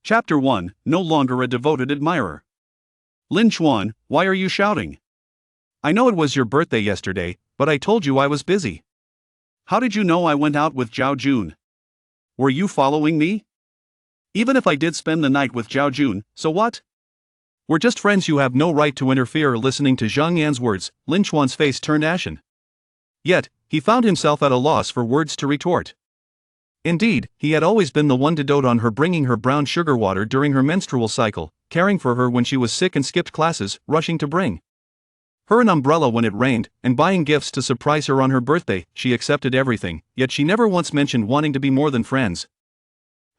Chapter 1, No Longer a Devoted Admirer. Lin Chuan, why are you shouting? I know it was your birthday yesterday, but I told you I was busy. How did you know I went out with Zhao Jun? Were you following me? Even if I did spend the night with Zhao Jun, so what? We're just friends. You have no right to interfere. Listening to Zhang Yan's words, Lin Chuan's face turned ashen. Yet, he found himself at a loss for words to retort. Indeed, he had always been the one to dote on her, bringing her brown sugar water during her menstrual cycle, caring for her when she was sick and skipped classes, rushing to bring her an umbrella when it rained, and buying gifts to surprise her on her birthday. She accepted everything, yet she never once mentioned wanting to be more than friends.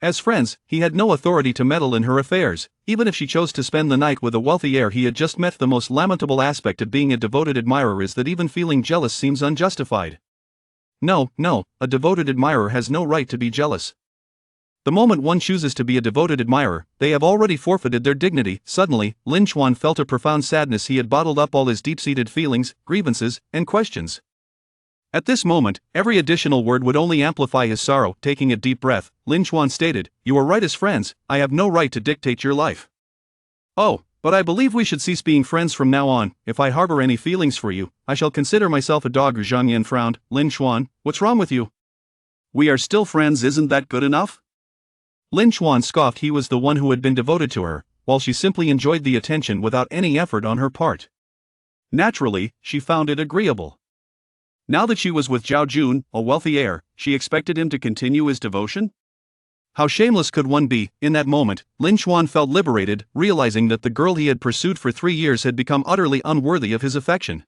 As friends, he had no authority to meddle in her affairs, even if she chose to spend the night with a wealthy heir he had just met. The most lamentable aspect of being a devoted admirer is that even feeling jealous seems unjustified. No, a devoted admirer has no right to be jealous. The moment one chooses to be a devoted admirer, they have already forfeited their dignity. Suddenly, Lin Chuan felt a profound sadness. He had bottled up all his deep-seated feelings, grievances, and questions. At this moment, every additional word would only amplify his sorrow. Taking a deep breath, Lin Chuan stated, "You are right. As friends, I have no right to dictate your life. Oh, but I believe we should cease being friends from now on. If I harbor any feelings for you, I shall consider myself a dog." Zhang Yan frowned. "Lin Chuan, what's wrong with you? We are still friends. Isn't that good enough?" Lin Chuan scoffed. He was the one who had been devoted to her, while she simply enjoyed the attention without any effort on her part. Naturally, she found it agreeable. Now that she was with Zhao Jun, a wealthy heir, she expected him to continue his devotion? How shameless could one be? In that moment, Lin Chuan felt liberated, realizing that the girl he had pursued for 3 years had become utterly unworthy of his affection.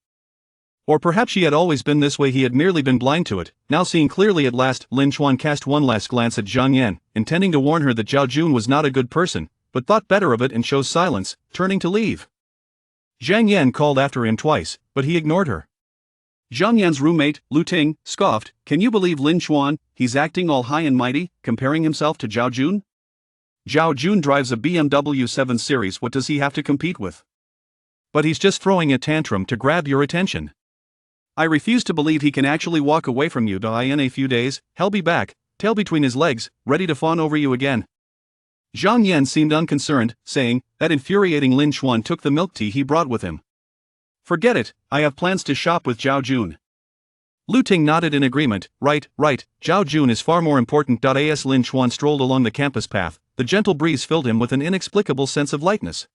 Or perhaps she had always been this way. He had merely been blind to it. Now seeing clearly at last, Lin Chuan cast one last glance at Zhang Yan, intending to warn her that Zhao Jun was not a good person, but thought better of it and chose silence, turning to leave. Zhang Yan called after him twice, but he ignored her. Zhang Yan's roommate, Lu Ting, scoffed, "Can you believe Lin Chuan? He's acting all high and mighty, comparing himself to Zhao Jun? Zhao Jun drives a BMW 7 Series. What does he have to compete with? But he's just throwing a tantrum to grab your attention. I refuse to believe he can actually walk away from you. In a few days, he'll be back, tail between his legs, ready to fawn over you again." Zhang Yan seemed unconcerned, saying, that infuriating Lin Chuan took the milk tea he brought with him. "Forget it, I have plans to shop with Zhao Jun." Lu Ting nodded in agreement. Right, Zhao Jun is far more important. As Lin Chuan strolled along the campus path, the gentle breeze filled him with an inexplicable sense of lightness.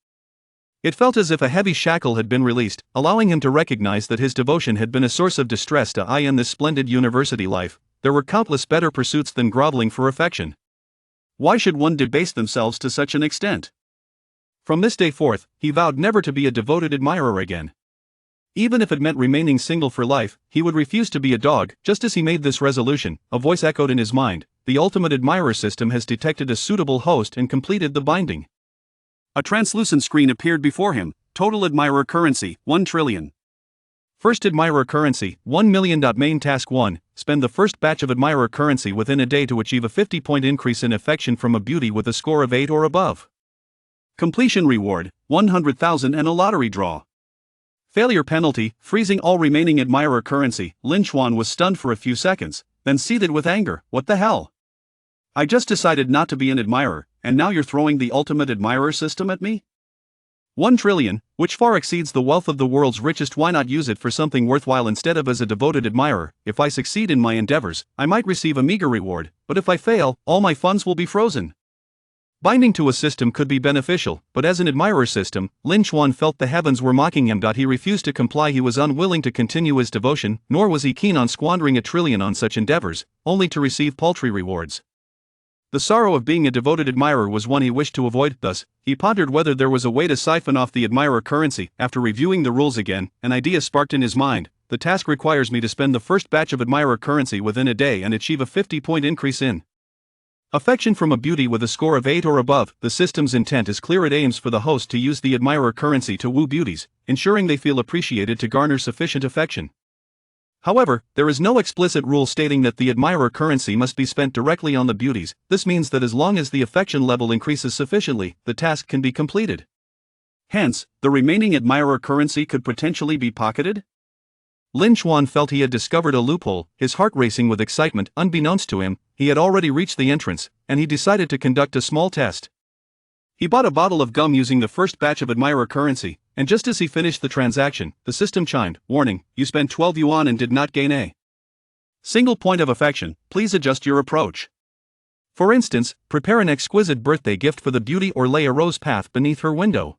It felt as if a heavy shackle had been released, allowing him to recognize that his devotion had been a source of distress to in this splendid university life. There were countless better pursuits than groveling for affection. Why should one debase themselves to such an extent? From this day forth, he vowed never to be a devoted admirer again. Even if it meant remaining single for life, he would refuse to be a dog. Just as he made this resolution, a voice echoed in his mind, "The ultimate admirer system has detected a suitable host and completed the binding." A translucent screen appeared before him. Total admirer currency, 1 trillion. First admirer currency, 1 million. Main task 1, spend the first batch of admirer currency within a day to achieve a 50-point increase in affection from a beauty with a score of 8 or above. Completion reward, 100,000 and a lottery draw. Failure penalty, freezing all remaining admirer currency. Lin Chuan was stunned for a few seconds, then seethed with anger. What the hell? I just decided not to be an admirer, and now you're throwing the ultimate admirer system at me? 1 trillion, which far exceeds the wealth of the world's richest. Why not use it for something worthwhile instead of as a devoted admirer? If I succeed in my endeavors, I might receive a meager reward, but if I fail, all my funds will be frozen. Binding to a system could be beneficial, but as an admirer system, Lin Chuan felt the heavens were mocking him. He refused to comply. He was unwilling to continue his devotion, nor was he keen on squandering 1 trillion on such endeavors, only to receive paltry rewards. The sorrow of being a devoted admirer was one he wished to avoid. Thus, he pondered whether there was a way to siphon off the admirer currency. After reviewing the rules again, an idea sparked in his mind. The task requires me to spend the first batch of admirer currency within a day and achieve a 50-point increase in affection from a beauty with a score of 8 or above. The system's intent is clear. It aims for the host to use the admirer currency to woo beauties, ensuring they feel appreciated to garner sufficient affection. However, there is no explicit rule stating that the admirer currency must be spent directly on the beauties. This means that as long as the affection level increases sufficiently, the task can be completed. Hence, the remaining admirer currency could potentially be pocketed? Lin Chuan felt he had discovered a loophole, his heart racing with excitement. Unbeknownst to him, he had already reached the entrance, and he decided to conduct a small test. He bought a bottle of gum using the first batch of admirer currency, and just as he finished the transaction, the system chimed, "Warning, you spent 12 yuan and did not gain a single point of affection, please adjust your approach." For instance, prepare an exquisite birthday gift for the beauty or lay a rose path beneath her window.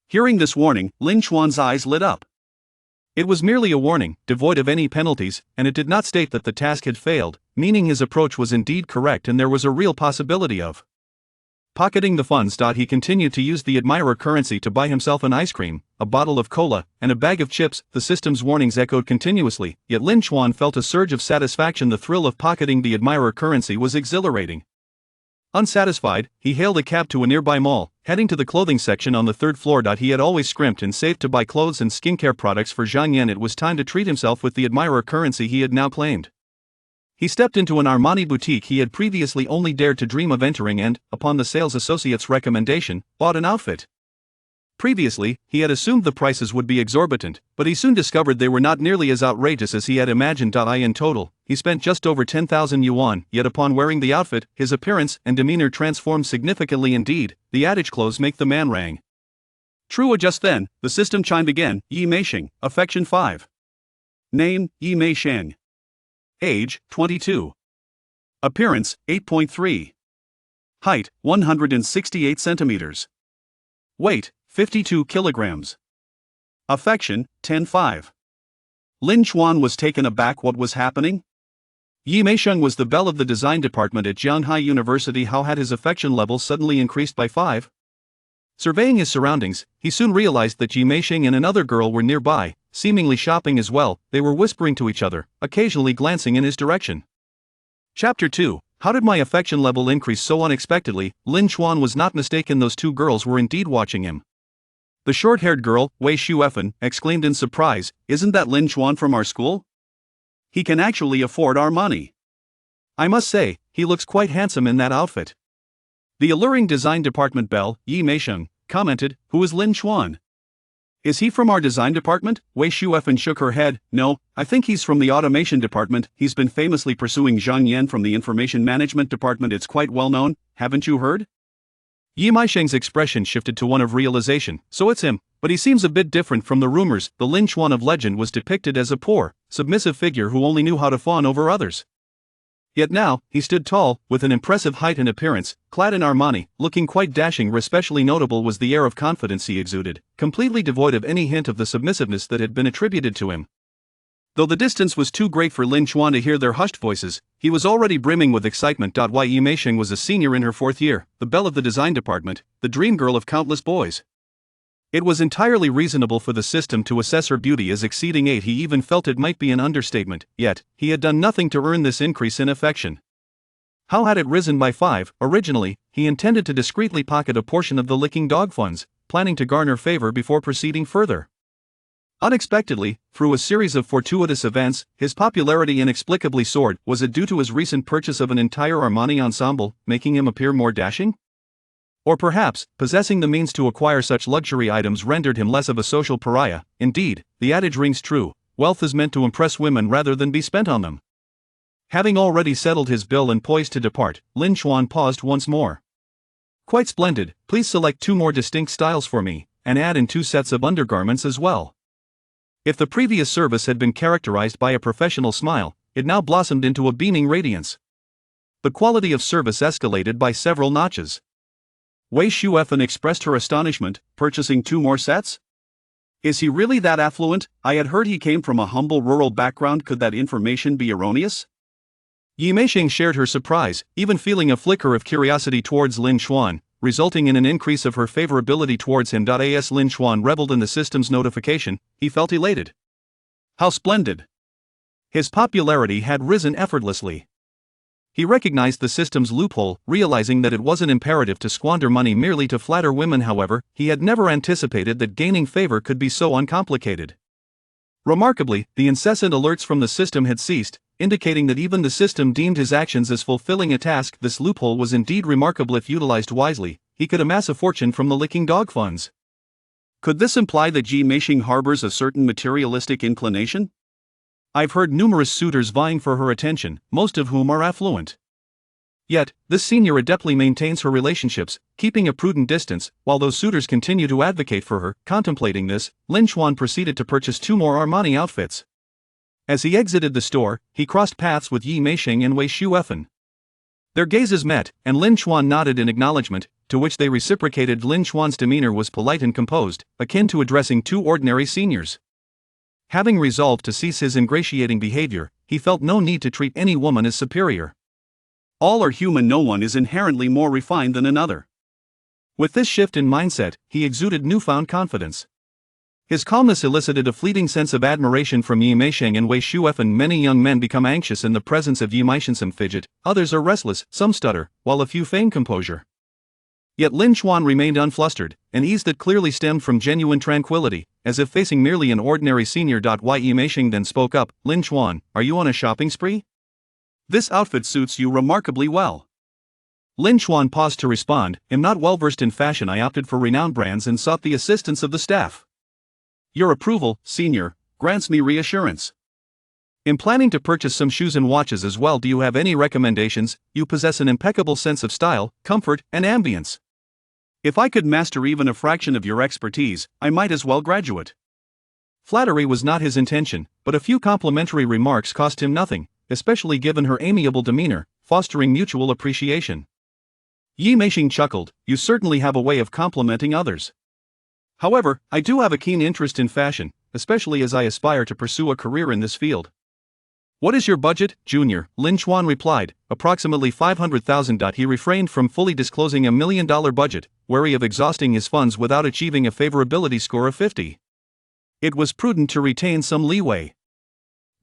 Hearing this warning, Lin Chuan's eyes lit up. It was merely a warning, devoid of any penalties, and it did not state that the task had failed, meaning his approach was indeed correct and there was a real possibility of pocketing the funds. He continued to use the admirer currency to buy himself an ice cream, a bottle of cola, and a bag of chips. The system's warnings echoed continuously, yet Lin Chuan felt a surge of satisfaction. The thrill of pocketing the admirer currency was exhilarating. Unsatisfied, he hailed a cab to a nearby mall, heading to the clothing section on the third floor. He had always scrimped and saved to buy clothes and skincare products for Zhang Yan. It was time to treat himself with the admirer currency he had now claimed. He stepped into an Armani boutique he had previously only dared to dream of entering and, upon the sales associate's recommendation, bought an outfit. Previously, he had assumed the prices would be exorbitant, but he soon discovered they were not nearly as outrageous as he had imagined. In total, he spent just over 10,000 yuan, yet upon wearing the outfit, his appearance and demeanor transformed significantly. Indeed, the adage "clothes make the man" rang true. Just then, the system chimed again. Yi Meisheng, affection 5. Name, Yi Meisheng. Age, 22. Appearance, 8.3. Height, 168 centimeters. Weight, 52 kilograms. Affection, 10.5. Lin Chuan was taken aback. What was happening? Yi Meisheng was the belle of the design department at Jianghai University. How had his affection level suddenly increased by 5? Surveying his surroundings, he soon realized that Yi Meisheng and another girl were nearby, seemingly shopping as well. They were whispering to each other, occasionally glancing in his direction. Chapter 2. How did my affection level increase so unexpectedly? Lin Chuan was not mistaken. Those two girls were indeed watching him. The short-haired girl, Wei Shuefen, exclaimed in surprise, "Isn't that Lin Chuan from our school? He can actually afford our money. I must say, he looks quite handsome in that outfit." The alluring design department belle, Yi Meisheng, commented, "Who is Lin Chuan? Is he from our design department?" Wei Shuefen shook her head. "No, I think he's from the automation department. He's been famously pursuing Zhang Yan from the information management department. It's quite well known, haven't you heard?" Yi Meisheng's expression shifted to one of realization. So it's him, but he seems a bit different from the rumors. The Lin Chuan of legend was depicted as a poor, submissive figure who only knew how to fawn over others. Yet now, he stood tall, with an impressive height and appearance, clad in Armani, looking quite dashing. Especially notable was the air of confidence he exuded, completely devoid of any hint of the submissiveness that had been attributed to him. Though the distance was too great for Lin Chuan to hear their hushed voices, he was already brimming with excitement. Yi Meisheng was a senior in her 4th year, the belle of the design department, the dream girl of countless boys. It was entirely reasonable for the system to assess her beauty as exceeding 8. He even felt it might be an understatement, yet, he had done nothing to earn this increase in affection. How had it risen by 5? Originally, he intended to discreetly pocket a portion of the licking dog funds, planning to garner favor before proceeding further. Unexpectedly, through a series of fortuitous events, his popularity inexplicably soared. Was it due to his recent purchase of an entire Armani ensemble, making him appear more dashing? Or perhaps, possessing the means to acquire such luxury items rendered him less of a social pariah. Indeed, the adage rings true: wealth is meant to impress women rather than be spent on them. Having already settled his bill and poised to depart, Lin Chuan paused once more. "Quite splendid, please select 2 more distinct styles for me, and add in 2 sets of undergarments as well." If the previous service had been characterized by a professional smile, it now blossomed into a beaming radiance. The quality of service escalated by several notches. Wei Shuefen expressed her astonishment. "Purchasing 2 more sets? Is he really that affluent? I had heard he came from a humble rural background. Could that information be erroneous?" Yi Meisheng shared her surprise, even feeling a flicker of curiosity towards Lin Chuan, resulting in an increase of her favorability towards him. As Lin Chuan reveled in the system's notification, he felt elated. How splendid! His popularity had risen effortlessly. He recognized the system's loophole, realizing that it wasn't imperative to squander money merely to flatter women. However, he had never anticipated that gaining favor could be so uncomplicated. Remarkably, the incessant alerts from the system had ceased, indicating that even the system deemed his actions as fulfilling a task. This loophole was indeed remarkable. If utilized wisely, he could amass a fortune from the licking dog funds. Could this imply that Yi Meisheng harbors a certain materialistic inclination? I've heard numerous suitors vying for her attention, most of whom are affluent. Yet, this senior adeptly maintains her relationships, keeping a prudent distance, while those suitors continue to advocate for her. Contemplating this, Lin Chuan proceeded to purchase 2 more Armani outfits. As he exited the store, he crossed paths with Yi Meisheng and Wei Shuefen. Their gazes met, and Lin Chuan nodded in acknowledgement, to which they reciprocated. Lin Chuan's demeanor was polite and composed, akin to addressing 2 ordinary seniors. Having resolved to cease his ingratiating behavior, he felt no need to treat any woman as superior. All are human, no one is inherently more refined than another. With this shift in mindset, he exuded newfound confidence. His calmness elicited a fleeting sense of admiration from Yi Meisheng and Wei Shuefen. Many young men become anxious in the presence of Yi Meisheng, some fidget, others are restless, some stutter, while a few feign composure. Yet Lin Chuan remained unflustered, an ease that clearly stemmed from genuine tranquility, as if facing merely an ordinary senior. Yi Meisheng then spoke up. Lin Chuan, are you on a shopping spree? This outfit suits you remarkably well. Lin Chuan paused to respond. Am not well versed in fashion. I opted for renowned brands and sought the assistance of the staff. Your approval, senior, grants me reassurance. In planning to purchase some shoes and watches as well, do you have any recommendations? You possess an impeccable sense of style, comfort, and ambience. If I could master even a fraction of your expertise, I might as well graduate. Flattery was not his intention, but a few complimentary remarks cost him nothing, especially given her amiable demeanor, fostering mutual appreciation. Yi Meisheng chuckled. You certainly have a way of complimenting others. However, I do have a keen interest in fashion, especially as I aspire to pursue a career in this field. What is your budget, Junior? Lin Chuan replied, approximately 500,000. He refrained from fully disclosing $1 million budget, wary of exhausting his funds without achieving a favorability score of 50. It was prudent to retain some leeway.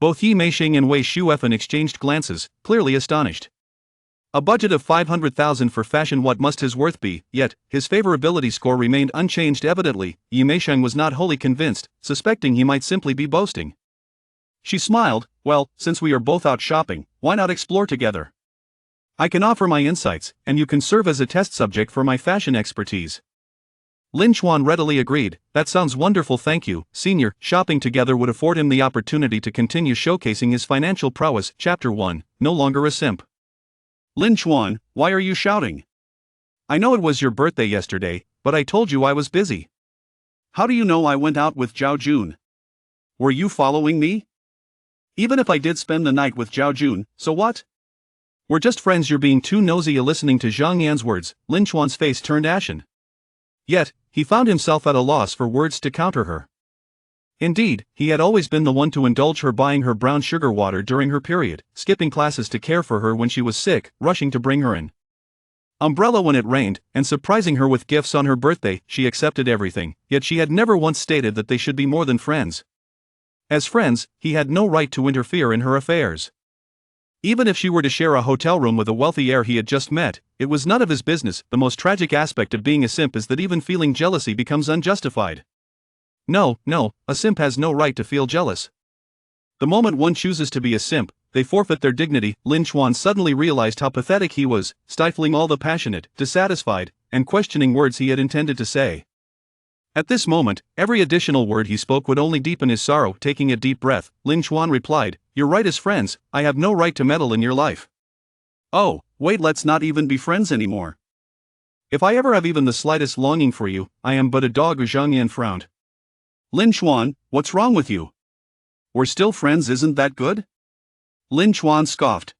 Both Yi Meisheng and Wei Shuefen exchanged glances, clearly astonished. A budget of 500,000 for fashion, what must his worth be? Yet, his favorability score remained unchanged. Evidently, Yi Meisheng was not wholly convinced, suspecting he might simply be boasting. She smiled. Well, since we are both out shopping, why not explore together? I can offer my insights, and you can serve as a test subject for my fashion expertise. Lin Chuan readily agreed. That sounds wonderful, thank you, senior. Shopping together would afford him the opportunity to continue showcasing his financial prowess. Chapter 1, No Longer a Simp. Lin Chuan, why are you shouting? I know it was your birthday yesterday, but I told you I was busy. How do you know I went out with Zhao Jun? Were you following me? Even if I did spend the night with Zhao Jun, so what? We're just friends. You're being too nosy. Listening to Zhang Yan's words, Lin Chuan's face turned ashen. Yet, he found himself at a loss for words to counter her. Indeed, he had always been the one to indulge her, buying her brown sugar water during her period, skipping classes to care for her when she was sick, rushing to bring her an umbrella when it rained, and surprising her with gifts on her birthday. She accepted everything, yet she had never once stated that they should be more than friends. As friends, he had no right to interfere in her affairs. Even if she were to share a hotel room with a wealthy heir he had just met, it was none of his business. The most tragic aspect of being a simp is that even feeling jealousy becomes unjustified. No, a simp has no right to feel jealous. The moment one chooses to be a simp, they forfeit their dignity. Lin Chuan suddenly realized how pathetic he was, stifling all the passionate, dissatisfied, and questioning words he had intended to say. At this moment, every additional word he spoke would only deepen his sorrow. Taking a deep breath, Lin Chuan replied, You're right. As friends, I have no right to meddle in your life. Oh, wait, let's not even be friends anymore. If I ever have even the slightest longing for you, I am but a dog. Zhang Yan frowned. Lin Chuan, what's wrong with you? We're still friends, isn't that good? Lin Chuan scoffed.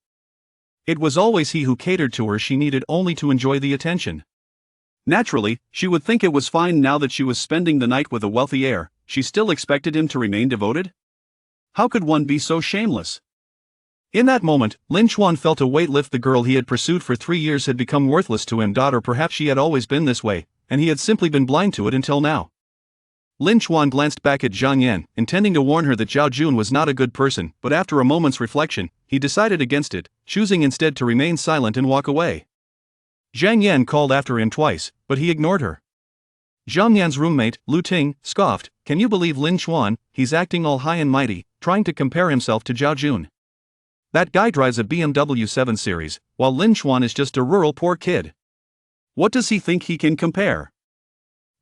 It was always he who catered to her. She needed only to enjoy the attention. Naturally, she would think it was fine now that she was spending the night with a wealthy heir. She still expected him to remain devoted? How could one be so shameless? In that moment, Lin Chuan felt a weight lift. The girl he had pursued for 3 years had become worthless to him. Or perhaps she had always been this way, and he had simply been blind to it until now. Lin Chuan glanced back at Zhang Yan, intending to warn her that Zhao Jun was not a good person, but after a moment's reflection, he decided against it, choosing instead to remain silent and walk away. Zhang Yan called after him twice, but he ignored her. Zhang Yan's roommate, Lu Ting, scoffed, Can you believe Lin Chuan? He's acting all high and mighty, trying to compare himself to Zhao Jun. That guy drives a BMW 7 Series, while Lin Chuan is just a rural poor kid. What does he think he can compare?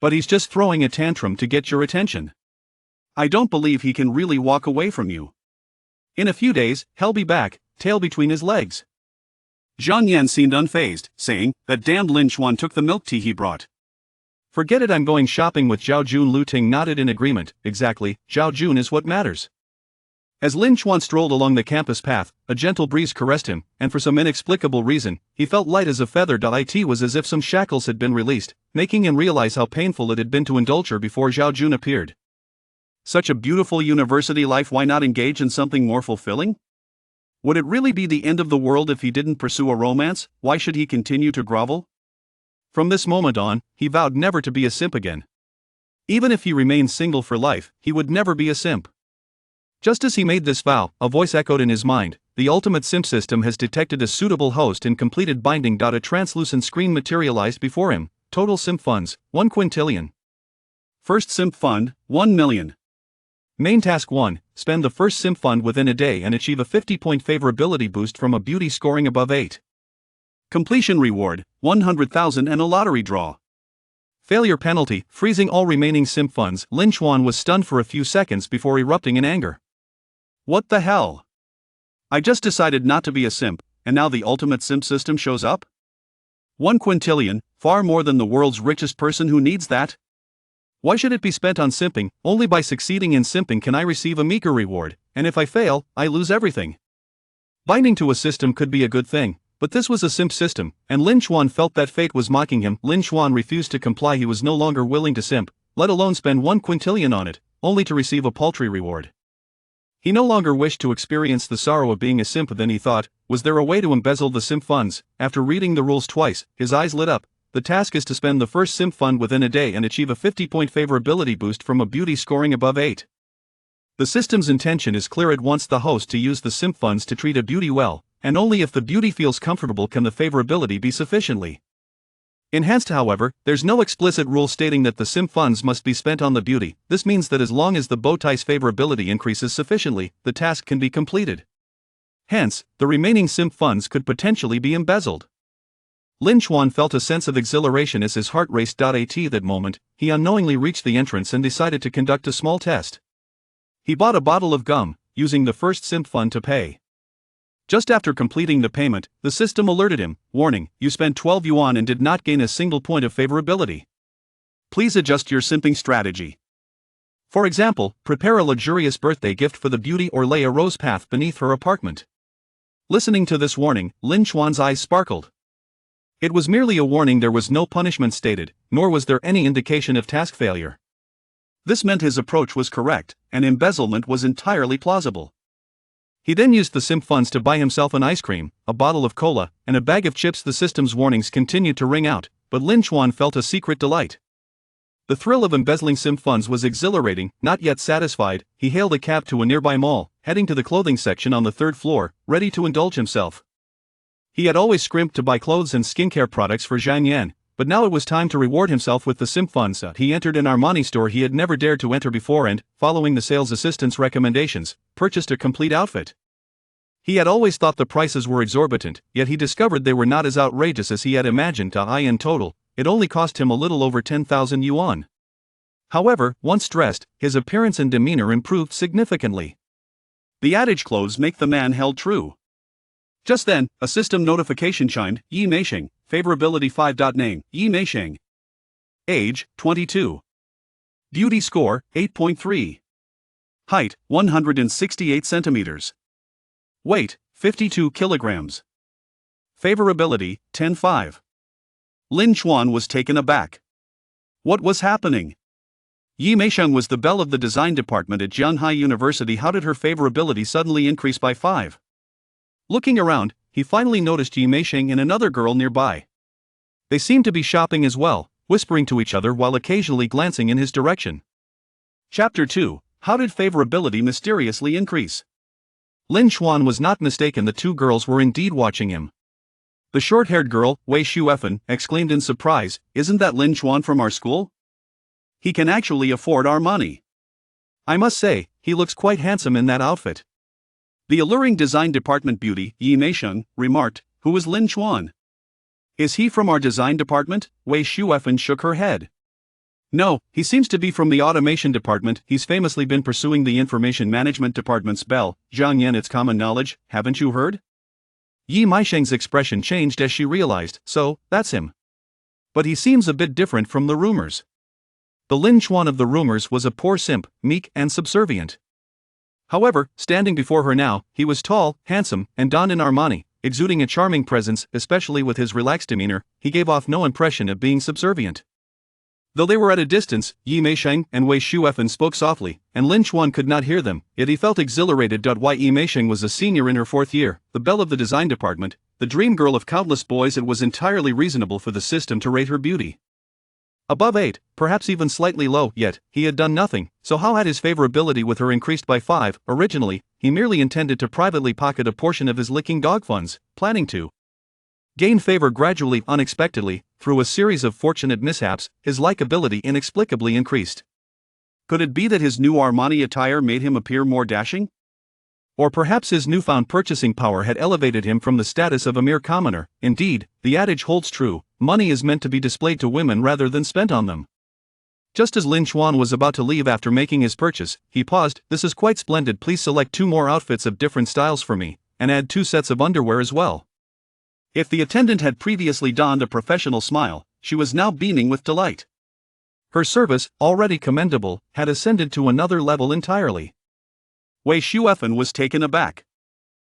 But he's just throwing a tantrum to get your attention. I don't believe he can really walk away from you. In a few days, he'll be back, tail between his legs. Zhang Yan seemed unfazed, saying, "That damned Lin Chuan took the milk tea he brought." "Forget it, I'm going shopping with Zhao Jun." Lu Ting nodded in agreement. "Exactly, Zhao Jun is what matters." As Lin Chuan strolled along the campus path, a gentle breeze caressed him, and for some inexplicable reason, he felt light as a feather. It was as if some shackles had been released, making him realize how painful it had been to indulge her before Zhao Jun appeared. Such a beautiful university life, why not engage in something more fulfilling? Would it really be the end of the world if he didn't pursue a romance? Why should he continue to grovel? From this moment on, he vowed never to be a simp again. Even if he remained single for life, he would never be a simp. Just as he made this vow, a voice echoed in his mind, "The ultimate simp system has detected a suitable host and completed binding." A translucent screen materialized before him. Total simp funds, 1 quintillion. First simp fund, 1 million. Main task 1, spend the first simp fund within a day and achieve a 50-point favorability boost from a beauty scoring above 8. Completion reward, 100,000 and a lottery draw. Failure penalty, freezing all remaining simp funds. Lin Chuan was stunned for a few seconds before erupting in anger. What the hell? I just decided not to be a simp, and now the ultimate simp system shows up? 1 quintillion, far more than the world's richest person who needs that. Why should it be spent on simping? Only by succeeding in simping can I receive a meager reward, and if I fail, I lose everything. Binding to a system could be a good thing, but this was a simp system, and Lin Chuan felt that fate was mocking him. Lin Chuan refused to comply. He was no longer willing to simp, let alone spend 1 quintillion on it, only to receive a paltry reward. He no longer wished to experience the sorrow of being a simp. Then he thought, was there a way to embezzle the simp funds? After reading the rules twice, his eyes lit up. The task is to spend the first simp fund within a day and achieve a 50-point favorability boost from a beauty scoring above 8. The system's intention is clear. It wants the host to use the simp funds to treat a beauty well, and only if the beauty feels comfortable can the favorability be sufficiently enhanced. However, there's no explicit rule stating that the simp funds must be spent on the beauty. This means that as long as the bowtie's favorability increases sufficiently, the task can be completed. Hence, the remaining simp funds could potentially be embezzled. Lin Chuan felt a sense of exhilaration as his heart raced. At that moment, he unknowingly reached the entrance and decided to conduct a small test. He bought a bottle of gum, using the first simp fund to pay. Just after completing the payment, the system alerted him, warning, "You spent 12 yuan and did not gain a single point of favorability. Please adjust your simping strategy. For example, prepare a luxurious birthday gift for the beauty or lay a rose path beneath her apartment." Listening to this warning, Lin Chuan's eyes sparkled. It was merely a warning. There was no punishment stated, nor was there any indication of task failure. This meant his approach was correct, and embezzlement was entirely plausible. He then used the simp funds to buy himself an ice cream, a bottle of cola, and a bag of chips. The system's warnings continued to ring out, but Lin Chuan felt a secret delight. The thrill of embezzling simp funds was exhilarating. Not yet satisfied, he hailed a cab to a nearby mall, heading to the clothing section on the 3rd floor, ready to indulge himself. He had always scrimped to buy clothes and skincare products for Zhang Yan, but now it was time to reward himself with the simp funds. He entered an Armani store he had never dared to enter before and, following the sales assistant's recommendations, purchased a complete outfit. He had always thought the prices were exorbitant, yet he discovered they were not as outrageous as he had imagined. In total, it only cost him a little over 10,000 yuan. However, once dressed, his appearance and demeanor improved significantly. The adage clothes make the man held true. Just then, a system notification chimed. Yi Meisheng, favorability 5. Name, Yi Meisheng. Age, 22. Beauty score, 8.3. Height, 168 centimeters. Weight, 52 kilograms. Favorability, 10.5. Lin Chuan was taken aback. What was happening? Yi Meisheng was the belle of the design department at Jianhai University. How did her favorability suddenly increase by 5? Looking around, he finally noticed Yi Meisheng and another girl nearby. They seemed to be shopping as well, whispering to each other while occasionally glancing in his direction. Chapter 2, How did favorability mysteriously increase? Lin Chuan was not mistaken. The two girls were indeed watching him. The short-haired girl, Wei Shuefen, exclaimed in surprise, "Isn't that Lin Chuan from our school? He can actually afford our money. I must say, he looks quite handsome in that outfit." The alluring design department beauty, Yi Meisheng, remarked, "Who is Lin Chuan? Is he from our design department?" Wei Shuefen shook her head. "No, he seems to be from the automation department. He's famously been pursuing the information management department's belle, Zhang Yan. It's common knowledge, haven't you heard?" Yi Meisheng's expression changed as she realized, so, that's him. But he seems a bit different from the rumors. The Lin Chuan of the rumors was a poor simp, meek and subservient. However, standing before her now, he was tall, handsome, and donned in Armani, exuding a charming presence. Especially with his relaxed demeanor, he gave off no impression of being subservient. Though they were at a distance, Yi Meisheng and Wei Shuefen spoke softly, and Lin Chuan could not hear them, yet he felt exhilarated. Why Yi Meisheng was a senior in her 4th year, the belle of the design department, the dream girl of countless boys. It was entirely reasonable for the system to rate her beauty above 8, perhaps even slightly low, yet he had done nothing, so how had his favorability with her increased by 5? Originally, he merely intended to privately pocket a portion of his licking dog funds, planning to gain favor gradually. Unexpectedly, through a series of fortunate mishaps, his likability inexplicably increased. Could it be that his new Armani attire made him appear more dashing? Or perhaps his newfound purchasing power had elevated him from the status of a mere commoner. Indeed, the adage holds true, money is meant to be displayed to women rather than spent on them. Just as Lin Chuan was about to leave after making his purchase, he paused. This is quite splendid. Please select 2 more outfits of different styles for me, and add 2 sets of underwear as well. If the attendant had previously donned a professional smile, she was now beaming with delight. Her service, already commendable, had ascended to another level entirely. Wei Shuefen was taken aback.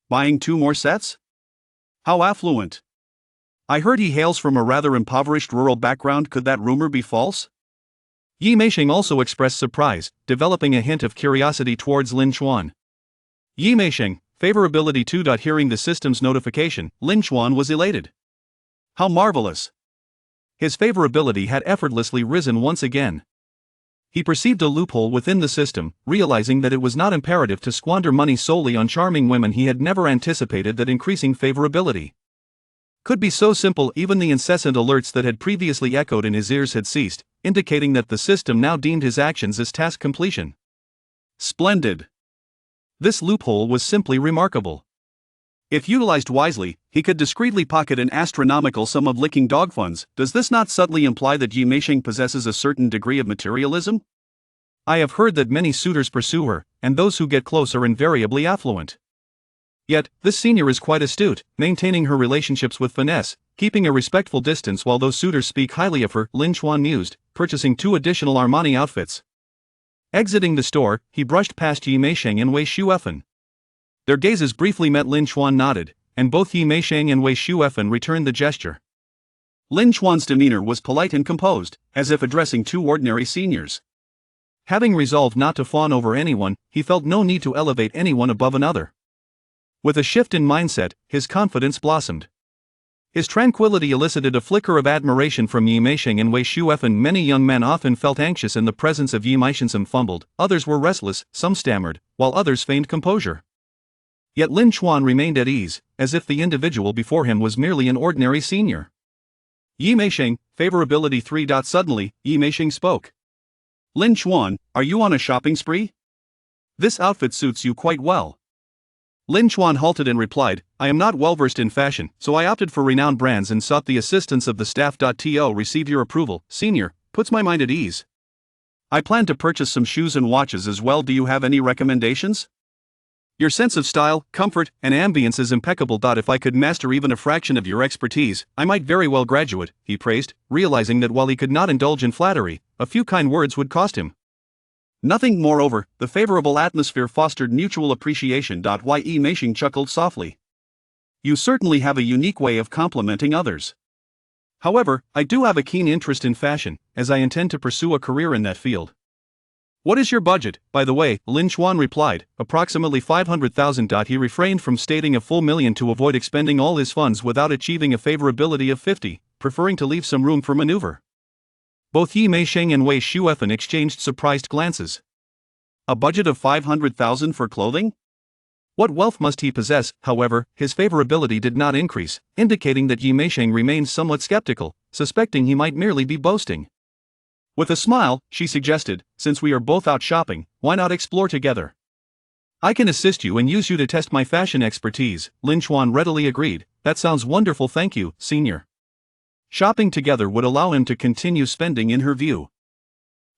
Buying 2 more sets? How affluent. I heard he hails from a rather impoverished rural background. Could that rumor be false? Yi Meisheng also expressed surprise, developing a hint of curiosity towards Lin Chuan. Yi Meisheng, favorability 2. Hearing the system's notification, Lin Chuan was elated. How marvelous! His favorability had effortlessly risen once again. He perceived a loophole within the system, realizing that it was not imperative to squander money solely on charming women. He had never anticipated that increasing favorability could be so simple. Even the incessant alerts that had previously echoed in his ears had ceased, indicating that the system now deemed his actions as task completion. Splendid! This loophole was simply remarkable. If utilized wisely, he could discreetly pocket an astronomical sum of licking dog funds. Does this not subtly imply that Yi Meisheng possesses a certain degree of materialism? I have heard that many suitors pursue her, and those who get close are invariably affluent. Yet, this senior is quite astute, maintaining her relationships with finesse, keeping a respectful distance while those suitors speak highly of her. Lin Chuan mused, purchasing 2 additional Armani outfits. Exiting the store, he brushed past Yi Meisheng and Wei Shuefen. Their gazes briefly met. Lin Chuan nodded, and both Yi Meisheng and Wei Shuefen returned the gesture. Lin Chuan's demeanor was polite and composed, as if addressing 2 ordinary seniors. Having resolved not to fawn over anyone, he felt no need to elevate anyone above another. With a shift in mindset, his confidence blossomed. His tranquility elicited a flicker of admiration from Yi Meisheng and Wei Shuefen. Many young men often felt anxious in the presence of Yi Meisheng. Some fumbled, others were restless, some stammered, while others feigned composure. Yet Lin Chuan remained at ease, as if the individual before him was merely an ordinary senior. Yi Meisheng, favorability 3. Suddenly, Yi Meisheng spoke. Lin Chuan, are you on a shopping spree? This outfit suits you quite well. Lin Chuan halted and replied, I am not well versed in fashion, so I opted for renowned brands and sought the assistance of the staff. To receive your approval, senior, puts my mind at ease. I plan to purchase some shoes and watches as well. Do you have any recommendations? Your sense of style, comfort, and ambience is impeccable. If I could master even a fraction of your expertise, I might very well graduate, he praised, realizing that while he could not indulge in flattery, a few kind words would cost him nothing. Moreover, the favorable atmosphere fostered mutual appreciation. Yi Meisheng chuckled softly. You certainly have a unique way of complimenting others. However, I do have a keen interest in fashion, as I intend to pursue a career in that field. What is your budget, by the way? Lin Chuan replied, approximately 500,000. He refrained from stating a full million to avoid expending all his funds without achieving a favorability of 50, preferring to leave some room for maneuver. Both Yi Meisheng and Wei Shuefen exchanged surprised glances. A budget of 500,000 for clothing? What wealth must he possess? However, his favorability did not increase, indicating that Yi Meisheng remained somewhat skeptical, suspecting he might merely be boasting. With a smile, she suggested, since we are both out shopping, why not explore together? I can assist you and use you to test my fashion expertise. Lin Chuan readily agreed. That sounds wonderful. Thank you, senior. Shopping together would allow him to continue spending in her view.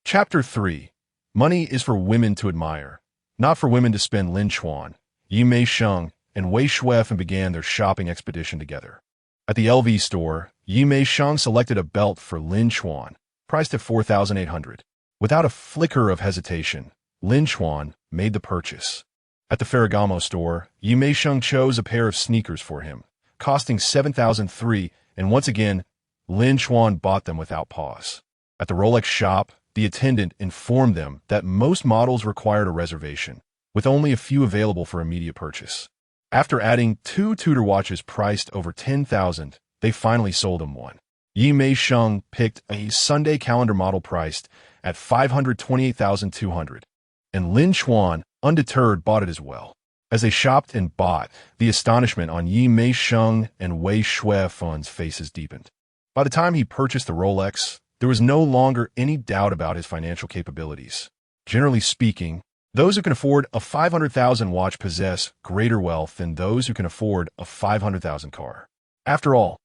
Chapter 3. Money is for women to admire, not for women to spend. Lin Chuan, Yi Meisheng, and Wei Shuefen began their shopping expedition together. At the LV store, Yi Mei-sheng selected a belt for Lin Chuan, priced at 4,800. Without a flicker of hesitation, Lin Chuan made the purchase. At the Ferragamo store, Yi Mei-sheng chose a pair of sneakers for him, costing 7,003, and once again, Lin Chuan bought them without pause. At the Rolex shop, the attendant informed them that most models required a reservation, with only a few available for immediate purchase. After adding 2 Tudor watches priced over 10,000, they finally sold him one. Yi Mei-sheng picked a Sunday calendar model priced at 528,200, and Lin Chuan, undeterred, bought it as well. As they shopped and bought, the astonishment on Yi Mei-sheng and Wei Shuefen's faces deepened. By the time he purchased the Rolex, there was no longer any doubt about his financial capabilities. Generally speaking, those who can afford a 500,000 watch possess greater wealth than those who can afford a 500,000 car. After all,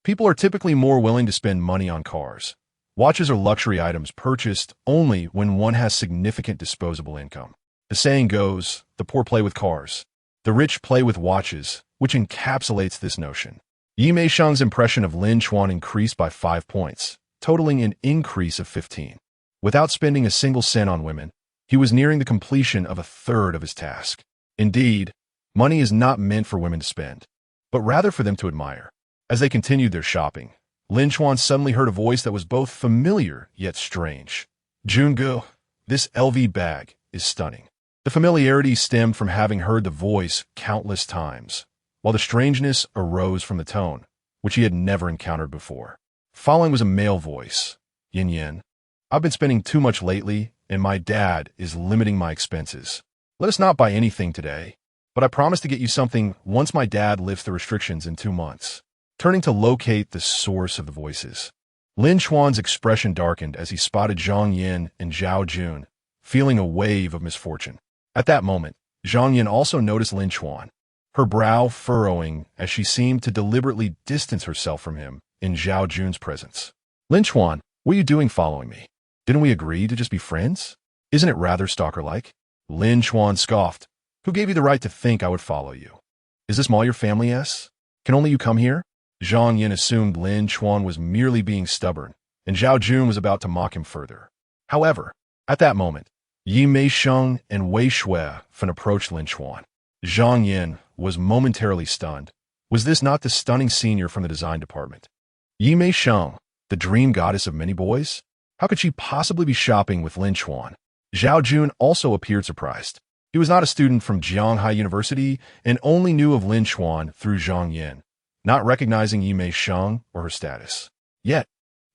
people are typically more willing to spend money on cars. Watches are luxury items purchased only when one has significant disposable income. The saying goes, the poor play with cars, the rich play with watches, which encapsulates this notion. Yi Mei-sheng's impression of Lin Chuan increased by 5 points, totaling an increase of 15. Without spending a single cent on women, he was nearing the completion of a third of his task. Indeed, money is not meant for women to spend, but rather for them to admire. As they continued their shopping, Lin Chuan suddenly heard a voice that was both familiar yet strange. Jungu, this LV bag is stunning. The familiarity stemmed from having heard the voice countless times, while the strangeness arose from the tone, which he had never encountered before. Following was a male voice. Yin Yin, I've been spending too much lately, and my dad is limiting my expenses. Let us not buy anything today, but I promise to get you something once my dad lifts the restrictions in 2 months. Turning to locate the source of the voices, Lin Chuan's expression darkened as he spotted Zhang Yin and Zhao Jun, feeling a wave of misfortune. At that moment, Zhang Yin also noticed Lin Chuan, her brow furrowing as she seemed to deliberately distance herself from him in Zhao Jun's presence. Lin Chuan, what are you doing following me? Didn't we agree to just be friends? Isn't it rather stalker-like? Lin Chuan scoffed. Who gave you the right to think I would follow you? Is this mall your family, yes? Can only you come here? Zhang Yin assumed Lin Chuan was merely being stubborn, and Zhao Jun was about to mock him further. However, at that moment, Yi Mei-sheng and Wei Shuefen approached Lin Chuan. Zhang Yin was momentarily stunned. Was this not the stunning senior from the design department? Yi Mei-sheng, the dream goddess of many boys? How could she possibly be shopping with Lin Chuan? Zhao Jun also appeared surprised. He was not a student from Jianghai University and only knew of Lin Chuan through Zhang Yin, not recognizing Yi Mei-sheng or her status. Yet,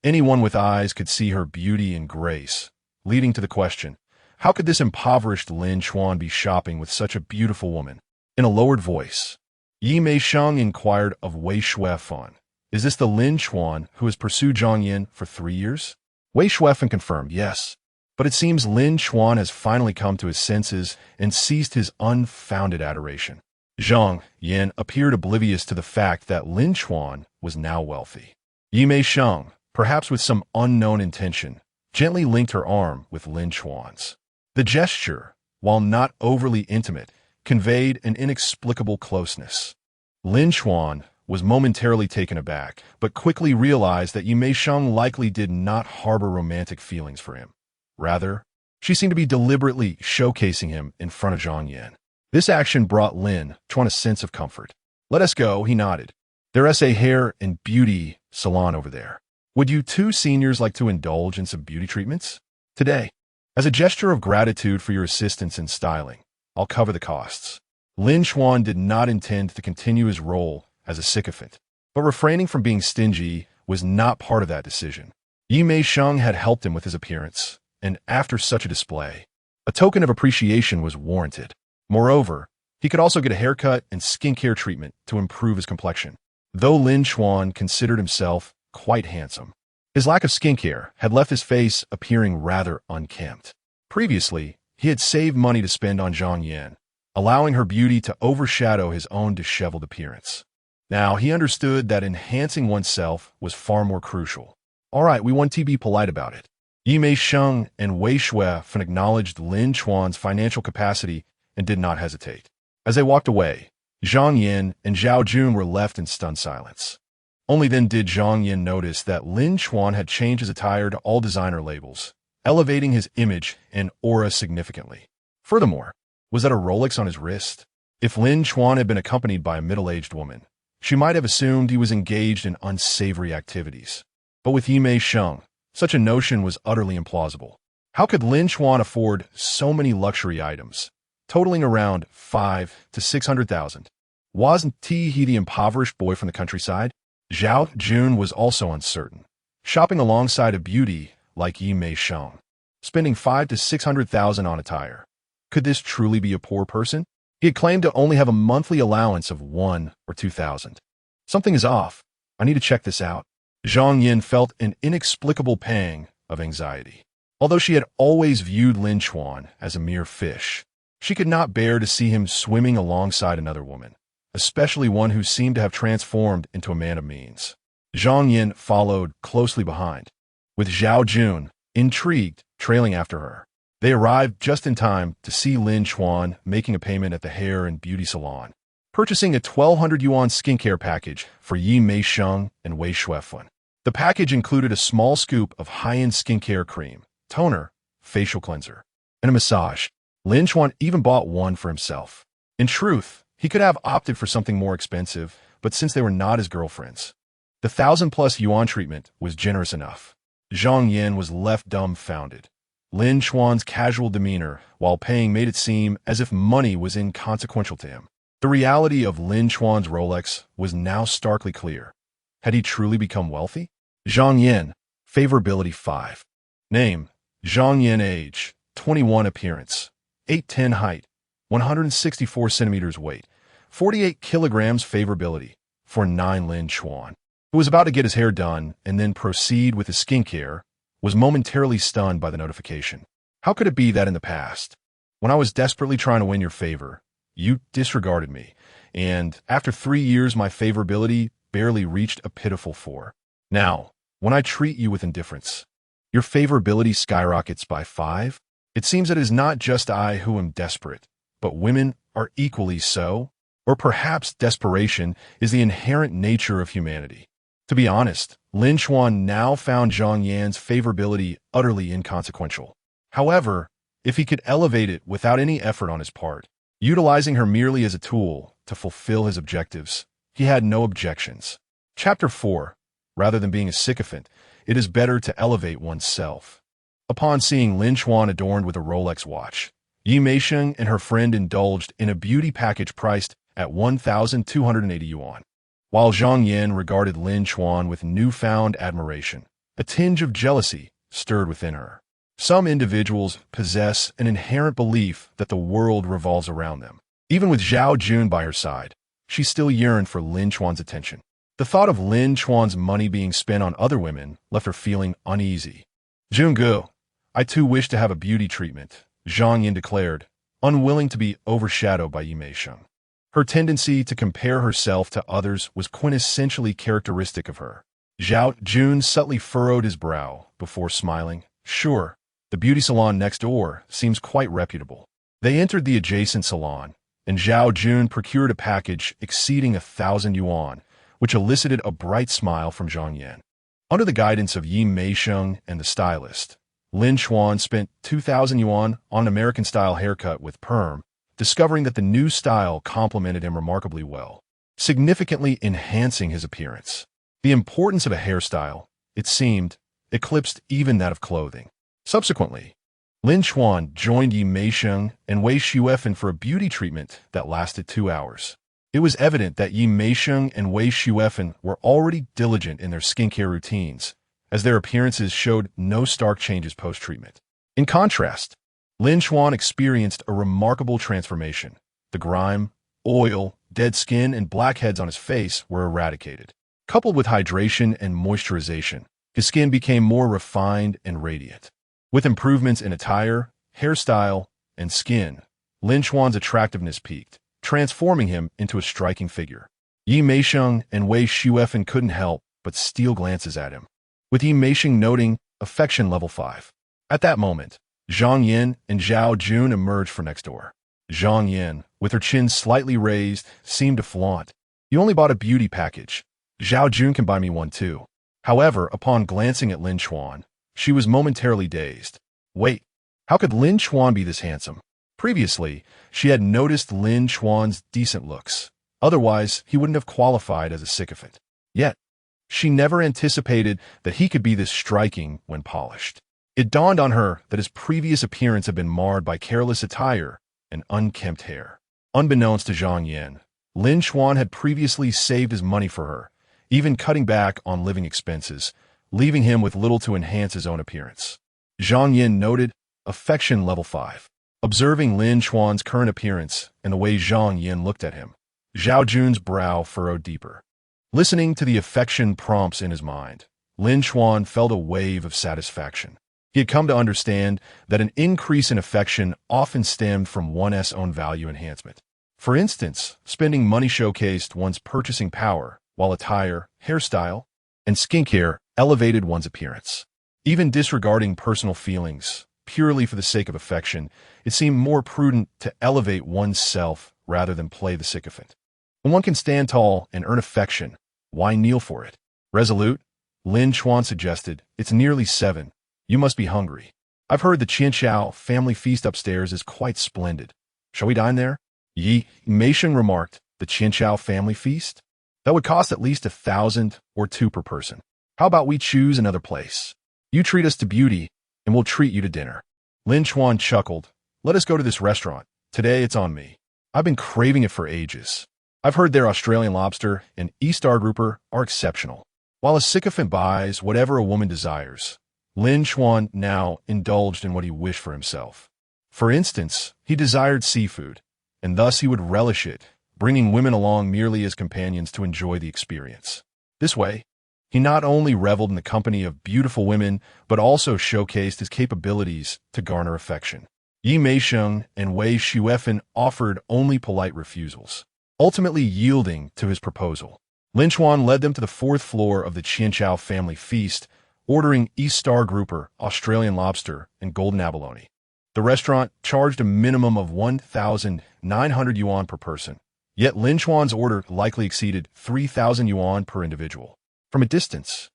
anyone with eyes could see her beauty and grace, leading to the question, how could this impoverished Lin Chuan be shopping with such a beautiful woman? In a lowered voice, Yi Mei-sheng inquired of Wei Shuefen, is this the Lin Chuan who has pursued Zhang Yin for 3 years? Wei Shuefen confirmed, yes, but it seems Lin Chuan has finally come to his senses and ceased his unfounded adoration. Zhang Yin appeared oblivious to the fact that Lin Chuan was now wealthy. Yi Mei-sheng, perhaps with some unknown intention, gently linked her arm with Lin Chuan's. The gesture, while not overly intimate, conveyed an inexplicable closeness. Lin Chuan was momentarily taken aback, but quickly realized that Yi Mei-sheng likely did not harbor romantic feelings for him. Rather, she seemed to be deliberately showcasing him in front of Zhang Yin. This action brought Lin Chuan a sense of comfort. Let us go, he nodded. There's a hair and beauty salon over there. Would you two seniors like to indulge in some beauty treatments? Today, as a gesture of gratitude for your assistance in styling, I'll cover the costs. Lin Chuan did not intend to continue his role as a sycophant, but refraining from being stingy was not part of that decision. Yi Mei-sheng had helped him with his appearance, and after such a display, a token of appreciation was warranted. Moreover, he could also get a haircut and skincare treatment to improve his complexion. Though Lin Chuan considered himself quite handsome, his lack of skincare had left his face appearing rather unkempt. Previously, he had saved money to spend on Zhang Yin, allowing her beauty to overshadow his own disheveled appearance. Now, he understood that enhancing oneself was far more crucial. All right, we want to be polite about it. Yi Mei-sheng and Wei Shuefen acknowledged Lin Chuan's financial capacity and did not hesitate. As they walked away, Zhang Yin and Zhao Jun were left in stunned silence. Only then did Zhang Yin notice that Lin Chuan had changed his attire to all designer labels, elevating his image and aura significantly. Furthermore, was that a Rolex on his wrist? If Lin Chuan had been accompanied by a middle-aged woman, she might have assumed he was engaged in unsavory activities. But with Yimei Sheng, such a notion was utterly implausible. How could Lin Chuan afford so many luxury items, totaling around 5 to 600,000? Wasn't he the impoverished boy from the countryside? Zhao Jun was also uncertain. Shopping alongside a beauty like Yimei Sheng, spending 5 to 600,000 on attire. Could this truly be a poor person? He had claimed to only have a monthly allowance of 1 or 2,000. Something is off. I need to check this out. Zhang Yin felt an inexplicable pang of anxiety. Although she had always viewed Lin Chuan as a mere fish, she could not bear to see him swimming alongside another woman, especially one who seemed to have transformed into a man of means. Zhang Yin followed closely behind, with Zhao Jun, intrigued, trailing after her. They arrived just in time to see Lin Chuan making a payment at the hair and beauty salon, purchasing a 1,200 yuan skincare package for Yimei Sheng and Wei Shuefan. The package included a small scoop of high-end skincare cream, toner, facial cleanser, and a massage. Lin Chuan even bought one for himself. In truth, he could have opted for something more expensive, but since they were not his girlfriends, the 1,000+ yuan treatment was generous enough. Zhang Yin was left dumbfounded. Lin Chuan's casual demeanor while paying made it seem as if money was inconsequential to him. The reality of Lin Chuan's Rolex was now starkly clear. Had he truly become wealthy? Zhang Yin, favorability 5. Name, Zhang Yin. Age, 21. Appearance, 8'10" height, 164 centimeters weight, 48 kilograms. Favorability, for 9. Lin Chuan, who was about to get his hair done and then proceed with his skincare, was momentarily stunned by the notification. How could it be that in the past, when I was desperately trying to win your favor, you disregarded me, and after 3 years my favorability barely reached a pitiful 4. Now, when I treat you with indifference, your favorability skyrockets by 5? It seems that it is not just I who am desperate, but women are equally so, or perhaps desperation is the inherent nature of humanity. To be honest, Lin Chuan now found Zhang Yan's favorability utterly inconsequential. However, if he could elevate it without any effort on his part, utilizing her merely as a tool to fulfill his objectives, he had no objections. Chapter 4. Rather than being a sycophant, it is better to elevate oneself. Upon seeing Lin Chuan adorned with a Rolex watch, Yimei Sheng and her friend indulged in a beauty package priced at 1,280 yuan. While Zhang Yin regarded Lin Chuan with newfound admiration, a tinge of jealousy stirred within her. Some individuals possess an inherent belief that the world revolves around them. Even with Zhao Jun by her side, she still yearned for Lin Chuan's attention. The thought of Lin Chuan's money being spent on other women left her feeling uneasy. Jungu, I too wish to have a beauty treatment, Zhang Yin declared, unwilling to be overshadowed by Yimei Sheng. Her tendency to compare herself to others was quintessentially characteristic of her. Zhao Jun subtly furrowed his brow before smiling. Sure, the beauty salon next door seems quite reputable. They entered the adjacent salon, and Zhao Jun procured a package exceeding 1,000 yuan, which elicited a bright smile from Zhang Yin. Under the guidance of Yimei Sheng and the stylist, Lin Chuan spent 2,000 yuan on an American-style haircut with perm, discovering that the new style complemented him remarkably well, significantly enhancing his appearance. The importance of a hairstyle, it seemed, eclipsed even that of clothing. Subsequently, Lin Chuan joined Yimei Sheng and Wei Shuefan for a beauty treatment that lasted 2 hours. It was evident that Yimei Sheng and Wei Shuefan were already diligent in their skincare routines, as their appearances showed no stark changes post-treatment. In contrast, Lin Chuan experienced a remarkable transformation. The grime, oil, dead skin, and blackheads on his face were eradicated. Coupled with hydration and moisturization, his skin became more refined and radiant. With improvements in attire, hairstyle, and skin, Lin Chuan's attractiveness peaked, transforming him into a striking figure. Yimei Sheng and Wei Shuefan couldn't help but steal glances at him, with Yimei Sheng noting affection level 5. At that moment, Zhang Yin and Zhao Jun emerged from next door. Zhang Yin, with her chin slightly raised, seemed to flaunt. You only bought a beauty package. Zhao Jun can buy me one too. However, upon glancing at Lin Chuan, she was momentarily dazed. Wait, how could Lin Chuan be this handsome? Previously, she had noticed Lin Chuan's decent looks. Otherwise, he wouldn't have qualified as a sycophant. Yet, she never anticipated that he could be this striking when polished. It dawned on her that his previous appearance had been marred by careless attire and unkempt hair. Unbeknownst to Zhang Yin, Lin Chuan had previously saved his money for her, even cutting back on living expenses, leaving him with little to enhance his own appearance. Zhang Yin noted, affection level 5. Observing Lin Chuan's current appearance and the way Zhang Yin looked at him, Zhao Jun's brow furrowed deeper. Listening to the affection prompts in his mind, Lin Chuan felt a wave of satisfaction. He had come to understand that an increase in affection often stemmed from one's own value enhancement. For instance, spending money showcased one's purchasing power, while attire, hairstyle, and skincare elevated one's appearance. Even disregarding personal feelings, purely for the sake of affection, it seemed more prudent to elevate one's self rather than play the sycophant. When one can stand tall and earn affection, why kneel for it? Resolute, Lin Chuan suggested, it's nearly 7. You must be hungry. I've heard the Qianxiao family feast upstairs is quite splendid. Shall we dine there? Yi Meisheng remarked, the Qianxiao family feast? That would cost at least 1,000 or 2 per person. How about we choose another place? You treat us to beauty, and we'll treat you to dinner. Lin Chuan chuckled. Let us go to this restaurant. Today it's on me. I've been craving it for ages. I've heard their Australian lobster and E-star grouper are exceptional. While a sycophant buys whatever a woman desires, Lin Chuan now indulged in what he wished for himself. For instance, he desired seafood, and thus he would relish it, bringing women along merely as companions to enjoy the experience. This way, he not only reveled in the company of beautiful women, but also showcased his capabilities to garner affection. Yi Meisheng and Wei Xuefen offered only polite refusals, ultimately yielding to his proposal. Lin Chuan led them to the 4th floor of the Qianxiao family feast, ordering E-star grouper, Australian lobster, and golden abalone. The restaurant charged a minimum of 1,900 yuan per person, yet Lin Chuan's order likely exceeded 3,000 yuan per individual. From a distance,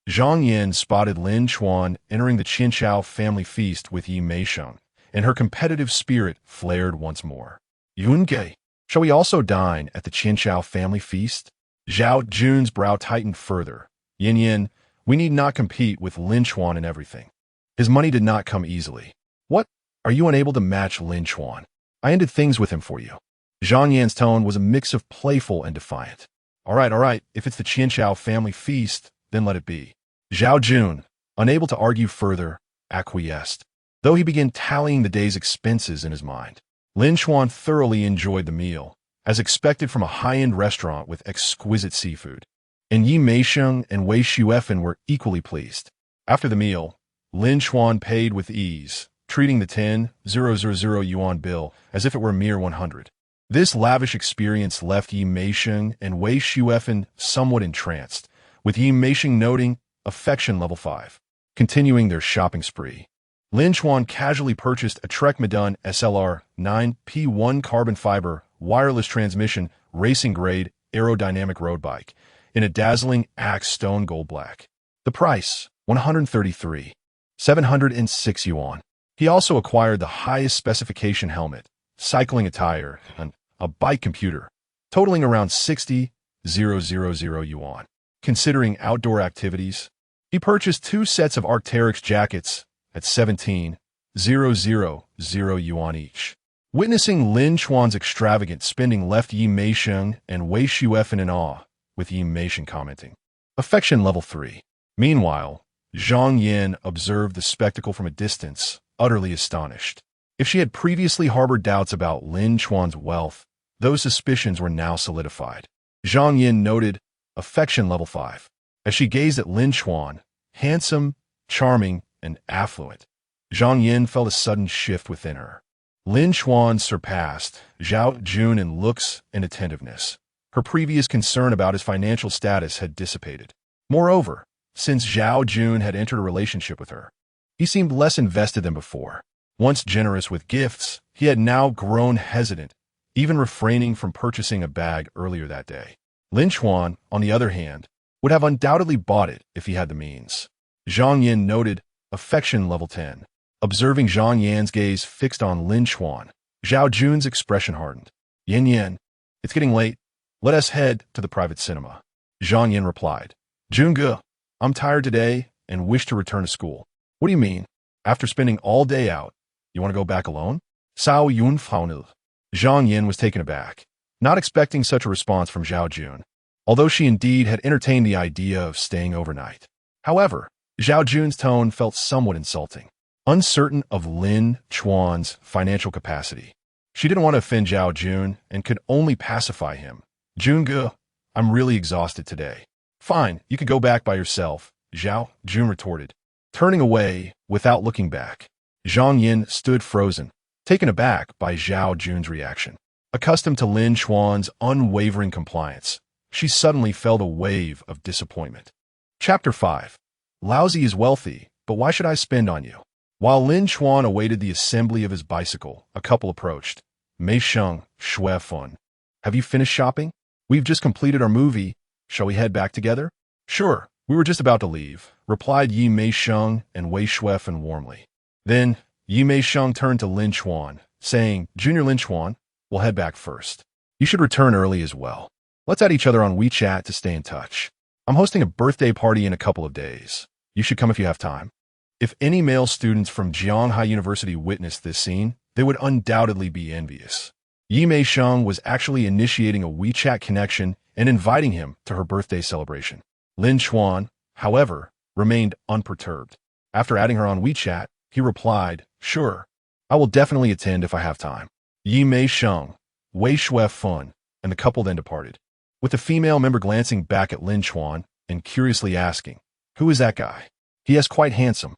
Zhang Yin spotted Lin Chuan entering the Qianxiao family feast with Yi Meisheng, and her competitive spirit flared once more. Yunge, shall we also dine at the Qianxiao family feast? Zhao Jun's brow tightened further. Yin, we need not compete with Lin Chuan in everything. His money did not come easily. What? Are you unable to match Lin Chuan? I ended things with him for you. Zhang Yan's tone was a mix of playful and defiant. All right, if it's the Qianxiao family feast, then let it be. Zhao Jun, unable to argue further, acquiesced. Though he began tallying the day's expenses in his mind, Lin Chuan thoroughly enjoyed the meal, as expected from a high-end restaurant with exquisite seafood. And Yi Meisheng and Wei Xuefen were equally pleased. After the meal, Lin Chuan paid with ease, treating the 10,000 yuan bill as if it were a mere 100. This lavish experience left Yi Meisheng and Wei Xuefen somewhat entranced, with Yi Meisheng noting affection level 5. Continuing their shopping spree, Lin Chuan casually purchased a Trek Madun SLR 9P1 carbon fiber wireless transmission racing grade aerodynamic road bike in a dazzling Axe stone gold black. The price, 133,706 yuan. He also acquired the highest specification helmet, cycling attire, and a bike computer, totaling around 60,000 yuan. Considering outdoor activities, he purchased 2 sets of Arc'teryx jackets at 17,000 yuan each. Witnessing Lin Chuan's extravagant spending left Yi Meisheng and Wei Xuefen in awe, with Yi Meisheng commenting, affection level 3. Meanwhile, Zhang Yin observed the spectacle from a distance, utterly astonished. If she had previously harbored doubts about Lin Chuan's wealth, those suspicions were now solidified. Zhang Yin noted affection level 5. As she gazed at Lin Chuan, handsome, charming, and affluent, Zhang Yin felt a sudden shift within her. Lin Chuan surpassed Zhao Jun in looks and attentiveness. Her previous concern about his financial status had dissipated. Moreover, since Zhao Jun had entered a relationship with her, he seemed less invested than before. Once generous with gifts, he had now grown hesitant, even refraining from purchasing a bag earlier that day. Lin Chuan, on the other hand, would have undoubtedly bought it if he had the means. Zhang Yin noted, affection level 10. Observing Zhang Yan's gaze fixed on Lin Chuan, Zhao Jun's expression hardened. Yin Yin, it's getting late. Let us head to the private cinema. Zhang Yin replied. Junge, I'm tired today and wish to return to school. What do you mean? After spending all day out, you want to go back alone? Sao Yun Faunil. Zhang Yin was taken aback, not expecting such a response from Zhao Jun, although she indeed had entertained the idea of staying overnight. However, Zhao Jun's tone felt somewhat insulting. Uncertain of Lin Chuan's financial capacity, she didn't want to offend Zhao Jun and could only pacify him. Junge, I'm really exhausted today. Fine, you could go back by yourself, Zhao Jun retorted, turning away without looking back. Zhang Yin stood frozen, taken aback by Zhao Jun's reaction. Accustomed to Lin Chuan's unwavering compliance, she suddenly felt a wave of disappointment. Chapter 5. Lousy is wealthy, but why should I spend on you? While Lin Chuan awaited the assembly of his bicycle, a couple approached. Mei Sheng, Shui Fun. Have you finished shopping? We've just completed our movie. Shall we head back together? Sure, we were just about to leave, replied Yi Mei Sheng and Wei Shui Fun warmly. Then, Yi Mei Sheng turned to Lin Chuan, saying, Junior Lin Chuan, we'll head back first. You should return early as well. Let's add each other on WeChat to stay in touch. I'm hosting a birthday party in a couple of days. You should come if you have time. If any male students from Jianghai University witnessed this scene, they would undoubtedly be envious. Yi Mei Sheng was actually initiating a WeChat connection and inviting him to her birthday celebration. Lin Chuan, however, remained unperturbed. After adding her on WeChat, he replied, Sure, I will definitely attend if I have time. Yi Mei Sheng, Wei Shui Fun, and the couple then departed, with the female member glancing back at Lin Chuan and curiously asking, Who is that guy? He is quite handsome.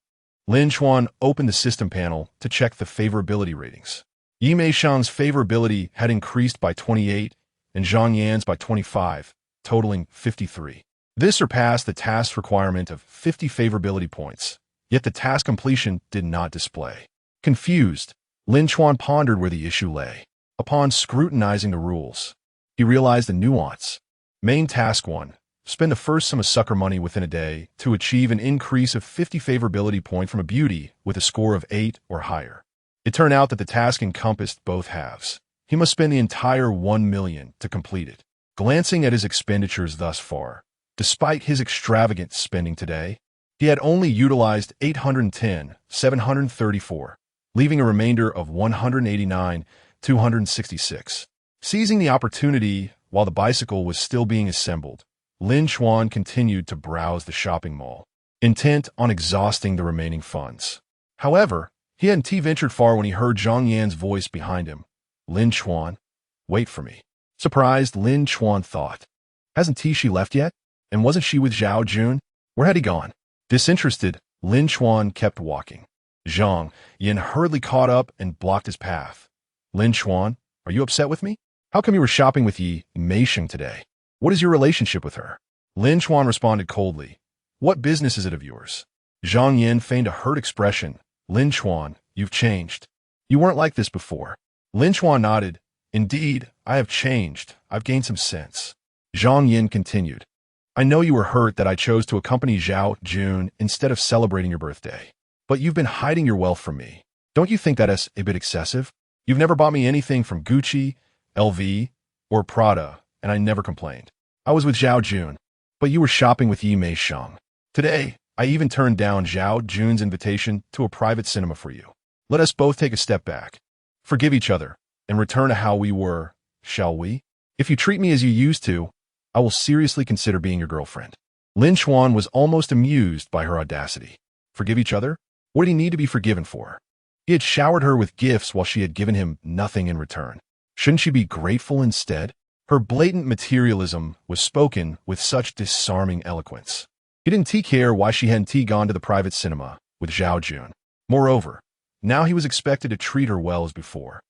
Lin Chuan opened the system panel to check the favorability ratings. Yi Mei Sheng's favorability had increased by 28 and Zhang Yan's by 25, totaling 53. This surpassed the task requirement of 50 favorability points, yet the task completion did not display. Confused, Lin Chuan pondered where the issue lay. Upon scrutinizing the rules, he realized a nuance. Main Task 1. Spend the first sum of sucker money within a day to achieve an increase of 50 favorability point from a beauty with a score of 8 or higher. It turned out that the task encompassed both halves. He must spend the entire 1 million to complete it. Glancing at his expenditures thus far, despite his extravagant spending today, he had only utilized 810,734, leaving a remainder of 189,266. Seizing the opportunity while the bicycle was still being assembled, Lin Chuan continued to browse the shopping mall, intent on exhausting the remaining funds. However, he hadn't ventured far when he heard Zhang Yan's voice behind him. Lin Chuan, wait for me. Surprised, Lin Chuan thought. Hasn't she left yet? And wasn't she with Zhao Jun? Where had he gone? Disinterested, Lin Chuan kept walking. Zhang Yin hurriedly caught up and blocked his path. Lin Chuan, are you upset with me? How come you were shopping with Yi Mei Sheng today? What is your relationship with her? Lin Chuan responded coldly. What business is it of yours? Zhang Yin feigned a hurt expression. Lin Chuan, you've changed. You weren't like this before. Lin Chuan nodded. Indeed, I have changed. I've gained some sense. Zhang Yin continued. I know you were hurt that I chose to accompany Zhao Jun instead of celebrating your birthday. But you've been hiding your wealth from me. Don't you think that is a bit excessive? You've never bought me anything from Gucci, LV, or Prada, and I never complained. I was with Zhao Jun, but you were shopping with Yi Mei Sheng. Today, I even turned down Zhao Jun's invitation to a private cinema for you. Let us both take a step back, forgive each other, and return to how we were, shall we? If you treat me as you used to, I will seriously consider being your girlfriend. Lin Chuan was almost amused by her audacity. Forgive each other? What did he need to be forgiven for? He had showered her with gifts while she had given him nothing in return. Shouldn't she be grateful instead? Her blatant materialism was spoken with such disarming eloquence. He didn't care why she hadn't gone to the private cinema with Zhao Jun. Moreover, now he was expected to treat her well as before.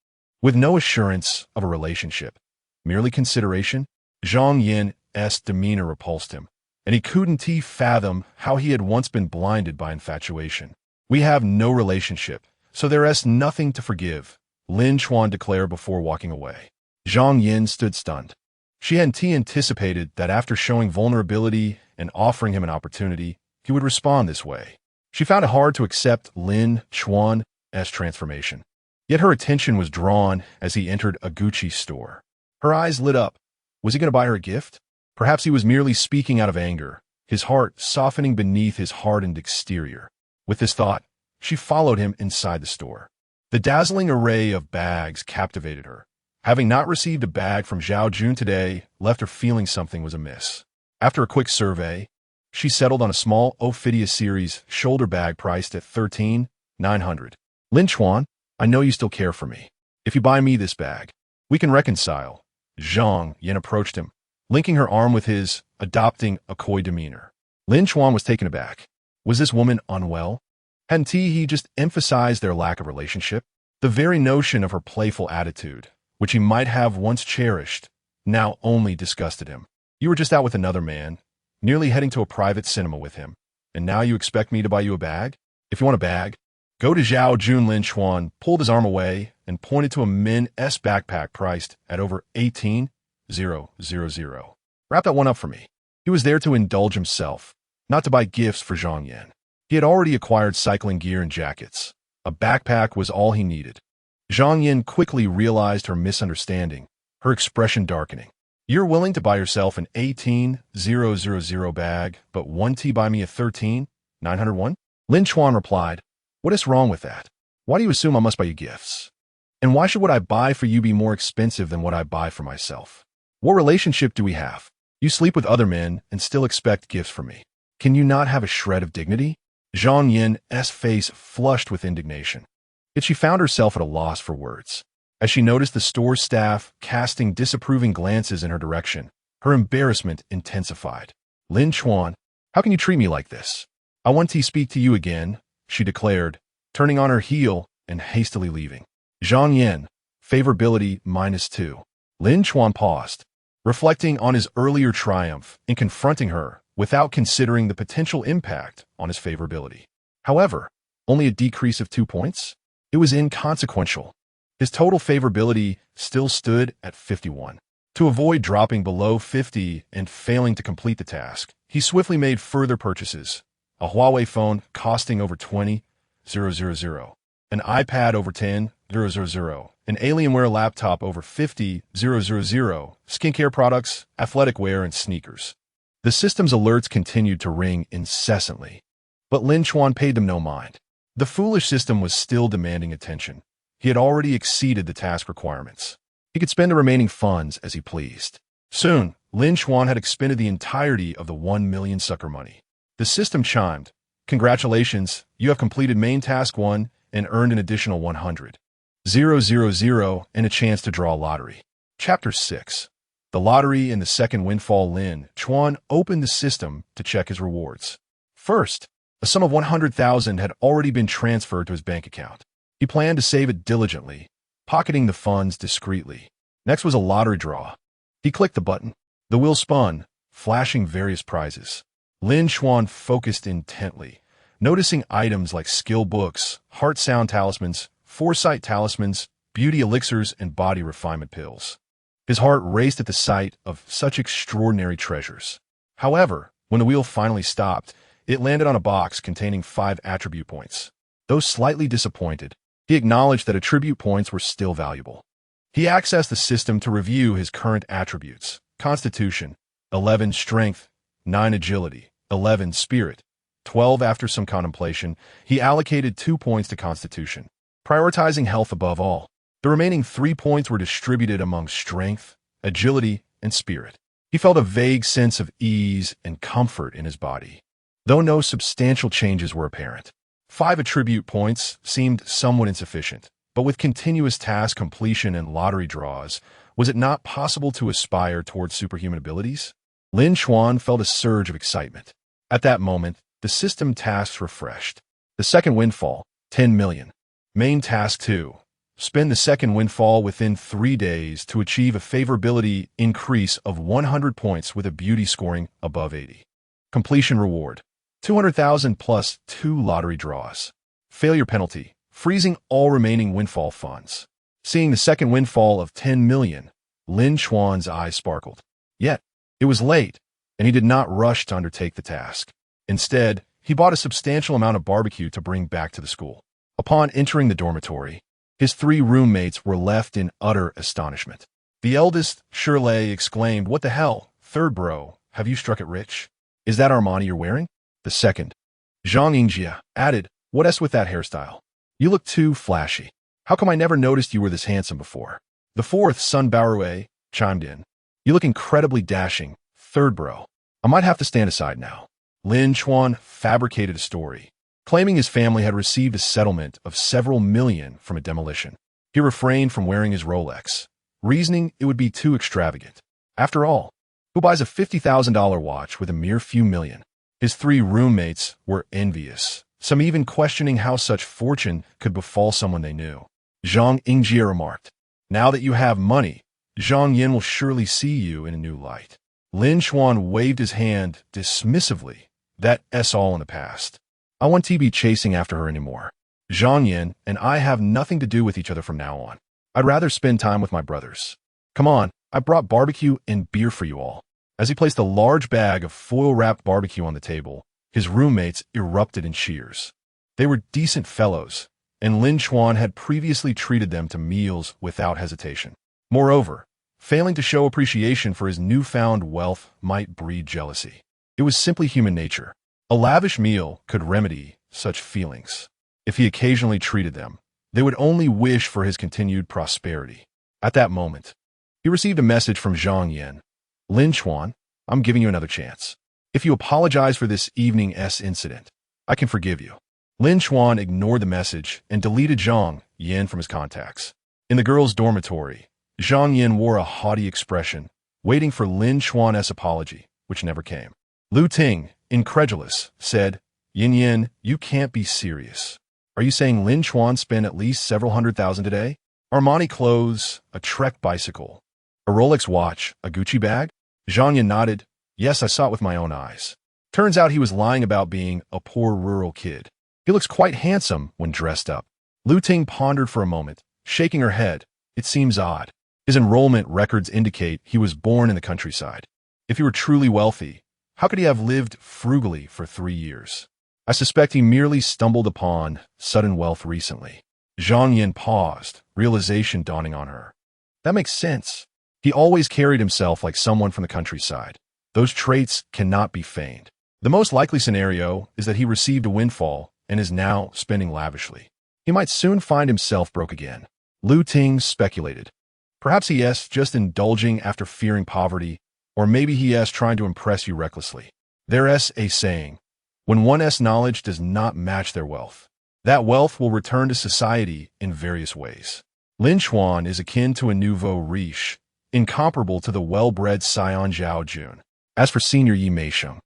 With no assurance of a relationship, merely consideration, Zhang Yin's demeanor repulsed him, and he couldn't fathom how he had once been blinded by infatuation. We have no relationship, So there's nothing to forgive, Lin Chuan declared before walking away. Zhang Yin stood stunned. She hadn't anticipated that after showing vulnerability and offering him an opportunity, he would respond this way. She found it hard to accept Lin Chuan's transformation. Yet her attention was drawn as he entered a Gucci store. Her eyes lit up. Was he going to buy her a gift? Perhaps he was merely speaking out of anger, his heart softening beneath his hardened exterior. With this thought, she followed him inside the store. The dazzling array of bags captivated her. Having not received a bag from Zhao Jun today left her feeling something was amiss. After a quick survey, she settled on a small Ophidia series shoulder bag priced at $13,900. Lin Chuan, I know you still care for me. If you buy me this bag, we can reconcile. Zhang Yin approached him, linking her arm with his, adopting a coy demeanor. Lin Chuan was taken aback. Was this woman unwell? Hadn't he just emphasized their lack of relationship? The very notion of her playful attitude, which he might have once cherished, now only disgusted him. You were just out with another man, nearly heading to a private cinema with him, and now you expect me to buy you a bag? If you want a bag, go to Zhao Jun. Lin Chuan pulled his arm away and pointed to a men's backpack priced at over $18,000. Wrap that one up for me. He was there to indulge himself, not to buy gifts for Zhang Yin. He had already acquired cycling gear and jackets. A backpack was all he needed. Zhang Yin quickly realized her misunderstanding, her expression darkening. You're willing to buy yourself an $18,000 bag, but won't he buy me a $13,901? Lin Chuan replied, what is wrong with that? Why do you assume I must buy you gifts? And why should what I buy for you be more expensive than what I buy for myself? What relationship do we have? You sleep with other men and still expect gifts from me. Can you not have a shred of dignity? Zhang Yin's face flushed with indignation. Yet she found herself at a loss for words. As she noticed the store staff casting disapproving glances in her direction, her embarrassment intensified. Lin Chuan, how can you treat me like this? I want to speak to you again, she declared, turning on her heel and hastily leaving. Zhang Yin, favorability -2. Lin Chuan paused, reflecting on his earlier triumph in confronting her without considering the potential impact on his favorability. However, only a decrease of 2 points? It was inconsequential. His total favorability still stood at 51. To avoid dropping below 50 and failing to complete the task, he swiftly made further purchases. A Huawei phone costing over $20,000, an iPad over $10,000, an Alienware laptop over $50,000, skincare products, athletic wear, and sneakers. The system's alerts continued to ring incessantly, but Lin Chuan paid them no mind. The foolish system was still demanding attention. He had already exceeded the task requirements. He could spend the remaining funds as he pleased. Soon, Lin Chuan had expended the entirety of the 1 million sucker money. The system chimed, congratulations, you have completed main task 1 and earned an additional 100,000 and a chance to draw a lottery. Chapter 6. The lottery and the second windfall. Lin Chuan opened the system to check his rewards. First, a sum of 100,000 had already been transferred to his bank account. He planned to save it diligently, pocketing the funds discreetly. Next was a lottery draw. He clicked the button. The wheel spun, flashing various prizes. Lin Chuan focused intently, noticing items like skill books, heart sound talismans, foresight talismans, beauty elixirs, and body refinement pills. His heart raced at the sight of such extraordinary treasures. However, when the wheel finally stopped, it landed on a box containing 5 attribute points. Though slightly disappointed, he acknowledged that attribute points were still valuable. He accessed the system to review his current attributes: Constitution, 11 Strength, 9 Agility, 11 Spirit, 12. After some contemplation, he allocated 2 points to Constitution, prioritizing health above all. The remaining 3 points were distributed among Strength, Agility, and Spirit. He felt a vague sense of ease and comfort in his body, though no substantial changes were apparent. 5 attribute points seemed somewhat insufficient, but with continuous task completion and lottery draws, was it not possible to aspire towards superhuman abilities? Lin Chuan felt a surge of excitement. At that moment, the system tasks refreshed. The second windfall, 10 million. Main task 2. Spend the second windfall within 3 days to achieve a favorability increase of 100 points with a beauty scoring above 80. Completion reward, 200,000 plus 2 lottery draws. Failure penalty, freezing all remaining windfall funds. Seeing the second windfall of 10 million, Lin Chuan's eyes sparkled. Yet, it was late, and he did not rush to undertake the task. Instead, he bought a substantial amount of barbecue to bring back to the school. Upon entering the dormitory, his 3 roommates were left in utter astonishment. The eldest, Shirley, exclaimed, "What the hell? Third bro, have you struck it rich? Is that Armani you're wearing?" The second, Zhang Yingjia, added, "What s with that hairstyle? You look too flashy. How come I never noticed you were this handsome before?" The fourth, Sun Baorui, chimed in, "You look incredibly dashing. Third bro, I might have to stand aside now." Lin Chuan fabricated a story, claiming his family had received a settlement of several million from a demolition. He refrained from wearing his Rolex, reasoning it would be too extravagant. After all, who buys a $50,000 watch with a mere few million? His 3 roommates were envious, some even questioning how such fortune could befall someone they knew. Zhang Yingjie remarked, "Now that you have money, Zhang Yin will surely see you in a new light." Lin Chuan waved his hand dismissively. "That's all in the past. I won't be chasing after her anymore. Zhang Yin and I have nothing to do with each other from now on. I'd rather spend time with my brothers. Come on, I brought barbecue and beer for you all." As he placed a large bag of foil-wrapped barbecue on the table, his roommates erupted in cheers. They were decent fellows, and Lin Chuan had previously treated them to meals without hesitation. Moreover, failing to show appreciation for his newfound wealth might breed jealousy. It was simply human nature. A lavish meal could remedy such feelings. If he occasionally treated them, they would only wish for his continued prosperity. At that moment, he received a message from Zhang Yin. "Lin Chuan, I'm giving you another chance. If you apologize for this evening's incident, I can forgive you." Lin Chuan ignored the message and deleted Zhang Yin from his contacts. In the girls' dormitory, Zhang Yin wore a haughty expression, waiting for Lin Chuan's apology, which never came. Lu Ting, incredulous, said, Yin, you can't be serious. Are you saying Lin Chuan spent at least several $100,000 today? Armani clothes, a Trek bicycle, a Rolex watch, a Gucci bag?" Zhang Yin nodded. "Yes, I saw it with my own eyes. Turns out he was lying about being a poor rural kid. He looks quite handsome when dressed up." Lu Ting pondered for a moment, shaking her head. "It seems odd. His enrollment records indicate he was born in the countryside. If he were truly wealthy, how could he have lived frugally for 3 years? I suspect he merely stumbled upon sudden wealth recently." Zhang Yin paused, realization dawning on her. That makes sense. He always carried himself like someone from the countryside. Those traits cannot be feigned. The most likely scenario is that he received a windfall and is now spending lavishly. He might soon find himself broke again. Lu Ting speculated. Perhaps he is just indulging after fearing poverty, or maybe he is trying to impress you recklessly. There's a saying, when one's knowledge does not match their wealth, that wealth will return to society in various ways. Lin Chuan is akin to a nouveau riche, incomparable to the well-bred scion Zhao Jun. As for Senior Yi Meisheng,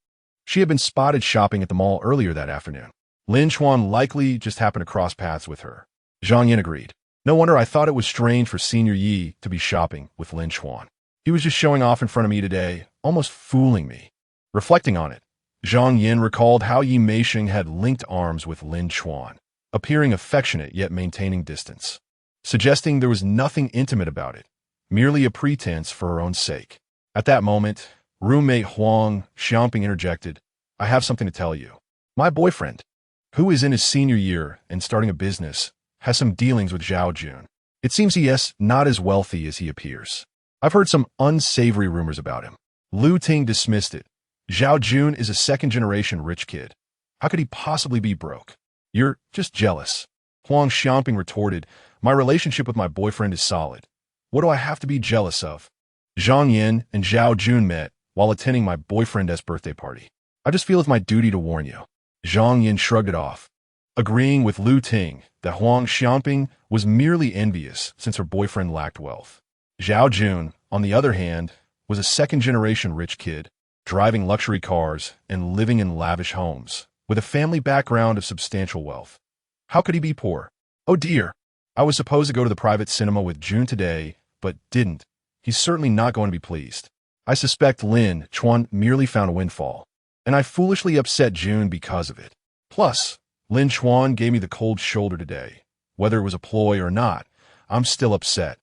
she had been spotted shopping at the mall earlier that afternoon. Lin Chuan likely just happened to cross paths with her. Zhang Yin agreed. No wonder I thought it was strange for Senior Yi to be shopping with Lin Chuan. He was just showing off in front of me today, almost fooling me. Reflecting on it, Zhang Yin recalled how Yi Meisheng had linked arms with Lin Chuan, appearing affectionate yet maintaining distance, suggesting there was nothing intimate about it, merely a pretense for her own sake. At that moment, roommate Huang Xiaoping interjected, "I have something to tell you. My boyfriend, who is in his senior year and starting a business, has some dealings with Zhao Jun. It seems he is not as wealthy as he appears. I've heard some unsavory rumors about him." Lu Ting dismissed it. Zhao Jun is a second-generation rich kid. How could he possibly be broke? You're just jealous. Huang Xiaoping retorted, "My relationship with my boyfriend is solid. What do I have to be jealous of?" Zhang Yin and Zhao Jun met while attending my boyfriend's birthday party. I just feel it's my duty to warn you. Zhang Yin shrugged it off, agreeing with Lu Ting that Huang Xiaoping was merely envious since her boyfriend lacked wealth. Zhao Jun, on the other hand, was a second-generation rich kid, driving luxury cars and living in lavish homes, with a family background of substantial wealth. How could he be poor? Oh dear, I was supposed to go to the private cinema with Jun today, but didn't. He's certainly not going to be pleased. I suspect Lin Chuan merely found a windfall, and I foolishly upset Jun because of it. Plus, Lin Chuan gave me the cold shoulder today, Whether it was a ploy or not, I'm still upset.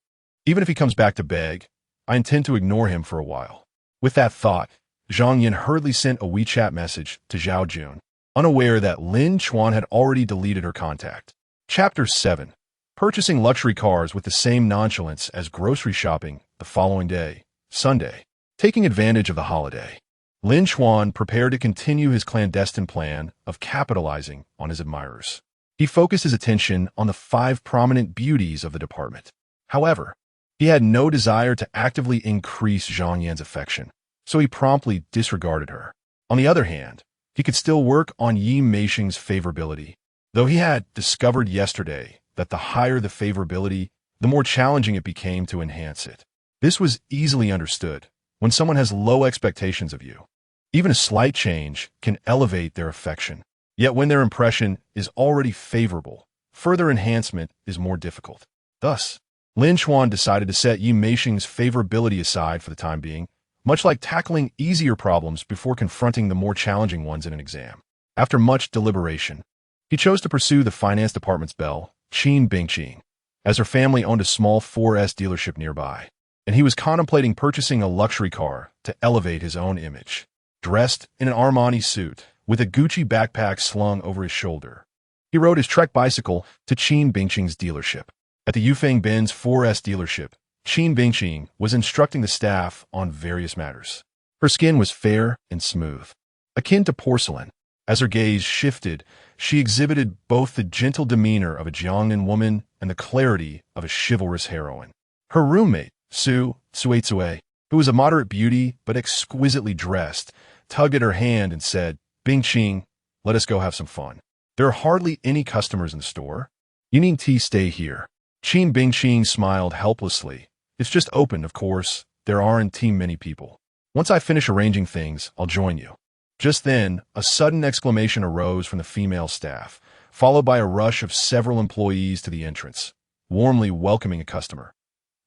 Even if he comes back to beg, I intend to ignore him for a while. With that thought, Zhang Yin hurriedly sent a WeChat message to Zhao Jun, unaware that Lin Chuan had already deleted her contact. Chapter 7. Purchasing luxury cars with the same nonchalance as grocery shopping the following day, Sunday. Taking advantage of the holiday, Lin Chuan prepared to continue his clandestine plan of capitalizing on his admirers. He focused his attention on the 5 prominent beauties of the department. However, he had no desire to actively increase Zhang Yan's affection, so he promptly disregarded her. On the other hand, he could still work on Yi Meishing's favorability, though he had discovered yesterday that the higher the favorability, the more challenging it became to enhance it. This was easily understood when someone has low expectations of you. Even a slight change can elevate their affection. Yet when their impression is already favorable, further enhancement is more difficult. Thus, Lin Chuan decided to set Yi Meishing's favorability aside for the time being, much like tackling easier problems before confronting the more challenging ones in an exam. After much deliberation, he chose to pursue the finance department's belle, Qin Bingqing, as her family owned a small 4S dealership nearby, and he was contemplating purchasing a luxury car to elevate his own image. Dressed in an Armani suit, with a Gucci backpack slung over his shoulder, he rode his Trek bicycle to Qin Bingqing's dealership. At the Yufeng Benz 4S dealership, Qin Bingqing was instructing the staff on various matters. Her skin was fair and smooth, akin to porcelain. As her gaze shifted, she exhibited both the gentle demeanor of a Jiangnan woman and the clarity of a chivalrous heroine. Her roommate, Su Tsuetsue, who was a moderate beauty but exquisitely dressed, tugged at her hand and said, "Bingqing, let us go have some fun. There are hardly any customers in the store. You need to stay here." Qin Bingqing smiled helplessly. "It's just opened, of course. There aren't too many people. Once I finish arranging things, I'll join you." Just then, a sudden exclamation arose from the female staff, followed by a rush of several employees to the entrance, warmly welcoming a customer.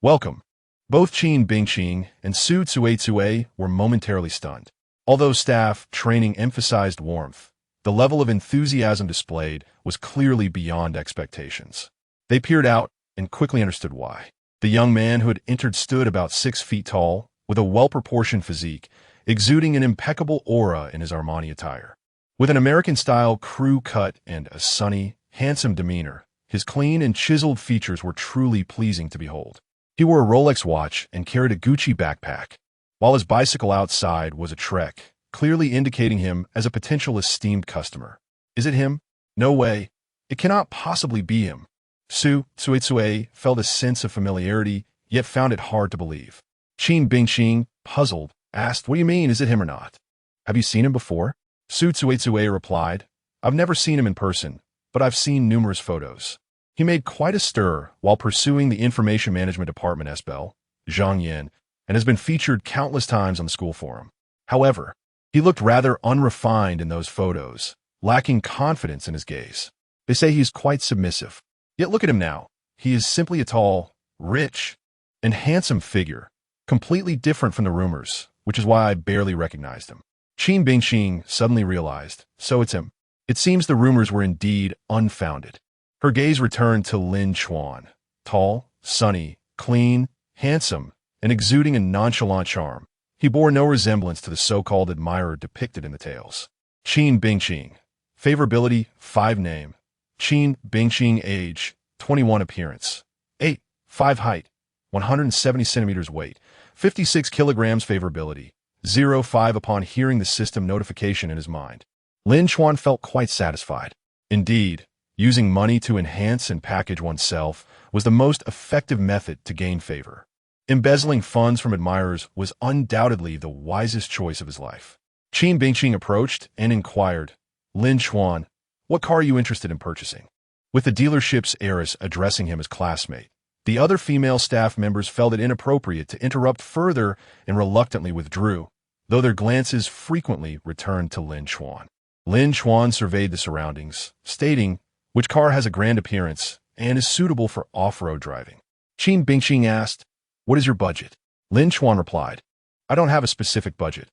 "Welcome." Both Qin Bingqing and Su Tsuetsue were momentarily stunned. Although staff training emphasized warmth, the level of enthusiasm displayed was clearly beyond expectations. They peered out and quickly understood why. The young man who had entered stood about 6 feet tall, with a well-proportioned physique, exuding an impeccable aura in his Armani attire. With an American-style crew cut and a sunny, handsome demeanor, his clean and chiseled features were truly pleasing to behold. He wore a Rolex watch and carried a Gucci backpack, while his bicycle outside was a Trek, clearly indicating him as a potential esteemed customer. Is it him? No way. It cannot possibly be him. Su Tsuetsue felt a sense of familiarity, yet found it hard to believe. Qin Bingqing, puzzled, asked, "What do you mean, is it him or not? Have you seen him before?" Su Tsuetsue replied, "I've never seen him in person, but I've seen numerous photos." He made quite a stir while pursuing the Information Management Department SBL, Zhang Yin, and has been featured countless times on the school forum. However, he looked rather unrefined in those photos, lacking confidence in his gaze. They say he is quite submissive. Yet look at him now. He is simply a tall, rich, and handsome figure, completely different from the rumors, which is why I barely recognized him. Qin Bingqing suddenly realized, so it's him. It seems the rumors were indeed unfounded. Her gaze returned to Lin Chuan, tall, sunny, clean, handsome, and exuding a nonchalant charm. He bore no resemblance to the so-called admirer depicted in the tales. Qin Bingqing. Favorability, 5 name. Qin Bingqing age, 21 appearance. 8'5" height, 170 centimeters weight, 56 kilograms favorability, 0.5 upon hearing the system notification in his mind. Lin Chuan felt quite satisfied. Indeed, using money to enhance and package oneself was the most effective method to gain favor. Embezzling funds from admirers was undoubtedly the wisest choice of his life. Qin Bingqing approached and inquired, "Lin Chuan, what car are you interested in purchasing?" With the dealership's heiress addressing him as classmate, the other female staff members felt it inappropriate to interrupt further and reluctantly withdrew, though their glances frequently returned to Lin Chuan. Lin Chuan surveyed the surroundings, stating, "Which car has a grand appearance and is suitable for off-road driving?" Qin Bingqing asked, "What is your budget?" Lin Chuan replied, "I don't have a specific budget.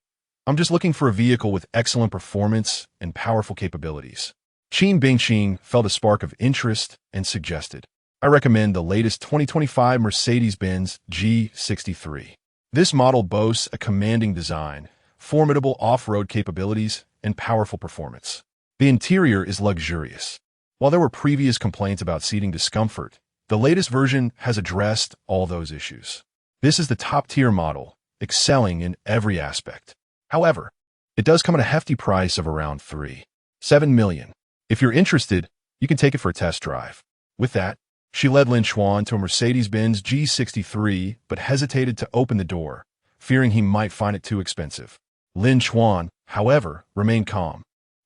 I'm just looking for a vehicle with excellent performance and powerful capabilities." Qin Bingqing felt a spark of interest and suggested, I recommend the latest 2025 Mercedes-Benz G63. This model boasts a commanding design, formidable off-road capabilities, and powerful performance. The interior is luxurious. While there were previous complaints about seating discomfort, the latest version has addressed all those issues. This is the top-tier model, excelling in every aspect. However, it does come at a hefty price of around $3.7 million. If you're interested, you can take it for a test drive. With that, she led Lin Chuan to a Mercedes-Benz G63 but hesitated to open the door, fearing he might find it too expensive. Lin Chuan, however, remained calm,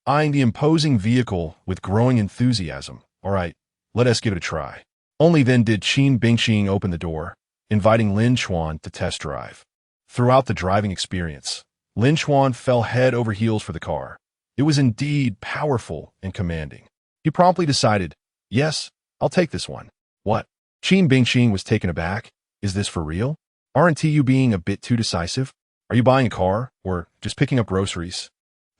eyeing the imposing vehicle with growing enthusiasm. All right, let us give it a try. Only then did Qin Bingqing open the door, inviting Lin Chuan to test drive. Throughout the driving experience, Lin Chuan fell head over heels for the car. It was indeed powerful and commanding. He promptly decided, yes, I'll take this one. What? Qin Bingqing was taken aback. Is this for real? Aren't you being a bit too decisive? Are you buying a car or just picking up groceries?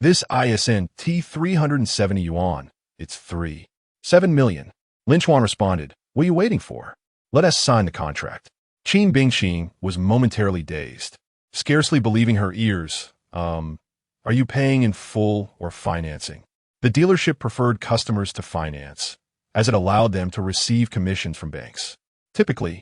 This ISN T370 yuan. It's $3.7 million. Lin Chuan responded, what are you waiting for? Let us sign the contract. Qin Bingqing was momentarily dazed, scarcely believing her ears. Are you paying in full or financing? The dealership preferred customers to finance, as it allowed them to receive commissions from banks. Typically,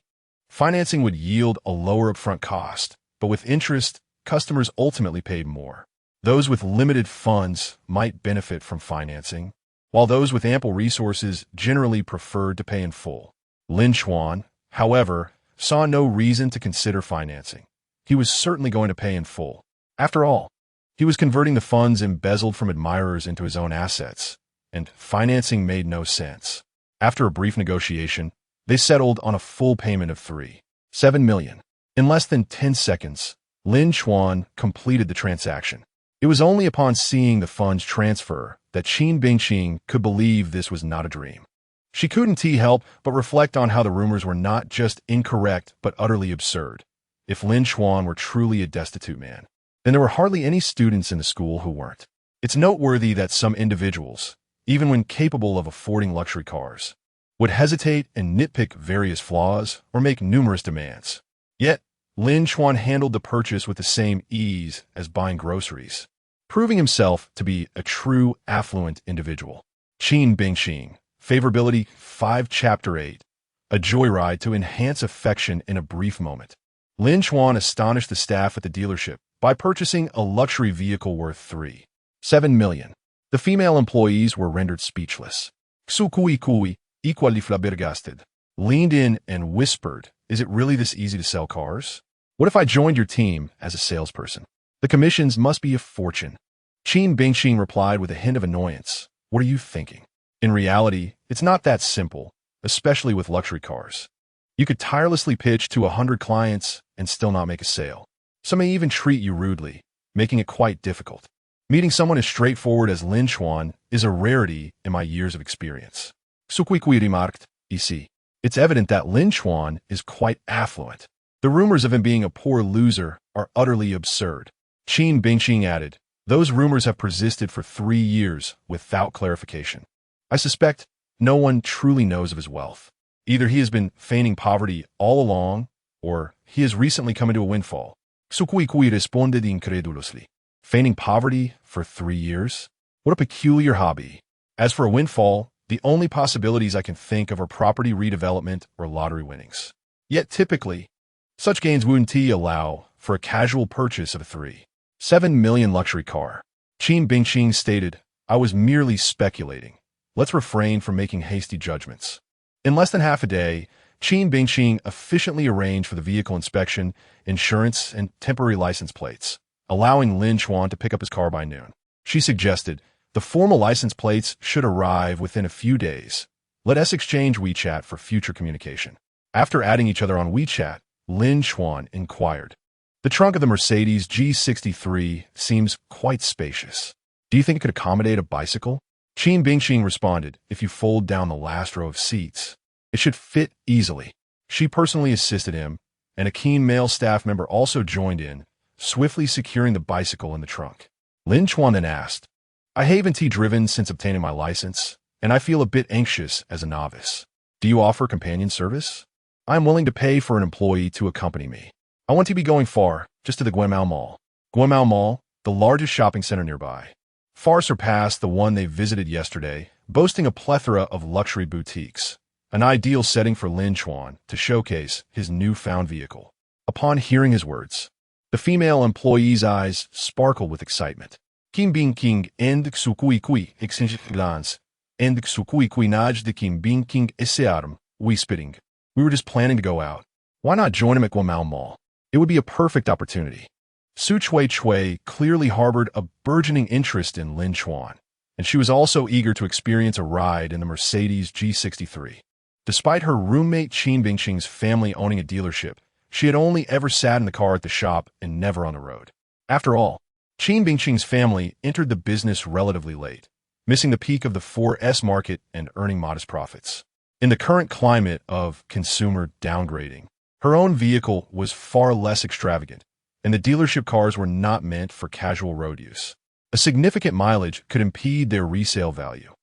financing would yield a lower upfront cost, but with interest, customers ultimately paid more. Those with limited funds might benefit from financing, while those with ample resources generally preferred to pay in full. Lin Chuan, however, saw no reason to consider financing. He was certainly going to pay in full. After all, he was converting the funds embezzled from admirers into his own assets, and financing made no sense. After a brief negotiation, they settled on a full payment of $3.7 million. In less than 10 seconds, Lin Chuan completed the transaction. It was only upon seeing the funds transfer that Qin Bingqing could believe this was not a dream. She couldn't help but reflect on how the rumors were not just incorrect but utterly absurd. If Lin Chuan were truly a destitute man, then there were hardly any students in the school who weren't. It's noteworthy that some individuals, even when capable of affording luxury cars, would hesitate and nitpick various flaws or make numerous demands. Yet, Lin Chuan handled the purchase with the same ease as buying groceries, proving himself to be a true affluent individual. Qin Bingqing, Favorability 5 Chapter 8, a joyride to enhance affection in a brief moment. Lin Chuan astonished the staff at the dealership by purchasing a luxury vehicle worth $3.7 million. The female employees were rendered speechless. Xukui kui, equally flabbergasted, leaned in and whispered, is it really this easy to sell cars? What if I joined your team as a salesperson? The commissions must be a fortune. Qin Bingqing replied with a hint of annoyance. What are you thinking? In reality, it's not that simple, especially with luxury cars. You could tirelessly pitch to 100 clients and still not make a sale. Some may even treat you rudely, making it quite difficult. Meeting someone as straightforward as Lin Chuan is a rarity in my years of experience. Sukwikui remarked, EC. It's evident that Lin Chuan is quite affluent. The rumors of him being a poor loser are utterly absurd. Qin Bingqing added, those rumors have persisted for 3 years without clarification. I suspect no one truly knows of his wealth. Either he has been feigning poverty all along, or he has recently come into a windfall. Sukwikui responded incredulously. Feigning poverty for 3 years? What a peculiar hobby. As for a windfall, the only possibilities I can think of are property redevelopment or lottery winnings. Yet typically, such gains wouldn't allow for a casual purchase of a $3.7 million luxury car. Qin Bingqing stated, I was merely speculating. Let's refrain from making hasty judgments. In less than half a day, Qin Bingqing efficiently arranged for the vehicle inspection, insurance, and temporary license plates, allowing Lin Chuan to pick up his car by noon. She suggested, the formal license plates should arrive within a few days. Let us exchange WeChat for future communication. After adding each other on WeChat, Lin Chuan inquired, the trunk of the Mercedes G63 seems quite spacious. Do you think it could accommodate a bicycle? Qin Bingqing responded, if you fold down the last row of seats, it should fit easily. She personally assisted him, and a keen male staff member also joined in, swiftly securing the bicycle in the trunk. Lin Chuan then asked, I haven't driven since obtaining my license. and I feel a bit anxious as a novice. Do you offer companion service? I am willing to pay for an employee to accompany me. I want to be going far, just to the Guemao Mall. Guemao Mall, the largest shopping center nearby, far surpassed the one they visited yesterday, boasting a plethora of luxury boutiques, an ideal setting for Lin Chuan to showcase his newfound vehicle. Upon hearing his words, the female employee's eyes sparkled with excitement. Kim Bing King and Sukui Kui Exinjans and Sukui Kui Naj de Kim Bing King Esearum, spitting. We were just planning to go out. Why not join him at Guemao Mall? It would be a perfect opportunity. Su Chui clearly harbored a burgeoning interest in Lin Chuan, and she was also eager to experience a ride in the Mercedes G63. Despite her roommate Qin Bingqing's family owning a dealership, she had only ever sat in the car at the shop and never on the road. After all, Qin Bingqing's family entered the business relatively late, missing the peak of the 4S market and earning modest profits. In the current climate of consumer downgrading, her own vehicle was far less extravagant, and the dealership cars were not meant for casual road use. A significant mileage could impede their resale value.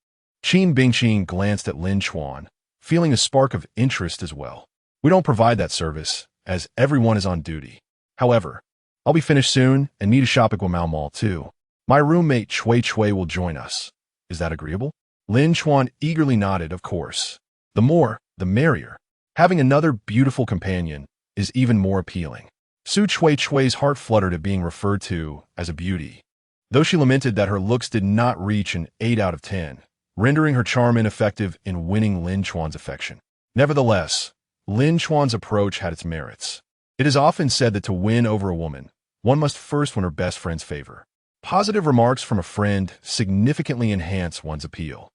Qin Bingqing glanced at Lin Chuan, feeling a spark of interest as well. We don't provide that service, as everyone is on duty. However, I'll be finished soon and need to shop at Guemao Mall too. My roommate Chui will join us. Is that agreeable? Lin Chuan eagerly nodded, of course. The more, the merrier. Having another beautiful companion is even more appealing. Su Chui's heart fluttered at being referred to as a beauty, though she lamented that her looks did not reach an 8 out of 10, rendering her charm ineffective in winning Lin Chuan's affection. Nevertheless, Lin Chuan's approach had its merits. It is often said that to win over a woman, one must first win her best friend's favor. Positive remarks from a friend significantly enhance one's appeal.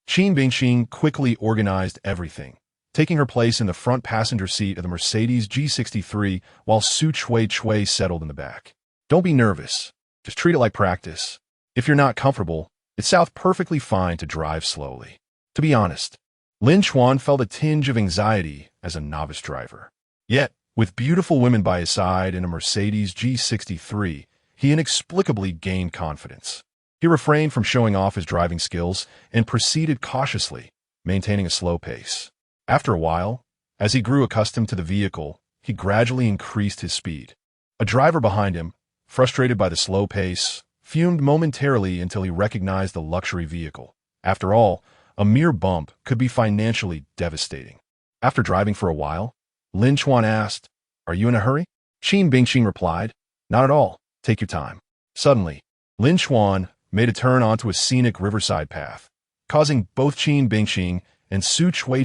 Qin Bingqing quickly organized everything, taking her place in the front passenger seat of the Mercedes G63 while Su Chui settled in the back. Don't be nervous. Just treat it like practice. If you're not comfortable, it sounds perfectly fine to drive slowly. To be honest, Lin Chuan felt a tinge of anxiety as a novice driver. Yet, with beautiful women by his side in a Mercedes G63, he inexplicably gained confidence. He refrained from showing off his driving skills and proceeded cautiously, maintaining a slow pace. After a while, as he grew accustomed to the vehicle, he gradually increased his speed. A driver behind him, frustrated by the slow pace, fumed momentarily until he recognized the luxury vehicle. After all, a mere bump could be financially devastating. After driving for a while, Lin Chuan asked, "Are you in a hurry?" Qin Bingqing replied, "Not at all. Take your time." Suddenly, Lin Chuan made a turn onto a scenic riverside path, causing both Qin Bingqing and Su Chui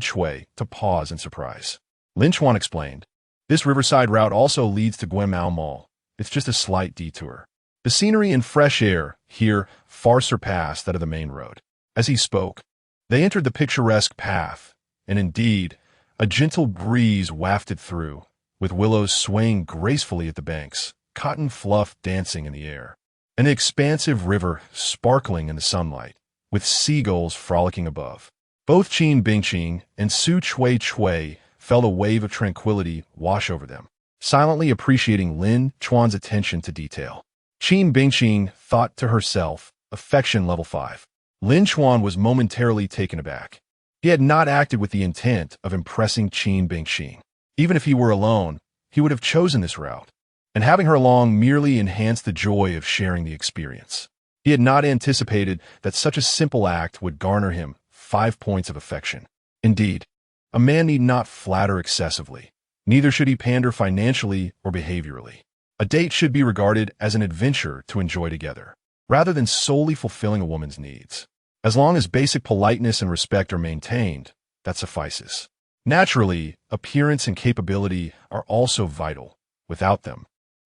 to pause in surprise. Lin Chuan explained, "This riverside route also leads to Guemao Mall. It's just a slight detour. The scenery and fresh air here far surpass that of the main road." As he spoke, they entered the picturesque path, and indeed, a gentle breeze wafted through, with willows swaying gracefully at the banks, cotton fluff dancing in the air. An expansive river sparkling in the sunlight, with seagulls frolicking above. Both Qin Bingqing and Su Chui felt a wave of tranquility wash over them, silently appreciating Lin Chuan's attention to detail. Qin Bingqing thought to herself, affection level 5. Lin Chuan was momentarily taken aback. He had not acted with the intent of impressing Qin Bingqing. Even if he were alone, he would have chosen this route, and having her along merely enhanced the joy of sharing the experience. He had not anticipated that such a simple act would garner him 5 points of affection. Indeed, a man need not flatter excessively. Neither should he pander financially or behaviorally. A date should be regarded as an adventure to enjoy together, rather than solely fulfilling a woman's needs. As long as basic politeness and respect are maintained, that suffices. Naturally, appearance and capability are also vital. Without them,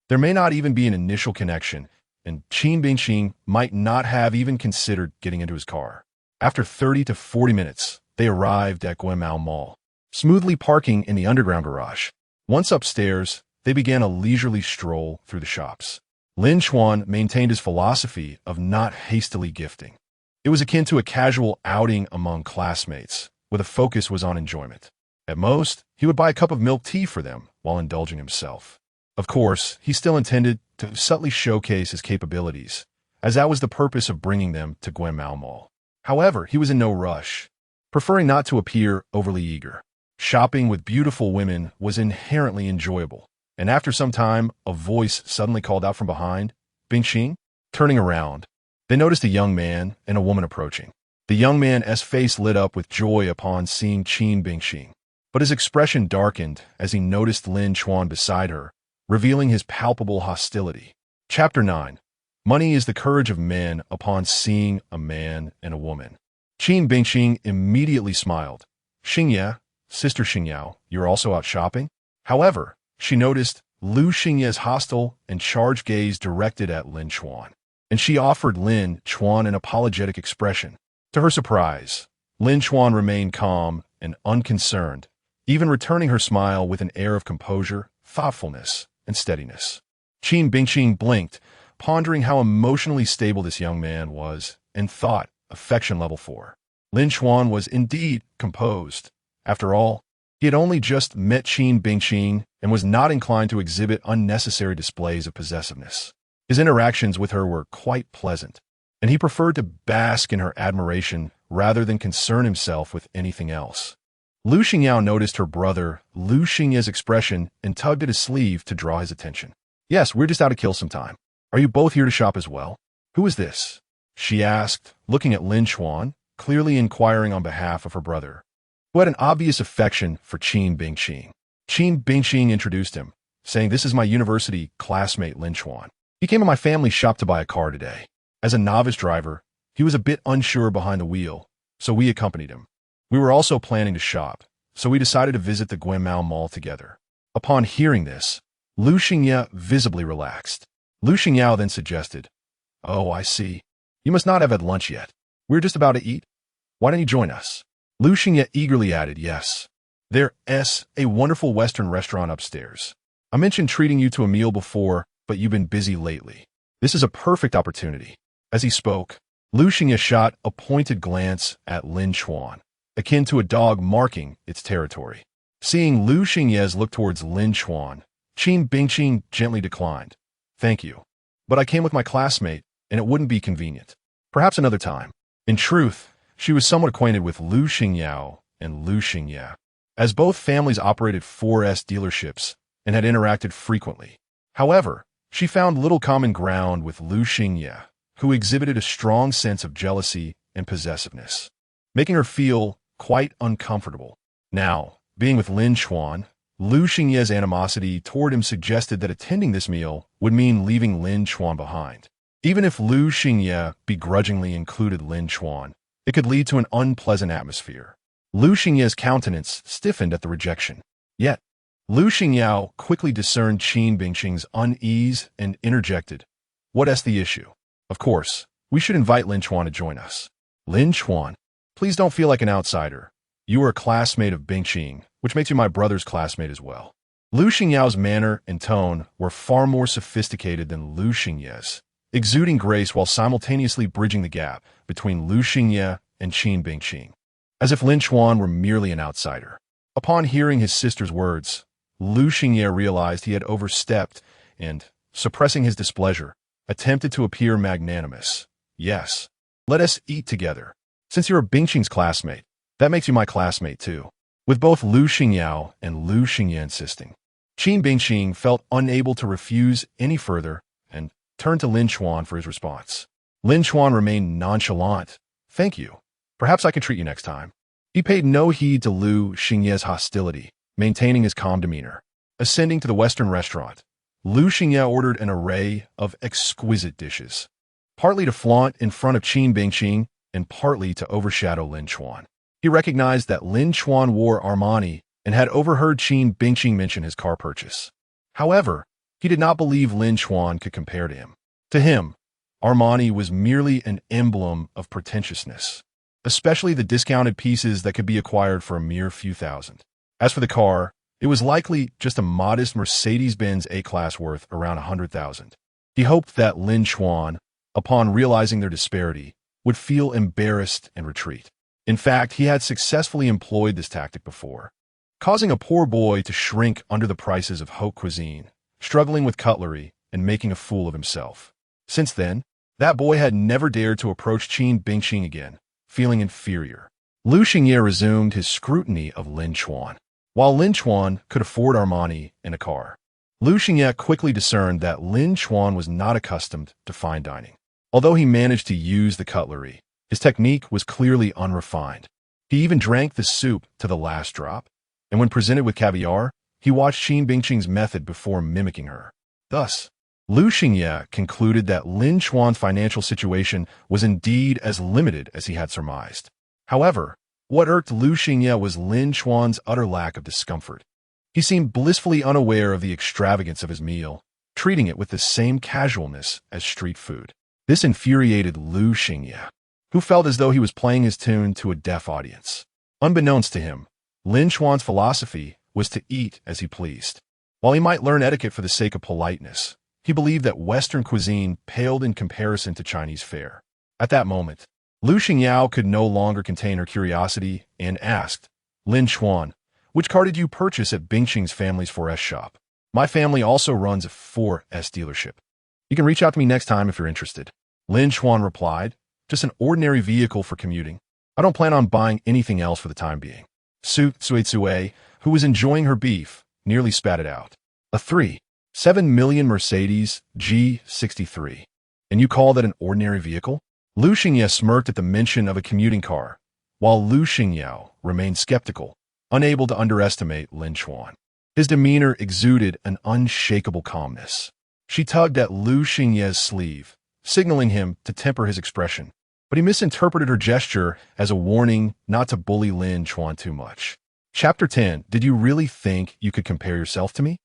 there may not even be an initial connection, and Qin Bingqing might not have even considered getting into his car. After 30 to 40 minutes, they arrived at Guemao Mall, smoothly parking in the underground garage. Once upstairs, they began a leisurely stroll through the shops. Lin Chuan maintained his philosophy of not hastily gifting. It was akin to a casual outing among classmates, where the focus was on enjoyment. At most, he would buy a cup of milk tea for them while indulging himself. Of course, he still intended to subtly showcase his capabilities, as that was the purpose of bringing them to Guemao Mall. However, he was in no rush, preferring not to appear overly eager. Shopping with beautiful women was inherently enjoyable, and after some time, a voice suddenly called out from behind, "Bingxing?" Turning around, they noticed a young man and a woman approaching. The young man's face lit up with joy upon seeing Qin Bingxing, but his expression darkened as he noticed Lin Chuan beside her, revealing his palpable hostility. Chapter 9. Money is the courage of men upon seeing a man and a woman. Qin Bingxing immediately smiled. "Xingye, Sister Xingyao, you're also out shopping?" However, she noticed Lu Xingye's hostile and charged gaze directed at Lin Chuan, and she offered Lin Chuan an apologetic expression. To her surprise, Lin Chuan remained calm and unconcerned, even returning her smile with an air of composure, thoughtfulness, and steadiness. Qin Bingxing blinked, pondering how emotionally stable this young man was, and thought affection level 4. Lin Chuan was indeed composed. After all, he had only just met Qin Bingxing and was not inclined to exhibit unnecessary displays of possessiveness. His interactions with her were quite pleasant, and he preferred to bask in her admiration rather than concern himself with anything else. Lu Xingyao noticed her brother Lu Xingye's expression and tugged at his sleeve to draw his attention. "Yes, we're just out to kill some time. Are you both here to shop as well?" "Who is this?" she asked, looking at Lin Chuan, clearly inquiring on behalf of her brother, who had an obvious affection for Qin Bingxing. Qin Bingxing introduced him, saying, "This is my university classmate Lin Chuan. He came to my family shop to buy a car today. As a novice driver, he was a bit unsure behind the wheel, so we accompanied him. We were also planning to shop, so we decided to visit the Guimao Mall together." Upon hearing this, Lu Xingye visibly relaxed. Lu Xingyao then suggested, "Oh, I see. You must not have had lunch yet. We're just about to eat. Why don't you join us?" Lu Xingye eagerly added, "Yes. There's a wonderful Western restaurant upstairs. I mentioned treating you to a meal before, but you've been busy lately. This is a perfect opportunity." As he spoke, Lu Xingye shot a pointed glance at Lin Chuan, akin to a dog marking its territory. Seeing Lu Xingye's look towards Lin Chuan, Qin Bingxing gently declined. "Thank you, but I came with my classmate, and it wouldn't be convenient. Perhaps another time." In truth, she was somewhat acquainted with Lu Xingyao and Lu Xingye, as both families operated 4S dealerships and had interacted frequently. However, she found little common ground with Lu Xingye, who exhibited a strong sense of jealousy and possessiveness, making her feel quite uncomfortable. Now, being with Lin Chuan, Lu Xingye's animosity toward him suggested that attending this meal would mean leaving Lin Chuan behind. Even if Lu Xingye begrudgingly included Lin Chuan, it could lead to an unpleasant atmosphere. Lu Xingye's countenance stiffened at the rejection. Yet, Lu Xingyao quickly discerned Qin Bingxing's unease and interjected, "What's the issue? Of course, we should invite Lin Chuan to join us." "Lin Chuan, please don't feel like an outsider. You are a classmate of Bingxing, which makes you my brother's classmate as well." Lu Xingyao's manner and tone were far more sophisticated than Lu Xingye's, exuding grace while simultaneously bridging the gap between Lu Xingye and Qin Bingxing, as if Lin Chuan were merely an outsider. Upon hearing his sister's words, Lu Xingye realized he had overstepped and, suppressing his displeasure, attempted to appear magnanimous. "Yes, let us eat together. Since you're Bingxing's classmate, that makes you my classmate too." With both Lu Xingyao and Lu Xingye insisting, Qin Bingxing felt unable to refuse any further and turned to Lin Chuan for his response. Lin Chuan remained nonchalant. "Thank you. Perhaps I can treat you next time." He paid no heed to Lu Xingye's hostility, maintaining his calm demeanor. Ascending to the Western restaurant, Lu Xingye ordered an array of exquisite dishes, partly to flaunt in front of Qin Bingxing and partly to overshadow Lin Chuan. He recognized that Lin Chuan wore Armani and had overheard Qin Bingxing mention his car purchase. However, he did not believe Lin Chuan could compare to him. To him, Armani was merely an emblem of pretentiousness, especially the discounted pieces that could be acquired for a mere few thousand. As for the car, it was likely just a modest Mercedes-Benz A-Class worth around 100,000. He hoped that Lin Chuan, upon realizing their disparity, would feel embarrassed and retreat. In fact, he had successfully employed this tactic before, causing a poor boy to shrink under the prices of haute cuisine, struggling with cutlery, and making a fool of himself. Since then, that boy had never dared to approach Qin Bingxing again, feeling inferior. Lu Xingye resumed his scrutiny of Lin Chuan. While Lin Chuan could afford Armani and a car, Lu Xingye quickly discerned that Lin Chuan was not accustomed to fine dining. Although he managed to use the cutlery, his technique was clearly unrefined. He even drank the soup to the last drop, and when presented with caviar, he watched Qin Bingqing's method before mimicking her. Thus, Lu Xingye concluded that Lin Chuan's financial situation was indeed as limited as he had surmised. However, what irked Lu Xingye was Lin Chuan's utter lack of discomfort. He seemed blissfully unaware of the extravagance of his meal, treating it with the same casualness as street food. This infuriated Lu Xingye, who felt as though he was playing his tune to a deaf audience. Unbeknownst to him, Lin Chuan's philosophy was to eat as he pleased. While he might learn etiquette for the sake of politeness, he believed that Western cuisine paled in comparison to Chinese fare. At that moment, Lu Xingye could no longer contain her curiosity and asked, "Lin Chuan, which car did you purchase at Bingqing's family's 4S shop? My family also runs a 4S dealership. You can reach out to me next time if you're interested." Lin Chuan replied, "Just an ordinary vehicle for commuting. I don't plan on buying anything else for the time being." Su Tsui, who was enjoying her beef, nearly spat it out. A 3.7 million Mercedes G63. And you call that an ordinary vehicle? Lu Xingye smirked at the mention of a commuting car, while Lu Xingye remained skeptical, unable to underestimate Lin Chuan. His demeanor exuded an unshakable calmness. She tugged at Lu Xingye's sleeve, signaling him to temper his expression, but he misinterpreted her gesture as a warning not to bully Lin Chuan too much. Chapter 10. Did you really think you could compare yourself to me?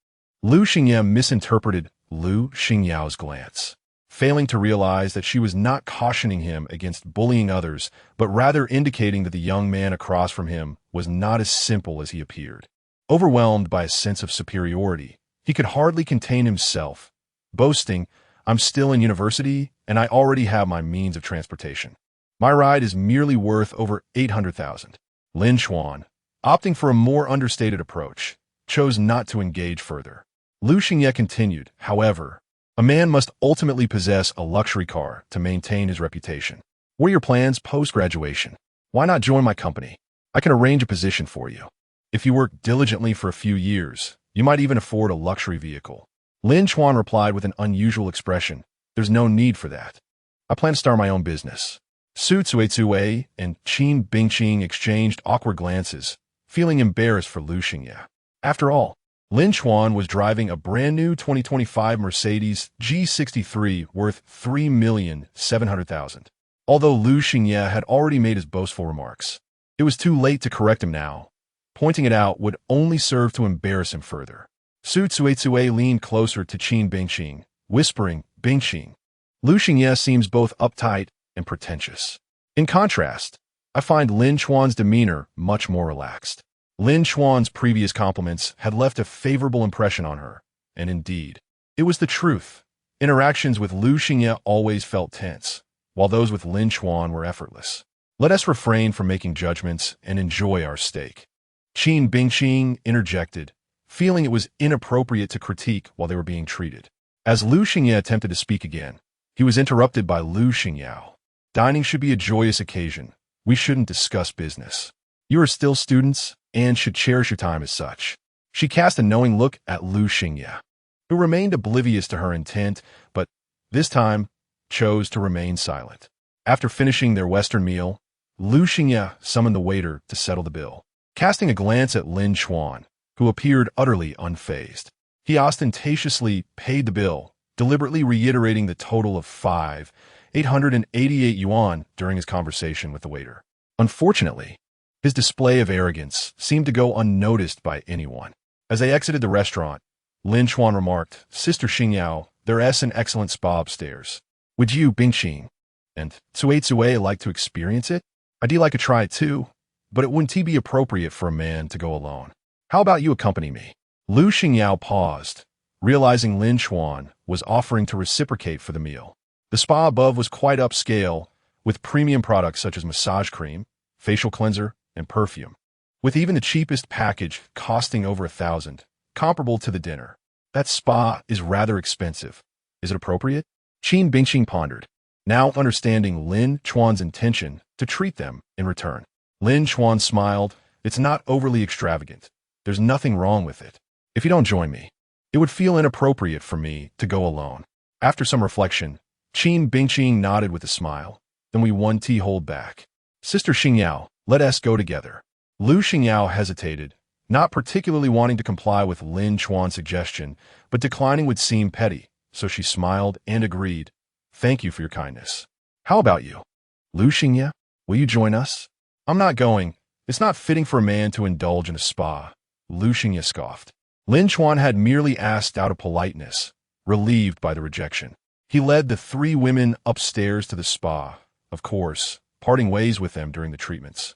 Lu Xingye misinterpreted Lu Xingye's glance, failing to realize that she was not cautioning him against bullying others, but rather indicating that the young man across from him was not as simple as he appeared. Overwhelmed by a sense of superiority, he could hardly contain himself, boasting, "I'm still in university, and I already have my means of transportation. My ride is merely worth over 800,000. Lin Chuan, opting for a more understated approach, chose not to engage further. Lu Xingye continued, "However, a man must ultimately possess a luxury car to maintain his reputation. What are your plans post-graduation? Why not join my company? I can arrange a position for you. If you work diligently for a few years, you might even afford a luxury vehicle." Lin Chuan replied with an unusual expression, "There's no need for that. I plan to start my own business." Su Tsui and Qin Bingqing exchanged awkward glances, feeling embarrassed for Lu Xingye. After all, Lin Chuan was driving a brand-new 2025 Mercedes G63 worth 3,700,000. Although Lu Xingye had already made his boastful remarks, it was too late to correct him now. Pointing it out would only serve to embarrass him further. Su Tsui leaned closer to Qin Bingqing, whispering, "Bingqing, Lu Xingye seems both uptight and pretentious. In contrast, I find Lin Chuan's demeanor much more relaxed." Lin Chuan's previous compliments had left a favorable impression on her, and indeed, it was the truth. Interactions with Lu Xingye always felt tense, while those with Lin Chuan were effortless. Let us refrain from making judgments and enjoy our steak. Qin Bingqing interjected, feeling it was inappropriate to critique while they were being treated. As Lu Xingye attempted to speak again, he was interrupted by Lu Xingye. "Dining should be a joyous occasion. We shouldn't discuss business. You are still students and should cherish your time as such." She cast a knowing look at Lu Xingye, who remained oblivious to her intent, but this time chose to remain silent. After finishing their Western meal, Lu Xingye summoned the waiter to settle the bill. Casting a glance at Lin Chuan, who appeared utterly unfazed, he ostentatiously paid the bill, deliberately reiterating the total of 5,888 yuan during his conversation with the waiter. Unfortunately, his display of arrogance seemed to go unnoticed by anyone. As they exited the restaurant, Lin Chuan remarked, "Sister Xingyao, there's an excellent spa upstairs. Would you, Bingqing, and Tsui like to experience it? I'd like to try it too, but it wouldn't be appropriate for a man to go alone. How about you accompany me?" Lu Xingye paused, realizing Lin Chuan was offering to reciprocate for the meal. The spa above was quite upscale, with premium products such as massage cream, facial cleanser, and perfume, with even the cheapest package costing over 1,000, comparable to the dinner. "That spa is rather expensive. Is it appropriate?" Qin Bingqing pondered. now understanding Lin Chuan's intention to treat them in return. Lin Chuan smiled. It's not overly extravagant. There's nothing wrong with it. If you don't join me, it would feel inappropriate for me to go alone. After some reflection, Qin Bingqing nodded with a smile. Then we one tea hold back. Sister Xingyao, let us go together. Lu Xingyao hesitated, not particularly wanting to comply with Lin Chuan's suggestion, but declining would seem petty, so she smiled and agreed. Thank you for your kindness. How about you? Lu Xingya, will you join us? I'm not going. It's not fitting for a man to indulge in a spa. Lu Xingya scoffed. Lin Chuan had merely asked out of politeness, relieved by the rejection. He led the three women upstairs to the spa, of course, parting ways with them during the treatments.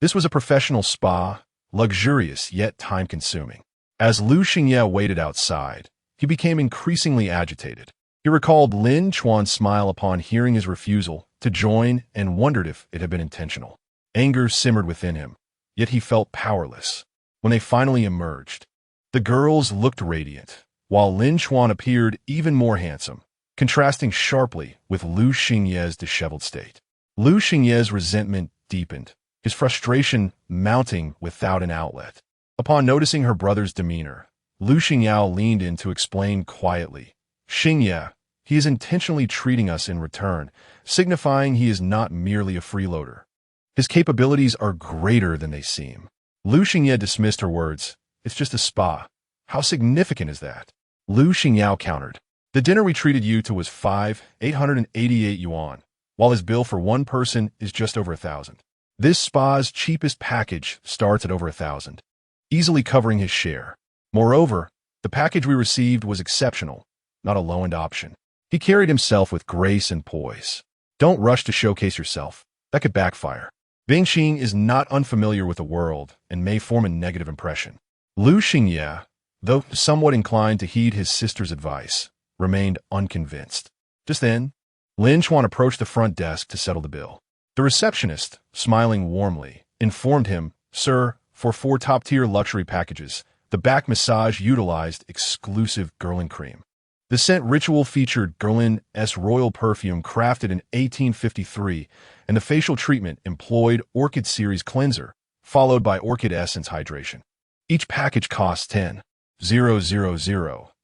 This was a professional spa, luxurious yet time-consuming. As Lu Xingye waited outside, he became increasingly agitated. He recalled Lin Chuan's smile upon hearing his refusal to join and wondered if it had been intentional. Anger simmered within him, yet he felt powerless. When they finally emerged, the girls looked radiant, while Lin Chuan appeared even more handsome, contrasting sharply with Lu Xingye's disheveled state. Lu Xingye's resentment deepened, his frustration mounting without an outlet. Upon noticing her brother's demeanor, Lu Xingyao leaned in to explain quietly, Xingye, he is intentionally treating us in return, signifying he is not merely a freeloader. His capabilities are greater than they seem. Lu Xingye dismissed her words. It's just a spa. How significant is that? Lu Xingyao countered. The dinner we treated you to was 888 yuan, while his bill for one person is just over 1,000. This spa's cheapest package starts at over 1,000, easily covering his share. Moreover, the package we received was exceptional, not a low-end option. He carried himself with grace and poise. Don't rush to showcase yourself. That could backfire. Bingqing is not unfamiliar with the world and may form a negative impression. Lu Xingye, though somewhat inclined to heed his sister's advice, remained unconvinced. Just then, Lin Chuan approached the front desk to settle the bill. The receptionist, smiling warmly, informed him, Sir, for 4 top-tier luxury packages, the back massage utilized exclusive Guerlain cream. The scent ritual featured Guerlain's royal perfume crafted in 1853, and the facial treatment employed Orchid Series cleanser, followed by Orchid Essence hydration. Each package costs 10,000,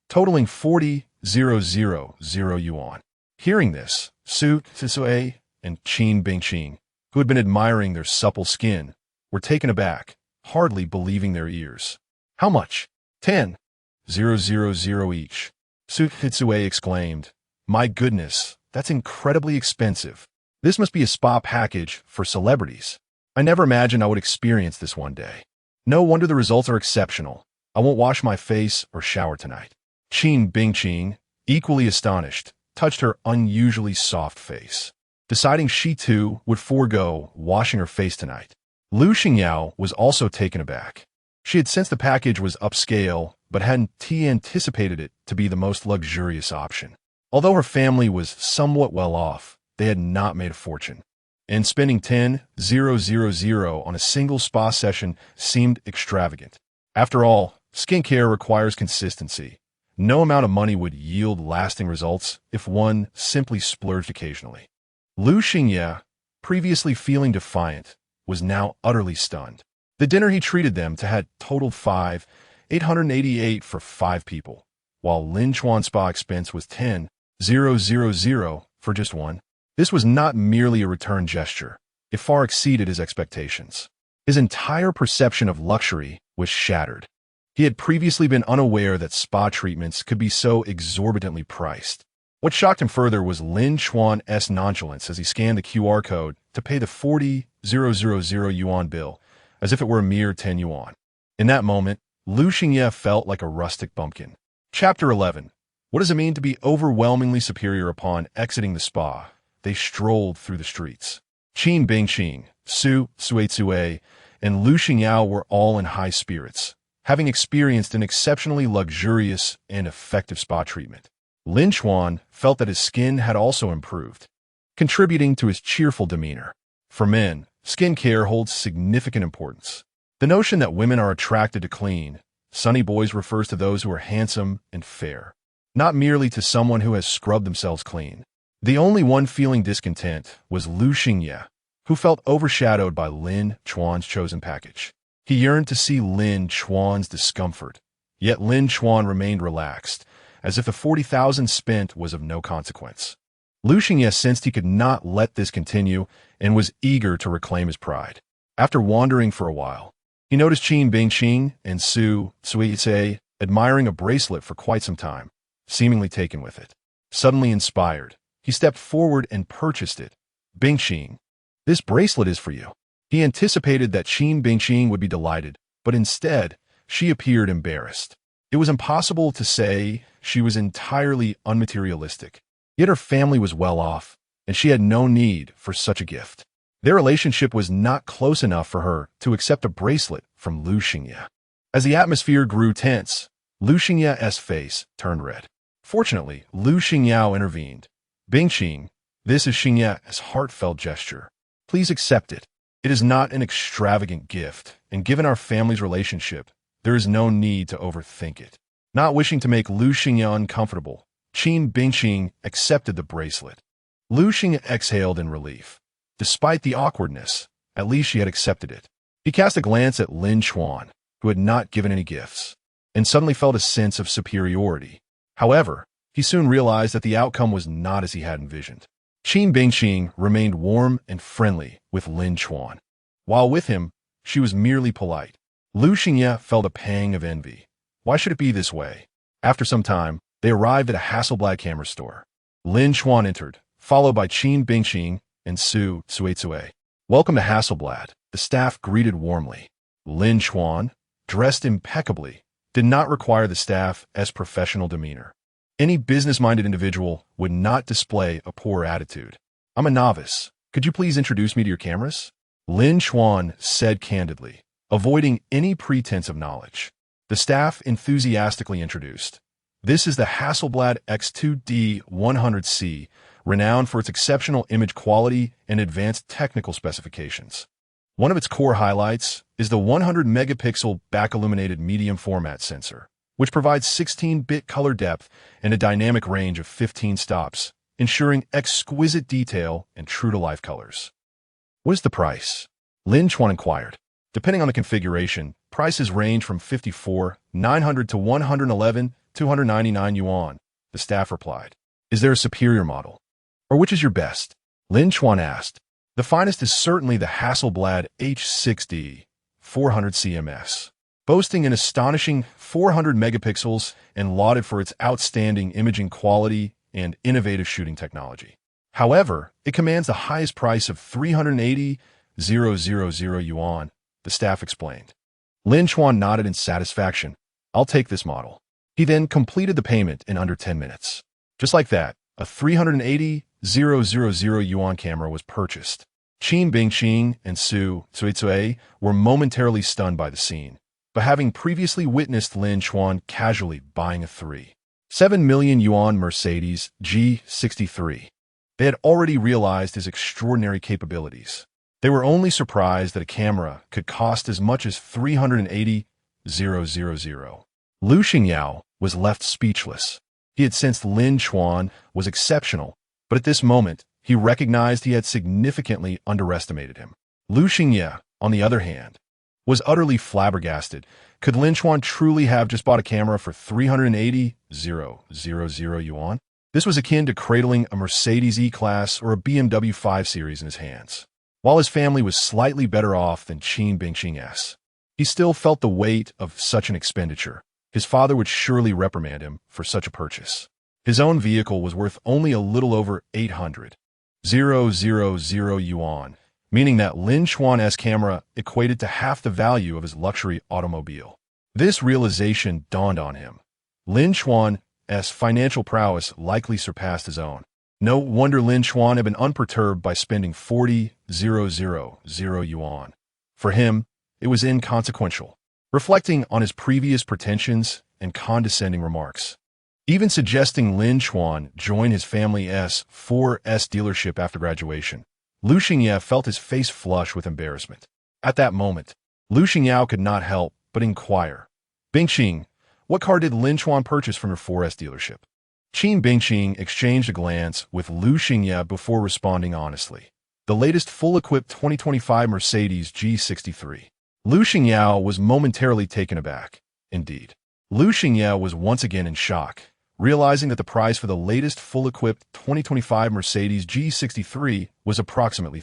totaling 40,000 yuan. Hearing this, Su Tisue and Qin Bingqing, who had been admiring their supple skin, were taken aback, hardly believing their ears. How much? 10,000 each. Su Tisue exclaimed, My goodness, that's incredibly expensive. This must be a spa package for celebrities. I never imagined I would experience this one day. No wonder the results are exceptional. I won't wash my face or shower tonight. Qin Bingqing, equally astonished, touched her unusually soft face, deciding she too would forego washing her face tonight. Lu Xingyao was also taken aback. She had sensed the package was upscale, but hadn't anticipated it to be the most luxurious option. Although her family was somewhat well off, they had not made a fortune, and spending 10,000 on a single spa session seemed extravagant. After all, skincare requires consistency. No amount of money would yield lasting results if one simply splurged occasionally. Lu Xingye, previously feeling defiant, was now utterly stunned. The dinner he treated them to had totaled 888 for 5 people, while Lin Chuan's spa expense was 10,000 for just one. This was not merely a return gesture. It far exceeded his expectations. His entire perception of luxury was shattered. He had previously been unaware that spa treatments could be so exorbitantly priced. What shocked him further was Lin Chuan's nonchalance as he scanned the QR code to pay the 40,000 yuan bill, as if it were a mere 10 yuan. In that moment, Lu Xingye felt like a rustic bumpkin. Chapter 11. What does it mean to be overwhelmingly superior upon exiting the spa? They strolled through the streets. Qin Bingqing, Su Suitsue, and Lu Xingyao were all in high spirits, having experienced an exceptionally luxurious and effective spa treatment. Lin Chuan felt that his skin had also improved, contributing to his cheerful demeanor. For men, skincare holds significant importance. The notion that women are attracted to clean, sunny boys refers to those who are handsome and fair, not merely to someone who has scrubbed themselves clean. The only one feeling discontent was Lu Xingye, who felt overshadowed by Lin Chuan's chosen package. He yearned to see Lin Chuan's discomfort, yet Lin Chuan remained relaxed, as if the 40,000 spent was of no consequence. Lu Xingye sensed he could not let this continue and was eager to reclaim his pride. After wandering for a while, he noticed Qin Bingqing and Su Suizhe admiring a bracelet for quite some time, seemingly taken with it. Suddenly inspired, he stepped forward and purchased it. Bingqing, this bracelet is for you. He anticipated that Qin Bingqing would be delighted, but instead, she appeared embarrassed. It was impossible to say she was entirely unmaterialistic, yet her family was well off, and she had no need for such a gift. Their relationship was not close enough for her to accept a bracelet from Lu Xingye. As the atmosphere grew tense, Lu Xingye's face turned red. Fortunately, Lu Xingyao intervened. Bingqing, this is Xingye's heartfelt gesture. Please accept it. It is not an extravagant gift, and given our family's relationship, there is no need to overthink it. Not wishing to make Lu Xingye uncomfortable, Qin Bingqing accepted the bracelet. Lu Xingye exhaled in relief. Despite the awkwardness, at least she had accepted it. He cast a glance at Lin Chuan, who had not given any gifts, and suddenly felt a sense of superiority. However, he soon realized that the outcome was not as he had envisioned. Qin Bingqing remained warm and friendly with Lin Chuan. While with him, she was merely polite. Lu Xingye felt a pang of envy. Why should it be this way? After some time, they arrived at a Hasselblad camera store. Lin Chuan entered, followed by Qin Bingqing and Su Suizhe. Welcome to Hasselblad, the staff greeted warmly. Lin Chuan, dressed impeccably, did not require the staff's professional demeanor. Any business-minded individual would not display a poor attitude. I'm a novice. Could you please introduce me to your cameras? Lin Chuan said candidly, avoiding any pretense of knowledge. The staff enthusiastically introduced. This is the Hasselblad X2D100C, renowned for its exceptional image quality and advanced technical specifications. One of its core highlights is the 100-megapixel back-illuminated medium format sensor, which provides 16-bit color depth and a dynamic range of 15 stops, ensuring exquisite detail and true-to-life colors. What is the price? Lin Chuan inquired. Depending on the configuration, prices range from 54,900 to 111,299 yuan, the staff replied. Is there a superior model? Or which is your best? Lin Chuan asked. The finest is certainly the Hasselblad H6D 400 CMS, boasting an astonishing 400 megapixels and lauded for its outstanding imaging quality and innovative shooting technology. However, it commands the highest price of 380,000 yuan, the staff explained. Lin Chuan nodded in satisfaction. I'll take this model. He then completed the payment in under 10 minutes. Just like that, a 380,000 yuan camera was purchased. Qin Bingqing and Su Suizhe were momentarily stunned by the scene, but having previously witnessed Lin Chuan casually buying a 7 million yuan Mercedes G63, they had already realized his extraordinary capabilities. They were only surprised that a camera could cost as much as 380,000. Lu Xingye was left speechless. He had sensed Lin Chuan was exceptional, but at this moment, he recognized he had significantly underestimated him. Lu Xingye, on the other hand, was utterly flabbergasted. Could Lin Chuan truly have just bought a camera for 380,000 yuan? This was akin to cradling a Mercedes E-Class or a BMW 5 Series in his hands. While his family was slightly better off than Qin Bingqing's, he still felt the weight of such an expenditure. His father would surely reprimand him for such a purchase. His own vehicle was worth only a little over 800,000 yuan, meaning that Lin Chuan's camera equated to half the value of his luxury automobile. This realization dawned on him. Lin Chuan's financial prowess likely surpassed his own. No wonder Lin Chuan had been unperturbed by spending 40,000 yuan. For him, it was inconsequential, reflecting on his previous pretensions and condescending remarks. Even suggesting Lin Chuan join his family's 4S dealership after graduation, Lu Xingye felt his face flush with embarrassment. At that moment, Lu Xingye could not help but inquire, Bingqing, what car did Lin Chuan purchase from your 4S dealership? Qin Bingqing exchanged a glance with Lu Xingye before responding honestly. The latest full-equipped 2025 Mercedes G63. Lu Xingye was momentarily taken aback. Indeed. Lu Xingye was once again in shock, realizing that the price for the latest full-equipped 2025 Mercedes G63 was approximately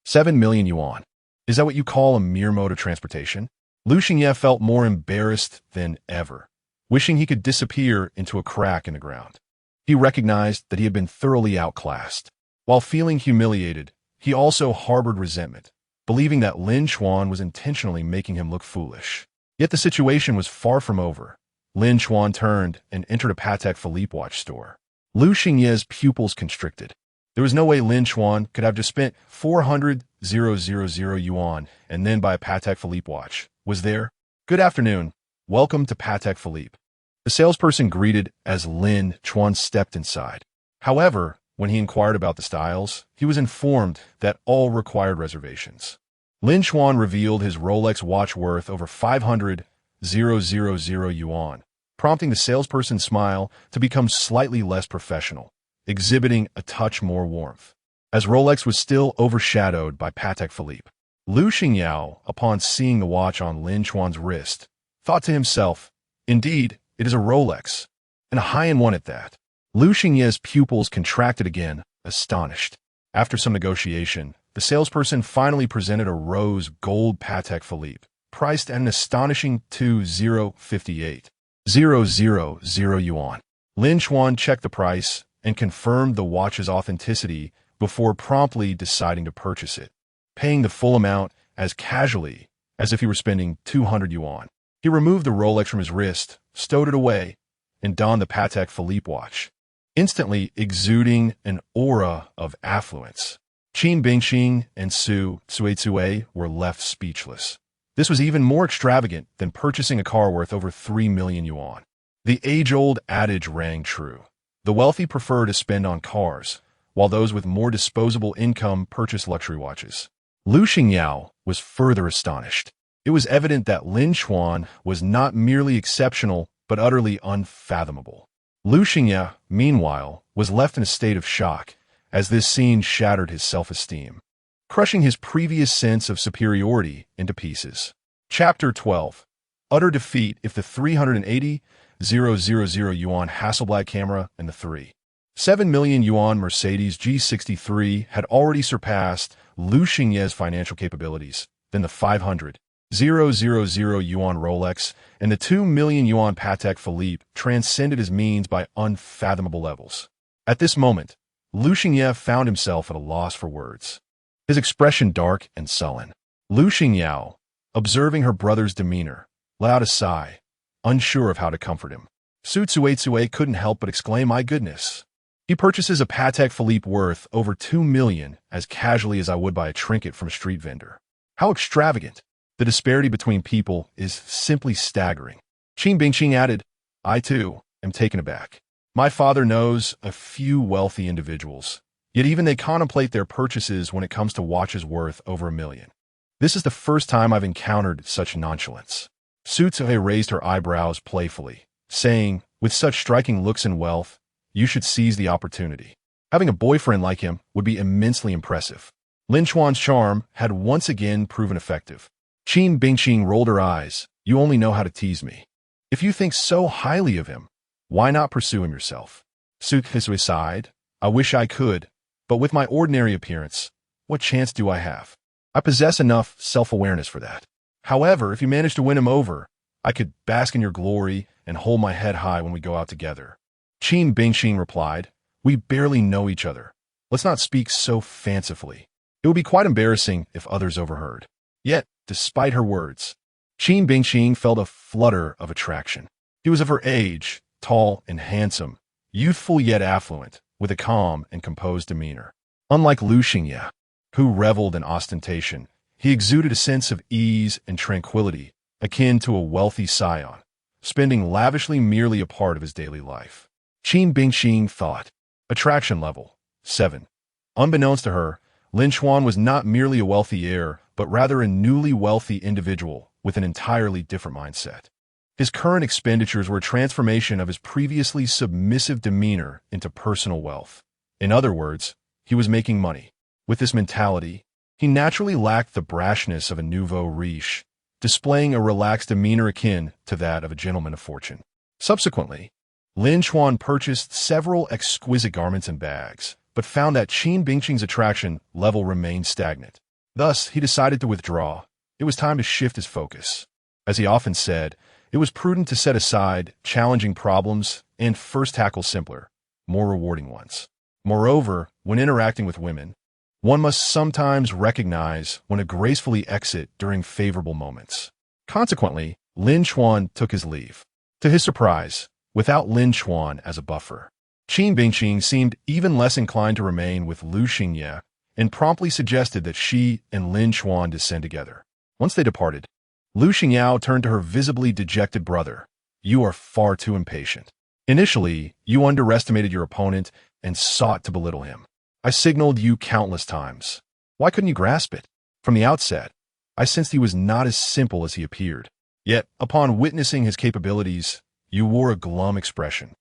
7 million yuan. Is that what you call a mere mode of transportation? Lu Xingye felt more embarrassed than ever, wishing he could disappear into a crack in the ground. He recognized that he had been thoroughly outclassed. While feeling humiliated, he also harbored resentment, believing that Lin Chuan was intentionally making him look foolish. Yet the situation was far from over. Lin Chuan turned and entered a Patek Philippe watch store. Lu Xingye's pupils constricted. There was no way Lin Chuan could have just spent 400,000 yuan and then buy a Patek Philippe watch. Was there? Good afternoon. Welcome to Patek Philippe. The salesperson greeted as Lin Chuan stepped inside. However, when he inquired about the styles, he was informed that all required reservations. Lin Chuan revealed his Rolex watch worth over 500,000 yuan, prompting the salesperson's smile to become slightly less professional, exhibiting a touch more warmth. As Rolex was still overshadowed by Patek Philippe, Lu Xingye, upon seeing the watch on Lin Chuan's wrist, thought to himself, indeed, it is a Rolex, and a high-end one at that. Lu Xingye's pupils contracted again, astonished. After some negotiation, the salesperson finally presented a rose gold Patek Philippe, priced at an astonishing 2,058,000 yuan. Lin Chuan checked the price and confirmed the watch's authenticity before promptly deciding to purchase it, paying the full amount as casually as if he were spending 200 yuan. He removed the Rolex from his wrist, stowed it away, and donned the Patek Philippe watch, instantly exuding an aura of affluence. Qin Bingqing and Su Cuizue were left speechless. This was even more extravagant than purchasing a car worth over 3 million yuan. The age-old adage rang true. The wealthy prefer to spend on cars, while those with more disposable income purchase luxury watches. Lu Xingye was further astonished. It was evident that Lin Chuan was not merely exceptional, but utterly unfathomable. Lu Xingye, meanwhile, was left in a state of shock, as this scene shattered his self-esteem, crushing his previous sense of superiority into pieces. Chapter 12. Utter defeat if the 380,000 yuan Hasselblad camera and the 7 million yuan Mercedes G63 had already surpassed Lu Xingye's financial capabilities, then the 500,000 yuan Rolex and the 2 million yuan Patek Philippe transcended his means by unfathomable levels. At this moment, Lu Xingye found himself at a loss for words, his expression dark and sullen. Lu Xingye, observing her brother's demeanor, let out a sigh, unsure of how to comfort him. Su Cuizue couldn't help but exclaim, my goodness. He purchases a Patek Philippe worth over 2 million as casually as I would buy a trinket from a street vendor. How extravagant! The disparity between people is simply staggering. Qin Bingqing added, I too am taken aback. My father knows a few wealthy individuals, yet even they contemplate their purchases when it comes to watches worth over 1 million. This is the first time I've encountered such nonchalance. Su Cuizue raised her eyebrows playfully, saying, with such striking looks and wealth, you should seize the opportunity. Having a boyfriend like him would be immensely impressive. Lin Chuan's charm had once again proven effective. Qin Bingqing rolled her eyes. You only know how to tease me. If you think so highly of him, why not pursue him yourself? Su Cuizue sighed. I wish I could, but with my ordinary appearance, what chance do I have? I possess enough self-awareness for that. However, if you manage to win him over, I could bask in your glory and hold my head high when we go out together. Qin Bingqing replied, we barely know each other. Let's not speak so fancifully. It would be quite embarrassing if others overheard. Yet, despite her words, Qin Bingqing felt a flutter of attraction. He was of her age, tall and handsome, youthful yet affluent, with a calm and composed demeanor. Unlike Lu Xingye, who reveled in ostentation, he exuded a sense of ease and tranquility, akin to a wealthy scion, spending lavishly merely a part of his daily life. Qin Bingqing thought. Attraction level 7. Unbeknownst to her, Lin Chuan was not merely a wealthy heir, but rather a newly wealthy individual with an entirely different mindset. His current expenditures were a transformation of his previously submissive demeanor into personal wealth. In other words, he was making money. With this mentality, he naturally lacked the brashness of a nouveau riche, displaying a relaxed demeanor akin to that of a gentleman of fortune. Subsequently, Lin Chuan purchased several exquisite garments and bags, but found that Qin Bingqing's attraction level remained stagnant. Thus, he decided to withdraw. It was time to shift his focus. As he often said, it was prudent to set aside challenging problems and first tackle simpler, more rewarding ones. Moreover, when interacting with women, one must sometimes recognize when to gracefully exit during favorable moments. Consequently, Lin Chuan took his leave. To his surprise, without Lin Chuan as a buffer, Qin Bingqing seemed even less inclined to remain with Lu Xingye and promptly suggested that she and Lin Chuan descend together. Once they departed, Lu Xingyao turned to her visibly dejected brother. "You are far too impatient. Initially, you underestimated your opponent and sought to belittle him. I signaled you countless times. Why couldn't you grasp it? From the outset, I sensed he was not as simple as he appeared. Yet, upon witnessing his capabilities, you wore a glum expression.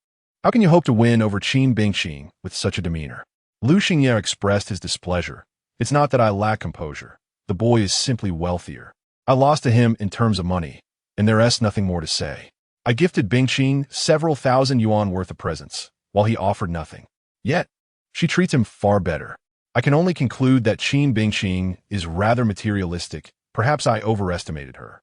How can you hope to win over Qin Bingqing with such a demeanor?" Lu Xingye expressed his displeasure. "It's not that I lack composure. The boy is simply wealthier. I lost to him in terms of money, and there is nothing more to say. I gifted Bingqing several thousand yuan worth of presents, while he offered nothing. Yet, she treats him far better. I can only conclude that Qin Bingqing is rather materialistic. Perhaps I overestimated her."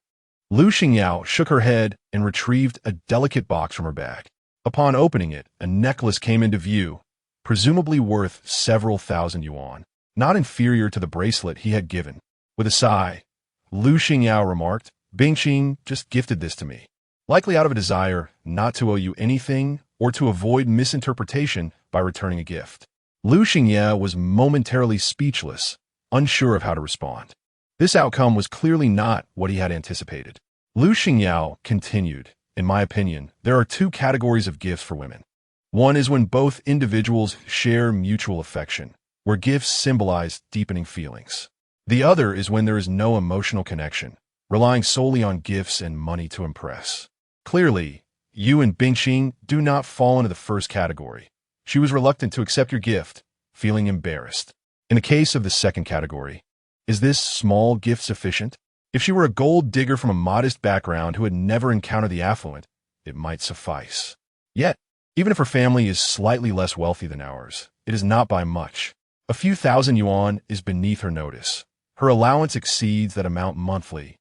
Lu Xingyao shook her head and retrieved a delicate box from her bag. Upon opening it, a necklace came into view, presumably worth several thousand yuan, not inferior to the bracelet he had given. With a sigh, Lu Xingyao remarked, "Bingqing just gifted this to me, likely out of a desire not to owe you anything or to avoid misinterpretation by returning a gift." Lu Xingye was momentarily speechless, unsure of how to respond. This outcome was clearly not what he had anticipated. Lu Xingyao continued, "In my opinion, there are two categories of gifts for women. One is when both individuals share mutual affection, where gifts symbolize deepening feelings. The other is when there is no emotional connection, relying solely on gifts and money to impress. Clearly, you and Bingqing do not fall into the first category. She was reluctant to accept your gift, feeling embarrassed. In the case of the second category, is this small gift sufficient? If she were a gold digger from a modest background who had never encountered the affluent, it might suffice. Yet, even if her family is slightly less wealthy than ours, it is not by much. A few thousand yuan is beneath her notice. Her allowance exceeds that amount monthly,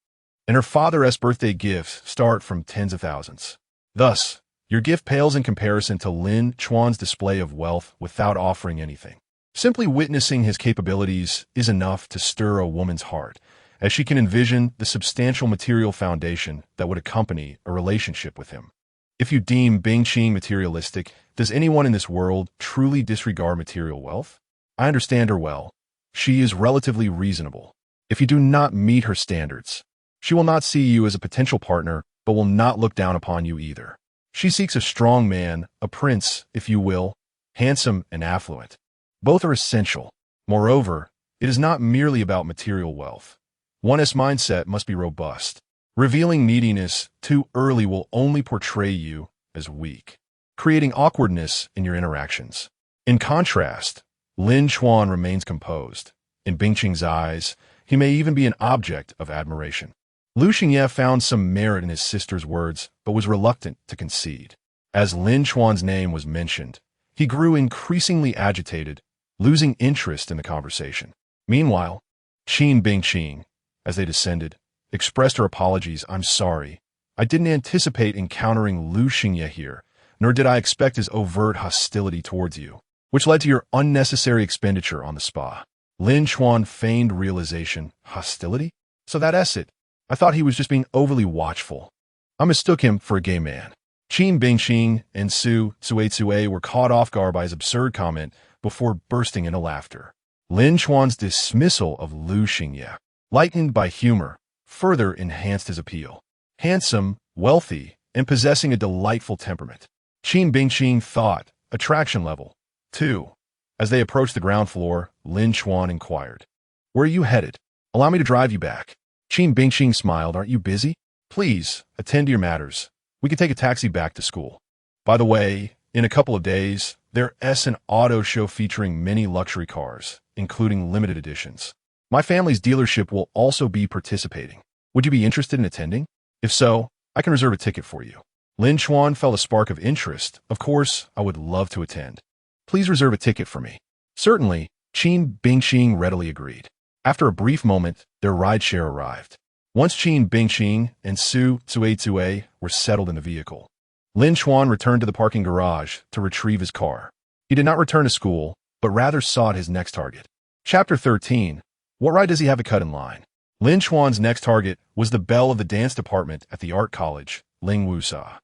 and her father's birthday gifts start from tens of thousands. Thus, your gift pales in comparison to Lin Chuan's display of wealth without offering anything. Simply witnessing his capabilities is enough to stir a woman's heart, as she can envision the substantial material foundation that would accompany a relationship with him. If you deem Bingqing materialistic, does anyone in this world truly disregard material wealth? I understand her well. She is relatively reasonable. If you do not meet her standards, she will not see you as a potential partner, but will not look down upon you either. She seeks a strong man, a prince, if you will, handsome and affluent. Both are essential. Moreover, it is not merely about material wealth. One's mindset must be robust. Revealing neediness too early will only portray you as weak, creating awkwardness in your interactions. In contrast, Lin Chuan remains composed. In Bingqing's eyes, he may even be an object of admiration. Lu Xingye found some merit in his sister's words, but was reluctant to concede. As Lin Chuan's name was mentioned, he grew increasingly agitated, losing interest in the conversation. Meanwhile, Qin Bingqing, as they descended, expressed her apologies. "I'm sorry. I didn't anticipate encountering Lu Xingye here, nor did I expect his overt hostility towards you, which led to your unnecessary expenditure on the spa." Lin Chuan feigned realization. "Hostility? So that's it. I thought he was just being overly watchful. I mistook him for a gay man." Qin Bingqing and Su Tsue were caught off guard by his absurd comment before bursting into laughter. Lin Chuan's dismissal of Lu Xingye, lightened by humor, further enhanced his appeal. Handsome, wealthy, and possessing a delightful temperament, Qin Bingqing thought, attraction level 2. As they approached the ground floor, Lin Chuan inquired, "Where are you headed? Allow me to drive you back." Qin Bingqing smiled. "Aren't you busy? Please, attend to your matters. We could take a taxi back to school. By the way, in a couple of days, there's an auto show featuring many luxury cars, including limited editions. My family's dealership will also be participating. Would you be interested in attending? If so, I can reserve a ticket for you. Lin Chuan felt a spark of interest. Of course, I would love to attend. Please reserve a ticket for me. Certainly, Qin Bingqing readily agreed. After a brief moment, their rideshare arrived. Once Qin Bingqing and Su Tue were settled in the vehicle, Lin Chuan returned to the parking garage to retrieve his car. He did not return to school, but rather sought his next target. Chapter 13. What right does he have to cut in line? Lin Chuan's next target was the belle of the dance department at the art college, Ling Wusa.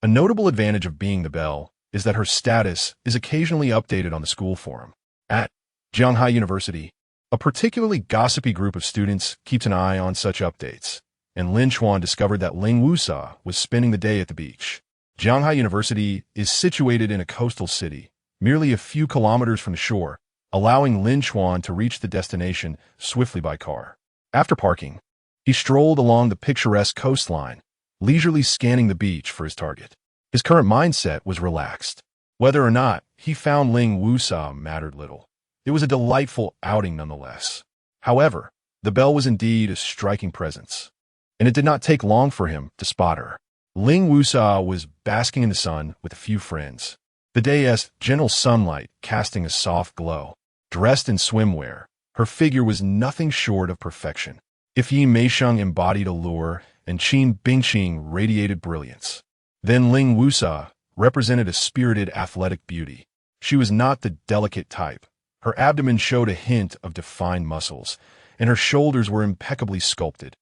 A notable advantage of being the belle is that her status is occasionally updated on the school forum. At Jianghai University, a particularly gossipy group of students keeps an eye on such updates, and Lin Chuan discovered that Ling Wusa was spending the day at the beach. Jianghai University is situated in a coastal city, merely a few kilometers from the shore, allowing Lin Chuan to reach the destination swiftly by car. After parking, he strolled along the picturesque coastline, leisurely scanning the beach for his target. His current mindset was relaxed. Whether or not he found Ling Wusa mattered little. It was a delightful outing nonetheless. However, the belle was indeed a striking presence, and it did not take long for him to spot her. Ling Wusa was basking in the sun with a few friends. The day's gentle sunlight casting a soft glow. Dressed in swimwear, her figure was nothing short of perfection. If Yi Meisheng embodied allure and Qin Bingqing radiated brilliance, then Ling Wusa represented a spirited athletic beauty. She was not the delicate type. Her abdomen showed a hint of defined muscles, and her shoulders were impeccably sculpted,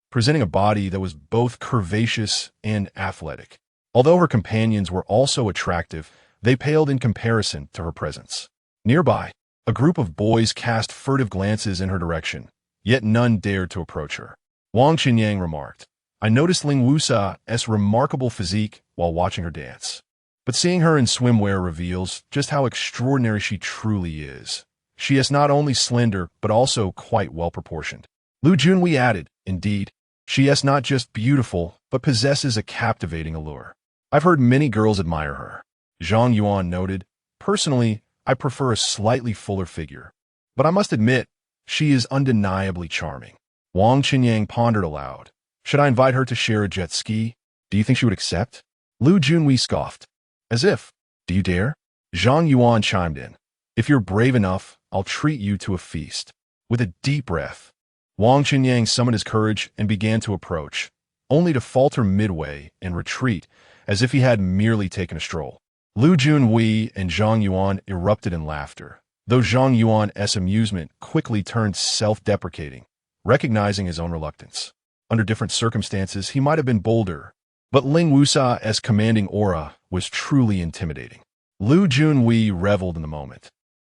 presenting a body that was both curvaceous and athletic. Although her companions were also attractive, they paled in comparison to her presence. Nearby, a group of boys cast furtive glances in her direction, yet none dared to approach her. Wang Qinyang remarked, "I noticed Ling Wusa's remarkable physique while watching her dance. But seeing her in swimwear reveals just how extraordinary she truly is. She is not only slender, but also quite well-proportioned." Lu Junwei added, "Indeed, she is not just beautiful, but possesses a captivating allure. I've heard many girls admire her." Zhang Yuan noted, "Personally, I prefer a slightly fuller figure, but I must admit, she is undeniably charming." Wang Qinyang pondered aloud. "Should I invite her to share a jet ski? Do you think she would accept?" Lu Junwei scoffed. "As if. Do you dare?" Zhang Yuan chimed in. "If you're brave enough, I'll treat you to a feast." With a deep breath, Wang Qinyang summoned his courage and began to approach, only to falter midway and retreat as if he had merely taken a stroll. Lu Junwei and Zhang Yuan erupted in laughter, though Zhang Yuan's amusement quickly turned self-deprecating, recognizing his own reluctance. Under different circumstances, he might have been bolder, but Ling Wusa's commanding aura was truly intimidating. Lu Junwei reveled in the moment,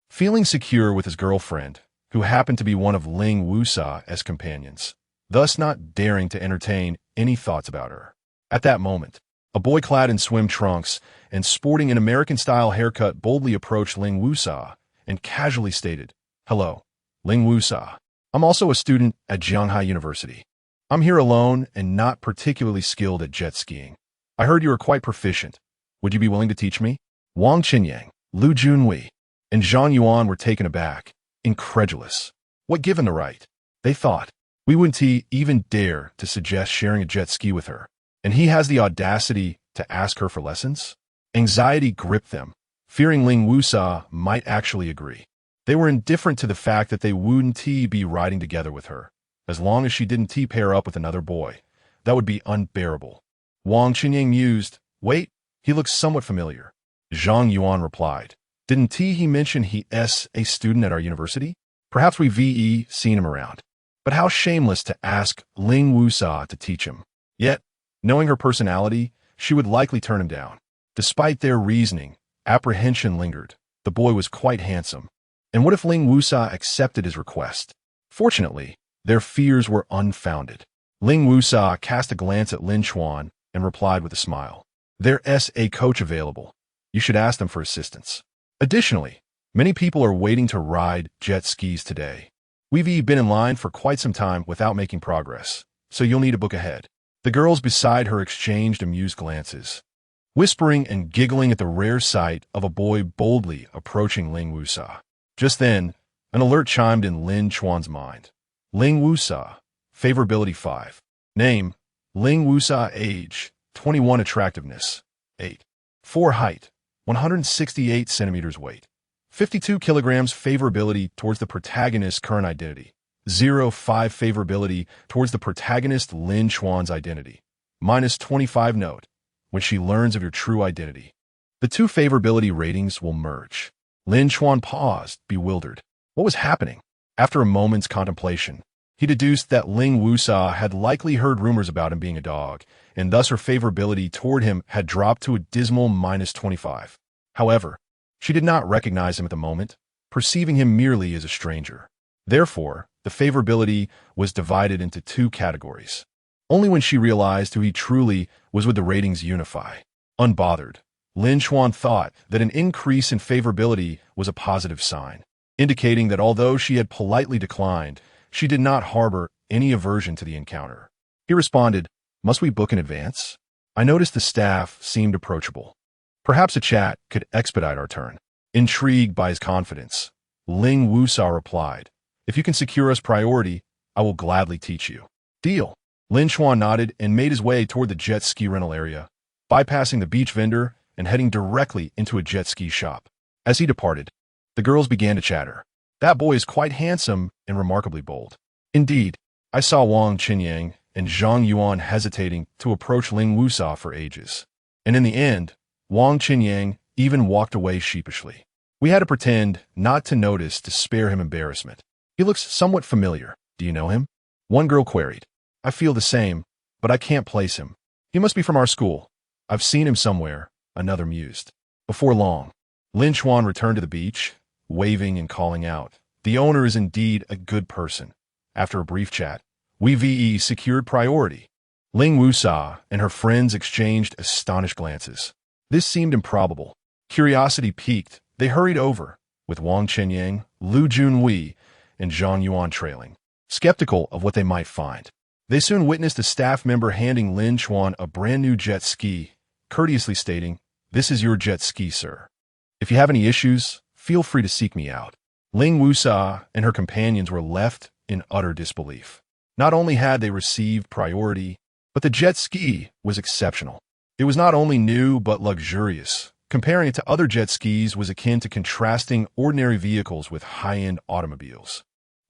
feeling secure with his girlfriend, who happened to be one of Ling Wusa's companions, thus not daring to entertain any thoughts about her. At that moment, a boy clad in swim trunks and sporting an American-style haircut boldly approached Ling Wusa and casually stated, "Hello, Ling Wusa. I'm also a student at Jianghai University. I'm here alone and not particularly skilled at jet skiing. I heard you are quite proficient. Would you be willing to teach me?" Wang Qinyang, Lu Junwei, and Zhang Yuan were taken aback, incredulous. What given the right? They thought, we wouldn't he even dare to suggest sharing a jet ski with her, and he has the audacity to ask her for lessons? Anxiety gripped them, fearing Ling Wusa might actually agree. They were indifferent to the fact that they wouldn't be riding together with her, as long as she didn't pair up with another boy. That would be unbearable. Wang Qinyang mused, "Wait, he looks somewhat familiar." Zhang Yuan replied, "Didn't he mention he's a student at our university? Perhaps we've seen him around." But how shameless to ask Ling Wusa to teach him. Yet, knowing her personality, she would likely turn him down. Despite their reasoning, apprehension lingered. The boy was quite handsome. And what if Ling Wusa accepted his request? Fortunately, their fears were unfounded. Ling Wusa cast a glance at Lin Chuan and replied with a smile, "There's a coach available. You should ask them for assistance." Additionally, many people are waiting to ride jet skis today. We've been in line for quite some time without making progress, so you'll need to book ahead. The girls beside her exchanged amused glances, whispering and giggling at the rare sight of a boy boldly approaching Ling Wusa. Just then, an alert chimed in Lin Chuan's mind. Ling Wusa, favorability 5. Name, Ling Wusa. Age, 21. Attractiveness, 8. 4. Height, 168 centimeters. Weight, 52 kilograms. Favorability towards the protagonist's current identity, 0. 5. Favorability towards the protagonist Lin Chuan's identity, -25. Note, when she learns of your true identity, the two favorability ratings will merge. Lin Chuan paused, bewildered. What was happening? After a moment's contemplation, he deduced that Ling Wusa had likely heard rumors about him being a dog, and thus her favorability toward him had dropped to a dismal -25. However, she did not recognize him at the moment, perceiving him merely as a stranger. Therefore, the favorability was divided into two categories. Only when she realized who he truly was would the ratings unify. Unbothered, Lin Chuan thought that an increase in favorability was a positive sign, indicating that although she had politely declined, she did not harbor any aversion to the encounter. He responded, "Must we book in advance? I noticed the staff seemed approachable. Perhaps a chat could expedite our turn." Intrigued by his confidence, Ling Wusa replied, "If you can secure us priority, I will gladly teach you." Deal. Lin Chuan nodded and made his way toward the jet ski rental area, bypassing the beach vendor and heading directly into a jet ski shop. As he departed, the girls began to chatter. "That boy is quite handsome and remarkably bold." Indeed, I saw Wang Qinyang and Zhang Yuan hesitating to approach Ling Wusa for ages. And in the end, Wang Qinyang even walked away sheepishly. We had to pretend not to notice to spare him embarrassment. "He looks somewhat familiar. Do you know him?" One girl queried. "I feel the same, but I can't place him. He must be from our school. I've seen him somewhere," another mused. Before long, Lin Chuan returned to the beach, waving and calling out, "The owner is indeed a good person." After a brief chat, we secured priority. Ling Wusa and her friends exchanged astonished glances. This seemed improbable. Curiosity piqued. They hurried over, with Wang Qinyang, Lu Junwei, and Zhang Yuan trailing, skeptical of what they might find. They soon witnessed a staff member handing Lin Chuan a brand new jet ski, courteously stating, "This is your jet ski, sir. If you have any issues, feel free to seek me out." Ling Wusa and her companions were left in utter disbelief. Not only had they received priority, but the jet ski was exceptional. It was not only new but luxurious. Comparing it to other jet skis was akin to contrasting ordinary vehicles with high-end automobiles.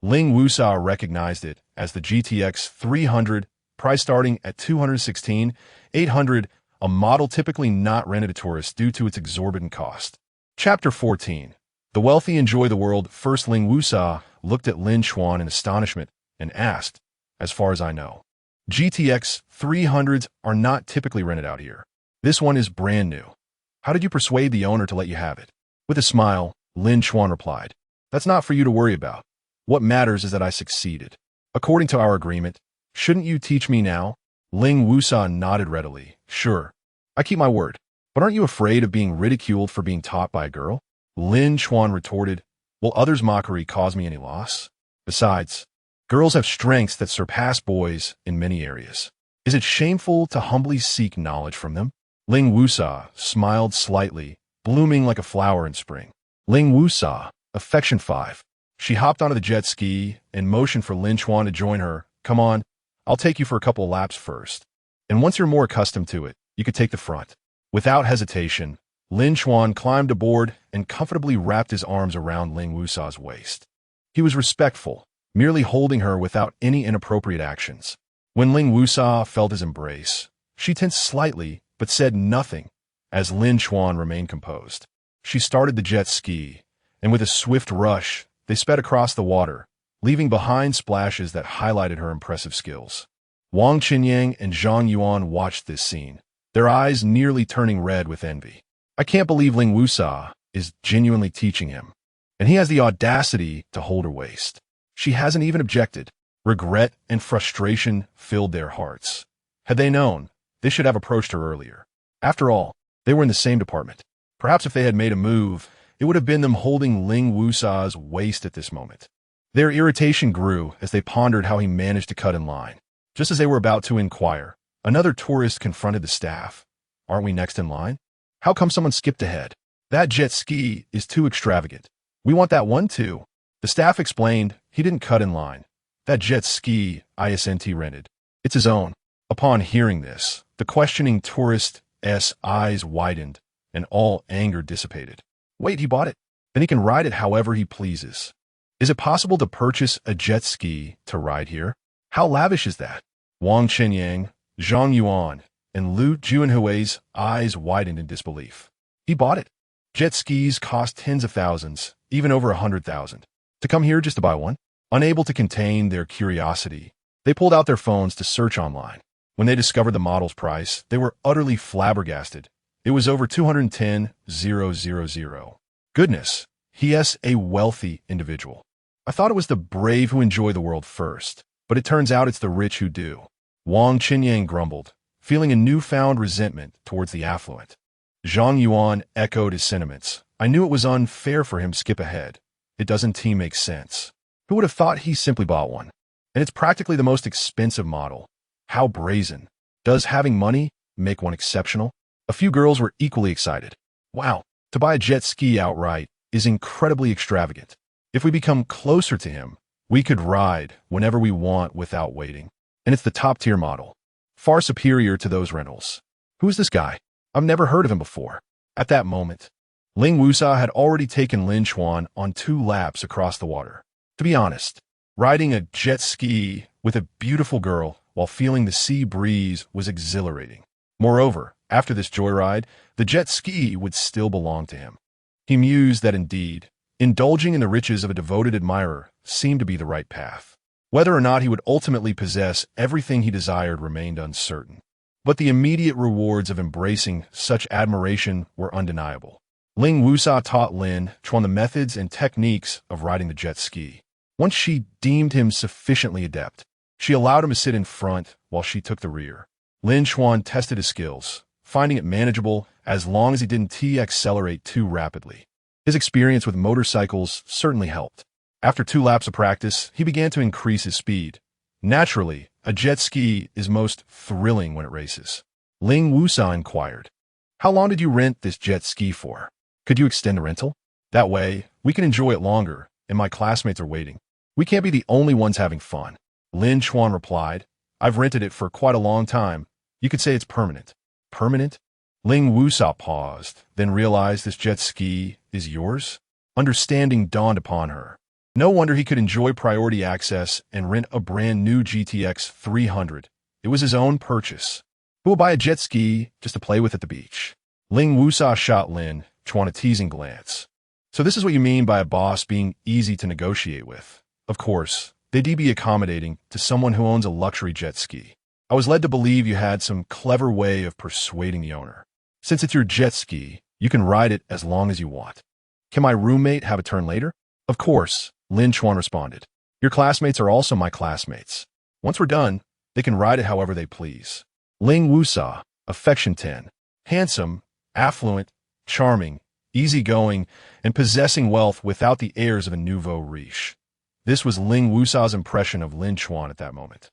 Ling Wusa recognized it as the GTX 300, price starting at $216,800, a model typically not rented to tourists due to its exorbitant cost. Chapter 14. The wealthy enjoy the world. First, Ling Wusa looked at Lin Chuan in astonishment and asked, "As far as I know, GTX 300s are not typically rented out here. This one is brand new. How did you persuade the owner to let you have it?" With a smile, Lin Chuan replied, "That's not for you to worry about. What matters is that I succeeded. According to our agreement, shouldn't you teach me now?" Ling Wusa nodded readily. "Sure, I keep my word. But aren't you afraid of being ridiculed for being taught by a girl?" Lin Chuan retorted, "Will others' mockery cause me any loss? Besides, girls have strengths that surpass boys in many areas. Is it shameful to humbly seek knowledge from them?" Ling Wusa smiled slightly, blooming like a flower in spring. Ling Wusa, affection 5. She hopped onto the jet ski and motioned for Lin Chuan to join her. "Come on, I'll take you for a couple of laps first. And once you're more accustomed to it, you could take the front." Without hesitation, Lin Chuan climbed aboard and comfortably wrapped his arms around Ling Wusa's waist. He was respectful, merely holding her without any inappropriate actions. When Ling Wusa felt his embrace, she tensed slightly but said nothing as Lin Chuan remained composed. She started the jet ski, and with a swift rush, they sped across the water, leaving behind splashes that highlighted her impressive skills. Wang Qinyang and Zhang Yuan watched this scene, their eyes nearly turning red with envy. "I can't believe Ling Wusa is genuinely teaching him, and he has the audacity to hold her waist. She hasn't even objected." Regret and frustration filled their hearts. Had they known, they should have approached her earlier. After all, they were in the same department. Perhaps if they had made a move, it would have been them holding Ling Wusa's waist at this moment. Their irritation grew as they pondered how he managed to cut in line. Just as they were about to inquire, Another tourist confronted the staff. Aren't we next in line? How come someone skipped ahead? That jet ski is too extravagant. We want that one too. The staff explained he didn't cut in line. That jet ski ISNT rented. It's his own. Upon hearing this, the questioning tourist's eyes widened and all anger dissipated. Wait, he bought it. Then he can ride it however he pleases. Is it possible to purchase a jet ski to ride here? How lavish is that? Wang Qinyang, Zhang Yuan, and Lu Junhui's eyes widened in disbelief. He bought it. Jet skis cost tens of thousands, even over 100,000. To come here just to buy one? Unable to contain their curiosity, they pulled out their phones to search online. When they discovered the model's price, they were utterly flabbergasted. It was over 210,000. Goodness, he is a wealthy individual. I thought it was the brave who enjoy the world first, but it turns out it's the rich who do. Wang Qinyang grumbled, feeling a newfound resentment towards the affluent. Zhang Yuan echoed his sentiments. I knew it was unfair for him to skip ahead. It doesn't make sense. Who would have thought he simply bought one? And it's practically the most expensive model. How brazen. Does having money make one exceptional? A few girls were equally excited. Wow, to buy a jet ski outright is incredibly extravagant. If we become closer to him, we could ride whenever we want without waiting. And it's the top-tier model, far superior to those rentals. Who is this guy? I've never heard of him before. At that moment, Ling Wusa had already taken Lin Chuan on 2 laps across the water. To be honest, riding a jet ski with a beautiful girl while feeling the sea breeze was exhilarating. Moreover, after this joyride, the jet ski would still belong to him. He mused that indeed, indulging in the riches of a devoted admirer seemed to be the right path. Whether or not he would ultimately possess everything he desired remained uncertain. But the immediate rewards of embracing such admiration were undeniable. Ling Wusa taught Lin Chuan the methods and techniques of riding the jet ski. Once she deemed him sufficiently adept, she allowed him to sit in front while she took the rear. Lin Chuan tested his skills, finding it manageable as long as he didn't accelerate too rapidly. His experience with motorcycles certainly helped. After 2 laps of practice, he began to increase his speed. Naturally, a jet ski is most thrilling when it races. Ling Wusa inquired, "How long did you rent this jet ski for? Could you extend the rental? That way, we can enjoy it longer, and my classmates are waiting. We can't be the only ones having fun." Lin Chuan replied, "I've rented it for quite a long time. You could say it's permanent." Permanent? Ling Wusa paused, then realized this jet ski is yours? Understanding dawned upon her. No wonder he could enjoy priority access and rent a brand new GTX 300. It was his own purchase. Who will buy a jet ski just to play with at the beach? Ling Wusa shot Lin Chuan a teasing glance. So this is what you mean by a boss being easy to negotiate with. Of course, they'd be accommodating to someone who owns a luxury jet ski. I was led to believe you had some clever way of persuading the owner. Since it's your jet ski, you can ride it as long as you want. Can my roommate have a turn later? Of course, Lin Chuan responded. Your classmates are also my classmates. Once we're done, they can ride it however they please. Ling Wusa, affection 10, handsome, affluent, charming, easygoing, and possessing wealth without the airs of a nouveau riche. This was Ling Wusa's impression of Lin Chuan at that moment.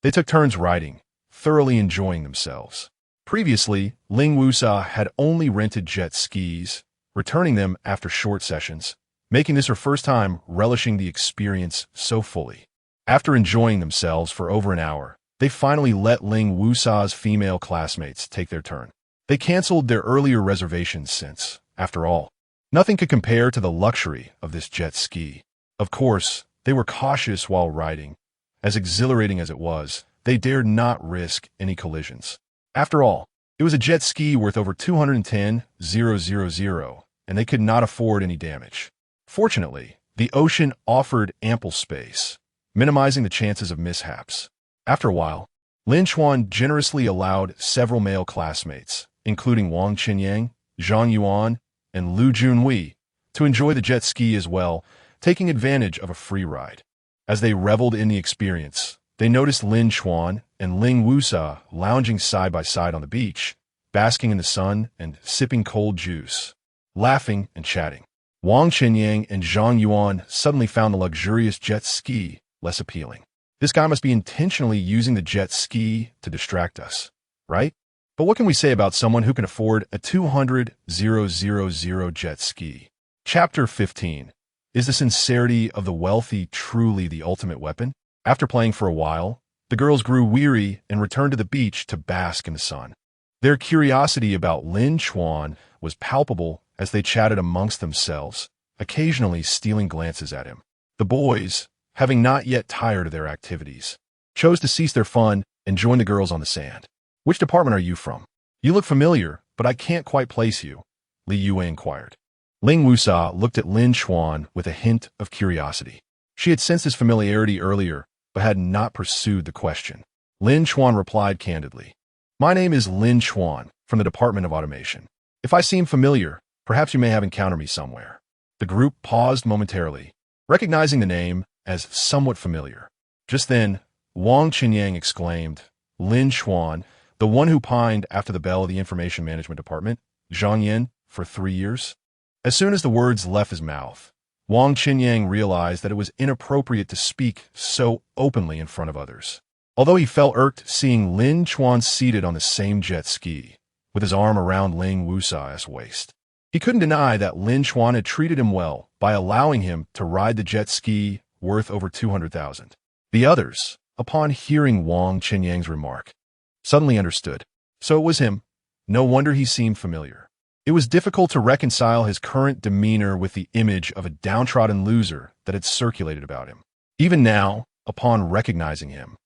They took turns riding, thoroughly enjoying themselves. Previously, Ling Wusa had only rented jet skis, returning them after short sessions, making this her first time relishing the experience so fully. After enjoying themselves for over an hour, they finally let Ling Wusa's female classmates take their turn. They canceled their earlier reservations since, after all, nothing could compare to the luxury of this jet ski. Of course, they were cautious while riding. As exhilarating as it was, they dared not risk any collisions. After all, it was a jet ski worth over 210,000, and they could not afford any damage. Fortunately, the ocean offered ample space, minimizing the chances of mishaps. After a while, Lin Chuan generously allowed several male classmates, including Wang Qinyang, Zhang Yuan, and Lu Junhui, to enjoy the jet ski as well, taking advantage of a free ride. As they reveled in the experience, they noticed Lin Chuan and Ling Wusa lounging side by side on the beach, basking in the sun and sipping cold juice, laughing and chatting. Wang Qinyang and Zhang Yuan suddenly found the luxurious jet ski less appealing. This guy must be intentionally using the jet ski to distract us. right? But what can we say about someone who can afford a 200,000 jet ski? Chapter 15. Is the sincerity of the wealthy truly the ultimate weapon? After playing for a while, the girls grew weary and returned to the beach to bask in the sun. Their curiosity about Lin Chuan was palpable as they chatted amongst themselves, occasionally stealing glances at him. The boys, having not yet tired of their activities, chose to cease their fun and join the girls on the sand. Which department are you from? You look familiar, but I can't quite place you, Li Yue inquired. Ling Wusa looked at Lin Chuan with a hint of curiosity. She had sensed his familiarity earlier, but had not pursued the question. Lin Chuan replied candidly, "My name is Lin Chuan, from the Department of Automation. If I seem familiar, perhaps you may have encountered me somewhere." The group paused momentarily, recognizing the name as somewhat familiar. Just then, Wang Qinyang exclaimed, "Lin Chuan, the one who pined after the bell of the Information Management Department, Zhang Yin, for 3 years?" As soon as the words left his mouth, Wang Qinyang realized that it was inappropriate to speak so openly in front of others. Although he felt irked seeing Lin Chuan seated on the same jet ski, with his arm around Ling Wusa's waist, he couldn't deny that Lin Chuan had treated him well by allowing him to ride the jet ski worth over 200,000. The others, upon hearing Wang Qinyang's remark, suddenly understood. So it was him. No wonder he seemed familiar. It was difficult to reconcile his current demeanor with the image of a downtrodden loser that had circulated about him. Even now, upon recognizing him,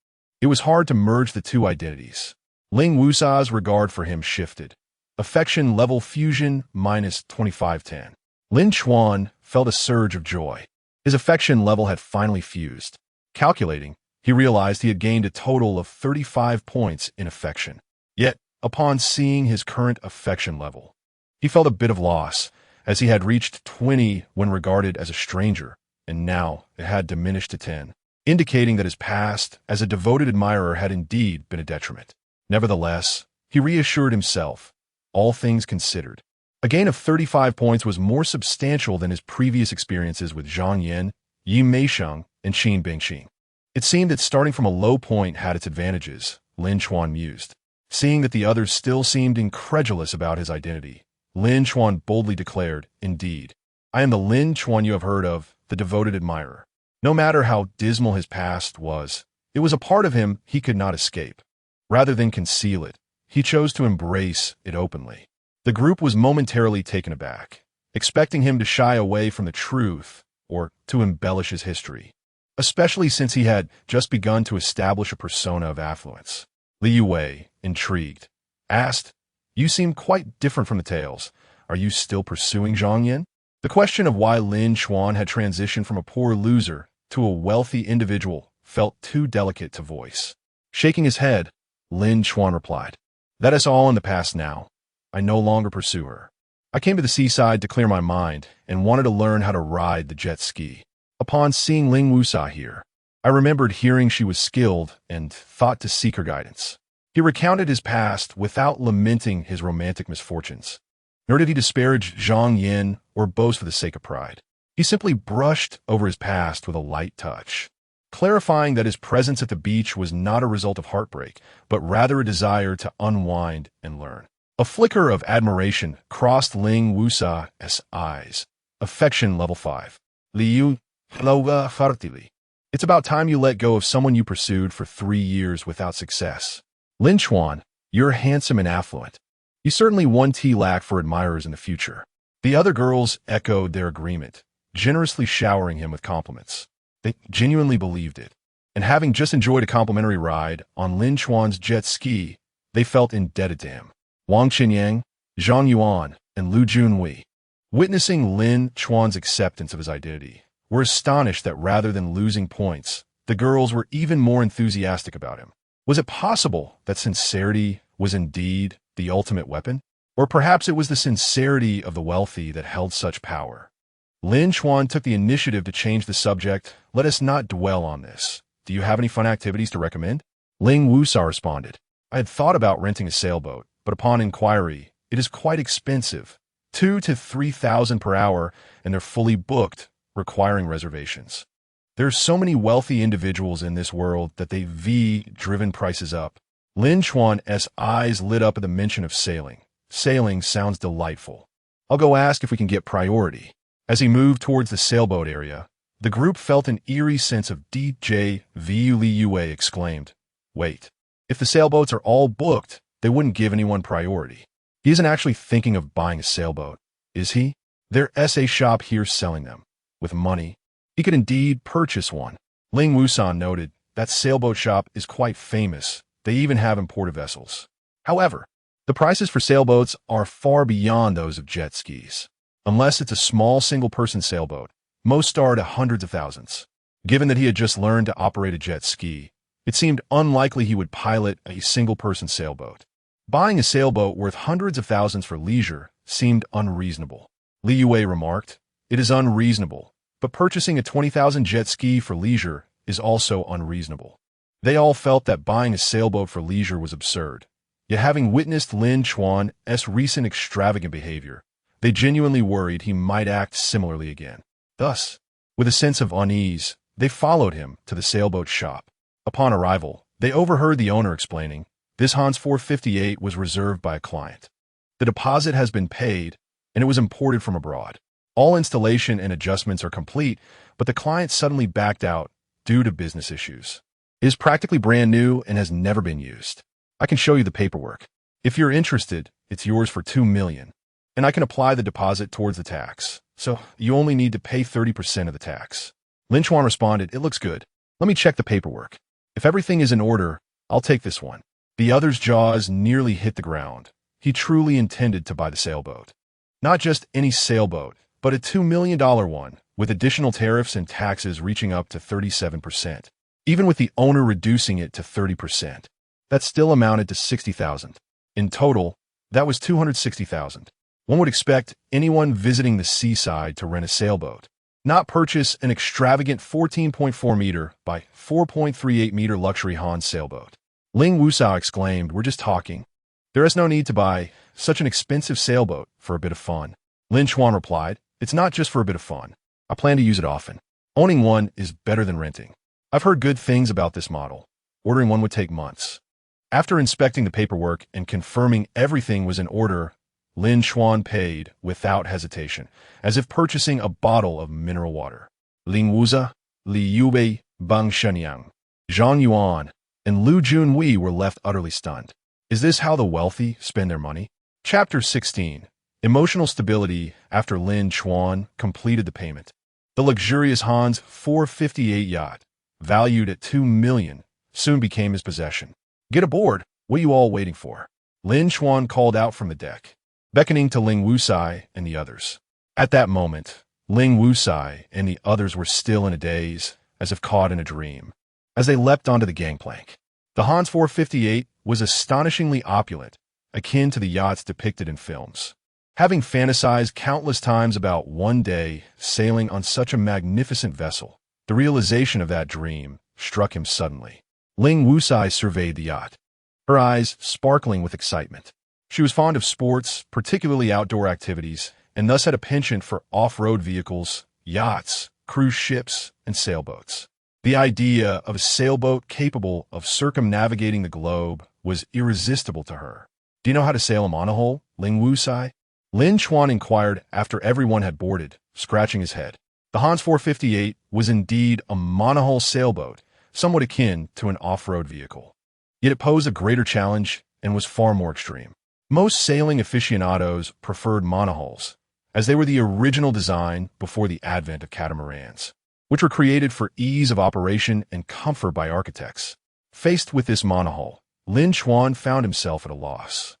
it was hard to merge the two identities. Ling Wusa's regard for him shifted. Affection level fusion minus 2510. Lin Chuan felt a surge of joy. His affection level had finally fused. Calculating, he realized he had gained a total of 35 points in affection. Yet, upon seeing his current affection level, he felt a bit of loss, as he had reached 20 when regarded as a stranger, and now it had diminished to 10, indicating that his past as a devoted admirer had indeed been a detriment. Nevertheless, he reassured himself, all things considered. A gain of 35 points was more substantial than his previous experiences with Zhang Yin, Yi Meisheng, and Qin Bingxing. It seemed that starting from a low point had its advantages, Lin Chuan mused. Seeing that the others still seemed incredulous about his identity, Lin Chuan boldly declared, "Indeed, I am the Lin Chuan you have heard of, the devoted admirer." No matter how dismal his past was, it was a part of him he could not escape. Rather than conceal it, he chose to embrace it openly. The group was momentarily taken aback, expecting him to shy away from the truth or to embellish his history, especially since he had just begun to establish a persona of affluence. Li Yue, intrigued, asked, "You seem quite different from the tales. Are you still pursuing Zhang Yin?" The question of why Lin Chuan had transitioned from a poor loser to a wealthy individual felt too delicate to voice. Shaking his head, Lin Chuan replied, "That is all in the past now. I no longer pursue her. I came to the seaside to clear my mind and wanted to learn how to ride the jet ski. Upon seeing Ling Wusa here, I remembered hearing she was skilled and thought to seek her guidance." He recounted his past without lamenting his romantic misfortunes. Nor did he disparage Zhang Yin or boast for the sake of pride. He simply brushed over his past with a light touch, clarifying that his presence at the beach was not a result of heartbreak, but rather a desire to unwind and learn. A flicker of admiration crossed Ling Wusa's eyes. Affection level 5. Liu Hloga Fartili. It's about time you let go of someone you pursued for 3 years without success. Lin Chuan, you're handsome and affluent. You certainly won TLAC for admirers in the future. The other girls echoed their agreement, generously showering him with compliments. They genuinely believed it, and having just enjoyed a complimentary ride on Lin Chuan's jet ski, they felt indebted to him. Wang Qinyang, Zhang Yuan, and Lu Junwei, witnessing Lin Chuan's acceptance of his identity, were astonished that rather than losing points, the girls were even more enthusiastic about him. Was it possible that sincerity was indeed the ultimate weapon? Or perhaps it was the sincerity of the wealthy that held such power? Lin Chuan took the initiative to change the subject. "Let us not dwell on this. Do you have any fun activities to recommend?" Ling Wusa responded, "I had thought about renting a sailboat, but upon inquiry, it is quite expensive, 2,000 to 3,000 per hour, and they're fully booked, requiring reservations. There are so many wealthy individuals in this world that they've driven prices up." Lin Chuan's eyes lit up at the mention of sailing. Sailing sounds delightful. I'll go ask if we can get priority. As he moved towards the sailboat area, the group felt an eerie sense of DJ Vu Li Yue exclaimed, "Wait. If the sailboats are all booked, they wouldn't give anyone priority. He isn't actually thinking of buying a sailboat, is he? There's a shop here selling them. With money, he could indeed purchase one." Ling Wusan noted, "That sailboat shop is quite famous. They even have imported vessels. However, the prices for sailboats are far beyond those of jet skis. Unless it's a small single-person sailboat, most start at hundreds of thousands." Given that he had just learned to operate a jet ski, it seemed unlikely he would pilot a single-person sailboat. Buying a sailboat worth hundreds of thousands for leisure seemed unreasonable. Li Yue remarked, "It is unreasonable, but purchasing a 20,000 jet ski for leisure is also unreasonable." They all felt that buying a sailboat for leisure was absurd. Yet having witnessed Lin Chuan's recent extravagant behavior, they genuinely worried he might act similarly again. Thus, with a sense of unease, they followed him to the sailboat shop. Upon arrival, they overheard the owner explaining, "This Hans 458 was reserved by a client. The deposit has been paid, and it was imported from abroad. All installation and adjustments are complete, but the client suddenly backed out due to business issues. It is practically brand new and has never been used. I can show you the paperwork. If you're interested, it's yours for 2 million, and I can apply the deposit towards the tax. So you only need to pay 30% of the tax." Lin Chuan responded, "It looks good. Let me check the paperwork. If everything is in order, I'll take this one." The other's jaws nearly hit the ground. He truly intended to buy the sailboat. Not just any sailboat, but a $2 million one, with additional tariffs and taxes reaching up to 37%. Even with the owner reducing it to 30%, that still amounted to 60,000. In total, that was 260,000. One would expect anyone visiting the seaside to rent a sailboat, not purchase an extravagant 14.4 meter by 4.38 meter luxury Han sailboat. Ling Wusao exclaimed, "We're just talking. There is no need to buy such an expensive sailboat for a bit of fun." Lin Chuan replied, "It's not just for a bit of fun. I plan to use it often. Owning one is better than renting. I've heard good things about this model. Ordering one would take months." After inspecting the paperwork and confirming everything was in order, Lin Chuan paid without hesitation, as if purchasing a bottle of mineral water. Ling Wuza, Li Yubei, Bang Shenyang, Zhang Yuan, and Lu Junhui were left utterly stunned. Is this how the wealthy spend their money? Chapter 16. Emotional stability after Lin Chuan completed the payment. The luxurious Hans 458 yacht, valued at 2 million, soon became his possession. "Get aboard. What are you all waiting for?" Lin Chuan called out from the deck, beckoning to Ling Wusai and the others. At that moment, Ling Wusai and the others were still in a daze, as if caught in a dream. As they leapt onto the gangplank, the Hans 458 was astonishingly opulent, akin to the yachts depicted in films. Having fantasized countless times about one day sailing on such a magnificent vessel, the realization of that dream struck him suddenly. Ling Wusai surveyed the yacht, her eyes sparkling with excitement. She was fond of sports, particularly outdoor activities, and thus had a penchant for off-road vehicles, yachts, cruise ships, and sailboats. The idea of a sailboat capable of circumnavigating the globe was irresistible to her. "Do you know how to sail a monohull, Ling Wusai?" Lin Chuan inquired after everyone had boarded, scratching his head. The Hans 458 was indeed a monohull sailboat, somewhat akin to an off-road vehicle. Yet it posed a greater challenge and was far more extreme. Most sailing aficionados preferred monohulls, as they were the original design before the advent of catamarans, which were created for ease of operation and comfort by architects. Faced with this monohull, Lin Chuan found himself at a loss.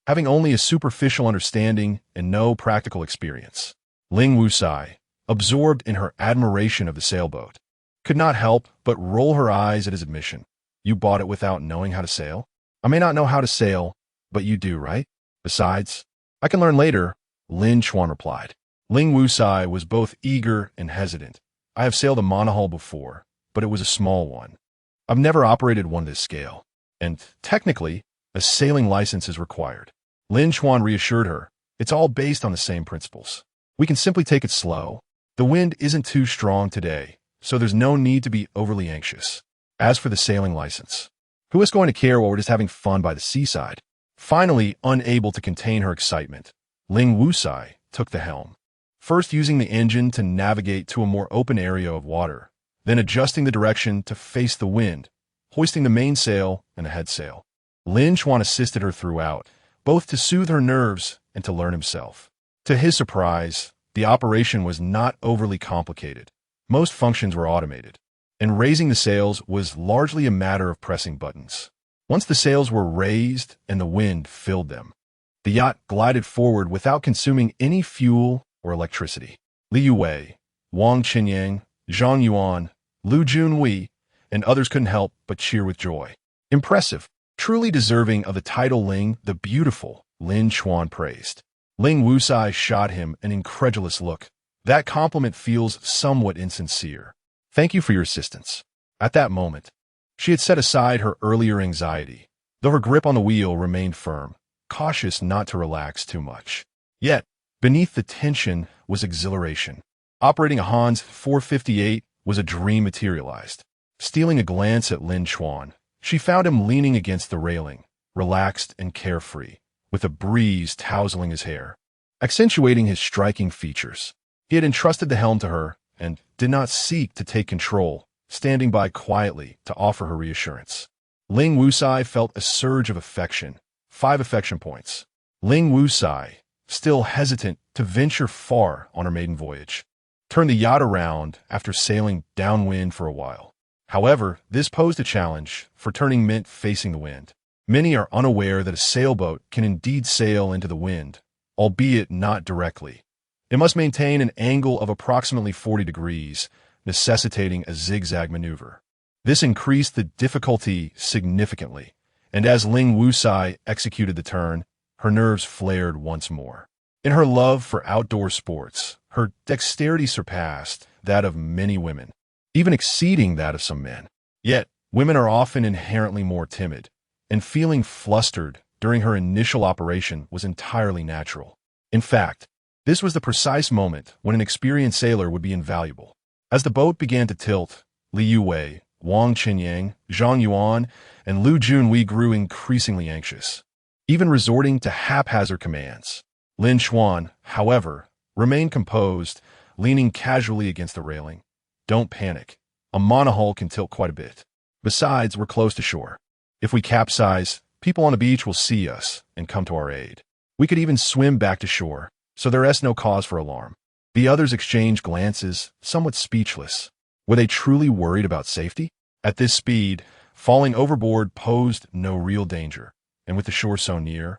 Having only a superficial understanding and no practical experience, Ling Wusai, absorbed in her admiration of the sailboat, could not help but roll her eyes at his admission. "You bought it without knowing how to sail?" "I may not know how to sail, but you do, right? Besides, I can learn later," Lin Chuan replied. Ling Wusai was both eager and hesitant. "I have sailed a monohull before, but it was a small one. I've never operated one this scale, and technically, a sailing license is required." Lin Chuan reassured her, "It's all based on the same principles. We can simply take it slow. The wind isn't too strong today, so there's no need to be overly anxious. As for the sailing license, Who is going to care while we're just having fun by the seaside? Finally, unable to contain her excitement, Ling Wusai took the helm, first using the engine to navigate to a more open area of water, then adjusting the direction to face the wind, hoisting the mainsail and a headsail. Lin Chuan assisted her throughout, both to soothe her nerves and to learn himself. To his surprise, the operation was not overly complicated. Most functions were automated, and raising the sails was largely a matter of pressing buttons. Once the sails were raised and the wind filled them, the yacht glided forward without consuming any fuel or electricity. Li Yuwei, Wang Qinyang, Zhang Yuan, Lu Junwei, and others couldn't help but cheer with joy. Impressive, truly deserving of the title Ling the Beautiful, Lin Chuan praised. Ling Wusai shot him an incredulous look. That compliment feels somewhat insincere. Thank you for your assistance. At that moment, she had set aside her earlier anxiety, though her grip on the wheel remained firm, cautious not to relax too much. Yet, beneath the tension was exhilaration. Operating a Hans 458 was a dream materialized. Stealing a glance at Lin Chuan, she found him leaning against the railing, relaxed and carefree, with a breeze tousling his hair, accentuating his striking features. He had entrusted the helm to her and did not seek to take control, standing by quietly to offer her reassurance. Ling Wusai felt a surge of affection, 5 affection points. Ling Wusai, still hesitant to venture far on her maiden voyage, turned the yacht around after sailing downwind for a while. However, this posed a challenge, for turning meant facing the wind. Many are unaware that a sailboat can indeed sail into the wind, albeit not directly. It must maintain an angle of approximately 40 degrees, necessitating a zigzag maneuver. This increased the difficulty significantly, and as Ling Wusai executed the turn, her nerves flared once more. In her love for outdoor sports, her dexterity surpassed that of many women, even exceeding that of some men. Yet, women are often inherently more timid, and feeling flustered during her initial operation was entirely natural. In fact, this was the precise moment when an experienced sailor would be invaluable. As the boat began to tilt, Li Yuwei, Wang Qinyang, Zhang Yuan, and Lu Junwei grew increasingly anxious, even resorting to haphazard commands. Lin Chuan, however, remained composed, leaning casually against the railing. Don't panic. A monohull can tilt quite a bit. Besides, we're close to shore. If we capsize, people on the beach will see us and come to our aid. We could even swim back to shore, so there is no cause for alarm. The others exchanged glances, somewhat speechless. Were they truly worried about safety? At this speed, falling overboard posed no real danger, and with the shore so near,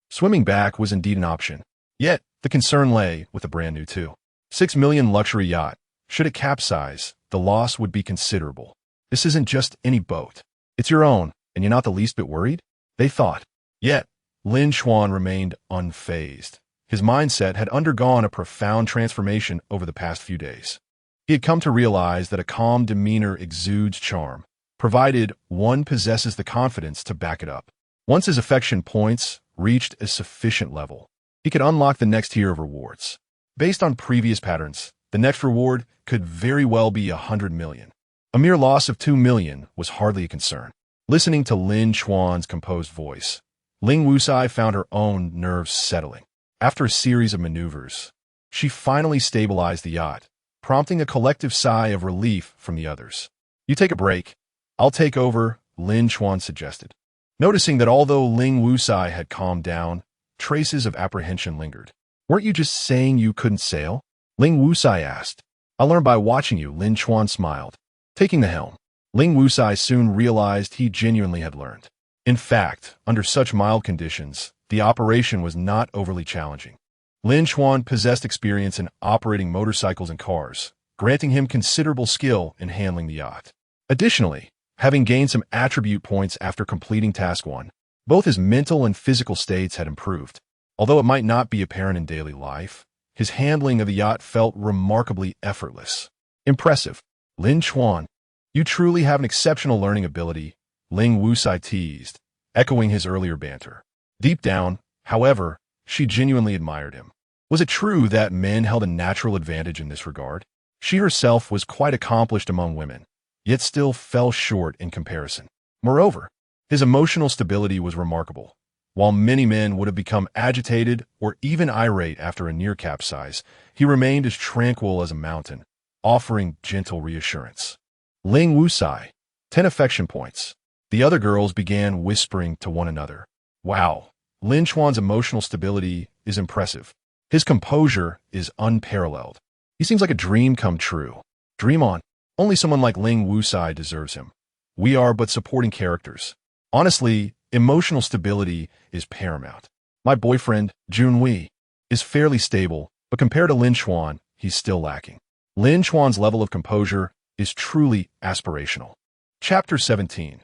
swimming back was indeed an option. Yet, the concern lay with a brand new 2.6 million luxury yacht. Should it capsize, the loss would be considerable. This isn't just any boat. It's your own, and you're not the least bit worried? They thought. Yet, Lin Chuan remained unfazed. His mindset had undergone a profound transformation over the past few days. He had come to realize that a calm demeanor exudes charm, provided one possesses the confidence to back it up. Once his affection points reached a sufficient level, he could unlock the next tier of rewards. Based on previous patterns, the next reward could very well be 100 million. A mere loss of 2 million was hardly a concern. Listening to Lin Chuan's composed voice, Ling Wusai found her own nerves settling. After a series of maneuvers, she finally stabilized the yacht, prompting a collective sigh of relief from the others. You take a break. I'll take over, Lin Chuan suggested. Noticing that although Ling Wusai had calmed down, traces of apprehension lingered. Weren't you just saying you couldn't sail? Ling Wusai asked. I learned by watching you, Lin Chuan smiled. Taking the helm, Ling Wusai soon realized he genuinely had learned. In fact, under such mild conditions, the operation was not overly challenging. Lin Chuan possessed experience in operating motorcycles and cars, granting him considerable skill in handling the yacht. Additionally, having gained some attribute points after completing Task 1, both his mental and physical states had improved. Although it might not be apparent in daily life, his handling of the yacht felt remarkably effortless. Impressive. Lin Chuan, you truly have an exceptional learning ability, Ling Wusai teased, echoing his earlier banter. Deep down, however, she genuinely admired him. Was it true that men held a natural advantage in this regard? She herself was quite accomplished among women, yet still fell short in comparison. Moreover, His emotional stability was remarkable. While many men would have become agitated or even irate after a near capsize, he remained as tranquil as a mountain, offering gentle reassurance. Ling Wusai, 10 affection points. The other girls began whispering to one another. Wow, Lin Chuan's emotional stability is impressive. His composure is unparalleled. He seems like a dream come true. Dream on. Only someone like Ling Wusai deserves him. We are but supporting characters. Honestly, emotional stability is paramount. My boyfriend, Jun Wei, is fairly stable, but compared to Lin Chuan, he's still lacking. Lin Chuan's level of composure is truly aspirational. Chapter 17.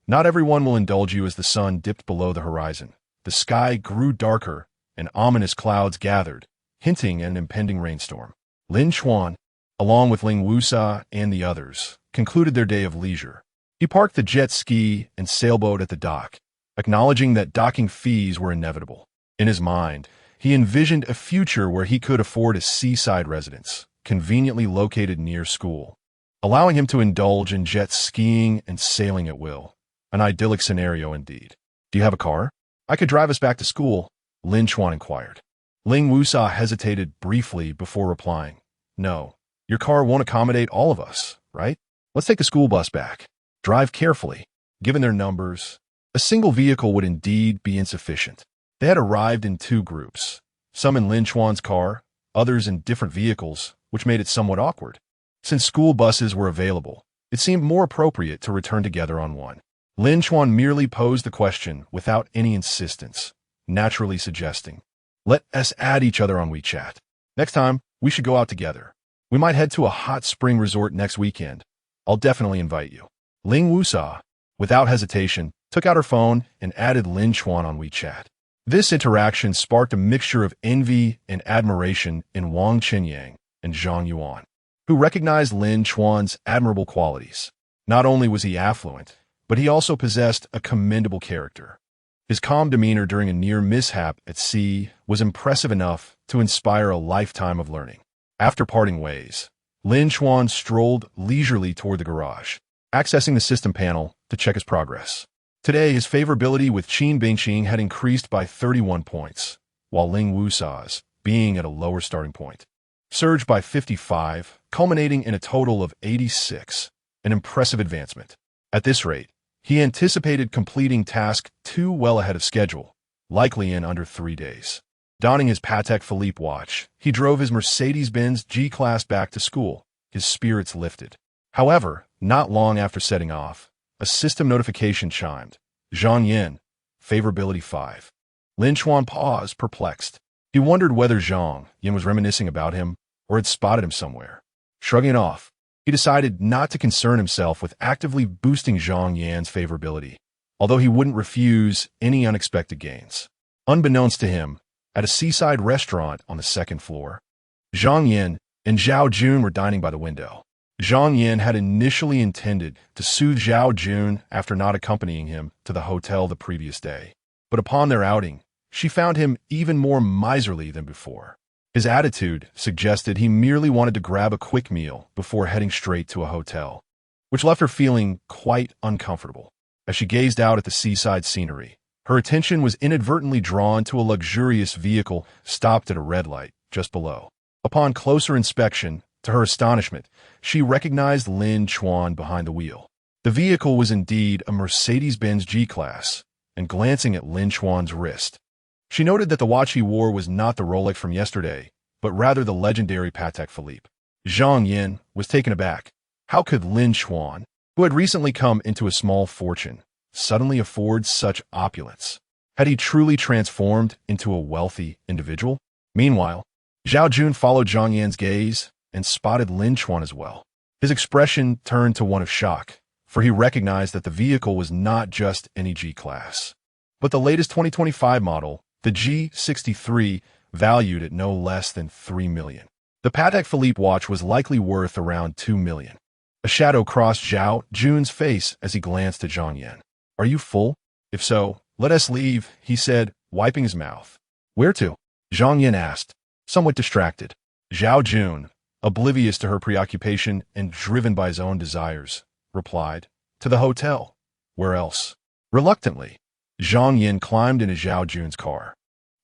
Not everyone will indulge you as the sun dipped below the horizon. The sky grew darker, and ominous clouds gathered, hinting at an impending rainstorm. Lin Chuan, along with Ling Wusa and the others, concluded their day of leisure. He parked the jet ski and sailboat at the dock, acknowledging that docking fees were inevitable. In his mind, he envisioned a future where he could afford a seaside residence, conveniently located near school, allowing him to indulge in jet skiing and sailing at will. An idyllic scenario indeed. Do you have a car? I could drive us back to school, Lin Chuan inquired. Ling Wusa hesitated briefly before replying. No, your car won't accommodate all of us, right? Let's take the school bus back. Drive carefully. Given their numbers, a single vehicle would indeed be insufficient. They had arrived in two groups, some in Lin Chuan's car, others in different vehicles, which made it somewhat awkward. Since school buses were available, it seemed more appropriate to return together on one. Lin Chuan merely posed the question without any insistence, naturally suggesting, let us add each other on WeChat. Next time, we should go out together. We might head to a hot spring resort next weekend. I'll definitely invite you. Ling Wusa, without hesitation, took out her phone and added Lin Chuan on WeChat. This interaction sparked a mixture of envy and admiration in Wang Qinyang and Zhang Yuan, who recognized Lin Chuan's admirable qualities. Not only was he affluent, but he also possessed a commendable character. His calm demeanor during a near mishap at sea was impressive enough to inspire a lifetime of learning. After parting ways, Lin Chuan strolled leisurely toward the garage, accessing the system panel to check his progress. Today, his favorability with Qin Bingqing had increased by 31 points, while Ling Wusa's, being at a lower starting point, surged by 55, culminating in a total of 86, an impressive advancement. At this rate, he anticipated completing task 2 well ahead of schedule, likely in under 3 days. Donning his Patek Philippe watch, he drove his Mercedes-Benz G-Class back to school, his spirits lifted. However, not long after setting off, a system notification chimed. Zhang Yin, favorability 5. Lin Chuan paused, perplexed. He wondered whether Zhang Yin was reminiscing about him or had spotted him somewhere. Shrugging it off, he decided not to concern himself with actively boosting Zhang Yan's favorability, although he wouldn't refuse any unexpected gains. Unbeknownst to him, at a seaside restaurant on the 2nd floor, Zhang Yin and Zhao Jun were dining by the window. Zhang Yin had initially intended to soothe Zhao Jun after not accompanying him to the hotel the previous day, but upon their outing, she found him even more miserly than before. His attitude suggested he merely wanted to grab a quick meal before heading straight to a hotel, which left her feeling quite uncomfortable. As she gazed out at the seaside scenery, her attention was inadvertently drawn to a luxurious vehicle stopped at a red light just below. Upon closer inspection, to her astonishment, she recognized Lin Chuan behind the wheel. The vehicle was indeed a Mercedes-Benz G-Class, and glancing at Lin Chuan's wrist, she noted that the watch he wore was not the Rolex from yesterday, but rather the legendary Patek Philippe. Zhang Yin was taken aback. How could Lin Chuan, who had recently come into a small fortune, suddenly afford such opulence? Had he truly transformed into a wealthy individual? Meanwhile, Zhao Jun followed Zhang Yan's gaze and spotted Lin Chuan as well. His expression turned to one of shock, for he recognized that the vehicle was not just any G-Class, but the latest 2025 model, the G63, valued at no less than $3 million. The Patek Philippe watch was likely worth around $2 million. A shadow crossed Zhao Jun's face as he glanced at Zhang Yan. Are you full? If so, let us leave, he said, wiping his mouth. Where to? Zhang Yan asked, somewhat distracted. Zhao Jun, oblivious to her preoccupation and driven by his own desires, replied, to the hotel. Where else? Reluctantly, Zhang Yin climbed into Zhao Jun's car,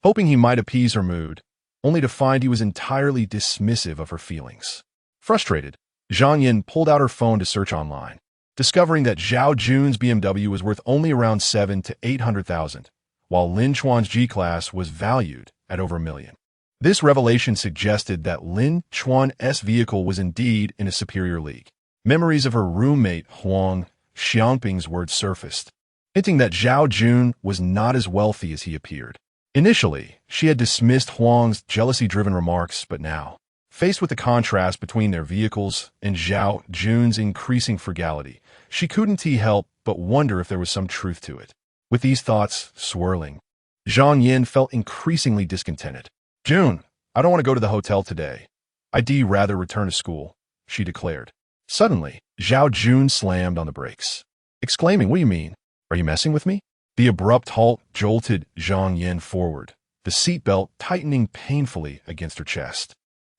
hoping he might appease her mood, only to find he was entirely dismissive of her feelings. Frustrated, Zhang Yin pulled out her phone to search online, discovering that Zhao Jun's BMW was worth only around 700,000 to 800,000, while Lin Chuan's G-Class was valued at over $1 million. This revelation suggested that Lin Chuan's vehicle was indeed in a superior league. Memories of her roommate Huang Xiangping's words surfaced, hinting that Zhao Jun was not as wealthy as he appeared. Initially, she had dismissed Huang's jealousy-driven remarks, but now, faced with the contrast between their vehicles and Zhao Jun's increasing frugality, she couldn't help but wonder if there was some truth to it. With these thoughts swirling, Zhang Yin felt increasingly discontented. "Jun, I don't want to go to the hotel today. I'd rather return to school," she declared. Suddenly, Zhao Jun slammed on the brakes, exclaiming, "What do you mean? Are you messing with me?" The abrupt halt jolted Zhang Yin forward, the seatbelt tightening painfully against her chest.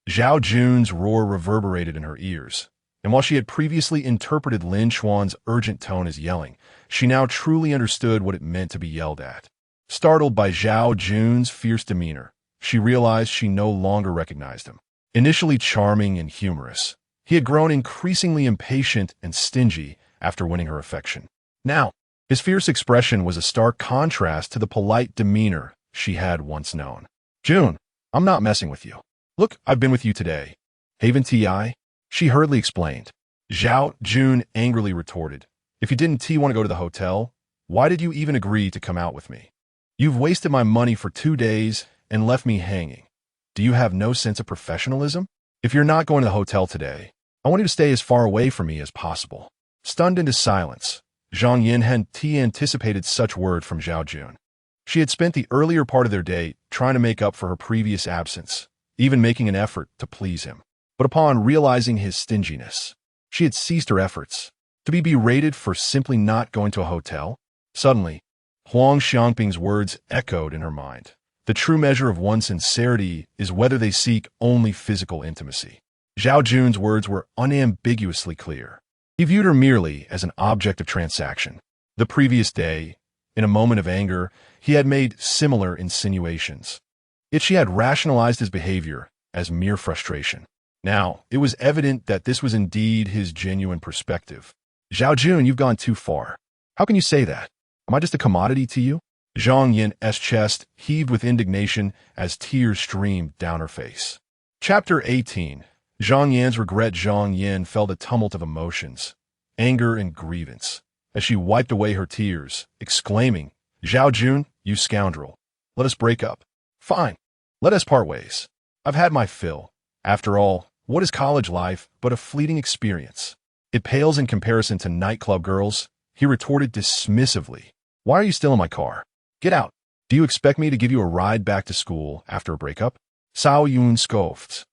Zhao Jun's roar reverberated in her ears, and while she had previously interpreted Lin Chuan's urgent tone as yelling, she now truly understood what it meant to be yelled at. Startled by Zhao Jun's fierce demeanor, she realized she no longer recognized him. Initially charming and humorous, he had grown increasingly impatient and stingy after winning her affection. Now, his fierce expression was a stark contrast to the polite demeanor she had once known. "Jun, I'm not messing with you. Look, I've been with you today. Haven't I?" she hurriedly explained. Zhao Jun angrily retorted, "If you didn't want to go to the hotel, why did you even agree to come out with me? You've wasted my money for 2 days and left me hanging. Do you have no sense of professionalism? If you're not going to the hotel today, I want you to stay as far away from me as possible." Stunned into silence, Zhang Yin had anticipated such word from Zhao Jun. She had spent the earlier part of their date trying to make up for her previous absence, even making an effort to please him. But upon realizing his stinginess, she had ceased her efforts. To be berated for simply not going to a hotel? Suddenly, Huang Xiangping's words echoed in her mind. The true measure of one's sincerity is whether they seek only physical intimacy. Zhao Jun's words were unambiguously clear. He viewed her merely as an object of transaction. The previous day, in a moment of anger, he had made similar insinuations. Yet she had rationalized his behavior as mere frustration. Now, it was evident that this was indeed his genuine perspective. "Zhao Jun, you've gone too far. How can you say that? Am I just a commodity to you?" Zhang Yin's chest heaved with indignation as tears streamed down her face. Chapter 18. Zhang Yan's regret. Zhang Yin felt a tumult of emotions, anger and grievance, as she wiped away her tears, exclaiming, "Zhao Jun, you scoundrel. Let us break up. Fine. Let us part ways. I've had my fill. After all, what is college life but a fleeting experience? It pales in comparison to nightclub girls," he retorted dismissively. "Why are you still in my car? Get out. Do you expect me to give you a ride back to school after a breakup?" Cao Yun scoffed.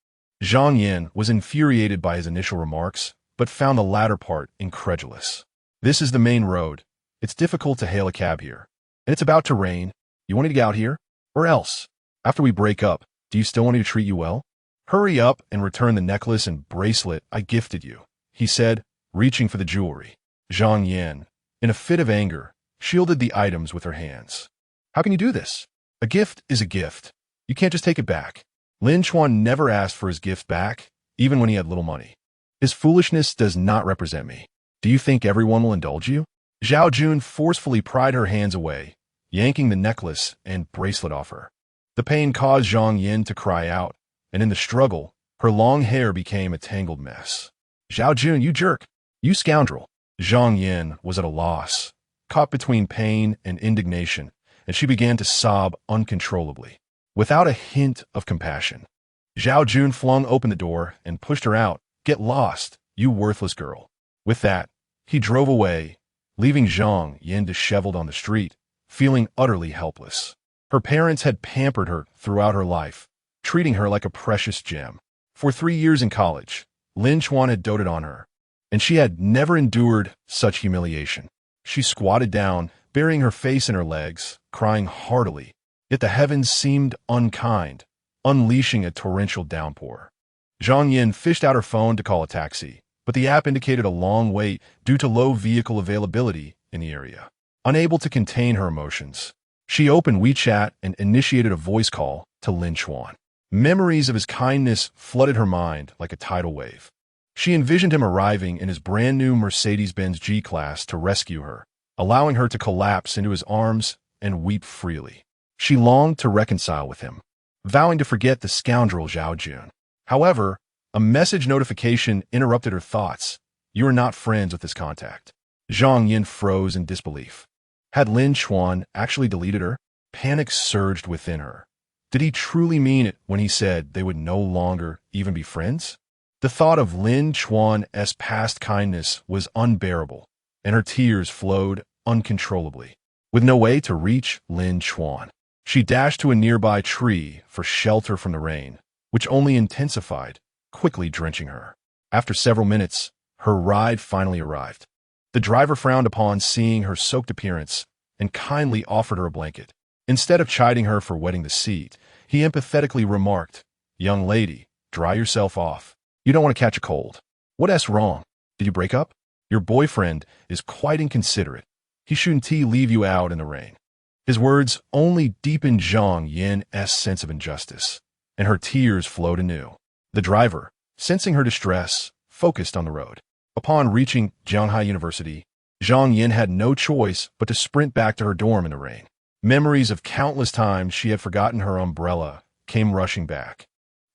Zhang Yin was infuriated by his initial remarks, but found the latter part incredulous. "This is the main road. It's difficult to hail a cab here. And it's about to rain. You want me to get out here? Or else, after we break up, do you still want me to treat you well? Hurry up and return the necklace and bracelet I gifted you," he said, reaching for the jewelry. Zhang Yin, in a fit of anger, shielded the items with her hands. "How can you do this? A gift is a gift. You can't just take it back." Lin Chuan never asked for his gift back, even when he had little money. "His foolishness does not represent me. Do you think everyone will indulge you?" Zhao Jun forcefully pried her hands away, yanking the necklace and bracelet off her. The pain caused Zhang Yin to cry out, and in the struggle, her long hair became a tangled mess. "Zhao Jun, you jerk! You scoundrel!" Zhang Yin was at a loss, caught between pain and indignation, and she began to sob uncontrollably, without a hint of compassion. Zhao Jun flung open the door and pushed her out. "Get lost, you worthless girl." With that, he drove away, leaving Zhang Yin disheveled on the street, feeling utterly helpless. Her parents had pampered her throughout her life, treating her like a precious gem. For 3 years in college, Lin Chuan had doted on her, and she had never endured such humiliation. She squatted down, burying her face in her legs, crying heartily. Yet the heavens seemed unkind, unleashing a torrential downpour. Zhang Yin fished out her phone to call a taxi, but the app indicated a long wait due to low vehicle availability in the area. Unable to contain her emotions, she opened WeChat and initiated a voice call to Lin Chuan. Memories of his kindness flooded her mind like a tidal wave. She envisioned him arriving in his brand-new Mercedes-Benz G-Class to rescue her, allowing her to collapse into his arms and weep freely. She longed to reconcile with him, vowing to forget the scoundrel Zhao Jun. However, a message notification interrupted her thoughts. You are not friends with this contact. Zhang Yin froze in disbelief. Had Lin Chuan actually deleted her? Panic surged within her. Did he truly mean it when he said they would no longer even be friends? The thought of Lin Chuan's past kindness was unbearable, and her tears flowed uncontrollably. With no way to reach Lin Chuan, she dashed to a nearby tree for shelter from the rain, which only intensified, quickly drenching her. After several minutes, her ride finally arrived. The driver frowned upon seeing her soaked appearance and kindly offered her a blanket. Instead of chiding her for wetting the seat, he empathetically remarked, "Young lady, dry yourself off. You don't want to catch a cold. What's wrong? Did you break up? Your boyfriend is quite inconsiderate. He shouldn't leave you out in the rain." His words only deepened Zhang Yin's sense of injustice, and her tears flowed anew. The driver, sensing her distress, focused on the road. Upon reaching Zhanghai University, Zhang Yin had no choice but to sprint back to her dorm in the rain. Memories of countless times she had forgotten her umbrella came rushing back,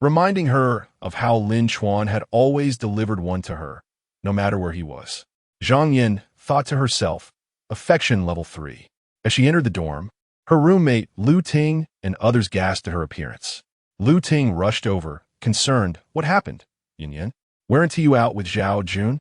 reminding her of how Lin Chuan had always delivered one to her, no matter where he was. Zhang Yin thought to herself, affection level 3. As she entered the dorm, her roommate Lu Ting and others gasped at her appearance. Lu Ting rushed over, concerned. What happened, Yin Yin? Weren't you out with Zhao Jun?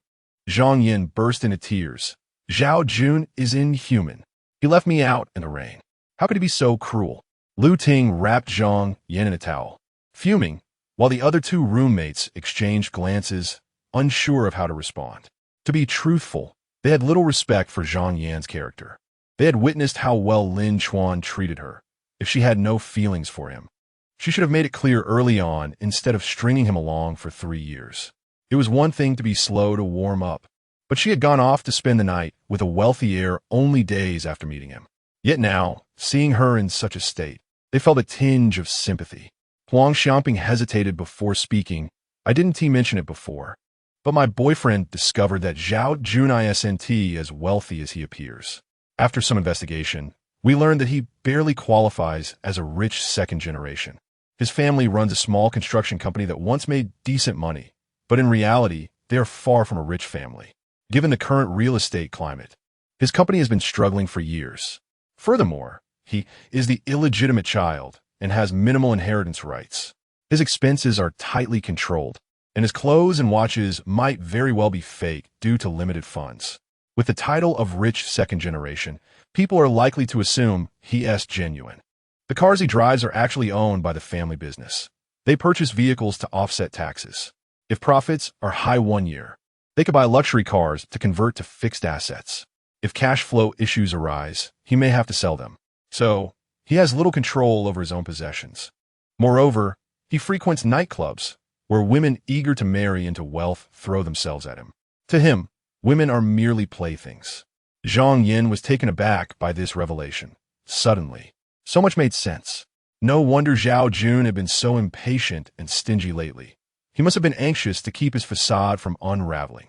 Zhang Yin burst into tears. Zhao Jun is inhuman. He left me out in the rain. How could he be so cruel? Lu Ting wrapped Zhang Yin in a towel, fuming, while the other two roommates exchanged glances, unsure of how to respond. To be truthful, they had little respect for Zhang Yan's character. They had witnessed how well Lin Chuan treated her. If she had no feelings for him, she should have made it clear early on instead of stringing him along for 3 years. It was one thing to be slow to warm up, but she had gone off to spend the night with a wealthy heir only days after meeting him. Yet now, seeing her in such a state, they felt a tinge of sympathy. Huang Xiaoping hesitated before speaking. I didn't mention it before, but my boyfriend discovered that Zhao Jun isn't as wealthy as he appears. After some investigation, we learned that he barely qualifies as a rich second generation. His family runs a small construction company that once made decent money, but in reality, they are far from a rich family. Given the current real estate climate, his company has been struggling for years. Furthermore, he is the illegitimate child and has minimal inheritance rights. His expenses are tightly controlled, and his clothes and watches might very well be fake due to limited funds. With the title of rich second generation, people are likely to assume he is genuine. The cars he drives are actually owned by the family business. They purchase vehicles to offset taxes. If profits are high 1 year, they could buy luxury cars to convert to fixed assets. If cash flow issues arise, he may have to sell them. So, he has little control over his own possessions. Moreover, he frequents nightclubs, where women eager to marry into wealth throw themselves at him. To him, women are merely playthings. Zhang Yin was taken aback by this revelation. Suddenly, so much made sense. No wonder Zhao Jun had been so impatient and stingy lately. He must have been anxious to keep his facade from unraveling.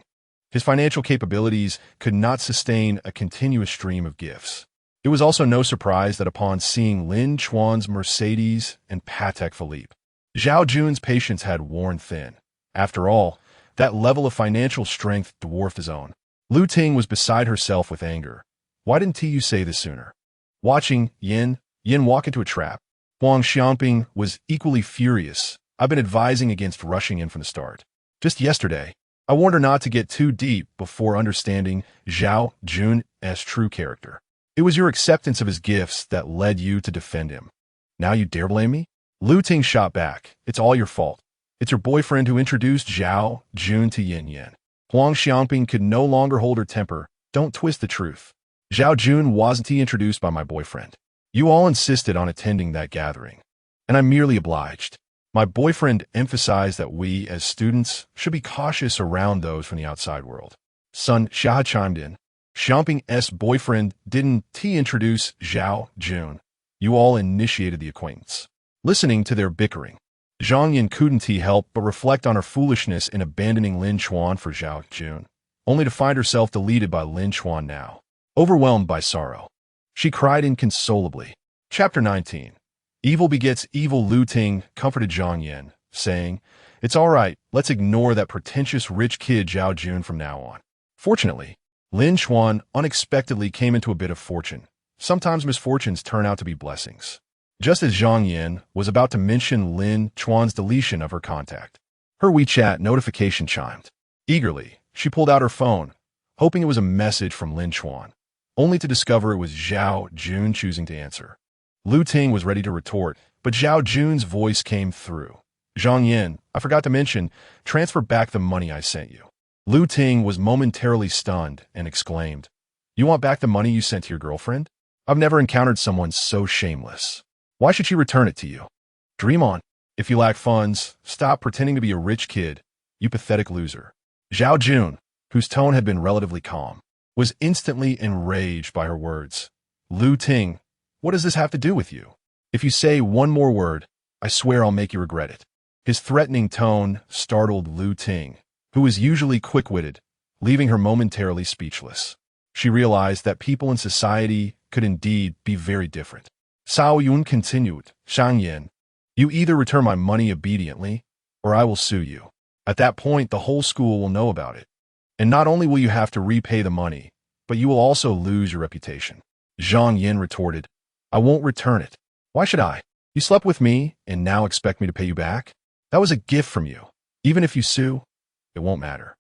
His financial capabilities could not sustain a continuous stream of gifts. It was also no surprise that upon seeing Lin Chuan's Mercedes and Patek Philippe, Zhao Jun's patience had worn thin. After all, that level of financial strength dwarfed his own. Lu Ting was beside herself with anger. Why didn't you say this sooner? Watching Yin walk into a trap, Huang Xiaoping was equally furious. I've been advising against rushing in from the start. Just yesterday, I warned her not to get too deep before understanding Zhao Jun's true character. It was your acceptance of his gifts that led you to defend him. Now you dare blame me? Lu Ting shot back. It's all your fault. It's your boyfriend who introduced Zhao Jun to Yin Yin. Huang Xiaoping could no longer hold her temper. Don't twist the truth. Zhao Jun wasn't introduced by my boyfriend. You all insisted on attending that gathering, and I merely obliged. My boyfriend emphasized that we, as students, should be cautious around those from the outside world. Sun Xia chimed in. Xiaoping's boyfriend didn't introduce Zhao Jun. You all initiated the acquaintance. Listening to their bickering, Zhang Yin couldn't help but reflect on her foolishness in abandoning Lin Chuan for Zhao Jun, only to find herself deleted by Lin Chuan now. Overwhelmed by sorrow, she cried inconsolably. Chapter 19. Evil begets evil. Lu Ting comforted Zhang Yin, saying, "It's all right, let's ignore that pretentious rich kid Zhao Jun from now on." Fortunately, Lin Chuan unexpectedly came into a bit of fortune. Sometimes misfortunes turn out to be blessings. Just as Zhang Yin was about to mention Lin Chuan's deletion of her contact, her WeChat notification chimed. Eagerly, she pulled out her phone, hoping it was a message from Lin Chuan, only to discover it was Zhao Jun choosing to answer. Lu Ting was ready to retort, but Zhao Jun's voice came through. "Zhang Yin, I forgot to mention, transfer back the money I sent you." Lu Ting was momentarily stunned and exclaimed, "You want back the money you sent to your girlfriend? I've never encountered someone so shameless. Why should she return it to you? Dream on. If you lack funds, stop pretending to be a rich kid, you pathetic loser." Zhao Jun, whose tone had been relatively calm, was instantly enraged by her words. "Lu Ting, what does this have to do with you? If you say one more word, I swear I'll make you regret it." His threatening tone startled Lu Ting, who was usually quick-witted, leaving her momentarily speechless. She realized that people in society could indeed be very different. Cao Yun continued, "Zhang Yin, you either return my money obediently, or I will sue you. At that point, the whole school will know about it. And not only will you have to repay the money, but you will also lose your reputation." Zhang Yin retorted, "I won't return it. Why should I? You slept with me and now expect me to pay you back? That was a gift from you. Even if you sue, it won't matter."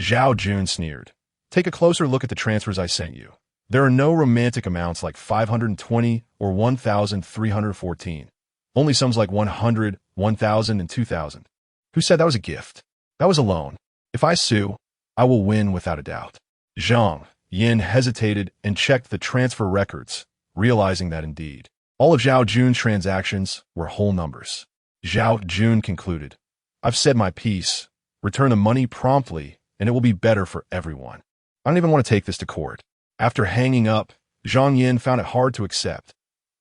Zhao Jun sneered. "Take a closer look at the transfers I sent you. There are no romantic amounts like 520 or 1,314. Only sums like 100, 1,000, and 2,000. Who said that was a gift? That was a loan. If I sue, I will win without a doubt." Zhang Yin hesitated and checked the transfer records, realizing that indeed, all of Zhao Jun's transactions were whole numbers. Zhao Jun concluded, "I've said my piece. Return the money promptly, and it will be better for everyone. I don't even want to take this to court." After hanging up, Zhang Yin found it hard to accept.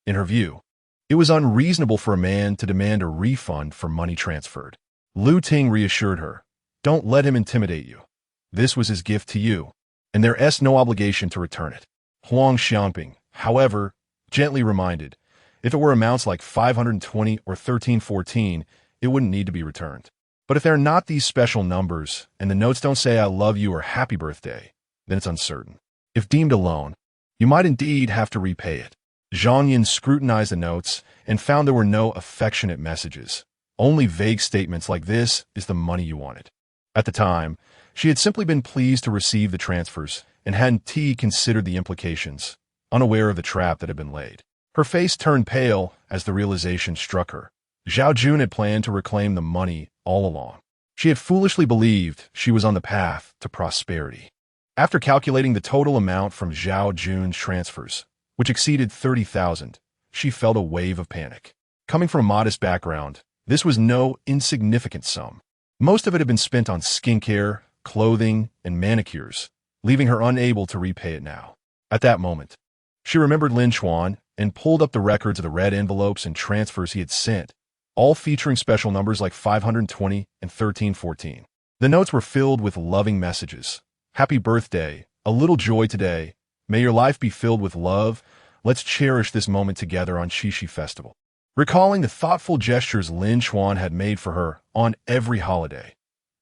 In her view, it was unreasonable for a man to demand a refund for money transferred. Lu Ting reassured her, "Don't let him intimidate you. This was his gift to you, and there is no obligation to return it." Huang Xiaoping, however, gently reminded, if it were amounts like 520 or 1314, it wouldn't need to be returned. But if there are not these special numbers, and the notes don't say "I love you" or "Happy Birthday," then it's uncertain. If deemed a loan, you might indeed have to repay it. Zhang Yin scrutinized the notes and found there were no affectionate messages, only vague statements like "This is the money you wanted." At the time, she had simply been pleased to receive the transfers and hadn't considered the implications, unaware of the trap that had been laid. Her face turned pale as the realization struck her. Zhao Jun had planned to reclaim the money all along. She had foolishly believed she was on the path to prosperity. After calculating the total amount from Zhao Jun's transfers, which exceeded 30,000, she felt a wave of panic. Coming from a modest background, this was no insignificant sum. Most of it had been spent on skincare, clothing, and manicures, leaving her unable to repay it now. At that moment, she remembered Lin Chuan and pulled up the records of the red envelopes and transfers he had sent, all featuring special numbers like 520 and 1314. The notes were filled with loving messages. "Happy birthday, a little joy today. May your life be filled with love. Let's cherish this moment together on Qixi Festival." Recalling the thoughtful gestures Lin Chuan had made for her on every holiday,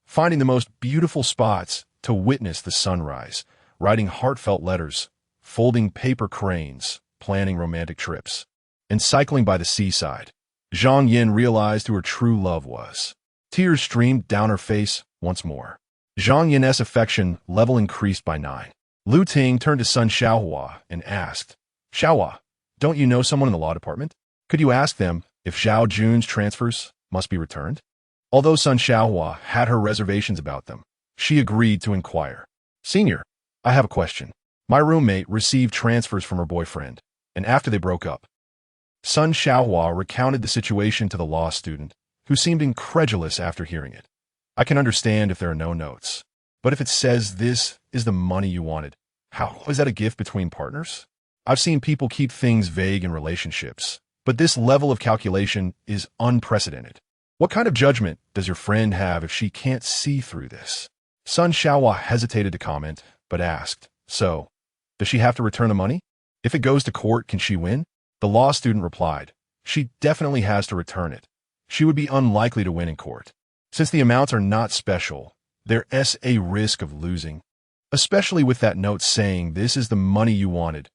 finding the most beautiful spots to witness the sunrise, writing heartfelt letters, folding paper cranes, planning romantic trips, and cycling by the seaside, Zhang Yin realized who her true love was. Tears streamed down her face once more. Zhang Yin's affection level increased by 9. Lu Ting turned to Sun Xiaohua and asked, "Xiaohua, don't you know someone in the law department? Could you ask them if Zhao Jun's transfers must be returned?" Although Sun Xiaohua had her reservations about them, she agreed to inquire. "Senior, I have a question. My roommate received transfers from her boyfriend, and after they broke up." Sun Xiaohua recounted the situation to the law student, who seemed incredulous after hearing it. "I can understand if there are no notes, but if it says this is the money you wanted, How is that a gift between partners? I've seen people keep things vague in relationships, but this level of calculation is unprecedented. What kind of judgment does your friend have if she can't see through this? Sun Xiaohua hesitated to comment, but asked, so, does she have to return the money? If it goes to court, can she win? The law student replied, she definitely has to return it. She would be unlikely to win in court. Since the amounts are not special, there's a risk of losing, especially with that note saying this is the money you wanted.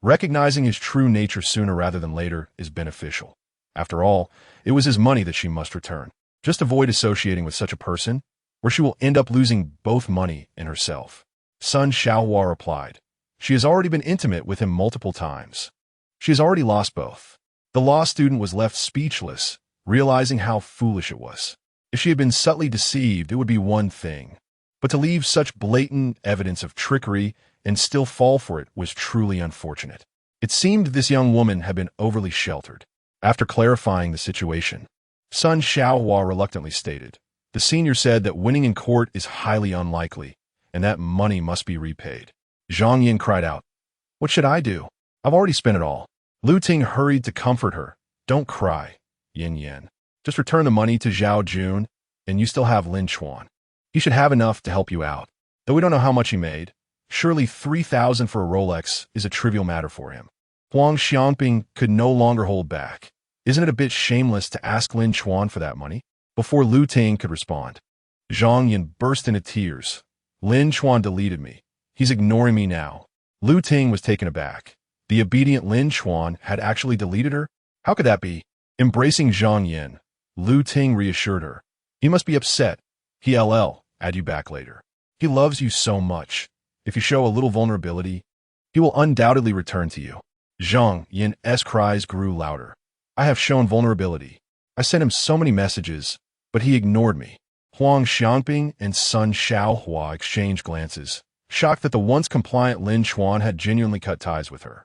Recognizing his true nature sooner rather than later is beneficial. After all, it was his money that she must return. Just avoid associating with such a person, where she will end up losing both money and herself. Sun Xiaohua replied, she has already been intimate with him multiple times. She has already lost both. The law student was left speechless, realizing how foolish it was. If she had been subtly deceived, it would be one thing. But to leave such blatant evidence of trickery and still fall for it was truly unfortunate. It seemed this young woman had been overly sheltered. After clarifying the situation, Sun Xiaohua reluctantly stated, the senior said that winning in court is highly unlikely, and that money must be repaid. Zhang Yin cried out, what should I do? I've already spent it all. Lu Ting hurried to comfort her. Don't cry, Yin Yin. Just return the money to Zhao Jun, and you still have Lin Chuan. He should have enough to help you out. Though we don't know how much he made, surely 3,000 for a Rolex is a trivial matter for him. Huang Xianping could no longer hold back. Isn't it a bit shameless to ask Lin Chuan for that money? Before Lu Ting could respond, Zhang Yin burst into tears. Lin Chuan deleted me. He's ignoring me now. Lu Ting was taken aback. The obedient Lin Chuan had actually deleted her? How could that be? Embracing Zhang Yin, Lu Ting reassured her. He must be upset. He'll add you back later. He loves you so much. If you show a little vulnerability, he will undoubtedly return to you. Zhang Yin's cries grew louder. I have shown vulnerability. I sent him so many messages, but he ignored me. Huang Xianping and Sun Xiaohua exchanged glances, shocked that the once compliant Lin Chuan had genuinely cut ties with her.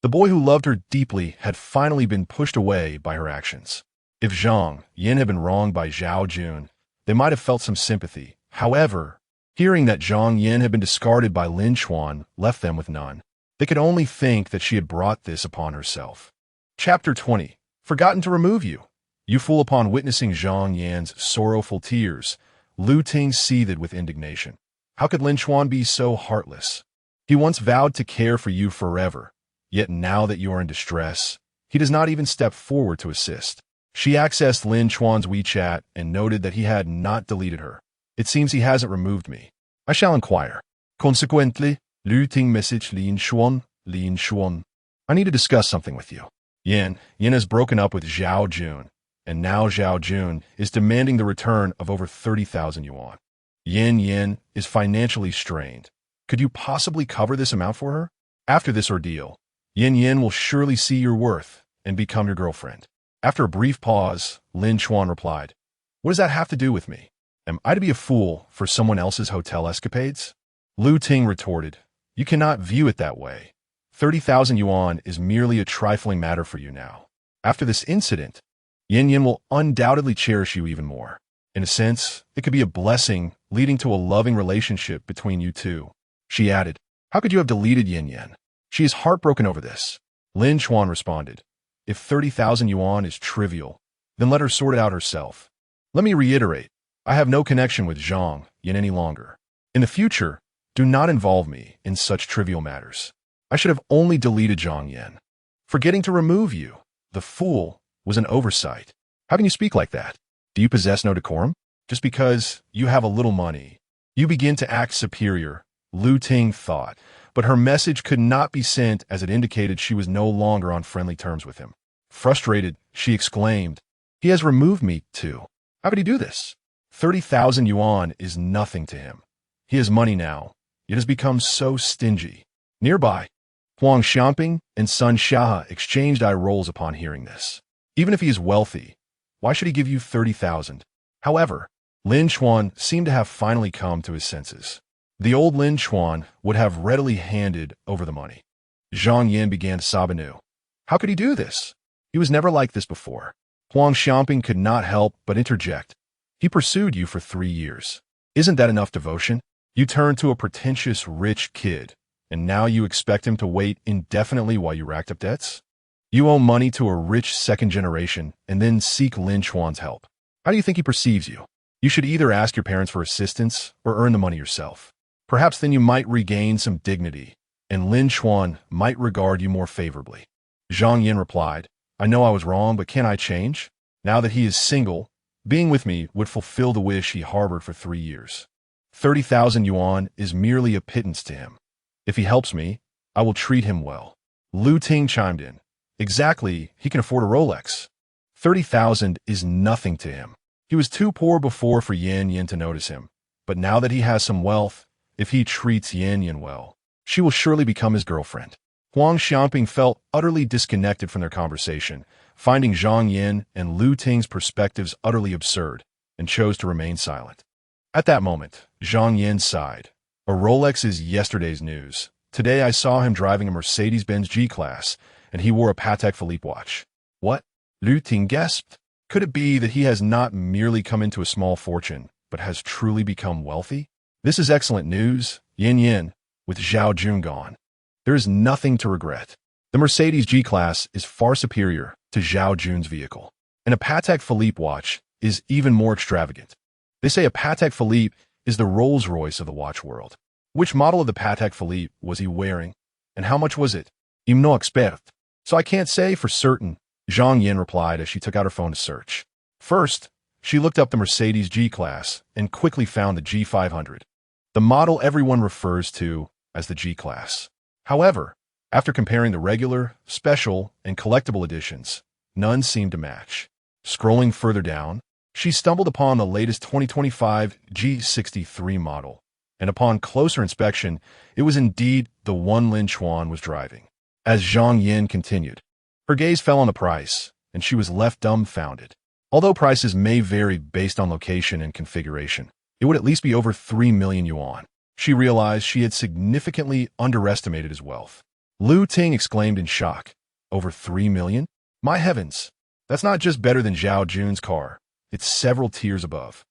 The boy who loved her deeply had finally been pushed away by her actions. If Zhang Yin had been wronged by Zhao Jun, they might have felt some sympathy. However, hearing that Zhang Yin had been discarded by Lin Chuan left them with none. They could only think that she had brought this upon herself. Chapter 20. Forgotten to remove you. You fool! Upon witnessing Zhang Yan's sorrowful tears, Lu Ting seethed with indignation. How could Lin Chuan be so heartless? He once vowed to care for you forever, yet now that you are in distress, he does not even step forward to assist. She accessed Lin Chuan's WeChat and noted that he had not deleted her. It seems he hasn't removed me. I shall inquire. Consequently, Lu Ting messaged Lin Chuan. I need to discuss something with you. Yin has broken up with Zhao Jun, and now Zhao Jun is demanding the return of over 30,000 yuan. Yin is financially strained. Could you possibly cover this amount for her? After this ordeal, Yin will surely see your worth and become your girlfriend. After a brief pause, Lin Chuan replied, what does that have to do with me? Am I to be a fool for someone else's hotel escapades? Lu Ting retorted, you cannot view it that way. 30,000 yuan is merely a trifling matter for you now. After this incident, Yin will undoubtedly cherish you even more. In a sense, it could be a blessing leading to a loving relationship between you two. She added, how could you have deleted Yin? She is heartbroken over this. Lin Chuan responded, if 30,000 yuan is trivial, then let her sort it out herself. Let me reiterate, I have no connection with Zhang Yin any longer. In the future, do not involve me in such trivial matters. I should have only deleted Zhang Yin. Forgetting to remove you, the fool, was an oversight. How can you speak like that? Do you possess no decorum? Just because you have a little money, you begin to act superior, Lu Ting thought, but her message could not be sent as it indicated she was no longer on friendly terms with him. Frustrated, she exclaimed, he has removed me too. How could he do this? 30,000 yuan is nothing to him. He has money now, yet has become so stingy. Nearby, Huang Xianping and Sun Xiaohua exchanged eye rolls upon hearing this. Even if he is wealthy, why should he give you 30,000? However, Lin Chuan seemed to have finally come to his senses. The old Lin Chuan would have readily handed over the money. Zhang Yin began to sob anew. How could he do this? He was never like this before. Huang Xianping could not help but interject. He pursued you for 3 years. Isn't that enough devotion? You turned to a pretentious rich kid, And now you expect him to wait indefinitely while you racked up debts? You owe money to a rich second generation and then seek Lin Chuan's help. How do you think he perceives you? You should either ask your parents for assistance or earn the money yourself. Perhaps then you might regain some dignity, and Lin Chuan might regard you more favorably. Zhang Yin replied, I know I was wrong, but can I change? Now that he is single, being with me would fulfill the wish he harbored for 3 years. 30,000 yuan is merely a pittance to him. If he helps me, I will treat him well. Lu Ting chimed in. Exactly, he can afford a Rolex. 30,000 is nothing to him. He was too poor before for Yin Yin to notice him, but now that he has some wealth, if he treats Yin Yin well, she will surely become his girlfriend. Huang Xiaoping felt utterly disconnected from their conversation, finding Zhang Yin and Lu Ting's perspectives utterly absurd, and chose to remain silent. At that moment, Zhang Yin sighed. A Rolex is yesterday's news. Today I saw him driving a Mercedes-Benz G-Class, and he wore a Patek Philippe watch. What? Lu Ting gasped. Could it be that he has not merely come into a small fortune, but has truly become wealthy? This is excellent news, Yin Yin, with Zhao Jun gone. There is nothing to regret. The Mercedes G-Class is far superior to Zhao Jun's vehicle, and a Patek Philippe watch is even more extravagant. They say a Patek Philippe is the Rolls-Royce of the watch world. Which model of the Patek Philippe was he wearing, and how much was it? I'm no expert, so I can't say for certain, Zhang Yin replied as she took out her phone to search. First, she looked up the Mercedes G-Class and quickly found the G500, the model everyone refers to as the G-Class. However, after comparing the regular, special, and collectible editions, none seemed to match. Scrolling further down, she stumbled upon the latest 2025 G63 model, and upon closer inspection, it was indeed the one Lin Chuan was driving. As Zhang Yin continued, her gaze fell on the price, and she was left dumbfounded. Although prices may vary based on location and configuration, it would at least be over 3 million yuan. She realized she had significantly underestimated his wealth. Lu Ting exclaimed in shock. Over 3 million? My heavens! That's not just better than Zhao Jun's car. It's several tiers above.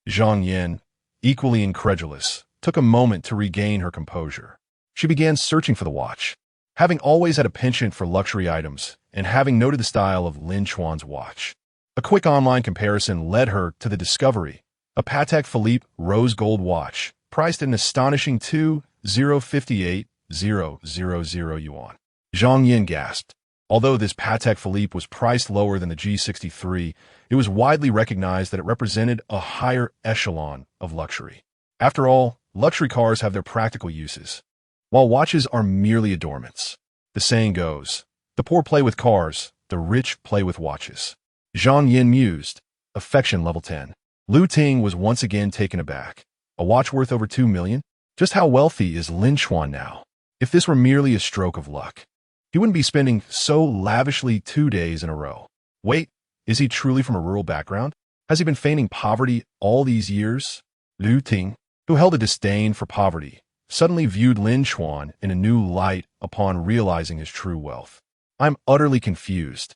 Zhang Yin, equally incredulous, took a moment to regain her composure. She began searching for the watch. Having always had a penchant for luxury items, and having noted the style of Lin Chuan's watch, a quick online comparison led her to the discovery, a Patek Philippe rose gold watch, priced at an astonishing 2,058,000 yuan. Zhang Yin gasped. Although this Patek Philippe was priced lower than the G63, it was widely recognized that it represented a higher echelon of luxury. After all, luxury cars have their practical uses, while watches are merely adornments. The saying goes, the poor play with cars, the rich play with watches. Zhang Yin mused, affection level 10. Lu Ting was once again taken aback. A watch worth over 2 million? Just how wealthy is Lin Chuan now? If this were merely a stroke of luck, he wouldn't be spending so lavishly 2 days in a row. Wait, is he truly from a rural background? Has he been feigning poverty all these years? Lu Ting, who held a disdain for poverty, suddenly viewed Lin Chuan in a new light upon realizing his true wealth. I'm utterly confused.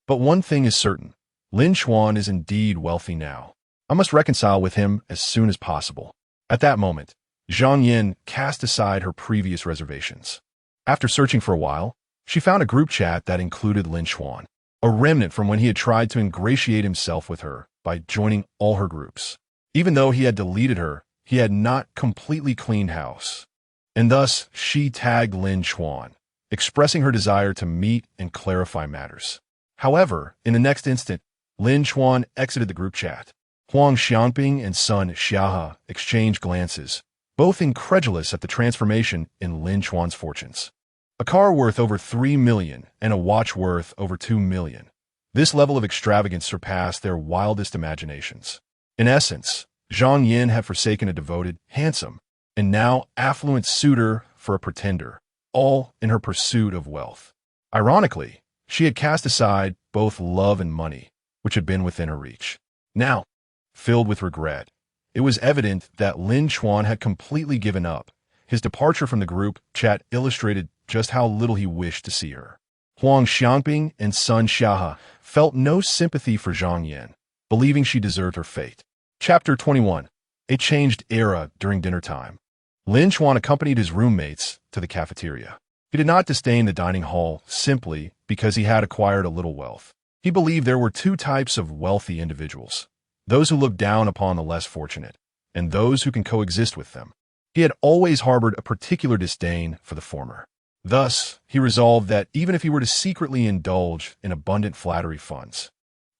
But one thing is certain. Lin Chuan is indeed wealthy now. I must reconcile with him as soon as possible. At that moment, Zhang Yin cast aside her previous reservations. After searching for a while, she found a group chat that included Lin Chuan, a remnant from when he had tried to ingratiate himself with her by joining all her groups. Even though he had deleted her, he had not completely cleaned house. And thus, she tagged Lin Chuan, expressing her desire to meet and clarify matters. However, in the next instant, Lin Chuan exited the group chat. Huang Xiaoping and son Xiahe exchanged glances, both incredulous at the transformation in Lin Chuan's fortunes. A car worth over 3 million and a watch worth over 2 million. This level of extravagance surpassed their wildest imaginations. In essence, Zhang Yin had forsaken a devoted, handsome, and now affluent suitor for a pretender, all in her pursuit of wealth. Ironically, she had cast aside both love and money, which had been within her reach. Now, filled with regret, it was evident that Lin Chuan had completely given up. His departure from the group chat illustrated just how little he wished to see her. Huang Xiaoping and son Xiahe felt no sympathy for Zhang Yin, believing she deserved her fate. Chapter 21. A changed era during dinner time. Lin Chuan accompanied his roommates to to the cafeteria. He did not disdain the dining hall simply because he had acquired a little wealth. He believed there were two types of wealthy individuals: those who look down upon the less fortunate, and those who can coexist with them. He had always harbored a particular disdain for the former. Thus, he resolved that even if he were to secretly indulge in abundant flattery funds,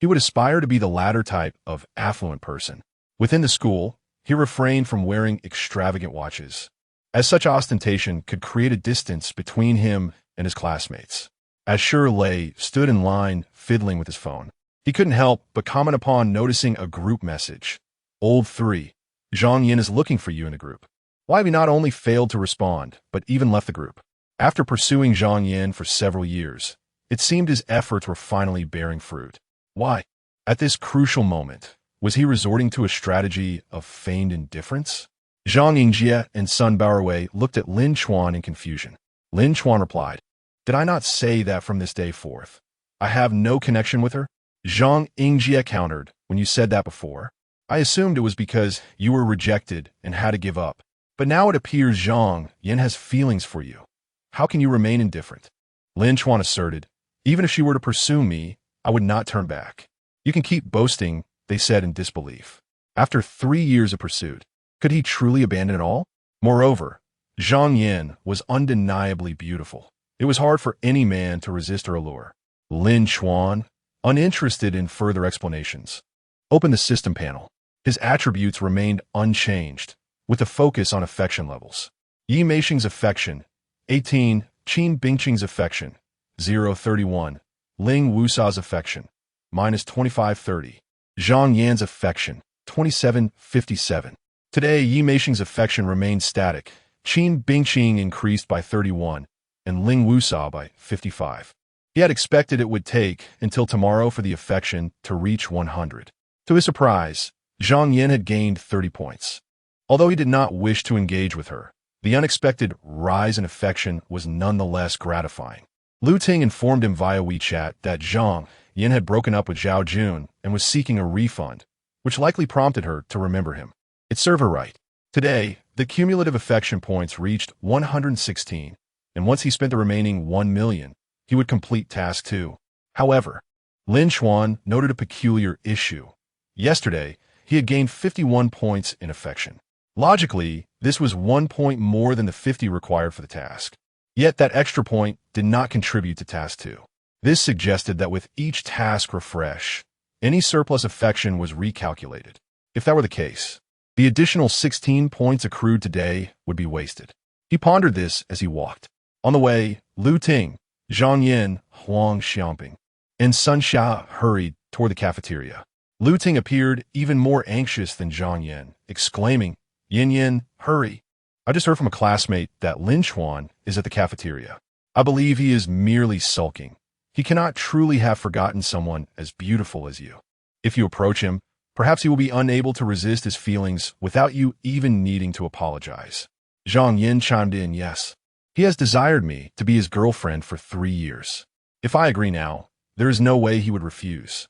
he would aspire to be the latter type of affluent person. Within the school, he refrained from wearing extravagant watches, as such ostentation could create a distance between him and his classmates. As Shirley stood in line fiddling with his phone, he couldn't help but comment upon noticing a group message. "Old 3, Zhang Yin is looking for you in the group." Why have he not only failed to respond, but even left the group? After pursuing Zhang Yin for several years, it seemed his efforts were finally bearing fruit. Why? At this crucial moment, was he resorting to a strategy of feigned indifference? Zhang Yingjie and Sun Baowei looked at Lin Chuan in confusion. Lin Chuan replied, "Did I not say that from this day forth I have no connection with her?" Zhang Yingjie countered, "When you said that before, I assumed it was because you were rejected and had to give up. But now it appears Zhang Yin has feelings for you. How can you remain indifferent?" Lin Chuan asserted, "Even if she were to pursue me, I would not turn back." "You can keep boasting," they said in disbelief. After 3 years of pursuit, could he truly abandon it all? Moreover, Zhang Yin was undeniably beautiful. It was hard for any man to resist her allure. Lin Chuan, uninterested in further explanations, opened the system panel. His attributes remained unchanged, with a focus on affection levels. Yi Meishing's affection, 18. Qin Bingqing's affection, 0.31. Ling Wusa's affection, -25.30. Zhang Yan's affection, 27.57. Today, Yi Meishing's affection remained static. Qin Bingqing increased by 31, and Ling Wusa by 55. He had expected it would take until tomorrow for the affection to reach 100. To his surprise, Zhang Yan had gained 30 points. Although he did not wish to engage with her, the unexpected rise in affection was nonetheless gratifying. Lu Ting informed him via WeChat that Zhang Yan had broken up with Zhao Jun and was seeking a refund, which likely prompted her to remember him. It served her right. Today, the cumulative affection points reached 116, and once he spent the remaining 1 million, he would complete task 2. However, Lin Chuan noted a peculiar issue. Yesterday, he had gained 51 points in affection. Logically, this was 1 point more than the 50 required for the task. Yet that extra point did not contribute to task 2. This suggested that with each task refresh, any surplus affection was recalculated. If that were the case, the additional 16 points accrued today would be wasted. He pondered this as he walked. On the way, Lu Ting, Zhang Yin, Huang Xiaoping, and Sun Xia hurried toward the cafeteria. Lu Ting appeared even more anxious than Zhang Yin, exclaiming, "Yin Yin, hurry. I just heard from a classmate that Lin Chuan is at the cafeteria. I believe he is merely sulking. He cannot truly have forgotten someone as beautiful as you. If you approach him, perhaps he will be unable to resist his feelings without you even needing to apologize." Zhang Yin chimed in, "Yes. He has desired me to be his girlfriend for 3 years. If I agree now, there is no way he would refuse."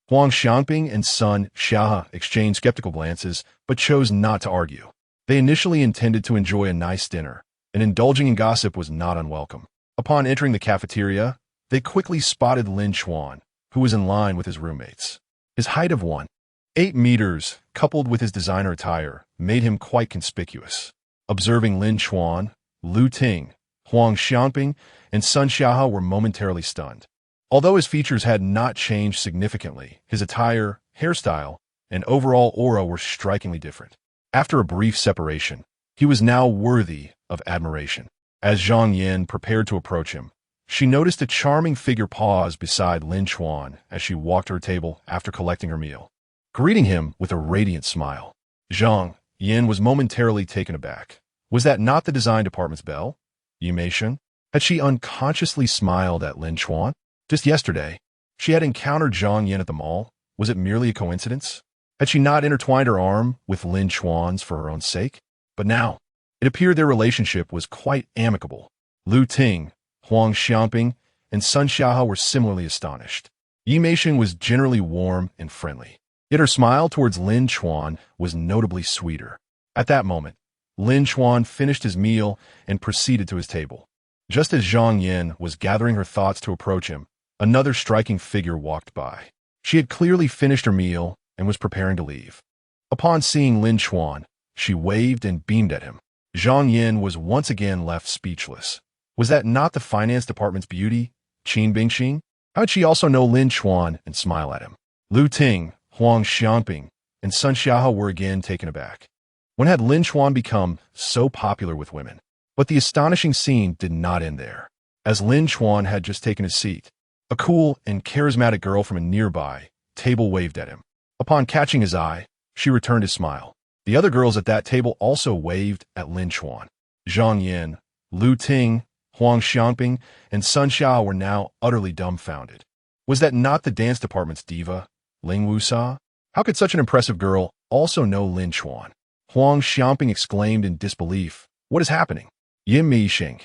Huang Xiangping and Sun Xia exchanged skeptical glances, but chose not to argue. They initially intended to enjoy a nice dinner, and indulging in gossip was not unwelcome. Upon entering the cafeteria, they quickly spotted Lin Chuan, who was in line with his roommates. His height of 1.8 meters, coupled with his designer attire, made him quite conspicuous. Observing Lin Chuan, Lu Ting, Huang Xiangping, and Sun Xia were momentarily stunned. Although his features had not changed significantly, his attire, hairstyle, and overall aura were strikingly different. After a brief separation, he was now worthy of admiration. As Zhang Yin prepared to approach him, she noticed a charming figure pause beside Lin Chuan as she walked to her table after collecting her meal, greeting him with a radiant smile. Zhang Yin was momentarily taken aback. Was that not the design department's belle, Yi Meishing? Had she unconsciously smiled at Lin Chuan? Just yesterday, she had encountered Zhang Yin at the mall. Was it merely a coincidence? Had she not intertwined her arm with Lin Chuan's for her own sake? But now, it appeared their relationship was quite amicable. Lu Ting, Huang Xiangping, and Sun Xia were similarly astonished. Yi Meishing was generally warm and friendly, yet her smile towards Lin Chuan was notably sweeter. At that moment, Lin Chuan finished his meal and proceeded to his table. Just as Zhang Yin was gathering her thoughts to approach him, another striking figure walked by. She had clearly finished her meal and was preparing to leave. Upon seeing Lin Chuan, she waved and beamed at him. Zhang Yin was once again left speechless. Was that not the finance department's beauty, Qin Bingxing? How did she also know Lin Chuan and smile at him? Lu Ting, Huang Xiangping, and Sun Xiaohe were again taken aback. When had Lin Chuan become so popular with women? But the astonishing scene did not end there. As Lin Chuan had just taken his seat, a cool and charismatic girl from a nearby table waved at him. Upon catching his eye, she returned his smile. The other girls at that table also waved at Lin Chuan. Zhang Yin, Lu Ting, Huang Xiangping, and Sun Xiao were now utterly dumbfounded. Was that not the dance department's diva, Ling Wusa? How could such an impressive girl also know Lin Chuan? Huang Xiangping exclaimed in disbelief. What is happening? Yin Meixing,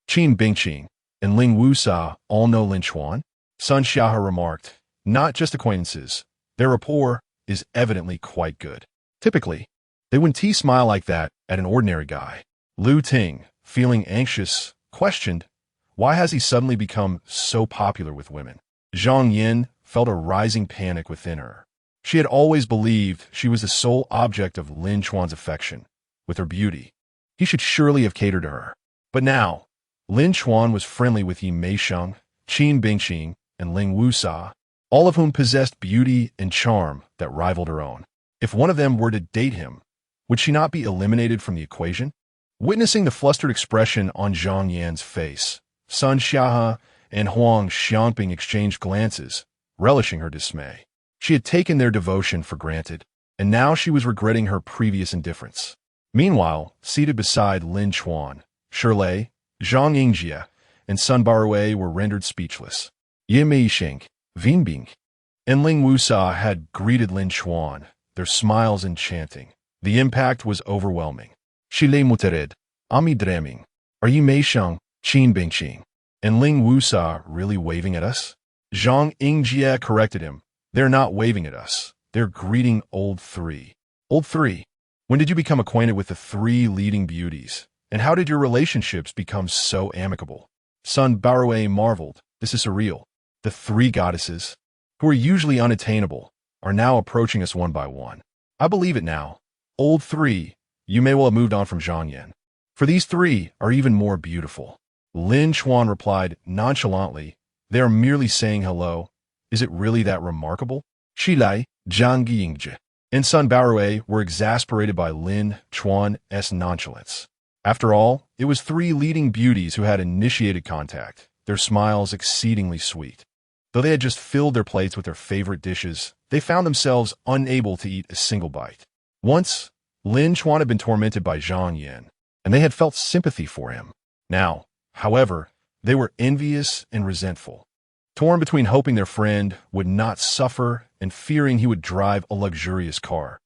Qin Bingqing, and Ling Wusa all know Lin Chuan? Sun Xiaohe remarked. Not just acquaintances. Their rapport is evidently quite good. Typically, they wouldn't smile like that at an ordinary guy. Lu Ting, feeling anxious, questioned, why has he suddenly become so popular with women? Zhang Yin felt a rising panic within her. She had always believed she was the sole object of Lin Chuan's affection. With her beauty, he should surely have catered to her. But now, Lin Chuan was friendly with Yi Meisheng, Qin Bingqing, and Ling Wusa, all of whom possessed beauty and charm that rivaled her own. If one of them were to date him, would she not be eliminated from the equation? Witnessing the flustered expression on Zhang Yan's face, Sun Xiaohe and Huang Xiangping exchanged glances, relishing her dismay. She had taken their devotion for granted, and now she was regretting her previous indifference. Meanwhile, seated beside Lin Chuan, Shirlei, Zhang Yingjie, and Sun Baruei were rendered speechless. Yi Meisheng, Vinbing, and Ling Wusa had greeted Lin Chuan, their smiles enchanting. The impact was overwhelming. Shile Mutered, Ami Dreming, are Yi Meisheng, Qin Bingqing, and Ling Wusa really waving at us? Zhang Yingjie corrected him. They're not waving at us. They're greeting Old Three. Old Three, when did you become acquainted with the three leading beauties? And how did your relationships become so amicable? Sun Baruei marveled. This is surreal. The three goddesses, who are usually unattainable, are now approaching us one by one. I believe it now. Old Three, you may well have moved on from Zhang Yan. For these three are even more beautiful. Lin Chuan replied nonchalantly, they are merely saying hello. Is it really that remarkable? Shilai, Zhang Yingjie, and Sun Baruei were exasperated by Lin Chuan's nonchalance. After all, it was three leading beauties who had initiated contact, their smiles exceedingly sweet. Though they had just filled their plates with their favorite dishes, they found themselves unable to eat a single bite. Once, Lin Chuan had been tormented by Zhang Yan, and they had felt sympathy for him. Now, however, they were envious and resentful, torn between hoping their friend would not suffer and fearing he would drive a luxurious car,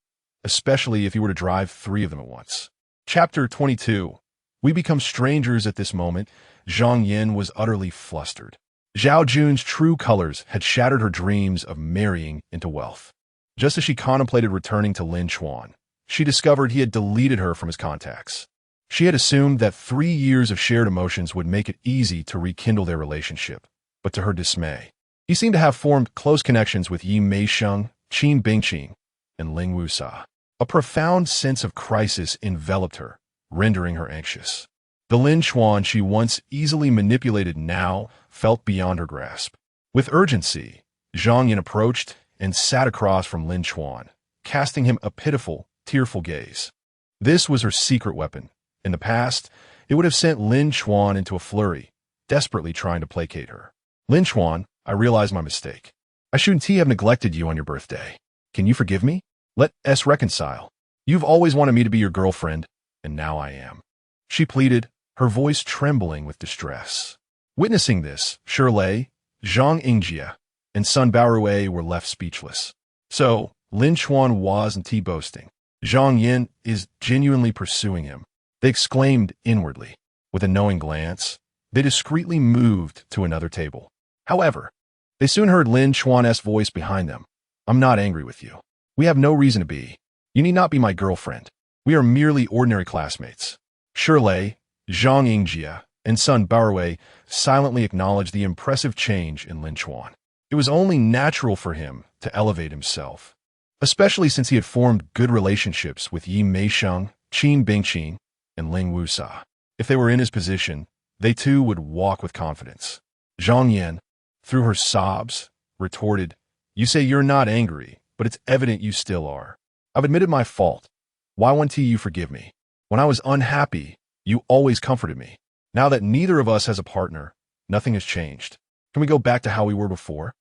especially if he were to drive three of them at once. Chapter 22. We become strangers at this moment. Zhang Yin was utterly flustered. Zhao Jun's true colors had shattered her dreams of marrying into wealth. Just as she contemplated returning to Lin Chuan, she discovered he had deleted her from his contacts. She had assumed that 3 years of shared emotions would make it easy to rekindle their relationship, but to her dismay, he seemed to have formed close connections with Yi Meisheng, Qin Bingqing, and Ling Wusa. A profound sense of crisis enveloped her, rendering her anxious. The Lin Chuan she once easily manipulated now felt beyond her grasp. With urgency, Zhang Yin approached and sat across from Lin Chuan, casting him a pitiful, tearful gaze. This was her secret weapon. In the past, it would have sent Lin Chuan into a flurry, desperately trying to placate her. Lin Chuan, I realize my mistake. I shouldn't have neglected you on your birthday. Can you forgive me? Let us reconcile. You've always wanted me to be your girlfriend, and now I am. She pleaded, her voice trembling with distress. Witnessing this, Shirlei, Zhang Yingjie, and Sun Baruei were left speechless. So, Lin Chuan wasn't boasting. Zhang Yin is genuinely pursuing him. They exclaimed inwardly. With a knowing glance, they discreetly moved to another table. However, they soon heard Lin Chuan's voice behind them. I'm not angry with you. We have no reason to be. You need not be my girlfriend. We are merely ordinary classmates. Shirley, Zhang Yingjia, and Sun Baowei silently acknowledged the impressive change in Lin Chuan. It was only natural for him to elevate himself, especially since he had formed good relationships with Yi Meisheng, Qin Bingqing, and Ling Wusa. If they were in his position, they too would walk with confidence. Zhang Yan, through her sobs, retorted, "You say you're not angry, but it's evident you still are. I've admitted my fault. Why won't you forgive me? When I was unhappy, you always comforted me. Now that neither of us has a partner, nothing has changed. Can we go back to how we were before?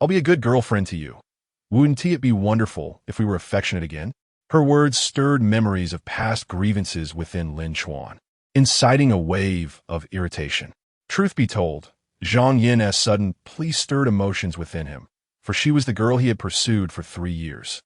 I'll be a good girlfriend to you. Wouldn't it be wonderful if we were affectionate again?" Her words stirred memories of past grievances within Lin Chuan, inciting a wave of irritation. Truth be told, Zhang Yin's sudden plea stirred emotions within him, for she was the girl he had pursued for 3 years,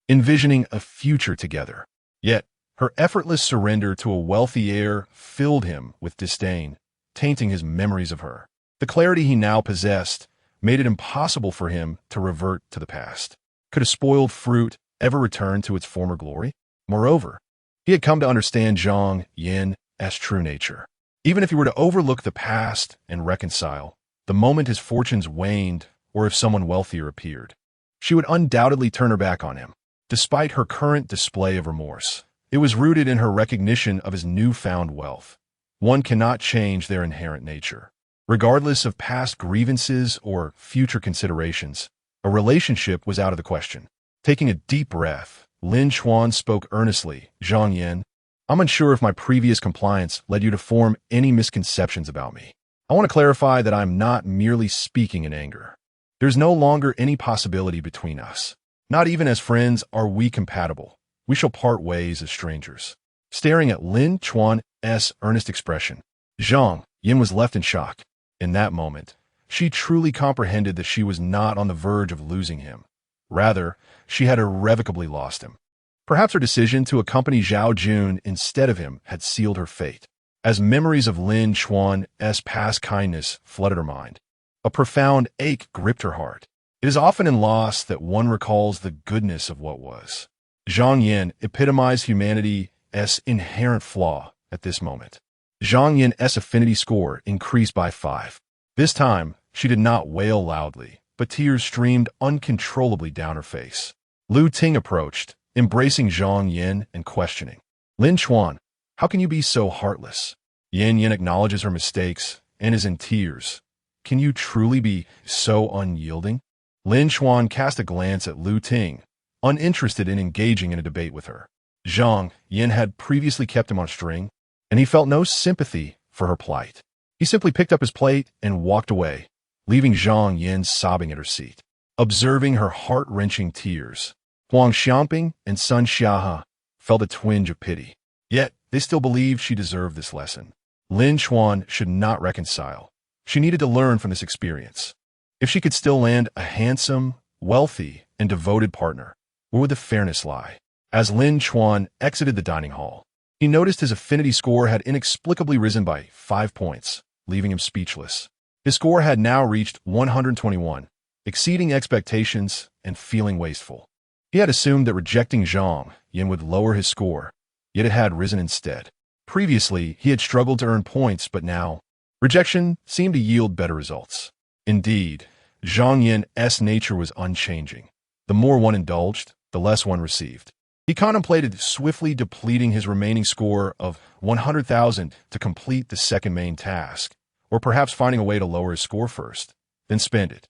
envisioning a future together. Yet, her effortless surrender to a wealthy heir filled him with disdain, tainting his memories of her. The clarity he now possessed made it impossible for him to revert to the past. Could a spoiled fruit ever return to its former glory? Moreover, he had come to understand Zhang Yin's true nature. Even if he were to overlook the past and reconcile, the moment his fortunes waned or if someone wealthier appeared, she would undoubtedly turn her back on him. Despite her current display of remorse, it was rooted in her recognition of his newfound wealth. One cannot change their inherent nature. Regardless of past grievances or future considerations, a relationship was out of the question. Taking a deep breath, Lin Chuan spoke earnestly. "Zhang Yin, I'm unsure if my previous compliance led you to form any misconceptions about me. I want to clarify that I'm not merely speaking in anger. There's no longer any possibility between us. Not even as friends are we compatible. We shall part ways as strangers." Staring at Lin Chuan's earnest expression, Zhang Yin was left in shock. In that moment, she truly comprehended that she was not on the verge of losing him. Rather, she had irrevocably lost him. Perhaps her decision to accompany Zhao Jun instead of him had sealed her fate. As memories of Lin Chuan's past kindness flooded her mind, a profound ache gripped her heart. It is often in loss that one recalls the goodness of what was. Zhang Yin epitomized humanity's inherent flaw at this moment. Zhang Yin's affinity score increased by 5. This time, she did not wail loudly, but tears streamed uncontrollably down her face. Lu Ting approached, embracing Zhang Yin and questioning, "Lin Chuan, how can you be so heartless?" Yin acknowledges her mistakes and is in tears. "Can you truly be so unyielding?" Lin Chuan cast a glance at Lu Ting, uninterested in engaging in a debate with her. Zhang Yin had previously kept him on a string, and he felt no sympathy for her plight. He simply picked up his plate and walked away, leaving Zhang Yin sobbing at her seat. Observing her heart-wrenching tears, Huang Xiaoping and Sun Xiahe felt a twinge of pity. Yet, they still believed she deserved this lesson. Lin Chuan should not reconcile. She needed to learn from this experience. If she could still land a handsome, wealthy, and devoted partner, where would the fairness lie? As Lin Chuan exited the dining hall, he noticed his affinity score had inexplicably risen by 5 points, leaving him speechless. His score had now reached 121, exceeding expectations and feeling wasteful. He had assumed that rejecting Zhang Yin would lower his score, yet it had risen instead. Previously, he had struggled to earn points, but now, rejection seemed to yield better results. Indeed, Zhang Yin's nature was unchanging. The more one indulged, the less one received. He contemplated swiftly depleting his remaining score of 100,000 to complete the second main task, or perhaps finding a way to lower his score first, then spend it.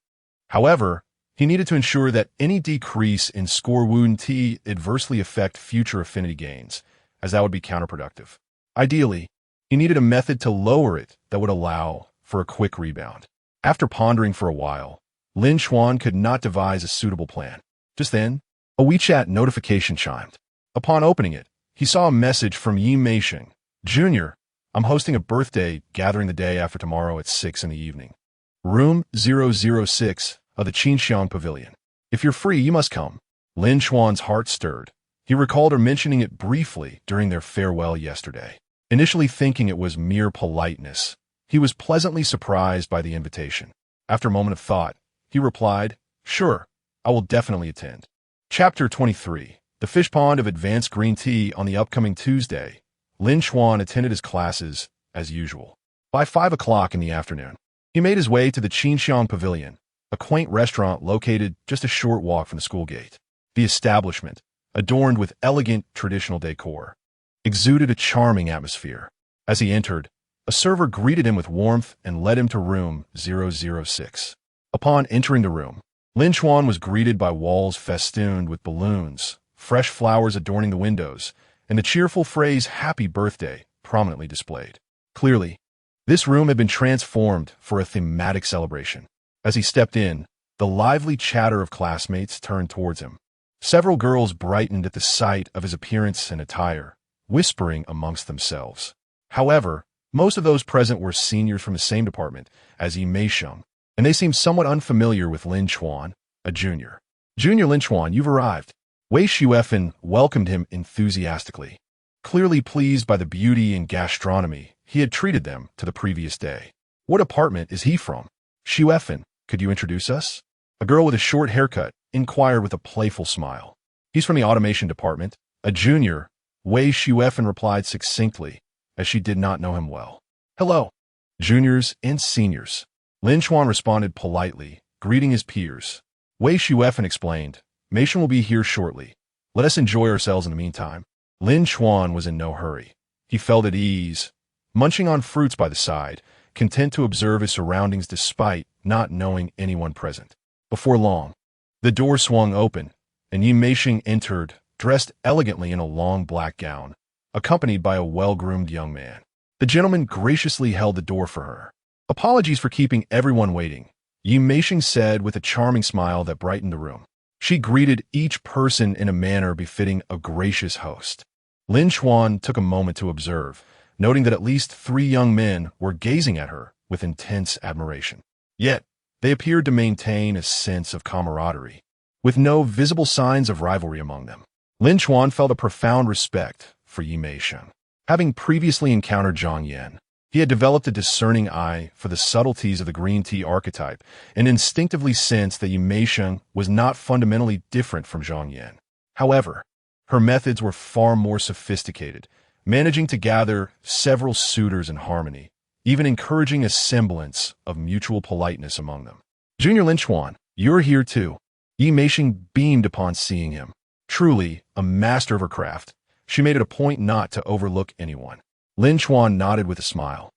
However, he needed to ensure that any decrease in score wouldn't adversely affect future affinity gains, as that would be counterproductive. Ideally, he needed a method to lower it that would allow for a quick rebound. After pondering for a while, Lin Chuan could not devise a suitable plan. Just then, a WeChat notification chimed. Upon opening it, he saw a message from Yi Meisheng. "Junior, I'm hosting a birthday gathering the day after tomorrow at 6 in the evening. Room 006 of the Qinxiang Pavilion. If you're free, you must come." Lin Chuan's heart stirred. He recalled her mentioning it briefly during their farewell yesterday. Initially thinking it was mere politeness, he was pleasantly surprised by the invitation. After a moment of thought, he replied, "Sure, I will definitely attend." Chapter 23. The The fish pond of advanced green tea on the upcoming Tuesday, Lin Chuan attended his classes as usual. By 5 o'clock in the afternoon, he made his way to the Qinxiang Pavilion, a quaint restaurant located just a short walk from the school gate. The establishment, adorned with elegant traditional decor, exuded a charming atmosphere. As he entered, a server greeted him with warmth and led him to room 006. Upon entering the room, Lin Chuan was greeted by walls festooned with balloons, fresh flowers adorning the windows, and the cheerful phrase "Happy Birthday" prominently displayed. Clearly, this room had been transformed for a thematic celebration. As he stepped in, the lively chatter of classmates turned towards him. Several girls brightened at the sight of his appearance and attire, whispering amongst themselves. However, most of those present were seniors from the same department as Yi Meisheng, and they seemed somewhat unfamiliar with Lin Chuan, a junior. "Junior Lin Chuan, you've arrived." Wei Xuefan welcomed him enthusiastically. Clearly pleased by the beauty and gastronomy he had treated them to the previous day. "What apartment is he from?" "Xuefan, could you introduce us?" A girl with a short haircut inquired with a playful smile. "He's from the automation department, a junior," Wei Xuefan replied succinctly, as she did not know him well. "Hello, juniors and seniors." Lin Chuan responded politely, greeting his peers. Wei Xuefan explained, "Meisheng will be here shortly. Let us enjoy ourselves in the meantime." Lin Chuan was in no hurry. He felt at ease, munching on fruits by the side, content to observe his surroundings despite not knowing anyone present. Before long, the door swung open, and Yi Meisheng entered, dressed elegantly in a long black gown, accompanied by a well-groomed young man. The gentleman graciously held the door for her. "Apologies for keeping everyone waiting," Yi Meisheng said with a charming smile that brightened the room. She greeted each person in a manner befitting a gracious host. Lin Chuan took a moment to observe, noting that at least 3 young men were gazing at her with intense admiration. Yet, they appeared to maintain a sense of camaraderie, with no visible signs of rivalry among them. Lin Chuan felt a profound respect for Yi Meisheng. Having previously encountered Zhang Yan, he had developed a discerning eye for the subtleties of the green tea archetype and instinctively sensed that Yi Meisheng was not fundamentally different from Zhang Yan. However, her methods were far more sophisticated, managing to gather several suitors in harmony, even encouraging a semblance of mutual politeness among them. "Junior Lin Chuan, you're here too." Yi Meisheng beamed upon seeing him. Truly a master of her craft, she made it a point not to overlook anyone. Lin Chuan nodded with a smile.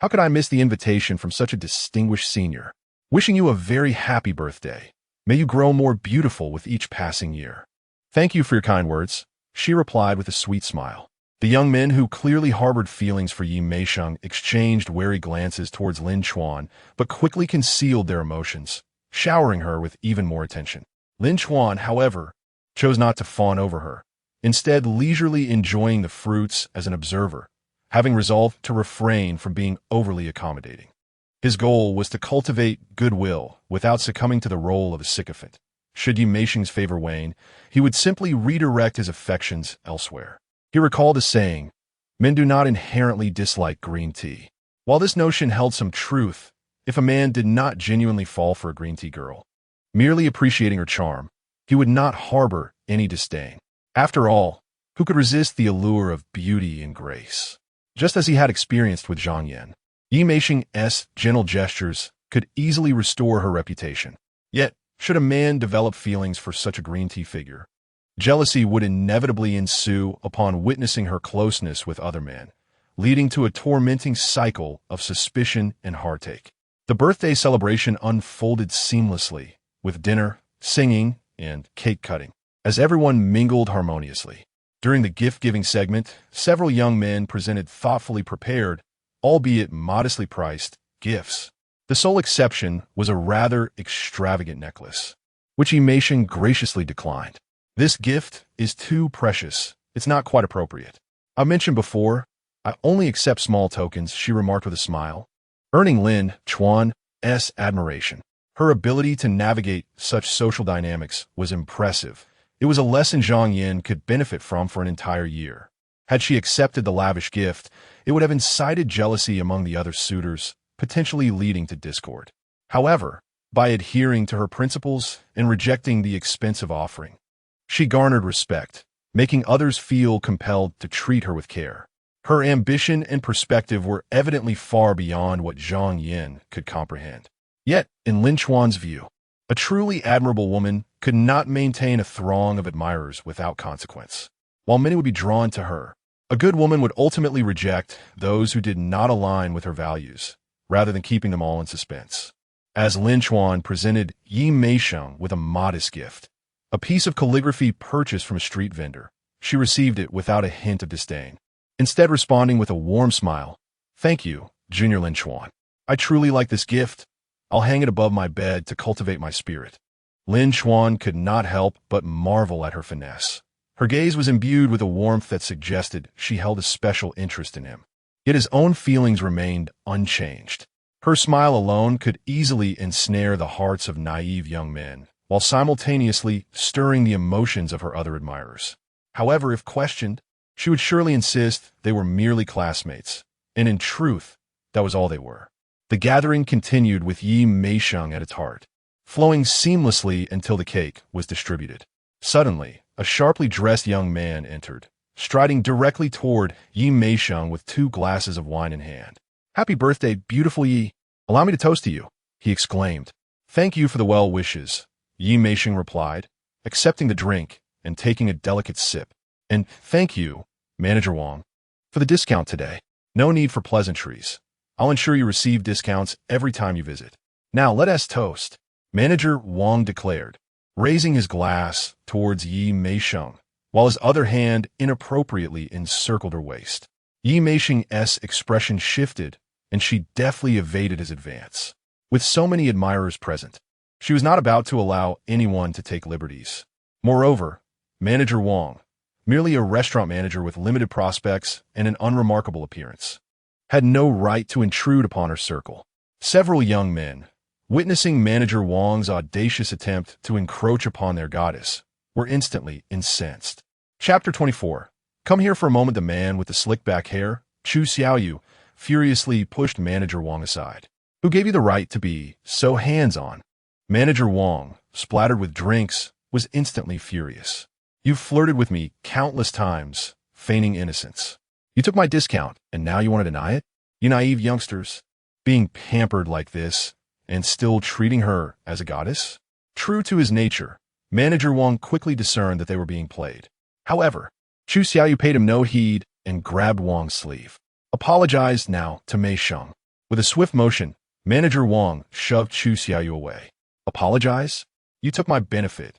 "How could I miss the invitation from such a distinguished senior? Wishing you a very happy birthday. May you grow more beautiful with each passing year." "Thank you for your kind words," she replied with a sweet smile. The young men who clearly harbored feelings for Yi Meisheng exchanged wary glances towards Lin Chuan, but quickly concealed their emotions, showering her with even more attention. Lin Chuan, however, chose not to fawn over her, instead leisurely enjoying the fruits as an observer, having resolved to refrain from being overly accommodating. His goal was to cultivate goodwill without succumbing to the role of a sycophant. Should Yi Meisheng's favor wane, he would simply redirect his affections elsewhere. He recalled a saying, "Men do not inherently dislike green tea." While this notion held some truth, if a man did not genuinely fall for a green tea girl, merely appreciating her charm, he would not harbor any disdain. After all, who could resist the allure of beauty and grace? Just as he had experienced with Zhang Yan, Yi Meisheng's gentle gestures could easily restore her reputation. Yet, should a man develop feelings for such a green tea figure, jealousy would inevitably ensue upon witnessing her closeness with other men, leading to a tormenting cycle of suspicion and heartache. The birthday celebration unfolded seamlessly, with dinner, singing, and cake cutting, as everyone mingled harmoniously. During the gift-giving segment, several young men presented thoughtfully prepared, albeit modestly priced, gifts. The sole exception was a rather extravagant necklace, which Yi Meisheng graciously declined. "This gift is too precious. It's not quite appropriate. I mentioned before, I only accept small tokens," she remarked with a smile, earning Lin Chuan's admiration. Her ability to navigate such social dynamics was impressive. It was a lesson Zhang Yan could benefit from for an entire year. Had she accepted the lavish gift, it would have incited jealousy among the other suitors, potentially leading to discord. However, by adhering to her principles and rejecting the expensive offering, she garnered respect, making others feel compelled to treat her with care. Her ambition and perspective were evidently far beyond what Zhang Yin could comprehend. Yet, in Lin Chuan's view, a truly admirable woman could not maintain a throng of admirers without consequence. While many would be drawn to her, a good woman would ultimately reject those who did not align with her values, rather than keeping them all in suspense. As Lin Chuan presented Yi Meisheng with a modest gift, a piece of calligraphy purchased from a street vendor, she received it without a hint of disdain, instead responding with a warm smile. "Thank you, Junior Lin Chuan. I truly like this gift. I'll hang it above my bed to cultivate my spirit." Lin Chuan could not help but marvel at her finesse. Her gaze was imbued with a warmth that suggested she held a special interest in him. Yet his own feelings remained unchanged. Her smile alone could easily ensnare the hearts of naive young men, while simultaneously stirring the emotions of her other admirers. However, if questioned, she would surely insist they were merely classmates, and in truth, that was all they were. The gathering continued with Yi Meisheng at its heart, flowing seamlessly until the cake was distributed. Suddenly, a sharply dressed young man entered, striding directly toward Yi Meisheng with 2 glasses of wine in hand. "Happy birthday, beautiful Yi. Allow me to toast to you," he exclaimed. "Thank you for the well wishes," Yi Meisheng replied, accepting the drink and taking a delicate sip. "And thank you, Manager Wang, for the discount today. No need for pleasantries. I'll ensure you receive discounts every time you visit. Now let us toast," Manager Wang declared, raising his glass towards Yi Meisheng, while his other hand inappropriately encircled her waist. Yi Meisheng's expression shifted, and she deftly evaded his advance. With so many admirers present, she was not about to allow anyone to take liberties. Moreover, Manager Wang, merely a restaurant manager with limited prospects and an unremarkable appearance, had no right to intrude upon her circle. Several young men, witnessing Manager Wang's audacious attempt to encroach upon their goddess, were instantly incensed. Chapter 24. "Come here for a moment." The man with the slick-back hair, Chu Xiaoyu, furiously pushed Manager Wang aside. "Who gave you the right to be so hands-on?" Manager Wang, splattered with drinks, was instantly furious. "You've flirted with me countless times, feigning innocence. You took my discount, and now you want to deny it? You naive youngsters. Being pampered like this, and still treating her as a goddess?" True to his nature, Manager Wang quickly discerned that they were being played. However, Chu Xiaoyu paid him no heed and grabbed Wang's sleeve. "Apologize now to Mei Sheng." With a swift motion, Manager Wang shoved Chu Xiaoyu away. "Apologize? You took my benefit,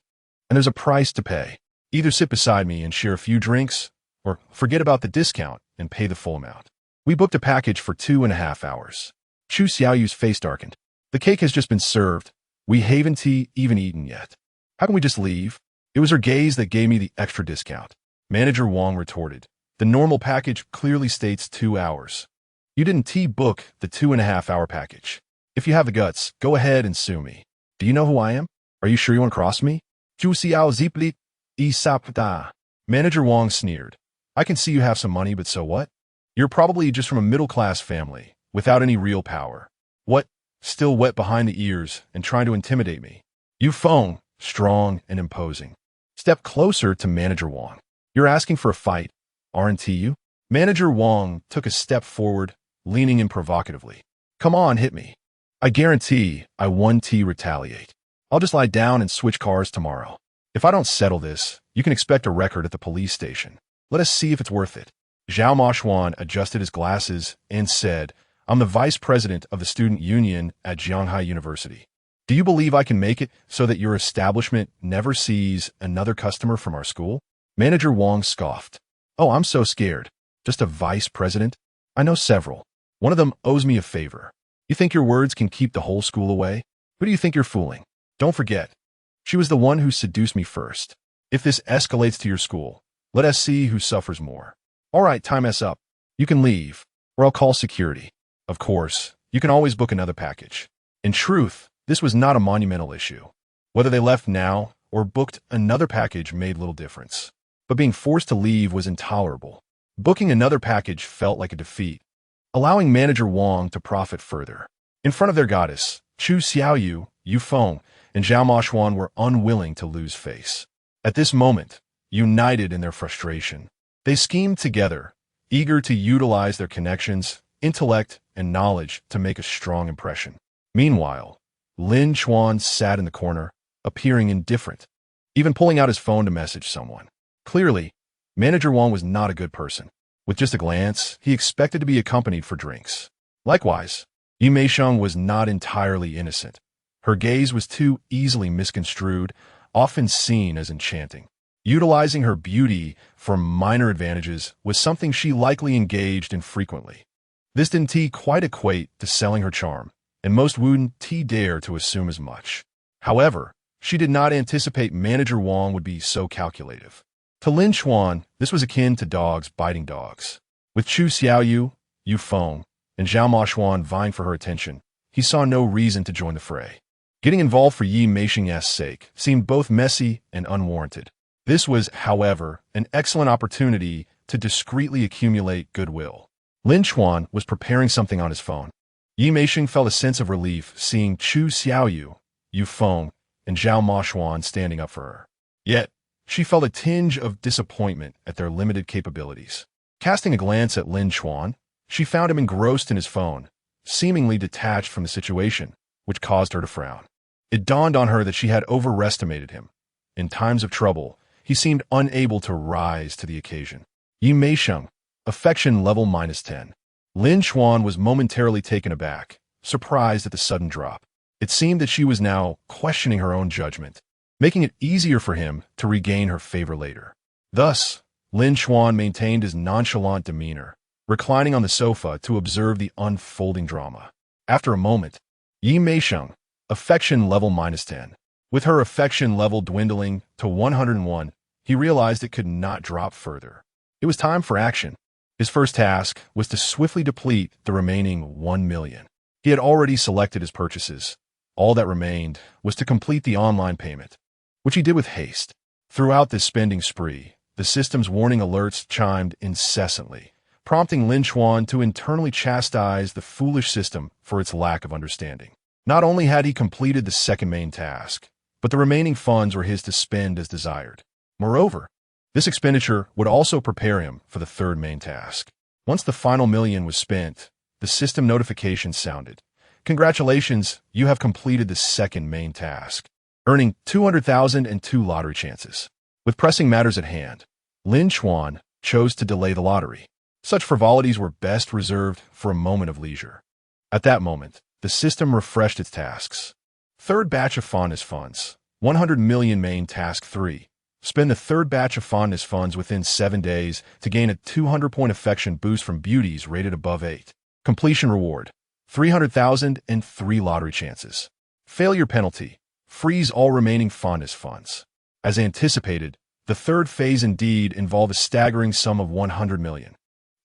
and there's a price to pay. Either sit beside me and share a few drinks, or forget about the discount and pay the full amount. We booked a package for 2.5 hours. Chu Xiaoyu's face darkened. "The cake has just been served. We haven't even eaten yet. How can we just leave?" It was her gaze that gave me the extra discount. Manager Wang retorted. "The normal package clearly states 2 hours. You didn't book the 2.5-hour package. If you have the guts, go ahead and sue me. Do you know who I am? Are you sure you want to cross me?" "Chu Xiao Zipli Isapda." Manager Wang sneered. "I can see you have some money, but so what? You're probably just from a middle-class family, without any real power. What? Still wet behind the ears and trying to intimidate me? You Feng, strong and imposing. Step closer to Manager Wang. You're asking for a fight, aren't you?" Manager Wang took a step forward, leaning in provocatively. "Come on, hit me. I guarantee I won't retaliate. I'll just lie down and switch cars tomorrow. If I don't settle this, you can expect a record at the police station. Let us see if it's worth it." Zhao Moshuan adjusted his glasses and said, "I'm the vice president of the student union at Jianghai University. Do you believe I can make it so that your establishment never sees another customer from our school?" Manager Wang scoffed. "Oh, I'm so scared. Just a vice president? I know several. One of them owes me a favor. You think your words can keep the whole school away? Who do you think you're fooling? Don't forget, she was the one who seduced me first. If this escalates to your school, let us see who suffers more. All right, time us up. You can leave, or I'll call security. Of course, you can always book another package." In truth, this was not a monumental issue. Whether they left now or booked another package made little difference. But being forced to leave was intolerable. Booking another package felt like a defeat, allowing Manager Wang to profit further. In front of their goddess, Chu Xiaoyu, Yu Feng, and Zhao Moshuan were unwilling to lose face. At this moment, united in their frustration. They schemed together, eager to utilize their connections, intellect, and knowledge to make a strong impression. Meanwhile, Lin Chuan sat in the corner, appearing indifferent, even pulling out his phone to message someone. Clearly, Manager Wang was not a good person. With just a glance, he expected to be accompanied for drinks. Likewise, Yu Meisheng was not entirely innocent. Her gaze was too easily misconstrued, often seen as enchanting. Utilizing her beauty for minor advantages was something she likely engaged in frequently. This didn't quite equate to selling her charm, and most wouldn't dare to assume as much. However, she did not anticipate Manager Wang would be so calculative. To Lin Chuan, this was akin to dogs biting dogs. With Chu Xiaoyu, Yu Feng, and Zhao Maoxuan vying for her attention, he saw no reason to join the fray. Getting involved for Yi Meixing's sake seemed both messy and unwarranted. This was, however, an excellent opportunity to discreetly accumulate goodwill. Lin Chuan was preparing something on his phone. Yi Meixing felt a sense of relief seeing Chu Xiaoyu, Yu Feng, and Zhao Maoxuan standing up for her. Yet, she felt a tinge of disappointment at their limited capabilities. Casting a glance at Lin Chuan, she found him engrossed in his phone, seemingly detached from the situation, which caused her to frown. It dawned on her that she had overestimated him. In times of trouble, he seemed unable to rise to the occasion. Yi Meixeng, affection level -10. Lin Chuan was momentarily taken aback, surprised at the sudden drop. It seemed that she was now questioning her own judgment, making it easier for him to regain her favor later. Thus, Lin Chuan maintained his nonchalant demeanor, reclining on the sofa to observe the unfolding drama. After a moment, Yi Meixeng, affection level -10. With her affection level dwindling to 101, he realized it could not drop further. It was time for action. His first task was to swiftly deplete the remaining 1 million. He had already selected his purchases. All that remained was to complete the online payment, which he did with haste. Throughout this spending spree, the system's warning alerts chimed incessantly, prompting Lin Chuan to internally chastise the foolish system for its lack of understanding. Not only had he completed the second main task, but the remaining funds were his to spend as desired. Moreover, this expenditure would also prepare him for the third main task. Once the final million was spent, the system notification sounded. Congratulations, you have completed the second main task, earning 200,000 and 2 lottery chances. With pressing matters at hand, Lin Chuan chose to delay the lottery. Such frivolities were best reserved for a moment of leisure. At that moment, the system refreshed its tasks. Third batch of fondness funds, 100 million main task 3. Spend the third batch of fondness funds within 7 days to gain a 200-point affection boost from beauties rated above 8. Completion reward, 300,000 and 3 lottery chances. Failure penalty, freeze all remaining fondness funds. As anticipated, the third phase indeed involved a staggering sum of 100 million.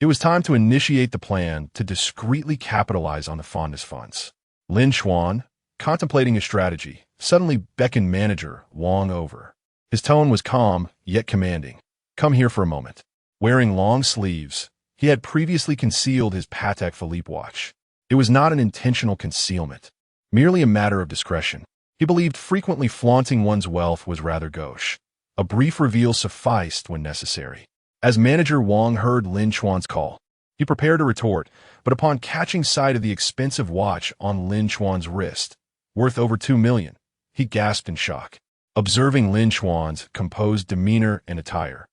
It was time to initiate the plan to discreetly capitalize on the fondness funds. Lin Chuan, contemplating his strategy, suddenly beckoned Manager Wang over. His tone was calm, yet commanding. Come here for a moment. Wearing long sleeves, he had previously concealed his Patek Philippe watch. It was not an intentional concealment, merely a matter of discretion. He believed frequently flaunting one's wealth was rather gauche. A brief reveal sufficed when necessary. As Manager Wang heard Lin Chuan's call, he prepared to retort, but upon catching sight of the expensive watch on Lin Chuan's wrist, worth over 2 million, he gasped in shock. Observing Lin Chuan's composed demeanor and attire,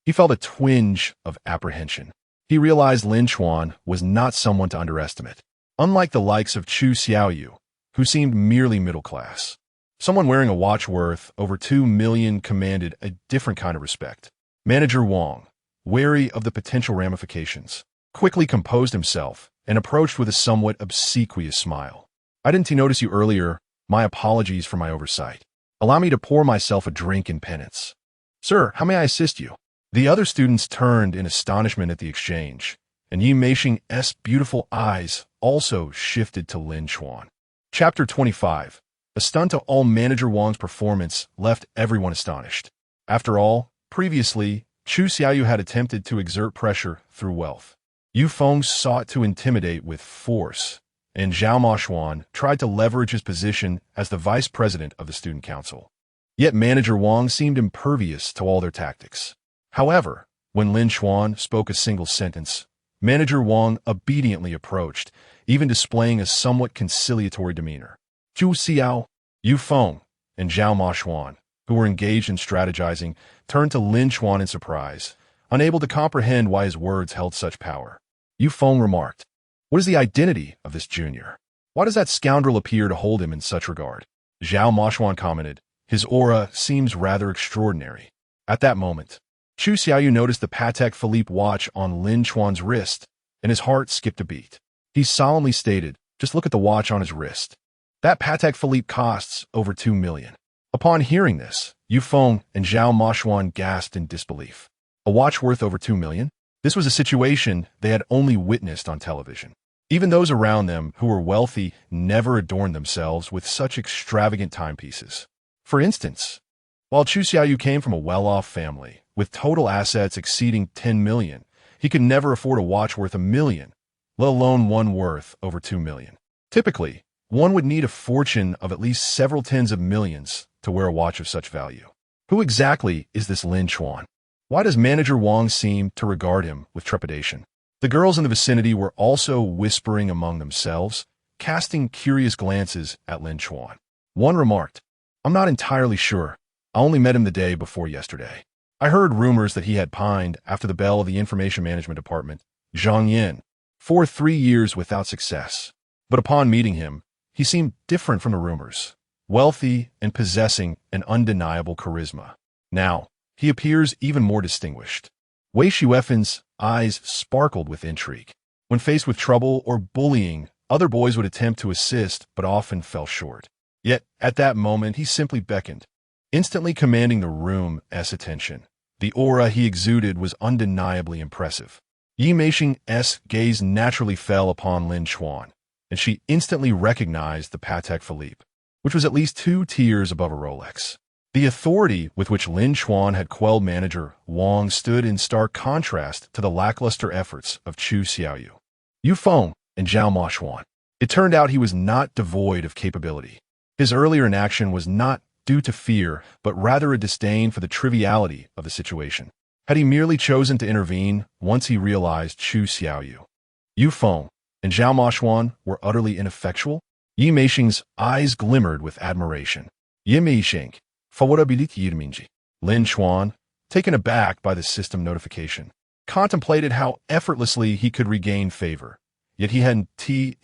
he felt a twinge of apprehension. He realized Lin Chuan was not someone to underestimate. Unlike the likes of Chu Xiaoyu, who seemed merely middle class, someone wearing a watch worth over 2 million commanded a different kind of respect. Manager Wang, wary of the potential ramifications, quickly composed himself and approached with a somewhat obsequious smile. I didn't notice you earlier. My apologies for my oversight. Allow me to pour myself a drink in penance. Sir, how may I assist you? The other students turned in astonishment at the exchange, and Yi Meixing's beautiful eyes also shifted to Lin Chuan. Chapter 25. A stunt to all Manager Wang's performance left everyone astonished. After all, previously, Chu Xiaoyu had attempted to exert pressure through wealth. Yu Feng sought to intimidate with force, and Zhao Maoxuan tried to leverage his position as the vice president of the student council. Yet manager Wang seemed impervious to all their tactics. However, when Lin Chuan spoke a single sentence, manager Wang obediently approached, even displaying a somewhat conciliatory demeanor. Zhu Xiao, Yu Feng, and Zhao Maxuan, who were engaged in strategizing, turned to Lin Chuan in surprise, unable to comprehend why his words held such power. Yu Feng remarked, "What is the identity of this junior? Why does that scoundrel appear to hold him in such regard?" Zhao Maxuan commented, "His aura seems rather extraordinary." At that moment, Chu Xiaoyu noticed the Patek Philippe watch on Lin Chuan's wrist, and his heart skipped a beat. He solemnly stated, "Just look at the watch on his wrist. That Patek Philippe costs over 2 million. Upon hearing this, Yu Feng and Zhao Maxuan gasped in disbelief. A watch worth over 2 million? This was a situation they had only witnessed on television. Even those around them who were wealthy never adorned themselves with such extravagant timepieces. For instance, while Chu Xiaoyu came from a well-off family, with total assets exceeding 10 million, he could never afford a watch worth 1 million, let alone one worth over 2 million. Typically, one would need a fortune of at least several tens of millions to wear a watch of such value. Who exactly is this Lin Chuan? Why does manager Wang seem to regard him with trepidation? The girls in the vicinity were also whispering among themselves, casting curious glances at Lin Chuan. One remarked, "I'm not entirely sure. I only met him the day before yesterday. I heard rumors that he had pined after the bell of the Information Management Department, Zhang Yin, for 3 years without success. But upon meeting him, he seemed different from the rumors, wealthy and possessing an undeniable charisma. Now, he appears even more distinguished." Wei Xuefen's eyes sparkled with intrigue. When faced with trouble or bullying, other boys would attempt to assist but often fell short. Yet, at that moment, he simply beckoned, instantly commanding the room's attention. The aura he exuded was undeniably impressive. Yi Meishing's gaze naturally fell upon Lin Chuan, and she instantly recognized the Patek Philippe, which was at least 2 tiers above a Rolex. The authority with which Lin Chuan had quelled manager Wang stood in stark contrast to the lackluster efforts of Chu Xiaoyu, Yu Feng, and Zhao Maxuan. It turned out he was not devoid of capability. His earlier inaction was not due to fear, but rather a disdain for the triviality of the situation. Had he merely chosen to intervene once he realized Chu Xiaoyu, Yu Feng, and Zhao Maxuan were utterly ineffectual? Yi Meishing's eyes glimmered with admiration. Yi Meishing, favorability yirminji. Lin Chuan, taken aback by the system notification, contemplated how effortlessly he could regain favor, yet he hadn't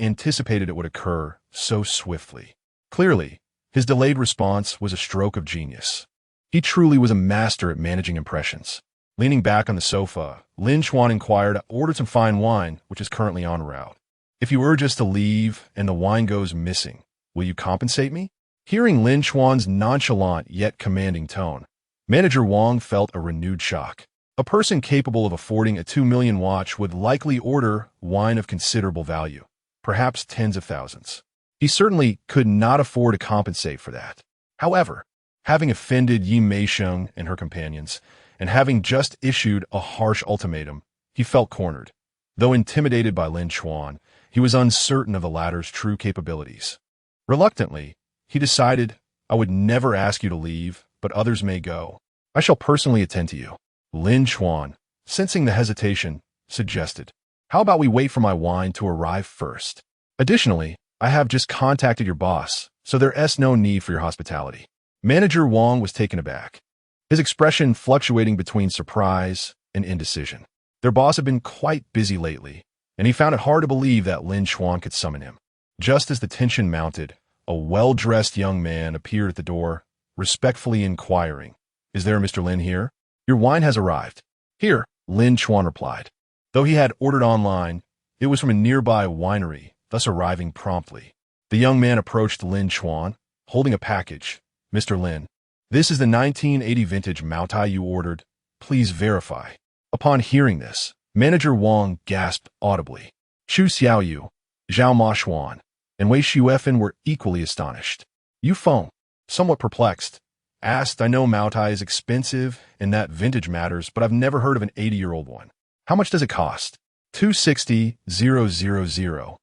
anticipated it would occur so swiftly. Clearly, his delayed response was a stroke of genius. He truly was a master at managing impressions. Leaning back on the sofa, Lin Chuan inquired, "I ordered some fine wine, which is currently en route. If you urge us to leave and the wine goes missing, will you compensate me?" Hearing Lin Chuan's nonchalant yet commanding tone, manager Wang felt a renewed shock. A person capable of affording a 2 million watch would likely order wine of considerable value, perhaps tens of thousands. He certainly could not afford to compensate for that. However, having offended Yi Meisheng and her companions, and having just issued a harsh ultimatum, he felt cornered. Though intimidated by Lin Chuan, he was uncertain of the latter's true capabilities. Reluctantly, he decided, "I would never ask you to leave, but others may go. I shall personally attend to you." Lin Chuan, sensing the hesitation, suggested, "How about we wait for my wine to arrive first? Additionally, I have just contacted your boss, so there's no need for your hospitality." Manager Wang was taken aback, his expression fluctuating between surprise and indecision. Their boss had been quite busy lately, and he found it hard to believe that Lin Chuan could summon him. Just as the tension mounted, a well-dressed young man appeared at the door, respectfully inquiring, "Is there a Mr. Lin here?" "Your wine has arrived." "Here," Lin Chuan replied. Though he had ordered online, it was from a nearby winery, thus arriving promptly. The young man approached Lin Chuan, holding a package. "Mr. Lin, this is the 1980 vintage Maotai you ordered. Please verify." Upon hearing this, manager Wang gasped audibly. Chu Xiaoyu, Zhao Maxuan, and Wei Xuefen were equally astonished. Yu Feng, somewhat perplexed, asked, "I know Maotai is expensive and that vintage matters, but I've never heard of an 80-year-old one. How much does it cost?" 260,000.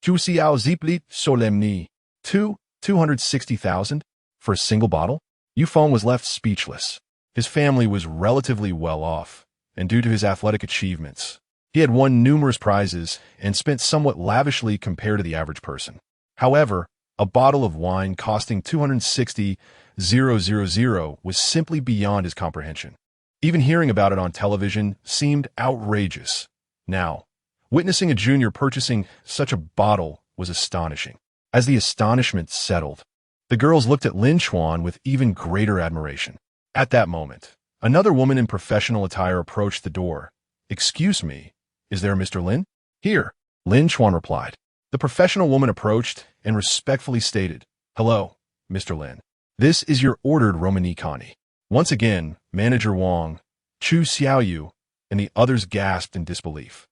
Zhu Xiao Zipli Solemni. 260,000 for a single bottle? Yufeng was left speechless. His family was relatively well off, and due to his athletic achievements, he had won numerous prizes and spent somewhat lavishly compared to the average person. However, a bottle of wine costing 260,000 was simply beyond his comprehension. Even hearing about it on television seemed outrageous. Now, witnessing a junior purchasing such a bottle was astonishing. As the astonishment settled, the girls looked at Lin Chuan with even greater admiration. At that moment, another woman in professional attire approached the door. "Excuse me, is there a Mr. Lin?" "Here," Lin Chuan replied. The professional woman approached and respectfully stated, "Hello, Mr. Lin. This is your ordered Romanicani." Once again, Manager Wang, Chu Xiaoyu, and the others gasped in disbelief.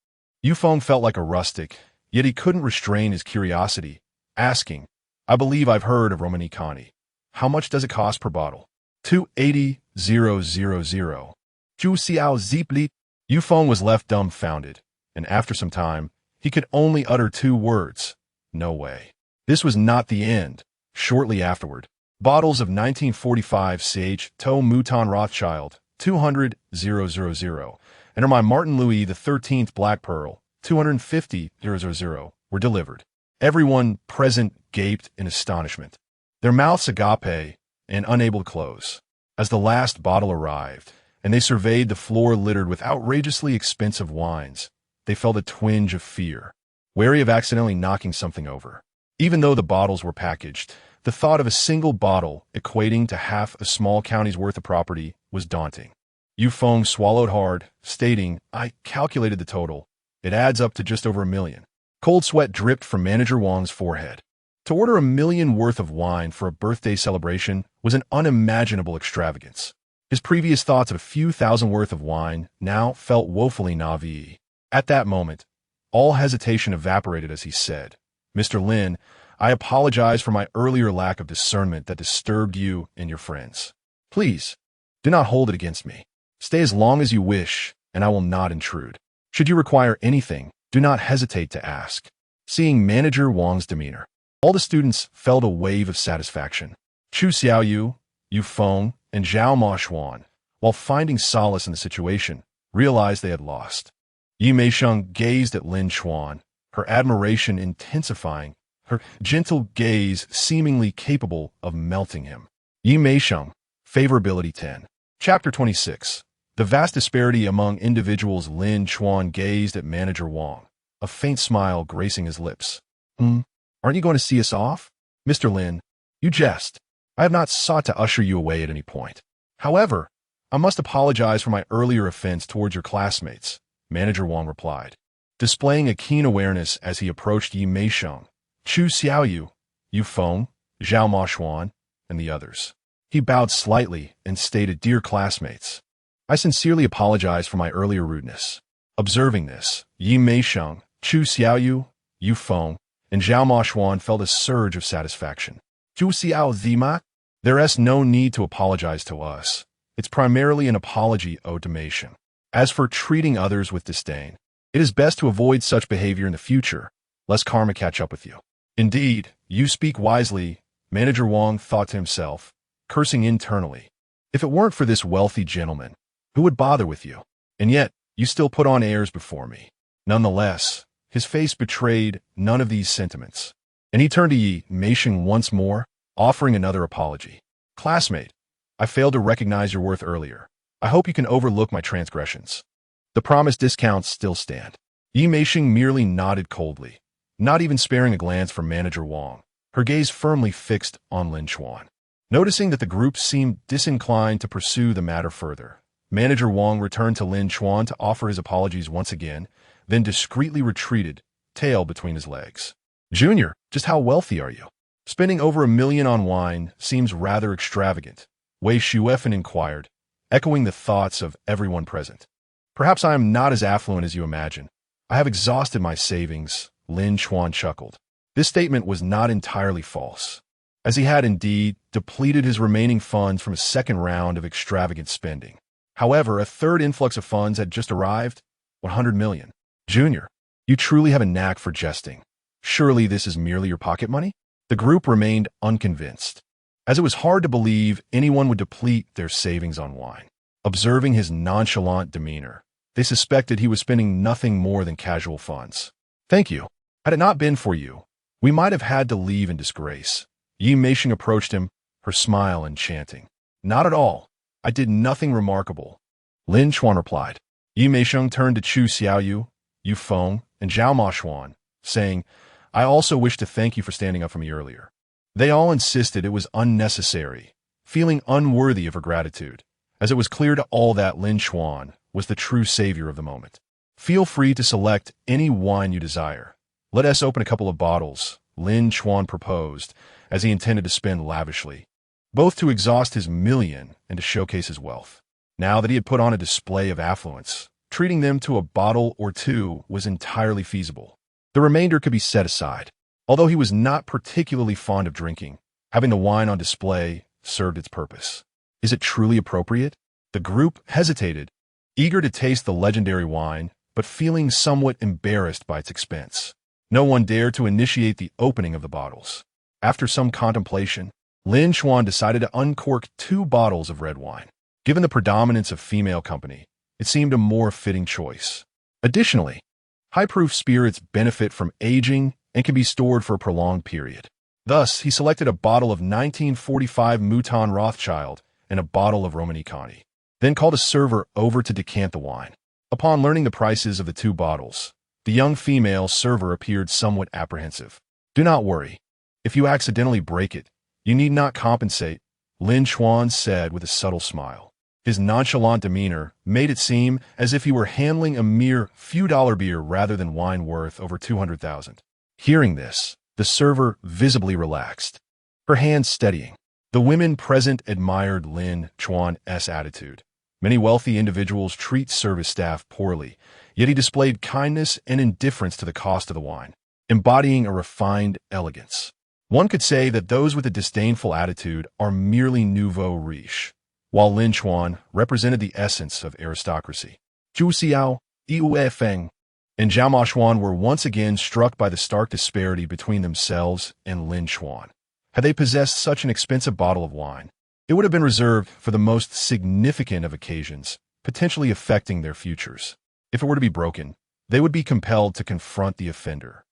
Yufeng felt like a rustic, yet he couldn't restrain his curiosity, asking, "I believe I've heard of Romanicani. How much does it cost per bottle?" 280,000. Chu Xiao Zipli. Yufeng was left dumbfounded, and after some time, he could only utter two words, "No way." This was not the end. Shortly afterward, bottles of 1945 Sage Toe Mouton Rothschild, 200,000, and my Martin Louis XIII Black Pearl, 250,000, were delivered. Everyone present gaped in astonishment, their mouths agape and unable to close. As the last bottle arrived, and they surveyed the floor littered with outrageously expensive wines, they felt a twinge of fear, wary of accidentally knocking something over. Even though the bottles were packaged, the thought of a single bottle equating to half a small county's worth of property was daunting. Yufeng swallowed hard, stating, "I calculated the total. It adds up to just over $1 million. Cold sweat dripped from Manager Wang's forehead. To order $1 million worth of wine for a birthday celebration was an unimaginable extravagance. His previous thoughts of a few thousand worth of wine now felt woefully naive. At that moment, all hesitation evaporated as he said, "Mr. Lin, I apologize for my earlier lack of discernment that disturbed you and your friends. Please, do not hold it against me. Stay as long as you wish, and I will not intrude. Should you require anything, do not hesitate to ask." Seeing Manager Wang's demeanor, all the students felt a wave of satisfaction. Chu Xiaoyu, Yufeng, and Zhao Moxuan, while finding solace in the situation, realized they had lost. Yi Meisheng gazed at Lin Chuan, her admiration intensifying, her gentle gaze seemingly capable of melting him. Yi Meisheng, Favorability 10. Chapter 26. The vast disparity among individuals. Lin Chuan gazed at Manager Wang, a faint smile gracing his lips. Aren't you going to see us off? Mr. Lin, you jest. I have not sought to usher you away at any point. However, I must apologize for my earlier offense towards your classmates, Manager Wang replied, displaying a keen awareness as he approached Yi Meisheng, Chu Xiaoyu, Yufeng, Zhao Moxuan, and the others. He bowed slightly and stated, "Dear classmates, I sincerely apologize for my earlier rudeness." Observing this, Yi Meisheng, Chu Xiaoyu, Yufeng, and Zhao Moxuan felt a surge of satisfaction. Chu Xiao Zima, there is no need to apologize to us. It's primarily an apology owed to Meisheng. As for treating others with disdain, it is best to avoid such behavior in the future, lest karma catch up with you. Indeed, you speak wisely, Manager Wang thought to himself, cursing internally. If it weren't for this wealthy gentleman, who would bother with you? And yet, you still put on airs before me. Nonetheless, his face betrayed none of these sentiments, and he turned to Yi Meisheng once more, offering another apology. Classmate, I failed to recognize your worth earlier. I hope you can overlook my transgressions. The promised discounts still stand. Yi Meisheng merely nodded coldly, not even sparing a glance from Manager Wang, her gaze firmly fixed on Lin Chuan. Noticing that the group seemed disinclined to pursue the matter further, Manager Wang returned to Lin Chuan to offer his apologies once again, then discreetly retreated, tail between his legs. Junior, just how wealthy are you? Spending over $1 million on wine seems rather extravagant, Wei Shuefen inquired, echoing the thoughts of everyone present. Perhaps I am not as affluent as you imagine. I have exhausted my savings, Lin Chuan chuckled. This statement was not entirely false, as he had indeed depleted his remaining funds from a second round of extravagant spending. However, a third influx of funds had just arrived, 100 million. Junior, you truly have a knack for jesting. Surely this is merely your pocket money? The group remained unconvinced. as it was hard to believe anyone would deplete their savings on wine. Observing his nonchalant demeanor, they suspected he was spending nothing more than casual funds. "Thank you. Had it not been for you, we might have had to leave in disgrace." Yi Meisheng approached him, her smile enchanting. "Not at all. I did nothing remarkable," Lin Chuan replied. Yi Meisheng turned to Chu Xiaoyu, Yu Feng, and Zhao Maxuan, saying, "I also wish to thank you for standing up for me earlier." They all insisted it was unnecessary, feeling unworthy of her gratitude, as it was clear to all that Lin Chuan was the true savior of the moment. "Feel free to select any wine you desire. Let us open a couple of bottles," Lin Chuan proposed, as he intended to spend lavishly, both to exhaust his million and to showcase his wealth. Now that he had put on a display of affluence, treating them to a bottle or two was entirely feasible. The remainder could be set aside. Although he was not particularly fond of drinking, having the wine on display served its purpose. Is it truly appropriate? The group hesitated, eager to taste the legendary wine, but feeling somewhat embarrassed by its expense. No one dared to initiate the opening of the bottles. After some contemplation, Lin Chuan decided to uncork 2 bottles of red wine. Given the predominance of female company, it seemed a more fitting choice. Additionally, high-proof spirits benefit from aging and can be stored for a prolonged period. Thus, he selected a bottle of 1945 Mouton Rothschild and a bottle of Romanée-Conti, then called a server over to decant the wine. Upon learning the prices of the 2 bottles, the young female server appeared somewhat apprehensive. "Do not worry. If you accidentally break it, you need not compensate," Lin Chuan said with a subtle smile. His nonchalant demeanor made it seem as if he were handling a mere few dollar beer rather than wine worth over 200,000. Hearing this, the server visibly relaxed, her hands steadying. The women present admired Lin Chuan's attitude. Many wealthy individuals treat service staff poorly, yet he displayed kindness and indifference to the cost of the wine, embodying a refined elegance. One could say that those with a disdainful attitude are merely nouveau riche, while Lin Chuan represented the essence of aristocracy. Zhu Xiao, Yu Feng, and Zhao Maxuan were once again struck by the stark disparity between themselves and Lin Chuan. Had they possessed such an expensive bottle of wine, it would have been reserved for the most significant of occasions, potentially affecting their futures. If it were to be broken, they would be compelled to confront the offender.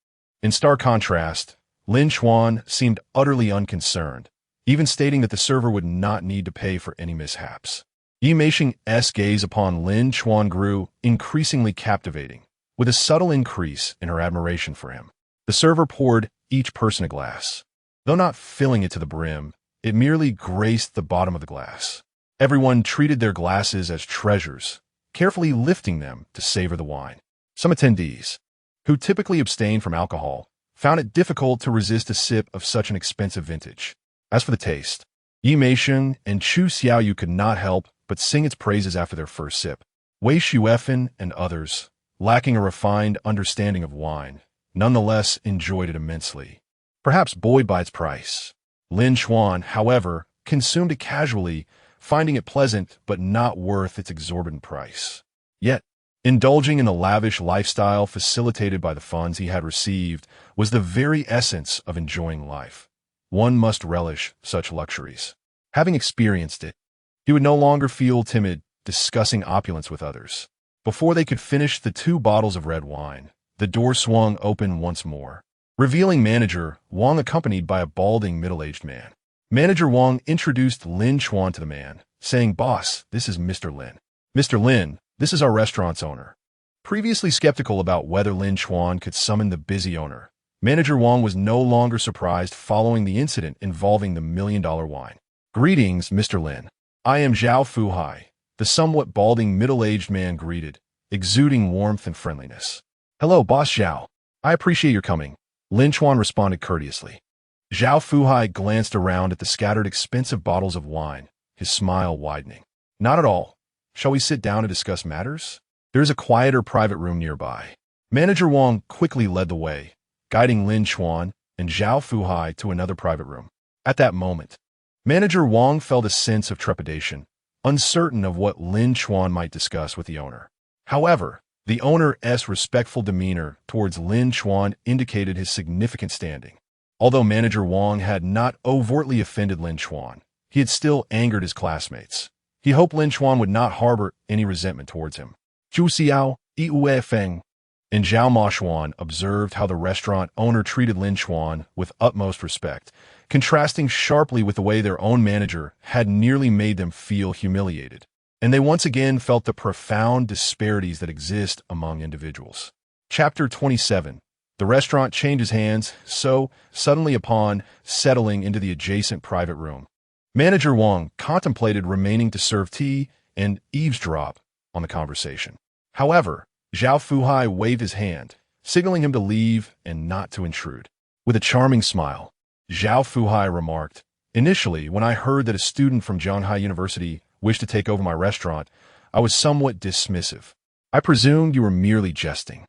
In stark contrast, Lin Chuan seemed utterly unconcerned, even stating that the server would not need to pay for any mishaps. Yi Meisheng's gaze upon Lin Chuan grew increasingly captivating, with a subtle increase in her admiration for him. The server poured each person a glass. Though not filling it to the brim, it merely graced the bottom of the glass. Everyone treated their glasses as treasures, carefully lifting them to savor the wine. Some attendees, who typically abstained from alcohol, found it difficult to resist a sip of such an expensive vintage. As for the taste, Yi Meisheng and Chu Xiaoyu could not help but sing its praises after their first sip. Wei Xuefen and others, lacking a refined understanding of wine, nonetheless enjoyed it immensely, perhaps buoyed by its price. Lin Chuan, however, consumed it casually, finding it pleasant but not worth its exorbitant price. Yet, indulging in the lavish lifestyle facilitated by the funds he had received was the very essence of enjoying life. One must relish such luxuries. Having experienced it, he would no longer feel timid discussing opulence with others. Before they could finish the 2 bottles of red wine, the door swung open once more, revealing Manager Wang accompanied by a balding middle-aged man. Manager Wang introduced Lin Chuan to the man, saying, "Boss, this is Mr. Lin. Mr. Lin, this is our restaurant's owner." Previously skeptical about whether Lin Chuan could summon the busy owner, Manager Wang was no longer surprised following the incident involving the million-dollar wine. "Greetings, Mr. Lin. I am Zhao Fuhai," the somewhat balding middle-aged man greeted, exuding warmth and friendliness. "Hello, Boss Zhao. I appreciate your coming," Lin Chuan responded courteously. Zhao Fuhai glanced around at the scattered expensive bottles of wine, his smile widening. "Not at all. Shall we sit down and discuss matters? There is a quieter private room nearby." Manager Wang quickly led the way, guiding Lin Chuan and Zhao Fuhai to another private room. At that moment, Manager Wang felt a sense of trepidation, uncertain of what Lin Chuan might discuss with the owner. However, the owner's respectful demeanor towards Lin Chuan indicated his significant standing. Although manager Wang had not overtly offended Lin Chuan, he had still angered his classmates. He hoped Lin Chuan would not harbor any resentment towards him. Zhu Xiao, Yi Feng, and Zhao Moshuan observed how the restaurant owner treated Lin Chuan with utmost respect, contrasting sharply with the way their own manager had nearly made them feel humiliated. And they once again felt the profound disparities that exist among individuals. Chapter 27. The restaurant changes hands so suddenly upon settling into the adjacent private room. Manager Wang contemplated remaining to serve tea and eavesdrop on the conversation. However, Zhao Fuhai waved his hand, signaling him to leave and not to intrude. With a charming smile, Zhao Fuhai remarked, "Initially, when I heard that a student from Zhanghai University wished to take over my restaurant, I was somewhat dismissive. I presumed you were merely jesting.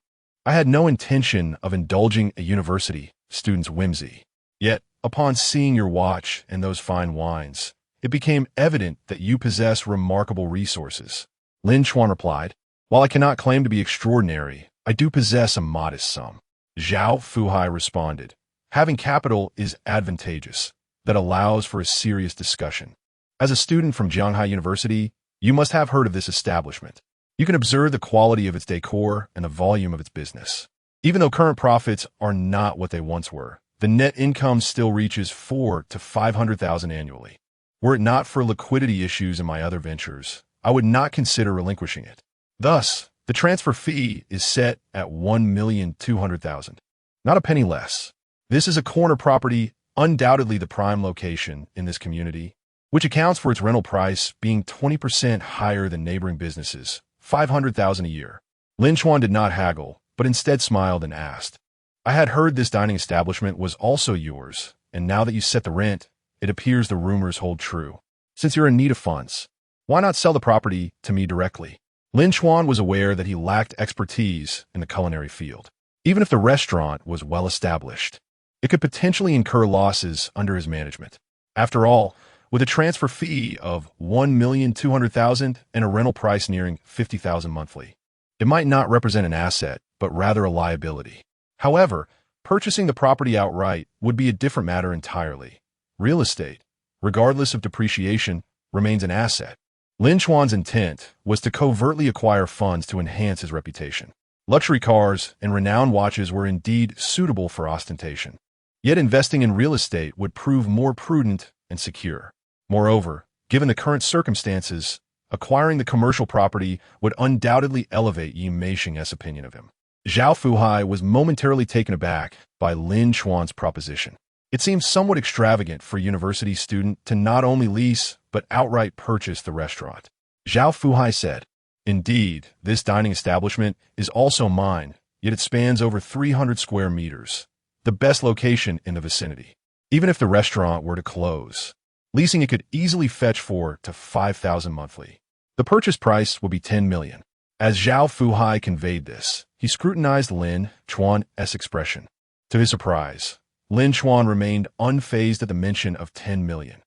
I had no intention of indulging a university student's whimsy. Yet, upon seeing your watch and those fine wines, it became evident that you possess remarkable resources." Lin Chuan replied, "While I cannot claim to be extraordinary, I do possess a modest sum." Zhao Fuhai responded, "Having capital is advantageous. That allows for a serious discussion. As a student from Zhanghai University, you must have heard of this establishment. You can observe the quality of its decor and the volume of its business. Even though current profits are not what they once were, the net income still reaches 400,000 to 500,000 annually. Were it not for liquidity issues in my other ventures, I would not consider relinquishing it. Thus, the transfer fee is set at 1,200,000, not a penny less. This is a corner property, undoubtedly the prime location in this community, which accounts for its rental price being 20% higher than neighboring businesses, 500,000 a year." Lin Chuan did not haggle, but instead smiled and asked, "I had heard this dining establishment was also yours, and now that you set the rent, it appears the rumors hold true. Since you're in need of funds, why not sell the property to me directly?" Lin Chuan was aware that he lacked expertise in the culinary field. Even if the restaurant was well established, it could potentially incur losses under his management. After all, with a transfer fee of 1,200,000 and a rental price nearing 50,000 monthly, it might not represent an asset, but rather a liability. However, purchasing the property outright would be a different matter entirely. Real estate, regardless of depreciation, remains an asset. Lin Chuan's intent was to covertly acquire funds to enhance his reputation. Luxury cars and renowned watches were indeed suitable for ostentation. Yet investing in real estate would prove more prudent and secure. Moreover, given the current circumstances, acquiring the commercial property would undoubtedly elevate Yi Meisheng's opinion of him. Zhao Fuhai was momentarily taken aback by Lin Chuan's proposition. It seemed somewhat extravagant for a university student to not only lease, but outright purchase the restaurant. Zhao Fuhai said, "Indeed, this dining establishment is also mine, yet it spans over 300 square meters, the best location in the vicinity. Even if the restaurant were to close, leasing it could easily fetch 4,000 to 5,000 monthly. The purchase price would be 10 million. As Zhao Fuhai conveyed this, he scrutinized Lin Chuan's expression. To his surprise, Lin Chuan remained unfazed at the mention of 10 million.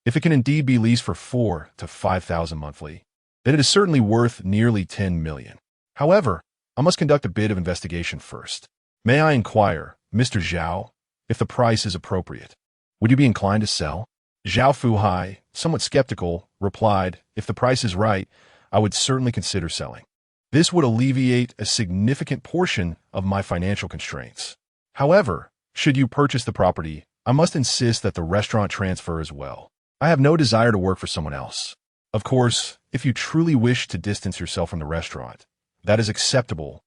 If it can indeed be leased for 4,000 to 5,000 monthly, then it is certainly worth nearly 10 million. However, I must conduct a bit of investigation first. May I inquire, Mr. Zhao, if the price is appropriate? Would you be inclined to sell?" Zhao Fuhai, somewhat skeptical, replied, "If the price is right, I would certainly consider selling. This would alleviate a significant portion of my financial constraints. However, should you purchase the property, I must insist that the restaurant transfer as well. I have no desire to work for someone else. Of course, if you truly wish to distance yourself from the restaurant, that is acceptable,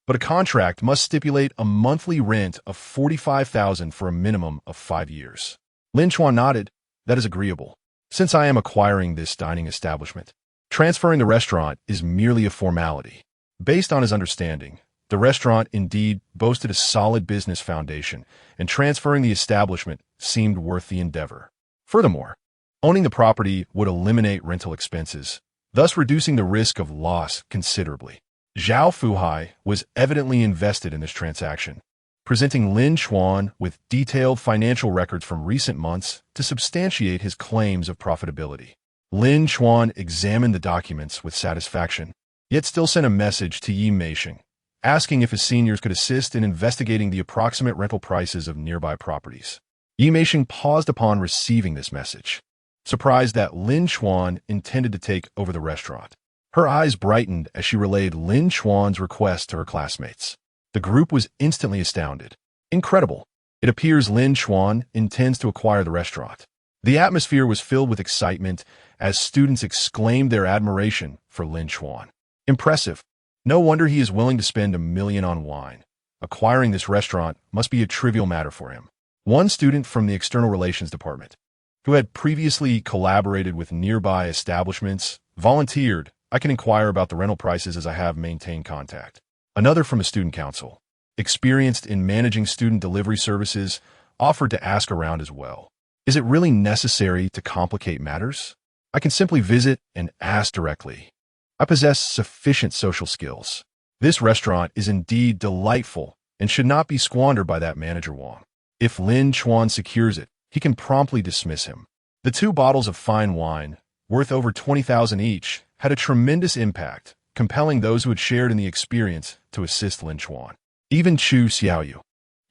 but a contract must stipulate a monthly rent of 45,000 for a minimum of 5 years." Lin Chuan nodded. "That is agreeable. Since I am acquiring this dining establishment, transferring the restaurant is merely a formality." Based on his understanding, the restaurant indeed boasted a solid business foundation, and transferring the establishment seemed worth the endeavor. Furthermore, owning the property would eliminate rental expenses, thus reducing the risk of loss considerably. Zhao Fuhai was evidently invested in this transaction, presenting Lin Chuan with detailed financial records from recent months to substantiate his claims of profitability. Lin Chuan examined the documents with satisfaction, yet still sent a message to Yi Meisheng, asking if his seniors could assist in investigating the approximate rental prices of nearby properties. Yi Meisheng paused upon receiving this message, surprised that Lin Chuan intended to take over the restaurant. Her eyes brightened as she relayed Lin Chuan's request to her classmates. The group was instantly astounded. Incredible! It appears Lin Chuan intends to acquire the restaurant. The atmosphere was filled with excitement as students exclaimed their admiration for Lin Chuan. Impressive. No wonder he is willing to spend $1 million on wine. Acquiring this restaurant must be a trivial matter for him. One student from the External Relations Department, who had previously collaborated with nearby establishments, volunteered, "I can inquire about the rental prices as I have maintained contact." Another from a student council, experienced in managing student delivery services, offered to ask around as well. Is it really necessary to complicate matters? I can simply visit and ask directly. I possess sufficient social skills. This restaurant is indeed delightful and should not be squandered by that manager Wang. If Lin Chuan secures it, he can promptly dismiss him. The 2 bottles of fine wine, worth over 20,000 each, had a tremendous impact, compelling those who had shared in the experience to assist Lin Chuan. Even Chu Xiaoyu,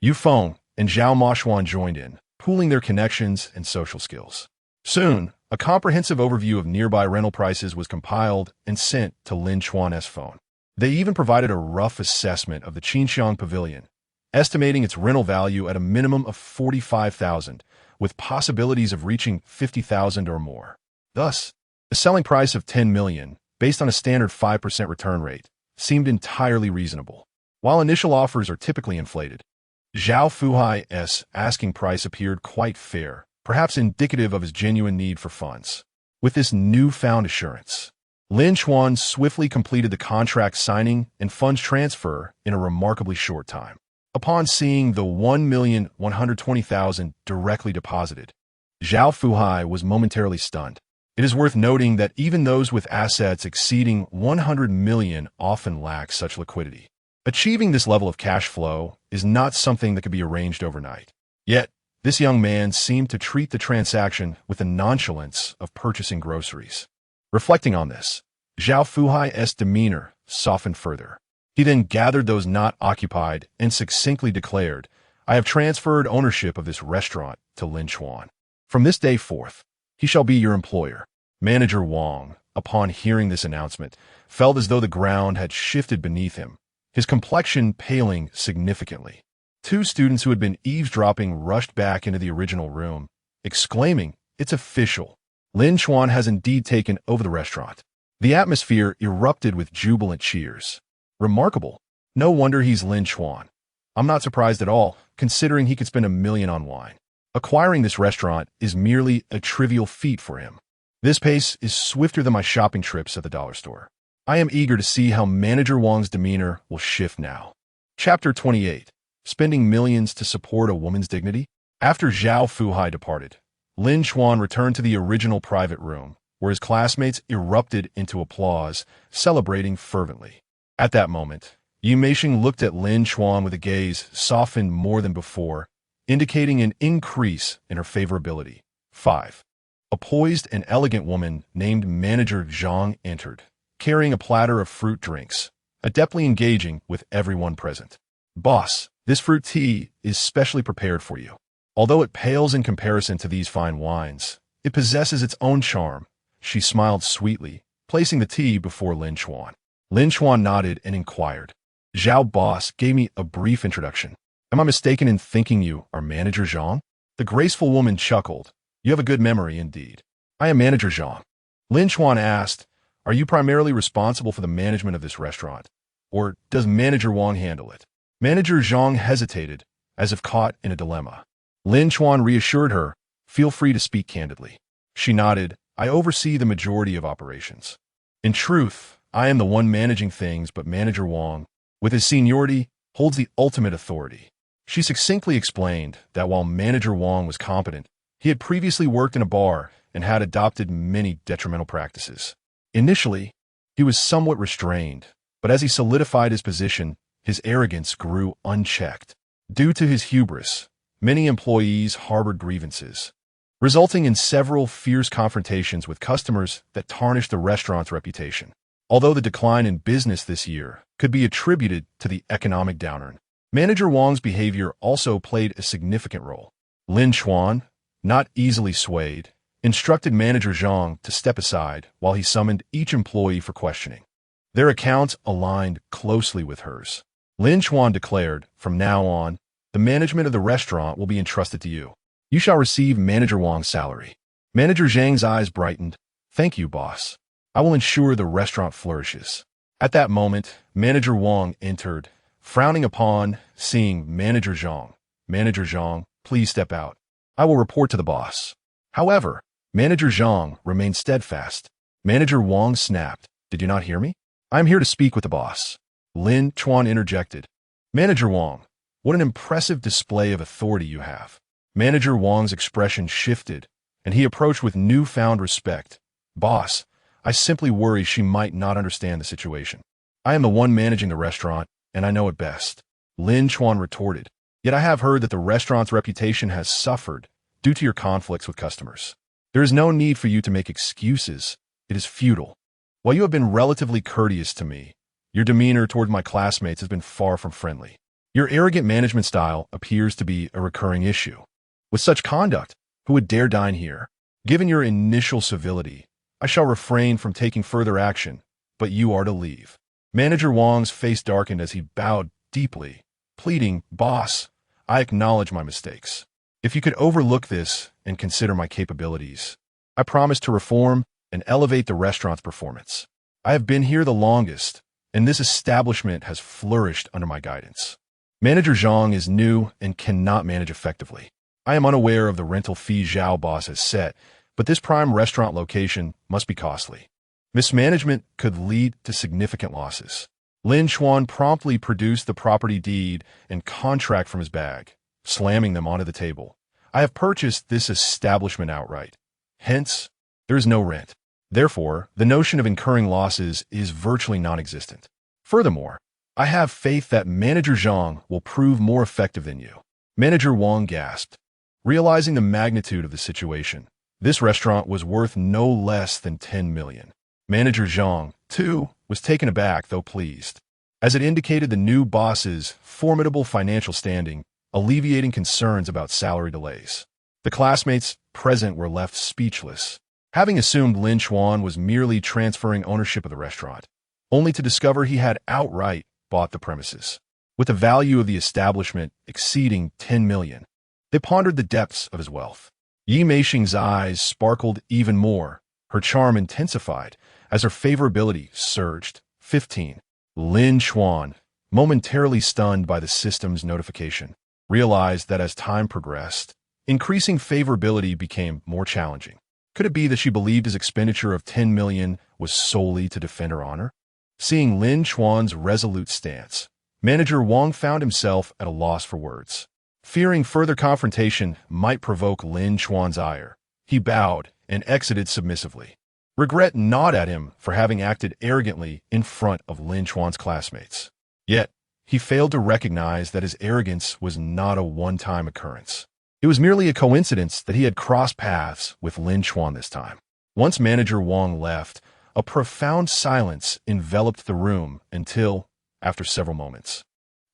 Yu Feng, and Zhao Moshuan joined in, pooling their connections and social skills. Soon, a comprehensive overview of nearby rental prices was compiled and sent to Lin Chuan's phone. They even provided a rough assessment of the Qinxiang Pavilion, estimating its rental value at a minimum of 45,000, with possibilities of reaching 50,000 or more. Thus, a selling price of 10 million, based on a standard 5% return rate, seemed entirely reasonable. While initial offers are typically inflated, Zhao Fuhai's asking price appeared quite fair, perhaps indicative of his genuine need for funds. With this newfound assurance, Lin Chuan swiftly completed the contract signing and funds transfer in a remarkably short time. Upon seeing the 1,120,000 directly deposited, Zhao Fuhai was momentarily stunned. It is worth noting that even those with assets exceeding 100 million often lack such liquidity. Achieving this level of cash flow is not something that could be arranged overnight. Yet, this young man seemed to treat the transaction with the nonchalance of purchasing groceries. Reflecting on this, Zhao Fuhai's demeanor softened further. He then gathered those not occupied and succinctly declared, "I have transferred ownership of this restaurant to Lin Chuan. From this day forth, he shall be your employer." Manager Wang, upon hearing this announcement, felt as though the ground had shifted beneath him, his complexion paling significantly. 2 students who had been eavesdropping rushed back into the original room, exclaiming, "It's official. Lin Chuan has indeed taken over the restaurant." The atmosphere erupted with jubilant cheers. Remarkable. No wonder he's Lin Chuan. I'm not surprised at all, considering he could spend $1 million on wine. Acquiring this restaurant is merely a trivial feat for him. This pace is swifter than my shopping trips at the dollar store. I am eager to see how Manager Wang's demeanor will shift now. Chapter 28. Spending millions to support a woman's dignity? After Zhao Fuhai departed, Lin Chuan returned to the original private room, where his classmates erupted into applause, celebrating fervently. At that moment, Yi Meisheng looked at Lin Chuan with a gaze softened more than before, indicating an increase in her favorability. 5. A poised and elegant woman named Manager Zhang entered, carrying a platter of fruit drinks, adeptly engaging with everyone present. "Boss, this fruit tea is specially prepared for you. Although it pales in comparison to these fine wines, it possesses its own charm." She smiled sweetly, placing the tea before Lin Chuan. Lin Chuan nodded and inquired, "Zhao boss gave me a brief introduction. Am I mistaken in thinking you are Manager Zhang?" The graceful woman chuckled. "You have a good memory indeed. I am Manager Zhang." Lin Chuan asked, "Are you primarily responsible for the management of this restaurant, or does Manager Wang handle it?" Manager Zhang hesitated, as if caught in a dilemma. Lin Chuan reassured her, "Feel free to speak candidly." She nodded, "I oversee the majority of operations. In truth, I am the one managing things, but Manager Wang, with his seniority, holds the ultimate authority." She succinctly explained that while Manager Wang was competent, he had previously worked in a bar and had adopted many detrimental practices. Initially, he was somewhat restrained, but as he solidified his position, his arrogance grew unchecked. Due to his hubris, many employees harbored grievances, resulting in several fierce confrontations with customers that tarnished the restaurant's reputation. Although the decline in business this year could be attributed to the economic downturn, Manager Wang's behavior also played a significant role. Lin Chuan, not easily swayed, instructed Manager Zhang to step aside while he summoned each employee for questioning. Their accounts aligned closely with hers. Lin Chuan declared, "From now on, the management of the restaurant will be entrusted to you. You shall receive Manager Wang's salary." Manager Zhang's eyes brightened. "Thank you, boss. I will ensure the restaurant flourishes." At that moment, Manager Wang entered, frowning upon seeing Manager Zhang. "Manager Zhang, please step out. I will report to the boss." However, Manager Zhang remained steadfast. Manager Wang snapped, "Did you not hear me? I am here to speak with the boss." Lin Chuan interjected, "Manager Wang, what an impressive display of authority you have." Manager Wang's expression shifted, and he approached with newfound respect. "Boss, I simply worry she might not understand the situation. I am the one managing the restaurant, and I know it best." Lin Chuan retorted, "Yet I have heard that the restaurant's reputation has suffered due to your conflicts with customers. There is no need for you to make excuses. It is futile. While you have been relatively courteous to me, your demeanor toward my classmates has been far from friendly. Your arrogant management style appears to be a recurring issue. With such conduct, who would dare dine here? Given your initial civility, I shall refrain from taking further action, but you are to leave." Manager Wang's face darkened as he bowed deeply, pleading, "Boss, I acknowledge my mistakes. If you could overlook this and consider my capabilities, I promise to reform and elevate the restaurant's performance. I have been here the longest, and this establishment has flourished under my guidance. Manager Zhang is new and cannot manage effectively. I am unaware of the rental fee Zhao boss has set, but this prime restaurant location must be costly. Mismanagement could lead to significant losses." Lin Chuan promptly produced the property deed and contract from his bag, slamming them onto the table. "I have purchased this establishment outright. Hence, there is no rent. Therefore, the notion of incurring losses is virtually non-existent. Furthermore, I have faith that Manager Zhang will prove more effective than you." Manager Wang gasped, realizing the magnitude of the situation. This restaurant was worth no less than 10 million. Manager Zhang, too, was taken aback, though pleased, as it indicated the new boss's formidable financial standing, alleviating concerns about salary delays. The classmates present were left speechless, having assumed Lin Chuan was merely transferring ownership of the restaurant, only to discover he had outright bought the premises, with the value of the establishment exceeding 10 million. They pondered the depths of his wealth. Yi Meixing's eyes sparkled even more, her charm intensified as her favorability surged. 15. Lin Chuan, momentarily stunned by the system's notification, realized that as time progressed, increasing favorability became more challenging. Could it be that she believed his expenditure of 10 million was solely to defend her honor? Seeing Lin Chuan's resolute stance, Manager Wang found himself at a loss for words. Fearing further confrontation might provoke Lin Chuan's ire, he bowed and exited submissively. Regret gnawed at him for having acted arrogantly in front of Lin Chuan's classmates. Yet, he failed to recognize that his arrogance was not a one-time occurrence. It was merely a coincidence that he had crossed paths with Lin Chuan this time. Once Manager Wang left, a profound silence enveloped the room until, after several moments,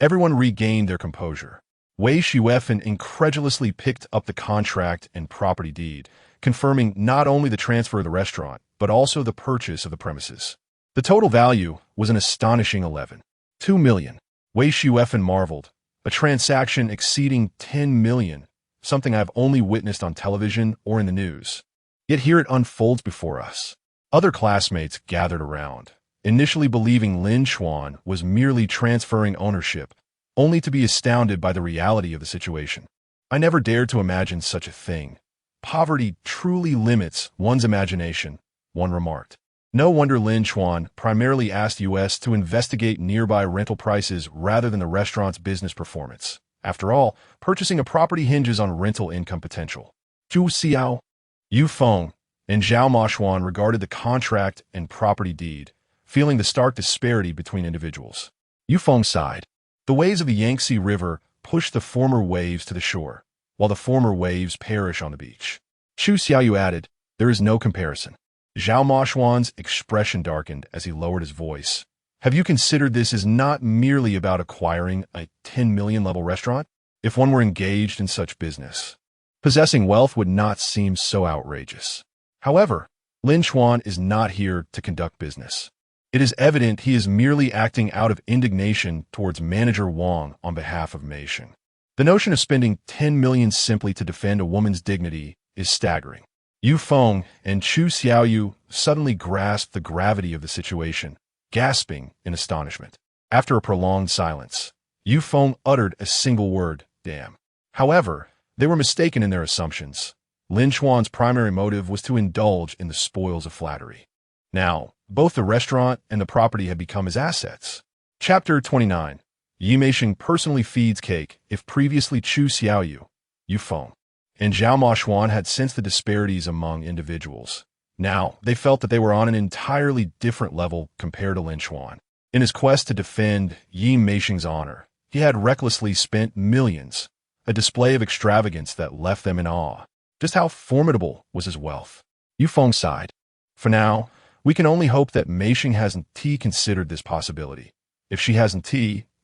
everyone regained their composure. Wei Shuefen incredulously picked up the contract and property deed, confirming not only the transfer of the restaurant, but also the purchase of the premises. The total value was an astonishing 11.2 million. Wei Shuefen marveled, a transaction exceeding 10 million, something I've only witnessed on television or in the news. Yet here it unfolds before us. Other classmates gathered around, initially believing Lin Chuan was merely transferring ownership, only to be astounded by the reality of the situation. I never dared to imagine such a thing. Poverty truly limits one's imagination, one remarked. No wonder Lin Chuan primarily asked US to investigate nearby rental prices rather than the restaurant's business performance. After all, purchasing a property hinges on rental income potential. Zhu Xiao, Yu Feng, and Zhao Maxuan regarded the contract and property deed, feeling the stark disparity between individuals. Yu Feng sighed. The waves of the Yangtze River push the former waves to the shore, while the former waves perish on the beach. Zhu Xiaoyu added, there is no comparison. Zhao Moxuan's expression darkened as he lowered his voice. Have you considered this is not merely about acquiring a 10 million level restaurant? If one were engaged in such business, possessing wealth would not seem so outrageous. However, Lin Xuan is not here to conduct business. It is evident he is merely acting out of indignation towards Manager Wang on behalf of Mei Sheng. The notion of spending 10 million simply to defend a woman's dignity is staggering. Yu Feng and Chu Xiaoyu suddenly grasped the gravity of the situation, gasping in astonishment. After a prolonged silence, Yu Feng uttered a single word, damn. However, they were mistaken in their assumptions. Lin Xuan's primary motive was to indulge in the spoils of flattery. Now, both the restaurant and the property had become his assets. Chapter 29. Yi Meisheng personally feeds cake if previously Chu Xiaoyu, Yu Feng, and Zhao Moxuan had sensed the disparities among individuals. Now, they felt that they were on an entirely different level compared to Lin Xuan. In his quest to defend Yi Meisheng's honor, he had recklessly spent millions, a display of extravagance that left them in awe. Just how formidable was his wealth? Yu Feng sighed. For now, we can only hope that Mei Sheng hasn't considered this possibility. If she hasn't,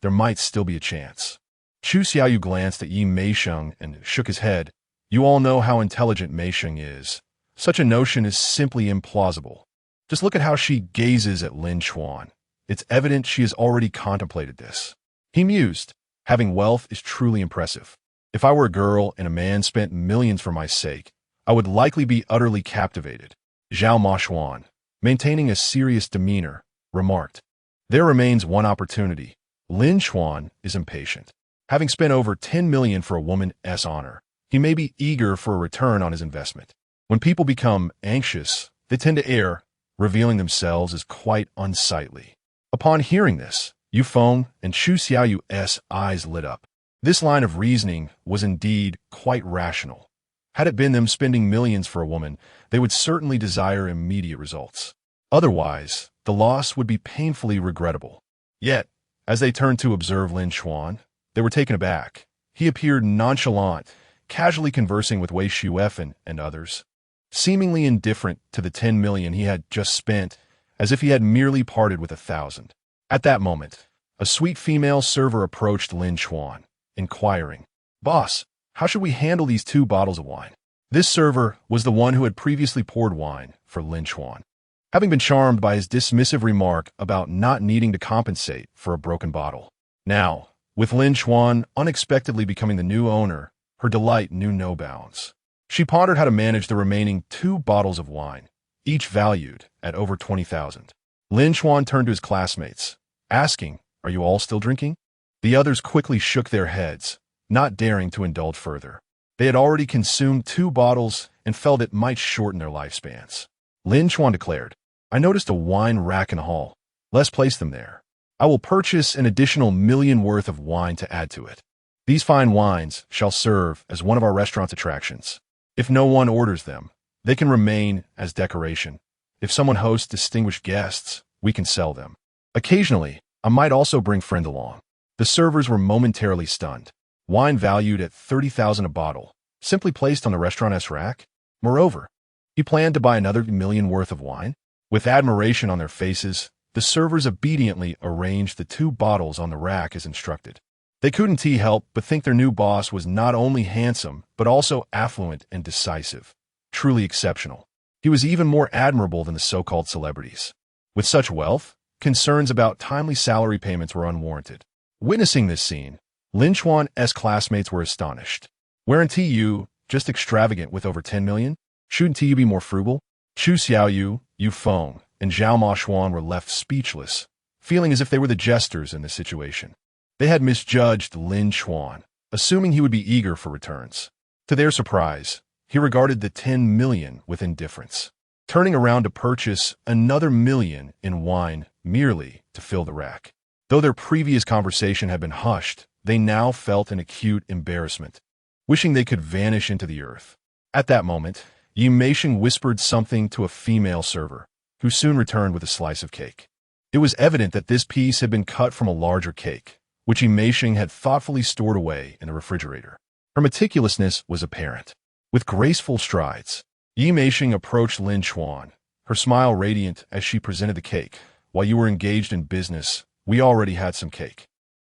there might still be a chance. Chu Xiaoyu glanced at Yi Meisheng and shook his head. You all know how intelligent Mei Sheng is. Such a notion is simply implausible. Just look at how she gazes at Lin Xuan. It's evident she has already contemplated this. He mused. Having wealth is truly impressive. If I were a girl and a man spent millions for my sake, I would likely be utterly captivated. Zhao Moxuan, maintaining a serious demeanor, remarked. There remains one opportunity. Lin Xuan is impatient. Having spent over 10 million for a woman's honor, he may be eager for a return on his investment. When people become anxious, they tend to err, revealing themselves as quite unsightly. Upon hearing this, Yu Feng and Chu Xiaoyu's eyes lit up. This line of reasoning was indeed quite rational. Had it been them spending millions for a woman, they would certainly desire immediate results. Otherwise, the loss would be painfully regrettable. Yet, as they turned to observe Lin Xuan, they were taken aback. He appeared nonchalant, casually conversing with Wei Xuefen and others, seemingly indifferent to the 10 million he had just spent, as if he had merely parted with 1,000. At that moment, a sweet female server approached Lin Xuan, inquiring, Boss, how should we handle these 2 bottles of wine? This server was the one who had previously poured wine for Lin Xuan. Having been charmed by his dismissive remark about not needing to compensate for a broken bottle. Now, with Lin Xuan unexpectedly becoming the new owner, her delight knew no bounds. She pondered how to manage the remaining 2 bottles of wine, each valued at over 20,000. Lin Xuan turned to his classmates, asking, Are you all still drinking? The others quickly shook their heads, not daring to indulge further. They had already consumed 2 bottles and felt it might shorten their lifespans. Lin Xuan declared, I noticed a wine rack in the hall. Let's place them there. I will purchase an additional 1 million worth of wine to add to it. These fine wines shall serve as one of our restaurant's attractions. If no one orders them, they can remain as decoration. If someone hosts distinguished guests, we can sell them. Occasionally, I might also bring friends along. The servers were momentarily stunned. Wine valued at 30,000 a bottle, simply placed on the restaurant's rack? Moreover, he planned to buy another 1 million worth of wine? With admiration on their faces, the servers obediently arranged the 2 bottles on the rack as instructed. They couldn't help but think their new boss was not only handsome, but also affluent and decisive. Truly exceptional. He was even more admirable than the so-called celebrities. With such wealth, concerns about timely salary payments were unwarranted. Witnessing this scene, Lin Xuan's classmates were astonished. Weren't you just extravagant with over 10 million? Shouldn't you be more frugal? Chu Xiaoyu, Yu Feng, and Zhao Moxuan were left speechless, feeling as if they were the jesters in this situation. They had misjudged Lin Xuan, assuming he would be eager for returns. To their surprise, he regarded the 10 million with indifference, turning around to purchase another 1 million in wine merely to fill the rack. Though their previous conversation had been hushed, they now felt an acute embarrassment, wishing they could vanish into the earth. At that moment, Yi Meisheng whispered something to a female server, who soon returned with a slice of cake. It was evident that this piece had been cut from a larger cake, which Yi Meisheng had thoughtfully stored away in the refrigerator. Her meticulousness was apparent. With graceful strides, Yi Meisheng approached Lin Xuan, her smile radiant as she presented the cake. While you were engaged in business, we already had some cake.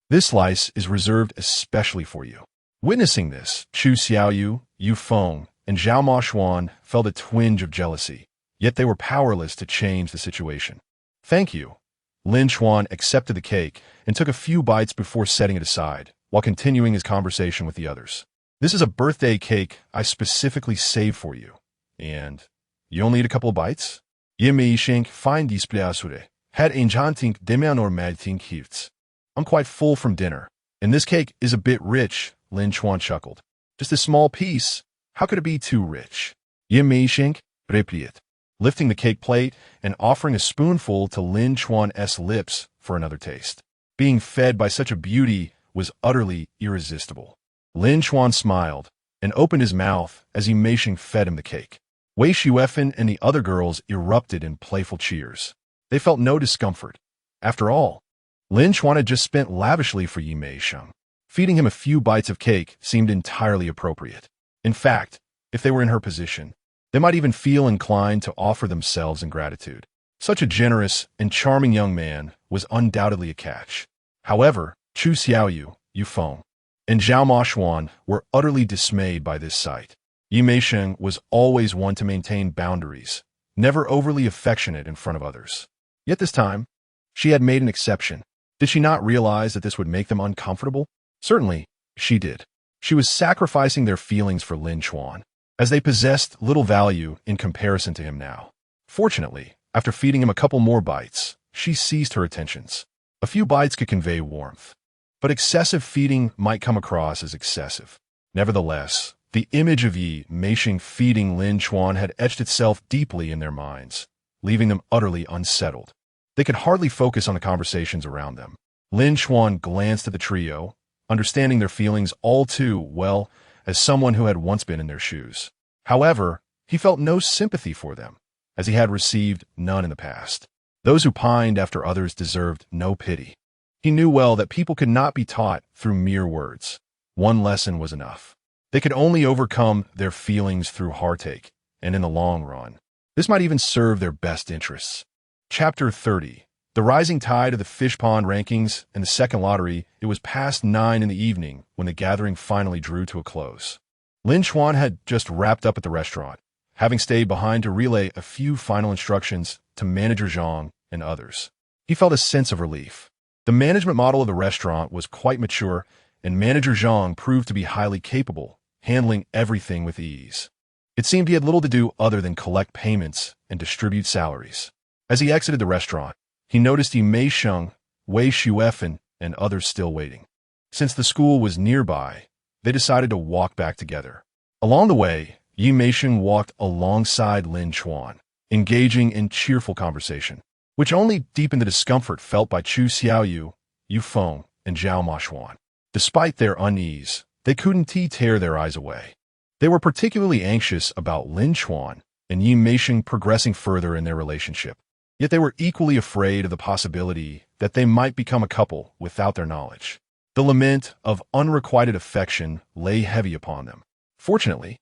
This slice is reserved especially for you. Witnessing this, Chu Xiaoyu, Yu Feng, and Zhao Maoxuan felt a twinge of jealousy, yet they were powerless to change the situation. Thank you. Lin Chuan accepted the cake and took a few bites before setting it aside, while continuing his conversation with the others. This is a birthday cake I specifically saved for you. And you only eat a couple of bites? Yimei fine display had enchanting demianor madting hifts. I'm quite full from dinner, and this cake is a bit rich, Lin Chuan chuckled. Just a small piece. How could it be too rich? Yimei replied, lifting the cake plate and offering a spoonful to Lin Chuan's lips for another taste. Being fed by such a beauty was utterly irresistible. Lin Chuan smiled and opened his mouth as Mei Xing fed him the cake. Wei Xuefan and the other girls erupted in playful cheers. They felt no discomfort. After all, Lin Chuan had just spent lavishly for Mei Xing. Feeding him a few bites of cake seemed entirely appropriate. In fact, if they were in her position, they might even feel inclined to offer themselves in gratitude. Such a generous and charming young man was undoubtedly a catch. However, Chu Xiaoyu, Yu Feng, and Zhao Maoxuan were utterly dismayed by this sight. Mei Xing was always one to maintain boundaries, never overly affectionate in front of others. Yet this time, she had made an exception. Did she not realize that this would make them uncomfortable? Certainly, she did. She was sacrificing their feelings for Lin Chuan, as they possessed little value in comparison to him now. Fortunately, after feeding him a couple more bites, she ceased her attentions. A few bites could convey warmth, but excessive feeding might come across as excessive. Nevertheless, the image of Mei Xing feeding Lin Chuan had etched itself deeply in their minds, leaving them utterly unsettled. They could hardly focus on the conversations around them. Lin Chuan glanced at the trio, understanding their feelings all too well as someone who had once been in their shoes. However, he felt no sympathy for them, as he had received none in the past. Those who pined after others deserved no pity. He knew well that people could not be taught through mere words. One lesson was enough. They could only overcome their feelings through heartache, and in the long run, this might even serve their best interests. Chapter 30. The rising tide of the fish pond rankings and the second lottery. It was past 9 in the evening when the gathering finally drew to a close. Lin Chuan had just wrapped up at the restaurant, having stayed behind to relay a few final instructions to Manager Zhang and others. He felt a sense of relief. The management model of the restaurant was quite mature, and Manager Zhang proved to be highly capable, handling everything with ease. It seemed he had little to do other than collect payments and distribute salaries. As he exited the restaurant, he noticed Mei Xing, Wei Xuefan, and others still waiting. Since the school was nearby, they decided to walk back together. Along the way, Mei Xing walked alongside Lin Chuan, engaging in cheerful conversation, which only deepened the discomfort felt by Chu Xiaoyu, Yu Feng, and Zhao Maoxuan. Despite their unease, they couldn't tear their eyes away. They were particularly anxious about Lin Chuan and Mei Xing progressing further in their relationship. Yet they were equally afraid of the possibility that they might become a couple without their knowledge. The lament of unrequited affection lay heavy upon them. Fortunately,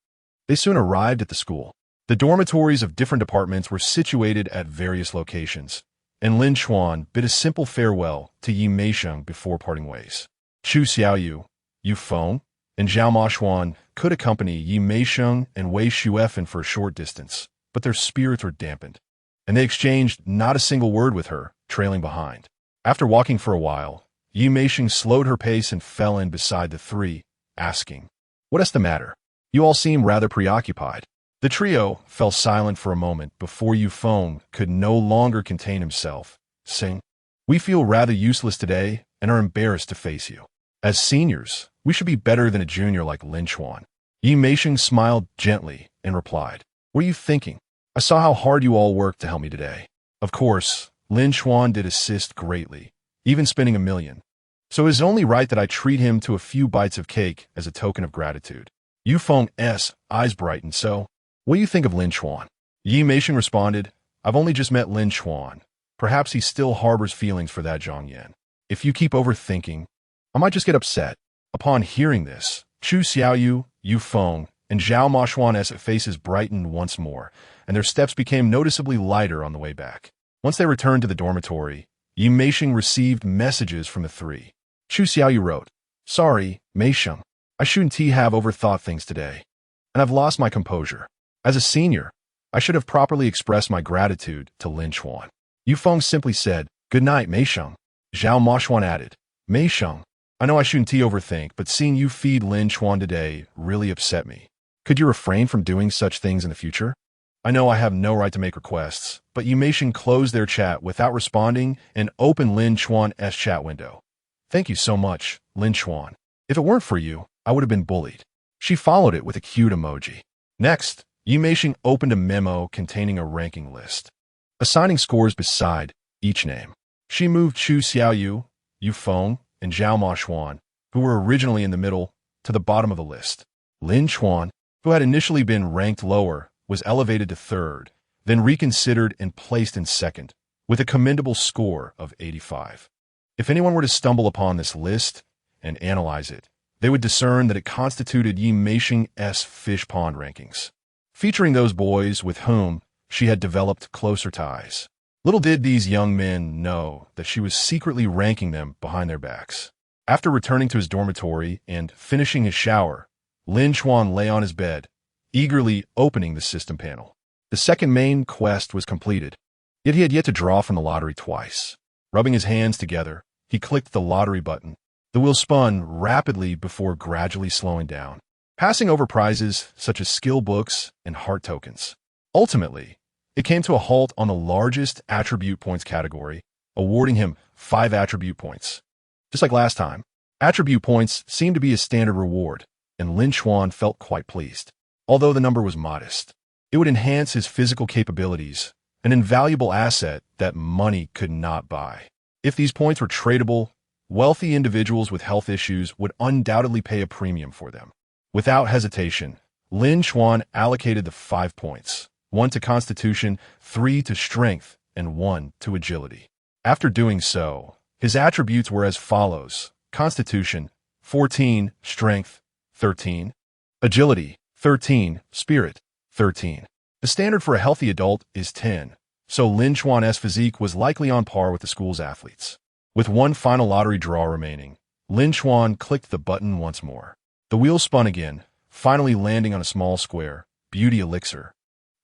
they soon arrived at the school. The dormitories of different departments were situated at various locations, and Lin Chuan bid a simple farewell to Mei Xing before parting ways. Chu Xiaoyu, Yu Feng, and Zhao Maoxuan could accompany Mei Xing and Wei Xuefan for a short distance, but their spirits were dampened, and they exchanged not a single word with her, trailing behind. After walking for a while, Mei Xing slowed her pace and fell in beside the three, asking, "What is the matter? You all seem rather preoccupied." The trio fell silent for a moment before Yu Feng could no longer contain himself, saying, "We feel rather useless today and are embarrassed to face you. As seniors, we should be better than a junior like Lin Chuan." Mei Xing smiled gently and replied, "What are you thinking? I saw how hard you all worked to help me today." Of course, Lin Chuan did assist greatly, even spending $1 million. So it is only right that I treat him to a few bites of cake as a token of gratitude. Yu Feng's eyes brightened. "So, what do you think of Lin Chuan?" Mei Xing responded, "I've only just met Lin Chuan. Perhaps he still harbors feelings for that Zhang Yan. If you keep overthinking, I might just get upset." Upon hearing this, Chu Xiaoyu, Yu Feng, and Zhao Maoxuan's faces brightened once more, and their steps became noticeably lighter on the way back. Once they returned to the dormitory, Yi Meisheng received messages from the three. Chu Xiaoyu wrote, "Sorry, Meisheng, I shouldn't have overthought things today, and I've lost my composure. As a senior, I should have properly expressed my gratitude to Lin Chuan." Yu Feng simply said, "Good night, Meisheng." Zhao Maoxuan added, "Meisheng, I know I shouldn't overthink, but seeing you feed Lin Chuan today really upset me. Could you refrain from doing such things in the future? I know I have no right to make requests, but Yu Meisheng closed their chat without responding and opened Lin Chuan's chat window. "Thank you so much, Lin Chuan. If it weren't for you, I would have been bullied." She followed it with a cute emoji. Next, Yu Meisheng opened a memo containing a ranking list, assigning scores beside each name. She moved Chu Xiaoyu, Yu Feng, and Zhao Maoxuan, who were originally in the middle, to the bottom of the list. Lin Chuan, who had initially been ranked lower, was elevated to third, then reconsidered and placed in second, with a commendable score of 85. If anyone were to stumble upon this list and analyze it, they would discern that it constituted Yi Meisheng's fish pond rankings, featuring those boys with whom she had developed closer ties. Little did these young men know that she was secretly ranking them behind their backs. After returning to his dormitory and finishing his shower, Lin Chuan lay on his bed, eagerly opening the system panel. The second main quest was completed, yet he had yet to draw from the lottery twice. Rubbing his hands together, he clicked the lottery button. The wheel spun rapidly before gradually slowing down, passing over prizes such as skill books and heart tokens. Ultimately, it came to a halt on the largest attribute points category, awarding him 5 attribute points. Just like last time, attribute points seemed to be a standard reward, and Lin Chuan felt quite pleased. Although the number was modest, it would enhance his physical capabilities, an invaluable asset that money could not buy. If these points were tradable, wealthy individuals with health issues would undoubtedly pay a premium for them. Without hesitation, Lin Chuan allocated the 5 points, 1 to constitution, 3 to strength, and 1 to agility. After doing so, his attributes were as follows: constitution, 14, strength, 13, agility, 13, spirit, 13. The standard for a healthy adult is 10, so Lin Chuan's physique was likely on par with the school's athletes. With one final lottery draw remaining, Lin Chuan clicked the button once more. The wheel spun again, finally landing on a small square. Beauty elixir.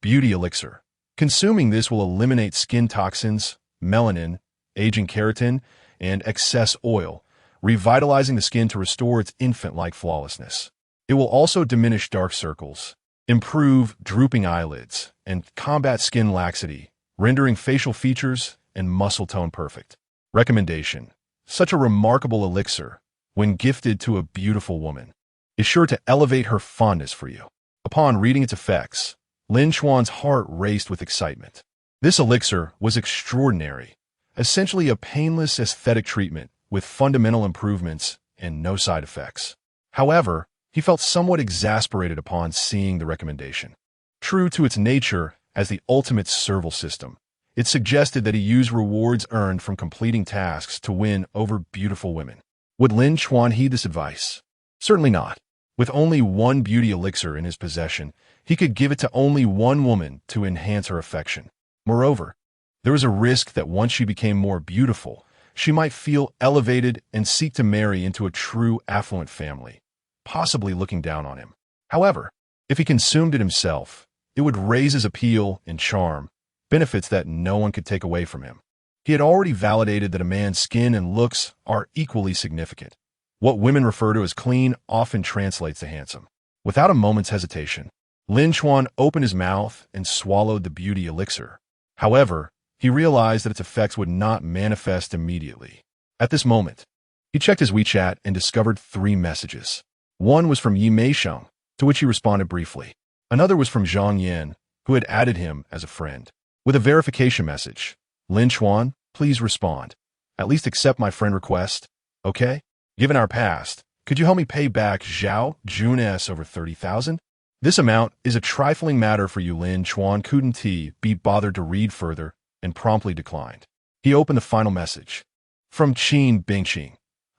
Beauty elixir. Consuming this will eliminate skin toxins, melanin, aging keratin, and excess oil, revitalizing the skin to restore its infant-like flawlessness. It will also diminish dark circles, improve drooping eyelids, and combat skin laxity, rendering facial features and muscle tone perfect. Recommendation: such a remarkable elixir, when gifted to a beautiful woman, is sure to elevate her fondness for you. Upon reading its effects, Lin Chuan's heart raced with excitement. This elixir was extraordinary, essentially a painless aesthetic treatment with fundamental improvements and no side effects. However, he felt somewhat exasperated upon seeing the recommendation. True to its nature as the ultimate serval system, it suggested that he use rewards earned from completing tasks to win over beautiful women. Would Lin Chuan heed this advice? Certainly not. With only one beauty elixir in his possession, he could give it to only one woman to enhance her affection. Moreover, there was a risk that once she became more beautiful, she might feel elevated and seek to marry into a true affluent family, possibly looking down on him. However, if he consumed it himself, it would raise his appeal and charm, benefits that no one could take away from him. He had already validated that a man's skin and looks are equally significant. What women refer to as clean often translates to handsome. Without a moment's hesitation, Lin Chuan opened his mouth and swallowed the beauty elixir. However, he realized that its effects would not manifest immediately. At this moment, he checked his WeChat and discovered 3 messages. One was from Yi Meisheng, to which he responded briefly. Another was from Zhang Yan, who had added him as a friend. With a verification message: Lin Chuan, please respond. At least accept my friend request, okay? Given our past, could you help me pay back Zhao Jun's over 30,000? This amount is a trifling matter for you. Lin Chuan couldn't be bothered to read further and promptly declined. He opened the final message. From Qin Bingqing.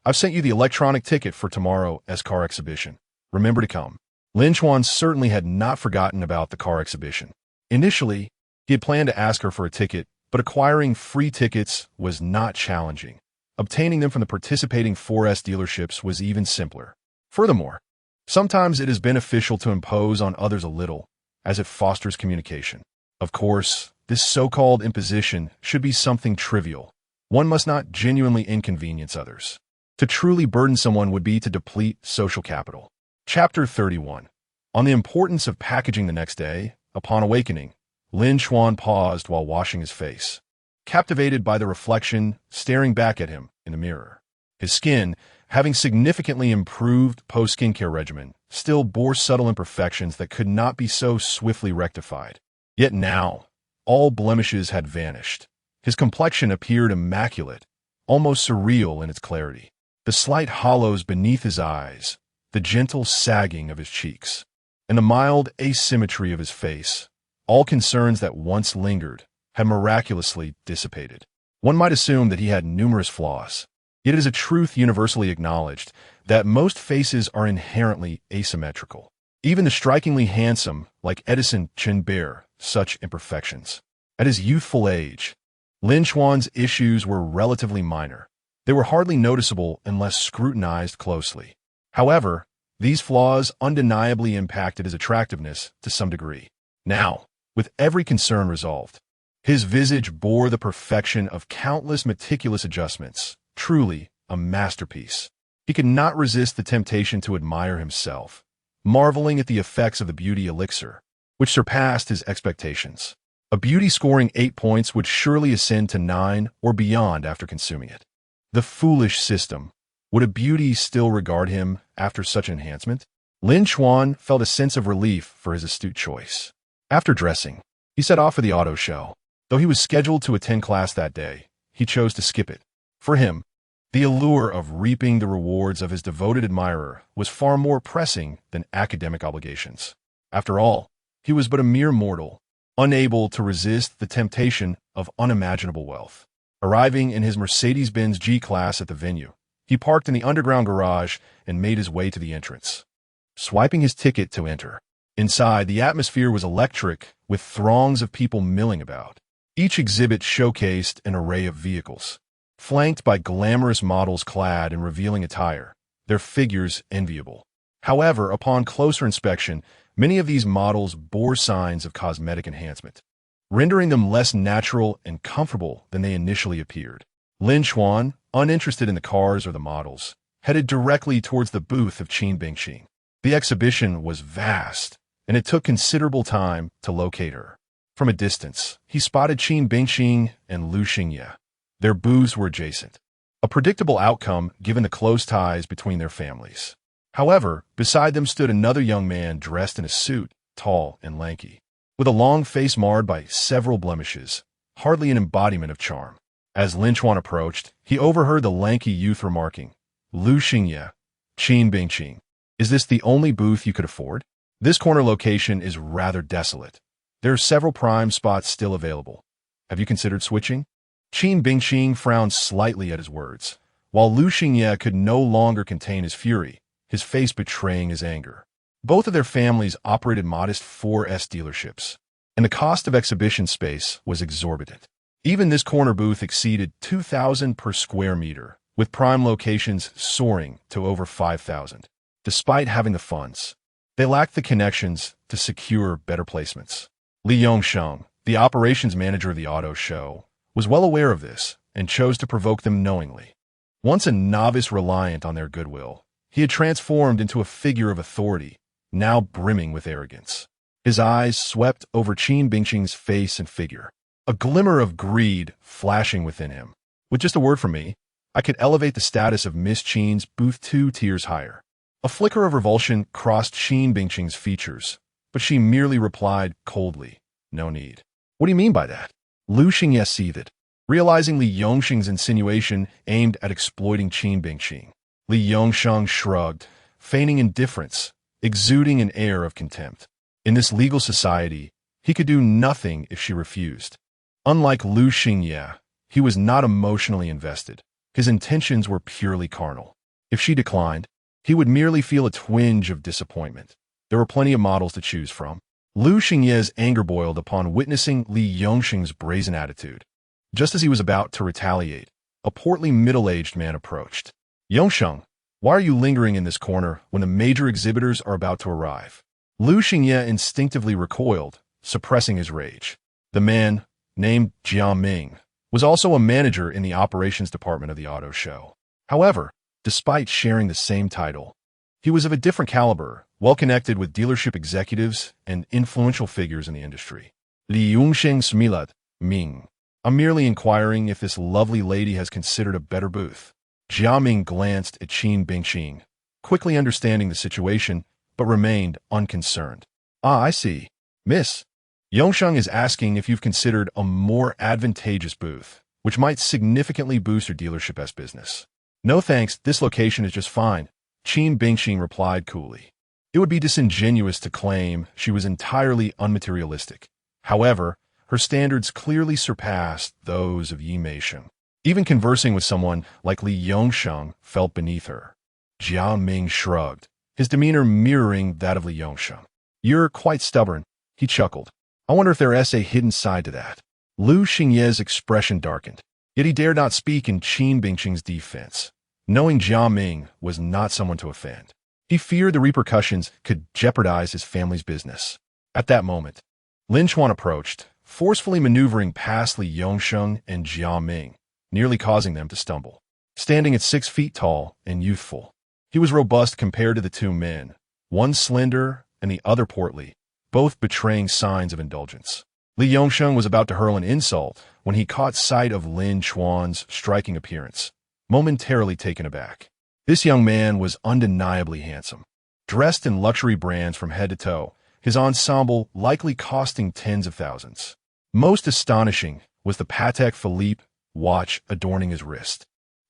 I've sent you the electronic ticket for tomorrow's car exhibition. Remember to come. Lin Chuan certainly had not forgotten about the car exhibition. Initially, he had planned to ask her for a ticket, but acquiring free tickets was not challenging. Obtaining them from the participating 4S dealerships was even simpler. Furthermore, sometimes it is beneficial to impose on others a little, as it fosters communication. Of course, this so-called imposition should be something trivial. One must not genuinely inconvenience others. To truly burden someone would be to deplete social capital. Chapter 31. On the importance of packaging the next day, upon awakening, Lin Chuan paused while washing his face, captivated by the reflection staring back at him in the mirror. His skin, having significantly improved post-skincare regimen, still bore subtle imperfections that could not be so swiftly rectified. Yet now, all blemishes had vanished. His complexion appeared immaculate, almost surreal in its clarity. The slight hollows beneath his eyes, the gentle sagging of his cheeks, and the mild asymmetry of his face, all concerns that once lingered, had miraculously dissipated. One might assume that he had numerous flaws. Yet it is a truth universally acknowledged that most faces are inherently asymmetrical. Even the strikingly handsome, like Edison Chen, bear such imperfections. At his youthful age, Lin Chuan's issues were relatively minor. They were hardly noticeable unless scrutinized closely. However, these flaws undeniably impacted his attractiveness to some degree. Now, with every concern resolved, his visage bore the perfection of countless meticulous adjustments, truly a masterpiece. He could not resist the temptation to admire himself, marveling at the effects of the beauty elixir, which surpassed his expectations. A beauty scoring 8 points would surely ascend to 9 or beyond after consuming it. The foolish system. Would a beauty still regard him after such enhancement? Lin Chuan felt a sense of relief for his astute choice. After dressing, he set off for the auto show. Though he was scheduled to attend class that day, he chose to skip it. For him, the allure of reaping the rewards of his devoted admirer was far more pressing than academic obligations. After all, he was but a mere mortal, unable to resist the temptation of unimaginable wealth. Arriving in his Mercedes-Benz G-Class at the venue, he parked in the underground garage and made his way to the entrance, swiping his ticket to enter. Inside, the atmosphere was electric, with throngs of people milling about. Each exhibit showcased an array of vehicles, flanked by glamorous models clad in revealing attire, their figures enviable. However, upon closer inspection, many of these models bore signs of cosmetic enhancement, rendering them less natural and comfortable than they initially appeared. Lin Chuan, uninterested in the cars or the models, headed directly towards the booth of Qin Bingqing. The exhibition was vast, and it took considerable time to locate her. From a distance, he spotted Qin Bingqing and Lu Xingye. Their booths were adjacent, a predictable outcome given the close ties between their families. However, beside them stood another young man dressed in a suit, tall and lanky, with a long face marred by several blemishes, hardly an embodiment of charm. As Lin Chuan approached, he overheard the lanky youth remarking, "Lu Xingye, Qin Bingqing, is this the only booth you could afford? This corner location is rather desolate. There are several prime spots still available. Have you considered switching?" Qin Bingqing frowned slightly at his words, while Lu Xingye could no longer contain his fury, his face betraying his anger. Both of their families operated modest 4S dealerships, and the cost of exhibition space was exorbitant. Even this corner booth exceeded $2,000 per square meter, with prime locations soaring to over $5,000. Despite having the funds, they lacked the connections to secure better placements. Li Yongsheng, the operations manager of the auto show, was well aware of this and chose to provoke them knowingly. Once a novice reliant on their goodwill, he had transformed into a figure of authority, now brimming with arrogance. His eyes swept over Qin Bingqing's face and figure, a glimmer of greed flashing within him. "With just a word from me, I could elevate the status of Miss Qin's booth 2 tiers higher." A flicker of revulsion crossed Qin Bingqing's features, but she merely replied coldly, "No need." "What do you mean by that?" Lu Xingye seethed, realizing Li Yongsheng's insinuation aimed at exploiting Qin Bingqing. Li Yongsheng shrugged, feigning indifference, exuding an air of contempt. In this legal society, he could do nothing if she refused. Unlike Lu Xingye, he was not emotionally invested. His intentions were purely carnal. If she declined, he would merely feel a twinge of disappointment. There were plenty of models to choose from. Lu Xingye's anger boiled upon witnessing Li Yongxing's brazen attitude. Just as he was about to retaliate, a portly middle-aged man approached. Yongsheng, why are you lingering in this corner when the major exhibitors are about to arrive? Lu Xingye instinctively recoiled, suppressing his rage. The man, named Jia Ming, was also a manager in the operations department of the auto show. However, despite sharing the same title, he was of a different caliber, well-connected with dealership executives and influential figures in the industry. Li Yongxing Smilat, Ming. I'm merely inquiring if this lovely lady has considered a better booth. Jia Ming glanced at Qin Bingqing, quickly understanding the situation, but remained unconcerned. Ah, I see. Miss, Yongsheng is asking if you've considered a more advantageous booth, which might significantly boost your dealership's business. No thanks, this location is just fine, Qin Bingqing replied coolly. It would be disingenuous to claim she was entirely unmaterialistic. However, her standards clearly surpassed those of Yi Meisheng. Even conversing with someone like Li Yongsheng felt beneath her. Jia Ming shrugged, his demeanor mirroring that of Li Yongsheng. You're quite stubborn, he chuckled. I wonder if there's a hidden side to that. Lu Xingye's expression darkened, yet he dared not speak in Qin Bingqing's defense, knowing Jia Ming was not someone to offend. He feared the repercussions could jeopardize his family's business. At that moment, Lin Chuan approached, forcefully maneuvering past Li Yongsheng and Jia Ming, nearly causing them to stumble. Standing at 6 feet tall and youthful, he was robust compared to the two men, one slender and the other portly, both betraying signs of indulgence. Li Yongsheng was about to hurl an insult when he caught sight of Lin Chuan's striking appearance, momentarily taken aback. This young man was undeniably handsome. Dressed in luxury brands from head to toe, his ensemble likely costing tens of thousands. Most astonishing was the Patek Philippe watch adorning his wrist,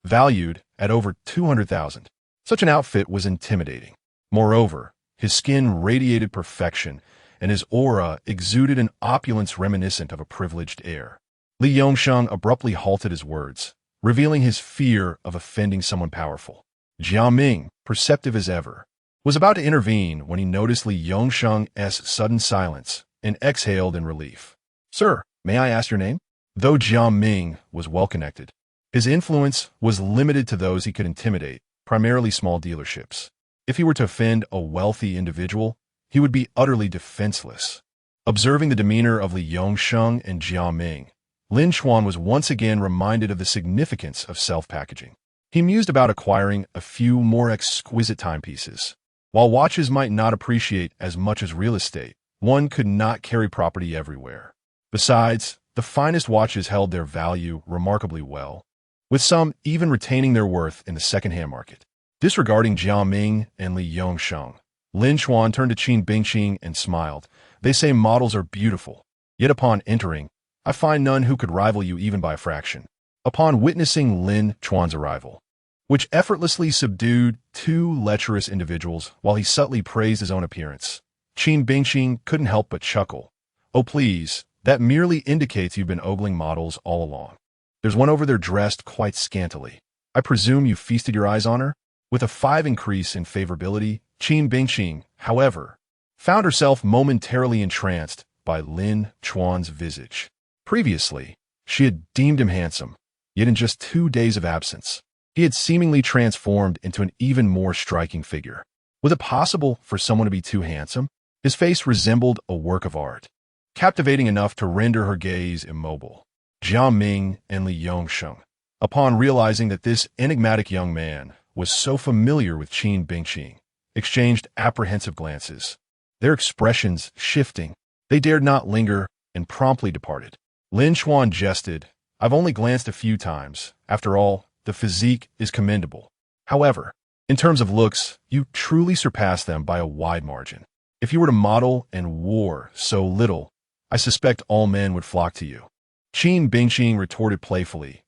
valued at over 200,000. Such an outfit was intimidating. Moreover, his skin radiated perfection, and his aura exuded an opulence reminiscent of a privileged heir. Li Yongsheng abruptly halted his words, revealing his fear of offending someone powerful. Jia Ming, perceptive as ever, was about to intervene when he noticed Li Yongsheng's sudden silence and exhaled in relief. Sir, may I ask your name? Though Jia Ming was well-connected, his influence was limited to those he could intimidate, primarily small dealerships. If he were to offend a wealthy individual, he would be utterly defenseless. Observing the demeanor of Li Yongsheng and Jia Ming, Lin Chuan was once again reminded of the significance of self-packaging. He mused about acquiring a few more exquisite timepieces. While watches might not appreciate as much as real estate, one could not carry property everywhere. Besides, the finest watches held their value remarkably well, with some even retaining their worth in the second-hand market. Disregarding Jia Ming and Li Yongsheng, Lin Chuan turned to Qin Bingqing and smiled. They say models are beautiful, yet upon entering, I find none who could rival you even by a fraction. Upon witnessing Lin Chuan's arrival, which effortlessly subdued two lecherous individuals while he subtly praised his own appearance, Qin Bingqing couldn't help but chuckle. Oh please, that merely indicates you've been ogling models all along. There's one over there dressed quite scantily. I presume you feasted your eyes on her? With a 5 increase in favorability, Qin Bingqing, however, found herself momentarily entranced by Lin Chuan's visage. Previously, she had deemed him handsome, yet in just 2 days of absence, he had seemingly transformed into an even more striking figure. Was it possible for someone to be too handsome? His face resembled a work of art, captivating enough to render her gaze immobile. Jia Ming and Li Yongsheng, upon realizing that this enigmatic young man was so familiar with Qin Bingqing, exchanged apprehensive glances. Their expressions shifting, they dared not linger and promptly departed. Lin Chuan jested, I've only glanced a few times. After all, the physique is commendable. However, in terms of looks, you truly surpass them by a wide margin. If you were to model and wore so little, I suspect all men would flock to you. Qin Bingqing retorted playfully,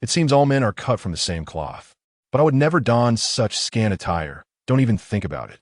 it seems all men are cut from the same cloth. But I would never don such scant attire, don't even think about it.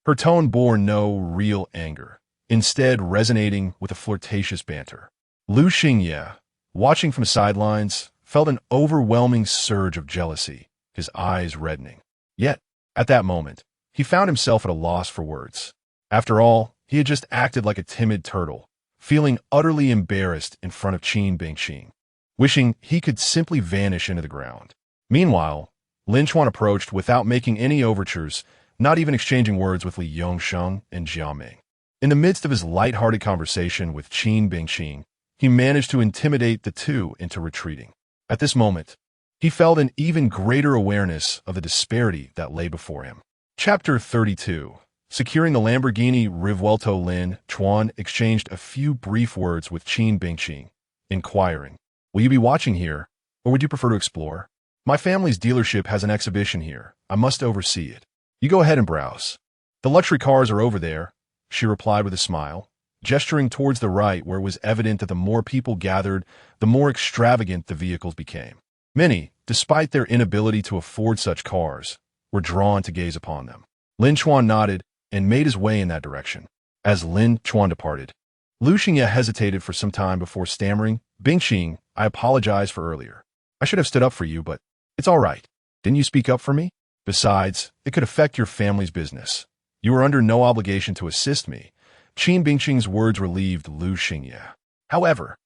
Her tone bore no real anger, instead resonating with a flirtatious banter. Lu Xingye, watching from sidelines, felt an overwhelming surge of jealousy, his eyes reddening. Yet, at that moment, he found himself at a loss for words. After all, he had just acted like a timid turtle, feeling utterly embarrassed in front of Qin Bingqing, wishing he could simply vanish into the ground. Meanwhile, Lin Chuan approached without making any overtures, not even exchanging words with Li Yongsheng and Jiaming. In the midst of his light-hearted conversation with Qin Bingqing, he managed to intimidate the two into retreating. At this moment, he felt an even greater awareness of the disparity that lay before him. Chapter 32. Securing the Lamborghini Rivuelto. Lin Chuan exchanged a few brief words with Qin Bingqing, inquiring, "Will you be watching here, or would you prefer to explore? My family's dealership has an exhibition here. I must oversee it. You go ahead and browse. The luxury cars are over there," she replied with a smile, gesturing towards the right where it was evident that the more people gathered, the more extravagant the vehicles became. Many, despite their inability to afford such cars, were drawn to gaze upon them. Lin Chuan nodded and made his way in that direction. As Lin Chuan departed, Lu Xingye hesitated for some time before stammering, "Bingqing, I apologize for earlier. I should have stood up for you, but it's all right. Didn't you speak up for me? Besides, it could affect your family's business. You are under no obligation to assist me." Qin Bingqing's words relieved Lu Xingye. However,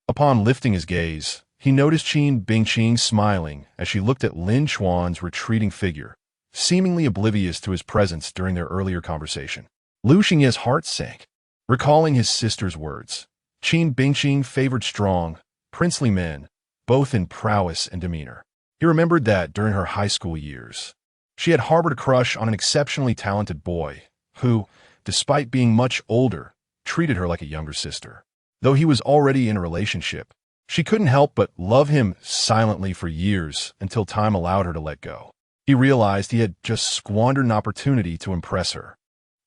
upon lifting his gaze, he noticed Qin Bingqing smiling as she looked at Lin Chuan's retreating figure, seemingly oblivious to his presence during their earlier conversation. Lu Xingye's heart sank, recalling his sister's words. Qin Bingqing favored strong, princely men, both in prowess and demeanor. He remembered that during her high school years, she had harbored a crush on an exceptionally talented boy who, despite being much older, treated her like a younger sister. Though he was already in a relationship, she couldn't help but love him silently for years until time allowed her to let go. He realized he had just squandered an opportunity to impress her.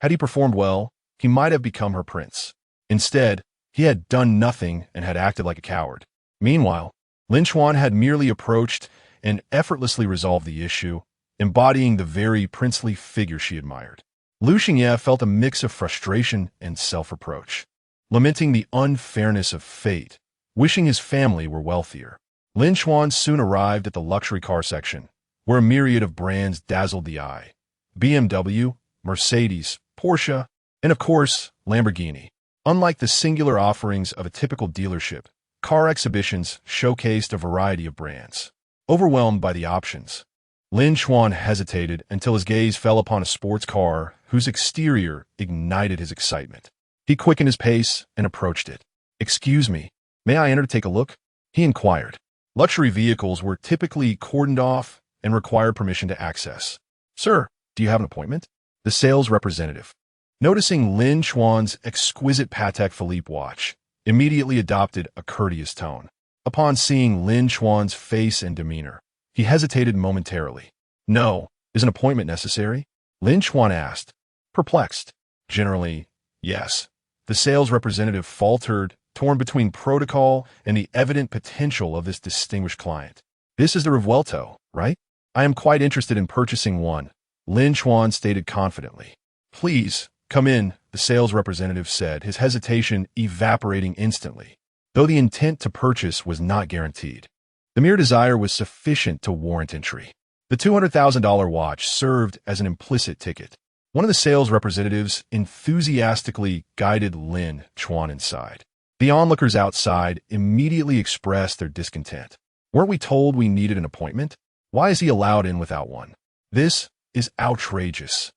Had he performed well, he might have become her prince. Instead, he had done nothing and had acted like a coward. Meanwhile, Lin Chuan had merely approached and effortlessly resolved the issue, embodying the very princely figure she admired. Lu Xingye felt a mix of frustration and self-reproach, lamenting the unfairness of fate, wishing his family were wealthier. Lin Chuan soon arrived at the luxury car section, where a myriad of brands dazzled the eye. BMW, Mercedes, Porsche, and of course, Lamborghini. Unlike the singular offerings of a typical dealership, car exhibitions showcased a variety of brands. Overwhelmed by the options, Lin Chuan hesitated until his gaze fell upon a sports car whose exterior ignited his excitement. He quickened his pace and approached it. "Excuse me, may I enter to take a look?" he inquired. Luxury vehicles were typically cordoned off and required permission to access. "Sir, do you have an appointment?" The sales representative, noticing Lin Chuan's exquisite Patek Philippe watch, immediately adopted a courteous tone. Upon seeing Lin Chuan's face and demeanor, he hesitated momentarily. "No, is an appointment necessary?" Lin Chuan asked, perplexed. "Generally, yes." The sales representative faltered, torn between protocol and the evident potential of this distinguished client. "This is the Rivuelto, right? I am quite interested in purchasing one," Lin Chuan stated confidently. "Please, come in," the sales representative said, his hesitation evaporating instantly, though the intent to purchase was not guaranteed. The mere desire was sufficient to warrant entry. The $200,000 watch served as an implicit ticket. One of the sales representatives enthusiastically guided Lin Chuan inside. The onlookers outside immediately expressed their discontent. "Weren't we told we needed an appointment? Why is he allowed in without one? This is outrageous.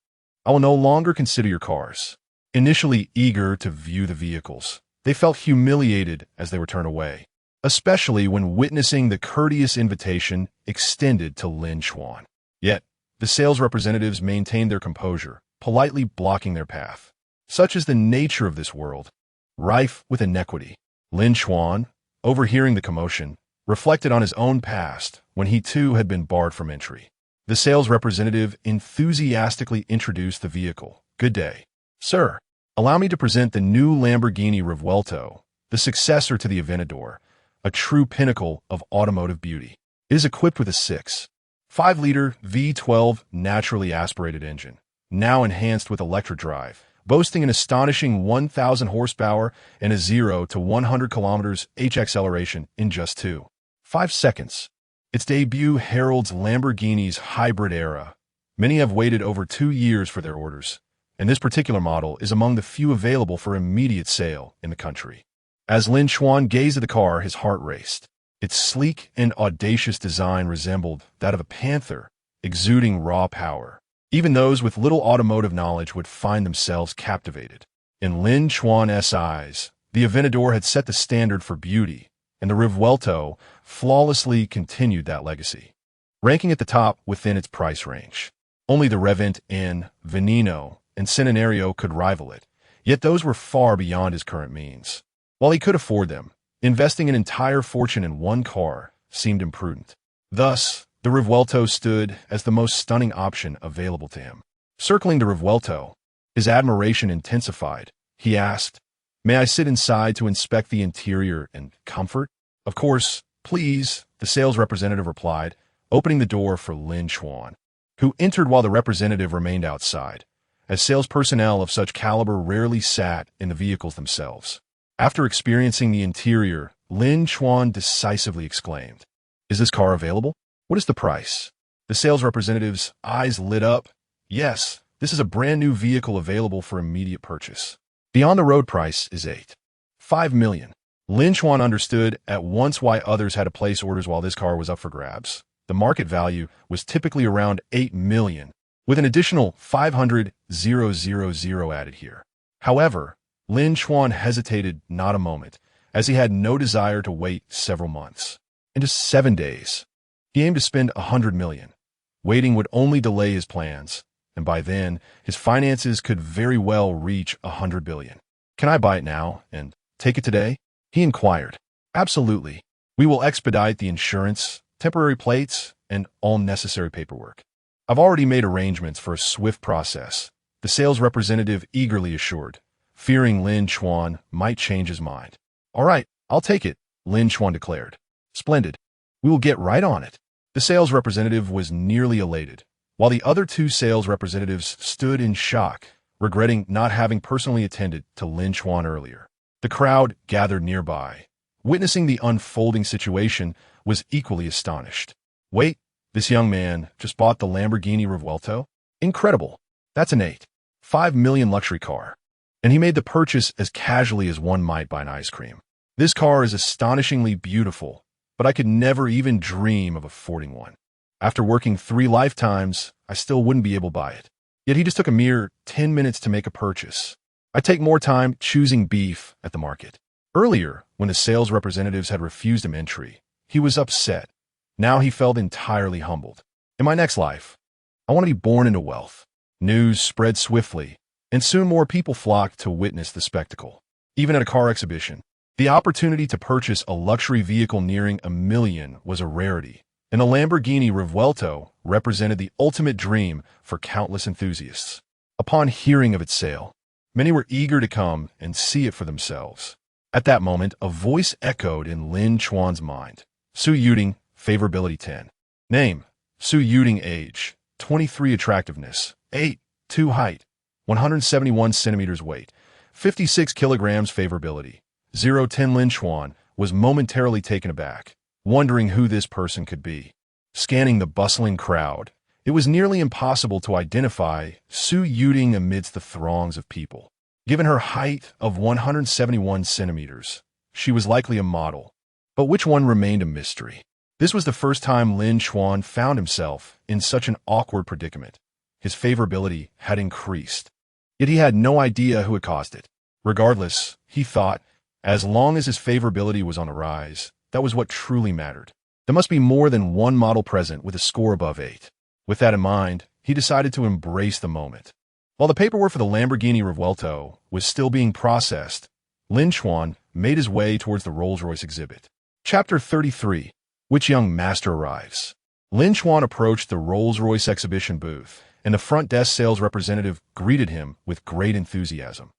I will no longer consider your cars." Initially eager to view the vehicles, they felt humiliated as they were turned away, especially when witnessing the courteous invitation extended to Lin Chuan. Yet, the sales representatives maintained their composure, politely blocking their path. Such is the nature of this world, rife with inequity. Lin Chuan, overhearing the commotion, reflected on his own past when he too had been barred from entry. The sales representative enthusiastically introduced the vehicle. "Good day. Sir, allow me to present the new Lamborghini Rivuelto, the successor to the Aventador, a true pinnacle of automotive beauty. It is equipped with a 6.5-liter V12 naturally aspirated engine, now enhanced with electric drive, boasting an astonishing 1,000 horsepower and a 0 to 100 kilometers h acceleration in just 2.5 seconds. Its debut heralds Lamborghini's hybrid era. Many have waited over 2 years for their orders, and this particular model is among the few available for immediate sale in the country. As Lin Chuan gazed at the car, his heart raced. Its sleek and audacious design resembled that of a panther, exuding raw power. Even those with little automotive knowledge would find themselves captivated. In Lin Chuan's eyes, the Aventador had set the standard for beauty, and the Rivuelto flawlessly continued that legacy, ranking at the top within its price range. Only the Revent N, Veneno, and Centenario could rival it, yet those were far beyond his current means. While he could afford them, investing an entire fortune in one car seemed imprudent. Thus, the Rivuelto stood as the most stunning option available to him. Circling the Rivuelto, his admiration intensified. He asked, "May I sit inside to inspect the interior and comfort?" "Of course, please," the sales representative replied, opening the door for Lin Chuan, who entered while the representative remained outside, as sales personnel of such caliber rarely sat in the vehicles themselves. After experiencing the interior, Lin Chuan decisively exclaimed, "Is this car available? What is the price?" The sales representative's eyes lit up. "Yes, this is a brand new vehicle available for immediate purchase. The on-the-road price is $5 million. Lin Chuan understood at once why others had to place orders while this car was up for grabs. The market value was typically around $8 million, with an additional 500,000 added here. However, Lin Chuan hesitated not a moment, as he had no desire to wait several months. In just 7 days, he aimed to spend $100 million. Waiting would only delay his plans, and by then, his finances could very well reach $100 billion. "Can I buy it now and take it today?" he inquired. "Absolutely. We will expedite the insurance, temporary plates, and all necessary paperwork. I've already made arrangements for a swift process," the sales representative eagerly assured, fearing Lin Chuan might change his mind. "All right, I'll take it," Lin Chuan declared. "Splendid. We will get right on it." The sales representative was nearly elated, while the other two sales representatives stood in shock, regretting not having personally attended to Lin Chuan earlier. The crowd gathered nearby, witnessing the unfolding situation, was equally astonished. "Wait, this young man just bought the Lamborghini Rivuelto? Incredible. That's an $5 million luxury car. And he made the purchase as casually as one might buy an ice cream. This car is astonishingly beautiful, but I could never even dream of affording one. After working 3 lifetimes, I still wouldn't be able to buy it. Yet he just took a mere 10 minutes to make a purchase. I take more time choosing beef at the market." Earlier, when the sales representatives had refused him entry, he was upset. Now he felt entirely humbled. "In my next life, I want to be born into wealth." News spread swiftly, and soon more people flocked to witness the spectacle. Even at a car exhibition, the opportunity to purchase a luxury vehicle nearing $1 million was a rarity, and the Lamborghini Rivuelto represented the ultimate dream for countless enthusiasts. Upon hearing of its sale, many were eager to come and see it for themselves. At that moment, a voice echoed in Lin Chuan's mind. Su Yuding, favorability 10. Name, Su Yuding. Age, 23. Attractiveness, 8'2" height, 171 centimeters weight, 56 kilograms. Favorability, 0-10. Lin Chuan was momentarily taken aback, wondering who this person could be. Scanning the bustling crowd, it was nearly impossible to identify Su Yuding amidst the throngs of people. Given her height of 171 centimeters, she was likely a model, but which one remained a mystery. This was the first time Lin Chuan found himself in such an awkward predicament. His favorability had increased, yet he had no idea who had caused it. Regardless, he thought, as long as his favorability was on the rise, that was what truly mattered. There must be more than one model present with a score above 8. With that in mind, he decided to embrace the moment. While the paperwork for the Lamborghini Rivuelto was still being processed, Lin Chuan made his way towards the Rolls-Royce exhibit. Chapter 33. Which young master arrives? Lin Chuan approached the Rolls-Royce exhibition booth, and the front desk sales representative greeted him with great enthusiasm.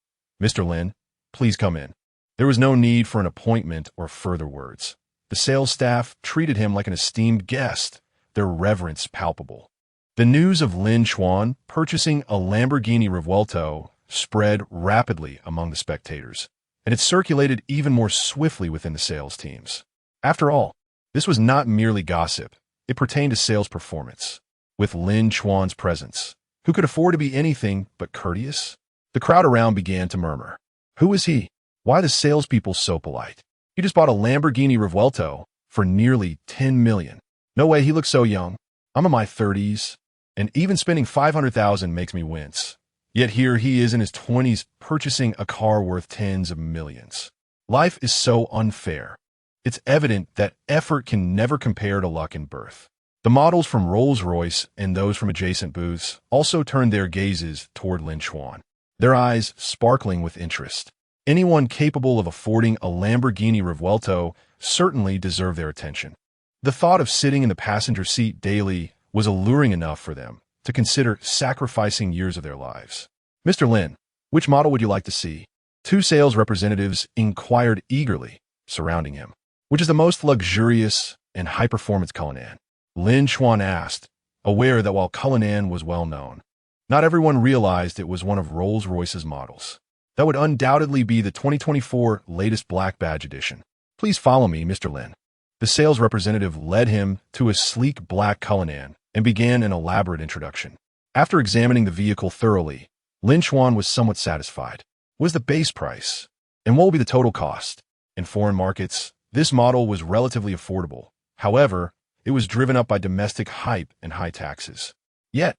"Mr. Lin, please come in." There was no need for an appointment or further words. The sales staff treated him like an esteemed guest, their reverence palpable. The news of Lin Chuan purchasing a Lamborghini Rivuelto spread rapidly among the spectators, and it circulated even more swiftly within the sales teams. After all, this was not merely gossip, it pertained to sales performance. With Lin Chuan's presence, who could afford to be anything but courteous. The crowd around began to murmur. Who is he? Why are the salespeople so polite? He just bought a Lamborghini Revuelto for nearly 10 million. No way, he looks so young. I'm in my 30s, and even spending 500,000 makes me wince. Yet here he is in his 20s purchasing a car worth tens of millions. Life is so unfair. It's evident that effort can never compare to luck in birth. The models from Rolls-Royce and those from adjacent booths also turned their gazes toward Lin Chuan, their eyes sparkling with interest. Anyone capable of affording a Lamborghini Revuelto certainly deserved their attention. The thought of sitting in the passenger seat daily was alluring enough for them to consider sacrificing years of their lives. Mr. Lin, which model would you like to see? Two sales representatives inquired eagerly, surrounding him. Which is the most luxurious and high-performance Cullinan? Lin Chuan asked, aware that while Cullinan was well known, not everyone realized it was one of Rolls-Royce's models. That would undoubtedly be the 2024 latest Black Badge edition. Please follow me, Mr. Lin. The sales representative led him to a sleek black Cullinan and began an elaborate introduction. After examining the vehicle thoroughly, Lin Chuan was somewhat satisfied. What is the base price? And what will be the total cost? In foreign markets, this model was relatively affordable. However, it was driven up by domestic hype and high taxes. Yet,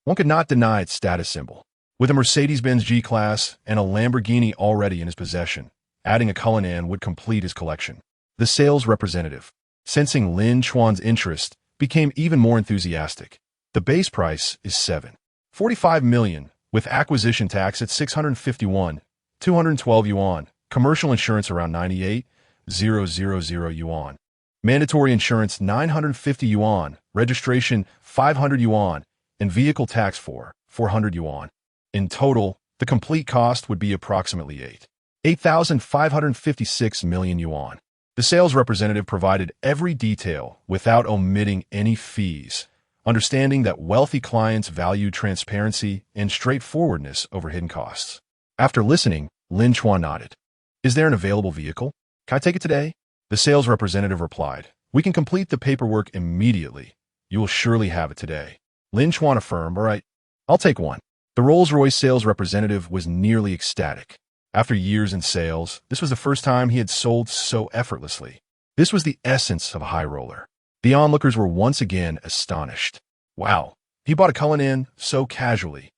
one could not deny its status symbol. With a Mercedes-Benz G-Class and a Lamborghini already in his possession, adding a Cullinan would complete his collection. The sales representative, sensing Lin Chuan's interest, became even more enthusiastic. The base price is 7.45 million, with acquisition tax at 651,212 yuan, commercial insurance around 98,000 yuan. Mandatory insurance 950 yuan, registration 500 yuan, and vehicle tax 400 yuan. In total, the complete cost would be approximately 8,556 million yuan. The sales representative provided every detail without omitting any fees, understanding that wealthy clients value transparency and straightforwardness over hidden costs. After listening, Lin Chuan nodded. Is there an available vehicle? Can I take it today? The sales representative replied, we can complete the paperwork immediately. You will surely have it today. Lin Chuan affirmed, all right, I'll take one. The Rolls-Royce sales representative was nearly ecstatic. After years in sales, this was the first time he had sold so effortlessly. This was the essence of a high roller. The onlookers were once again astonished. Wow, he bought a Cullinan so casually.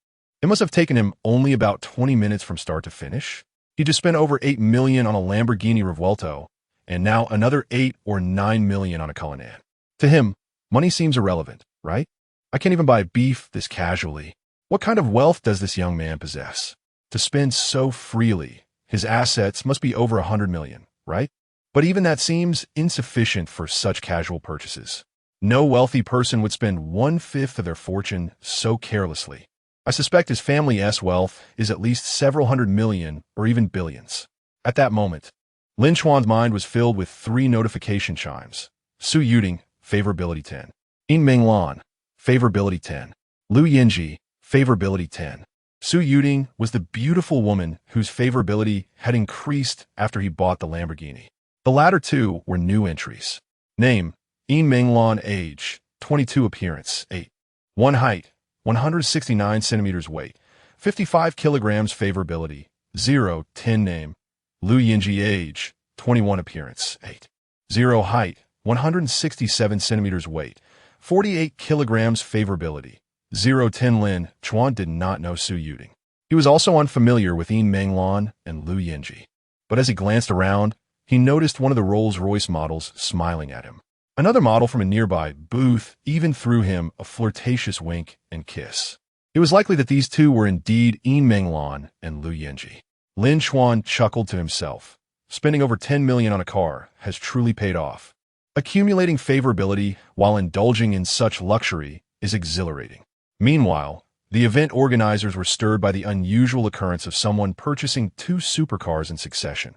It must have taken him only about 20 minutes from start to finish. He just spent over 8 million on a Lamborghini Revuelto, and now another 8 or 9 million on a Cullinan. To him, money seems irrelevant, right? I can't even buy beef this casually. What kind of wealth does this young man possess? To spend so freely, his assets must be over 100 million, right? But even that seems insufficient for such casual purchases. No wealthy person would spend 1/5 of their fortune so carelessly. I suspect his family's wealth is at least several hundred million or even billions. At that moment, Lin Chuan's mind was filled with 3 notification chimes. Su Yuding, favorability 10. In Menglan, favorability 10. Lu Yinji, favorability 10. Su Yuding was the beautiful woman whose favorability had increased after he bought the Lamborghini. The latter two were new entries. Name, In Menglan, age, 22, appearance, 8. 1 height, 169 centimeters, weight, 55 kilograms, favorability, 0, 10 name, Lu Yinji, age, 21, appearance, 8. 0 height, 167 centimeters, weight, 48 kilograms, favorability, 0, 10 Lin Chuan did not know Su Yuding. He was also unfamiliar with Yin Menglan and Lu Yinji. But as he glanced around, he noticed one of the Rolls-Royce models smiling at him. Another model from a nearby booth even threw him a flirtatious wink and kiss. It was likely that these two were indeed Yin Menglan and Lu Yinji. Lin Chuan chuckled to himself. Spending over 10 million on a car has truly paid off. Accumulating favorability while indulging in such luxury is exhilarating. Meanwhile, the event organizers were stirred by the unusual occurrence of someone purchasing 2 supercars in succession,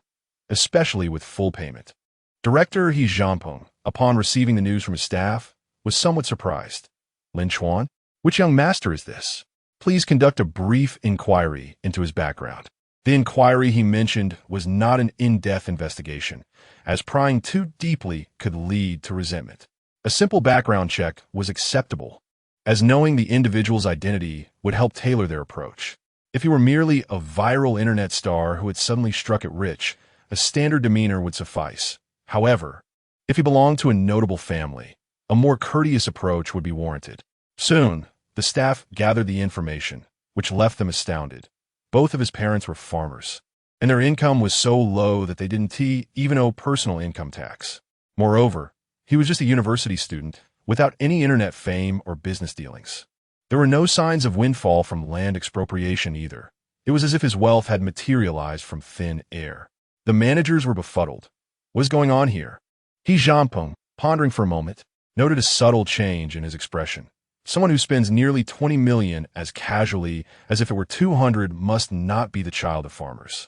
especially with full payment. Director He Jianpeng, upon receiving the news from his staff, was somewhat surprised. Lin Chuan? Which young master is this? Please conduct a brief inquiry into his background. The inquiry he mentioned was not an in-depth investigation, as prying too deeply could lead to resentment. A simple background check was acceptable. as knowing the individual's identity would help tailor their approach. If he were merely a viral internet star who had suddenly struck it rich, a standard demeanor would suffice. However, if he belonged to a notable family, a more courteous approach would be warranted. Soon, the staff gathered the information, which left them astounded. Both of his parents were farmers, and their income was so low that they didn't even owe personal income tax. Moreover, he was just a university student, without any internet fame or business dealings. There were no signs of windfall from land expropriation either. It was as if his wealth had materialized from thin air. The managers were befuddled. What is going on here? He Jianpeng, pondering for a moment, noted a subtle change in his expression. Someone who spends nearly 20 million as casually as if it were 200 must not be the child of farmers.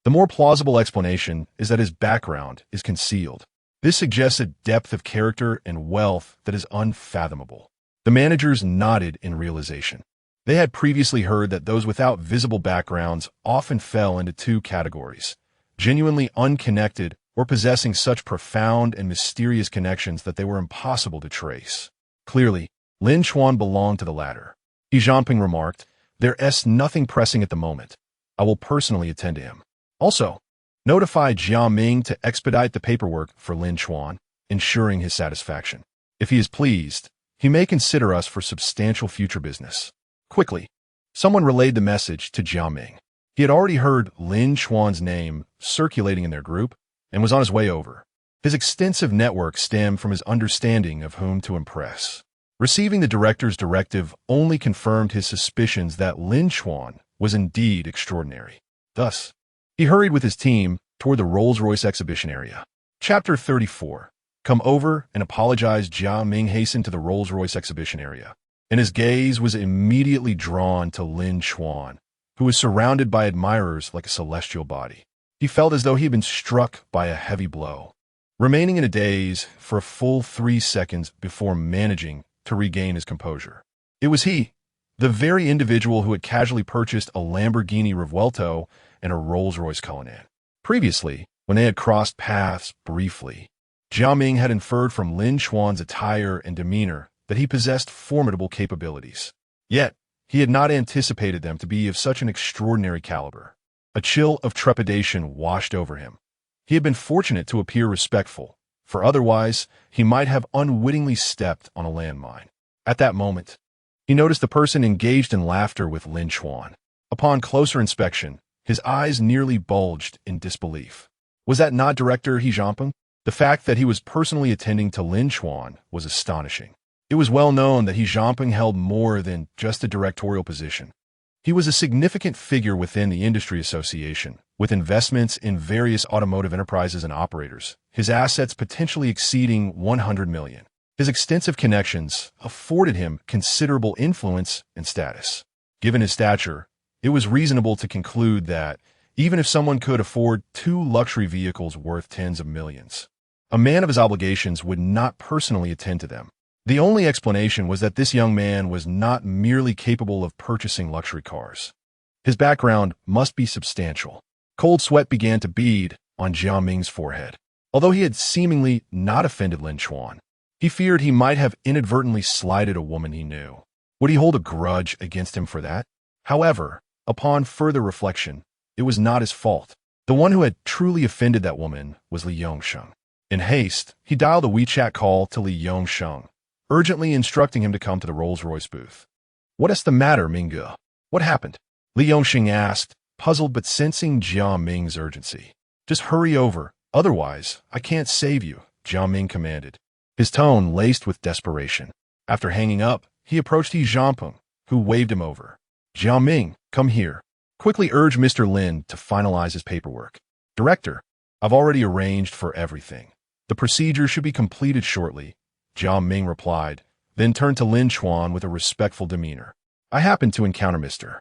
The more plausible explanation is that his background is concealed. This suggests a depth of character and wealth that is unfathomable. The managers nodded in realization. They had previously heard that those without visible backgrounds often fell into two categories: genuinely unconnected or possessing such profound and mysterious connections that they were impossible to trace. Clearly, Lin Chuan belonged to the latter. He Jianping remarked, "There's nothing pressing at the moment. I will personally attend to him. Also, notify Jia Ming to expedite the paperwork for Lin Chuan, ensuring his satisfaction. If he is pleased, he may consider us for substantial future business." Quickly, someone relayed the message to Jia Ming. He had already heard Lin Chuan's name circulating in their group and was on his way over. His extensive network stemmed from his understanding of whom to impress. Receiving the director's directive only confirmed his suspicions that Lin Chuan was indeed extraordinary. Thus, he hurried with his team toward the Rolls-Royce exhibition area. Chapter 34. Come over and apologize. Jia Ming hastened to the Rolls-Royce exhibition area, and his gaze was immediately drawn to Lin Chuan, who was surrounded by admirers like a celestial body. He felt as though he had been struck by a heavy blow, remaining in a daze for a full 3 seconds before managing to regain his composure. It was he, the very individual who had casually purchased a Lamborghini Revuelto and a Rolls-Royce Cullinan. Previously, when they had crossed paths briefly, Jia Ming had inferred from Lin Chuan's attire and demeanor that he possessed formidable capabilities. Yet, he had not anticipated them to be of such an extraordinary caliber. A chill of trepidation washed over him. He had been fortunate to appear respectful, for otherwise he might have unwittingly stepped on a landmine. At that moment, he noticed the person engaged in laughter with Lin Chuan. Upon closer inspection, his eyes nearly bulged in disbelief. Was that not Director He Jianpeng? The fact that he was personally attending to Lin Chuan was astonishing. It was well known that He Jianpeng held more than just a directorial position. He was a significant figure within the industry association, with investments in various automotive enterprises and operators, his assets potentially exceeding 100 million. His extensive connections afforded him considerable influence and status. Given his stature, it was reasonable to conclude that, even if someone could afford 2 luxury vehicles worth tens of millions, a man of his obligations would not personally attend to them. The only explanation was that this young man was not merely capable of purchasing luxury cars. His background must be substantial. Cold sweat began to bead on Jia Ming's forehead. Although he had seemingly not offended Lin Chuan, he feared he might have inadvertently slighted a woman he knew. Would he hold a grudge against him for that? However, upon further reflection, it was not his fault. The one who had truly offended that woman was Li Yongsheng. In haste, he dialed a WeChat call to Li Yongsheng, urgently instructing him to come to the Rolls-Royce booth. "What is the matter, Mingge? What happened?" Li Yongsheng asked, puzzled but sensing Jia Ming's urgency. "Just hurry over, otherwise I can't save you," Jia Ming commanded, his tone laced with desperation. After hanging up, he approached He Jianpeng, who waved him over. "Jia Ming, come here. Quickly urge Mr. Lin to finalize his paperwork." "Director, I've already arranged for everything. The procedure should be completed shortly," Jia Ming replied, then turned to Lin Chuan with a respectful demeanor. "I happened to encounter Mr.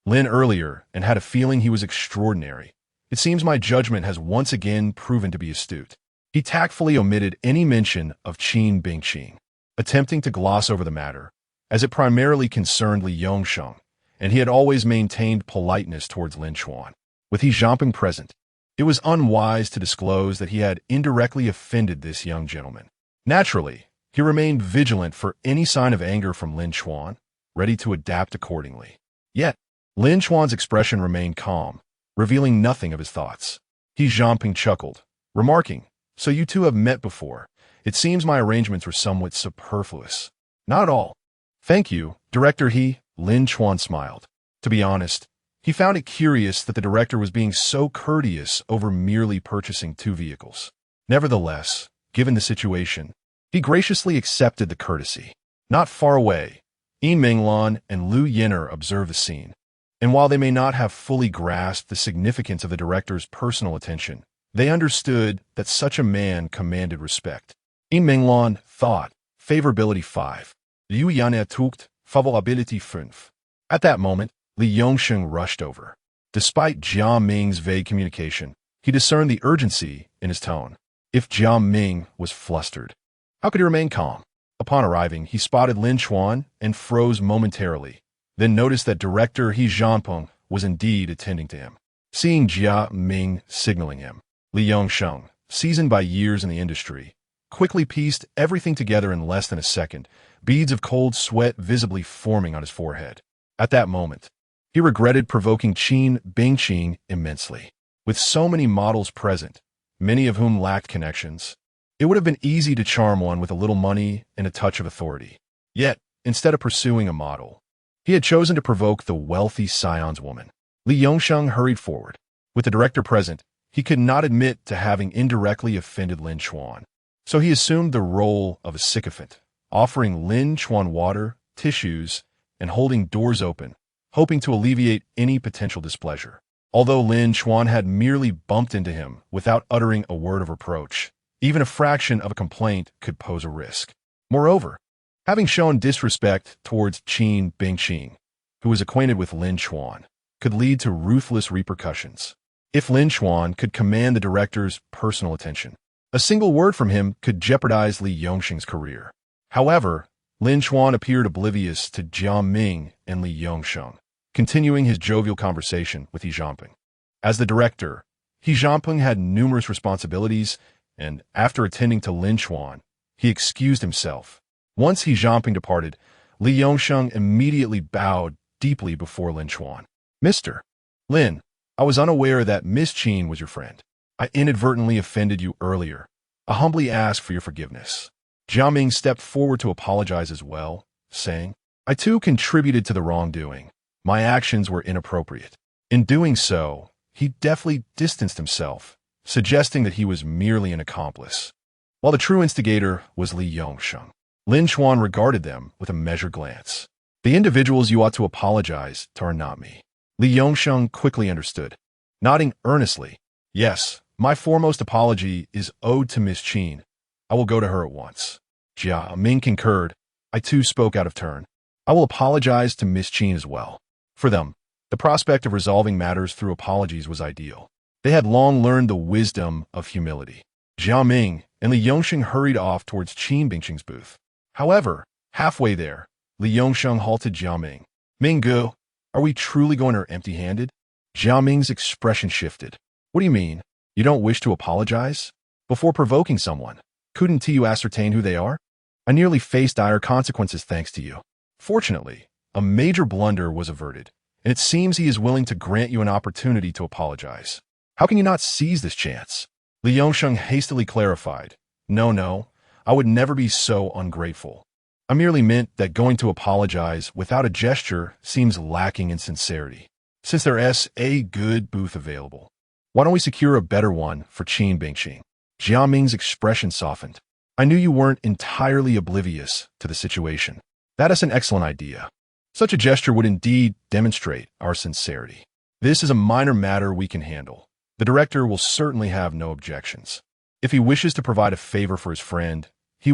Lin earlier and had a feeling he was extraordinary. It seems my judgment has once again proven to be astute." He tactfully omitted any mention of Qin Bingqing, attempting to gloss over the matter, as it primarily concerned Li Yongsheng, and he had always maintained politeness towards Lin Chuan. With He Jianpeng present, it was unwise to disclose that he had indirectly offended this young gentleman. Naturally, He remained vigilant for any sign of anger from Lin Chuan, ready to adapt accordingly. Yet, Lin Chuan's expression remained calm, revealing nothing of his thoughts. He Zhangping chuckled, remarking, "So you two have met before. It seems my arrangements were somewhat superfluous." "Not at all. Thank you, Director." Lin Chuan smiled. To be honest, he found it curious that the director was being so courteous over merely purchasing 2 vehicles. Nevertheless, given the situation, he graciously accepted the courtesy. Not far away, Yin Minglan and Lu Yin'er observed the scene, and while they may not have fully grasped the significance of the director's personal attention, they understood that such a man commanded respect. Yin Minglan thought, favorability 5. Liu Yan tucht, favorability 5. At that moment, Li Yongsheng rushed over. Despite Jia Ming's vague communication, he discerned the urgency in his tone. If Jia Ming was flustered, how could he remain calm? Upon arriving, he spotted Lin Chuan and froze momentarily, then noticed that Director He Zhangpeng was indeed attending to him. Seeing Jia Ming signaling him, Li Yongsheng, seasoned by years in the industry, quickly pieced everything together in less than a second, beads of cold sweat visibly forming on his forehead. At that moment, he regretted provoking Qin Bingqing immensely. With so many models present, many of whom lacked connections, it would have been easy to charm one with a little money and a touch of authority. Yet, instead of pursuing a model, he had chosen to provoke the wealthy scion's woman. Li Yongsheng hurried forward. With the director present, he could not admit to having indirectly offended Lin Chuan. So he assumed the role of a sycophant, offering Lin Chuan water, tissues, and holding doors open, hoping to alleviate any potential displeasure. Although Lin Chuan had merely bumped into him without uttering a word of reproach, even a fraction of a complaint could pose a risk. Moreover, having shown disrespect towards Qin Bingqing, who was acquainted with Lin Chuan, could lead to ruthless repercussions. If Lin Chuan could command the director's personal attention, a single word from him could jeopardize Li Yongsheng's career. However, Lin Chuan appeared oblivious to Jia Ming and Li Yongsheng, continuing his jovial conversation with He Zhangping. As the director, He Zhangping had numerous responsibilities, and after attending to Lin Chuan, he excused himself. Once He Zhangping departed, Li Yongsheng immediately bowed deeply before Lin Chuan. "Mr. Lin, I was unaware that Miss Qin was your friend. I inadvertently offended you earlier. I humbly ask for your forgiveness." Jia Ming stepped forward to apologize as well, saying, "I too contributed to the wrongdoing. My actions were inappropriate." In doing so, he deftly distanced himself, suggesting that he was merely an accomplice, while the true instigator was Li Yongsheng. Lin Chuan regarded them with a measured glance. "The individuals you ought to apologize to are not me." Li Yongsheng quickly understood, nodding earnestly. "Yes, my foremost apology is owed to Miss Qin. I will go to her at once." Jia Ming concurred. "I too spoke out of turn. I will apologize to Miss Qin as well." For them, the prospect of resolving matters through apologies was ideal. They had long learned the wisdom of humility. Jia Ming and Li Yongsheng hurried off towards Qin Bingqing's booth. However, halfway there, Li Yongsheng halted Jia Ming. "Minggu, are we truly going there empty-handed?" Jia Ming's expression shifted. "What do you mean? You don't wish to apologize? Before provoking someone, couldn't you ascertain who they are? I nearly faced dire consequences thanks to you." Fortunately, a major blunder was averted, and it seems he is willing to grant you an opportunity to apologize. How can you not seize this chance? Li Yongsheng hastily clarified. No, I would never be so ungrateful. I merely meant that going to apologize without a gesture seems lacking in sincerity. Since there is a good booth available, why don't we secure a better one for Qin Bingqing? Jia Ming's expression softened. "I knew you weren't entirely oblivious to the situation. That is an excellent idea. Such a gesture would indeed demonstrate our sincerity. This is a minor matter we can handle. The director will certainly have no objections. If he wishes to provide a favor for his friend, he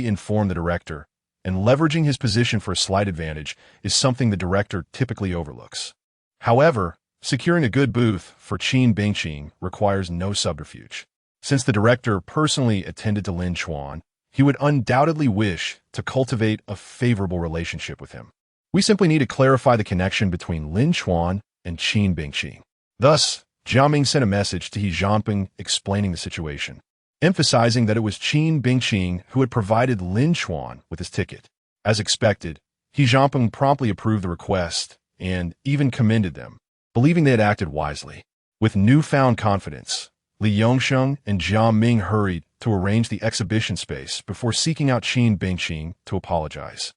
inform the director, and leveraging his position for a slight advantage is something the director typically overlooks. However, securing a good booth for Qin Bingqing requires no subterfuge. Since the director personally attended to Lin Chuan, he would undoubtedly wish to cultivate a favorable relationship with him. We simply need to clarify the connection between Lin Chuan and Qin Bingqing." Thus, Jia Ming sent a message to He Zhangping explaining the situation. emphasizing that it was Qin Bingqing who had provided Lin Chuan with his ticket. As expected, He Jianping promptly approved the request and even commended them, believing they had acted wisely. With newfound confidence, Li Yongsheng and Jia Ming hurried to arrange the exhibition space before seeking out Qin Bingqing to apologize.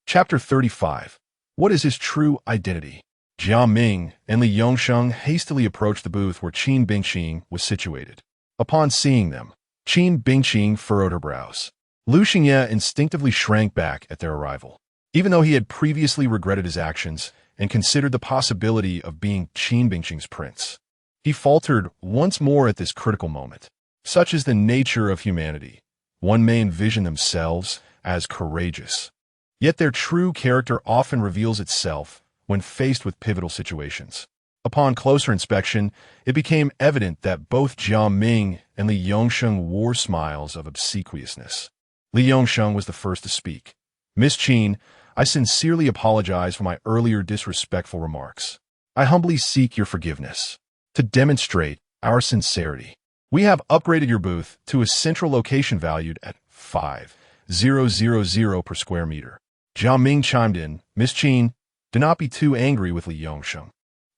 Chapter 35. What is his true identity? Jia Ming and Li Yongsheng hastily approached the booth where Qin Bingqing was situated. Upon seeing them, Qin Bingqing furrowed her brows. Lu Xingye instinctively shrank back at their arrival. Even though he had previously regretted his actions and considered the possibility of being Qin Bingqing's prince, he faltered once more at this critical moment. Such is the nature of humanity. One may envision themselves as courageous, yet their true character often reveals itself when faced with pivotal situations. Upon closer inspection, it became evident that both Jia Ming and Li Yongsheng wore smiles of obsequiousness. Li Yongsheng was the first to speak. "Miss Qin, I sincerely apologize for my earlier disrespectful remarks. I humbly seek your forgiveness. To demonstrate our sincerity, we have upgraded your booth to a central location valued at 5,000 per square meter." Jia Ming chimed in, "Miss Qin, do not be too angry with Li Yongsheng.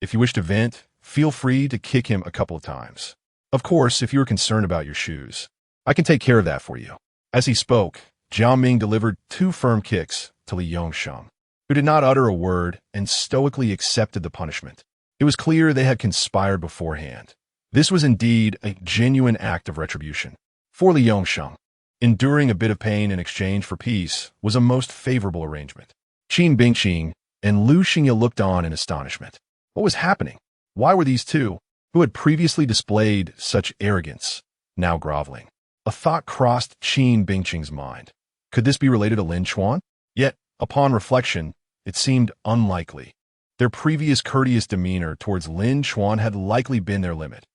If you wish to vent, feel free to kick him a couple of times. Of course, if you are concerned about your shoes, I can take care of that for you." As he spoke, Jia Ming delivered 2 firm kicks to Li Yongsheng, who did not utter a word and stoically accepted the punishment. It was clear they had conspired beforehand. This was indeed a genuine act of retribution. For Li Yongsheng, enduring a bit of pain in exchange for peace was a most favorable arrangement. Qin Bingqing and Lu Xingye looked on in astonishment. What was happening? Why were these two, who had previously displayed such arrogance, now groveling? A thought crossed Qin Bingqing's mind. Could this be related to Lin Chuan? Yet, upon reflection, it seemed unlikely. Their previous courteous demeanor towards Lin Chuan had likely been their limit.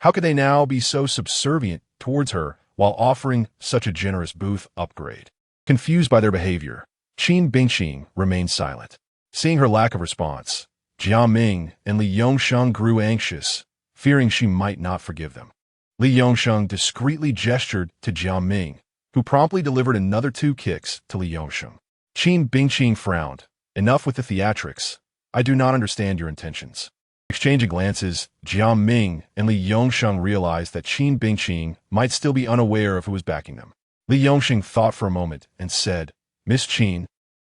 How could they now be so subservient towards her while offering such a generous booth upgrade? Confused by their behavior, Qin Bingqing remained silent. Seeing her lack of response, Jia Ming and Li Yongsheng grew anxious, fearing she might not forgive them. Li Yongsheng discreetly gestured to Jia Ming, who promptly delivered another 2 kicks to Li Yongsheng. Qin Bingqing frowned. "Enough with the theatrics. I do not understand your intentions." Exchanging glances, Jia Ming and Li Yongsheng realized that Qin Bingqing might still be unaware of who was backing them. Li Yongsheng thought for a moment and said, "Miss Qin,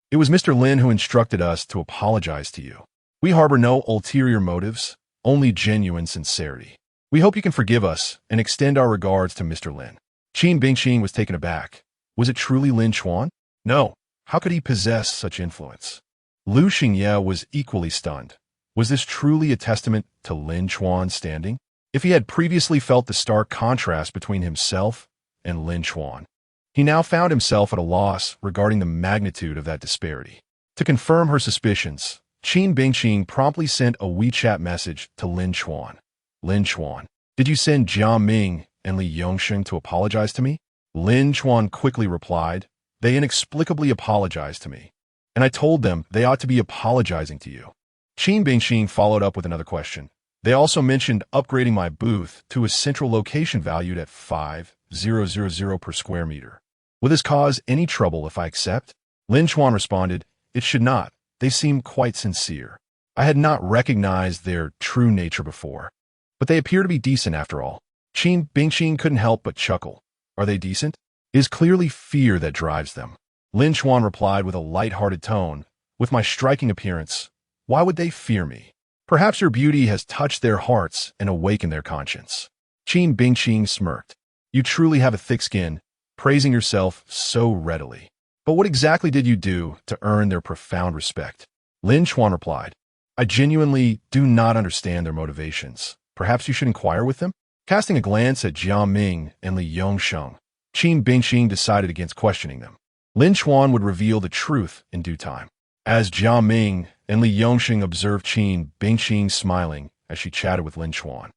it was Mr. Lin who instructed us to apologize to you. We harbor no ulterior motives, only genuine sincerity. We hope you can forgive us and extend our regards to Mr. Lin." Qin Bingqing was taken aback. Was it truly Lin Chuan? No. How could he possess such influence? Lu Xingye was equally stunned. Was this truly a testament to Lin Chuan's standing? If he had previously felt the stark contrast between himself and Lin Chuan, he now found himself at a loss regarding the magnitude of that disparity. To confirm her suspicions, Qin Bingqing promptly sent a WeChat message to Lin Chuan. "Lin Chuan, did you send Jia Ming and Li Yongsheng to apologize to me?" Lin Chuan quickly replied, "They inexplicably apologized to me, and I told them they ought to be apologizing to you." Qin Bingqing followed up with another question. "They also mentioned upgrading my booth to a central location valued at 5,000 per square meter. Will this cause any trouble if I accept?" Lin Chuan responded, "It should not. They seem quite sincere. I had not recognized their true nature before, but they appear to be decent after all." Qin Bingqing couldn't help but chuckle. Are they decent? It is clearly fear that drives them. Lin Chuan replied with a light-hearted tone, "With my striking appearance, why would they fear me? Perhaps your beauty has touched their hearts and awakened their conscience." Qin Bingqing smirked. "You truly have a thick skin, praising yourself so readily. But what exactly did you do to earn their profound respect?" Lin Chuan replied, "I genuinely do not understand their motivations. Perhaps you should inquire with them?" Casting a glance at Jia Ming and Li Yongsheng, Qin Bingqing decided against questioning them. Lin Chuan would reveal the truth in due time. As Jia Ming and Li Yongsheng observed Qin Bingqing smiling as she chatted with Lin Chuan,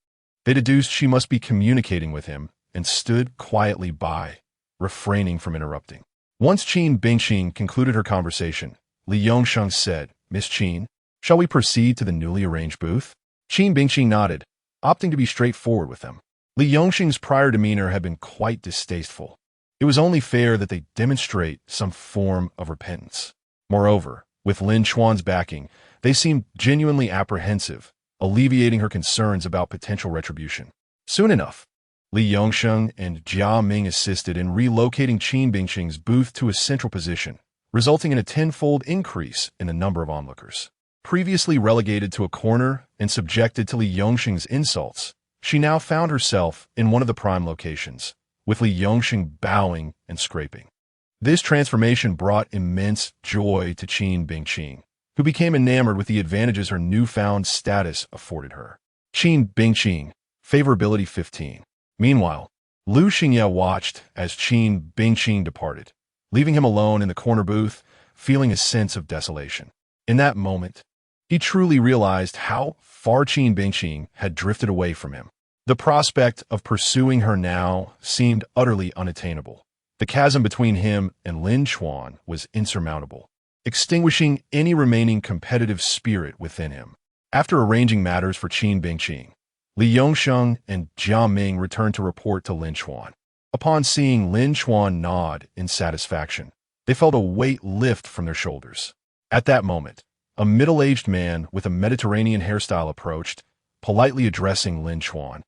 they deduced she must be communicating with him and stood quietly by, refraining from interrupting. Once Qin Bingqing concluded her conversation, Li Yongsheng said, "Miss Qin, shall we proceed to the newly arranged booth?" Qin Bingqing nodded, opting to be straightforward with them. Li Yongxing's prior demeanor had been quite distasteful. It was only fair that they demonstrate some form of repentance. Moreover, with Lin Chuan's backing, they seemed genuinely apprehensive, alleviating her concerns about potential retribution. Soon enough, Li Yongxing and Jia Ming assisted in relocating Qin Bingqing's booth to a central position, resulting in a tenfold increase in the number of onlookers. Previously relegated to a corner and subjected to Li Yongxing's insults, she now found herself in one of the prime locations, with Li Yongxing bowing and scraping. This transformation brought immense joy to Qin Bingqing, who became enamored with the advantages her newfound status afforded her. Qin Bingqing, favorability 15. Meanwhile, Lu Xingye watched as Qin Bingqing departed, leaving him alone in the corner booth, feeling a sense of desolation. In that moment, he truly realized how far Qin Bingqing had drifted away from him. The prospect of pursuing her now seemed utterly unattainable. The chasm between him and Lin Chuan was insurmountable, extinguishing any remaining competitive spirit within him. After arranging matters for Qin Bingqing, Li Yongxing and Jia Ming returned to report to Lin Chuan. Upon seeing Lin Chuan nod in satisfaction, they felt a weight lift from their shoulders. At that moment, a middle-aged man with a Mediterranean hairstyle approached, politely addressing Lin Chuan.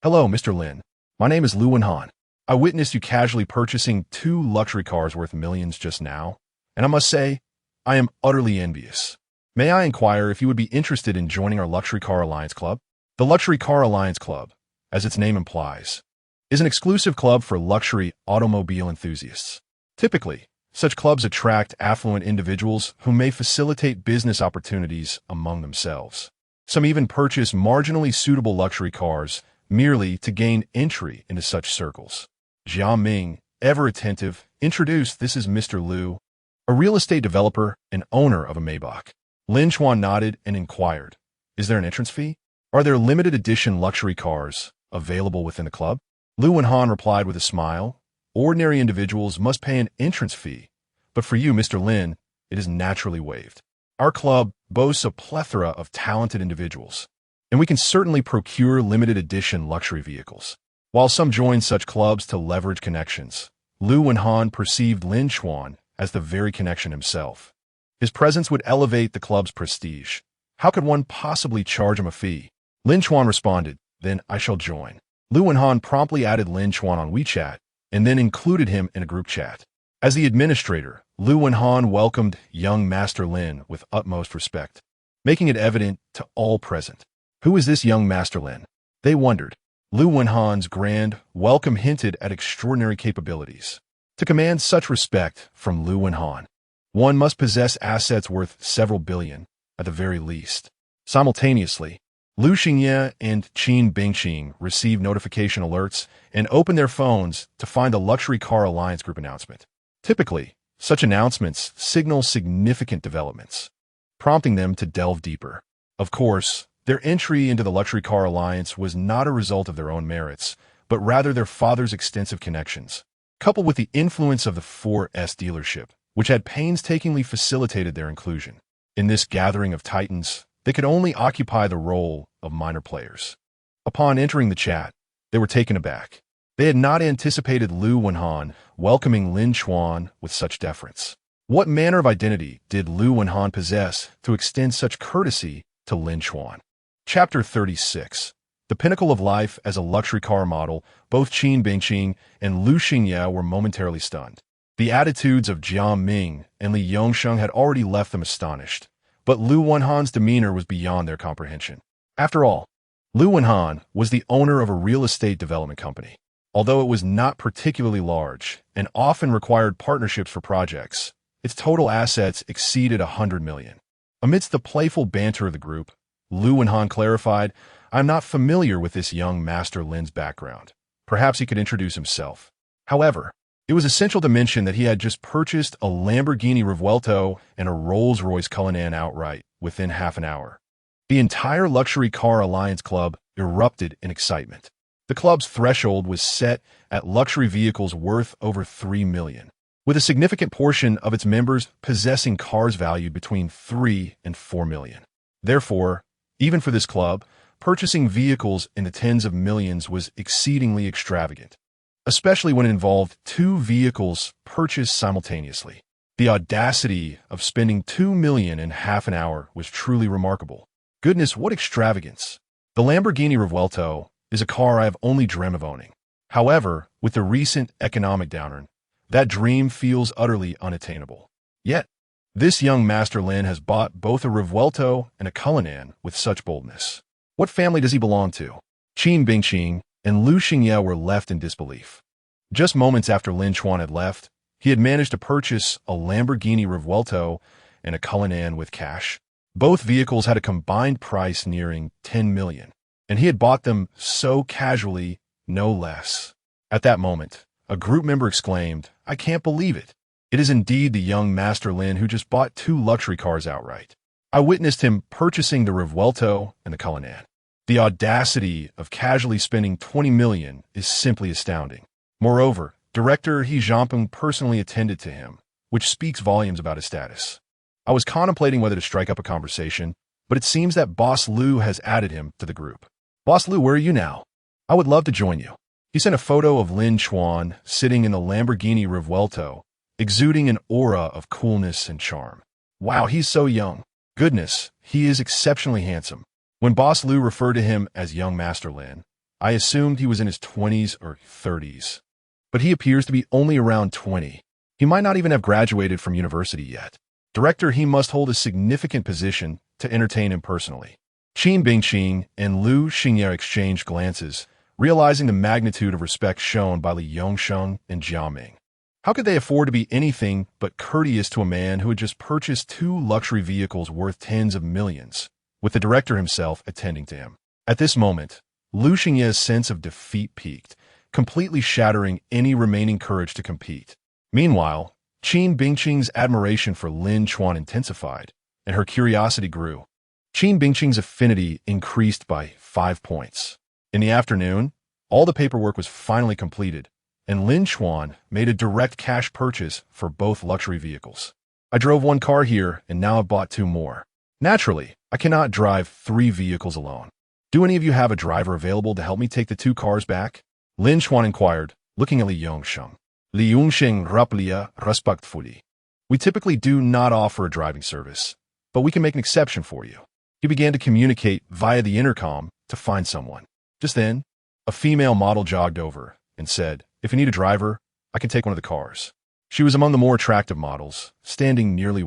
"Hello, Mr. Lin. My name is Lu Wenhan. I witnessed you casually purchasing 2 luxury cars worth millions just now, and I must say, I am utterly envious. May I inquire if you would be interested in joining our Luxury Car Alliance Club?" The Luxury Car Alliance Club, as its name implies, is an exclusive club for luxury automobile enthusiasts. Typically, such clubs attract affluent individuals who may facilitate business opportunities among themselves. Some even purchase marginally suitable luxury cars merely to gain entry into such circles. Jia Ming, ever attentive, introduced, "This is Mr. Lu, a real estate developer and owner of a Maybach." Lin Chuan nodded and inquired, "Is there an entrance fee? Are there limited edition luxury cars available within the club?" Lu Wenhan replied with a smile, "Ordinary individuals must pay an entrance fee, but for you, Mr. Lin, it is naturally waived. Our club boasts a plethora of talented individuals, and we can certainly procure limited edition luxury vehicles." While some join such clubs to leverage connections, Lu Wenhan perceived Lin Chuan as the very connection himself. His presence would elevate the club's prestige. How could one possibly charge him a fee? Lin Chuan responded, "Then I shall join." Lu Wenhan promptly added Lin Chuan on WeChat and then included him in a group chat. As the administrator, Lu Wenhan welcomed young Master Lin with utmost respect, making it evident to all present. Who is this young Master Lin? They wondered. Lu Wenhan's grand welcome hinted at extraordinary capabilities. To command such respect from Lu Wenhan, one must possess assets worth several billion, at the very least. Simultaneously, Lu Xingye and Qin Bingqing received notification alerts and opened their phones to find the Luxury Car Alliance Group announcement. Typically, such announcements signal significant developments, prompting them to delve deeper. Of course, their entry into the Luxury Car Alliance was not a result of their own merits, but rather their father's extensive connections, coupled with the influence of the 4S dealership, which had painstakingly facilitated their inclusion. In this gathering of titans, they could only occupy the role of minor players. Upon entering the chat, they were taken aback. They had not anticipated Lu Wenhan welcoming Lin Chuan with such deference. What manner of identity did Lu Wenhan possess to extend such courtesy to Lin Chuan? Chapter 36. The pinnacle of life as a luxury car model, both Qin Bingqing and Lu Xingye were momentarily stunned. The attitudes of Jia Ming and Li Yongxing had already left them astonished, but Lu Wenhan's demeanor was beyond their comprehension. After all, Lu Wenhan was the owner of a real estate development company. Although it was not particularly large and often required partnerships for projects, its total assets exceeded 100 million. Amidst the playful banter of the group, Lu Wenhan clarified, "I am not familiar with this young Master Lin's background. Perhaps he could introduce himself." However, it was essential to mention that he had just purchased a Lamborghini Revuelto and a Rolls-Royce Cullinan outright within half an hour. The entire Luxury Car Alliance Club erupted in excitement. The club's threshold was set at luxury vehicles worth over 3 million, with a significant portion of its members possessing cars valued between 3 and 4 million. Therefore, even for this club, purchasing vehicles in the tens of millions was exceedingly extravagant, especially when it involved two vehicles purchased simultaneously. The audacity of spending $2 million in half an hour was truly remarkable. Goodness, what extravagance! The Lamborghini Revuelto is a car I have only dreamed of owning. However, with the recent economic downturn, that dream feels utterly unattainable. Yet, this young Master Lin has bought both a Revuelto and a Cullinan with such boldness. What family does he belong to? Qin Bingqing and Lu Xingye were left in disbelief. Just moments after Lin Chuan had left, he had managed to purchase a Lamborghini Revuelto and a Cullinan with cash. Both vehicles had a combined price nearing $10 million, and he had bought them so casually, no less. At that moment, a group member exclaimed, "I can't believe it. It is indeed the young Master Lin who just bought two luxury cars outright." I witnessed him purchasing the Revuelto and the Cullinan. The audacity of casually spending $20 million is simply astounding. Moreover, director He Jianping personally attended to him, which speaks volumes about his status. I was contemplating whether to strike up a conversation, but it seems that Boss Lu has added him to the group. "Boss Lu, where are you now? I would love to join you." He sent a photo of Lin Chuan sitting in the Lamborghini Revuelto, exuding an aura of coolness and charm. Wow, he's so young. Goodness, he is exceptionally handsome. When Boss Lu referred to him as young Master Lin, I assumed he was in his 20s or 30s. But he appears to be only around 20. He might not even have graduated from university yet. Director, he must hold a significant position to entertain him personally. Qin Bingqing and Lu Xingye exchanged glances, realizing the magnitude of respect shown by Li Yongsheng and Jia Ming. How could they afford to be anything but courteous to a man who had just purchased two luxury vehicles worth tens of millions, with the director himself attending to him? At this moment, Lu Xingye's sense of defeat peaked, completely shattering any remaining courage to compete. Meanwhile, Qin Bingqing's admiration for Lin Chuan intensified, and her curiosity grew. Qin Bingqing's affinity increased by 5 points. In the afternoon, all the paperwork was finally completed, and Lin Chuan made a direct cash purchase for both luxury vehicles. "I drove one car here, and now I've bought two more. Naturally, I cannot drive 3 vehicles alone. Do any of you have a driver available to help me take the 2 cars back?" Lin Chuan inquired, looking at Li Yongsheng. Li Yongsheng replied respectfully, "We typically do not offer a driving service, but we can make an exception for you." He began to communicate via the intercom to find someone. Just then, a female model jogged over and said, "If you need a driver, I can take one of the cars." She was among the more attractive models, standing nearly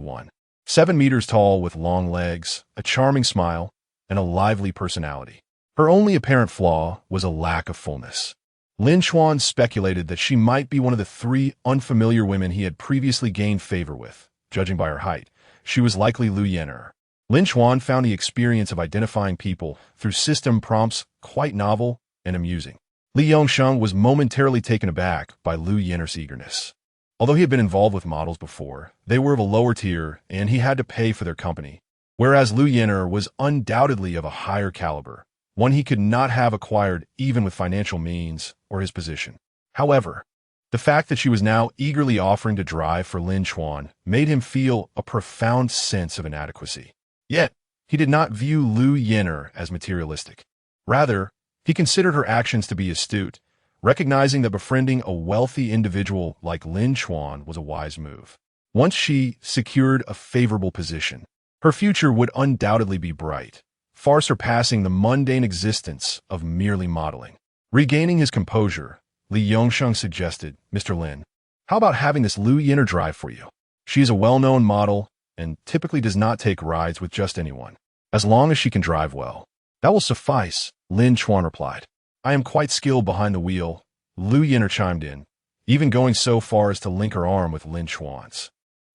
7 meters tall with long legs, a charming smile, and a lively personality. Her only apparent flaw was a lack of fullness. Lin Chuan speculated that she might be one of the 3 unfamiliar women he had previously gained favor with. Judging by her height, she was likely Lu Yen'er. Lin Chuan found the experience of identifying people through system prompts quite novel and amusing. Li Yongsheng was momentarily taken aback by Lu Yen'er's eagerness. Although he had been involved with models before, they were of a lower tier and he had to pay for their company, whereas Lu Yen'er was undoubtedly of a higher caliber, one he could not have acquired even with financial means or his position. However, the fact that she was now eagerly offering to drive for Lin Chuan made him feel a profound sense of inadequacy. Yet, he did not view Lu Yen'er as materialistic. Rather, he considered her actions to be astute, recognizing that befriending a wealthy individual like Lin Chuan was a wise move. Once she secured a favorable position, her future would undoubtedly be bright, far surpassing the mundane existence of merely modeling. Regaining his composure, Li Yongsheng suggested, "Mr. Lin, how about having this Lu Yen'er drive for you? She is a well-known model and typically does not take rides with just anyone. As long as she can drive well." "That will suffice," Lin Chuan replied. "I am quite skilled behind the wheel," Lu Yen'er chimed in, even going so far as to link her arm with Lin Chuan's.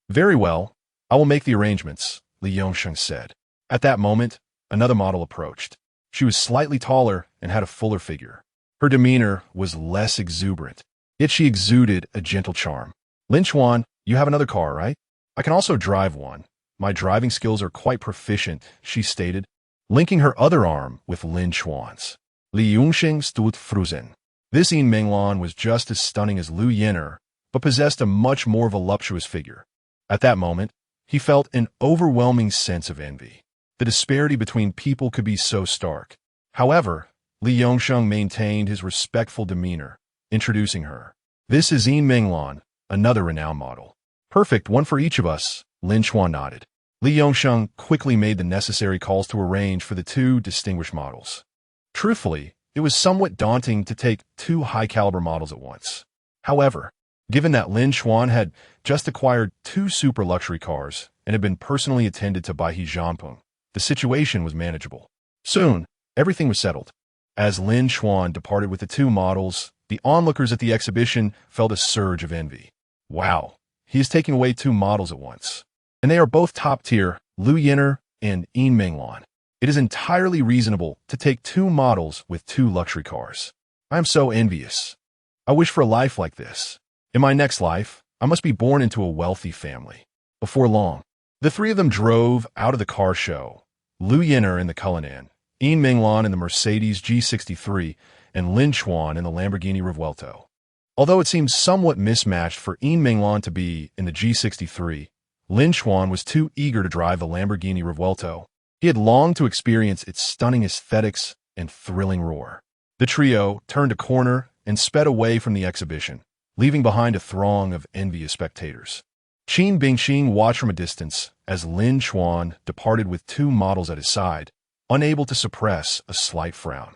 "Very well, I will make the arrangements," Li Yongsheng said. At that moment, another model approached. She was slightly taller and had a fuller figure. Her demeanor was less exuberant, yet she exuded a gentle charm. "Lin Chuan, you have another car, right? I can also drive one. My driving skills are quite proficient," she stated, linking her other arm with Lin Chuan's. Li Yongsheng stood frozen. This Yin Menglan was just as stunning as Lu Yen'er, but possessed a much more voluptuous figure. At that moment, he felt an overwhelming sense of envy. The disparity between people could be so stark. However, Li Yongsheng maintained his respectful demeanor, introducing her. This is Yin Minglan, another renowned model. Perfect, one for each of us, Lin Chuan nodded. Li Yongsheng quickly made the necessary calls to arrange for the two distinguished models. Truthfully, it was somewhat daunting to take two high-caliber models at once. However, given that Lin Chuan had just acquired two super luxury cars and had been personally attended to by He Jianpeng, the situation was manageable. Soon, everything was settled. As Lin Chuan departed with the two models, the onlookers at the exhibition felt a surge of envy. Wow, he is taking away two models at once. And they are both top-tier, Liu Yin'er and Yin Minglan. It is entirely reasonable to take two models with two luxury cars. I am so envious. I wish for a life like this. In my next life, I must be born into a wealthy family. Before long, the three of them drove out of the car show. Liu Yin'er in the Cullinan, Yin Minglan in the Mercedes G63, and Lin Chuan in the Lamborghini Revuelto. Although it seems somewhat mismatched for Yin Minglan to be in the G63, Lin Chuan was too eager to drive the Lamborghini Revuelto. He had longed to experience its stunning aesthetics and thrilling roar. The trio turned a corner and sped away from the exhibition, leaving behind a throng of envious spectators. Qin Bingxing watched from a distance as Lin Chuan departed with two models at his side, unable to suppress a slight frown.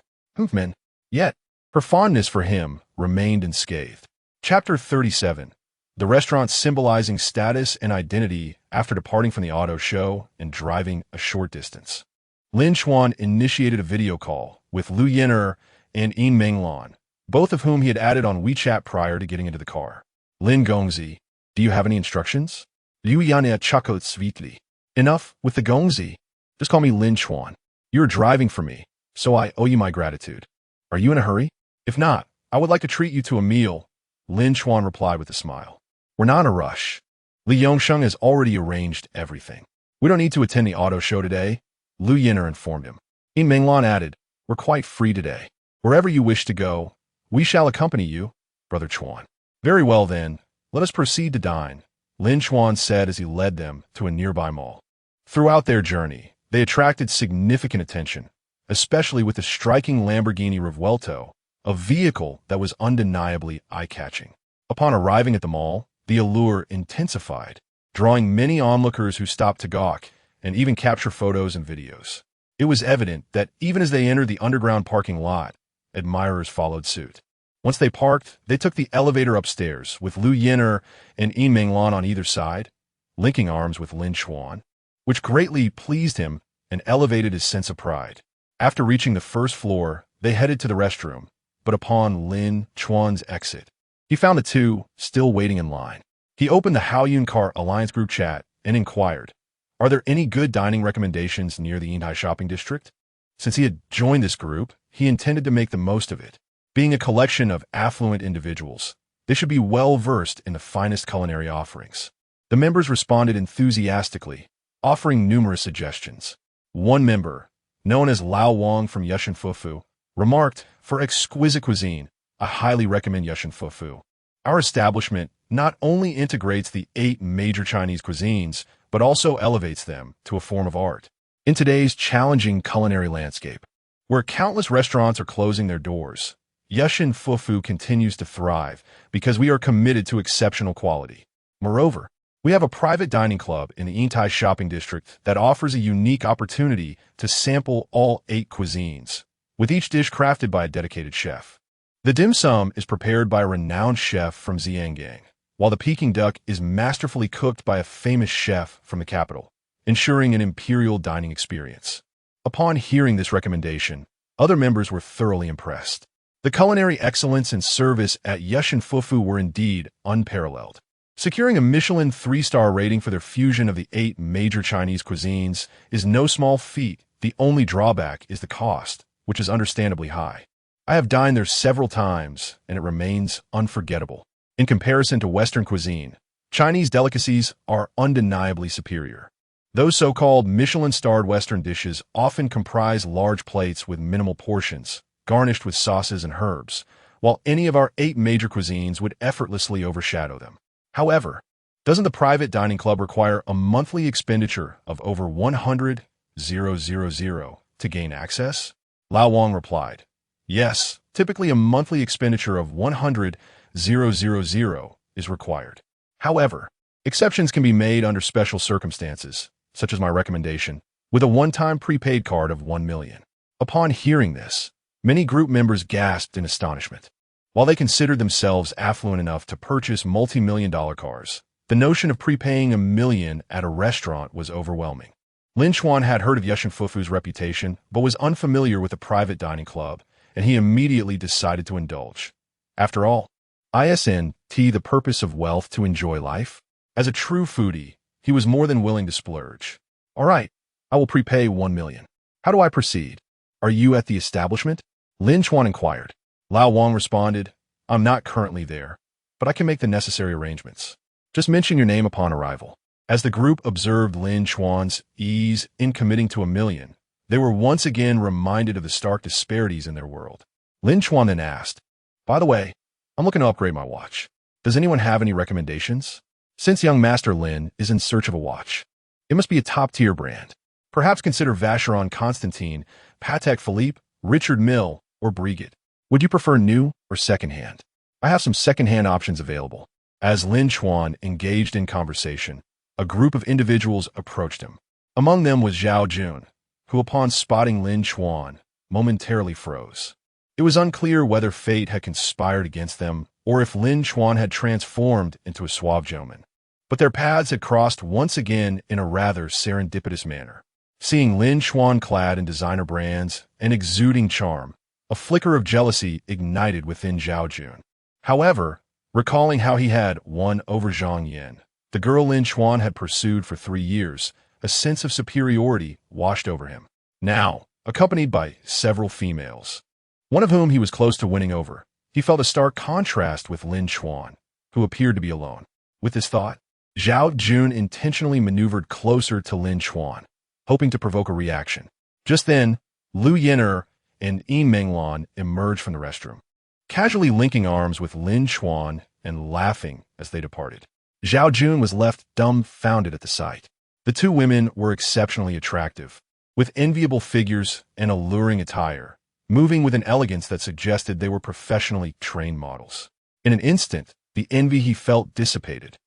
Yet, her fondness for him remained unscathed. Chapter 37. The restaurant symbolizing status and identity after departing from the auto show and driving a short distance. Lin Chuan initiated a video call with Liu Yin'er and Yin Minglan, both of whom he had added on WeChat prior to getting into the car. Lin Gongzi, do you have any instructions? Liu Yan'e chocolate sweetly. Enough with the Gongzi. Just call me Lin Chuan. You are driving for me, so I owe you my gratitude. Are you in a hurry? If not, I would like to treat you to a meal, Lin Chuan replied with a smile. We're not in a rush. Li Yongsheng has already arranged everything. We don't need to attend the auto show today, Liu Yin'er informed him. Yin Minglan added, we're quite free today. Wherever you wish to go, we shall accompany you, Brother Chuan. Very well then, let us proceed to dine, Lin Chuan said as he led them to a nearby mall. Throughout their journey, they attracted significant attention, especially with the striking Lamborghini Revuelto, a vehicle that was undeniably eye-catching. Upon arriving at the mall, the allure intensified, drawing many onlookers who stopped to gawk and even capture photos and videos. It was evident that even as they entered the underground parking lot, admirers followed suit. Once they parked, they took the elevator upstairs with Liu Yin'er and Yin Minglan on either side, linking arms with Lin Chuan, which greatly pleased him and elevated his sense of pride. After reaching the first floor, they headed to the restroom, but upon Lin Chuan's exit, he found the two still waiting in line. He opened the Haoyun Car Alliance group chat and inquired, are there any good dining recommendations near the Yintai shopping district? Since he had joined this group, he intended to make the most of it. Being a collection of affluent individuals, they should be well-versed in the finest culinary offerings. The members responded enthusiastically, offering numerous suggestions. One member, known as Lao Wang from Yushin Fufu, remarked, for exquisite cuisine, I highly recommend Yushin Fufu. Our establishment not only integrates the 8 major Chinese cuisines, but also elevates them to a form of art. In today's challenging culinary landscape, where countless restaurants are closing their doors, Yushin Fufu continues to thrive because we are committed to exceptional quality. Moreover, we have a private dining club in the Yintai shopping district that offers a unique opportunity to sample all 8 cuisines, with each dish crafted by a dedicated chef. The dim sum is prepared by a renowned chef from Xiangang, while the Peking duck is masterfully cooked by a famous chef from the capital, ensuring an imperial dining experience. Upon hearing this recommendation, other members were thoroughly impressed. The culinary excellence and service at Yushin Fufu were indeed unparalleled. Securing a Michelin 3-star rating for their fusion of the 8 major Chinese cuisines is no small feat. The only drawback is the cost, which is understandably high. I have dined there several times, and it remains unforgettable. In comparison to Western cuisine, Chinese delicacies are undeniably superior. Those so-called Michelin-starred Western dishes often comprise large plates with minimal portions, garnished with sauces and herbs, while any of our 8 major cuisines would effortlessly overshadow them. However, doesn't the private dining club require a monthly expenditure of over 100,000 to gain access? Lao Wang replied, yes, typically a monthly expenditure of 100,000 is required. However, exceptions can be made under special circumstances, such as my recommendation, with a one-time prepaid card of 1 million. Upon hearing this, many group members gasped in astonishment. While they considered themselves affluent enough to purchase multi-million-dollar cars, the notion of prepaying $1 million at a restaurant was overwhelming. Lin Chuan had heard of Yushin Fufu's reputation, but was unfamiliar with a private dining club, and he immediately decided to indulge. After all, isn't the purpose of wealth to enjoy life? As a true foodie, he was more than willing to splurge. All right, I will prepay 1 million. How do I proceed? Are you at the establishment? Lin Chuan inquired. Lao Wang responded, I'm not currently there, but I can make the necessary arrangements. Just mention your name upon arrival. As the group observed Lin Chuan's ease in committing to 1 million, they were once again reminded of the stark disparities in their world. Lin Chuan then asked, by the way, I'm looking to upgrade my watch. Does anyone have any recommendations? Since young Master Lin is in search of a watch, it must be a top-tier brand. Perhaps consider Vacheron Constantin, Patek Philippe, Richard Mille, or Breguet. Would you prefer new or second-hand? I have some second-hand options available. As Lin Chuan engaged in conversation, a group of individuals approached him. Among them was Zhao Jun, who upon spotting Lin Chuan, momentarily froze. It was unclear whether fate had conspired against them or if Lin Chuan had transformed into a suave gentleman. But their paths had crossed once again in a rather serendipitous manner. Seeing Lin Chuan clad in designer brands and exuding charm, a flicker of jealousy ignited within Zhao Jun. However, recalling how he had won over Zhang Yin, the girl Lin Chuan had pursued for 3 years, a sense of superiority washed over him. Now, accompanied by several females, one of whom he was close to winning over, he felt a stark contrast with Lin Chuan, who appeared to be alone. With this thought, Zhao Jun intentionally maneuvered closer to Lin Chuan, hoping to provoke a reaction. Just then, Lu Yin'er and Yi Menglan emerged from the restroom, casually linking arms with Lin Chuan and laughing as they departed. Zhao Jun was left dumbfounded at the sight. The two women were exceptionally attractive, with enviable figures and alluring attire, moving with an elegance that suggested they were professionally trained models. In an instant, the envy he felt dissipated.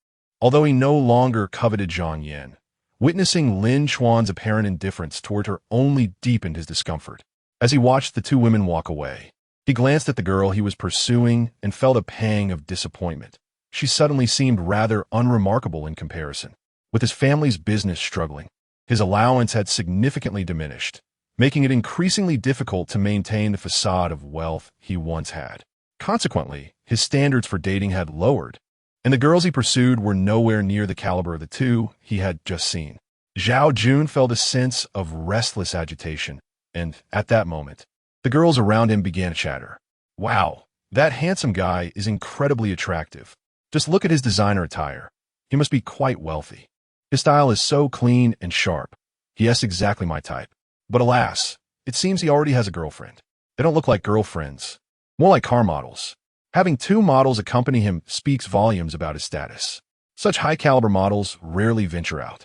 Although he no longer coveted Zhang Yin, witnessing Lin Chuan's apparent indifference toward her only deepened his discomfort. As he watched the two women walk away, he glanced at the girl he was pursuing and felt a pang of disappointment. She suddenly seemed rather unremarkable in comparison. With his family's business struggling, his allowance had significantly diminished, making it increasingly difficult to maintain the facade of wealth he once had. Consequently, his standards for dating had lowered, and the girls he pursued were nowhere near the caliber of the two he had just seen. Zhao Jun felt a sense of restless agitation, and, at that moment, the girls around him began to chatter. Wow, that handsome guy is incredibly attractive. Just look at his designer attire. He must be quite wealthy. His style is so clean and sharp. He is exactly my type. But alas, it seems he already has a girlfriend. They don't look like girlfriends, more like car models. Having 2 models accompany him speaks volumes about his status. Such high-caliber models rarely venture out.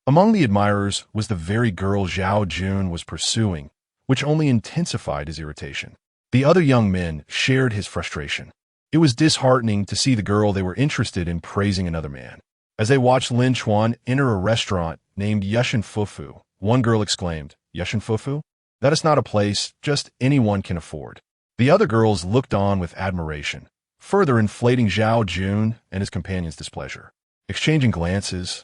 Among the admirers was the very girl Zhao Jun was pursuing, which only intensified his irritation. The other young men shared his frustration. It was disheartening to see the girl they were interested in praising another man. As they watched Lin Chuan enter a restaurant named Yushin Fufu, one girl exclaimed, Yushin Fufu? That is not a place just anyone can afford. The other girls looked on with admiration, further inflating Zhao Jun and his companion's displeasure. Exchanging glances,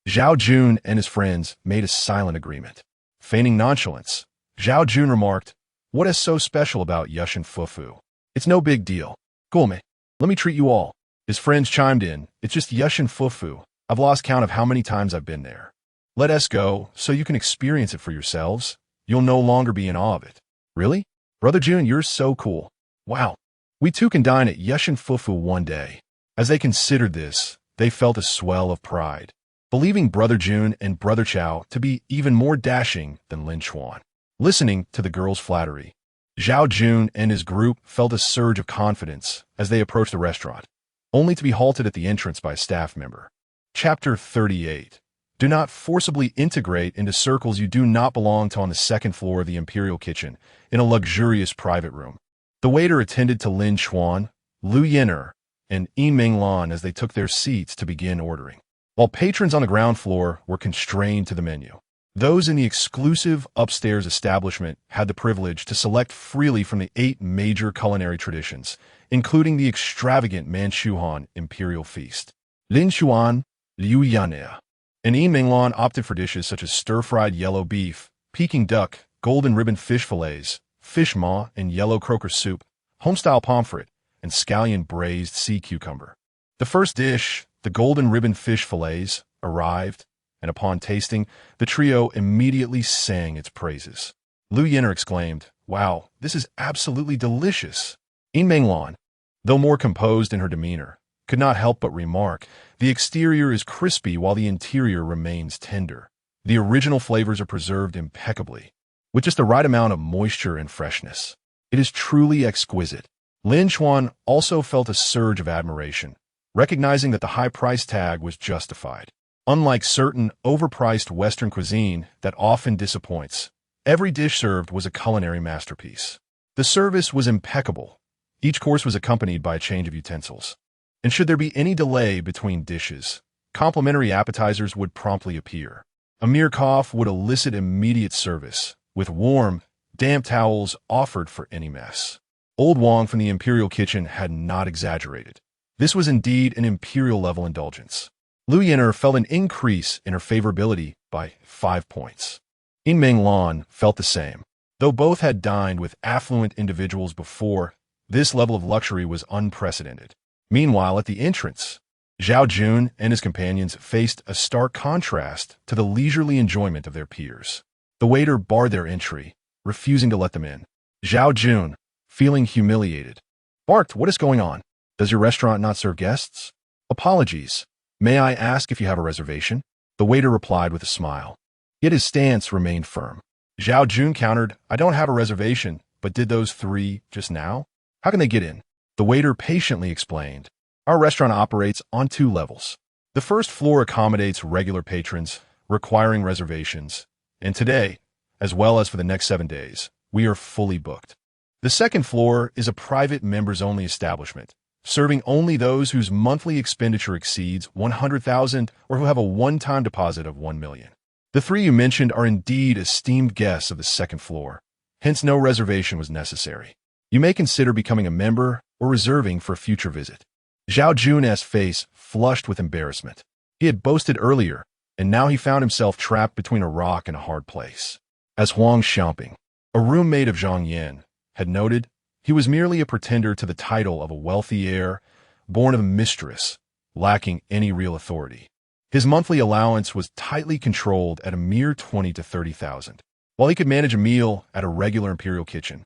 Zhao Jun and his friends made a silent agreement. Feigning nonchalance, Zhao Jun remarked, what is so special about Yushin Fufu? It's no big deal. Cool, man. Let me treat you all. His friends chimed in, it's just Yushin Fufu. I've lost count of how many times I've been there. Let us go so you can experience it for yourselves. You'll no longer be in awe of it. Really? Brother Jun, you're so cool. Wow. We too can dine at Yushin Fufu one day. As they considered this, they felt a swell of pride, believing Brother Jun and Brother Chao to be even more dashing than Lin Chuan. Listening to the girl's flattery, Zhao Jun and his group felt a surge of confidence as they approached the restaurant, only to be halted at the entrance by a staff member. Chapter 38. Do not forcibly integrate into circles you do not belong to on the second floor of the Imperial Kitchen, in a luxurious private room. The waiter attended to Lin Chuan, Lu Yin'er, and Yi Minglan as they took their seats to begin ordering, while patrons on the ground floor were constrained to the menu. Those in the exclusive upstairs establishment had the privilege to select freely from the 8 major culinary traditions, including the extravagant Manchuhan Imperial Feast. Lin Chuan, Liu Yan'er, and Yi Minglan opted for dishes such as stir-fried yellow beef, Peking duck, golden ribbon fish fillets, fish maw and yellow croaker soup, home-style pomfret, and scallion braised sea cucumber. The first dish, the golden ribbon fish fillets, arrived, and upon tasting, the trio immediately sang its praises. Lu Yin'er exclaimed, "Wow, this is absolutely delicious." Yi Minglan, though more composed in her demeanor, could not help but remark, "The exterior is crispy while the interior remains tender. The original flavors are preserved impeccably, with just the right amount of moisture and freshness. It is truly exquisite." Lin Chuan also felt a surge of admiration, recognizing that the high price tag was justified. Unlike certain overpriced Western cuisine that often disappoints, every dish served was a culinary masterpiece. The service was impeccable. Each course was accompanied by a change of utensils. And should there be any delay between dishes, complimentary appetizers would promptly appear. A mere cough would elicit immediate service, with warm, damp towels offered for any mess. Old Wong from the Imperial Kitchen had not exaggerated. This was indeed an imperial-level indulgence. Lu Yin'er felt an increase in her favorability by 5 points. Yi Minglan felt the same. Though both had dined with affluent individuals before, this level of luxury was unprecedented. Meanwhile, at the entrance, Zhao Jun and his companions faced a stark contrast to the leisurely enjoyment of their peers. The waiter barred their entry, refusing to let them in. Zhao Jun, feeling humiliated, barked, "What is going on? Does your restaurant not serve guests?" "Apologies. May I ask if you have a reservation?" The waiter replied with a smile. Yet his stance remained firm. Zhao Jun countered, "I don't have a reservation, but did those 3 just now? How can they get in?" The waiter patiently explained, "Our restaurant operates on 2 levels. The first floor accommodates regular patrons requiring reservations, and today, as well as for the next 7 days, we are fully booked. The second floor is a private members-only establishment, serving only those whose monthly expenditure exceeds 100,000 or who have a one-time deposit of 1 million. The 3 you mentioned are indeed esteemed guests of the second floor, hence no reservation was necessary. You may consider becoming a member or reserving for a future visit." Zhao Jun's face flushed with embarrassment. He had boasted earlier, and now he found himself trapped between a rock and a hard place. As Huang Xiaoping, a roommate of Zhang Yan, had noted, he was merely a pretender to the title of a wealthy heir, born of a mistress, lacking any real authority. His monthly allowance was tightly controlled at a mere 20 to 30,000, while he could manage a meal at a regular Imperial Kitchen.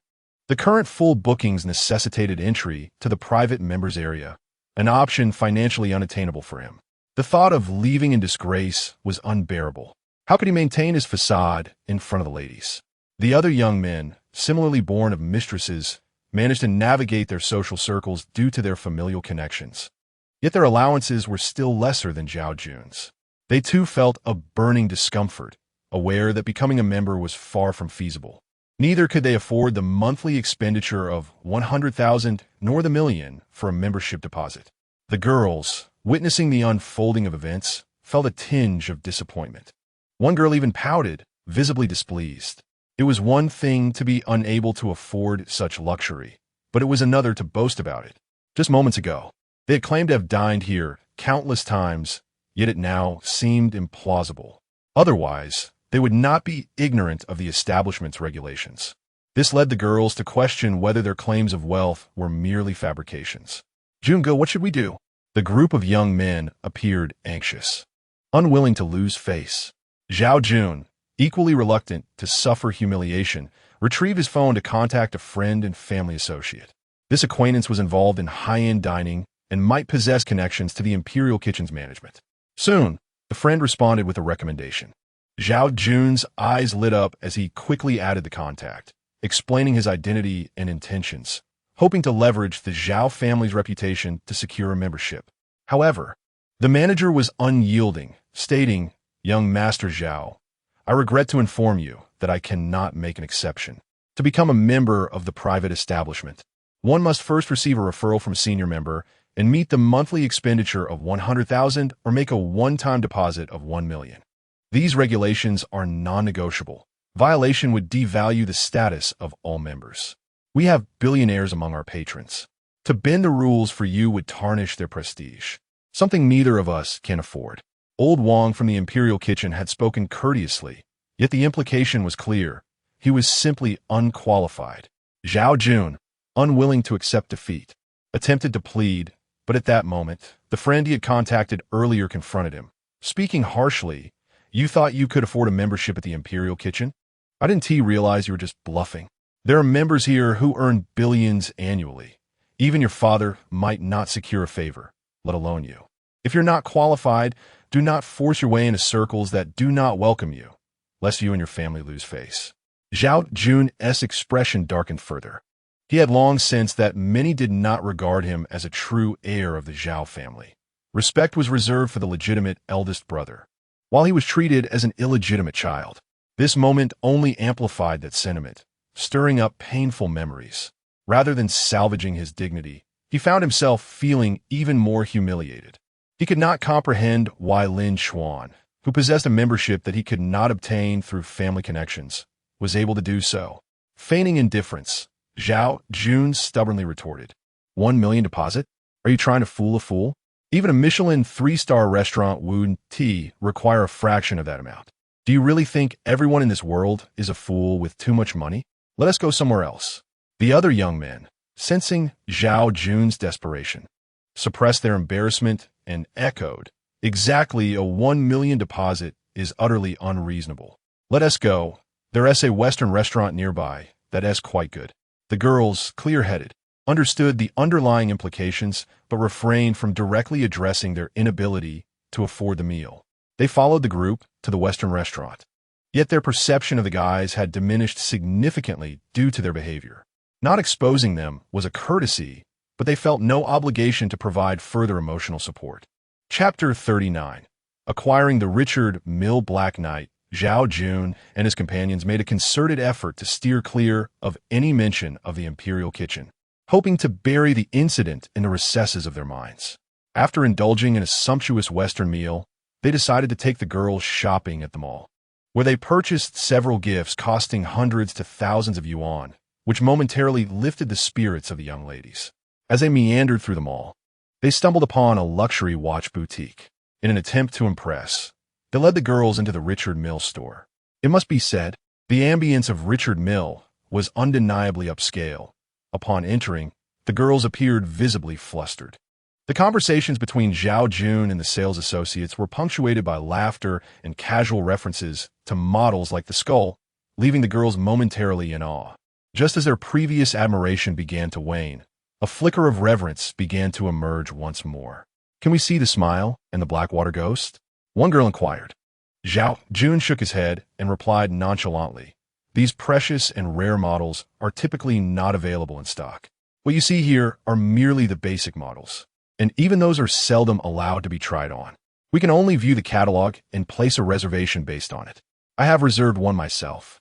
The current full bookings necessitated entry to the private members area, an option financially unattainable for him. The thought of leaving in disgrace was unbearable. How could he maintain his facade in front of the ladies? The other young men, similarly born of mistresses, managed to navigate their social circles due to their familial connections. Yet their allowances were still lesser than Zhao Jun's. They too felt a burning discomfort, aware that becoming a member was far from feasible. Neither could they afford the monthly expenditure of 100,000 nor the million for a membership deposit. The girls, witnessing the unfolding of events, felt a tinge of disappointment. One girl even pouted, visibly displeased. It was one thing to be unable to afford such luxury, but it was another to boast about it. Just moments ago, they had claimed to have dined here countless times, yet it now seemed implausible. Otherwise, they would not be ignorant of the establishment's regulations. This led the girls to question whether their claims of wealth were merely fabrications. "Jungo, what should we do?" The group of young men appeared anxious, unwilling to lose face. Zhao Jun, equally reluctant to suffer humiliation, retrieved his phone to contact a friend and family associate. This acquaintance was involved in high-end dining and might possess connections to the Imperial Kitchen's management. Soon, the friend responded with a recommendation. Zhao Jun's eyes lit up as he quickly added the contact, explaining his identity and intentions, hoping to leverage the Zhao family's reputation to secure a membership. However, the manager was unyielding, stating, Young Master Zhao, I regret to inform you that I cannot make an exception. To become a member of the private establishment, one must first receive a referral from a senior member and meet the monthly expenditure of 100,000 or make a one-time deposit of 1 million. These regulations are non-negotiable. Violation would devalue the status of all members. We have billionaires among our patrons. To bend the rules for you would tarnish their prestige, something neither of us can afford. Old Wang from the Imperial Kitchen had spoken courteously, yet the implication was clear. He was simply unqualified. Zhao Jun, unwilling to accept defeat, attempted to plead, but at that moment, the friend he had contacted earlier confronted him. Speaking harshly, "You thought you could afford a membership at the Imperial Kitchen? I didn't realize you were just bluffing. There are members here who earn billions annually. Even your father might not secure a favor, let alone you. If you're not qualified, do not force your way into circles that do not welcome you, lest you and your family lose face." Zhao Jun's expression darkened further. He had long sensed that many did not regard him as a true heir of the Zhao family. Respect was reserved for the legitimate eldest brother, while he was treated as an illegitimate child. This moment only amplified that sentiment, stirring up painful memories. Rather than salvaging his dignity, he found himself feeling even more humiliated. He could not comprehend why Lin Xuan, who possessed a membership that he could not obtain through family connections, was able to do so. Feigning indifference, Zhao Jun stubbornly retorted, 1 million deposit? Are you trying to fool a fool? Even a Michelin 3-star restaurant would require a fraction of that amount. Do you really think everyone in this world is a fool with too much money? Let us go somewhere else. The other young men, sensing Zhao Jun's desperation, suppressed their embarrassment and echoed, "Exactly a 1 million deposit is utterly unreasonable. Let us go. There's a Western restaurant nearby that is quite good." The girls, clear-headed, understood the underlying implications but refrained from directly addressing their inability to afford the meal. They followed the group to the Western restaurant. Yet their perception of the guys had diminished significantly due to their behavior. Not exposing them was a courtesy, but they felt no obligation to provide further emotional support. Chapter 39. Acquiring the Richard Mille Black Knight, Zhao Jun and his companions made a concerted effort to steer clear of any mention of the Imperial Kitchen, hoping to bury the incident in the recesses of their minds. After indulging in a sumptuous Western meal, they decided to take the girls shopping at the mall, where they purchased several gifts costing hundreds to thousands of yuan, which momentarily lifted the spirits of the young ladies. As they meandered through the mall, they stumbled upon a luxury watch boutique. In an attempt to impress, they led the girls into the Richard Mille store. It must be said, the ambience of Richard Mille was undeniably upscale. Upon entering, the girls appeared visibly flustered. The conversations between Zhao Jun and the sales associates were punctuated by laughter and casual references to models like the skull, leaving the girls momentarily in awe. Just as their previous admiration began to wane, a flicker of reverence began to emerge once more. "Can we see the smile and the Blackwater ghost?" one girl inquired. Zhao Jun shook his head and replied nonchalantly, "These precious and rare models are typically not available in stock. What you see here are merely the basic models, and even those are seldom allowed to be tried on. We can only view the catalog and place a reservation based on it. I have reserved one myself,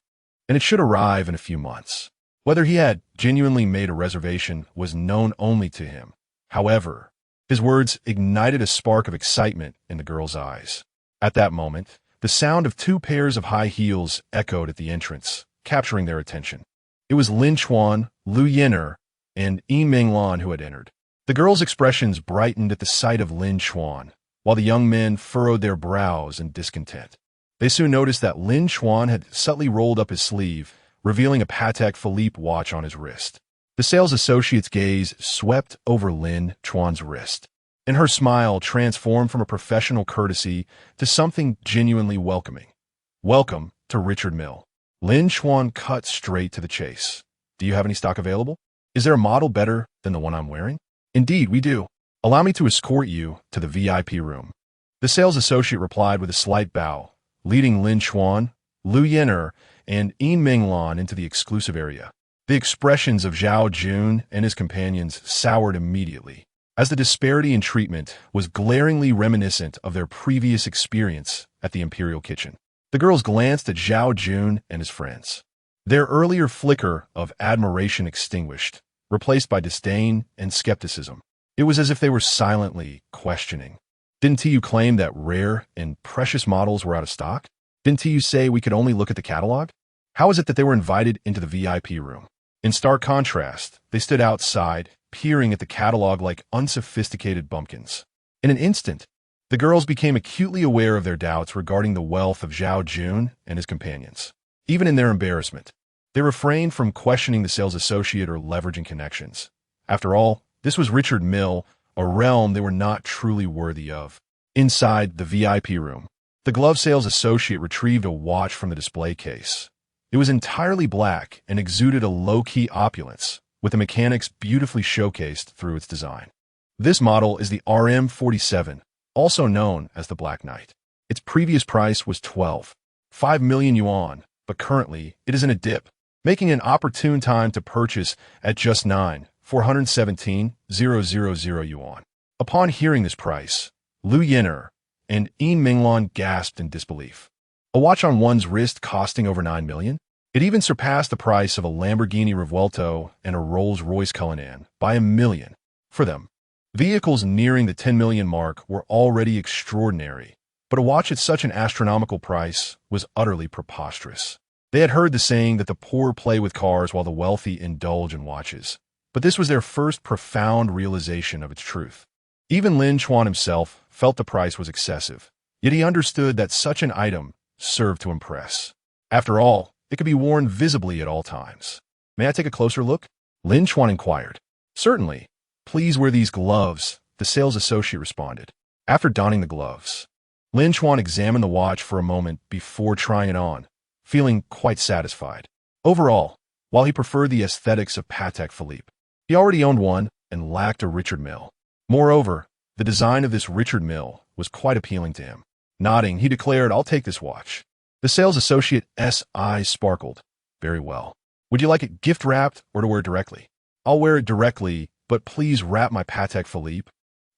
and it should arrive in a few months." Whether he had genuinely made a reservation was known only to him. However, his words ignited a spark of excitement in the girl's eyes. At that moment, the sound of 2 pairs of high heels echoed at the entrance, capturing their attention. It was Lin Chuan, Lu Yin'er, and Yin Minglan who had entered. The girls' expressions brightened at the sight of Lin Chuan, while the young men furrowed their brows in discontent. They soon noticed that Lin Chuan had subtly rolled up his sleeve, revealing a Patek Philippe watch on his wrist. The sales associate's gaze swept over Lin Chuan's wrist, and her smile transformed from a professional courtesy to something genuinely welcoming. "Welcome to Richard Mille." Lin Chuan cut straight to the chase. "Do you have any stock available? Is there a model better than the one I'm wearing?" "Indeed, we do. Allow me to escort you to the VIP room." The sales associate replied with a slight bow, leading Lin Chuan, Lu Yin'er, and Yin Minglan into the exclusive area. The expressions of Zhao Jun and his companions soured immediately. as the disparity in treatment was glaringly reminiscent of their previous experience at the Imperial Kitchen. The girls glanced at Zhao Jun and his friends. Their earlier flicker of admiration extinguished, replaced by disdain and skepticism. It was as if they were silently questioning. Didn't you claim that rare and precious models were out of stock? Didn't you say we could only look at the catalog? How is it that they were invited into the VIP room? In stark contrast, they stood outside, peering at the catalog like unsophisticated bumpkins. In an instant, the girls became acutely aware of their doubts regarding the wealth of Zhao Jun and his companions. Even in their embarrassment, they refrained from questioning the sales associate or leveraging connections. After all, this was Richard Mille, a realm they were not truly worthy of. Inside the VIP room, the glove sales associate retrieved a watch from the display case. It was entirely black and exuded a low-key opulence, with the mechanics beautifully showcased through its design. This model is the RM47, also known as the Black Knight. Its previous price was 5 million yuan, but currently it is in a dip, making an opportune time to purchase at just 417,000 yuan. Upon hearing this price, Lu Yin'er and Yin Minglan gasped in disbelief. A watch on one's wrist costing over 9 million? It even surpassed the price of a Lamborghini Revuelto and a Rolls-Royce Cullinan by 1 million. For them, vehicles nearing the 10 million mark were already extraordinary, but a watch at such an astronomical price was utterly preposterous. They had heard the saying that the poor play with cars while the wealthy indulge in watches, but this was their first profound realization of its truth. Even Lin Chuan himself felt the price was excessive, yet he understood that such an item served to impress. After all, it could be worn visibly at all times. May I take a closer look? Lin Chuan inquired. Certainly. Please wear these gloves, the sales associate responded. After donning the gloves, Lin Chuan examined the watch for a moment before trying it on, feeling quite satisfied. Overall, while he preferred the aesthetics of Patek Philippe, he already owned one and lacked a Richard Mille. Moreover, the design of this Richard Mille was quite appealing to him. Nodding, he declared, "I'll take this watch." The sales associate's eyes sparkled. "Very well. Would you like it gift-wrapped or to wear it directly?" "I'll wear it directly, but please wrap my Patek Philippe,"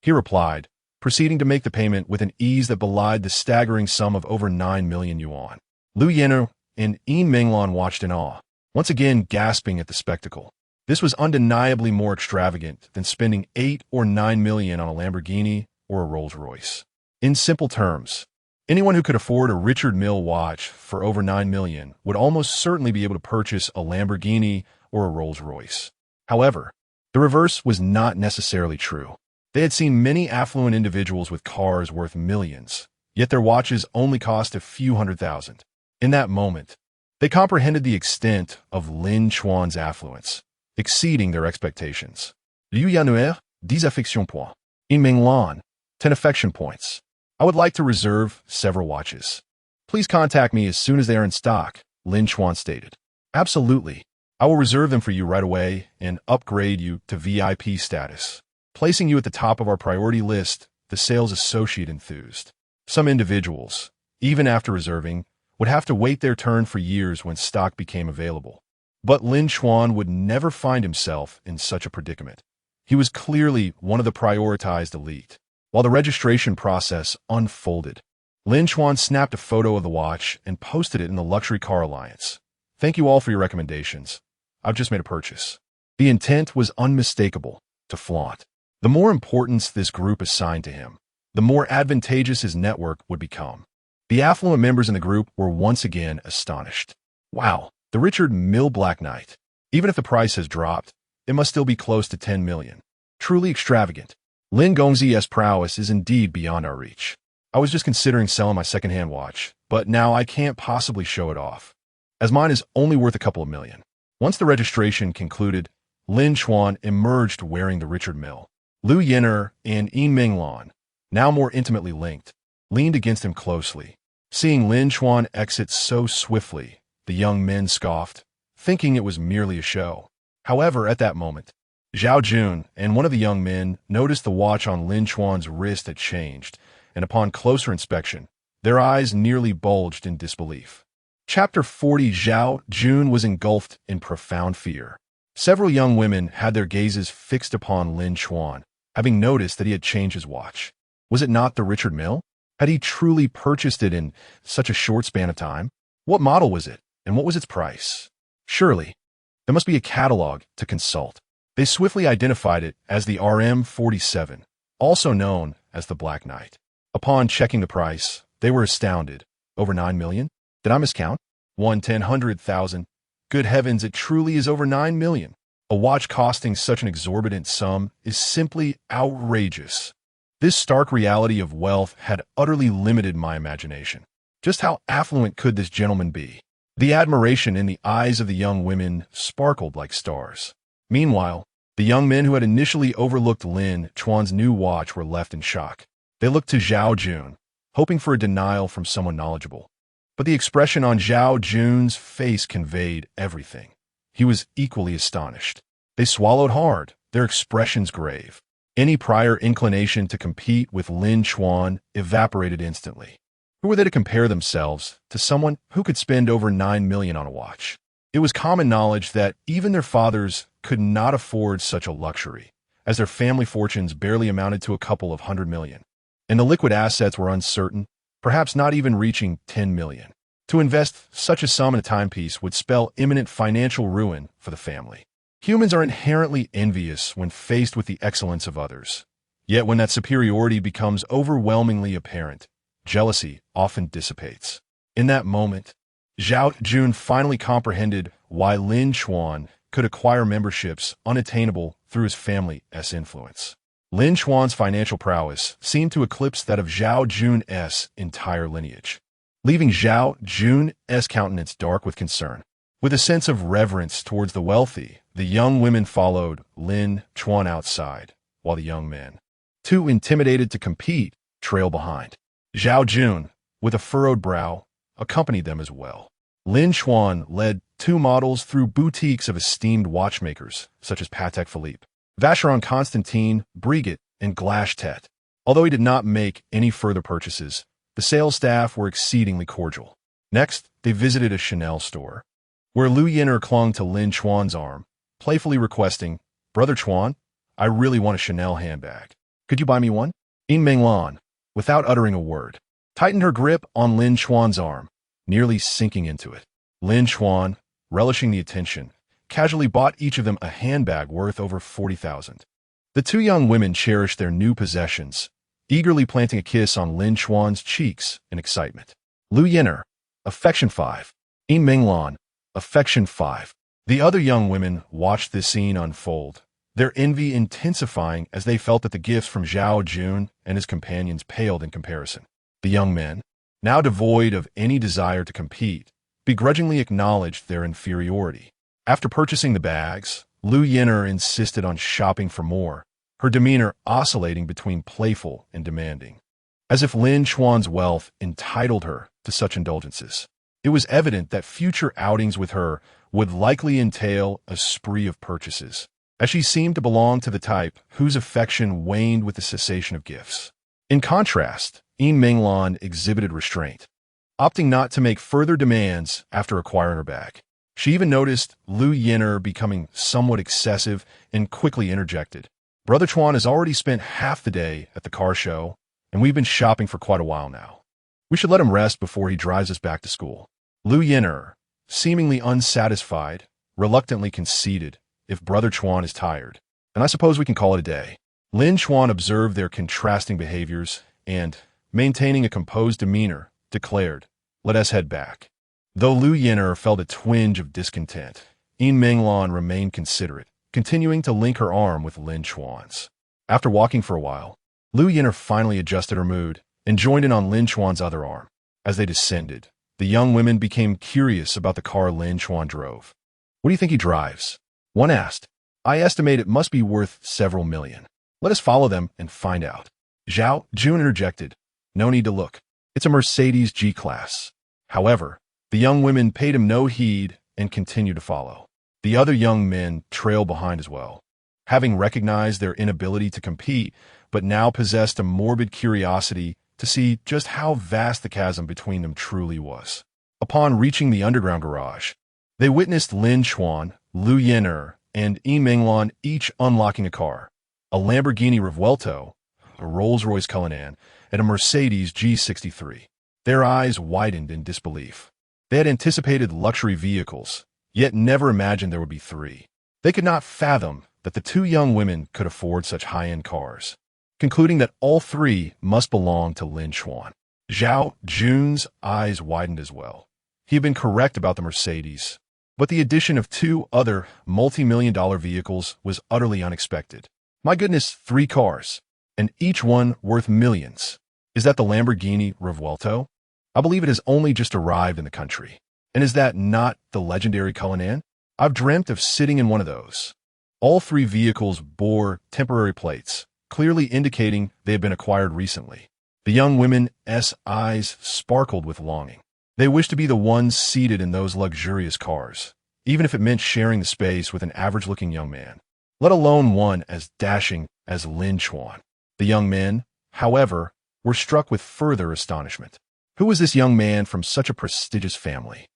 he replied, proceeding to make the payment with an ease that belied the staggering sum of over 9 million yuan. Lu Yin'er and Yin Minglan watched in awe, once again gasping at the spectacle. This was undeniably more extravagant than spending 8 or 9 million on a Lamborghini or a Rolls-Royce. In simple terms, anyone who could afford a Richard Mille watch for over 9 million would almost certainly be able to purchase a Lamborghini or a Rolls-Royce. However, the reverse was not necessarily true. They had seen many affluent individuals with cars worth millions, yet their watches only cost a few $100,000. In that moment, they comprehended the extent of Lin Chuan's affluence, exceeding their expectations. Liu Yan'er, 10 affection points. Yin Minglan, 10 affection points. I would like to reserve several watches. Please contact me as soon as they are in stock, Lin Chuan stated. Absolutely. I will reserve them for you right away and upgrade you to VIP status, placing you at the top of our priority list, the sales associate enthused. Some individuals, even after reserving, would have to wait their turn for years when stock became available. But Lin Chuan would never find himself in such a predicament. He was clearly one of the prioritized elite. While the registration process unfolded, Lin Chuan snapped a photo of the watch and posted it in the Luxury Car Alliance. Thank you all for your recommendations. I've just made a purchase. The intent was unmistakable, to flaunt. The more importance this group assigned to him, the more advantageous his network would become. The affluent members in the group were once again astonished. Wow, the Richard Mille Black Knight. Even if the price has dropped, it must still be close to 10 million. Truly extravagant. Lin Gongzi's prowess is indeed beyond our reach. I was just considering selling my second-hand watch, but now I can't possibly show it off, as mine is only worth a couple of million. Once the registration concluded, Lin Chuan emerged wearing the Richard Mille. Lu Yin'er and Yin Minglan, now more intimately linked, leaned against him closely. Seeing Lin Chuan exit so swiftly, the young men scoffed, thinking it was merely a show. However, at that moment, Zhao Jun and one of the young men noticed the watch on Lin Chuan's wrist had changed, and upon closer inspection, their eyes nearly bulged in disbelief. Chapter 40. Zhao Jun was engulfed in profound fear. Several young women had their gazes fixed upon Lin Chuan, having noticed that he had changed his watch. Was it not the Richard Mille? Had he truly purchased it in such a short span of time? What model was it, and what was its price? Surely, there must be a catalog to consult. They swiftly identified it as the RM-47, also known as the Black Knight. Upon checking the price, they were astounded. Over 9 million? Did I miscount? 1/10,000,000. Good heavens, it truly is over 9 million. A watch costing such an exorbitant sum is simply outrageous. This stark reality of wealth had utterly limited my imagination. Just how affluent could this gentleman be? The admiration in the eyes of the young women sparkled like stars. Meanwhile, the young men who had initially overlooked Lin Chuan's new watch were left in shock. They looked to Zhao Jun, hoping for a denial from someone knowledgeable. But the expression on Zhao Jun's face conveyed everything. He was equally astonished. They swallowed hard, their expressions grave. Any prior inclination to compete with Lin Chuan evaporated instantly. Who were they to compare themselves to someone who could spend over 9 million on a watch? It was common knowledge that even their fathers could not afford such a luxury, as their family fortunes barely amounted to a couple of 100 million. And the liquid assets were uncertain, perhaps not even reaching 10 million. To invest such a sum in a timepiece would spell imminent financial ruin for the family. Humans are inherently envious when faced with the excellence of others. Yet when that superiority becomes overwhelmingly apparent, jealousy often dissipates. In that moment, Zhao Jun finally comprehended why Lin Chuan could acquire memberships unattainable through his family's influence. Lin Chuan's financial prowess seemed to eclipse that of Zhao Jun's entire lineage, leaving Zhao Jun's countenance dark with concern. With a sense of reverence towards the wealthy, the young women followed Lin Chuan outside, while the young men, too intimidated to compete, trailed behind. Zhao Jun, with a furrowed brow, accompanied them as well. Lin Chuan led 2 models through boutiques of esteemed watchmakers, such as Patek Philippe, Vacheron Constantin, Breguet, and Glashtet. Although he did not make any further purchases, the sales staff were exceedingly cordial. Next, they visited a Chanel store, where Lu Yin'er clung to Lin Chuan's arm, playfully requesting, "Brother Chuan, I really want a Chanel handbag. Could you buy me one?" Menglan, without uttering a word, tightened her grip on Lin Chuan's arm, nearly sinking into it. Lin Chuan, relishing the attention, casually bought each of them a handbag worth over 40,000. The 2 young women cherished their new possessions, eagerly planting a kiss on Lin Chuan's cheeks in excitement. Lu Yin'er, affection 5. Menglan, affection 5. The other young women watched this scene unfold, their envy intensifying as they felt that the gifts from Zhao Jun and his companions paled in comparison. The young men, now devoid of any desire to compete, begrudgingly acknowledged their inferiority. After purchasing the bags, Lu Yin'er insisted on shopping for more, her demeanor oscillating between playful and demanding, as if Lin Chuan's wealth entitled her to such indulgences. It was evident that future outings with her would likely entail a spree of purchases, as she seemed to belong to the type whose affection waned with the cessation of gifts. In contrast, Menglan exhibited restraint, opting not to make further demands after acquiring her bag. She even noticed Lu Yin'er becoming somewhat excessive and quickly interjected, "Brother Chuan has already spent half the day at the car show, and we've been shopping for quite a while now. We should let him rest before he drives us back to school." Lu Yin'er, seemingly unsatisfied, reluctantly conceded, "If Brother Chuan is tired, then I suppose we can call it a day." Lin Chuan observed their contrasting behaviors and, maintaining a composed demeanor, declared, "Let us head back." Though Lu Yin'er felt a twinge of discontent, Menglan remained considerate, continuing to link her arm with Lin Chuan's. After walking for a while, Lu Yin'er finally adjusted her mood and joined in on Lin Chuan's other arm. As they descended, the young women became curious about the car Lin Chuan drove. "What do you think he drives?" one asked. "I estimate it must be worth several million. Let us follow them and find out." Zhao Jun interjected, "No need to look. It's a Mercedes G-Class." However, the young women paid him no heed and continued to follow. The other young men trailed behind as well, having recognized their inability to compete, but now possessed a morbid curiosity to see just how vast the chasm between them truly was. Upon reaching the underground garage, they witnessed Lin Chuan, Lu Yin'er, and Menglan each unlocking a car, a Lamborghini Revuelto, a Rolls-Royce Cullinan, and a Mercedes G63. Their eyes widened in disbelief. They had anticipated luxury vehicles, yet never imagined there would be three. They could not fathom that the two young women could afford such high-end cars, concluding that all three must belong to Lin Chuan. Zhao Jun's eyes widened as well. He had been correct about the Mercedes, but the addition of two other multi-million-dollar vehicles was utterly unexpected. My goodness, three cars, and each one worth millions. Is that the Lamborghini Revuelto? I believe it has only just arrived in the country. And is that not the legendary Cullinan? I've dreamt of sitting in one of those. All three vehicles bore temporary plates, clearly indicating they had been acquired recently. The young women's eyes sparkled with longing. They wished to be the ones seated in those luxurious cars, even if it meant sharing the space with an average-looking young man, let alone one as dashing as Lin Chuan. The young men, however, were struck with further astonishment. Who was this young man from such a prestigious family?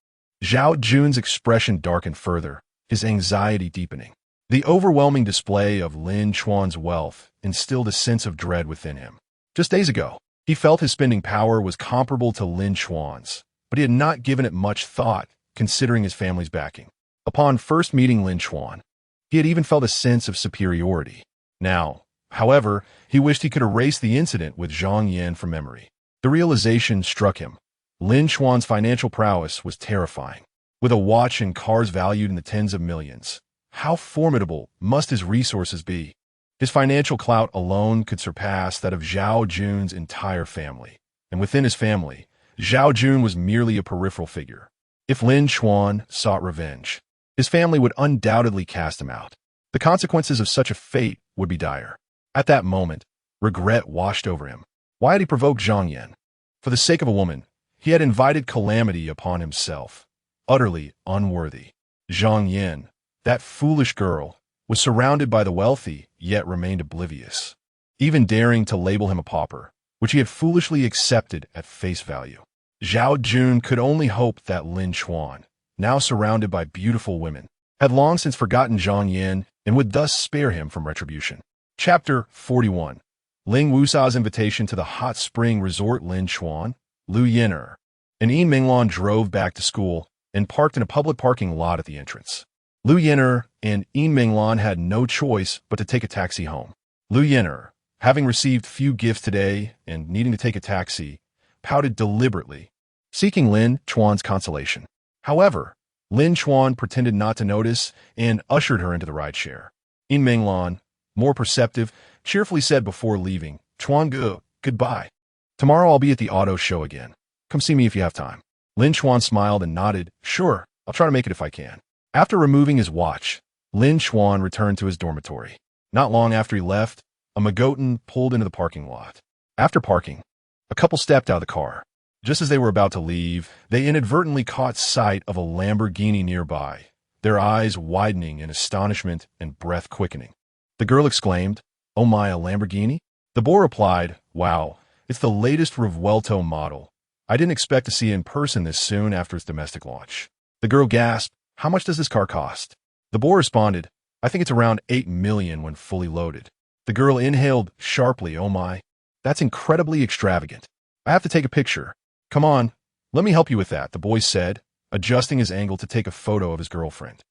Zhao Jun's expression darkened further, his anxiety deepening. The overwhelming display of Lin Chuan's wealth instilled a sense of dread within him. Just days ago, he felt his spending power was comparable to Lin Chuan's, but he had not given it much thought, considering his family's backing. Upon first meeting Lin Chuan, he had even felt a sense of superiority. Now, however, he wished he could erase the incident with Zhang Yan from memory. The realization struck him. Lin Chuan's financial prowess was terrifying. With a watch and cars valued in the tens of millions, how formidable must his resources be? His financial clout alone could surpass that of Zhao Jun's entire family. And within his family, Zhao Jun was merely a peripheral figure. If Lin Chuan sought revenge, his family would undoubtedly cast him out. The consequences of such a fate would be dire. At that moment, regret washed over him. Why had he provoked Zhang Yan? For the sake of a woman, he had invited calamity upon himself. Utterly unworthy. Zhang Yan, that foolish girl, was surrounded by the wealthy, yet remained oblivious, even daring to label him a pauper, which he had foolishly accepted at face value. Zhao Jun could only hope that Lin Chuan, now surrounded by beautiful women, had long since forgotten Zhang Yan and would thus spare him from retribution. Chapter 41. Ling Wusa's invitation to the hot spring resort. Lin Chuan, Lu Yin'er, and Yin Minglan drove back to school and parked in a public parking lot at the entrance. Lu Yin'er and Yin Minglan had no choice but to take a taxi home. Lu Yin'er, having received few gifts today and needing to take a taxi, pouted deliberately, seeking Lin Chuan's consolation. However, Lin Chuan pretended not to notice and ushered her into the rideshare. Yin Minglan, more perceptive, cheerfully said before leaving, "Chuan goodbye. Tomorrow I'll be at the auto show again. Come see me if you have time." Lin Chuan smiled and nodded, "Sure, I'll try to make it if I can." After removing his watch, Lin Chuan returned to his dormitory. Not long after he left, a Magotan pulled into the parking lot. After parking, a couple stepped out of the car. Just as they were about to leave, they inadvertently caught sight of a Lamborghini nearby, their eyes widening in astonishment and breath quickening. The girl exclaimed, "Oh my, a Lamborghini?" The boy replied, "Wow, it's the latest Revuelto model. I didn't expect to see it in person this soon after its domestic launch." The girl gasped, "How much does this car cost?" The boy responded, "I think it's around 8 million when fully loaded." The girl inhaled sharply, "Oh my, that's incredibly extravagant. I have to take a picture. Come on, let me help you with that," the boy said, adjusting his angle to take a photo of his girlfriend.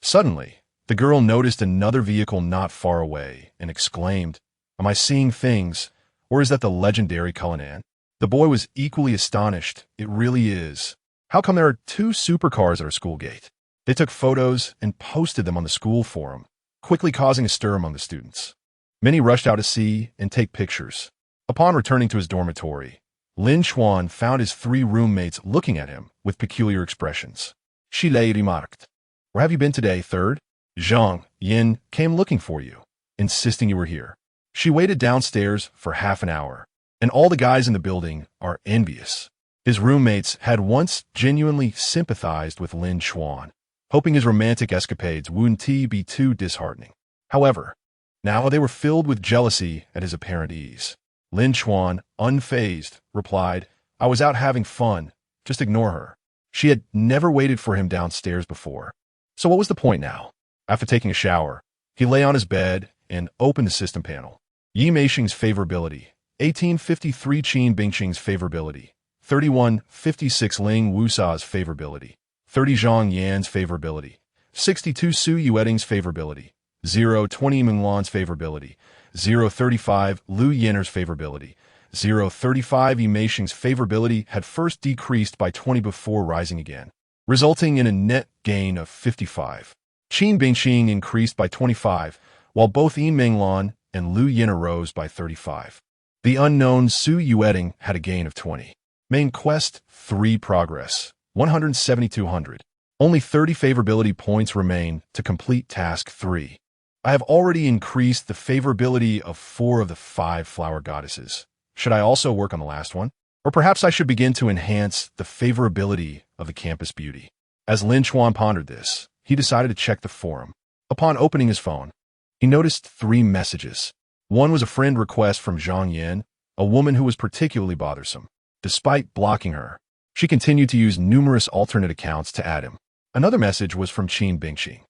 Suddenly, the girl noticed another vehicle not far away and exclaimed, "Am I seeing things, or is that the legendary Cullinan?" The boy was equally astonished. "It really is. How come there are 2 supercars at our school gate?" They took photos and posted them on the school forum, quickly causing a stir among the students. Many rushed out to see and take pictures. Upon returning to his dormitory, Lin Chuan found his 3 roommates looking at him with peculiar expressions. She lay remarked, "Where have you been today, third? Zhang Yin came looking for you, insisting you were here. She waited downstairs for half an hour, and all the guys in the building are envious." His roommates had once genuinely sympathized with Lin Chuan, hoping his romantic escapades wouldn't be too disheartening. However, now they were filled with jealousy at his apparent ease. Lin Chuan, unfazed, replied, "I was out having fun. Just ignore her." She had never waited for him downstairs before. So what was the point now? After taking a shower, he lay on his bed and opened the system panel. Yi Meishing's favorability. 1853 Qin Bingqing's favorability. 3156 Ling Wusa's favorability. 30 Zhang Yan's favorability. 62 Su Yueting's favorability. 020 Minglan's favorability. 035 Lu Yiner's favorability. 035 Yi Meishing's favorability had first decreased by 20 before rising again, resulting in a net gain of 55. Qin Bingqing increased by 25, while both Yi Minglan and Lu Yiner rose by 35. The unknown Su Yueting had a gain of 20. Main quest 3 progress 17200. Only 30 favorability points remain to complete task 3. I have already increased the favorability of 4 of the 5 flower goddesses. Should I also work on the last one? Or perhaps I should begin to enhance the favorability of the campus beauty. As Lin Chuan pondered this, he decided to check the forum. Upon opening his phone, he noticed 3 messages. One was a friend request from Zhang Yan, a woman who was particularly bothersome. Despite blocking her, she continued to use numerous alternate accounts to add him. Another message was from Qin Bingqing.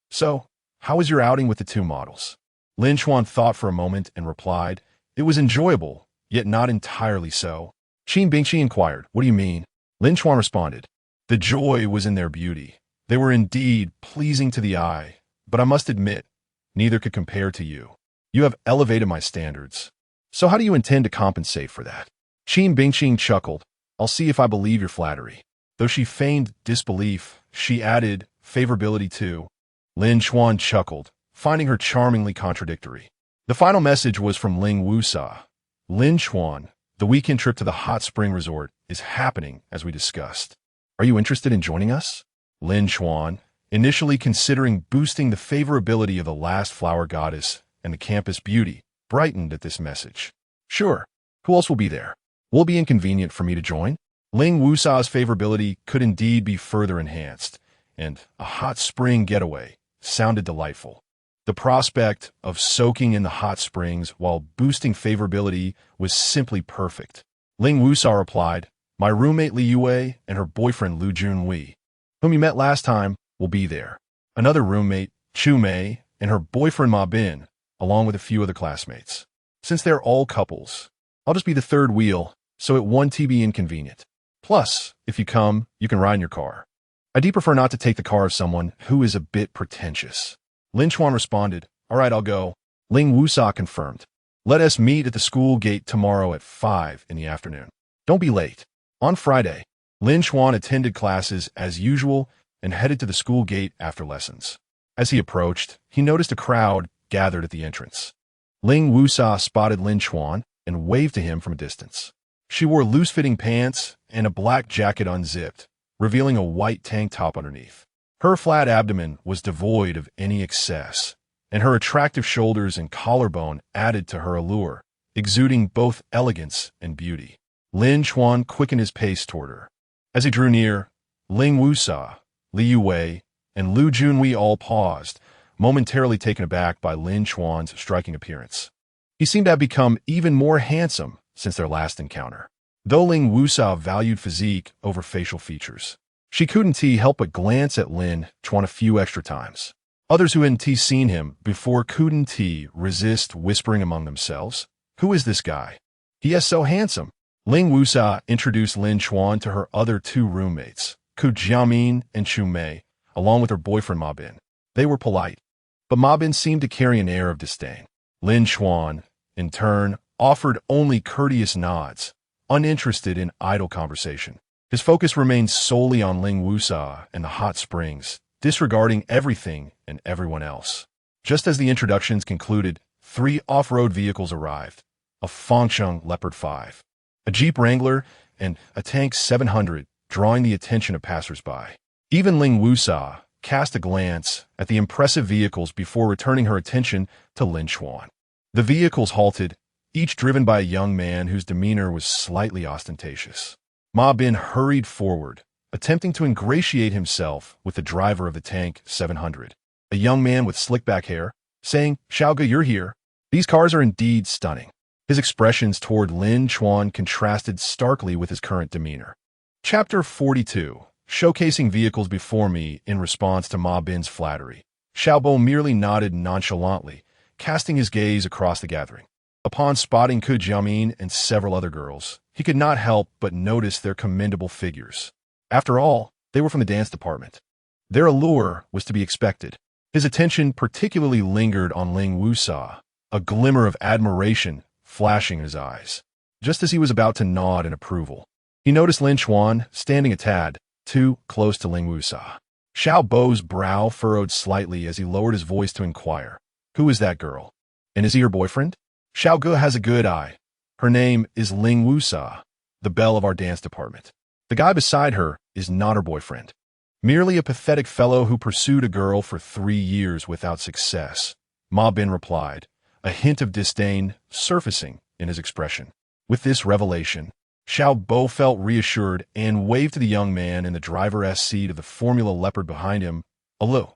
So, how was your outing with the 2 models? Lin Chuan thought for a moment and replied, "It was enjoyable, yet not entirely so." Qin Bingqing inquired, "What do you mean?" Lin Chuan responded, "The joy was in their beauty. They were indeed pleasing to the eye, but I must admit, neither could compare to you. You have elevated my standards. So how do you intend to compensate for that?" Qin Bingqing chuckled, "I'll see if I believe your flattery." Though she feigned disbelief, she added, "Favorability too." Lin Chuan chuckled, finding her charmingly contradictory. The final message was from Ling Wusa. "Lin Chuan, the weekend trip to the hot spring resort is happening as we discussed. Are you interested in joining us?" Lin Chuan, initially considering boosting the favorability of the last flower goddess and the campus beauty, brightened at this message. "Sure. Who else will be there? Will it be inconvenient for me to join?" Ling Wusa's favorability could indeed be further enhanced, and a hot spring getaway sounded delightful. The prospect of soaking in the hot springs while boosting favorability was simply perfect. Ling Wusa replied, "My roommate Li Yue and her boyfriend Lu Junwei, whom you met last time, will be there. Another roommate, Chu Mei, and her boyfriend Ma Bin, along with a few other classmates. Since they're all couples, I'll just be the third wheel, so it won't be inconvenient. Plus, if you come, you can ride in your car. I do prefer not to take the car of someone who is a bit pretentious." Lin Chuan responded, "All right, I'll go." Ling Wusa confirmed, "Let us meet at the school gate tomorrow at 5 in the afternoon. Don't be late." On Friday, Lin Chuan attended classes as usual and headed to the school gate after lessons. As he approached, he noticed a crowd gathered at the entrance. Ling Wusa spotted Lin Chuan and waved to him from a distance. She wore loose-fitting pants and a black jacket unzipped, revealing a white tank top underneath. Her flat abdomen was devoid of any excess, and her attractive shoulders and collarbone added to her allure, exuding both elegance and beauty. Lin Chuan quickened his pace toward her. As he drew near, Ling Wusa, Li Yue, and Lu Junwei all paused, momentarily taken aback by Lin Chuan's striking appearance. He seemed to have become even more handsome since their last encounter. Though Ling Wusa valued physique over facial features, she couldn't help but glance at Lin Chuan a few extra times. Others who hadn't seen him before couldn't resist whispering among themselves, "Who is this guy? He is so handsome." Ling Wusa introduced Lin Chuan to her other 2 roommates, Ku Jiamin and Chu Mei, along with her boyfriend Ma Bin. They were polite, but Ma Bin seemed to carry an air of disdain. Lin Chuan, in turn, offered only courteous nods, uninterested in idle conversation. His focus remained solely on Ling Wusa and the hot springs, disregarding everything and everyone else. Just as the introductions concluded, 3 off-road vehicles arrived: a Fangcheng Leopard 5, a Jeep Wrangler, and a Tank 700, drawing the attention of passersby. Even Ling Wusa cast a glance at the impressive vehicles before returning her attention to Lin Chuan. The vehicles halted, each driven by a young man whose demeanor was slightly ostentatious. Ma Bin hurried forward, attempting to ingratiate himself with the driver of the Tank 700, a young man with slick-back hair, saying, "Xiaoge, you're here. These cars are indeed stunning." His expressions toward Lin Chuan contrasted starkly with his current demeanor. Chapter 42, showcasing vehicles before me in response to Ma Bin's flattery. Xiaobo merely nodded nonchalantly, casting his gaze across the gathering. Upon spotting Ku Jiamin and several other girls, he could not help but notice their commendable figures. After all, they were from the dance department. Their allure was to be expected. His attention particularly lingered on Ling Wusa, a glimmer of admiration flashing in his eyes. Just as he was about to nod in approval, he noticed Lin Chuan standing a tad too close to Ling Wusa. Xiao Bo's brow furrowed slightly as he lowered his voice to inquire, "Who is that girl? And is he your boyfriend?" "Xiao Ge has a good eye. Her name is Ling Wusa, the belle of our dance department. The guy beside her is not her boyfriend. Merely a pathetic fellow who pursued a girl for 3 years without success," Ma Bin replied, a hint of disdain surfacing in his expression. With this revelation, Xiao Bo felt reassured and waved to the young man in the driver's seat of the Formula Leopard behind him. "Alu,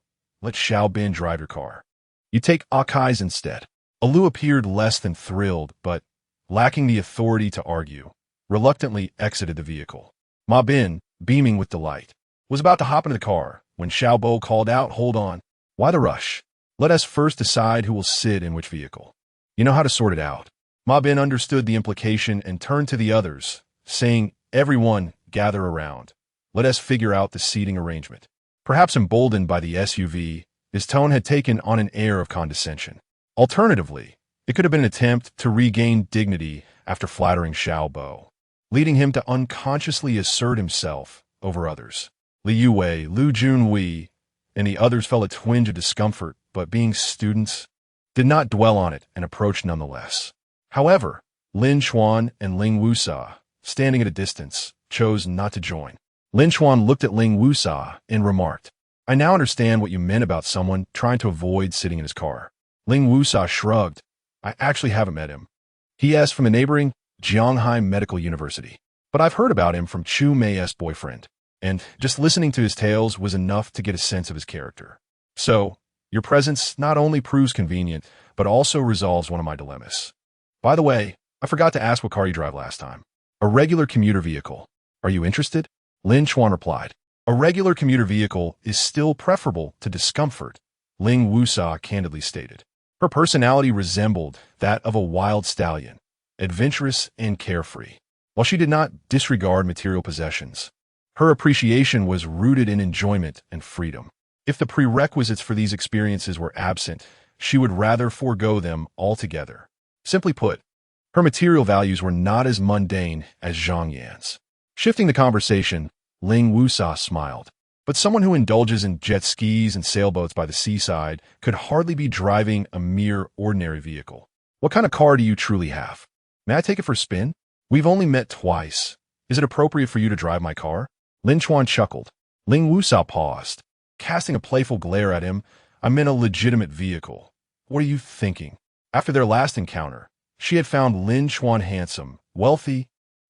let Xiao Bin drive your car. You take Akai's instead." Alu appeared less than thrilled, but, lacking the authority to argue, reluctantly exited the vehicle. Ma Bin, beaming with delight, was about to hop into the car when Xiao Bo called out, "Hold on. Why the rush? Let us first decide who will sit in which vehicle. You know how to sort it out." Ma Bin understood the implication and turned to the others, saying, "Everyone, gather around. Let us figure out the seating arrangement." Perhaps emboldened by the SUV, his tone had taken on an air of condescension. Alternatively, it could have been an attempt to regain dignity after flattering Xiao Bo, leading him to unconsciously assert himself over others. Li Yue, Lu Junwei, and the others felt a twinge of discomfort, but being students, did not dwell on it and approached nonetheless. However, Lin Chuan and Ling Wusa, standing at a distance, chose not to join. Lin Chuan looked at Ling Wusa and remarked, "I now understand what you meant about someone trying to avoid sitting in his car." Ling Wusa shrugged. "I actually haven't met him. He is from the neighboring Jianghai Medical University. But I've heard about him from Chu Mei's boyfriend, and just listening to his tales was enough to get a sense of his character. So, your presence not only proves convenient, but also resolves one of my dilemmas. By the way, I forgot to ask what car you drive last time." "A regular commuter vehicle. Are you interested?" Lin Chuan replied. "A regular commuter vehicle is still preferable to discomfort," Ling Wusa candidly stated. Her personality resembled that of a wild stallion, adventurous and carefree. While she did not disregard material possessions, her appreciation was rooted in enjoyment and freedom. If the prerequisites for these experiences were absent, she would rather forego them altogether. Simply put, her material values were not as mundane as Zhang Yan's. Shifting the conversation, Ling Wusa smiled. "But someone who indulges in jet skis and sailboats by the seaside could hardly be driving a mere ordinary vehicle. What kind of car do you truly have? May I take it for a spin? We've only met twice. Is it appropriate for you to drive my car?" Lin Chuan chuckled. Ling Wusa paused, casting a playful glare at him. "I'm in a legitimate vehicle. What are you thinking?" After their last encounter, she had found Lin Chuan handsome, wealthy,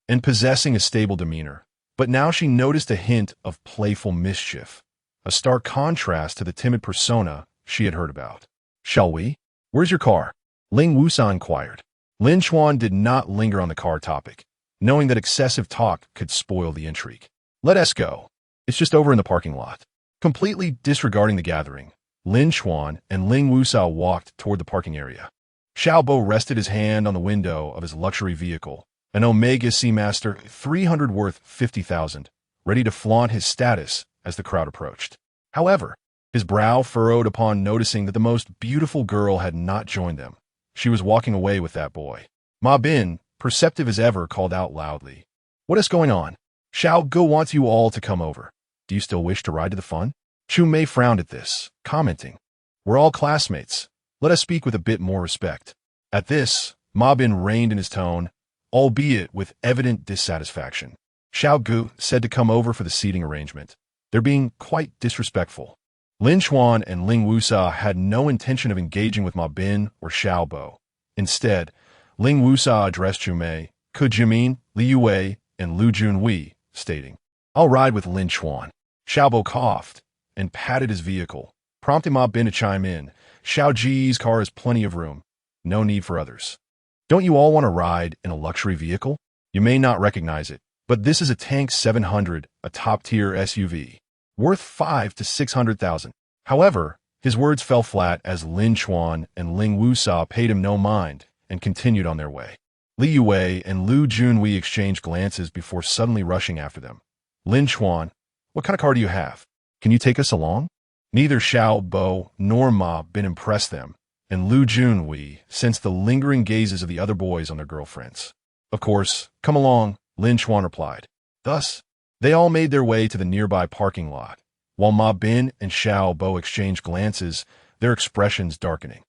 and possessing a stable demeanor. But now she noticed a hint of playful mischief, a stark contrast to the timid persona she had heard about. "Shall we? Where's your car?" Ling Wusa inquired. Lin Chuan did not linger on the car topic, knowing that excessive talk could spoil the intrigue. "Let us go. It's just over in the parking lot." Completely disregarding the gathering, Lin Chuan and Ling Wusa walked toward the parking area. Xiao Bo rested his hand on the window of his luxury vehicle, an Omega Seamaster 300 worth 50,000, ready to flaunt his status as the crowd approached. However, his brow furrowed upon noticing that the most beautiful girl had not joined them. She was walking away with that boy. Ma Bin, perceptive as ever, called out loudly, "What is going on? Xiao Ge wants you all to come over. Do you still wish to ride to the fun?" Chu Mei frowned at this, commenting, "We're all classmates. Let us speak with a bit more respect." At this, Ma Bin reined in his tone, albeit with evident dissatisfaction. Xiao Ge said to come over for the seating arrangement. They're being quite disrespectful. Lin Chuan and Ling Wusa had no intention of engaging with Ma Bin or Xiao Bo. Instead, Ling Wusa addressed Chu Mei, Ku Jimin, Li Yue, and Lu Junwei, stating, "I'll ride with Lin Chuan." Xiao Bo coughed and patted his vehicle, prompting Ma Bin to chime in. "Xiao Ji's car has plenty of room. No need for others. Don't you all want to ride in a luxury vehicle? You may not recognize it, but this is a Tank 700, a top-tier SUV, worth 5 to 600,000. However, His words fell flat as Lin Chuan and Ling Wusa paid him no mind and continued on their way. Li Yue and Lu Junhui exchanged glances before suddenly rushing after them. Lin Chuan, what kind of car do you have? Can you take us along? Neither Xiao Bo nor Ma Bin impressed them, and Lu Junhui sensed the lingering gazes of the other boys on their girlfriends. Of course, come along, Lin Chuan replied. Thus, they all made their way to the nearby parking lot, while Ma Bin and Xiao Bo exchanged glances, their expressions darkening.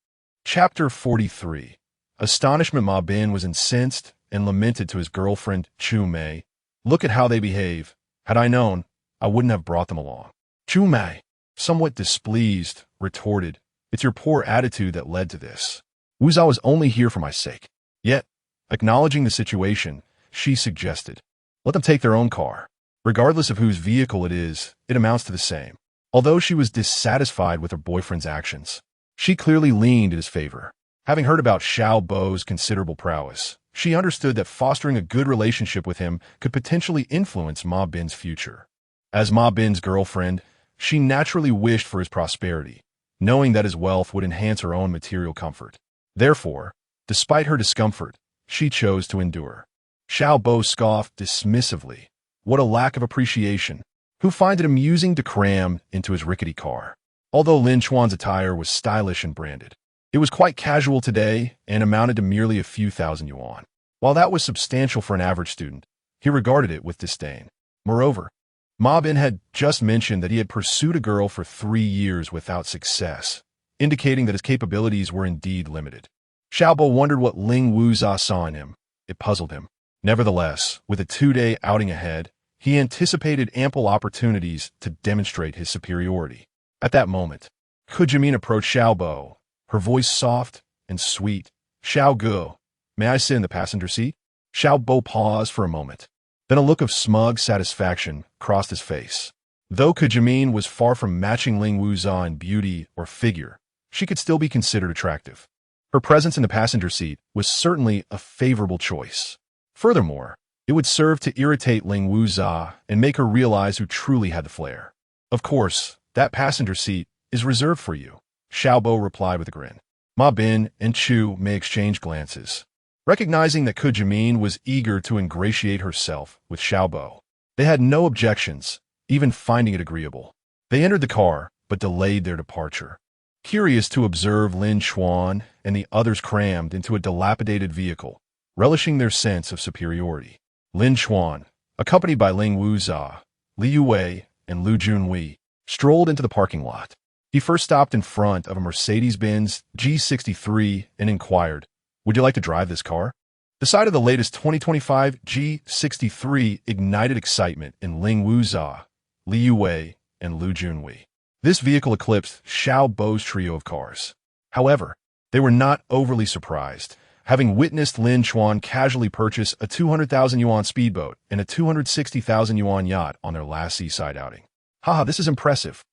Chapter 43. Astonishment. Ma Bin was incensed and lamented to his girlfriend, Chu Mei. Look at how they behave. Had I known, I wouldn't have brought them along. Chu Mei, somewhat displeased, retorted, it's your poor attitude that led to this. Wuza was only here for my sake. Yet, acknowledging the situation, she suggested, let them take their own car. Regardless of whose vehicle it is, it amounts to the same. Although she was dissatisfied with her boyfriend's actions, she clearly leaned in his favor. Having heard about Xiao Bo's considerable prowess, she understood that fostering a good relationship with him could potentially influence Ma Bin's future. As Ma Bin's girlfriend, she naturally wished for his prosperity, knowing that his wealth would enhance her own material comfort. Therefore, despite her discomfort, she chose to endure. Xiao Bo scoffed dismissively. What a lack of appreciation. Who finds it amusing to cram into his rickety car? Although Lin Chuan's attire was stylish and branded, it was quite casual today and amounted to merely a few thousand yuan. While that was substantial for an average student, he regarded it with disdain. Moreover, Ma Bin had just mentioned that he had pursued a girl for 3 years without success, indicating that his capabilities were indeed limited. Xiao Bo wondered what Ling Wuza saw in him. It puzzled him. Nevertheless, with a 2-day outing ahead, he anticipated ample opportunities to demonstrate his superiority. At that moment, Ku Jimin approached Xiao Bo, her voice soft and sweet. Xiao Gu, may I sit in the passenger seat? Xiao Bo paused for a moment. Then a look of smug satisfaction crossed his face. Though Ku Jimin was far from matching Ling Wuza in beauty or figure, she could still be considered attractive. Her presence in the passenger seat was certainly a favorable choice. Furthermore, it would serve to irritate Ling Wuza and make her realize who truly had the flair. Of course, that passenger seat is reserved for you, Xiao Bo replied with a grin. Ma Bin and Chu Mei exchanged glances, recognizing that Ku Jimin was eager to ingratiate herself with Xiao Bo. They had no objections, even finding it agreeable. They entered the car, but delayed their departure. Curious to observe Lin Chuan and the others crammed into a dilapidated vehicle, relishing their sense of superiority. Lin Chuan, accompanied by Ling Wuza, Li Yue, and Lu Junhui, strolled into the parking lot. He first stopped in front of a Mercedes-Benz G63 and inquired, would you like to drive this car? The sight of the latest 2025 G63 ignited excitement in Ling Wuza, Li Yue, and Lu Junhui. This vehicle eclipsed Xiao Bo's trio of cars. However, they were not overly surprised, having witnessed Lin Chuan casually purchase a 200,000 yuan speedboat and a 260,000 yuan yacht on their last seaside outing. Haha, this is impressive.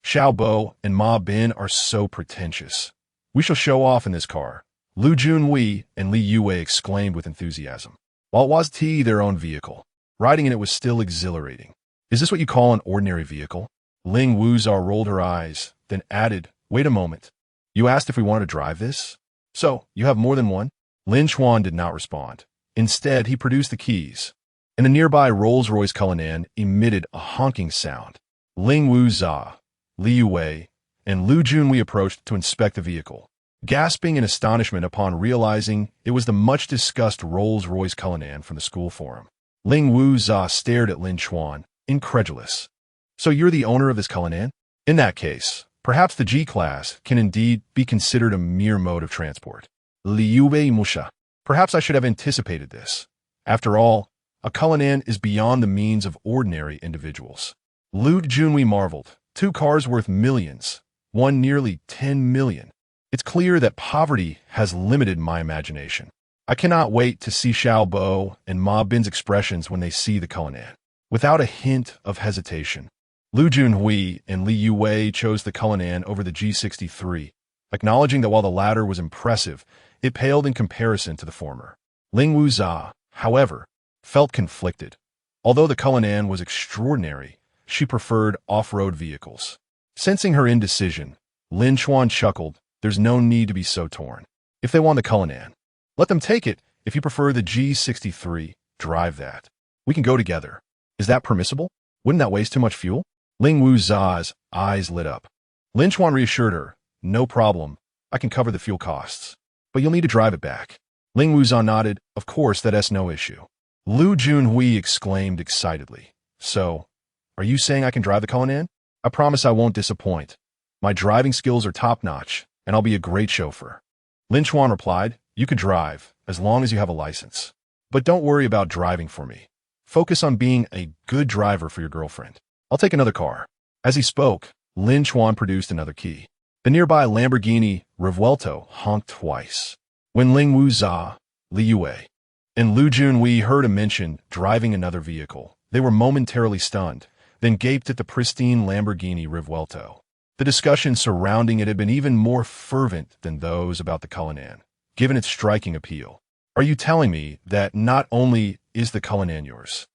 Xiao Bo and Ma Bin are so pretentious. We shall show off in this car, Lu Junhui and Li Yue exclaimed with enthusiasm. While it was their own vehicle, riding in it was still exhilarating. Is this what you call an ordinary vehicle? Ling Wuza rolled her eyes, then added, wait a moment. You asked if we wanted to drive this? So, you have more than one? Lin Chuan did not respond. Instead, he produced the keys, and the nearby Rolls-Royce Cullinan emitted a honking sound. Ling Wuza, Li Yue, and Lu Junhui approached to inspect the vehicle, gasping in astonishment upon realizing it was the much-discussed Rolls-Royce Cullinan from the school forum. Ling Wuza stared at Lin Chuan, incredulous. So you're the owner of this Cullinan? In that case, perhaps the G-Class can indeed be considered a mere mode of transport. Li Yue Musha. Perhaps I should have anticipated this. After all, a Cullinan is beyond the means of ordinary individuals. Lu Junhui marveled. 2 cars worth millions, one nearly 10 million. It's clear that poverty has limited my imagination. I cannot wait to see Xiao Bo and Ma Bin's expressions when they see the Cullinan. Without a hint of hesitation, Lu Junhui and Li Yue chose the Cullinan over the G63, acknowledging that while the latter was impressive, it paled in comparison to the former. Ling Wuza, however, felt conflicted. Although the Cullinan was extraordinary, she preferred off-road vehicles. Sensing her indecision, Lin Chuan chuckled. There's no need to be so torn. If they want the Cullinan, let them take it. If you prefer the G63, drive that. We can go together. Is that permissible? Wouldn't that waste too much fuel? Ling Wuza's eyes lit up. Lin Chuan reassured her, no problem. I can cover the fuel costs. But you'll need to drive it back. Ling Wuzan nodded. Of course, that's no issue. Lu Junhui exclaimed excitedly. So, are you saying I can drive the Cullinan? I promise I won't disappoint. My driving skills are top-notch, and I'll be a great chauffeur. Lin Chuan replied, you could drive, as long as you have a license. But don't worry about driving for me. Focus on being a good driver for your girlfriend. I'll take another car. As he spoke, Lin Chuan produced another key. The nearby Lamborghini Revuelto honked twice. When Ling Wuza, Li Yue, and Lu Junhui heard him mention driving another vehicle, they were momentarily stunned, then gaped at the pristine Lamborghini Revuelto. The discussion surrounding it had been even more fervent than those about the Cullinan, given its striking appeal. Are you telling me that not only is the Cullinan yours,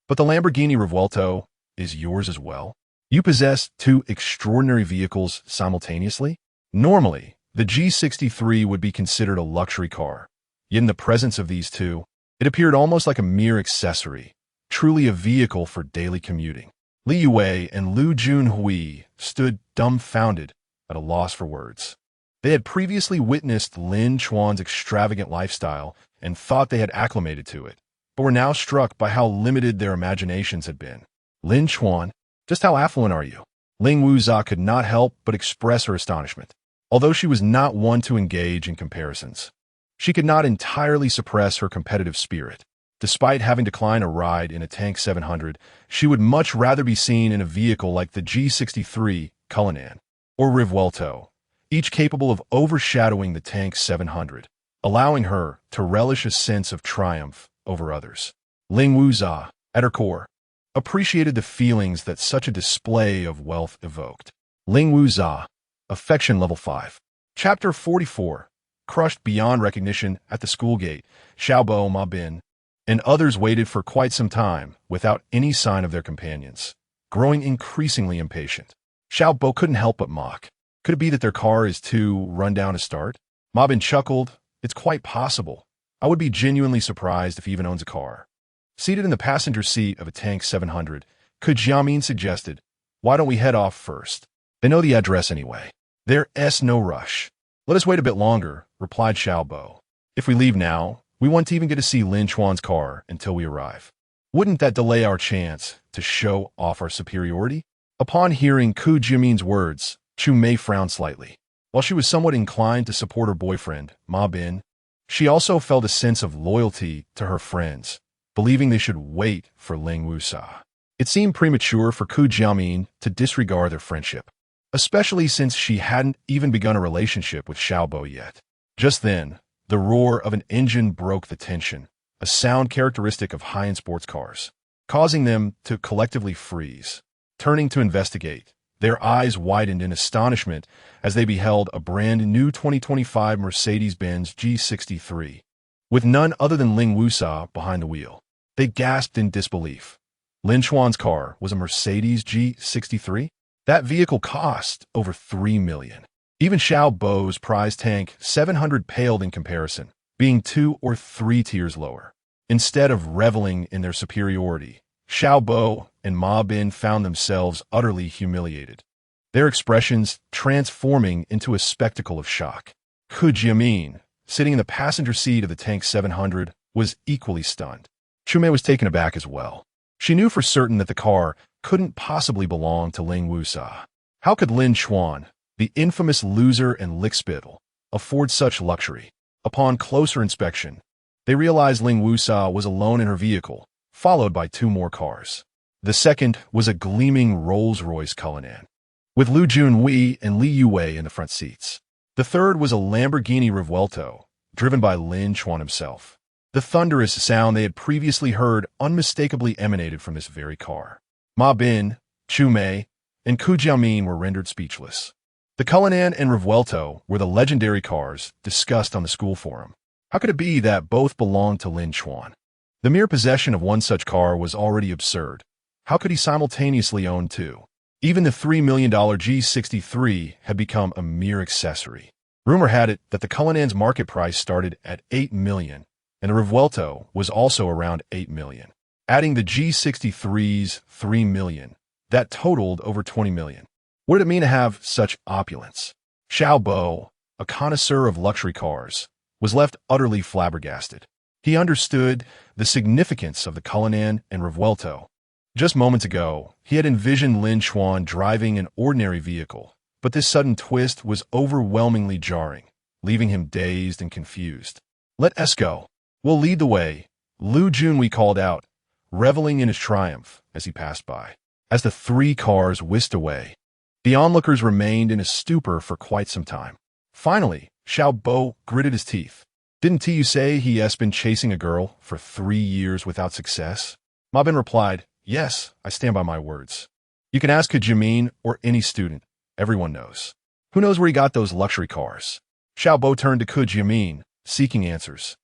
but the Lamborghini Revuelto is yours as well? You possess two extraordinary vehicles simultaneously? Normally, the G63 would be considered a luxury car. Yet in the presence of these two, it appeared almost like a mere accessory, truly a vehicle for daily commuting. Li Yue and Lu Junhui stood dumbfounded at a loss for words. They had previously witnessed Lin Chuan's extravagant lifestyle and thought they had acclimated to it, but were now struck by how limited their imaginations had been. Lin Chuan, just how affluent are you? Ling Wuza could not help but express her astonishment. Although she was not one to engage in comparisons, she could not entirely suppress her competitive spirit. Despite having declined a ride in a Tank 700, she would much rather be seen in a vehicle like the G63 Cullinan or Revuelto, each capable of overshadowing the Tank 700, allowing her to relish a sense of triumph over others. Ling Wuza, at her core, appreciated the feelings that such a display of wealth evoked. Ling Wuza, Affection Level 5. Chapter 44. Crushed beyond recognition at the school gate, Xiaobo, Ma Bin, and others waited for quite some time without any sign of their companions, growing increasingly impatient. Xiaobo couldn't help but mock. Could it be that their car is too run down to start? Ma Bin chuckled. It's quite possible. I would be genuinely surprised if he even owns a car. Seated in the passenger seat of a Tank 700, Ku Jiamin suggested, why don't we head off first? They know the address anyway. There's no rush. Let us wait a bit longer, replied Xiaobo. If we leave now, we won't even get to see Lin Chuan's car until we arrive. Wouldn't that delay our chance to show off our superiority? Upon hearing Ku Jiamin's words, Chu Mei frowned slightly. While she was somewhat inclined to support her boyfriend, Ma Bin, she also felt a sense of loyalty to her friends, believing they should wait for Ling Wusa. It seemed premature for Ku Jiamin to disregard their friendship, especially since she hadn't even begun a relationship with Xiaobo yet. Just then, the roar of an engine broke the tension, a sound characteristic of high-end sports cars, causing them to collectively freeze. Turning to investigate, their eyes widened in astonishment as they beheld a brand new 2025 Mercedes-Benz G63, with none other than Ling Wusa behind the wheel. They gasped in disbelief. Lin Chuan's car was a Mercedes G63? That vehicle cost over $3 million. Even Xiaobo's prize Tank 700 paled in comparison, being 2 or 3 tiers lower. Instead of reveling in their superiority, Xiaobo and Ma Bin found themselves utterly humiliated, their expressions transforming into a spectacle of shock. Ku Jiamin, sitting in the passenger seat of the Tank 700, was equally stunned. Chu Mei was taken aback as well. She knew for certain that the car couldn't possibly belong to Ling Wusa. How could Lin Chuan, the infamous loser and lickspittle, afford such luxury? Upon closer inspection, they realized Ling Wusa was alone in her vehicle, followed by 2 more cars. The second was a gleaming Rolls-Royce Cullinan, with Lu Junhui and Li Yue in the front seats. The third was a Lamborghini Revuelto, driven by Lin Chuan himself. The thunderous sound they had previously heard unmistakably emanated from this very car. Ma Bin, Chu Mei, and Ku Jiamin were rendered speechless. The Cullinan and Revuelto were the legendary cars discussed on the school forum. How could it be that both belonged to Lin Chuan? The mere possession of one such car was already absurd. How could he simultaneously own 2? Even the $3 million G63 had become a mere accessory. Rumor had it that the Cullinan's market price started at $8 million, and the Revuelto was also around $8 million. Adding the G63's $3 million, that totaled over $20 million. What did it mean to have such opulence? Xiao Bo, a connoisseur of luxury cars, was left utterly flabbergasted. He understood the significance of the Cullinan and Revuelto. Just moments ago, he had envisioned Lin Chuan driving an ordinary vehicle, but this sudden twist was overwhelmingly jarring, leaving him dazed and confused. "Let us go. We'll lead the way," Lu Junwei called out, reveling in his triumph as he passed by. As the three cars whisked away, the onlookers remained in a stupor for quite some time. Finally, Xiao Bo gritted his teeth. "Didn't Tu say he has been chasing a girl for 3 years without success?" Ma Bin replied, "Yes, I stand by my words. You can ask Jimin or any student. Everyone knows. Who knows where he got those luxury cars?" Xiao Bo turned to Jimin, seeking answers,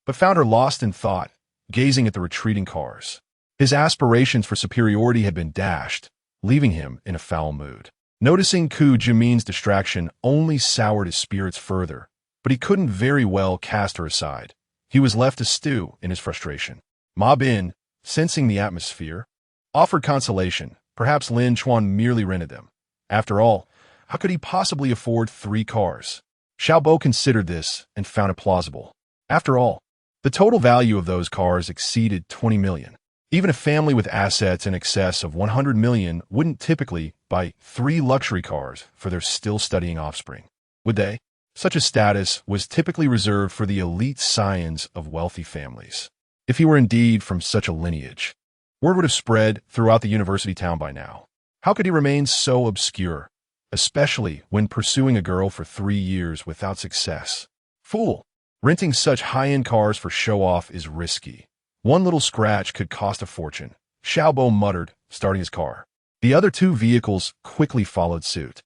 but found her lost in thought, gazing at the retreating cars. His aspirations for superiority had been dashed, leaving him in a foul mood. Noticing Jimin's distraction only soured his spirits further, but he couldn't very well cast her aside. He was left to stew in his frustration. Ma Bin, sensing the atmosphere, offered consolation. Perhaps Lin Chuan merely rented them. After all, how could he possibly afford 3 cars? Xiao Bo considered this and found it plausible. After all, the total value of those cars exceeded $20 million. Even a family with assets in excess of $100 million wouldn't typically buy 3 luxury cars for their still-studying offspring, would they? Such a status was typically reserved for the elite scions of wealthy families. If he were indeed from such a lineage, word would have spread throughout the university town by now. How could he remain so obscure, especially when pursuing a girl for 3 years without success? Fool! Renting such high-end cars for show-off is risky. One little scratch could cost a fortune, Xiao Bo muttered, starting his car. The other 2 vehicles quickly followed suit.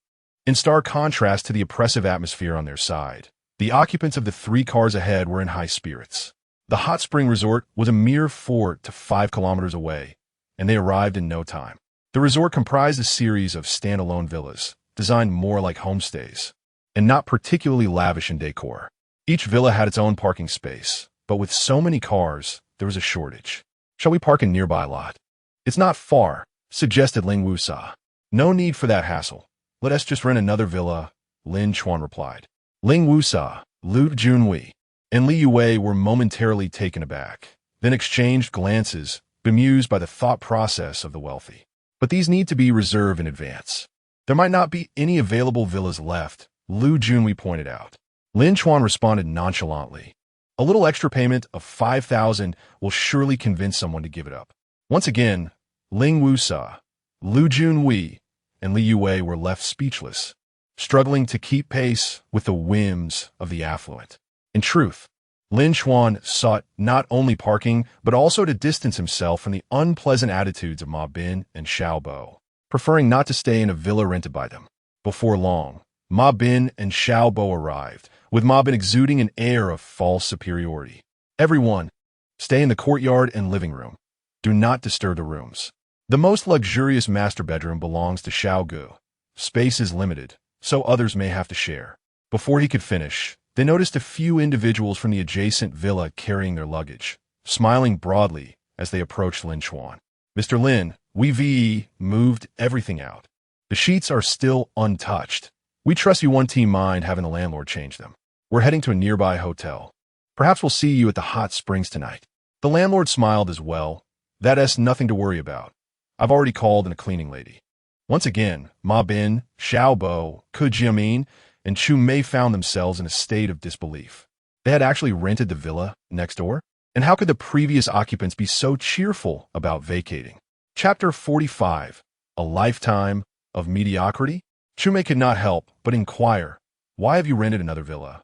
In stark contrast to the oppressive atmosphere on their side, the occupants of the 3 cars ahead were in high spirits. The hot spring resort was a mere 4 to 5 kilometers away, and they arrived in no time. The resort comprised a series of standalone villas, designed more like homestays, and not particularly lavish in decor. Each villa had its own parking space, but with so many cars, there was a shortage. "Shall we park in nearby lot?" "It's not far," suggested Ling Wusa. "No need for that hassle. Let us just rent another villa," Lin Chuan replied. Ling Wusa, Lu Junwei, and Li Yue were momentarily taken aback, then exchanged glances, bemused by the thought process of the wealthy. "But these need to be reserved in advance. There might not be any available villas left," Lu Junwei pointed out. Lin Chuan responded nonchalantly. "A little extra payment of 5,000 will surely convince someone to give it up." Once again, Ling Wusa, Lu Junwei, and Li Yue were left speechless, struggling to keep pace with the whims of the affluent. In truth, Lin Chuan sought not only parking, but also to distance himself from the unpleasant attitudes of Ma Bin and Xiao Bo, preferring not to stay in a villa rented by them. Before long, Ma Bin and Xiao Bo arrived, with Ma Bin exuding an air of false superiority. "Everyone, stay in the courtyard and living room. Do not disturb the rooms. The most luxurious master bedroom belongs to Xiao Gu. Space is limited, so others may have to share." Before he could finish, they noticed a few individuals from the adjacent villa carrying their luggage, smiling broadly as they approached Lin Chuan. "Mr. Lin, we moved everything out. The sheets are still untouched. We trust you won't mind having the landlord change them. We're heading to a nearby hotel. Perhaps we'll see you at the hot springs tonight." The landlord smiled as well. "That's nothing to worry about. I've already called in a cleaning lady." Once again, Ma Bin, Xiao Bo, Jimin, and Chu Mei found themselves in a state of disbelief. They had actually rented the villa next door? And how could the previous occupants be so cheerful about vacating? Chapter 45, A Lifetime of Mediocrity? Chu Mei could not help but inquire, "Why have you rented another villa?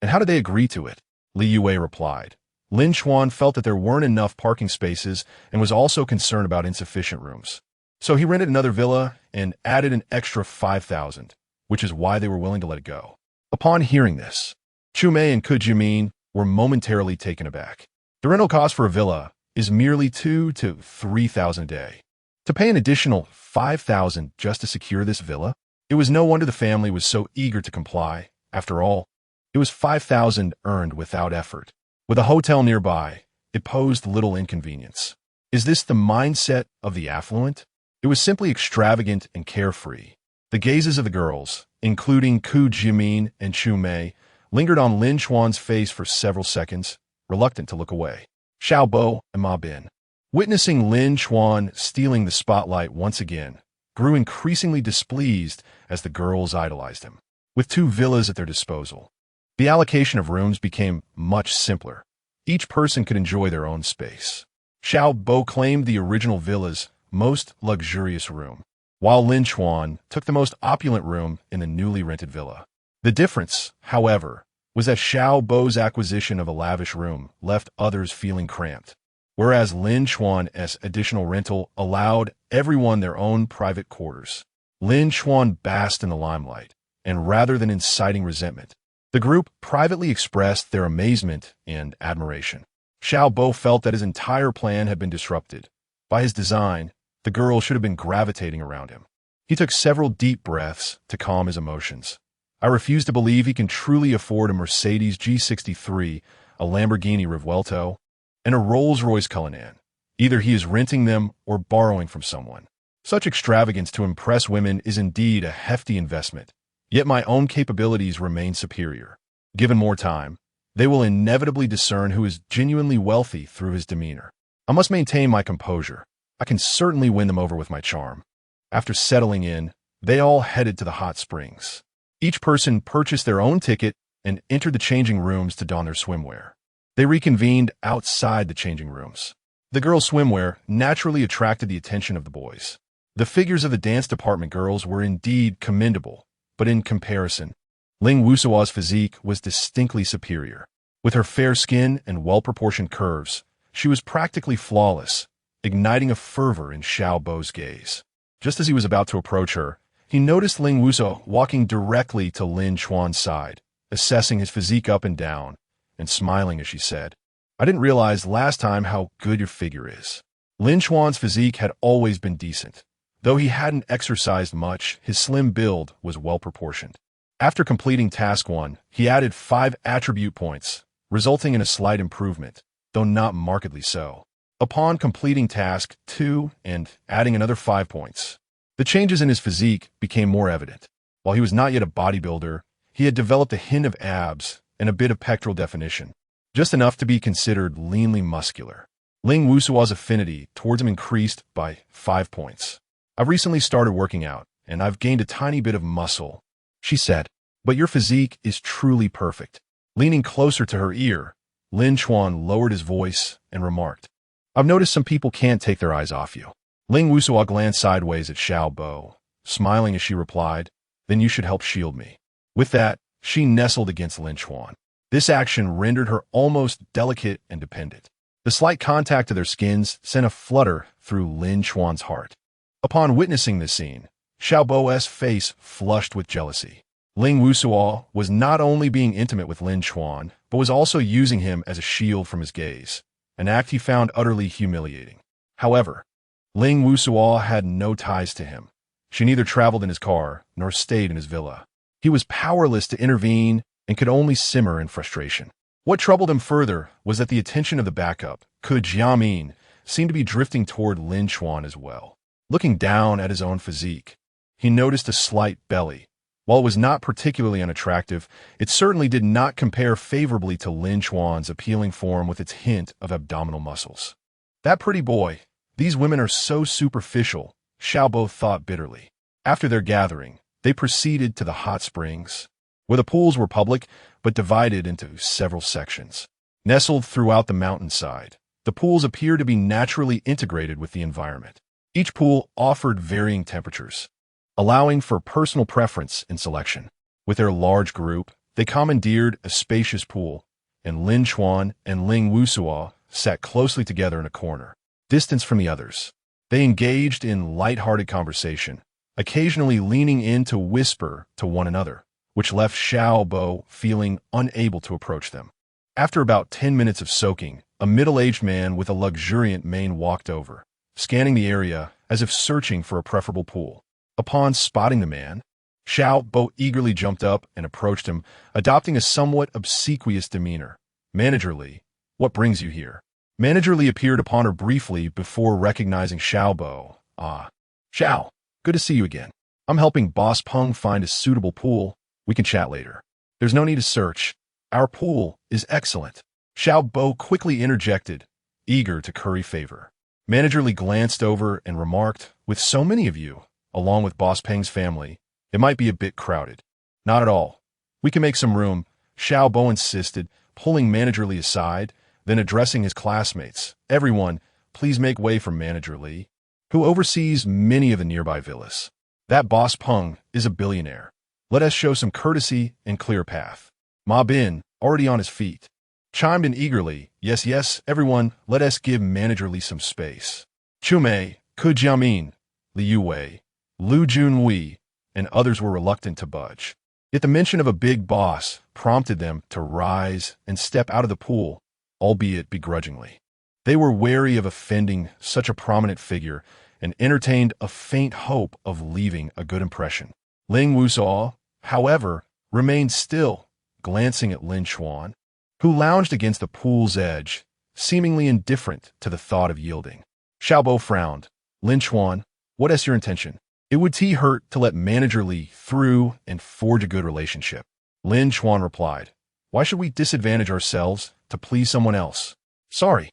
And how did they agree to it?" Li Yue replied. Lin Chuan felt that there weren't enough parking spaces and was also concerned about insufficient rooms. So he rented another villa and added an extra 5,000, which is why they were willing to let it go. Upon hearing this, Chu Mei and Jimin were momentarily taken aback. The rental cost for a villa is merely 2,000 to 3,000 a day. To pay an additional 5,000 just to secure this villa? It was no wonder the family was so eager to comply. After all, it was 5,000 earned without effort. With a hotel nearby, it posed little inconvenience. Is this the mindset of the affluent? It was simply extravagant and carefree. The gazes of the girls, including Ku Jimin and Chu Mei, lingered on Lin Chuan's face for several seconds, reluctant to look away. Xiao Bo and Ma Bin, witnessing Lin Chuan stealing the spotlight once again, grew increasingly displeased as the girls idolized him. With 2 villas at their disposal, the allocation of rooms became much simpler. Each person could enjoy their own space. Xiao Bo claimed the original villa's most luxurious room, while Lin Chuan took the most opulent room in the newly rented villa. The difference, however, was that Xiao Bo's acquisition of a lavish room left others feeling cramped, whereas Lin Chuan's additional rental allowed everyone their own private quarters. Lin Chuan basked in the limelight, and rather than inciting resentment, the group privately expressed their amazement and admiration. Xiao Bo felt that his entire plan had been disrupted. By his design, the girl should have been gravitating around him. He took several deep breaths to calm his emotions. I refuse to believe he can truly afford a Mercedes G63, a Lamborghini Revuelto, and a Rolls-Royce Cullinan. Either he is renting them or borrowing from someone. Such extravagance to impress women is indeed a hefty investment, yet my own capabilities remain superior. Given more time, they will inevitably discern who is genuinely wealthy through his demeanor. I must maintain my composure. I can certainly win them over with my charm. After settling in, they all headed to the hot springs. Each person purchased their own ticket and entered the changing rooms to don their swimwear. They reconvened outside the changing rooms. The girls' swimwear naturally attracted the attention of the boys. The figures of the dance department girls were indeed commendable, but in comparison, Ling Wusua's physique was distinctly superior. With her fair skin and well-proportioned curves, she was practically flawless, igniting a fervor in Xiao Bo's gaze. Just as he was about to approach her, he noticed Ling Wusuo walking directly to Lin Chuan's side, assessing his physique up and down, and smiling as she said, "I didn't realize last time how good your figure is." Lin Chuan's physique had always been decent. Though he hadn't exercised much, his slim build was well-proportioned. After completing Task 1, he added 5 attribute points, resulting in a slight improvement, though not markedly so. Upon completing Task 2 and adding another 5 points, the changes in his physique became more evident. While he was not yet a bodybuilder, he had developed a hint of abs and a bit of pectoral definition, just enough to be considered leanly muscular. Ling Wusua's affinity towards him increased by 5 points. "I've recently started working out, and I've gained a tiny bit of muscle," she said, "but your physique is truly perfect." Leaning closer to her ear, Lin Chuan lowered his voice and remarked, "I've noticed some people can't take their eyes off you." Ling Wusua glanced sideways at Xiao Bo, smiling as she replied, "Then you should help shield me." With that, she nestled against Lin Chuan. This action rendered her almost delicate and dependent. The slight contact of their skins sent a flutter through Lin Chuan's heart. Upon witnessing this scene, Xiao Bo's face flushed with jealousy. Ling Wusua was not only being intimate with Lin Chuan, but was also using him as a shield from his gaze, an act he found utterly humiliating. However, Ling Wusua had no ties to him. She neither traveled in his car nor stayed in his villa. He was powerless to intervene and could only simmer in frustration. What troubled him further was that the attention of the backup, Ku Jiamin, seemed to be drifting toward Lin Chuan as well. Looking down at his own physique, he noticed a slight belly. While it was not particularly unattractive, it certainly did not compare favorably to Lin Chuan's appealing form with its hint of abdominal muscles. That pretty boy. These women are so superficial, Xiao Bo thought bitterly. After their gathering, they proceeded to the hot springs, where the pools were public but divided into several sections. Nestled throughout the mountainside, the pools appeared to be naturally integrated with the environment. Each pool offered varying temperatures, allowing for personal preference in selection. With their large group, they commandeered a spacious pool, and Lin Chuan and Ling Wusua sat closely together in a corner, distanced from the others. They engaged in light-hearted conversation, occasionally leaning in to whisper to one another, which left Xiao Bo feeling unable to approach them. After about 10 minutes of soaking, a middle-aged man with a luxuriant mane walked over, scanning the area as if searching for a preferable pool. Upon spotting the man, Xiao Bo eagerly jumped up and approached him, adopting a somewhat obsequious demeanor. Manager Li, what brings you here? Manager Li appeared upon her briefly before recognizing Xiao Bo. Ah, Xiao, good to see you again. I'm helping Boss Peng find a suitable pool. We can chat later. There's no need to search. Our pool is excellent. Xiao Bo quickly interjected, eager to curry favor. Manager Li glanced over and remarked, with so many of you, along with Boss Peng's family, it might be a bit crowded. Not at all. We can make some room, Xiao Bo insisted, pulling Manager Li aside, then addressing his classmates. Everyone, please make way for Manager Li, who oversees many of the nearby villas. That Boss Peng is a billionaire. Let us show some courtesy and clear path. Ma Bin, already on his feet, chimed in eagerly, yes, yes, everyone, let us give Manager Li some space. Chu Mei, Ku Jiamin, Liu Wei, Lu Junwei, and others were reluctant to budge. Yet the mention of a big boss prompted them to rise and step out of the pool, albeit begrudgingly. They were wary of offending such a prominent figure and entertained a faint hope of leaving a good impression. Ling Wusaw, however, remained still, glancing at Lin Chuan, who lounged against the pool's edge, seemingly indifferent to the thought of yielding. Xiao Bo frowned. Lin Chuan, what is your intention? It would hurt to let Manager Li through and forge a good relationship. Lin Chuan replied, why should we disadvantage ourselves to please someone else? Sorry,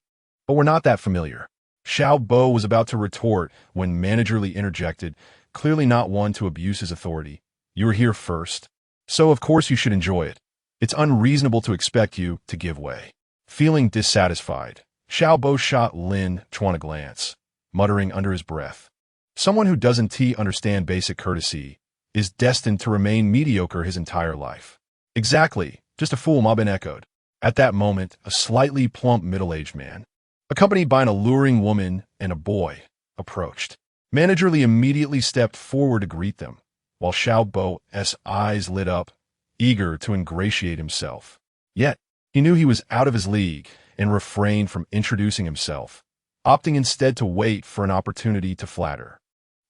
but we're not that familiar. Xiao Bo was about to retort when Manager Li interjected, clearly not one to abuse his authority. You were here first, so of course you should enjoy it. It's unreasonable to expect you to give way. Feeling dissatisfied, Xiao Bo shot Lin Chuan a glance, muttering under his breath. Someone who doesn't understand basic courtesy is destined to remain mediocre his entire life. Exactly, just a fool, Ma Bin echoed. At that moment, a slightly plump middle-aged man, accompanied by an alluring woman and a boy, approached. Manager Li immediately stepped forward to greet them, while Xiao Bo's eyes lit up, eager to ingratiate himself. Yet, he knew he was out of his league and refrained from introducing himself, opting instead to wait for an opportunity to flatter.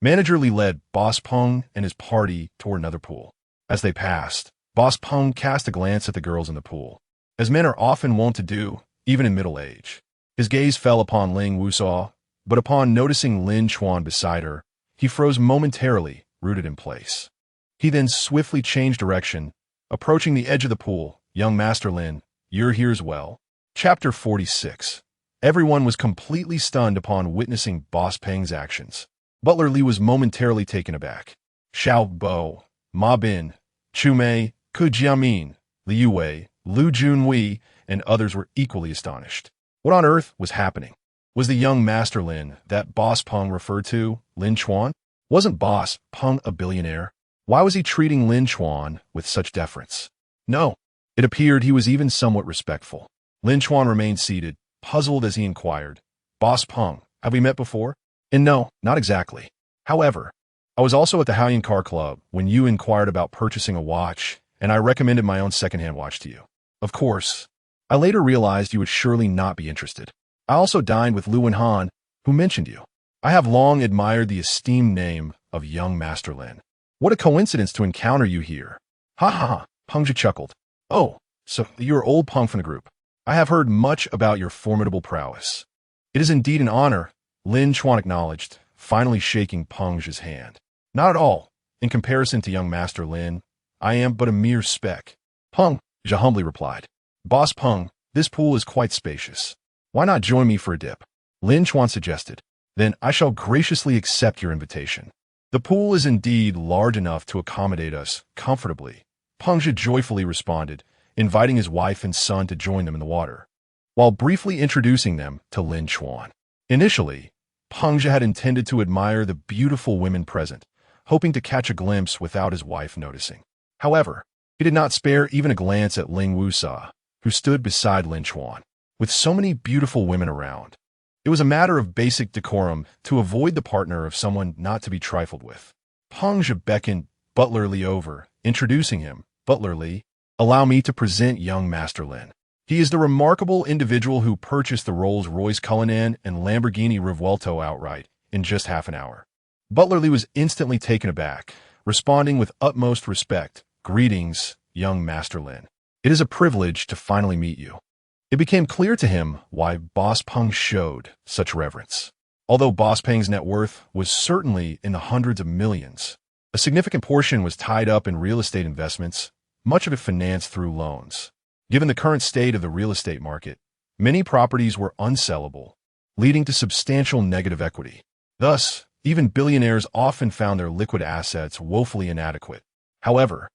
Manager Li led Boss Peng and his party toward another pool. As they passed, Boss Peng cast a glance at the girls in the pool, as men are often wont to do, even in middle age. His gaze fell upon Ling Wusaw, but upon noticing Lin Chuan beside her, he froze momentarily, rooted in place. He then swiftly changed direction, approaching the edge of the pool. Young Master Lin, you're here as well. Chapter 46. Everyone was completely stunned upon witnessing Boss Peng's actions. Butler Li was momentarily taken aback. Xiao Bo, Ma Bin, Chu Mei, Ku Jiamin, Liu Wei, Lu Junwei, and others were equally astonished. What on earth was happening? Was the young Master Lin that Boss Peng referred to Lin Chuan? Wasn't Boss Peng a billionaire? Why was he treating Lin Chuan with such deference? No, it appeared he was even somewhat respectful. Lin Chuan remained seated, puzzled as he inquired, Boss Peng, have we met before? And no, not exactly. However, I was also at the Haoyan Car Club when you inquired about purchasing a watch, and I recommended my own secondhand watch to you. Of course, I later realized you would surely not be interested. I also dined with Lu Wenhan, who mentioned you. I have long admired the esteemed name of young Master Lin. What a coincidence to encounter you here. Ha ha ha, Pengzhi chuckled. Oh, so you're old Peng from the group. I have heard much about your formidable prowess. It is indeed an honor, Lin Chuan acknowledged, finally shaking Pengzhi's hand. Not at all. In comparison to young Master Lin, I am but a mere speck. Pengzhi humbly replied. Boss Peng, this pool is quite spacious. Why not join me for a dip? Lin Chuan suggested. Then I shall graciously accept your invitation. The pool is indeed large enough to accommodate us comfortably, Pengzhi joyfully responded, inviting his wife and son to join them in the water, while briefly introducing them to Lin Chuan. Initially, Pengzhi had intended to admire the beautiful women present, hoping to catch a glimpse without his wife noticing. However, he did not spare even a glance at Ling Wusa, who stood beside Lin Chuan. With so many beautiful women around, it was a matter of basic decorum to avoid the partner of someone not to be trifled with. Pengzhi beckoned Butler Li over, introducing him. Butler Li, allow me to present young Master Lin. He is the remarkable individual who purchased the Rolls-Royce Cullinan and Lamborghini Revuelto outright, in just half an hour. Butler Lee was instantly taken aback, responding with utmost respect. "Greetings, young Master Lin. It is a privilege to finally meet you." It became clear to him why Boss Peng showed such reverence. Although Boss Peng's net worth was certainly in the hundreds of millions, a significant portion was tied up in real estate investments, much of it financed through loans. Given the current state of the real estate market, many properties were unsellable, leading to substantial negative equity. Thus, even billionaires often found their liquid assets woefully inadequate. However,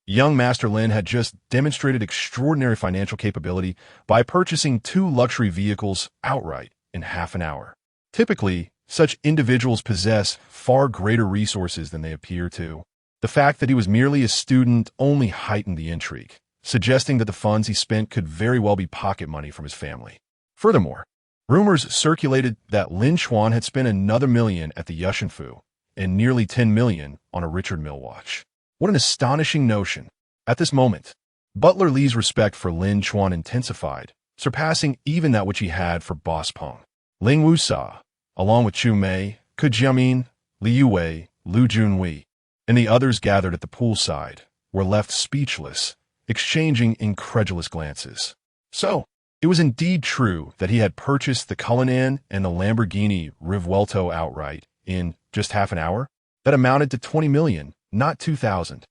young Master Lin had just demonstrated extraordinary financial capability by purchasing 2 luxury vehicles outright in half an hour. Typically, such individuals possess far greater resources than they appear to. The fact that he was merely a student only heightened the intrigue, suggesting that the funds he spent could very well be pocket money from his family. Furthermore, rumors circulated that Lin Chuan had spent another $1 million at the Yushinfu and nearly $10 million on a Richard Mille watch. What an astonishing notion. At this moment, Butler Lee's respect for Lin Chuan intensified, surpassing even that which he had for Boss Peng. Ling Wusa, along with Chu Mei, Ke Jiamin, Li Yuwei, Lu Junwei, and the others gathered at the poolside, were left speechless, exchanging incredulous glances. So, it was indeed true that he had purchased the Cullinan and the Lamborghini Rivuelto outright in just half an hour? That amounted to 20 million, not 2,000.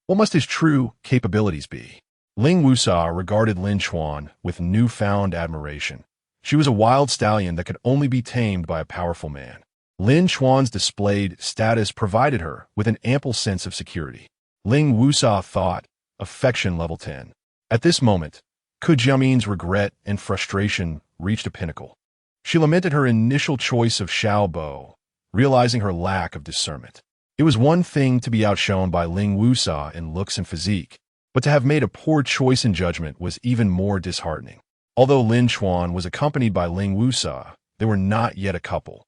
What must his true capabilities be? Ling Wusa regarded Lin Chuan with newfound admiration. She was a wild stallion that could only be tamed by a powerful man. Lin Chuan's displayed status provided her with an ample sense of security. Ling Wusa thought, affection level 10. At this moment, Ke Jiamin's regret and frustration reached a pinnacle. She lamented her initial choice of Xiao Bo, realizing her lack of discernment. It was one thing to be outshone by Ling Wusa in looks and physique, but to have made a poor choice in judgment was even more disheartening. Although Lin Chuan was accompanied by Ling Wusa, they were not yet a couple.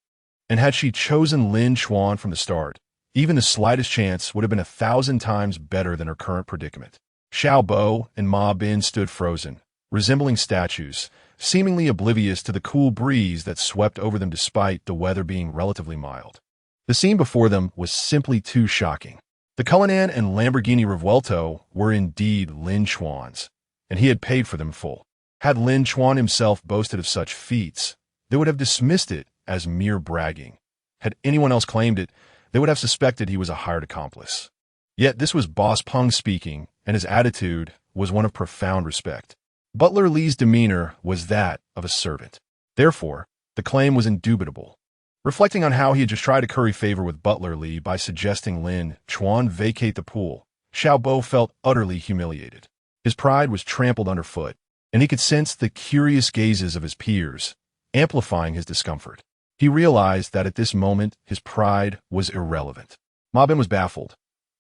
And had she chosen Lin Chuan from the start, even the slightest chance would have been 1,000 times better than her current predicament. Xiao Bo and Ma Bin stood frozen, resembling statues, seemingly oblivious to the cool breeze that swept over them despite the weather being relatively mild. The scene before them was simply too shocking. The Cullinan and Lamborghini Rivuelto were indeed Lin Chuan's, and he had paid for them full. Had Lin Chuan himself boasted of such feats, they would have dismissed it as mere bragging. Had anyone else claimed it, they would have suspected he was a hired accomplice. Yet this was Boss Peng speaking, and his attitude was one of profound respect. Butler Lee's demeanor was that of a servant. Therefore, the claim was indubitable. Reflecting on how he had just tried to curry favor with Butler Lee by suggesting Lin Chuan vacate the pool, Xiao Bo felt utterly humiliated. His pride was trampled underfoot, and he could sense the curious gazes of his peers, amplifying his discomfort. He realized that at this moment his pride was irrelevant. Ma Bin was baffled.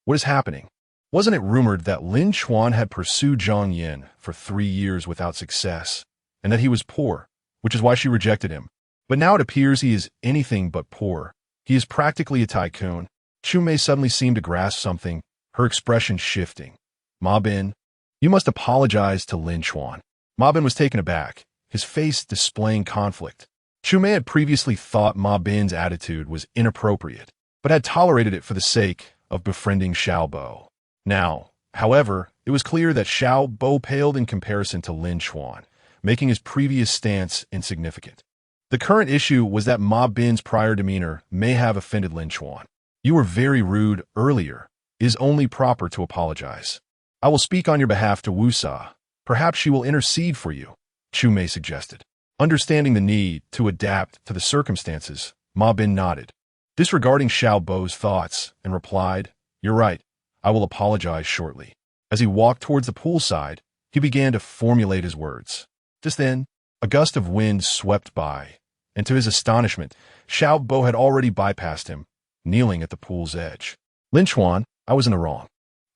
What is happening? Wasn't it rumored that Lin Chuan had pursued Zhang Yin for 3 years without success, and that he was poor, which is why she rejected him? But now it appears he is anything but poor. He is practically a tycoon. Chu Mei suddenly seemed to grasp something, her expression shifting. Ma Bin, you must apologize to Lin Chuan. Ma Bin was taken aback, his face displaying conflict. Chu Mei had previously thought Ma Bin's attitude was inappropriate, but had tolerated it for the sake of befriending Xiao Bo. Now, however, it was clear that Xiao Bo paled in comparison to Lin Chuan, making his previous stance insignificant. The current issue was that Ma Bin's prior demeanor may have offended Lin Chuan. You were very rude earlier. It is only proper to apologize. I will speak on your behalf to Wusa. Perhaps she will intercede for you, Chu Mei suggested. Understanding the need to adapt to the circumstances, Ma Bin nodded, disregarding Xiao Bo's thoughts, and replied, You're right. I will apologize shortly. As he walked towards the poolside, he began to formulate his words. Just then, a gust of wind swept by, and to his astonishment, Xiao Bo had already bypassed him, kneeling at the pool's edge. Lin Chuan, I was in the wrong.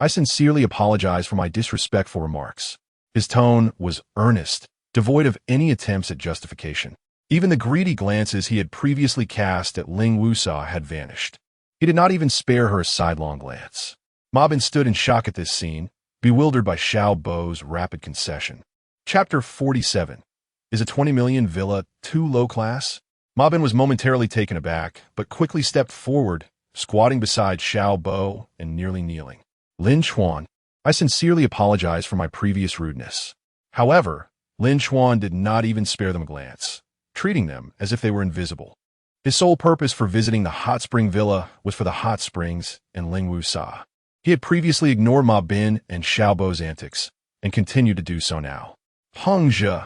I sincerely apologize for my disrespectful remarks. His tone was earnest, devoid of any attempts at justification. Even the greedy glances he had previously cast at Ling Wusa had vanished. He did not even spare her a sidelong glance. Ma Bin stood in shock at this scene, bewildered by Xiao Bo's rapid concession. Chapter 47. Is a 20 million villa too low class? Ma Bin was momentarily taken aback, but quickly stepped forward, squatting beside Xiao Bo and nearly kneeling. Lin Chuan, I sincerely apologize for my previous rudeness. However, Lin Chuan did not even spare them a glance, treating them as if they were invisible. His sole purpose for visiting the hot spring villa was for the hot springs and Ling Wu Sa. He had previously ignored Ma Bin and Xiao Bo's antics, and continued to do so now. Peng Zhe,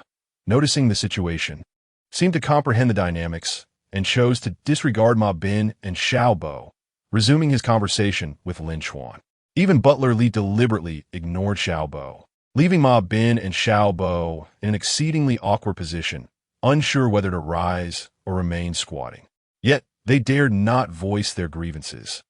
noticing the situation, seemed to comprehend the dynamics and chose to disregard Ma Bin and Xiao Bo, resuming his conversation with Lin Chuan. Even Butler Li deliberately ignored Xiao Bo, leaving Ma Bin and Xiao Bo in an exceedingly awkward position, unsure whether to rise or remain squatting. Yet, they dared not voice their grievances,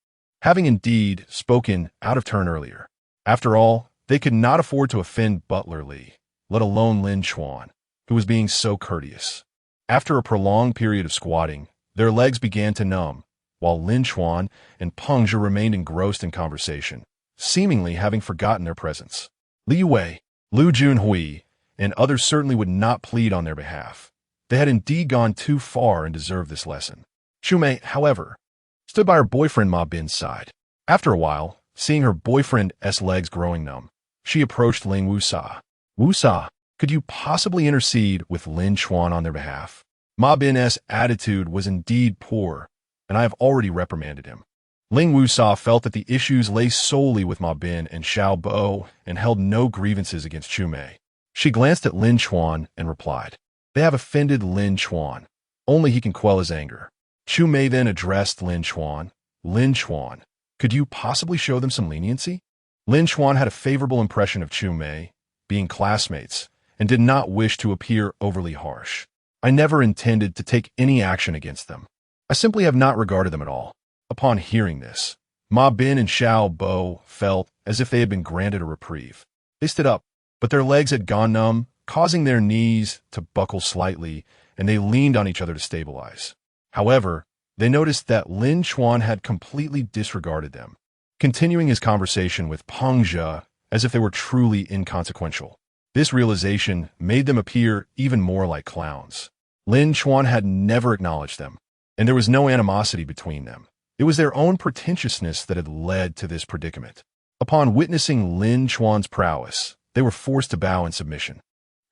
having indeed spoken out of turn earlier. After all, they could not afford to offend Butler Li, let alone Lin Chuan, who was being so courteous. After a prolonged period of squatting, their legs began to numb, while Lin Chuan and Peng Zhe remained engrossed in conversation, seemingly having forgotten their presence. Li Wei, Lu Junhui, and others certainly would not plead on their behalf. They had indeed gone too far and deserved this lesson. Chu Mei, however, stood by her boyfriend Ma Bin's side. After a while, seeing her boyfriend's legs growing numb, she approached Ling Wu Sa. Wu Sa, could you possibly intercede with Lin Chuan on their behalf? Ma Bin's attitude was indeed poor, and I have already reprimanded him. Ling Wu Sa felt that the issues lay solely with Ma Bin and Xiao Bo and held no grievances against Chu Mei. She glanced at Lin Chuan and replied, "They have offended Lin Chuan. Only he can quell his anger." Chu Mei then addressed Lin Chuan. Lin Chuan, could you possibly show them some leniency? Lin Chuan had a favorable impression of Chu Mei, being classmates, and did not wish to appear overly harsh. I never intended to take any action against them. I simply have not regarded them at all. Upon hearing this, Ma Bin and Xiao Bo felt as if they had been granted a reprieve. They stood up, but their legs had gone numb, causing their knees to buckle slightly, and they leaned on each other to stabilize. However, they noticed that Lin Chuan had completely disregarded them, continuing his conversation with Peng Zhe as if they were truly inconsequential. This realization made them appear even more like clowns. Lin Chuan had never acknowledged them, and there was no animosity between them. It was their own pretentiousness that had led to this predicament. Upon witnessing Lin Chuan's prowess, they were forced to bow in submission.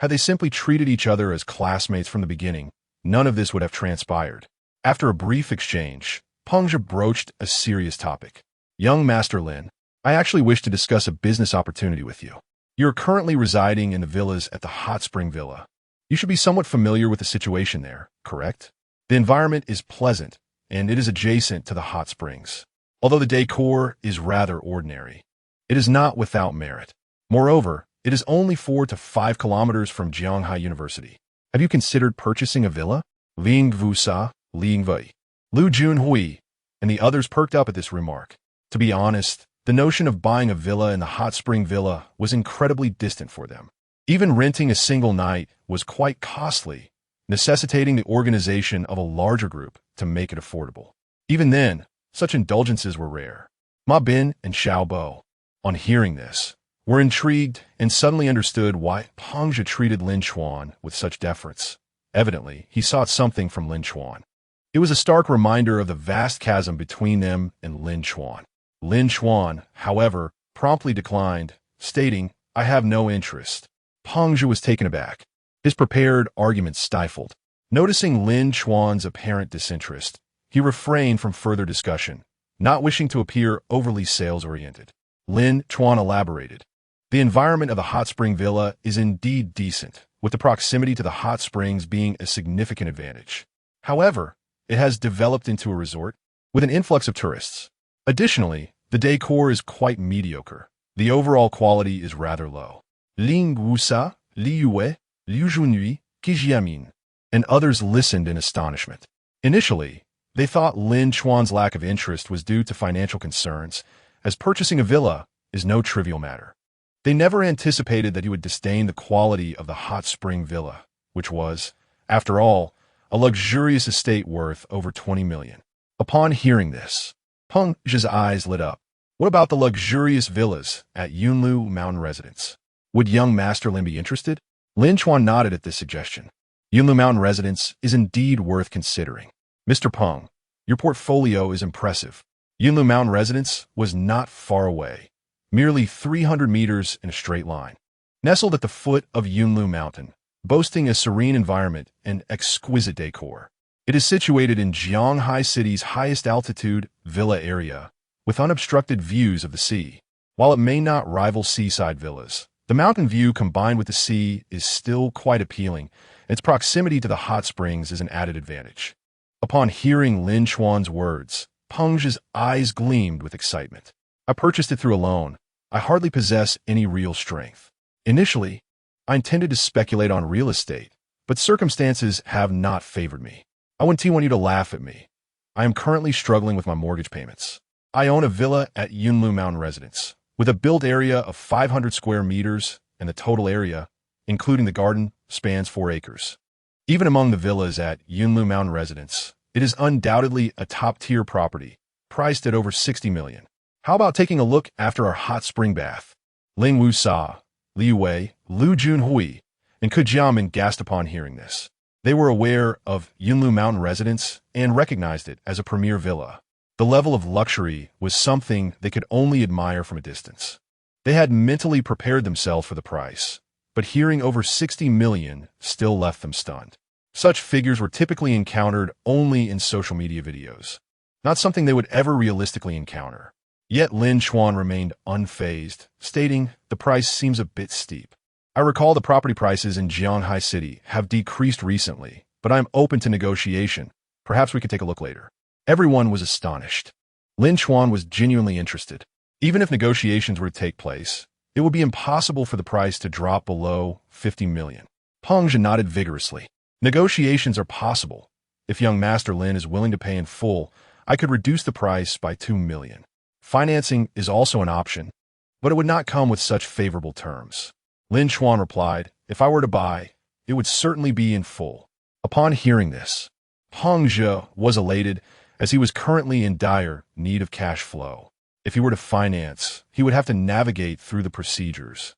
Had they simply treated each other as classmates from the beginning, none of this would have transpired. After a brief exchange, Peng Zhe broached a serious topic. Young Master Lin, I actually wish to discuss a business opportunity with you. You're currently residing in the villas at the Hot Spring Villa. You should be somewhat familiar with the situation there, correct? The environment is pleasant, and it is adjacent to the hot springs. Although the decor is rather ordinary, it is not without merit. Moreover, it is only 4 to 5 kilometers from Jianghai University. Have you considered purchasing a villa? Ling Wu Sa, Ling Wei, Lu Junhui, and the others perked up at this remark. To be honest, the notion of buying a villa in the Hot Spring Villa was incredibly distant for them. Even renting a single night was quite costly, necessitating the organization of a larger group to make it affordable. Even then, such indulgences were rare. Ma Bin and Xiao Bo, on hearing this, were intrigued and suddenly understood why Peng Zhe treated Lin Chuan with such deference. Evidently, he sought something from Lin Chuan. It was a stark reminder of the vast chasm between them and Lin Chuan. Lin Chuan, however, promptly declined, stating, I have no interest. Peng Zhe was taken aback, his prepared arguments stifled. Noticing Lin Chuan's apparent disinterest, he refrained from further discussion, not wishing to appear overly sales-oriented. Lin Chuan elaborated. The environment of the Hot Spring Villa is indeed decent, with the proximity to the hot springs being a significant advantage. However, it has developed into a resort with an influx of tourists. Additionally, the decor is quite mediocre. The overall quality is rather low. Ling Wu Sa, Li Yue, Liu Junhui, Kijiamin, and others listened in astonishment. Initially, they thought Lin Chuan's lack of interest was due to financial concerns, as purchasing a villa is no trivial matter. They never anticipated that he would disdain the quality of the Hot Spring Villa, which was, after all, a luxurious estate worth over 20 million. Upon hearing this, Peng Zhe's eyes lit up. What about the luxurious villas at Yunlu Mountain Residence? Would young Master Lin be interested? Lin Chuan nodded at this suggestion. Yunlu Mountain residence is indeed worth considering. Mr. Peng, your portfolio is impressive. Yunlu Mountain residence was not far away, merely 300 meters in a straight line. Nestled at the foot of Yunlu Mountain, boasting a serene environment and exquisite decor. It is situated in Jianghai City's highest altitude villa area, with unobstructed views of the sea. While it may not rival seaside villas, the mountain view combined with the sea is still quite appealing. Its proximity to the hot springs is an added advantage. Upon hearing Lin Chuan's words, Peng's eyes gleamed with excitement. I purchased it through a loan. I hardly possess any real strength. Initially, I intended to speculate on real estate, but circumstances have not favored me. I wouldn't want you to laugh at me. I am currently struggling with my mortgage payments. I own a villa at Yunlu Mountain residence, with a built area of 500 square meters, and the total area, including the garden, spans 4 acres. Even among the villas at Yunlu Mountain residence, it is undoubtedly a top-tier property, priced at over 60 million. How about taking a look after our hot spring bath? Ling Wu Sa, Li Wei, Lu Junhui, and Ke Jiamin gasped upon hearing this. They were aware of Yunlu Mountain residence and recognized it as a premier villa. The level of luxury was something they could only admire from a distance. They had mentally prepared themselves for the price, but hearing over 60 million still left them stunned. Such figures were typically encountered only in social media videos, not something they would ever realistically encounter. Yet Lin Chuan remained unfazed, stating, "The price seems a bit steep. I recall the property prices in Jianghai City have decreased recently, but I am open to negotiation. Perhaps we could take a look later." Everyone was astonished. Lin Chuan was genuinely interested. Even if negotiations were to take place, it would be impossible for the price to drop below 50 million. Peng nodded vigorously. Negotiations are possible. If young Master Lin is willing to pay in full, I could reduce the price by 2 million. Financing is also an option, but it would not come with such favorable terms. Lin Chuan replied, "If I were to buy, it would certainly be in full." Upon hearing this, Peng was elated, as he was currently in dire need of cash flow. If he were to finance, he would have to navigate through the procedures.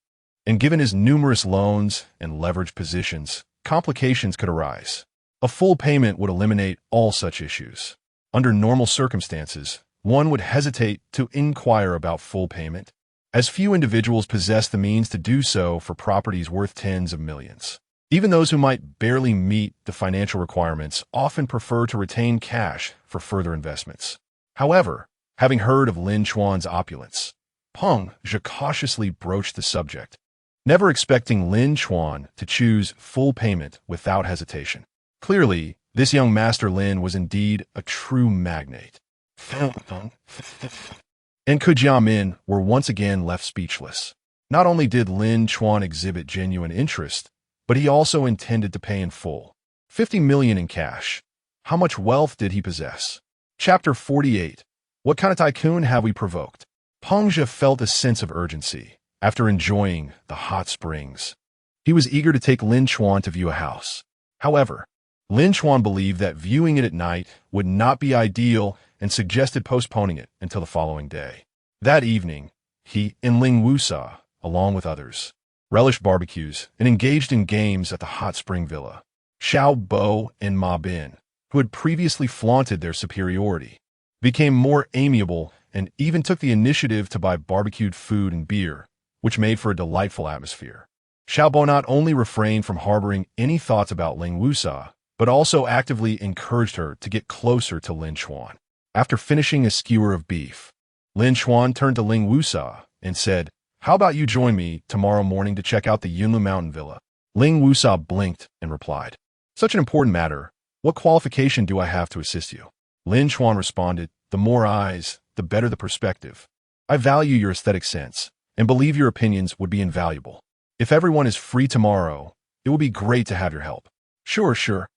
And given his numerous loans and leveraged positions, complications could arise. A full payment would eliminate all such issues. Under normal circumstances, one would hesitate to inquire about full payment, as few individuals possess the means to do so for properties worth tens of millions. Even those who might barely meet the financial requirements often prefer to retain cash for further investments. However, having heard of Lin Chuan's opulence, Peng cautiously broached the subject, never expecting Lin Chuan to choose full payment without hesitation. Clearly, this young Master Lin was indeed a true magnate. And Ke Jiamin were once again left speechless. Not only did Lin Chuan exhibit genuine interest, but he also intended to pay in full. 50 million in cash. How much wealth did he possess? Chapter 48. What kind of tycoon have we provoked? Peng felt a sense of urgency after enjoying the hot springs. He was eager to take Lin Chuan to view a house. However, Lin Chuan believed that viewing it at night would not be ideal and suggested postponing it until the following day. That evening, he and Ling Wusa, along with others, relished barbecues and engaged in games at the hot spring villa. Xiao Bo and Ma Bin, who had previously flaunted their superiority, became more amiable and even took the initiative to buy barbecued food and beer, which made for a delightful atmosphere. Xiao Bo not only refrained from harboring any thoughts about Ling Wusa, but also actively encouraged her to get closer to Lin Chuan. After finishing a skewer of beef, Lin Chuan turned to Ling Wusa and said, "How about you join me tomorrow morning to check out the Yunlu Mountain Villa?" Ling Wusa blinked and replied, "Such an important matter. What qualification do I have to assist you?" Lin Chuan responded, "The more eyes, the better the perspective. I value your aesthetic sense and believe your opinions would be invaluable. If everyone is free tomorrow, it would be great to have your help." Sure,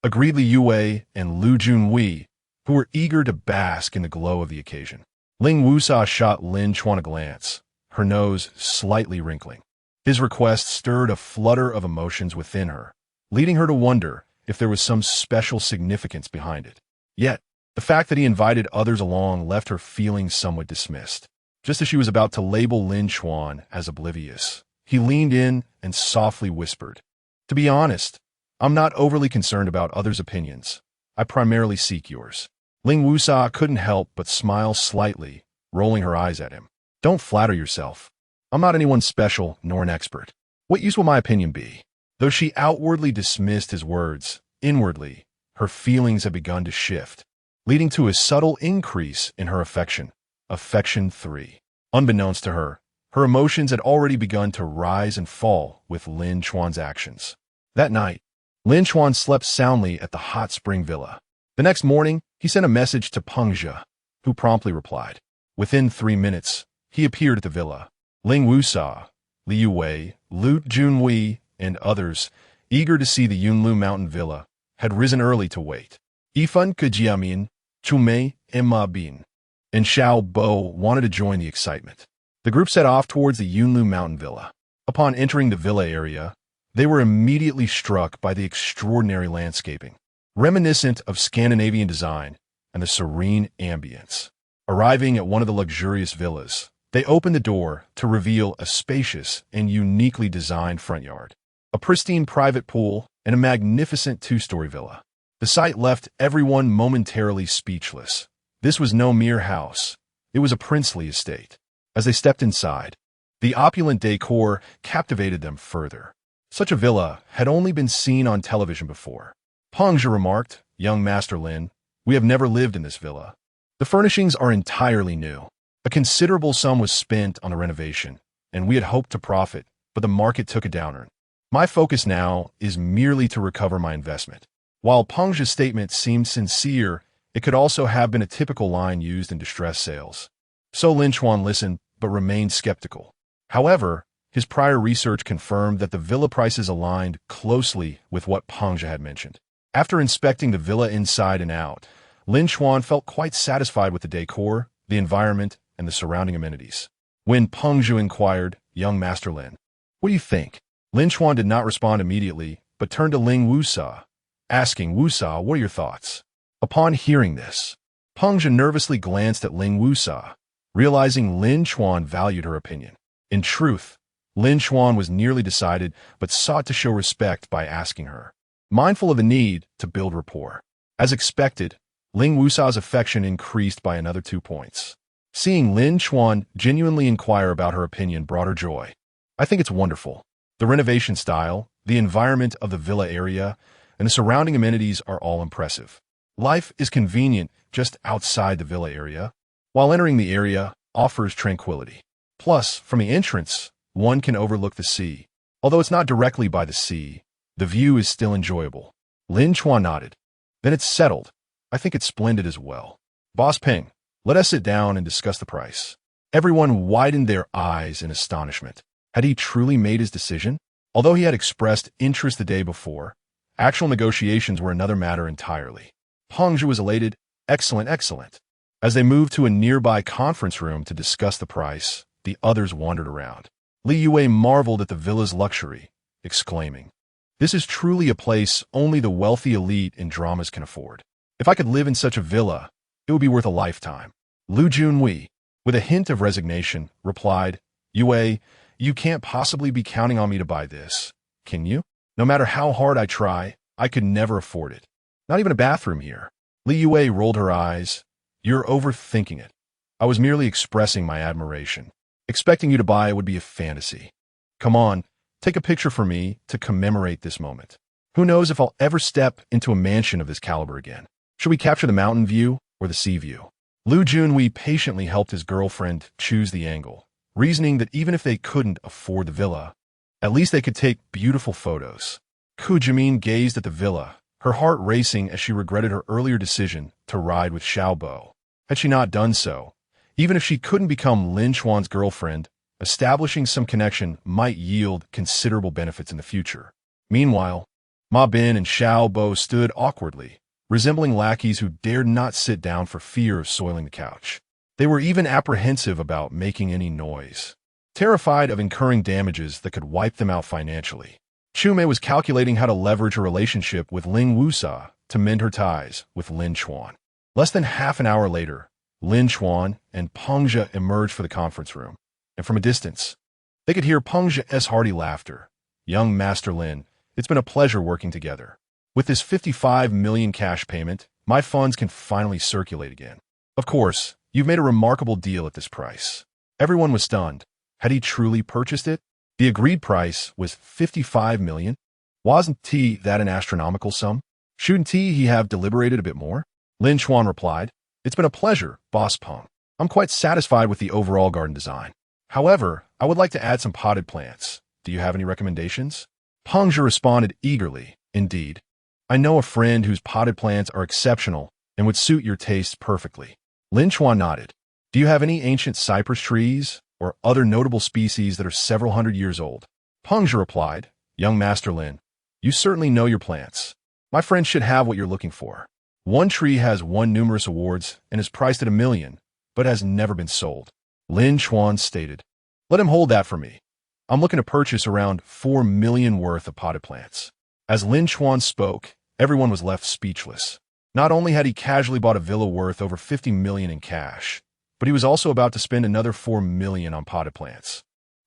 agreed Li Yue and Lu Junhui, who were eager to bask in the glow of the occasion. Ling Wusa shot Lin Chuan a glance, her nose slightly wrinkling. His request stirred a flutter of emotions within her, leading her to wonder if there was some special significance behind it. Yet, the fact that he invited others along left her feeling somewhat dismissed. Just as she was about to label Lin Chuan as oblivious, he leaned in and softly whispered, "To be honest, I'm not overly concerned about others' opinions. I primarily seek yours. Ling Wusa couldn't help but smile slightly, rolling her eyes at him. Don't flatter yourself. I'm not anyone special nor an expert. What use will my opinion be? Though she outwardly dismissed his words, inwardly, her feelings had begun to shift, leading to a subtle increase in her affection. Affection 3. Unbeknownst to her, her emotions had already begun to rise and fall with Lin Chuan's actions. That night, Lin Chuan slept soundly at the hot spring villa. The next morning, he sent a message to Peng Zhe, who promptly replied. Within 3 minutes, he appeared at the villa. Ling Wusa, Liu Wei, Lu Junwei, and others, eager to see the Yunlu Mountain Villa, had risen early to wait. Yifan Kejiamin, Chumei, and Ma Bin, and Xiao Bo wanted to join the excitement. The group set off towards the Yunlu Mountain Villa. Upon entering the villa area, they were immediately struck by the extraordinary landscaping, reminiscent of Scandinavian design and the serene ambience. Arriving at one of the luxurious villas, they opened the door to reveal a spacious and uniquely designed front yard, a pristine private pool, and a magnificent 2-story villa. The sight left everyone momentarily speechless. This was no mere house. It was a princely estate. As they stepped inside, the opulent decor captivated them further. Such a villa had only been seen on television before. Peng Zhe remarked, "Young Master Lin, we have never lived in this villa. The furnishings are entirely new. A considerable sum was spent on the renovation, and we had hoped to profit, but the market took a downturn. My focus now is merely to recover my investment." While Peng Zhe's statement seemed sincere, it could also have been a typical line used in distress sales. So Lin Chuan listened, but remained skeptical. However, his prior research confirmed that the villa prices aligned closely with what Peng Zhe had mentioned. After inspecting the villa inside and out, Lin Chuan felt quite satisfied with the decor, the environment, and the surrounding amenities. When Peng Zhe inquired, "Young Master Lin, what do you think?" Lin Chuan did not respond immediately, but turned to Ling Wusa, asking, "Wusa, what are your thoughts?" Upon hearing this, Peng Zhe nervously glanced at Ling Wusa, realizing Lin Chuan valued her opinion. In truth, Lin Chuan was nearly decided, but sought to show respect by asking her, mindful of the need to build rapport. As expected, Ling Wusa's affection increased by another 2 points. Seeing Lin Chuan genuinely inquire about her opinion brought her joy. "I think it's wonderful. The renovation style, the environment of the villa area, and the surrounding amenities are all impressive. Life is convenient just outside the villa area, while entering the area offers tranquility. Plus, from the entrance, one can overlook the sea. Although it's not directly by the sea, the view is still enjoyable." Lin Chuan nodded. "Then it's settled. I think it's splendid as well. Boss Peng, let us sit down and discuss the price." Everyone widened their eyes in astonishment. Had he truly made his decision? Although he had expressed interest the day before, actual negotiations were another matter entirely. Peng Zhe was elated. "Excellent, excellent." As they moved to a nearby conference room to discuss the price, the others wandered around. Liu Wei marveled at the villa's luxury, exclaiming, "This is truly a place only the wealthy elite in dramas can afford. If I could live in such a villa, it would be worth a lifetime." Lu Junwei, with a hint of resignation, replied, "Yue, you can't possibly be counting on me to buy this, can you? No matter how hard I try, I could never afford it. Not even a bathroom here." Liu Wei rolled her eyes. "You're overthinking it. I was merely expressing my admiration. Expecting you to buy it would be a fantasy. Come on, take a picture for me to commemorate this moment. Who knows if I'll ever step into a mansion of this caliber again. Should we capture the mountain view or the sea view?" Lu Junwei patiently helped his girlfriend choose the angle, reasoning that even if they couldn't afford the villa, at least they could take beautiful photos. Ku Jimin gazed at the villa, her heart racing as she regretted her earlier decision to ride with Xiao Bo. Had she not done so, even if she couldn't become Lin Chuan's girlfriend, establishing some connection might yield considerable benefits in the future. Meanwhile, Ma Bin and Xiao Bo stood awkwardly, resembling lackeys who dared not sit down for fear of soiling the couch. They were even apprehensive about making any noise, terrified of incurring damages that could wipe them out financially. Chumei was calculating how to leverage her relationship with Ling Wusa to mend her ties with Lin Chuan. Less than half an hour later, Lin Chuan and Peng Zhe emerged for the conference room, and from a distance, they could hear Peng Zhe's hearty laughter. "Young Master Lin, It's been a pleasure working together. With this 55 million cash payment, my funds can finally circulate again. Of course, you've made a remarkable deal at this price. Everyone was stunned. Had he truly purchased it? The agreed price was 55 million. Wasn't that an astronomical sum? Shouldn't he have deliberated a bit more? Lin Chuan replied, "It's been a pleasure, Boss Peng. I'm quite satisfied with the overall garden design. However, I would like to add some potted plants. Do you have any recommendations?" Peng Zhi responded eagerly, "Indeed. I know a friend whose potted plants are exceptional and would suit your tastes perfectly." Lin Chuan nodded. "Do you have any ancient cypress trees or other notable species that are several hundred years old?" Peng Zhi replied, "Young Master Lin, you certainly know your plants. My friend should have what you're looking for. One tree has won numerous awards and is priced at 1 million, but has never been sold." Lin Chuan stated, "Let him hold that for me. I'm looking to purchase around 4 million worth of potted plants." As Lin Chuan spoke, everyone was left speechless. Not only had he casually bought a villa worth over 50 million in cash, but he was also about to spend another 4 million on potted plants.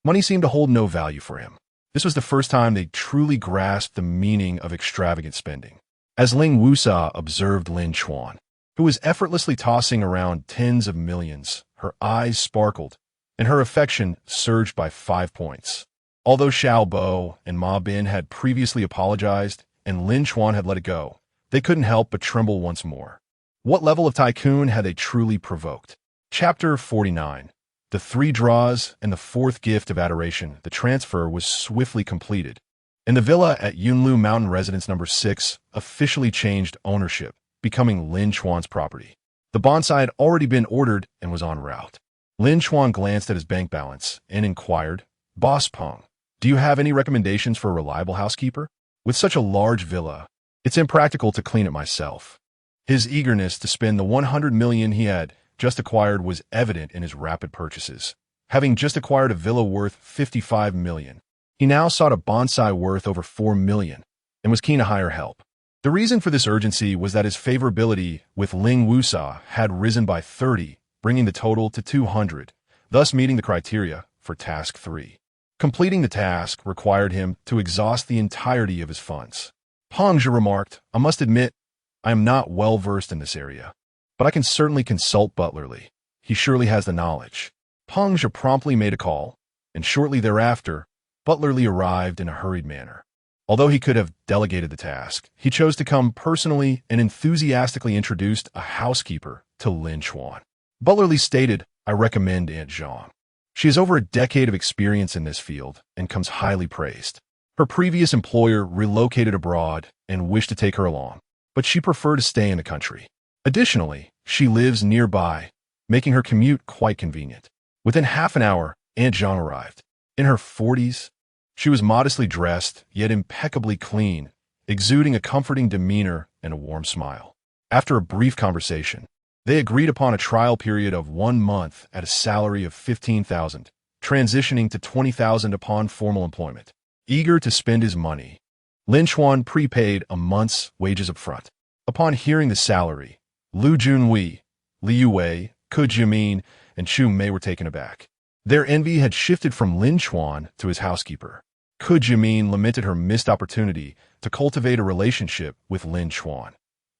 Money seemed to hold no value for him. This was the first time they truly grasped the meaning of extravagant spending. As Ling Wusa observed Lin Chuan, who was effortlessly tossing around tens of millions, her eyes sparkled, and her affection surged by 5 points. Although Xiao Bo and Ma Bin had previously apologized and Lin Chuan had let it go, they couldn't help but tremble once more. What level of tycoon had they truly provoked? Chapter 49. The 3 draws and the 4th gift of adoration. The transfer was swiftly completed, and the villa at Yunlu Mountain Residence No. 6 officially changed ownership, becoming Lin Chuan's property. The bonsai had already been ordered and was en route. Lin Chuan glanced at his bank balance and inquired, "Boss Peng, do you have any recommendations for a reliable housekeeper? With such a large villa, it's impractical to clean it myself." His eagerness to spend the 100 million he had just acquired was evident in his rapid purchases. Having just acquired a villa worth 55 million, he now sought a bonsai worth over 4 million and was keen to hire help. The reason for this urgency was that his favorability with Ling Wusa had risen by 30, bringing the total to 200, thus meeting the criteria for Task 3. Completing the task required him to exhaust the entirety of his funds. Peng Zhi remarked, "I must admit, I am not well versed in this area, but I can certainly consult Butlerly. He surely has the knowledge." Peng Zhi promptly made a call, and shortly thereafter, Butlerly arrived in a hurried manner. Although he could have delegated the task, he chose to come personally and enthusiastically introduced a housekeeper to Lin Chuan. Butlerly stated, "I recommend Aunt Zhang. She has over a decade of experience in this field and comes highly praised. Her previous employer relocated abroad and wished to take her along, but she preferred to stay in the country. Additionally, she lives nearby, making her commute quite convenient." Within half an hour, Aunt Zhang arrived. In her 40s, she was modestly dressed, yet impeccably clean, exuding a comforting demeanor and a warm smile. After a brief conversation, they agreed upon a trial period of 1 month at a salary of 15,000, transitioning to 20,000 upon formal employment. Eager to spend his money, Lin Chuan prepaid a month's wages up front. Upon hearing the salary, Lu Junwei, Liu Wei, Ku Jimin, and Chu Mei were taken aback. Their envy had shifted from Lin Chuan to his housekeeper. Ku Jimin lamented her missed opportunity to cultivate a relationship with Lin Chuan.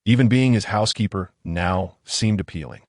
Even being his housekeeper now seemed appealing.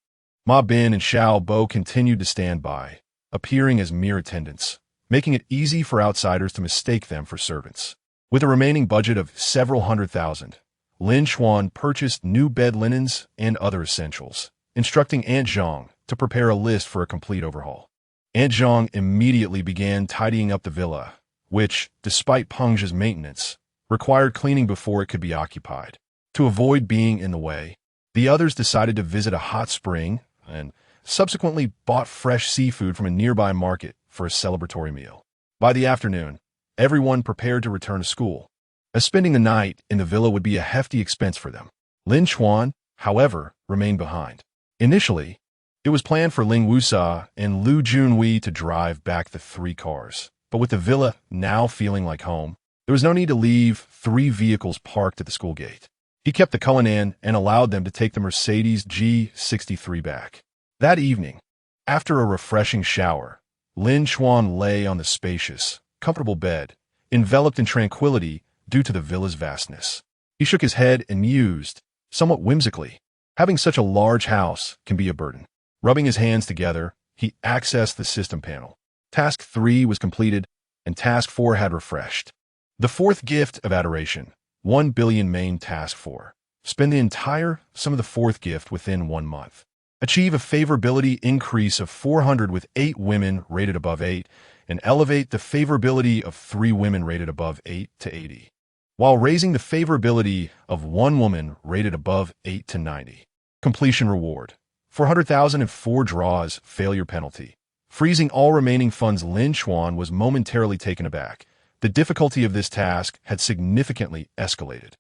Ma Bin and Xiao Bo continued to stand by, appearing as mere attendants, making it easy for outsiders to mistake them for servants. With a remaining budget of several hundred thousand, Lin Chuan purchased new bed linens and other essentials, instructing Aunt Zhang to prepare a list for a complete overhaul. Aunt Zhang immediately began tidying up the villa, which, despite Peng Zhi's maintenance, required cleaning before it could be occupied. To avoid being in the way, the others decided to visit a hot spring and subsequently bought fresh seafood from a nearby market for a celebratory meal. By the afternoon, everyone prepared to return to school, as spending the night in the villa would be a hefty expense for them. Lin Chuan, however, remained behind. Initially, it was planned for Ling Wusa and Lu Junwei to drive back the 3 cars, but with the villa now feeling like home, there was no need to leave 3 vehicles parked at the school gate. He kept the Cullinan and allowed them to take the Mercedes G63 back. That evening, after a refreshing shower, Lin Chuan lay on the spacious, comfortable bed, enveloped in tranquility due to the villa's vastness. He shook his head and mused, somewhat whimsically. Having such a large house can be a burden. Rubbing his hands together, he accessed the system panel. Task 3 was completed, and Task 4 had refreshed. The fourth gift of adoration, 1 billion main Task 4. Spend the entire sum of the fourth gift within 1 month. Achieve a favorability increase of 400 with 8 women rated above 8, and elevate the favorability of 3 women rated above 8 to 80, while raising the favorability of 1 woman rated above 8 to 90. Completion reward, 400,004 draws, failure penalty. Freezing all remaining funds. Lin Xuan was momentarily taken aback. The difficulty of this task had significantly escalated.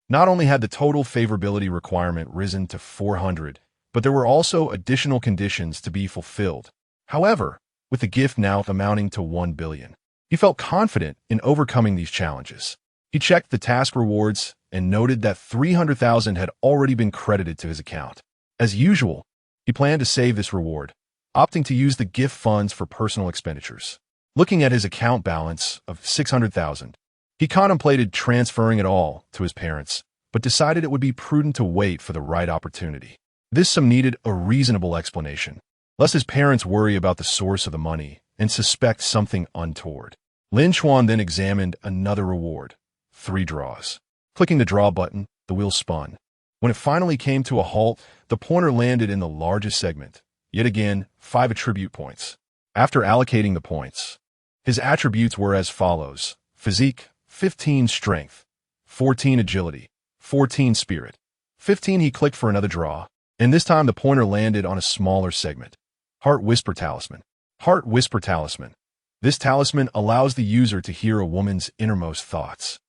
Not only had the total favorability requirement risen to 400, but there were also additional conditions to be fulfilled. However, with the gift now amounting to 1 billion, he felt confident in overcoming these challenges. He checked the task rewards and noted that 300,000 had already been credited to his account. As usual, he planned to save this reward, opting to use the gift funds for personal expenditures. Looking at his account balance of 600,000, he contemplated transferring it all to his parents, but decided it would be prudent to wait for the right opportunity. This sum needed a reasonable explanation, lest his parents worry about the source of the money and suspect something untoward. Lin Xuan then examined another reward, 3 draws. Clicking the draw button, the wheel spun. When it finally came to a halt, the pointer landed in the largest segment. Yet again, 5 attribute points. After allocating the points, his attributes were as follows: physique, 15 strength, 14 agility, 14 spirit. 15. He clicked for another draw, and this time the pointer landed on a smaller segment. Heart Whisper Talisman. Heart Whisper Talisman. This talisman allows the user to hear a woman's innermost thoughts,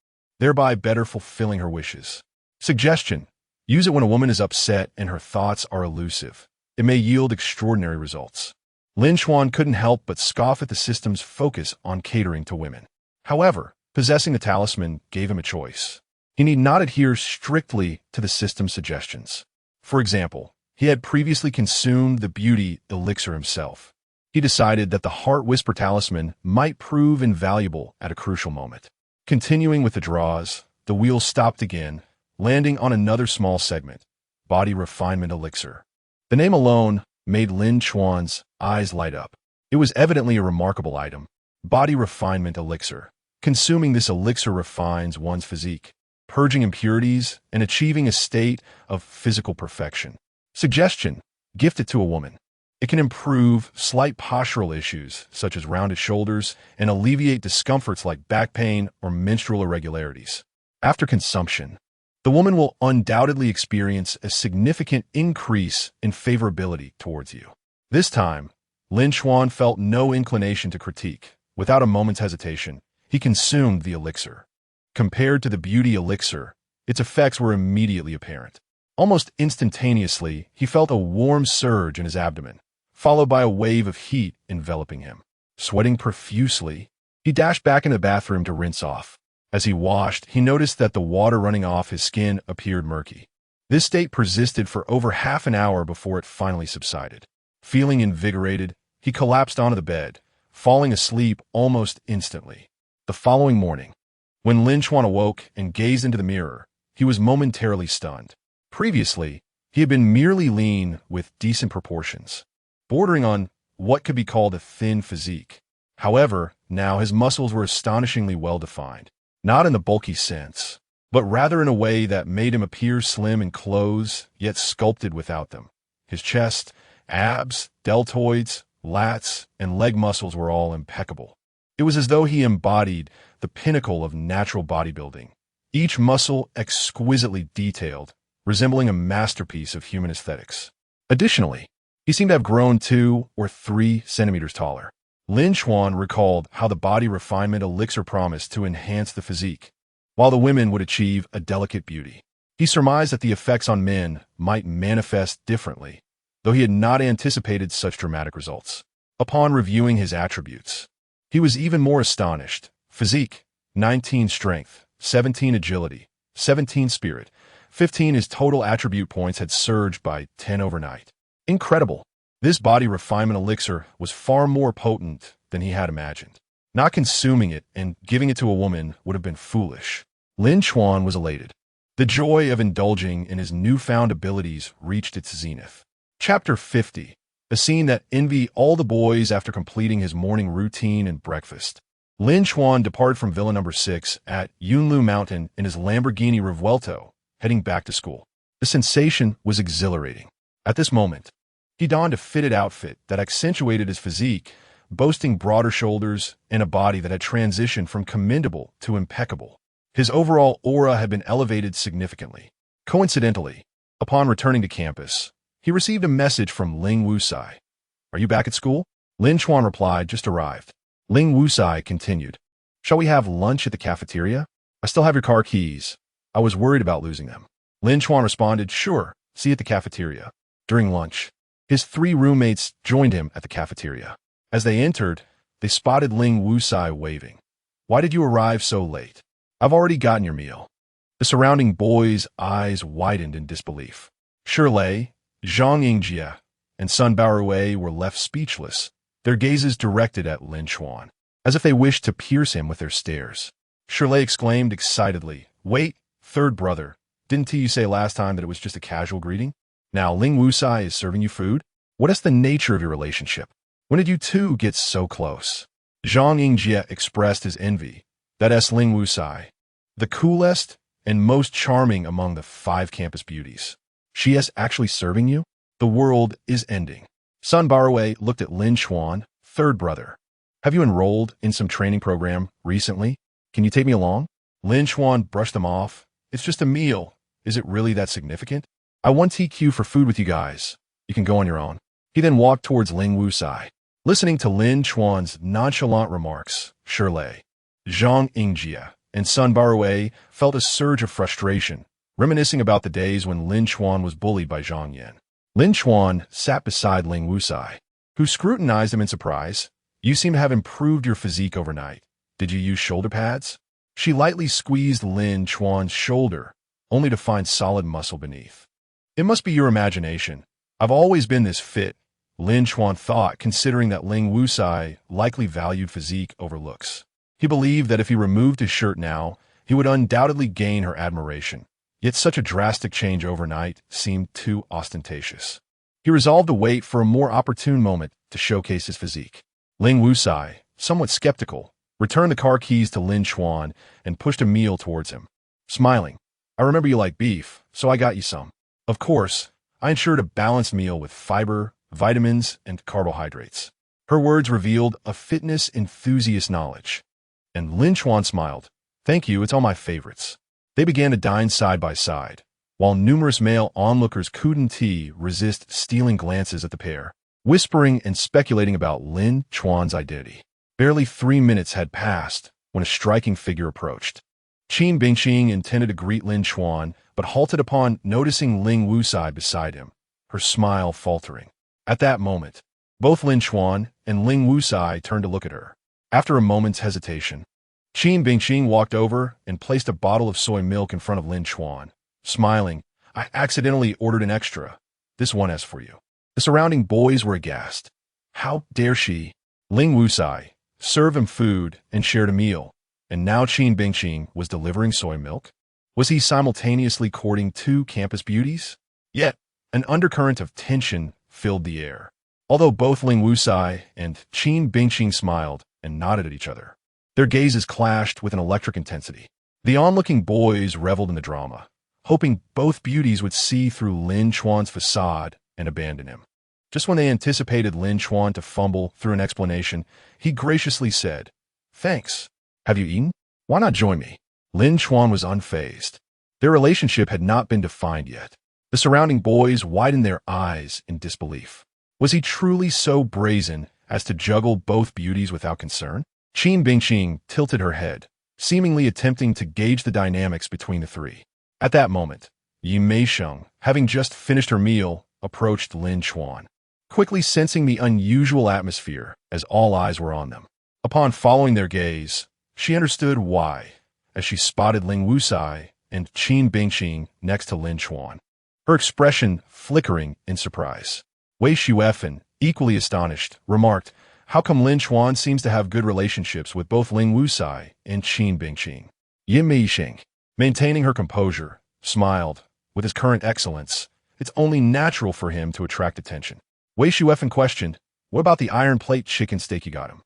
thereby better fulfilling her wishes. Suggestion: use it when a woman is upset and her thoughts are elusive. It may yield extraordinary results. Lin Xuan couldn't help but scoff at the system's focus on catering to women. However, possessing the talisman gave him a choice. He need not adhere strictly to the system's suggestions. For example, he had previously consumed the beauty elixir himself. He decided that the Heart Whisper Talisman might prove invaluable at a crucial moment. Continuing with the draws, the wheel stopped again, landing on another small segment, Body Refinement Elixir. The name alone made Lin Xuan's eyes light up. It was evidently a remarkable item. Body Refinement Elixir. Consuming this elixir refines one's physique, purging impurities and achieving a state of physical perfection. Suggestion: gift it to a woman. It can improve slight postural issues, such as rounded shoulders, and alleviate discomforts like back pain or menstrual irregularities. After consumption, the woman will undoubtedly experience a significant increase in favorability towards you. This time, Lin Xuan felt no inclination to critique. Without a moment's hesitation, he consumed the elixir. Compared to the beauty elixir, its effects were immediately apparent. Almost instantaneously, he felt a warm surge in his abdomen, followed by a wave of heat enveloping him. Sweating profusely, he dashed back into the bathroom to rinse off. As he washed, he noticed that the water running off his skin appeared murky. This state persisted for over half an hour before it finally subsided. Feeling invigorated, he collapsed onto the bed, falling asleep almost instantly. The following morning, when Lin Xuan awoke and gazed into the mirror, he was momentarily stunned. Previously, he had been merely lean with decent proportions, bordering on what could be called a thin physique. However, now his muscles were astonishingly well-defined, not in the bulky sense, but rather in a way that made him appear slim in clothes, yet sculpted without them. His chest, abs, deltoids, lats, and leg muscles were all impeccable. It was as though he embodied the pinnacle of natural bodybuilding, each muscle exquisitely detailed, resembling a masterpiece of human aesthetics. Additionally, he seemed to have grown 2 or 3 centimeters taller. Lin Xuan recalled how the body refinement elixir promised to enhance the physique, while the women would achieve a delicate beauty. He surmised that the effects on men might manifest differently, though he had not anticipated such dramatic results. Upon reviewing his attributes, he was even more astonished. Physique, 19 strength, 17 agility, 17 spirit, 15. His total attribute points had surged by 10 overnight. Incredible! This body refinement elixir was far more potent than he had imagined. Not consuming it and giving it to a woman would have been foolish. Lin Chuan was elated. The joy of indulging in his newfound abilities reached its zenith. Chapter 50. A scene that envied all the boys after completing his morning routine and breakfast. Lin Chuan departed from Villa Number 6 at Yunlu Mountain in his Lamborghini Revuelto, heading back to school. The sensation was exhilarating. At this moment, he donned a fitted outfit that accentuated his physique, boasting broader shoulders and a body that had transitioned from commendable to impeccable. His overall aura had been elevated significantly. Coincidentally, upon returning to campus, he received a message from Ling Wusai. "Are you back at school?" Lin Chuan replied, "Just arrived." Ling Wusai continued, "Shall we have lunch at the cafeteria? I still have your car keys. I was worried about losing them." Lin Chuan responded, "Sure, see you at the cafeteria." During lunch, his 3 roommates joined him at the cafeteria. As they entered, they spotted Ling Wusai waving. "Why did you arrive so late?" "I've already gotten your meal." The surrounding boys' eyes widened in disbelief. Shirley, Zhang Yingjie, and Sun Baorui were left speechless, their gazes directed at Lin Chuan, as if they wished to pierce him with their stares. Shirley exclaimed excitedly, "Wait, third brother, didn't you say last time that it was just a casual greeting? Now Ling Wusai is serving you food? What is the nature of your relationship? When did you two get so close?" Zhang Yingjie expressed his envy. "That is Ling Wusai, the coolest and most charming among the 5 campus beauties. She is actually serving you? The world is ending." Sun Baorui looked at Lin Chuan, "Third brother, have you enrolled in some training program recently? Can you take me along?" Lin Chuan brushed them off. "It's just a meal. Is it really that significant? I want TQ for food with you guys. You can go on your own." He then walked towards Ling Wusai. Listening to Lin Chuan's nonchalant remarks, Shirley, Zhang Yingjie, and Sun Baorui felt a surge of frustration, reminiscing about the days when Lin Chuan was bullied by Zhang Yan. Lin Chuan sat beside Ling Wusai, who scrutinized him in surprise. "You seem to have improved your physique overnight. Did you use shoulder pads?" She lightly squeezed Lin Chuan's shoulder, only to find solid muscle beneath. "It must be your imagination. I've always been this fit," Lin Chuan thought, considering that Ling Wusai likely valued physique over looks. He believed that if he removed his shirt now, he would undoubtedly gain her admiration. Yet such a drastic change overnight seemed too ostentatious. He resolved to wait for a more opportune moment to showcase his physique. Ling Wusai, somewhat skeptical, returned the car keys to Lin Chuan and pushed a meal towards him. Smiling, "I remember you like beef, so I got you some. Of course, I ensured a balanced meal with fiber, vitamins, and carbohydrates." Her words revealed a fitness enthusiast knowledge. And Lin Chuan smiled. "Thank you, it's all my favorites." They began to dine side by side, while numerous male onlookers couldn't resist stealing glances at the pair, whispering and speculating about Lin Chuan's identity. Barely 3 minutes had passed when a striking figure approached. Qin Bingqing intended to greet Lin Chuan, but halted upon noticing Ling Wusai beside him, her smile faltering. At that moment, both Lin Chuan and Ling Wusai turned to look at her. After a moment's hesitation, Qin Bingqing walked over and placed a bottle of soy milk in front of Lin Chuan. Smiling, "I accidentally ordered an extra. This one is for you." The surrounding boys were aghast. How dare she? Ling Wusai served him food and shared a meal, and now Qin Bingqing was delivering soy milk? Was he simultaneously courting 2 campus beauties? Yet, an undercurrent of tension filled the air. Although both Ling Wusai and Qin Bingqing smiled and nodded at each other, their gazes clashed with an electric intensity. The onlooking boys reveled in the drama, hoping both beauties would see through Lin Chuan's facade and abandon him. Just when they anticipated Lin Chuan to fumble through an explanation, he graciously said, "Thanks. Have you eaten? Why not join me?" Lin Chuan was unfazed. Their relationship had not been defined yet. The surrounding boys widened their eyes in disbelief. Was he truly so brazen as to juggle both beauties without concern? Qin Bingqing tilted her head, seemingly attempting to gauge the dynamics between the 3. At that moment, Yi Meisheng, having just finished her meal, approached Lin Chuan, quickly sensing the unusual atmosphere as all eyes were on them. Upon following their gaze, she understood why, as she spotted Ling Wusai and Qin Bingqing next to Lin Chuan, her expression flickering in surprise. Wei Xuefen, equally astonished, remarked, "How come Lin Chuan seems to have good relationships with both Ling Wusai and Qin Bingqing?" Yi Meisheng, Maintaining her composure, smiled. With his current excellence, it's only natural for him to attract attention. Wei Shuefen questioned, "What about the iron plate chicken steak you got him?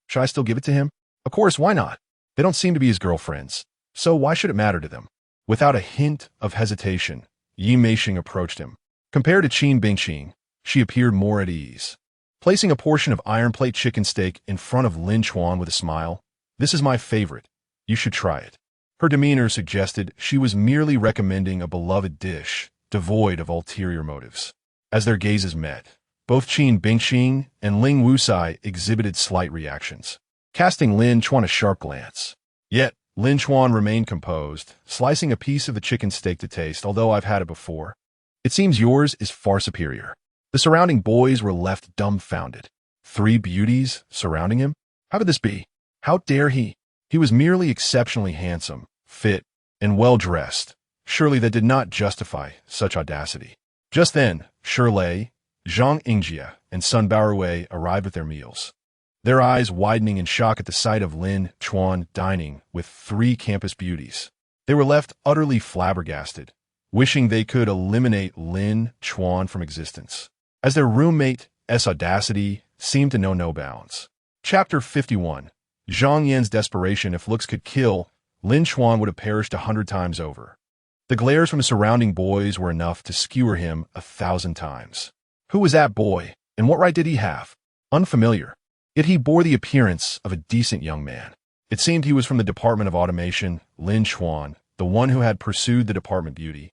Should I still give it to him?" "Of course, why not? They don't seem to be his girlfriends, so why should it matter to them?" Without a hint of hesitation, Yi Meixing approached him. Compared to Qin Bingqing, she appeared more at ease. Placing a portion of iron plate chicken steak in front of Lin Chuan with a smile, "This is my favorite. You should try it." Her demeanor suggested she was merely recommending a beloved dish, devoid of ulterior motives. As their gazes met, both Qin Bingqing and Ling Wusai exhibited slight reactions, casting Lin Chuan a sharp glance. Yet, Lin Chuan remained composed, slicing a piece of the chicken steak to taste, "Although I've had it before. It seems yours is far superior." The surrounding boys were left dumbfounded. 3 beauties surrounding him? How could this be? How dare he? He was merely exceptionally handsome, fit, and well-dressed. Surely that did not justify such audacity. Just then, Shirlei, Zhang Yingjie, and Sun Baowei arrived with their meals, their eyes widening in shock at the sight of Lin Chuan dining with 3 campus beauties. They were left utterly flabbergasted, wishing they could eliminate Lin Chuan from existence, as their roommate's audacity seemed to know no bounds. Chapter 51. Zhang Yan's desperation. If looks could kill, Lin Chuan would have perished 100 times over. The glares from the surrounding boys were enough to skewer him 1,000 times. Who was that boy, and what right did he have? Unfamiliar. Yet he bore the appearance of a decent young man. It seemed he was from the Department of Automation. Lin Chuan, the one who had pursued the department beauty,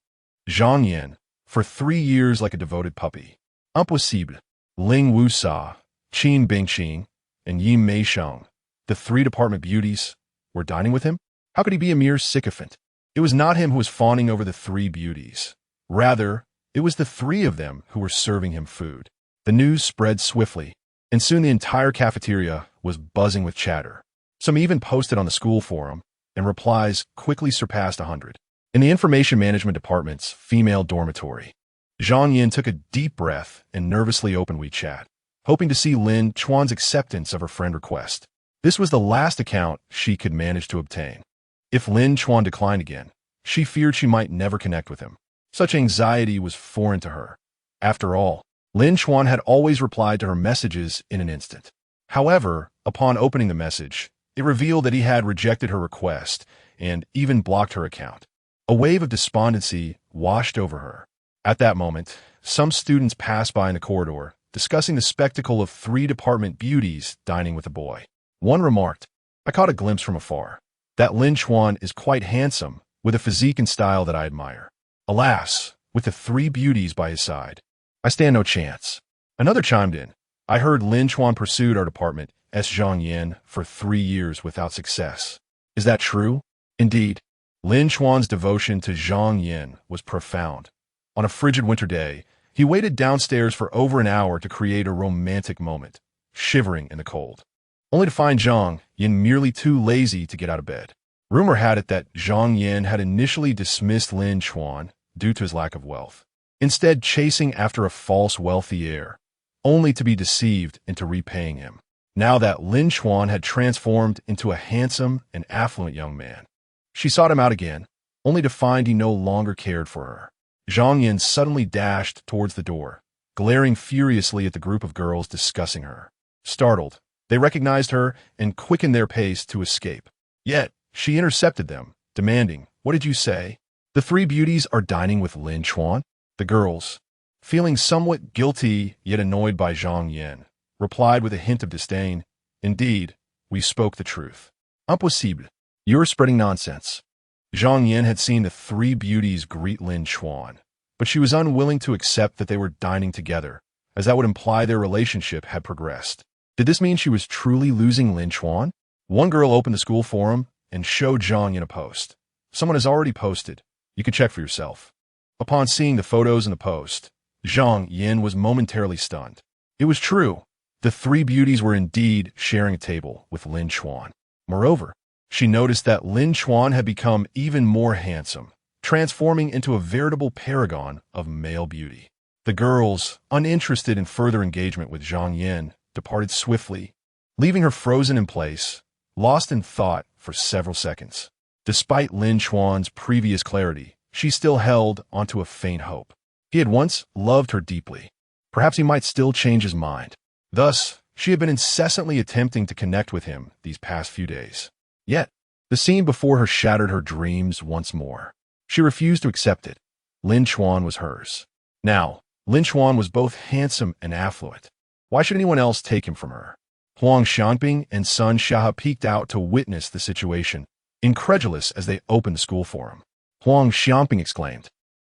Zhang Yan, for 3 years like a devoted puppy. Impossible. Ling Wusai, Qin Bingqing, and Yi Meixing, the 3 department beauties, were dining with him? How could he be a mere sycophant? It was not him who was fawning over the 3 beauties. Rather, it was the 3 of them who were serving him food. The news spread swiftly, and soon the entire cafeteria was buzzing with chatter. Some even posted on the school forum, and replies quickly surpassed 100. In the Information Management Department's female dormitory, Zhang Yin took a deep breath and nervously opened WeChat, hoping to see Lin Chuan's acceptance of her friend request. This was the last account she could manage to obtain. If Lin Chuan declined again, she feared she might never connect with him. Such anxiety was foreign to her. After all, Lin Chuan had always replied to her messages in an instant. However, upon opening the message, it revealed that he had rejected her request and even blocked her account. A wave of despondency washed over her. At that moment, some students passed by in the corridor, discussing the spectacle of 3 department beauties dining with a boy. One remarked, "I caught a glimpse from afar. That Lin Chuan is quite handsome, with a physique and style that I admire. Alas, with the 3 beauties by his side, I stand no chance." Another chimed in, "I heard Lin Chuan pursued our department, Zhang Yan, for 3 years without success. Is that true?" Indeed, Lin Chuan's devotion to Zhang Yan was profound. On a frigid winter day, he waited downstairs for over an hour to create a romantic moment, shivering in the cold, only to find Zhang Yan merely too lazy to get out of bed. Rumor had it that Zhang Yan had initially dismissed Lin Chuan due to his lack of wealth, instead chasing after a false wealthy heir, only to be deceived into repaying him. Now that Lin Chuan had transformed into a handsome and affluent young man, she sought him out again, only to find he no longer cared for her. Zhang Yan suddenly dashed towards the door, glaring furiously at the group of girls discussing her. Startled, they recognized her and quickened their pace to escape. Yet, she intercepted them, demanding, "What did you say? The 3 beauties are dining with Lin Chuan?" The girls, feeling somewhat guilty yet annoyed by Zhang Yan, replied with a hint of disdain, "Indeed, we spoke the truth." "Impossible. You're spreading nonsense." Zhang Yan had seen the 3 beauties greet Lin Chuan, but she was unwilling to accept that they were dining together, as that would imply their relationship had progressed. Did this mean she was truly losing Lin Chuan? One girl opened the school forum and showed Zhang Yan a post. "Someone has already posted. You can check for yourself." Upon seeing the photos in the post, Zhang Yan was momentarily stunned. It was true. The 3 beauties were indeed sharing a table with Lin Chuan. Moreover, she noticed that Lin Chuan had become even more handsome, transforming into a veritable paragon of male beauty. The girls, uninterested in further engagement with Zhang Yan, departed swiftly, leaving her frozen in place, lost in thought for several seconds. Despite Lin Chuan's previous clarity, she still held onto a faint hope. He had once loved her deeply. Perhaps he might still change his mind. Thus, she had been incessantly attempting to connect with him these past few days. Yet, the scene before her shattered her dreams once more. She refused to accept it. Lin Chuan was hers. Now, Lin Chuan was both handsome and affluent. Why should anyone else take him from her? Huang Xianping and Sun Xia peeked out to witness the situation, incredulous as they opened the school for him. Huang Xianping exclaimed,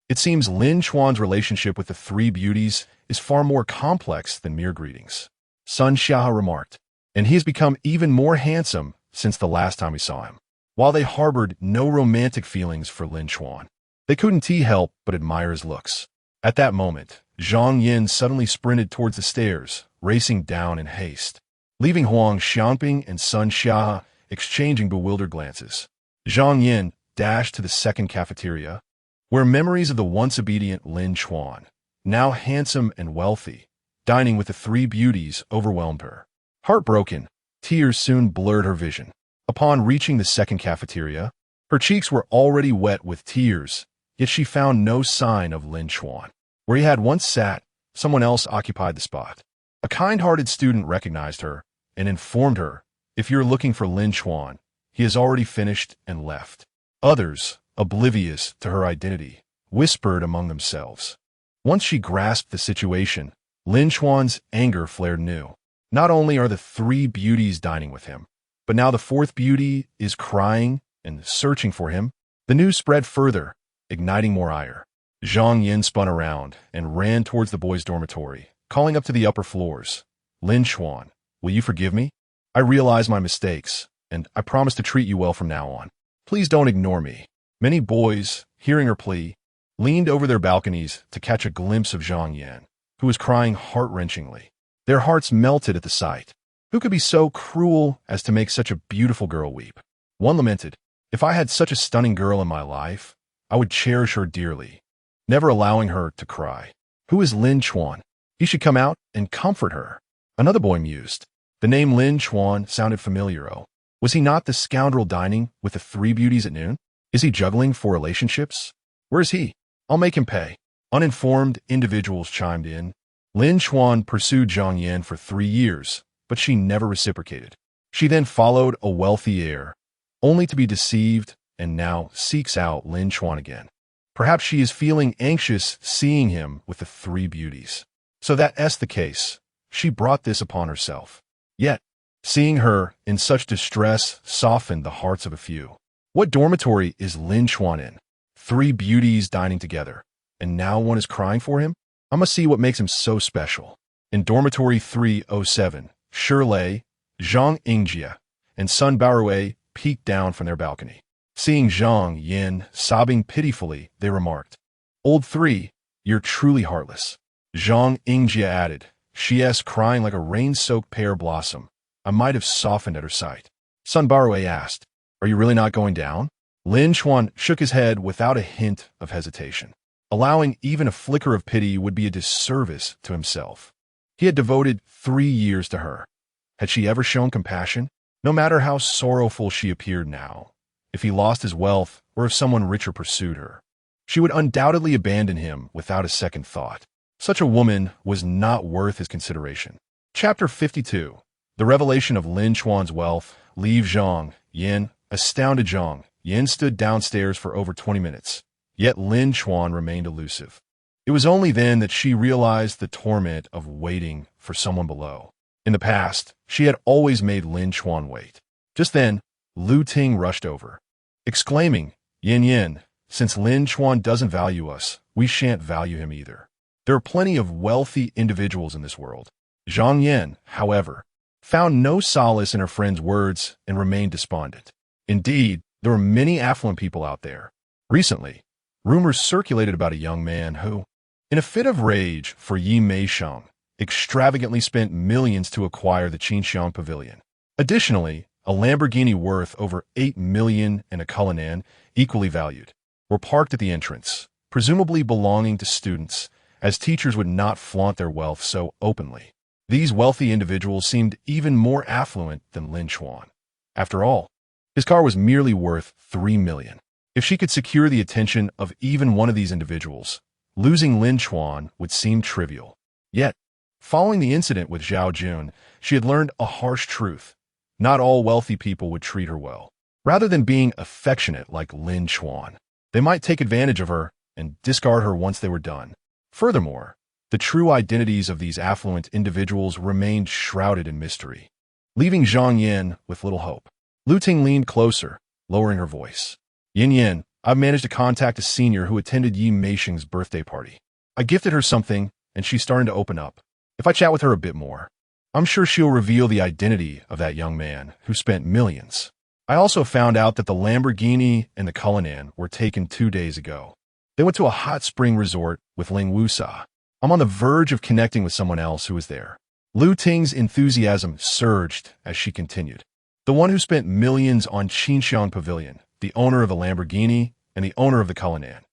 "It seems Lin Chuan's relationship with the three beauties is far more complex than mere greetings." Sun Xia remarked, "And he has become even more handsome since the last time we saw him." While they harbored no romantic feelings for Lin Chuan, they couldn't help but admire his looks. At that moment, Zhang Yin suddenly sprinted towards the stairs, racing down in haste, leaving Huang Xianping and Sun Xia exchanging bewildered glances. Zhang Yin dashed to the second cafeteria, where memories of the once obedient Lin Chuan, now handsome and wealthy, dining with the three beauties, overwhelmed her. Heartbroken, tears soon blurred her vision. Upon reaching the second cafeteria, her cheeks were already wet with tears, yet she found no sign of Lin Chuan. Where he had once sat, someone else occupied the spot. A kind-hearted student recognized her and informed her, "If you're looking for Lin Chuan, he has already finished and left." Others, oblivious to her identity, whispered among themselves. Once she grasped the situation, Lin Chuan's anger flared anew. Not only are the three beauties dining with him, but now the fourth beauty is crying and searching for him. The news spread further, igniting more ire. Zhang Yin spun around and ran towards the boys' dormitory, calling up to the upper floors. "Lin Chuan, will you forgive me? I realize my mistakes, and I promise to treat you well from now on. Please don't ignore me." Many boys, hearing her plea, leaned over their balconies to catch a glimpse of Zhang Yin, who was crying heart-wrenchingly. Their hearts melted at the sight. Who could be so cruel as to make such a beautiful girl weep? One lamented, "If I had such a stunning girl in my life, I would cherish her dearly, never allowing her to cry. Who is Lin Chuan? He should come out and comfort her." Another boy mused. The name Lin Chuan sounded familiar. Oh, was he not the scoundrel dining with the three beauties at noon? Is he juggling for relationships? Where is he? I'll make him pay. Uninformed individuals chimed in. Lin Chuan pursued Zhang Yan for 3 years, but she never reciprocated. She then followed a wealthy heir, only to be deceived, and now seeks out Lin Chuan again. Perhaps she is feeling anxious seeing him with the three beauties. So that's the case. She brought this upon herself. Yet, seeing her in such distress softened the hearts of a few. What dormitory is Lin Chuan in? Three beauties dining together, and now one is crying for him? I must see what makes him so special. In dormitory 307, Shirlei, Zhang Yingjia, and Sun Baorui peeked down from their balcony. Seeing Zhang Yin sobbing pitifully, they remarked, "Old three, you're truly heartless." Zhang Yingjia added, "She is crying like a rain-soaked pear blossom. I might have softened at her sight." Sun Baorui asked, "Are you really not going down?" Lin Chuan shook his head without a hint of hesitation. Allowing even a flicker of pity would be a disservice to himself. He had devoted 3 years to her. Had she ever shown compassion? No matter how sorrowful she appeared now, if he lost his wealth or if someone richer pursued her, she would undoubtedly abandon him without a second thought. Such a woman was not worth his consideration. Chapter 52. The revelation of Lin Chuan's wealth leaves Zhang Yin. Astounded Zhang Yin stood downstairs for over 20 minutes, yet Lin Chuan remained elusive. It was only then that she realized the torment of waiting for someone below. In the past, she had always made Lin Chuan wait. Just then, Lu Ting rushed over, exclaiming, "Yin Yin, since Lin Chuan doesn't value us, we shan't value him either." There are plenty of wealthy individuals in this world. Zhang Yin, however, found no solace in her friend's words and remained despondent. Indeed, there were many affluent people out there. Recently, rumors circulated about a young man who, in a fit of rage for Yi Meisheng, extravagantly spent millions to acquire the Qinxiang Pavilion. Additionally, a Lamborghini worth over 8 million and a Cullinan, equally valued, were parked at the entrance, presumably belonging to students, as teachers would not flaunt their wealth so openly. These wealthy individuals seemed even more affluent than Lin Chuan. After all, His car was merely worth $3 million. If she could secure the attention of even one of these individuals, losing Lin Chuan would seem trivial. Yet, following the incident with Zhao Jun, she had learned a harsh truth. Not all wealthy people would treat her well. Rather than being affectionate like Lin Chuan, they might take advantage of her and discard her once they were done. Furthermore, the true identities of these affluent individuals remained shrouded in mystery, leaving Zhang Yin with little hope. Lu Ting leaned closer, lowering her voice. Yin Yin, I've managed to contact a senior who attended Yi Meisheng's birthday party. I gifted her something, and she's starting to open up. If I chat with her a bit more, I'm sure she'll reveal the identity of that young man who spent millions. I also found out that the Lamborghini and the Cullinan were taken 2 days ago. They went to a hot spring resort with Ling Wusa. I'm on the verge of connecting with someone else who was there. Lu Ting's enthusiasm surged as she continued. The one who spent millions on Xinxiang Pavilion, the owner of the Lamborghini, and the owner of the Cullinan.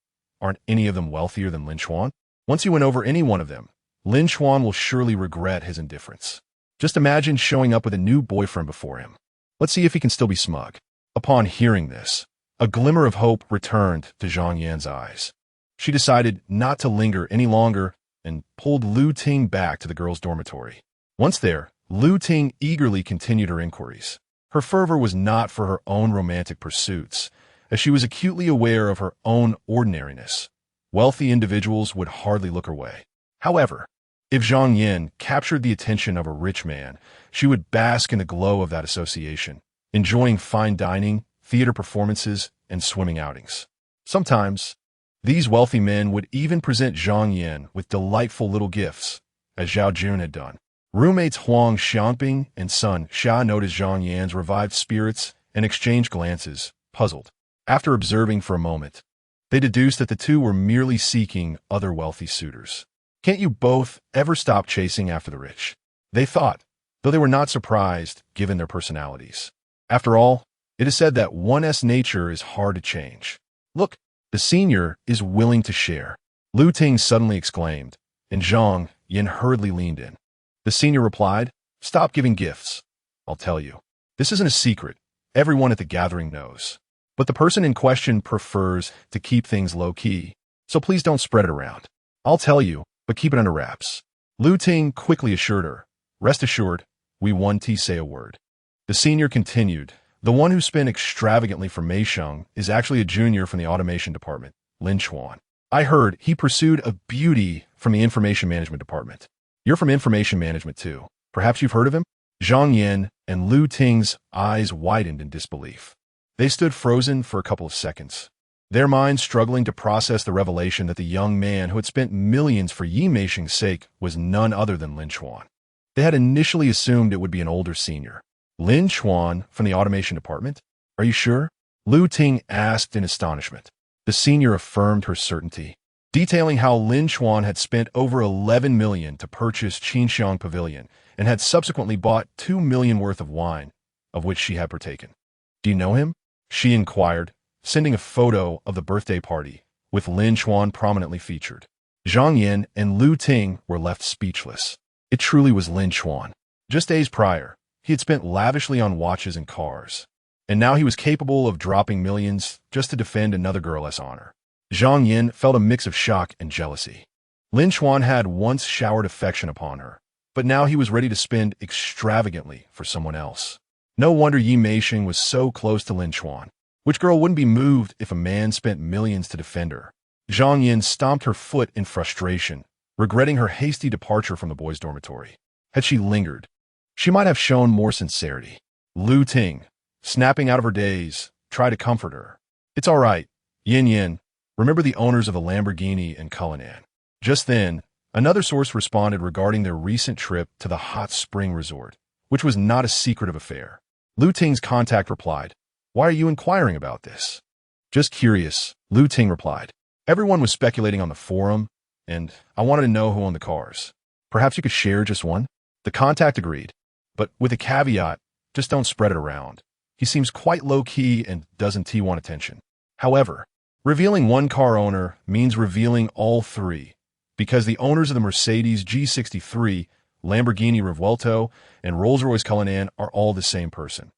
Aren't any of them wealthier than Lin Chuan? Once you win over any one of them, Lin Chuan will surely regret his indifference. Just imagine showing up with a new boyfriend before him. Let's see if he can still be smug. Upon hearing this, a glimmer of hope returned to Zhang Yan's eyes. She decided not to linger any longer and pulled Lu Ting back to the girls' dormitory. Once there, Lu Ting eagerly continued her inquiries. Her fervor was not for her own romantic pursuits, as she was acutely aware of her own ordinariness. Wealthy individuals would hardly look her way. However, if Zhang Yin captured the attention of a rich man, she would bask in the glow of that association, enjoying fine dining, theater performances, and swimming outings. Sometimes, these wealthy men would even present Zhang Yin with delightful little gifts, as Zhao Jun had done. Roommates Huang Xiangping and son Xia noticed Zhang Yan's revived spirits and exchanged glances, puzzled. After observing for a moment, they deduced that the two were merely seeking other wealthy suitors. Can't you both ever stop chasing after the rich? They thought, though they were not surprised given their personalities. After all, it is said that one's nature is hard to change. Look, the senior is willing to share. Lu Ting suddenly exclaimed, and Zhang Yin hurriedly leaned in. The senior replied, Stop giving gifts. I'll tell you. This isn't a secret. Everyone at the gathering knows. But the person in question prefers to keep things low-key, so please don't spread it around. I'll tell you, but keep it under wraps. Lu Ting quickly assured her, Rest assured, we won't say a word. The senior continued, The one who spent extravagantly for Meisheng is actually a junior from the automation department, Lin Chuan. I heard he pursued a beauty from the information management department. You're from information management too. Perhaps you've heard of him? Zhang Yin and Lu Ting's eyes widened in disbelief. They stood frozen for a couple of seconds, their minds struggling to process the revelation that the young man who had spent millions for Yi Meisheng's sake was none other than Lin Chuan. They had initially assumed it would be an older senior. Lin Chuan from the automation department? Are you sure? Lu Ting asked in astonishment. The senior affirmed her certainty, detailing how Lin Chuan had spent over $11 million to purchase Xinxiang Pavilion and had subsequently bought $2 million worth of wine, of which she had partaken. Do you know him? She inquired, sending a photo of the birthday party, with Lin Chuan prominently featured. Zhang Yin and Lu Ting were left speechless. It truly was Lin Chuan. Just days prior, he had spent lavishly on watches and cars, and now he was capable of dropping millions just to defend another girl's honor. Zhang Yin felt a mix of shock and jealousy. Lin Chuan had once showered affection upon her, but now he was ready to spend extravagantly for someone else. No wonder Yi Meisheng was so close to Lin Chuan. Which girl wouldn't be moved if a man spent millions to defend her? Zhang Yin stomped her foot in frustration, regretting her hasty departure from the boys' dormitory. Had she lingered, she might have shown more sincerity. Lu Ting, snapping out of her daze, tried to comfort her. It's all right, Yin Yin. Remember the owners of the Lamborghini and Cullinan. Just then, another source responded regarding their recent trip to the hot spring resort, which was not a secretive affair. Lu Ting's contact replied, Why are you inquiring about this? Just curious, Lu Ting replied. Everyone was speculating on the forum, and I wanted to know who owned the cars. Perhaps you could share just one? The contact agreed, but with a caveat, just don't spread it around. He seems quite low-key and doesn't want attention. However, revealing one car owner means revealing all three, because the owners of the Mercedes G63, Lamborghini Revuelto, and Rolls-Royce Cullinan are all the same person.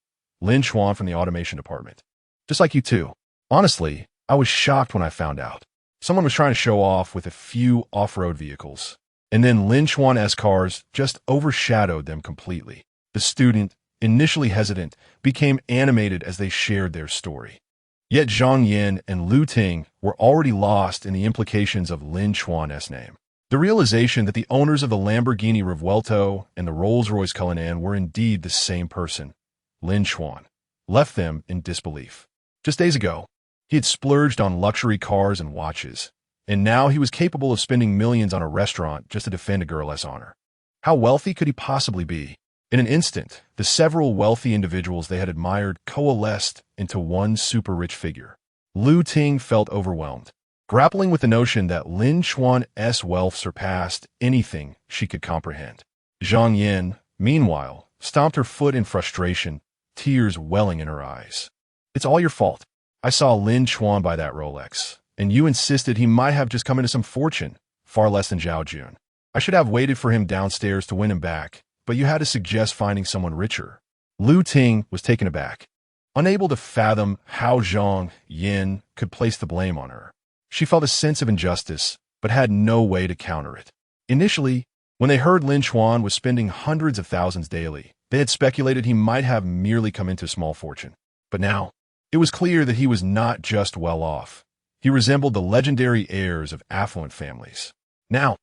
Lin Chuan from the automation department. Just like you too. Honestly, I was shocked when I found out. Someone was trying to show off with a few off-road vehicles. And then Lin Chuan's cars just overshadowed them completely. The student, initially hesitant, became animated as they shared their story. Yet Zhang Yin and Lu Ting were already lost in the implications of Lin Chuan's name. The realization that the owners of the Lamborghini Revuelto and the Rolls-Royce Cullinan were indeed the same person, Lin Chuan, left them in disbelief. Just days ago, he had splurged on luxury cars and watches, and now he was capable of spending millions on a restaurant just to defend a girl's honor. How wealthy could he possibly be? In an instant, the several wealthy individuals they had admired coalesced into one super-rich figure. Lu Ting felt overwhelmed, grappling with the notion that Lin Chuan's wealth surpassed anything she could comprehend. Zhang Yin, meanwhile, stomped her foot in frustration, tears welling in her eyes. "It's all your fault. I saw Lin Chuan buy that Rolex, and you insisted he might have just come into some fortune, far less than Zhao Jun. I should have waited for him downstairs to win him back, but you had to suggest finding someone richer." Lu Ting was taken aback, unable to fathom how Zhang Yin could place the blame on her. She felt a sense of injustice, but had no way to counter it. Initially, when they heard Lin Chuan was spending hundreds of thousands daily, they had speculated he might have merely come into a small fortune. But now, it was clear that he was not just well off. He resembled the legendary heirs of affluent families. Now,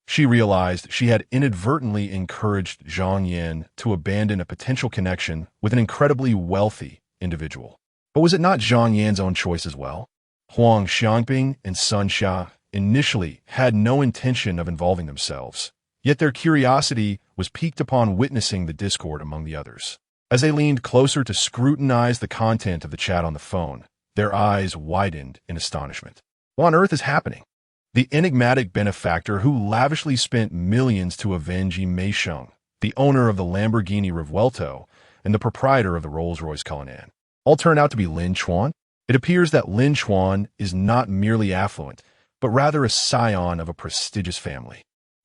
she realized she had inadvertently encouraged Zhang Yin to abandon a potential connection with an incredibly wealthy individual. But was it not Zhang Yin's own choice as well? Huang Xiangping and Sun Xia initially had no intention of involving themselves, yet their curiosity was piqued upon witnessing the discord among the others. As they leaned closer to scrutinize the content of the chat on the phone, their eyes widened in astonishment. What on earth is happening? The enigmatic benefactor who lavishly spent millions to avenge Yi Meisheng, the owner of the Lamborghini Revuelto and the proprietor of the Rolls-Royce Cullinan, all turned out to be Lin Chuan? It appears that Lin Chuan is not merely affluent, but rather a scion of a prestigious family.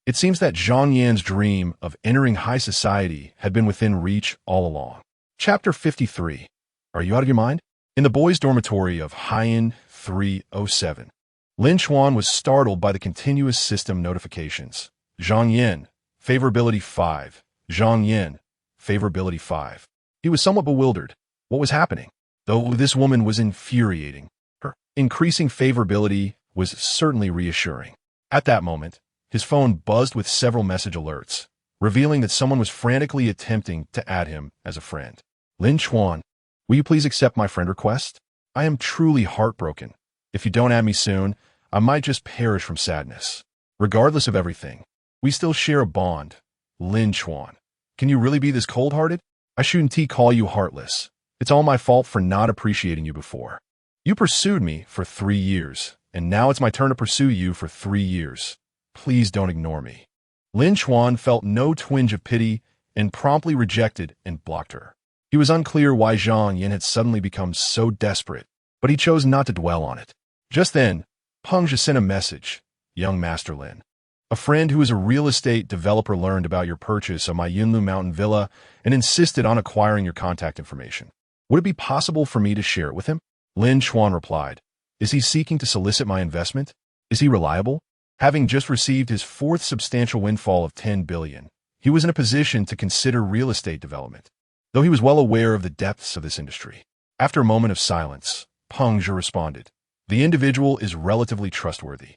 It seems that Zhang Yan's dream of entering high society had been within reach all along. Chapter 53. Are you out of your mind? In the boys' dormitory of Haiyan 307, Lin Chuan was startled by the continuous system notifications. Zhang Yin, favorability 5. Zhang Yin, favorability 5. He was somewhat bewildered. What was happening? Though this woman was infuriating, her increasing favorability was certainly reassuring. At that moment, his phone buzzed with several message alerts, revealing that someone was frantically attempting to add him as a friend. "Lin Chuan, will you please accept my friend request? I am truly heartbroken. If you don't add me soon, I might just perish from sadness. Regardless of everything, we still share a bond. Lin Chuan. Can you really be this cold-hearted? I shouldn't call you heartless. It's all my fault for not appreciating you before. You pursued me for 3 years, and now it's my turn to pursue you for 3 years. Please don't ignore me." Lin Chuan felt no twinge of pity and promptly rejected and blocked her. He was unclear why Zhang Yin had suddenly become so desperate, but he chose not to dwell on it. Just then, Peng Zhe sent a message. "Young Master Lin, a friend who is a real estate developer learned about your purchase of my Yunlu Mountain Villa and insisted on acquiring your contact information. Would it be possible for me to share it with him?" Lin Chuan replied, "Is he seeking to solicit my investment? Is he reliable?" Having just received his 4th substantial windfall of 10 billion, he was in a position to consider real estate development, though he was well aware of the depths of this industry. After a moment of silence, Peng Zhe responded, "The individual is relatively trustworthy,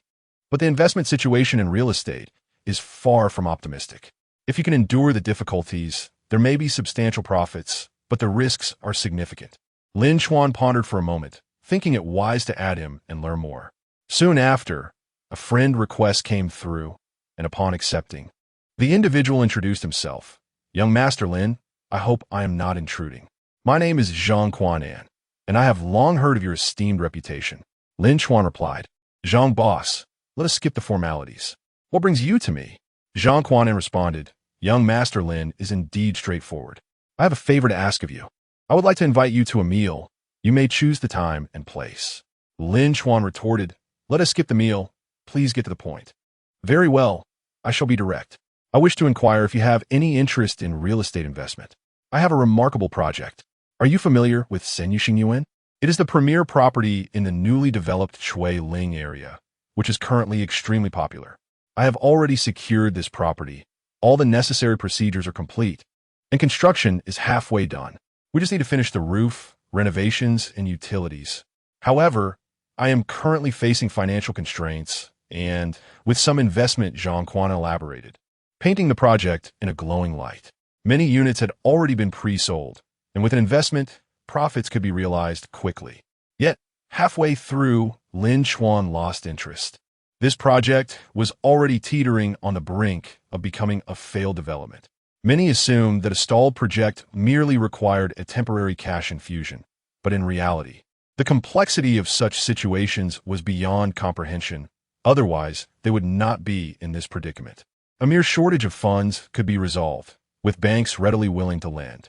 but the investment situation in real estate is far from optimistic. If you can endure the difficulties, there may be substantial profits, but the risks are significant." Lin Chuan pondered for a moment, thinking it wise to add him and learn more. Soon after, a friend request came through, and upon accepting, the individual introduced himself. "Young Master Lin, I hope I am not intruding. My name is Zhang Quanan, and I have long heard of your esteemed reputation." Lin Chuan replied, "Zhang boss, let us skip the formalities. What brings you to me?" Zhang Quanan responded, "Young Master Lin is indeed straightforward. I have a favor to ask of you. I would like to invite you to a meal. You may choose the time and place." Lin Chuan retorted, "Let us skip the meal. Please get to the point." "Very well. I shall be direct. I wish to inquire if you have any interest in real estate investment. I have a remarkable project. Are you familiar with Xingyuan? It is the premier property in the newly developed Chui Ling area, which is currently extremely popular. I have already secured this property. All the necessary procedures are complete, and construction is halfway done. We just need to finish the roof, renovations, and utilities. However, I am currently facing financial constraints, and with some investment, Zhang Quan elaborated, painting the project in a glowing light. Many units had already been pre-sold, and with an investment, profits could be realized quickly. Yet, halfway through, Lin Chuan lost interest. This project was already teetering on the brink of becoming a failed development. Many assumed that a stalled project merely required a temporary cash infusion, but in reality, the complexity of such situations was beyond comprehension. Otherwise, they would not be in this predicament. A mere shortage of funds could be resolved, with banks readily willing to lend.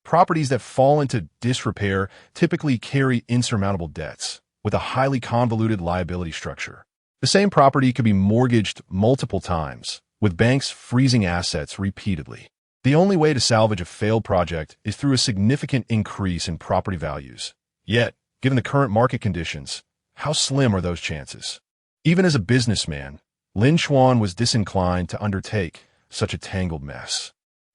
Properties that fall into disrepair typically carry insurmountable debts, with a highly convoluted liability structure. The same property could be mortgaged multiple times, with banks freezing assets repeatedly. The only way to salvage a failed project is through a significant increase in property values. Yet, given the current market conditions, how slim are those chances? Even as a businessman, Lin Chuan was disinclined to undertake such a tangled mess.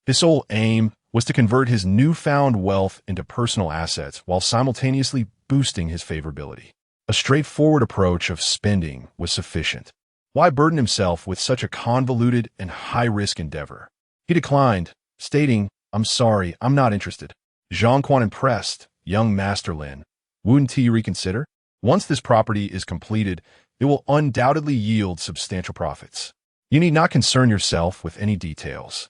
His sole aim was to convert his newfound wealth into personal assets while simultaneously boosting his favorability. A straightforward approach of spending was sufficient. Why burden himself with such a convoluted and high-risk endeavor? He declined, stating, "I'm sorry, I'm not interested." Zhang Quan impressed, "Young Master Lin, wouldn't you reconsider? Once this property is completed, it will undoubtedly yield substantial profits. You need not concern yourself with any details."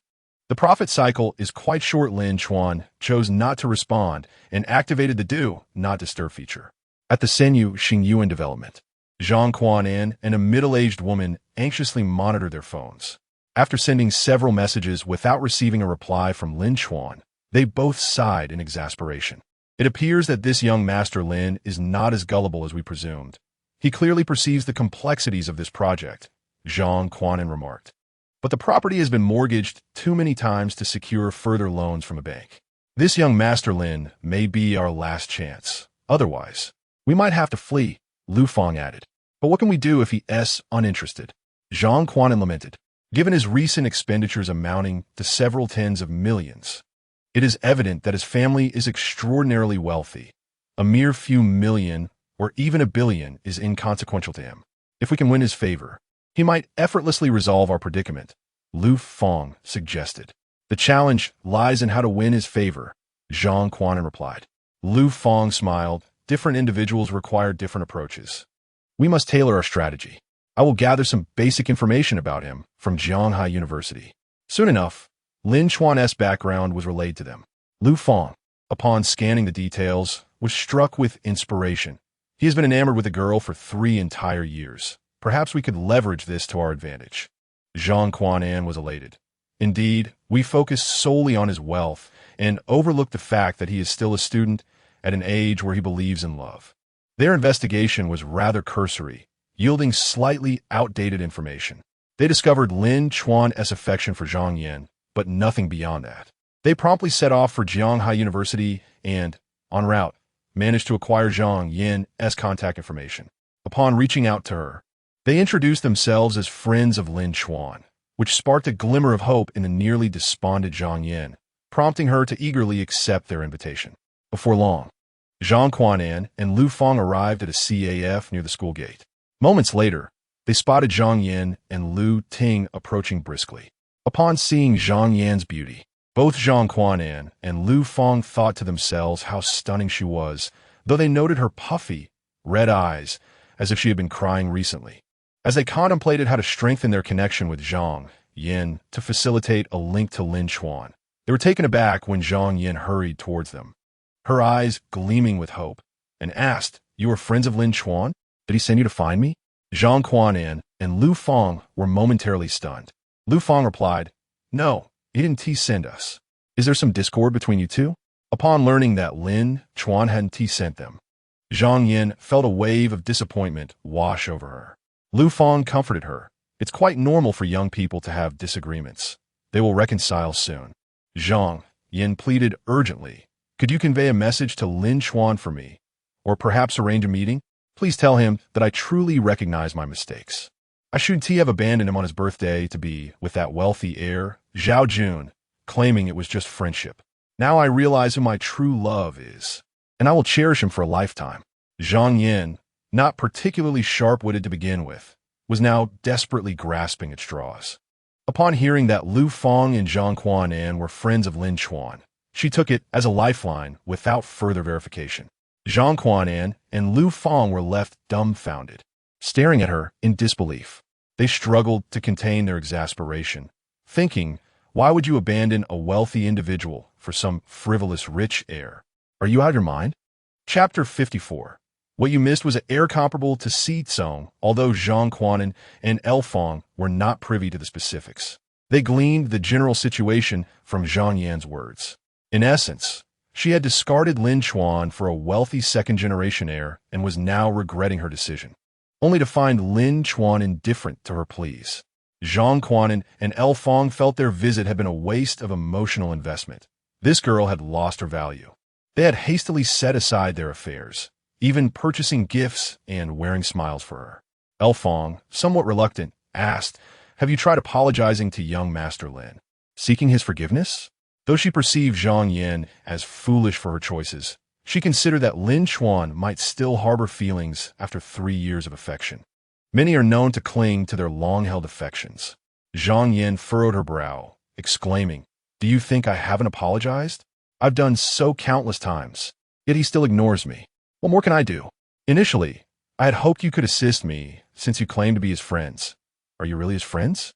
The profit cycle is quite short. Lin Chuan chose not to respond and activated the Do Not Disturb feature. At the Xingyuan development, Zhang Quan and a middle-aged woman anxiously monitored their phones. After sending several messages without receiving a reply from Lin Chuan, they both sighed in exasperation. It appears that this young Master Lin is not as gullible as we presumed. He clearly perceives the complexities of this project, Zhang Quan remarked. But the property has been mortgaged too many times to secure further loans from a bank. This young Master Lin may be our last chance. Otherwise, we might have to flee, Lu Feng added. But what can we do if he is uninterested? Zhang Quan lamented. Given his recent expenditures amounting to several tens of millions, it is evident that his family is extraordinarily wealthy. A mere few million or even a billion is inconsequential to him. If we can win his favor, he might effortlessly resolve our predicament, Lu Feng suggested. The challenge lies in how to win his favor, Zhang Quan replied. Lu Feng smiled. Different individuals require different approaches. We must tailor our strategy. I will gather some basic information about him from Jianghai University. Soon enough, Lin Chuan's background was relayed to them. Lu Feng, upon scanning the details, was struck with inspiration. He has been enamored with a girl for 3 entire years. Perhaps we could leverage this to our advantage. Zhang Quan was elated. Indeed, we focused solely on his wealth and overlooked the fact that he is still a student at an age where he believes in love. Their investigation was rather cursory, yielding slightly outdated information. They discovered Lin Chuan's affection for Zhang Yan, but nothing beyond that. They promptly set off for Jianghai University and, en route, managed to acquire Zhang Yan's contact information. Upon reaching out to her, they introduced themselves as friends of Lin Chuan, which sparked a glimmer of hope in the nearly despondent Zhang Yan, prompting her to eagerly accept their invitation. Before long, Zhang Quan and Lu Feng arrived at a CAF near the school gate. Moments later, they spotted Zhang Yan and Lu Ting approaching briskly. Upon seeing Zhang Yan's beauty, both Zhang Quan and Lu Feng thought to themselves how stunning she was, though they noted her puffy, red eyes as if she had been crying recently. As they contemplated how to strengthen their connection with Zhang Yan to facilitate a link to Lin Chuan, they were taken aback when Zhang Yan hurried towards them, her eyes gleaming with hope, and asked, "You are friends of Lin Chuan? Did he send you to find me?" Zhang Quan and Lu Feng were momentarily stunned. Lu Feng replied, "No, he didn't send us. Is there some discord between you two?" Upon learning that Lin Chuan hadn't sent them, Zhang Yan felt a wave of disappointment wash over her. Lu Feng comforted her. It's quite normal for young people to have disagreements. They will reconcile soon. Zhang Yan pleaded urgently, Could you convey a message to Lin Chuan for me? Or perhaps arrange a meeting? Please tell him that I truly recognize my mistakes. I shouldn't have abandoned him on his birthday to be with that wealthy heir, Zhao Jun, claiming it was just friendship. Now I realize who my true love is, and I will cherish him for a lifetime. Zhang Yin, not particularly sharp-witted to begin with, was now desperately grasping at straws. Upon hearing that Lu Feng and Zhang Quanan were friends of Lin Chuan, she took it as a lifeline without further verification. Zhang Quanan and Lu Feng were left dumbfounded, staring at her in disbelief. They struggled to contain their exasperation, thinking, why would you abandon a wealthy individual for some frivolous rich heir? Are you out of your mind? Chapter 54. What you missed was an heir comparable to Si Tsong, although Zhang Quanan and El Feng were not privy to the specifics. They gleaned the general situation from Zhang Yan's words. In essence, she had discarded Lin Chuan for a wealthy second-generation heir and was now regretting her decision, only to find Lin Chuan indifferent to her pleas. Zhang Quanan and El Feng felt their visit had been a waste of emotional investment. This girl had lost her value. They had hastily set aside their affairs, even purchasing gifts and wearing smiles for her. El Feng, somewhat reluctant, asked, have you tried apologizing to young Master Lin, seeking his forgiveness? Though she perceived Zhang Yin as foolish for her choices, she considered that Lin Chuan might still harbor feelings after 3 years of affection. Many are known to cling to their long-held affections. Zhang Yin furrowed her brow, exclaiming, do you think I haven't apologized? I've done so countless times, yet he still ignores me. What more can I do? Initially, I had hoped you could assist me, since you claim to be his friends. Are you really his friends?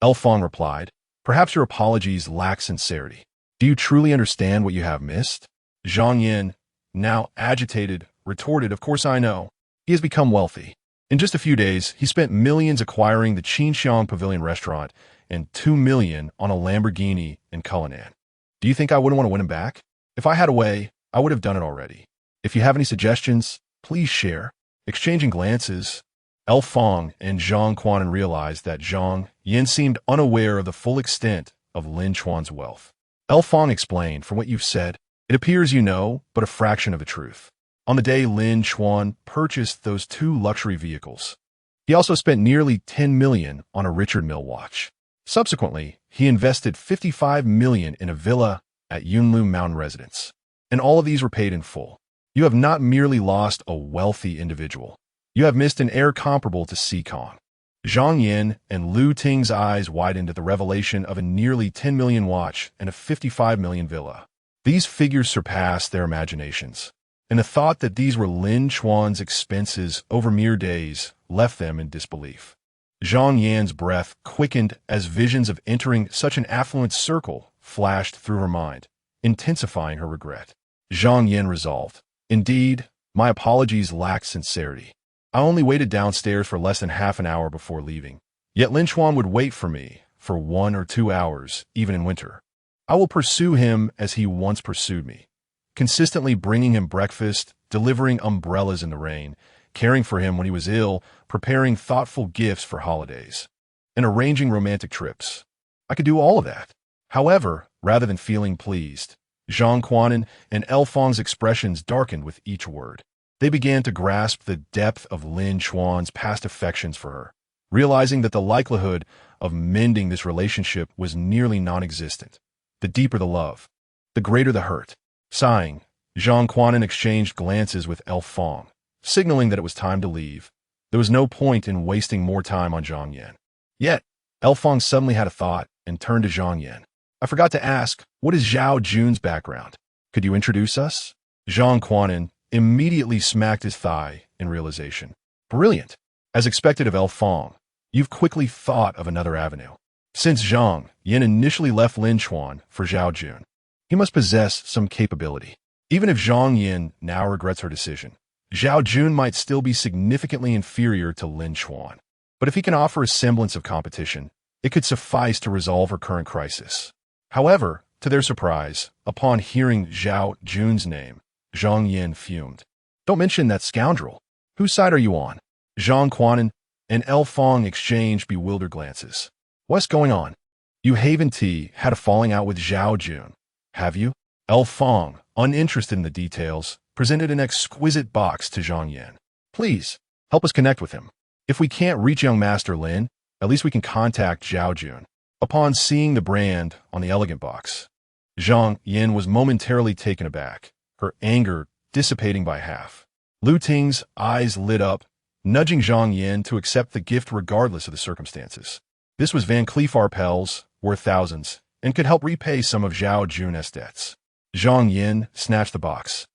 El Feng replied, perhaps your apologies lack sincerity. Do you truly understand what you have missed? Zhang Yin, now agitated, retorted, of course I know. He has become wealthy. In just a few days, he spent millions acquiring the Qinxiang Pavilion restaurant and $2 million on a Lamborghini in Cullinan. Do you think I wouldn't want to win him back? If I had a way, I would have done it already. If you have any suggestions, please share. Exchanging glances, El Feng and Zhang Quanan realized that Zhang Yin seemed unaware of the full extent of Lin Chuan's wealth. El Feng explained, from what you've said, it appears you know but a fraction of the truth. On the day Lin Chuan purchased those 2 luxury vehicles, he also spent nearly $10 million on a Richard Mille watch. Subsequently, he invested $55 million in a villa at Yunlu Mountain Residence, and all of these were paid in full. You have not merely lost a wealthy individual. You have missed an heir comparable to Si Kong. Zhang Yin and Lu Ting's eyes widened at the revelation of a nearly $10 million watch and a $55 million villa. These figures surpassed their imaginations, and the thought that these were Lin Chuan's expenses over mere days left them in disbelief. Zhang Yan's breath quickened as visions of entering such an affluent circle flashed through her mind, intensifying her regret. Zhang Yin resolved, indeed, my apologies lack sincerity. I only waited downstairs for less than half an hour before leaving. Yet Lin Chuan would wait for me for 1 or 2 hours, even in winter. I will pursue him as he once pursued me, consistently bringing him breakfast, delivering umbrellas in the rain, caring for him when he was ill, preparing thoughtful gifts for holidays, and arranging romantic trips. I could do all of that. However, rather than feeling pleased, Zhang Quanan and El Feng's expressions darkened with each word. They began to grasp the depth of Lin Chuan's past affections for her, realizing that the likelihood of mending this relationship was nearly non-existent. The deeper the love, the greater the hurt. Sighing, Zhang Quanan exchanged glances with El Feng, signaling that it was time to leave. There was no point in wasting more time on Zhang Yan. Yet, El Feng suddenly had a thought and turned to Zhang Yan. I forgot to ask, what is Zhao Jun's background? Could you introduce us? Zhang Quanan immediately smacked his thigh in realization. Brilliant. As expected of El Feng, you've quickly thought of another avenue. Since Zhang Yin initially left Lin Chuan for Zhao Jun, he must possess some capability. Even if Zhang Yin now regrets her decision, Zhao Jun might still be significantly inferior to Lin Chuan. But if he can offer a semblance of competition, it could suffice to resolve her current crisis. However, to their surprise, upon hearing Zhao Jun's name, Zhang Yin fumed. Don't mention that scoundrel. Whose side are you on? Zhang Quanan and El Feng exchanged bewildered glances. What's going on? You Haven T had a falling out with Zhao Jun, have you? El Feng, uninterested in the details, presented an exquisite box to Zhang Yan. Please, help us connect with him. If we can't reach young Master Lin, at least we can contact Zhao Jun. Upon seeing the brand on the elegant box, Zhang Yan was momentarily taken aback, her anger dissipating by half. Lu Ting's eyes lit up, nudging Zhang Yan to accept the gift regardless of the circumstances. This was Van Cleef Arpels, worth thousands, and could help repay some of Zhao Jun's debts. Zhang Yan snatched the box,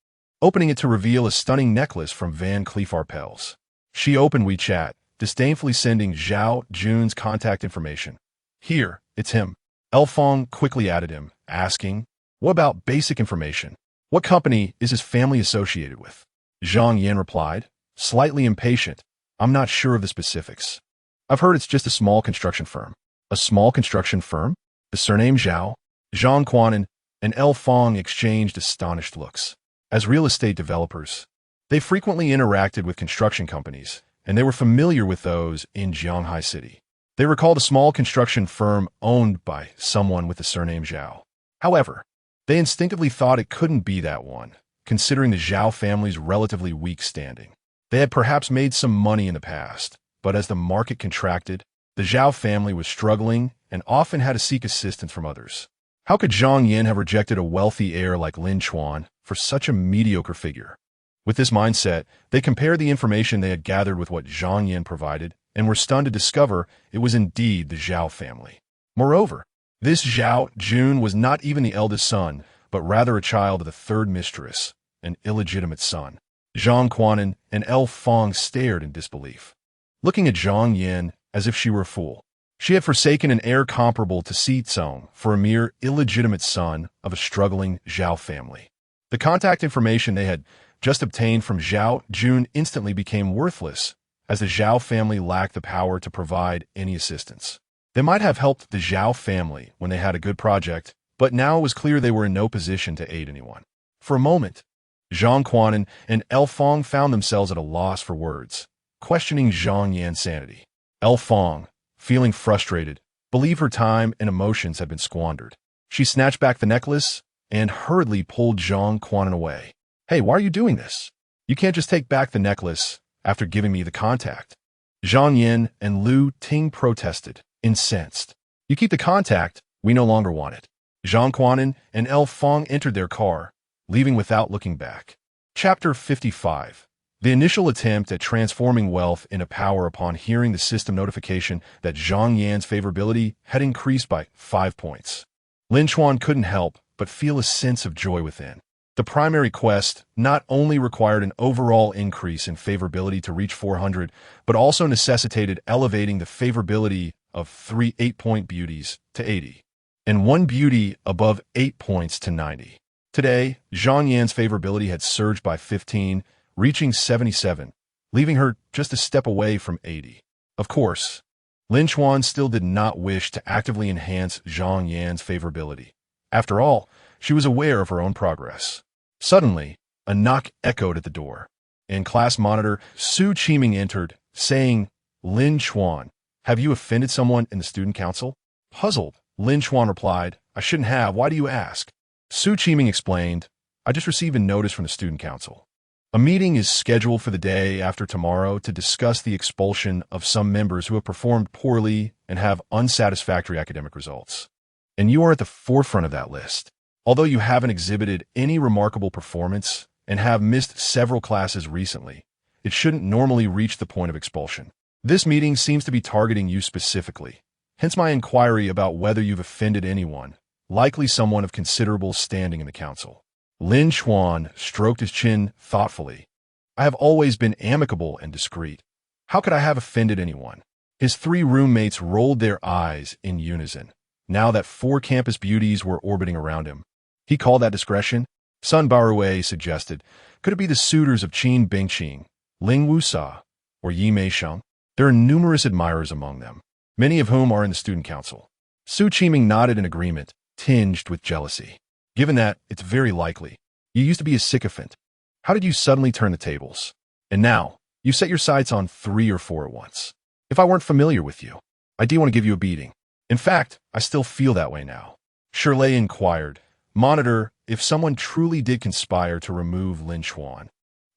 opening it to reveal a stunning necklace from Van Cleef Arpels. She opened WeChat, disdainfully sending Zhao Jun's contact information. Here, it's him. Elfong quickly added him, asking, what about basic information? What company is his family associated with? Zhang Yan replied, slightly impatient, I'm not sure of the specifics. I've heard it's just a small construction firm. A small construction firm? The surname Zhao? Zhang Quanan and Elfong exchanged astonished looks. As real estate developers, they frequently interacted with construction companies, and they were familiar with those in Jianghai City. They recalled a small construction firm owned by someone with the surname Zhao. However, they instinctively thought it couldn't be that one, considering the Zhao family's relatively weak standing. They had perhaps made some money in the past, but as the market contracted, the Zhao family was struggling and often had to seek assistance from others. How could Zhang Yan have rejected a wealthy heir like Lin Chuan for such a mediocre figure? With this mindset, they compared the information they had gathered with what Zhang Yan provided and were stunned to discover it was indeed the Zhao family. Moreover, this Zhao Jun was not even the eldest son, but rather a child of the third mistress, an illegitimate son. Zhang Quanan and El Fong stared in disbelief, looking at Zhang Yan as if she were a fool. She had forsaken an heir comparable to Si Tsong for a mere illegitimate son of a struggling Zhao family. The contact information they had just obtained from Zhao Jun instantly became worthless, as the Zhao family lacked the power to provide any assistance. They might have helped the Zhao family when they had a good project, but now it was clear they were in no position to aid anyone. For a moment, Zhang Quanan and El Fong found themselves at a loss for words, questioning Zhang Yan's sanity. El Fong, feeling frustrated, believed her time and emotions had been squandered. She snatched back the necklace and hurriedly pulled Zhang Quanan away. Hey, why are you doing this? You can't just take back the necklace after giving me the contact. Zhang Yan and Lu Ting protested, incensed. You keep the contact, we no longer want it. Zhang Quanan and El Fong entered their car, leaving without looking back. Chapter 55. The initial attempt at transforming wealth into power upon hearing the system notification that Zhang Yan's favorability had increased by 5 points. Lin Chuan couldn't help but feel a sense of joy within. The primary quest not only required an overall increase in favorability to reach 400, but also necessitated elevating the favorability of 3 8-point beauties to 80, and 1 beauty above 8 points to 90. Today, Zhang Yan's favorability had surged by 15, reaching 77, leaving her just a step away from 80. Of course, Lin Chuan still did not wish to actively enhance Zhang Yan's favorability. After all, she was aware of her own progress. Suddenly, a knock echoed at the door. In class monitor, Su Qiming entered, saying, Lin Chuan, have you offended someone in the student council? Puzzled, Lin Chuan replied, I shouldn't have, why do you ask? Su Qiming explained, I just received a notice from the student council. A meeting is scheduled for the day after tomorrow to discuss the expulsion of some members who have performed poorly and have unsatisfactory academic results. And you are at the forefront of that list. Although you haven't exhibited any remarkable performance and have missed several classes recently, it shouldn't normally reach the point of expulsion. This meeting seems to be targeting you specifically, hence my inquiry about whether you've offended anyone, likely someone of considerable standing in the council. Lin Chuan stroked his chin thoughtfully. I have always been amicable and discreet. How could I have offended anyone? His 3 roommates rolled their eyes in unison, now that 4 campus beauties were orbiting around him. He called that discretion? Sun Barue suggested. Could it be the suitors of Qin Bingqing, Ling Wusa, or Yi Meisheng? There are numerous admirers among them, many of whom are in the student council. Su Qiming nodded in agreement, tinged with jealousy. Given that, it's very likely. You used to be a sycophant. How did you suddenly turn the tables? And now, you set your sights on 3 or 4 at once. If I weren't familiar with you, I do want to give you a beating. In fact, I still feel that way now. Shirley inquired, Monitor, if someone truly did conspire to remove Lin Chuan,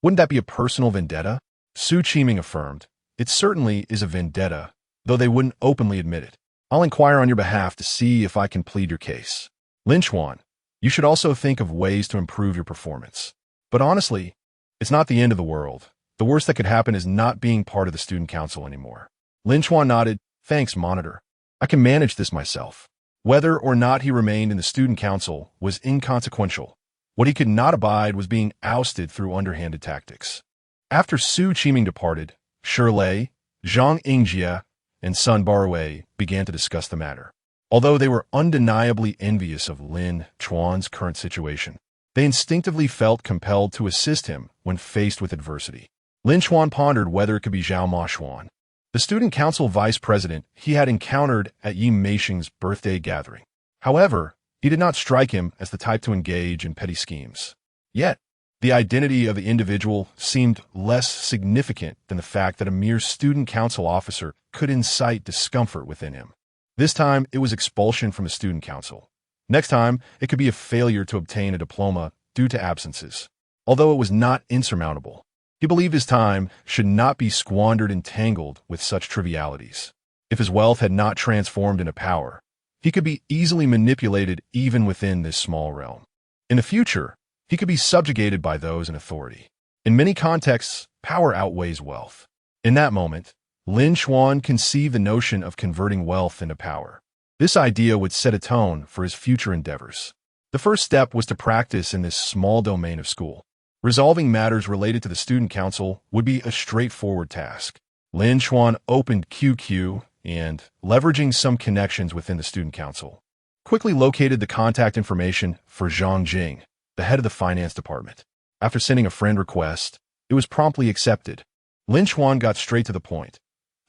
wouldn't that be a personal vendetta? Su Qiming affirmed, it certainly is a vendetta, though they wouldn't openly admit it. I'll inquire on your behalf to see if I can plead your case. Lin Chuan, you should also think of ways to improve your performance. But honestly, it's not the end of the world. The worst that could happen is not being part of the student council anymore. Lin Chuan nodded, thanks, Monitor. I can manage this myself. Whether or not he remained in the student council was inconsequential. What he could not abide was being ousted through underhanded tactics. After Su Qiming departed, Shirley, Zhang Yingjie, and Sun Barwei began to discuss the matter. Although they were undeniably envious of Lin Chuan's current situation, they instinctively felt compelled to assist him when faced with adversity. Lin Chuan pondered whether it could be Zhao Maxuan, the student council vice president he had encountered at Yi Meixing's birthday gathering. However, he did not strike him as the type to engage in petty schemes. Yet, the identity of the individual seemed less significant than the fact that a mere student council officer could incite discomfort within him. This time, it was expulsion from the student council. Next time, it could be a failure to obtain a diploma due to absences. Although it was not insurmountable, he believed his time should not be squandered entangled with such trivialities. If his wealth had not transformed into power, he could be easily manipulated even within this small realm. In the future, he could be subjugated by those in authority. In many contexts, power outweighs wealth. In that moment, Lin Chuan conceived the notion of converting wealth into power. This idea would set a tone for his future endeavors. The first step was to practice in this small domain of school. Resolving matters related to the student council would be a straightforward task. Lin Chuan opened QQ and, leveraging some connections within the student council, quickly located the contact information for Zhang Jing, the head of the finance department. After sending a friend request, it was promptly accepted. Lin Chuan got straight to the point.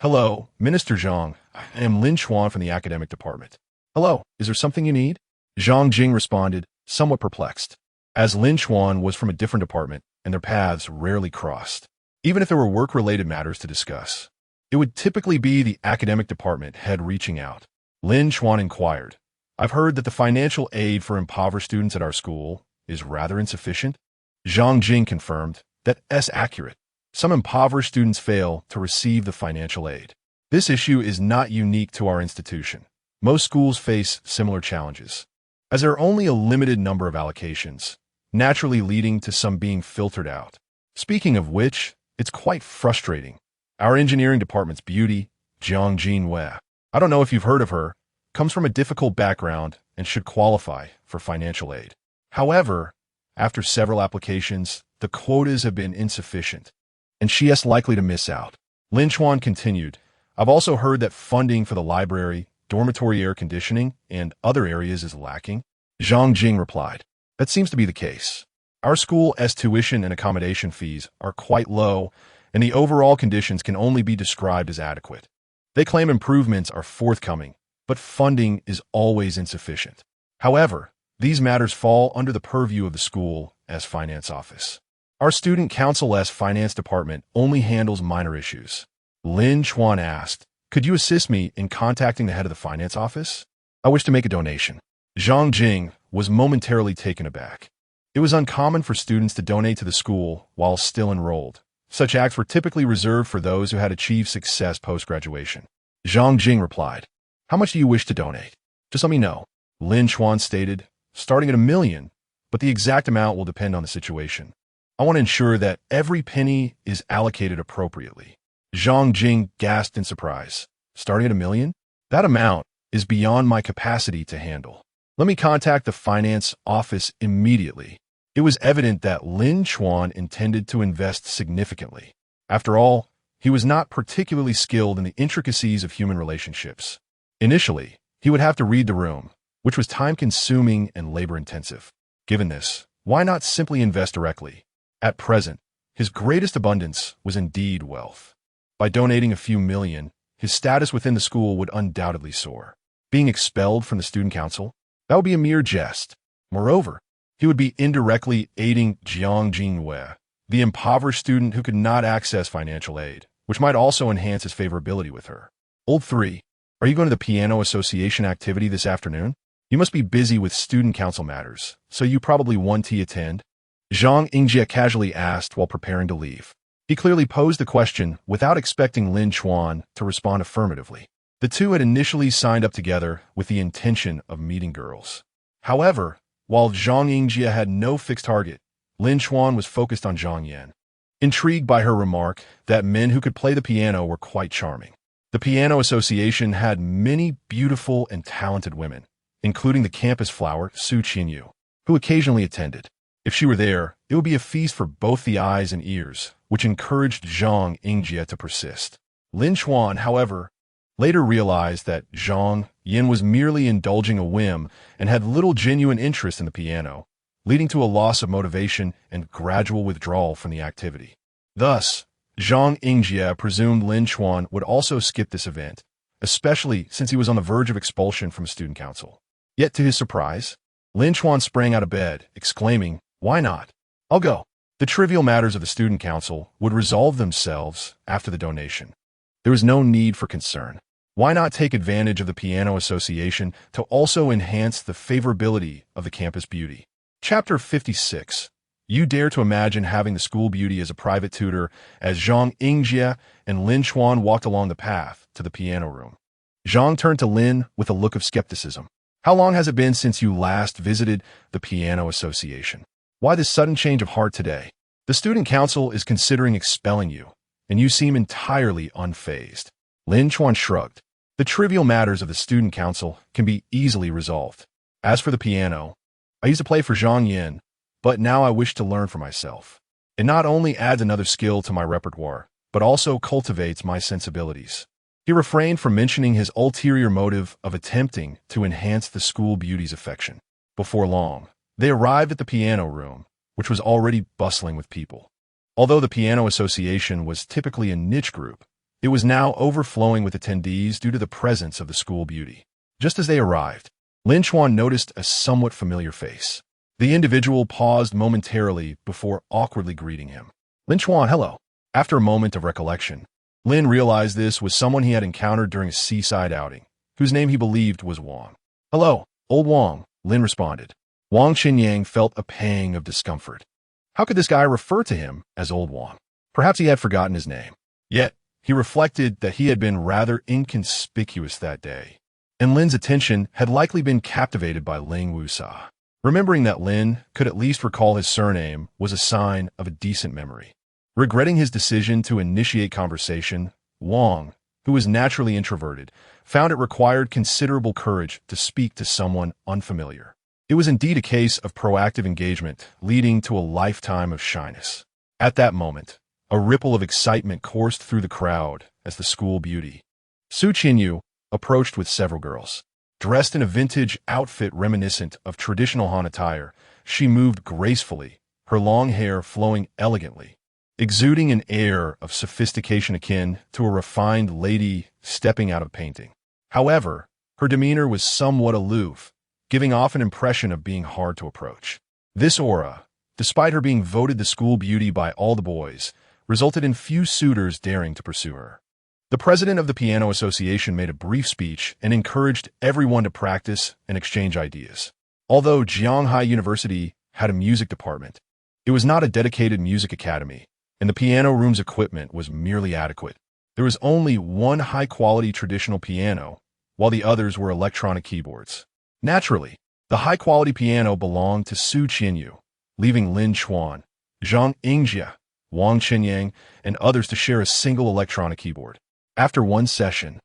Hello, Minister Zhang. I am Lin Chuan from the academic department. Hello, is there something you need? Zhang Jing responded, somewhat perplexed, as Lin Chuan was from a different department and their paths rarely crossed. Even if there were work-related matters to discuss, it would typically be the academic department head reaching out. Lin Chuan inquired, I've heard that the financial aid for impoverished students at our school is rather insufficient. Zhang Jing confirmed that is accurate. Some impoverished students fail to receive the financial aid. This issue is not unique to our institution. Most schools face similar challenges, as there are only a limited number of allocations, naturally leading to some being filtered out. Speaking of which, it's quite frustrating. Our engineering department's beauty, Jiang Jinwei, I don't know if you've heard of her, comes from a difficult background and should qualify for financial aid. However, after several applications, the quotas have been insufficient, and she is likely to miss out. Lin Chuan continued, I've also heard that funding for the library, dormitory air conditioning, and other areas is lacking. Zhang Jing replied, that seems to be the case. Our school's tuition and accommodation fees are quite low, and the overall conditions can only be described as adequate. They claim improvements are forthcoming, but funding is always insufficient. However, these matters fall under the purview of the school as finance office. Our student council's finance department only handles minor issues. Lin Chuan asked, could you assist me in contacting the head of the finance office? I wish to make a donation. Zhang Jing was momentarily taken aback. It was uncommon for students to donate to the school while still enrolled. Such acts were typically reserved for those who had achieved success post-graduation. Zhang Jing replied, how much do you wish to donate? Just let me know. Lin Chuan stated, starting at $1 million, but the exact amount will depend on the situation. I want to ensure that every penny is allocated appropriately. Zhang Jing gasped in surprise. Starting at $1 million? That amount is beyond my capacity to handle. Let me contact the finance office immediately. It was evident that Lin Chuan intended to invest significantly. After all, he was not particularly skilled in the intricacies of human relationships. Initially, he would have to read the room, which was time-consuming and labor-intensive. Given this, why not simply invest directly? At present, his greatest abundance was indeed wealth. By donating a few million, his status within the school would undoubtedly soar. Being expelled from the student council? That would be a mere jest. Moreover, he would be indirectly aiding Jiang Jinwei, the impoverished student who could not access financial aid, which might also enhance his favorability with her. Old 3, are you going to the piano association activity this afternoon? You must be busy with student council matters, so you probably want to attend? Zhang Yingjie casually asked while preparing to leave. He clearly posed the question without expecting Lin Chuan to respond affirmatively. The two had initially signed up together with the intention of meeting girls. However, while Zhang Yingjie had no fixed target, Lin Chuan was focused on Zhang Yan. Intrigued by her remark that men who could play the piano were quite charming. The Piano Association had many beautiful and talented women, including the campus flower Su Qinyu, who occasionally attended. If she were there, it would be a feast for both the eyes and ears, which encouraged Zhang Yingjie to persist. Lin Chuan, however, later realized that Zhang Yin was merely indulging a whim and had little genuine interest in the piano, leading to a loss of motivation and gradual withdrawal from the activity. Thus, Zhang Yingjie presumed Lin Chuan would also skip this event, especially since he was on the verge of expulsion from student council. Yet to his surprise, Lin Chuan sprang out of bed, exclaiming, "Why not? I'll go." The trivial matters of the student council would resolve themselves after the donation. There was no need for concern. Why not take advantage of the Piano Association to also enhance the favorability of the campus beauty? Chapter 56. You dare to imagine having the school beauty as a private tutor as Zhang Yingjie and Lin Chuan walked along the path to the piano room. Zhang turned to Lin with a look of skepticism. How long has it been since you last visited the Piano Association? Why this sudden change of heart today? The student council is considering expelling you, and you seem entirely unfazed. Lin Chuan shrugged. The trivial matters of the student council can be easily resolved. As for the piano, I used to play for Zhang Yin, but now I wish to learn for myself. It not only adds another skill to my repertoire, but also cultivates my sensibilities. He refrained from mentioning his ulterior motive of attempting to enhance the school beauty's affection. Before long, they arrived at the piano room, which was already bustling with people. Although the Piano Association was typically a niche group, it was now overflowing with attendees due to the presence of the school beauty. Just as they arrived, Lin Chuan noticed a somewhat familiar face. The individual paused momentarily before awkwardly greeting him. Lin Chuan, hello. After a moment of recollection, Lin realized this was someone he had encountered during a seaside outing, whose name he believed was Wang. Hello, old Wang, Lin responded. Wang Qinyang felt a pang of discomfort. How could this guy refer to him as old Wang? Perhaps he had forgotten his name. Yet, he reflected that he had been rather inconspicuous that day, and Lin's attention had likely been captivated by Ling Wusa. Remembering that Lin could at least recall his surname was a sign of a decent memory. Regretting his decision to initiate conversation, Wang, who was naturally introverted, found it required considerable courage to speak to someone unfamiliar. It was indeed a case of proactive engagement, leading to a lifetime of shyness. At that moment, a ripple of excitement coursed through the crowd as the school beauty, Su Qinyu, approached with several girls. Dressed in a vintage outfit reminiscent of traditional Han attire, she moved gracefully, her long hair flowing elegantly, exuding an air of sophistication akin to a refined lady stepping out of a painting. However, her demeanor was somewhat aloof, giving off an impression of being hard to approach. This aura, despite her being voted the school beauty by all the boys, resulted in few suitors daring to pursue her. The president of the Piano Association made a brief speech and encouraged everyone to practice and exchange ideas. Although Jianghai University had a music department, it was not a dedicated music academy, and the piano room's equipment was merely adequate. There was only one high-quality traditional piano, while the others were electronic keyboards. Naturally, the high-quality piano belonged to Su Qinyu, leaving Lin Chuan, Zhang Yingjie, Wang Qinyang, and others to share a single electronic keyboard. After one session,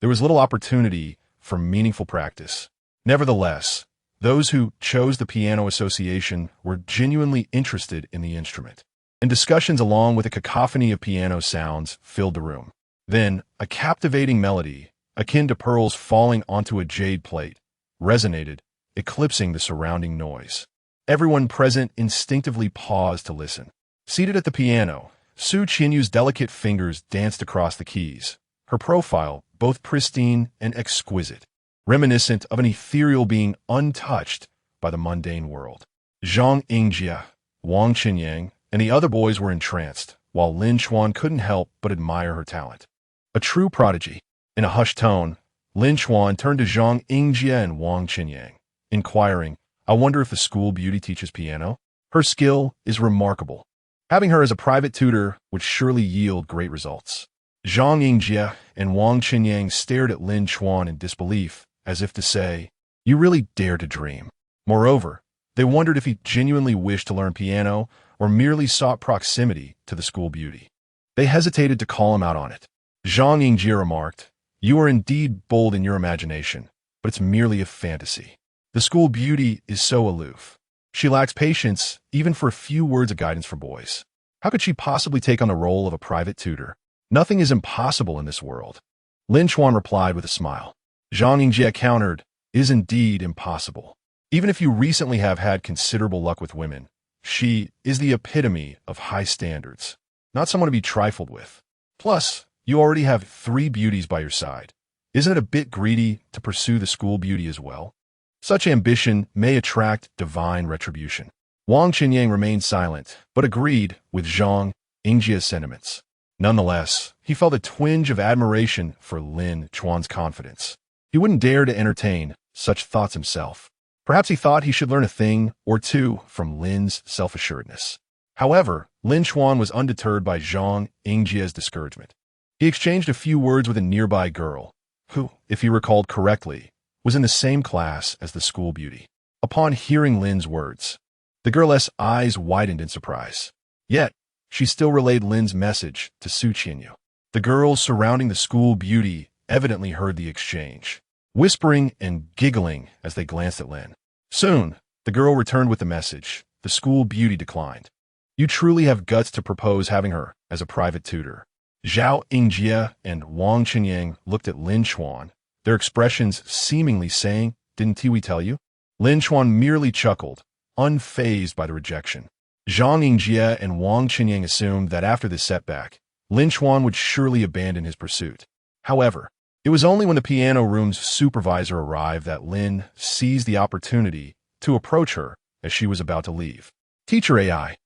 there was little opportunity for meaningful practice. Nevertheless, those who chose the Piano Association were genuinely interested in the instrument, and discussions along with a cacophony of piano sounds filled the room. Then, a captivating melody, akin to pearls falling onto a jade plate, resonated, eclipsing the surrounding noise. Everyone present instinctively paused to listen. Seated at the piano, Su Qinyu's delicate fingers danced across the keys, her profile both pristine and exquisite, reminiscent of an ethereal being untouched by the mundane world. Zhang Yingjie, Wang Qinyang, and the other boys were entranced, while Lin Chuan couldn't help but admire her talent. A true prodigy. In a hushed tone, Lin Chuan turned to Zhang Yingjie and Wang Qinyang. inquiring, I wonder if the school beauty teaches piano? Her skill is remarkable. Having her as a private tutor would surely yield great results. Zhang Yingjie and Wang Qinyang stared at Lin Chuan in disbelief, as if to say, you really dare to dream. Moreover, they wondered if he genuinely wished to learn piano or merely sought proximity to the school beauty. They hesitated to call him out on it. Zhang Yingjie remarked, you are indeed bold in your imagination, but it's merely a fantasy. The school beauty is so aloof. She lacks patience, even for a few words of guidance for boys. How could she possibly take on the role of a private tutor? Nothing is impossible in this world. Lin Chuan replied with a smile. Zhang Yingjie countered, is indeed impossible. Even if you recently have had considerable luck with women, she is the epitome of high standards, not someone to be trifled with. Plus, you already have 3 beauties by your side. Isn't it a bit greedy to pursue the school beauty as well? Such ambition may attract divine retribution. Wang Qinyang remained silent, but agreed with Zhang Yingjie's sentiments. Nonetheless, he felt a twinge of admiration for Lin Chuan's confidence. He wouldn't dare to entertain such thoughts himself. Perhaps he thought he should learn a thing or two from Lin's self-assuredness. However, Lin Chuan was undeterred by Zhang Yingjie's discouragement. He exchanged a few words with a nearby girl, who, if he recalled correctly, was in the same class as the school beauty. Upon hearing Lin's words, the girl's eyes widened in surprise. Yet, she still relayed Lin's message to Su Qianyu. The girls surrounding the school beauty evidently heard the exchange, whispering and giggling as they glanced at Lin. Soon, the girl returned with the message. The school beauty declined. You truly have guts to propose having her as a private tutor. Zhao Yingjie and Wang Qinyang looked at Lin Chuan, their expressions seemingly saying, didn't we tell you? Lin Chuan merely chuckled, unfazed by the rejection. Zhang Yingjie and Wang Qinyang assumed that after this setback, Lin Chuan would surely abandon his pursuit. However, it was only when the piano room's supervisor arrived that Lin seized the opportunity to approach her as she was about to leave. Teacher AI,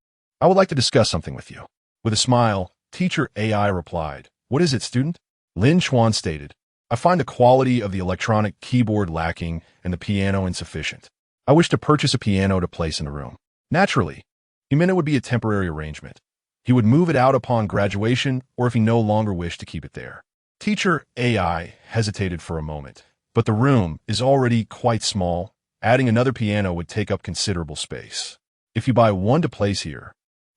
I would like to discuss something with you. With a smile, Teacher AI replied, what is it, student? Lin Chuan stated, I find the quality of the electronic keyboard lacking and the piano insufficient. I wish to purchase a piano to place in the room. Naturally, he meant it would be a temporary arrangement. He would move it out upon graduation or if he no longer wished to keep it there. Teacher AI hesitated for a moment, but the room is already quite small. Adding another piano would take up considerable space. If you buy one to place here,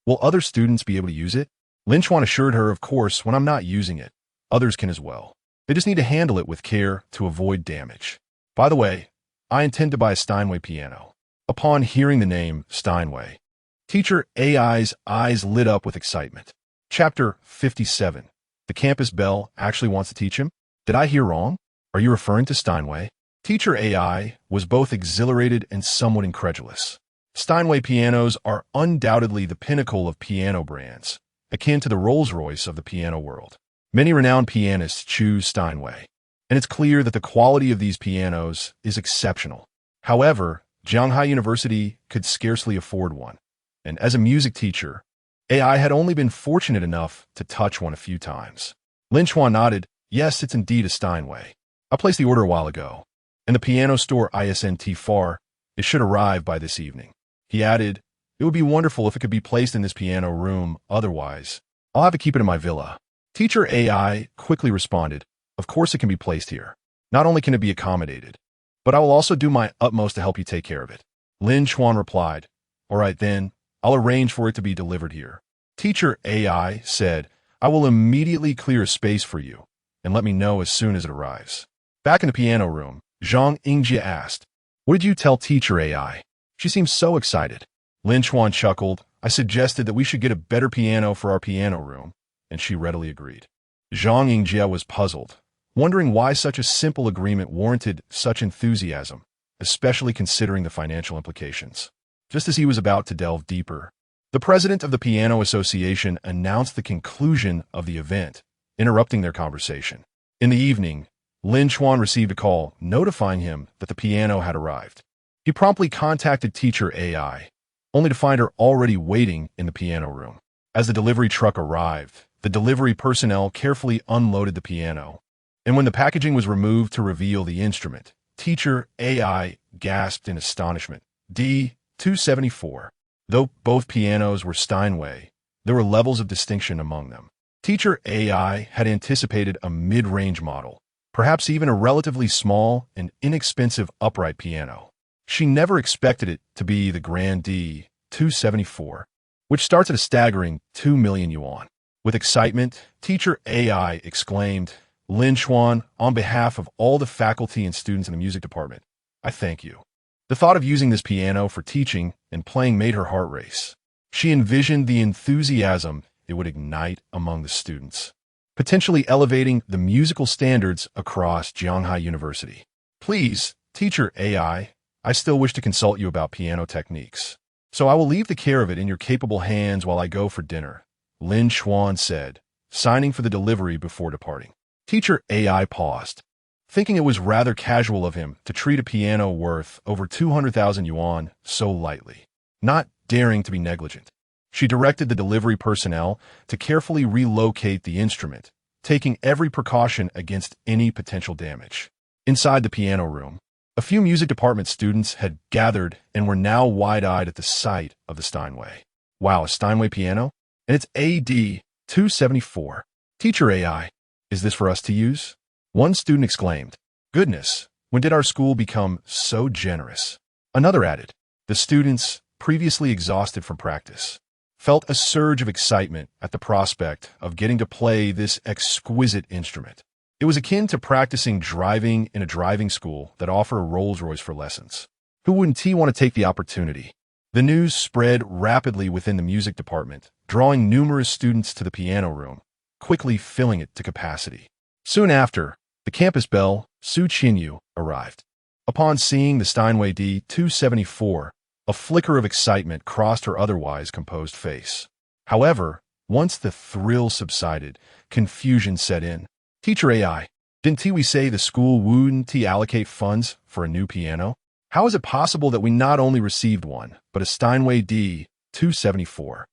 will other students be able to use it? Lin Chuan assured her, of course, when I'm not using it, others can as well. They just need to handle it with care to avoid damage. By the way, I intend to buy a Steinway piano. Upon hearing the name Steinway, Teacher AI's eyes lit up with excitement. Chapter 57. The campus belle actually wants to teach him? Did I hear wrong? Are you referring to Steinway? Teacher AI was both exhilarated and somewhat incredulous. Steinway pianos are undoubtedly the pinnacle of piano brands, akin to the Rolls-Royce of the piano world. Many renowned pianists choose Steinway, and it's clear that the quality of these pianos is exceptional. However, Shanghai University could scarcely afford one, and as a music teacher, AI had only been fortunate enough to touch one a few times. Lin Chuan nodded, yes, it's indeed a Steinway. I placed the order a while ago, and the piano store ISNT FAR, it should arrive by this evening. He added, it would be wonderful if it could be placed in this piano room, otherwise, I'll have to keep it in my villa. Teacher AI quickly responded, of course it can be placed here. Not only can it be accommodated, but I will also do my utmost to help you take care of it. Lin Chuan replied, all right then, I'll arrange for it to be delivered here. Teacher AI said, I will immediately clear a space for you, and let me know as soon as it arrives. Back in the piano room, Zhang Yingjie asked, what did you tell Teacher AI? She seemed so excited. Lin Chuan chuckled, I suggested that we should get a better piano for our piano room, and she readily agreed. Zhang Yingjie was puzzled, wondering why such a simple agreement warranted such enthusiasm, especially considering the financial implications. Just as he was about to delve deeper, the president of the Piano Association announced the conclusion of the event, interrupting their conversation. In the evening, Lin Chuan received a call notifying him that the piano had arrived. He promptly contacted Teacher AI, only to find her already waiting in the piano room. As the delivery truck arrived, the delivery personnel carefully unloaded the piano, and when the packaging was removed to reveal the instrument, Teacher AI gasped in astonishment. D274. Though both pianos were Steinway, there were levels of distinction among them. Teacher AI had anticipated a mid-range model, perhaps even a relatively small and inexpensive upright piano. She never expected it to be the Grand D274, which starts at a staggering 2 million yuan. With excitement, Teacher AI exclaimed, "Lin Chuan, on behalf of all the faculty and students in the music department, I thank you." The thought of using this piano for teaching and playing made her heart race. She envisioned the enthusiasm it would ignite among the students, potentially elevating the musical standards across Jianghai University. "Please, Teacher AI, I still wish to consult you about piano techniques, so I will leave the care of it in your capable hands while I go for dinner," Lin Chuan said, signing for the delivery before departing. Teacher AI paused, thinking it was rather casual of him to treat a piano worth over 200,000 yuan so lightly. Not daring to be negligent, she directed the delivery personnel to carefully relocate the instrument, taking every precaution against any potential damage. Inside the piano room, a few music department students had gathered and were now wide-eyed at the sight of the Steinway. "Wow, a Steinway piano? And it's AD274. Teacher AI, is this for us to use?" One student exclaimed. "Goodness, when did our school become so generous?" Another added. The students, previously exhausted from practice, felt a surge of excitement at the prospect of getting to play this exquisite instrument. It was akin to practicing driving in a driving school that offered a Rolls-Royce for lessons. Who wouldn't want to take the opportunity? The news spread rapidly within the music department, drawing numerous students to the piano room, quickly filling it to capacity. Soon after, the campus belle, Su Qinyu, arrived. Upon seeing the Steinway D274, a flicker of excitement crossed her otherwise composed face. However, once the thrill subsided, confusion set in. "Teacher AI, didn't we say the school wouldn't allocate funds for a new piano? How is it possible that we not only received one, but a Steinway D274?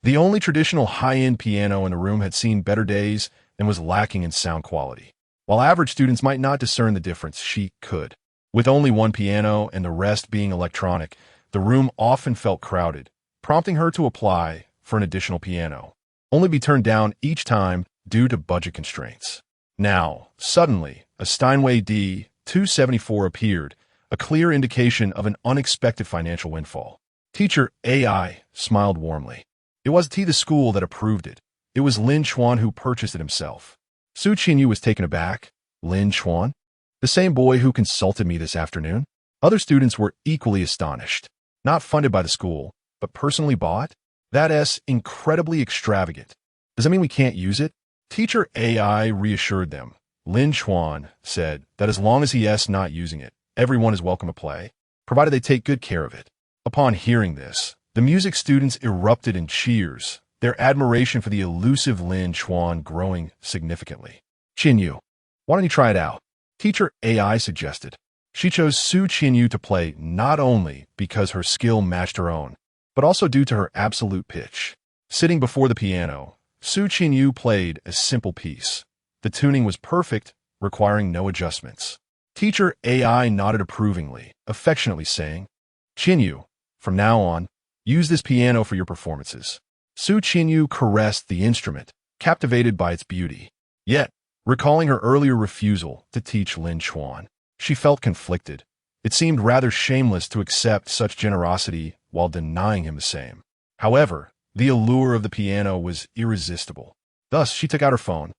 The only traditional high-end piano in the room had seen better days and was lacking in sound quality. While average students might not discern the difference, she could. With only one piano and the rest being electronic, the room often felt crowded, prompting her to apply for an additional piano, only be turned down each time due to budget constraints. Now, suddenly, a Steinway D274 appeared, a clear indication of an unexpected financial windfall. Teacher AI smiled warmly. It wasn't the school that approved it. It was Lin Chuan who purchased it himself. Su Qinyu was taken aback. "Lin Chuan? The same boy who consulted me this afternoon?" Other students were equally astonished. Not funded by the school, but personally bought? That's incredibly extravagant. Does that mean we can't use it? Teacher AI reassured them. Lin Chuan said that as long as he's not using it, everyone is welcome to play, provided they take good care of it. Upon hearing this, the music students erupted in cheers, their admiration for the elusive Lin Chuan growing significantly. "Qinyu, why don't you try it out?" Teacher AI suggested. She chose Su Qinyu to play not only because her skill matched her own, but also due to her absolute pitch. Sitting before the piano, Su Qinyu played a simple piece. The tuning was perfect, requiring no adjustments. Teacher AI nodded approvingly, affectionately saying, "Qinyu, from now on, use this piano for your performances." Su Qinyu caressed the instrument, captivated by its beauty. Yet, recalling her earlier refusal to teach Lin Chuan, she felt conflicted. It seemed rather shameless to accept such generosity while denying him the same. However, the allure of the piano was irresistible. Thus, she took out her phone,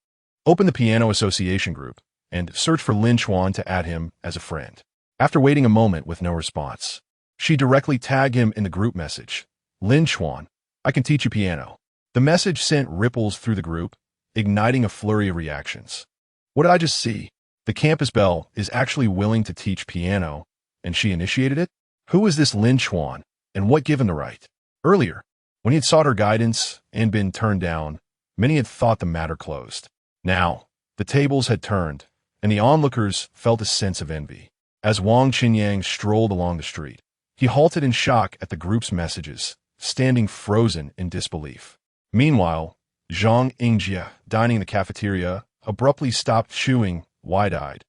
opened the Piano Association group, and searched for Lin Chuan to add him as a friend. After waiting a moment with no response, she directly tagged him in the group message. "Lin Chuan, I can teach you piano." The message sent ripples through the group, igniting a flurry of reactions. What did I just see? The campus belle is actually willing to teach piano, and she initiated it? Who is this Lin Chuan, and what gave him the right? Earlier, when he had sought her guidance and been turned down, many had thought the matter closed. Now, the tables had turned, and the onlookers felt a sense of envy. As Wang Qinyang strolled along the street, he halted in shock at the group's messages, standing frozen in disbelief. Meanwhile, Zhang Yingjie, dining in the cafeteria, abruptly stopped chewing, wide-eyed.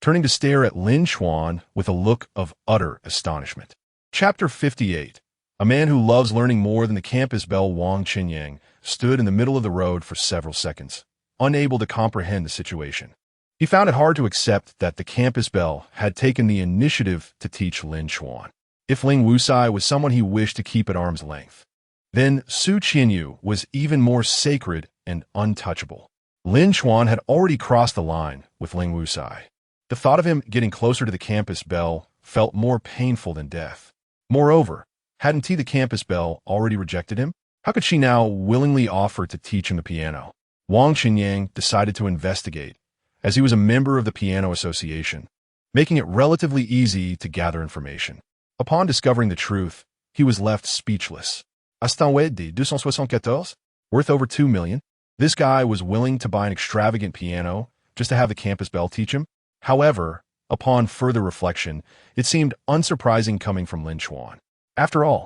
turning to stare at Lin Chuan with a look of utter astonishment. Chapter 58. A man who loves learning more than the campus belle Wang Qinyang stood in the middle of the road for several seconds, unable to comprehend the situation. He found it hard to accept that the campus belle had taken the initiative to teach Lin Chuan. If Ling Wusai was someone he wished to keep at arm's length, then Su Qinyu was even more sacred and untouchable. Lin Chuan had already crossed the line with Ling Wusai. The thought of him getting closer to the campus belle felt more painful than death. Moreover, hadn't the campus belle already rejected him? How could she now willingly offer to teach him the piano? Wang Qinyang decided to investigate, as he was a member of the Piano Association, making it relatively easy to gather information. Upon discovering the truth, he was left speechless. Astanwe de 274, worth over 2 million. This guy was willing to buy an extravagant piano just to have the campus belle teach him. However, upon further reflection, it seemed unsurprising coming from Lin Chuan. After all,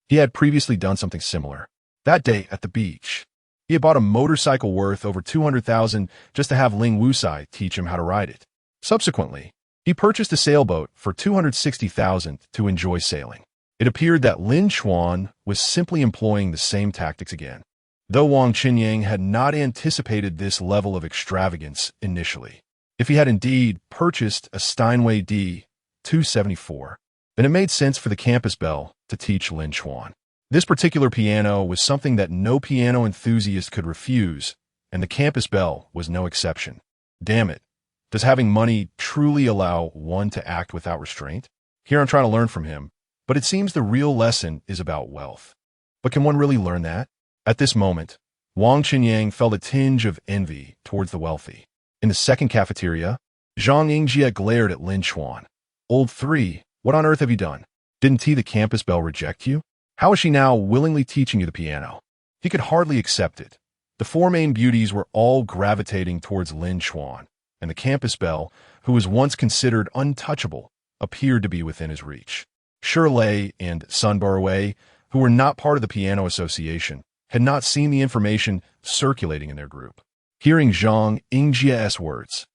he had previously done something similar. That day at the beach, he had bought a motorcycle worth over 200,000 just to have Ling Wusai teach him how to ride it. Subsequently, he purchased a sailboat for 260,000 to enjoy sailing. It appeared that Lin Chuan was simply employing the same tactics again, though Wang Qinyang had not anticipated this level of extravagance initially. If he had indeed purchased a Steinway D274, then it made sense for the campus belle to teach Lin Chuan. This particular piano was something that no piano enthusiast could refuse, and the campus belle was no exception. Damn it, does having money truly allow one to act without restraint? Here I'm trying to learn from him, but it seems the real lesson is about wealth. But can one really learn that? At this moment, Wang Qinyang felt a tinge of envy towards the wealthy. In the second cafeteria, Zhang Yingjie glared at Lin Chuan. Old 3, what on earth have you done? Didn't the campus belle reject you? How is she now willingly teaching you the piano? He could hardly accept it. The four main beauties were all gravitating towards Lin Chuan, and the campus belle, who was once considered untouchable, appeared to be within his reach. Shirley and Sun Barway, who were not part of the Piano Association, had not seen the information circulating in their group. Hearing Zhang Yingjie's words,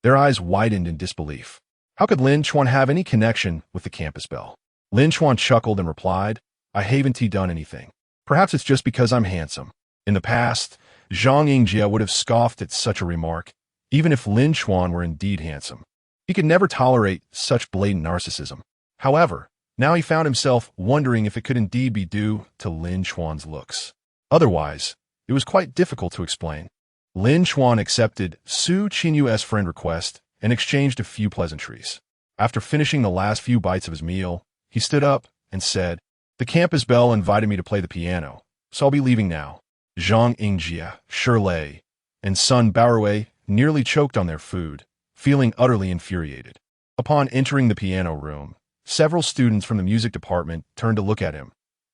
their eyes widened in disbelief. How could Lin Chuan have any connection with the campus belle? Lin Chuan chuckled and replied, I haven't done anything. Perhaps it's just because I'm handsome. In the past, Zhang Yingjie would have scoffed at such a remark, even if Lin Chuan were indeed handsome. He could never tolerate such blatant narcissism. However, now he found himself wondering if it could indeed be due to Lin Chuan's looks. Otherwise, it was quite difficult to explain. Lin Chuan accepted Su Qinyu's friend request and exchanged a few pleasantries. After finishing the last few bites of his meal, he stood up and said, the campus belle invited me to play the piano, so I'll be leaving now. Zhang Yingjie, Shirley, and Sun Baowei nearly choked on their food, feeling utterly infuriated. Upon entering the piano room, several students from the music department turned to look at him,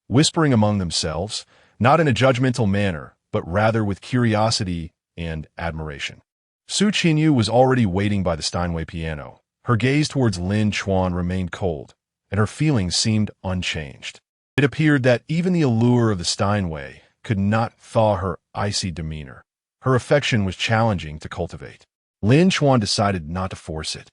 whispering among themselves, not in a judgmental manner, but rather with curiosity and admiration. Su Qinyu was already waiting by the Steinway piano. Her gaze towards Lin Chuan remained cold, and her feelings seemed unchanged. It appeared that even the allure of the Steinway could not thaw her icy demeanor. Her affection was challenging to cultivate. Lin Chuan decided not to force it.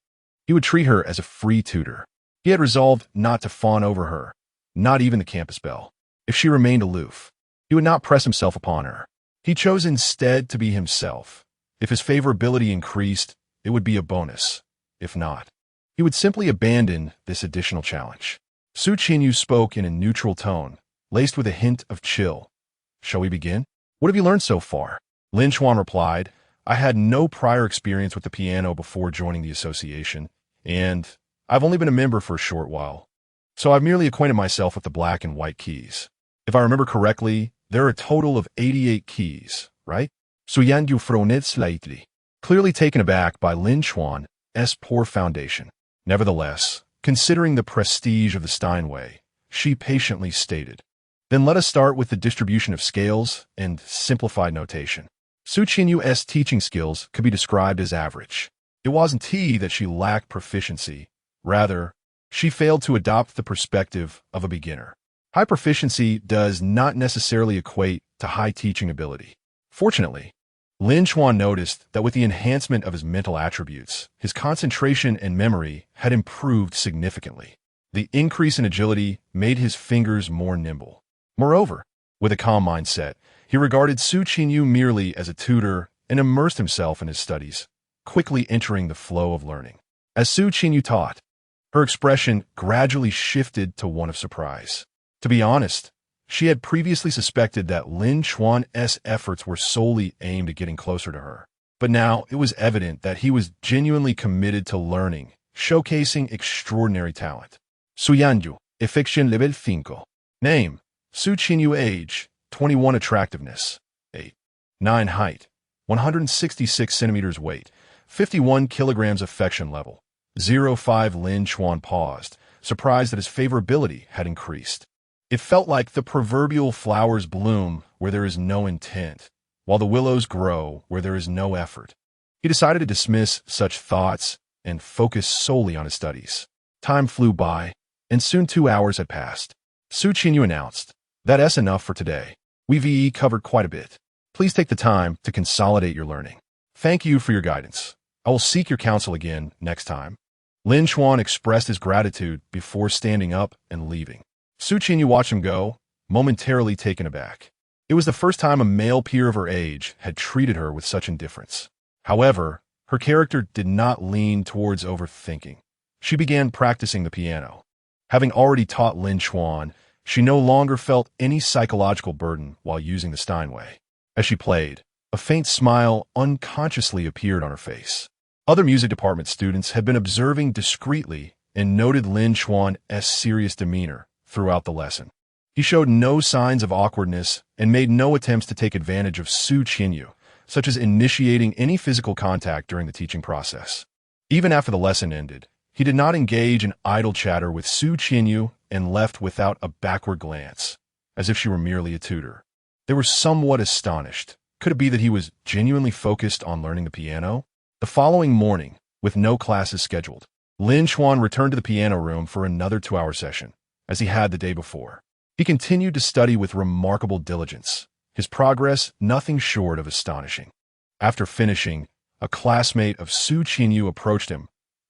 He would treat her as a free tutor. He had resolved not to fawn over her, not even the campus belle. If she remained aloof, he would not press himself upon her. He chose instead to be himself. If his favorability increased, it would be a bonus. If not, he would simply abandon this additional challenge. Su Qinyu spoke in a neutral tone, laced with a hint of chill. Shall we begin? What have you learned so far? Lin Chuan replied, I had no prior experience with the piano before joining the association, and I've only been a member for a short while, so I've merely acquainted myself with the black and white keys. If I remember correctly, there are a total of 88 keys, right? So Yan Yu frowned slightly, clearly taken aback by Lin Chuan's poor foundation. Nevertheless, considering the prestige of the Steinway, she patiently stated, then let us start with the distribution of scales and simplified notation. Su Qinyu's teaching skills could be described as average. It wasn't that she lacked proficiency. Rather, she failed to adopt the perspective of a beginner. High proficiency does not necessarily equate to high teaching ability. Fortunately, Lin Chuan noticed that with the enhancement of his mental attributes, his concentration and memory had improved significantly. The increase in agility made his fingers more nimble. Moreover, with a calm mindset, he regarded Su Qinyu merely as a tutor and immersed himself in his studies, quickly entering the flow of learning. As Su Qinyu taught, her expression gradually shifted to one of surprise. To be honest, she had previously suspected that Lin Chuan's efforts were solely aimed at getting closer to her. But now it was evident that he was genuinely committed to learning, showcasing extraordinary talent. Su Yanyu, affection level 5. Name, Su Qinyu. Age, 21. Attractiveness, 8. 9. Height, 166 centimeters. Weight, 51 kilograms. Affection level, 0.5. Lin Chuan paused, surprised that his favorability had increased. It felt like the proverbial flowers bloom where there is no intent, while the willows grow where there is no effort. He decided to dismiss such thoughts and focus solely on his studies. Time flew by, and soon 2 hours had passed. Su Qinyu announced, "That's enough for today. We've covered quite a bit. Please take the time to consolidate your learning. Thank you for your guidance. I will seek your counsel again next time." Lin Chuan expressed his gratitude before standing up and leaving. Su Qinyu watched him go, momentarily taken aback. It was the first time a male peer of her age had treated her with such indifference. However, her character did not lean towards overthinking. She began practicing the piano. Having already taught Lin Chuan, she no longer felt any psychological burden while using the Steinway. As she played, a faint smile unconsciously appeared on her face. Other music department students had been observing discreetly and noted Lin Chuan's serious demeanor throughout the lesson. He showed no signs of awkwardness and made no attempts to take advantage of Su Qinyu, such as initiating any physical contact during the teaching process. Even after the lesson ended, he did not engage in idle chatter with Su Qinyu and left without a backward glance, as if she were merely a tutor. They were somewhat astonished. Could it be that he was genuinely focused on learning the piano? The following morning, with no classes scheduled, Lin Chuan returned to the piano room for another 2-hour session, as he had the day before. He continued to study with remarkable diligence, his progress nothing short of astonishing. After finishing, a classmate of Su Qinyu approached him.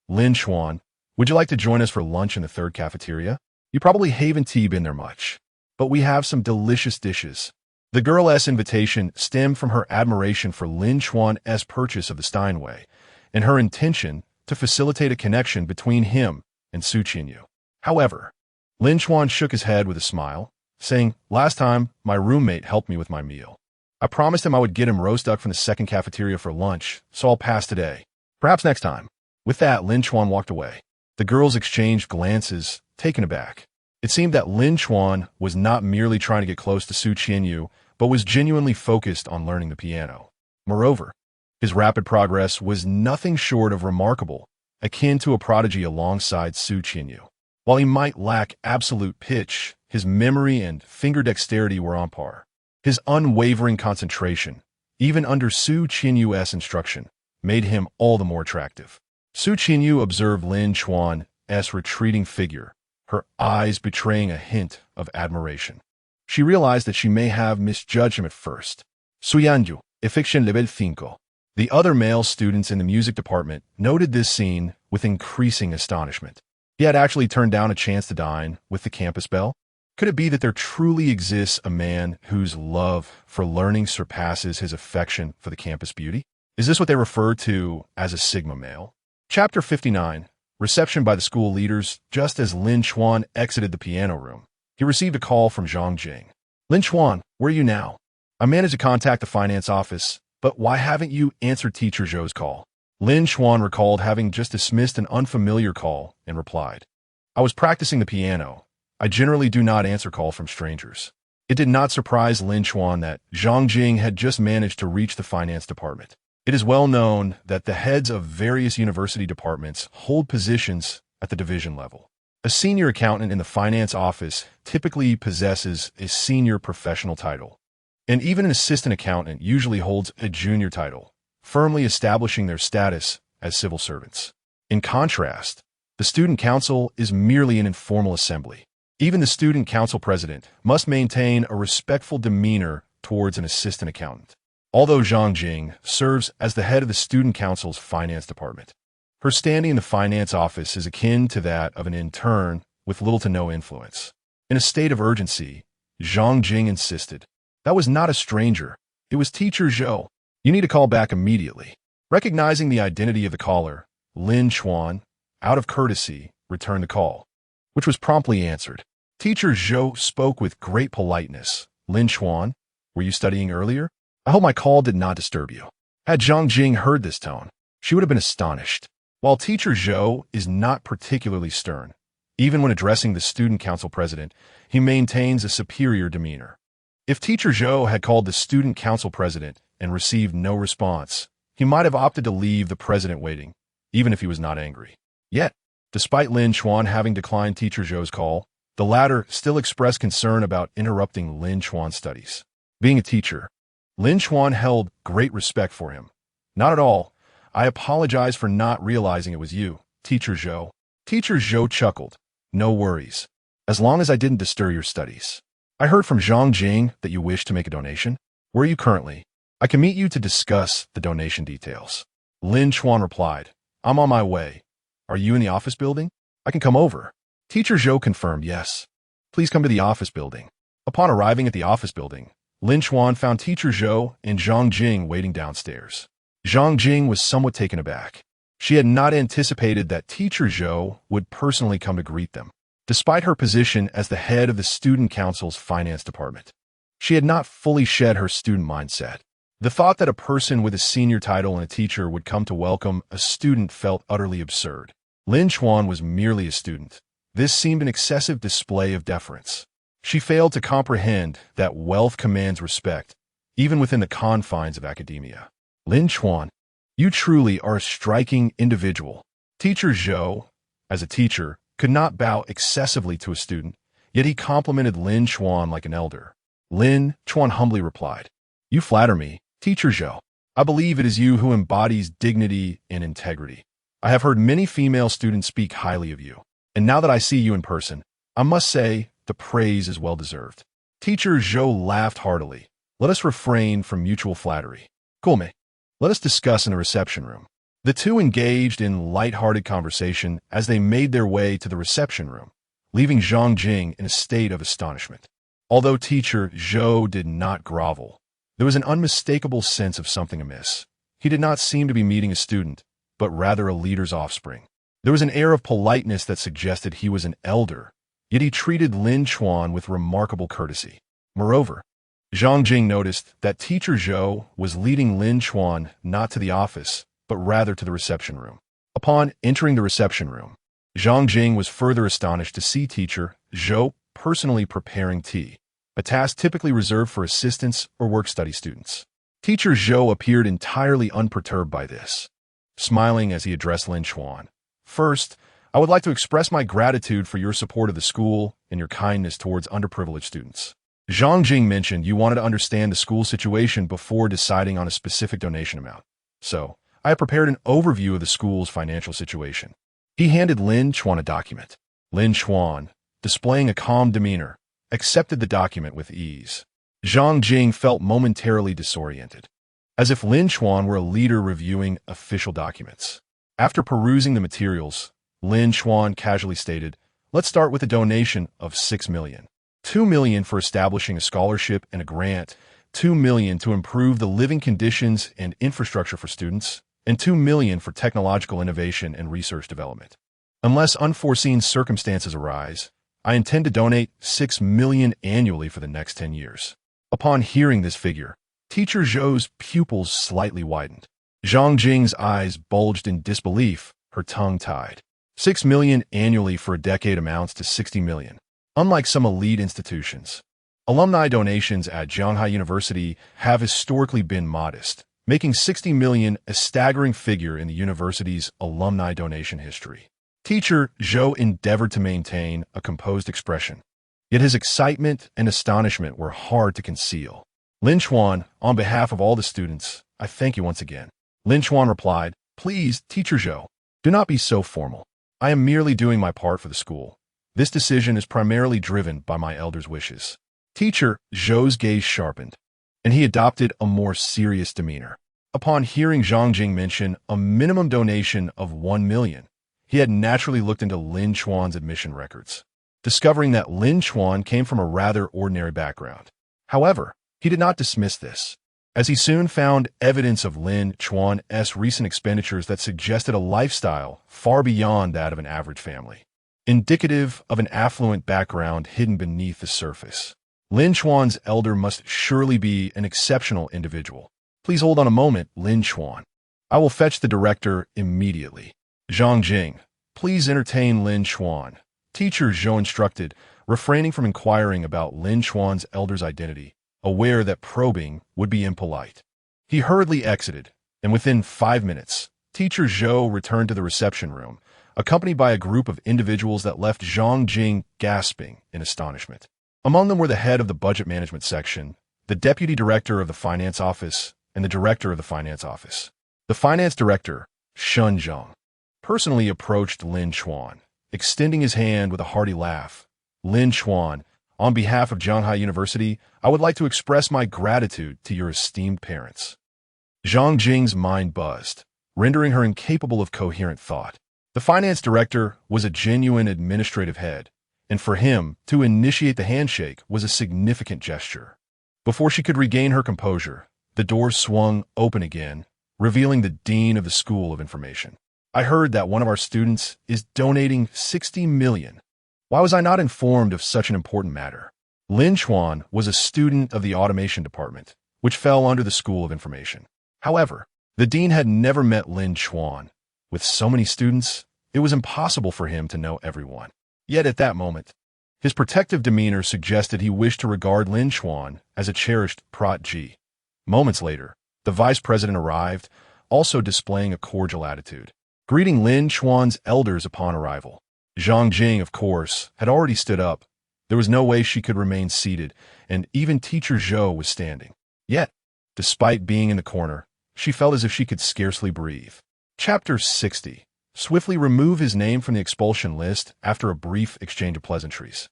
"Lin Chuan, would you like to join us for lunch in the 3rd cafeteria? You probably haven't been there much, but we have some delicious dishes." The girl's invitation stemmed from her admiration for Lin Chuan's purchase of the Steinway and her intention to facilitate a connection between him and Su Qinyu. However, Lin Chuan shook his head with a smile, saying, "Last time, my roommate helped me with my meal. I promised him I would get him roast duck from the 2nd cafeteria for lunch, so I'll pass today. Perhaps next time." With that, Lin Chuan walked away. The girls exchanged glances, taken aback. It seemed that Lin Chuan was not merely trying to get close to Su Qinyu, but was genuinely focused on learning the piano. Moreover, his rapid progress was nothing short of remarkable, akin to a prodigy alongside Su Qinyu. While he might lack absolute pitch, his memory and finger dexterity were on par. His unwavering concentration, even under Su Qinyu's instruction, made him all the more attractive. Su Qinyu observed Lin Chuan's retreating figure, her eyes betraying a hint of admiration. She realized that she may have misjudged him at first. Su Yanyu, affection level 5. The other male students in the music department noted this scene with increasing astonishment. He had actually turned down a chance to dine with the campus belle. Could it be that there truly exists a man whose love for learning surpasses his affection for the campus beauty? Is this what they refer to as a Sigma male? Chapter 59. Reception by the school leaders. Just as Lin Chuan exited the piano room, he received a call from Zhang Jing. "Lin Chuan, where are you now? I managed to contact the finance office, but why haven't you answered Teacher Zhou's call?" Lin Chuan recalled having just dismissed an unfamiliar call and replied, "I was practicing the piano. I generally do not answer calls from strangers." It did not surprise Lin Chuan that Zhang Jing had just managed to reach the finance department. It is well known that the heads of various university departments hold positions at the division level. A senior accountant in the finance office typically possesses a senior professional title, and even an assistant accountant usually holds a junior title, firmly establishing their status as civil servants. In contrast, the student council is merely an informal assembly. Even the student council president must maintain a respectful demeanor towards an assistant accountant. although Zhang Jing serves as the head of the student council's finance department. Her standing in the finance office is akin to that of an intern with little to no influence. In a state of urgency, Zhang Jing insisted. That was not a stranger. It was Teacher Zhou. You need to call back immediately. Recognizing the identity of the caller, Lin Chuan, out of courtesy, returned the call, which was promptly answered. Teacher Zhou spoke with great politeness. Lin Chuan, were you studying earlier? I hope my call did not disturb you. Had Zhang Jing heard this tone, she would have been astonished. While Teacher Zhou is not particularly stern, even when addressing the student council president, he maintains a superior demeanor. If Teacher Zhou had called the student council president and received no response, he might have opted to leave the president waiting, even if he was not angry. Yet, despite Lin Chuan having declined Teacher Zhou's call, the latter still expressed concern about interrupting Lin Chuan's studies. Being a teacher, Lin Chuan held great respect for him. Not at all. I apologize for not realizing it was you, Teacher Zhou. Teacher Zhou chuckled. No worries. As long as I didn't disturb your studies. I heard from Zhang Jing that you wish to make a donation. Where are you currently? I can meet you to discuss the donation details. Lin Chuan replied, I'm on my way. Are you in the office building? I can come over. Teacher Zhou confirmed yes. Please come to the office building. Upon arriving at the office building, Lin Chuan found Teacher Zhou and Zhang Jing waiting downstairs. Zhang Jing was somewhat taken aback. She had not anticipated that Teacher Zhou would personally come to greet them, despite her position as the head of the student council's finance department. She had not fully shed her student mindset. The thought that a person with a senior title and a teacher would come to welcome a student felt utterly absurd. Lin Chuan was merely a student. This seemed an excessive display of deference. She failed to comprehend that wealth commands respect, even within the confines of academia. Lin Chuan, you truly are a striking individual. Teacher Zhou, as a teacher, could not bow excessively to a student, yet he complimented Lin Chuan like an elder. Lin Chuan humbly replied, You flatter me, Teacher Zhou. I believe it is you who embodies dignity and integrity. I have heard many female students speak highly of you, and now that I see you in person, I must say the praise is well-deserved. Teacher Zhou laughed heartily. Let us refrain from mutual flattery. Cool. Let us discuss in the reception room. The two engaged in light-hearted conversation as they made their way to the reception room, leaving Zhang Jing in a state of astonishment. Although Teacher Zhou did not grovel, there was an unmistakable sense of something amiss. He did not seem to be meeting a student, but rather a leader's offspring. There was an air of politeness that suggested he was an elder, yet he treated Lin Chuan with remarkable courtesy. Moreover, Zhang Jing noticed that Teacher Zhou was leading Lin Chuan not to the office, but rather to the reception room. Upon entering the reception room, Zhang Jing was further astonished to see Teacher Zhou personally preparing tea, a task typically reserved for assistants or work-study students. Teacher Zhou appeared entirely unperturbed by this, smiling as he addressed Lin Chuan. First, I would like to express my gratitude for your support of the school and your kindness towards underprivileged students. Zhang Jing mentioned you wanted to understand the school situation before deciding on a specific donation amount. So, I have prepared an overview of the school's financial situation. He handed Lin Chuan a document. Lin Chuan, displaying a calm demeanor, accepted the document with ease. Zhang Jing felt momentarily disoriented, as if Lin Chuan were a leader reviewing official documents. After perusing the materials, Lin Chuan casually stated, Let's start with a donation of 6 million. 2 million for establishing a scholarship and a grant, 2 million to improve the living conditions and infrastructure for students, and 2 million for technological innovation and research development. Unless unforeseen circumstances arise, I intend to donate 6 million annually for the next 10 years. Upon hearing this figure, Teacher Zhou's pupils slightly widened. Zhang Jing's eyes bulged in disbelief, her tongue tied. 6 million annually for a decade amounts to 60 million. Unlike some elite institutions, alumni donations at Shanghai University have historically been modest, making 60 million a staggering figure in the university's alumni donation history. Teacher Zhou endeavored to maintain a composed expression, yet his excitement and astonishment were hard to conceal. Lin Chuan, on behalf of all the students, I thank you once again. Lin Chuan replied, Please, Teacher Zhou, do not be so formal. I am merely doing my part for the school. This decision is primarily driven by my elders' wishes. Teacher Zhou's gaze sharpened. and he adopted a more serious demeanor. Upon hearing Zhang Jing mention a minimum donation of 1 million, he had naturally looked into Lin Chuan's admission records, discovering that Lin Chuan came from a rather ordinary background. However, he did not dismiss this, as he soon found evidence of Lin Chuan's recent expenditures that suggested a lifestyle far beyond that of an average family, indicative of an affluent background hidden beneath the surface. Lin Chuan's elder must surely be an exceptional individual. Please hold on a moment, Lin Chuan. I will fetch the director immediately. Zhang Jing, please entertain Lin Chuan. Teacher Zhou instructed, refraining from inquiring about Lin Chuan's elder's identity, aware that probing would be impolite. He hurriedly exited, and within 5 minutes, Teacher Zhou returned to the reception room, accompanied by a group of individuals that left Zhang Jing gasping in astonishment. Among them were the head of the budget management section, the deputy director of the finance office, and the director of the finance office. The finance director, Shun Zhang, personally approached Lin Chuan, extending his hand with a hearty laugh. Lin Chuan, on behalf of Zhanghai University, I would like to express my gratitude to your esteemed parents. Zhang Jing's mind buzzed, rendering her incapable of coherent thought. The finance director was a genuine administrative head, and for him to initiate the handshake was a significant gesture. Before she could regain her composure, the door swung open again, revealing the dean of the School of Information. I heard that one of our students is donating 60 million. Why was I not informed of such an important matter? Lin Chuan was a student of the automation department, which fell under the School of Information. However, the dean had never met Lin Chuan. With so many students, it was impossible for him to know everyone. Yet at that moment, his protective demeanor suggested he wished to regard Lin Chuan as a cherished protégé. Moments later, the vice president arrived, also displaying a cordial attitude, greeting Lin Chuan's elders upon arrival. Zhang Jing, of course, had already stood up. There was no way she could remain seated, and even Teacher Zhou was standing. Yet, despite being in the corner, she felt as if she could scarcely breathe. Chapter 60. Swiftly remove his name from the expulsion list after a brief exchange of pleasantries.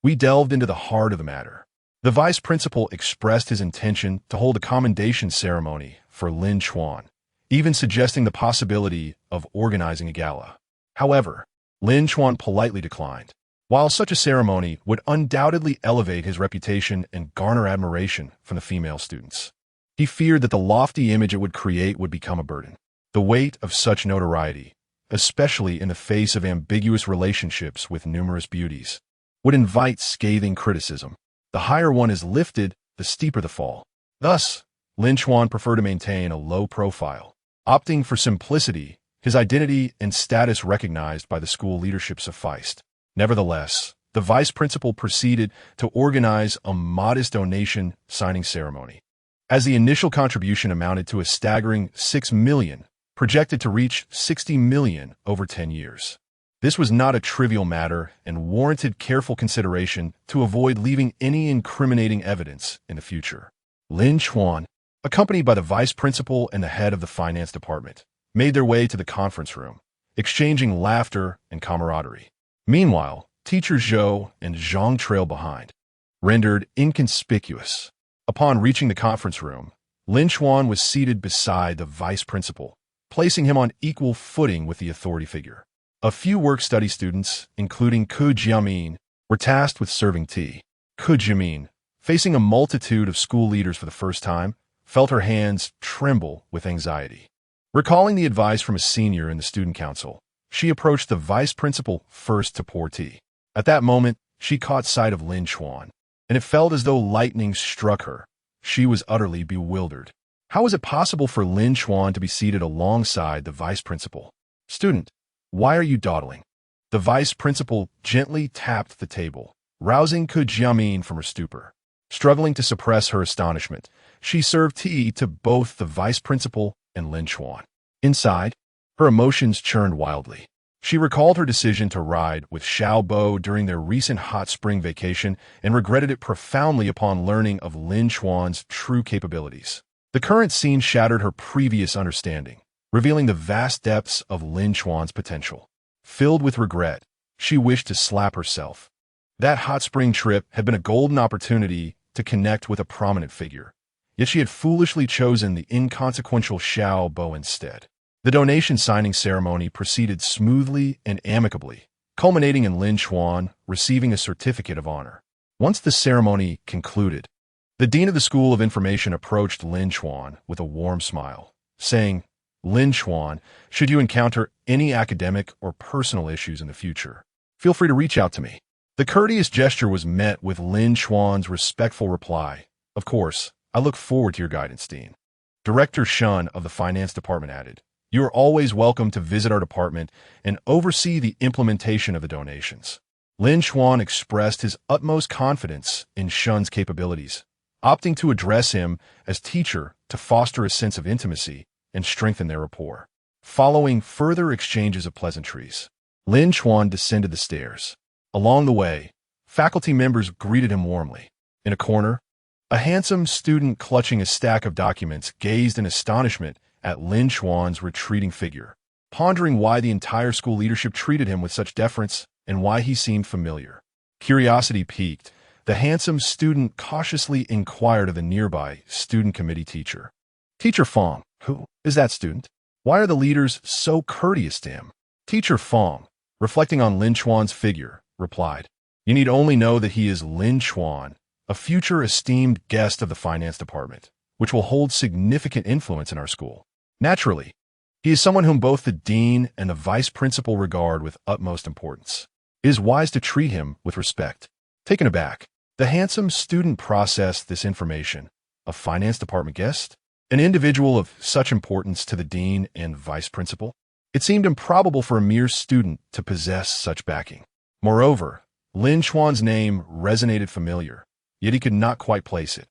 We delved into the heart of the matter. The vice principal expressed his intention to hold a commendation ceremony for Lin Chuan, even suggesting the possibility of organizing a gala. However, Lin Chuan politely declined. While such a ceremony would undoubtedly elevate his reputation and garner admiration from the female students, he feared that the lofty image it would create would become a burden. The weight of such notoriety, especially in the face of ambiguous relationships with numerous beauties, would invite scathing criticism. The higher one is lifted, the steeper the fall. Thus, Lin Chuan preferred to maintain a low profile, opting for simplicity. His identity and status recognized by the school leadership sufficed. Nevertheless, the vice principal proceeded to organize a modest donation signing ceremony. As the initial contribution amounted to a staggering 6 million, projected to reach 60 million over 10 years. This was not a trivial matter and warranted careful consideration to avoid leaving any incriminating evidence in the future. Lin Chuan, accompanied by the vice principal and the head of the finance department, made their way to the conference room, exchanging laughter and camaraderie. Meanwhile, Teacher Zhou and Zhang trailed behind, rendered inconspicuous. Upon reaching the conference room, Lin Chuan was seated beside the vice principal, placing him on equal footing with the authority figure. A few work-study students, including Ku Jiamin, were tasked with serving tea. Ku Jiamin, facing a multitude of school leaders for the first time, felt her hands tremble with anxiety. Recalling the advice from a senior in the student council, she approached the vice principal first to pour tea. At that moment, she caught sight of Lin Chuan, and it felt as though lightning struck her. She was utterly bewildered. How was it possible for Lin Chuan to be seated alongside the vice principal? Student, why are you dawdling? The vice principal gently tapped the table, rousing Ku Jiamin from her stupor. Struggling to suppress her astonishment, she served tea to both the vice principal and Lin Chuan. Inside, her emotions churned wildly. She recalled her decision to ride with Xiao Bo during their recent hot spring vacation and regretted it profoundly upon learning of Lin Chuan's true capabilities. The current scene shattered her previous understanding, revealing the vast depths of Lin Chuan's potential. Filled with regret, she wished to slap herself. That hot spring trip had been a golden opportunity to connect with a prominent figure, yet she had foolishly chosen the inconsequential Xiao Bo instead. The donation signing ceremony proceeded smoothly and amicably, culminating in Lin Chuan receiving a certificate of honor. Once the ceremony concluded, the dean of the School of Information approached Lin Chuan with a warm smile, saying, "Lin Chuan, should you encounter any academic or personal issues in the future, feel free to reach out to me." The courteous gesture was met with Lin Chuan's respectful reply, "Of course, I look forward to your guidance, Dean." Director Shun of the Finance Department added, "You are always welcome to visit our department and oversee the implementation of the donations." Lin Chuan expressed his utmost confidence in Shun's capabilities, opting to address him as teacher to foster a sense of intimacy and strengthen their rapport. Following further exchanges of pleasantries, Lin Chuan descended the stairs. Along the way, faculty members greeted him warmly. In a corner, a handsome student clutching a stack of documents gazed in astonishment at Lin Chuan's retreating figure, pondering why the entire school leadership treated him with such deference and why he seemed familiar. Curiosity piqued, the handsome student cautiously inquired of the nearby student committee teacher. "Teacher Fong, who is that student? Why are the leaders so courteous to him?" Teacher Fong, reflecting on Lin Chuan's figure, replied, "You need only know that he is Lin Chuan, a future esteemed guest of the finance department, which will hold significant influence in our school. Naturally, he is someone whom both the dean and the vice principal regard with utmost importance. It is wise to treat him with respect." Taken aback, the handsome student processed this information. A finance department guest? An individual of such importance to the dean and vice principal? It seemed improbable for a mere student to possess such backing. Moreover, Lin Chuan's name resonated familiar, yet he could not quite place it.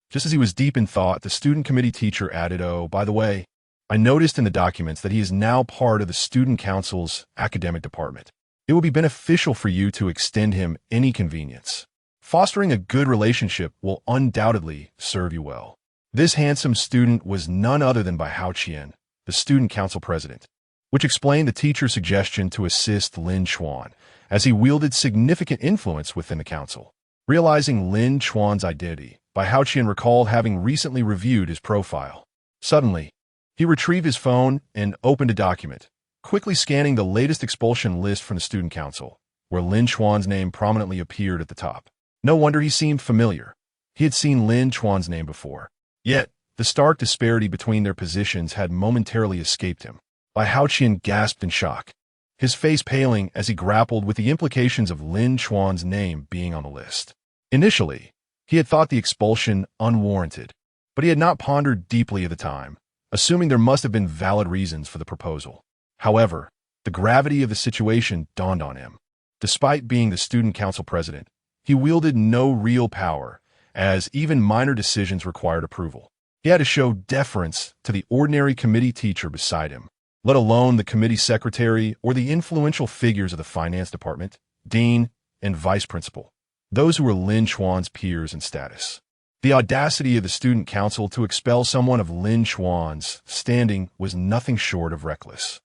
Just as he was deep in thought, the student committee teacher added, "Oh, by the way, I noticed in the documents that he is now part of the student council's academic department. It will be beneficial for you to extend him any convenience. Fostering a good relationship will undoubtedly serve you well." This handsome student was none other than Bai Haoqian, the student council president, which explained the teacher's suggestion to assist Lin Chuan, as he wielded significant influence within the council. Realizing Lin Chuan's identity, Bai Haoqian recalled having recently reviewed his profile. Suddenly, he retrieved his phone and opened a document, quickly scanning the latest expulsion list from the student council, where Lin Chuan's name prominently appeared at the top. No wonder he seemed familiar. He had seen Lin Chuan's name before. Yet, the stark disparity between their positions had momentarily escaped him. Bai Haoqian gasped in shock, his face paling as he grappled with the implications of Lin Chuan's name being on the list. Initially, he had thought the expulsion unwarranted, but he had not pondered deeply at the time, assuming there must have been valid reasons for the proposal. However, the gravity of the situation dawned on him. Despite being the student council president, he wielded no real power, as even minor decisions required approval. He had to show deference to the ordinary committee teacher beside him, let alone the committee secretary or the influential figures of the finance department, dean, and vice principal, those who were Lin Chuan's peers in status. The audacity of the student council to expel someone of Lin Chuan's standing was nothing short of reckless.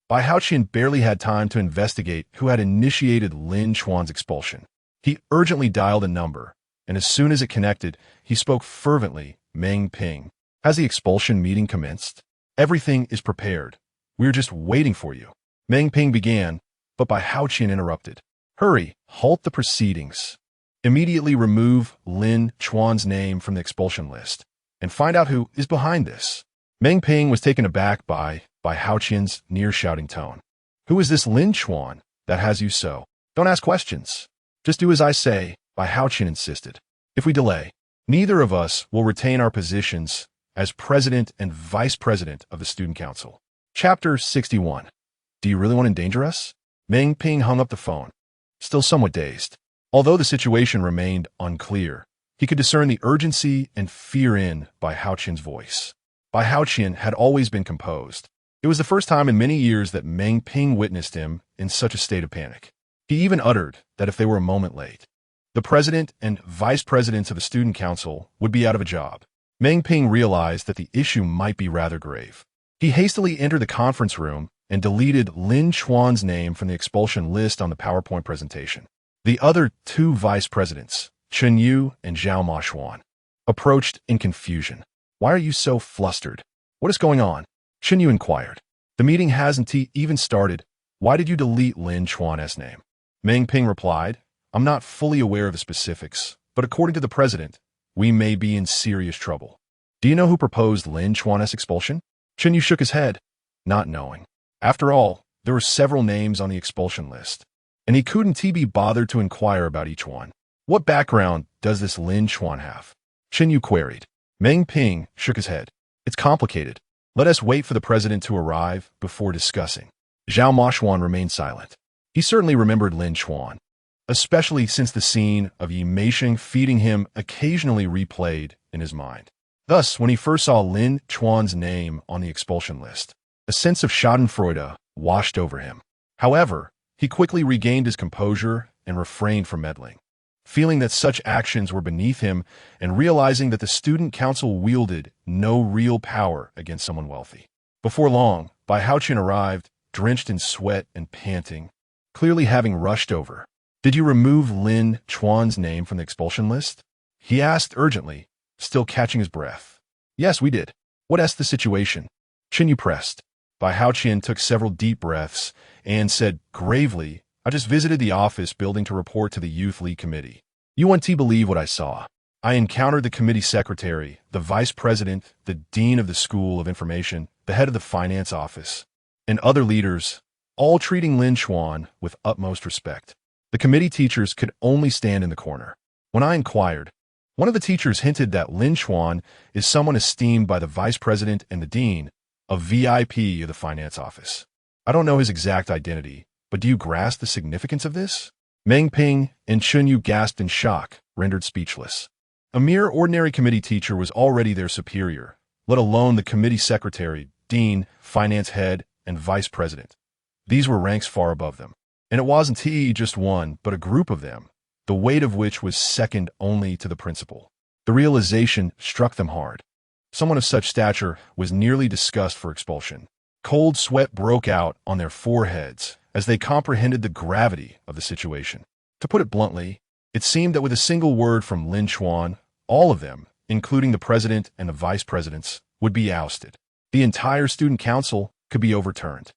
Bai Haoqian barely had time to investigate who had initiated Lin Chuan's expulsion. He urgently dialed a number, and as soon as it connected, he spoke fervently, "Meng Ping, has the expulsion meeting commenced? Everything is prepared. We're just waiting for you." Meng Ping began, but Bai Haoqian interrupted. "Hurry, halt the proceedings. Immediately remove Lin Chuan's name from the expulsion list, and find out who is behind this." Meng Ping was taken aback by Haoqian's near-shouting tone. "Who is this Lin Chuan that has you so? Don't ask questions. Just do as I say," Bai Haoqian insisted. "If we delay, neither of us will retain our positions as president and vice president of the student council." Chapter 61. Do you really want to endanger us? Meng Ping hung up the phone, still somewhat dazed. Although the situation remained unclear, he could discern the urgency and fear in Bai Haoqian's voice. Bai Haoqian had always been composed. It was the first time in many years that Meng Ping witnessed him in such a state of panic. He even uttered that if they were a moment late, the president and vice presidents of the student council would be out of a job. Meng Ping realized that the issue might be rather grave. He hastily entered the conference room and deleted Lin Chuan's name from the expulsion list on the PowerPoint presentation. The other two vice presidents, Chen Yu and Zhao Maxuan, approached in confusion. Why are you so flustered? What is going on? Chen Yu inquired. The meeting hasn't even started. Why did you delete Lin Chuan's name? Meng Ping replied, I'm not fully aware of the specifics, but according to the president, we may be in serious trouble. Do you know who proposed Lin Chuan's expulsion? Chen Yu shook his head, not knowing. After all, there were several names on the expulsion list, and he couldn't be bothered to inquire about each one. What background does this Lin Chuan have? Chen Yu queried. Meng Ping shook his head. It's complicated. Let us wait for the president to arrive before discussing. Zhao Moshuan remained silent. He certainly remembered Lin Chuan, especially since the scene of Yi Meisheng feeding him occasionally replayed in his mind. Thus, when he first saw Lin Chuan's name on the expulsion list, a sense of schadenfreude washed over him. However, he quickly regained his composure and refrained from meddling. Feeling that such actions were beneath him and realizing that the student council wielded no real power against someone wealthy. Before long, Bai Haoqian arrived, drenched in sweat and panting, clearly having rushed over. Did you remove Lin Chuan's name from the expulsion list? He asked urgently, still catching his breath. Yes, we did. What's the situation? Chen Yu pressed. Bai Haoqian took several deep breaths and said gravely, I just visited the office building to report to the Youth League Committee. You won't believe what I saw. I encountered the committee secretary, the vice president, the dean of the School of Information, the head of the finance office, and other leaders, all treating Lin Chuan with utmost respect. The committee teachers could only stand in the corner. When I inquired, one of the teachers hinted that Lin Chuan is someone esteemed by the vice president and the dean, a VIP of the finance office. I don't know his exact identity, but do you grasp the significance of this? Meng Ping and Chen Yu gasped in shock, rendered speechless. A mere ordinary committee teacher was already their superior, let alone the committee secretary, dean, finance head, and vice president. These were ranks far above them. And it wasn't just one, but a group of them, the weight of which was second only to the principal. The realization struck them hard. Someone of such stature was nearly discussed for expulsion. Cold sweat broke out on their foreheads as they comprehended the gravity of the situation. To put it bluntly, it seemed that with a single word from Lin Chuan, all of them, including the president and the vice presidents, would be ousted. The entire student council could be overturned.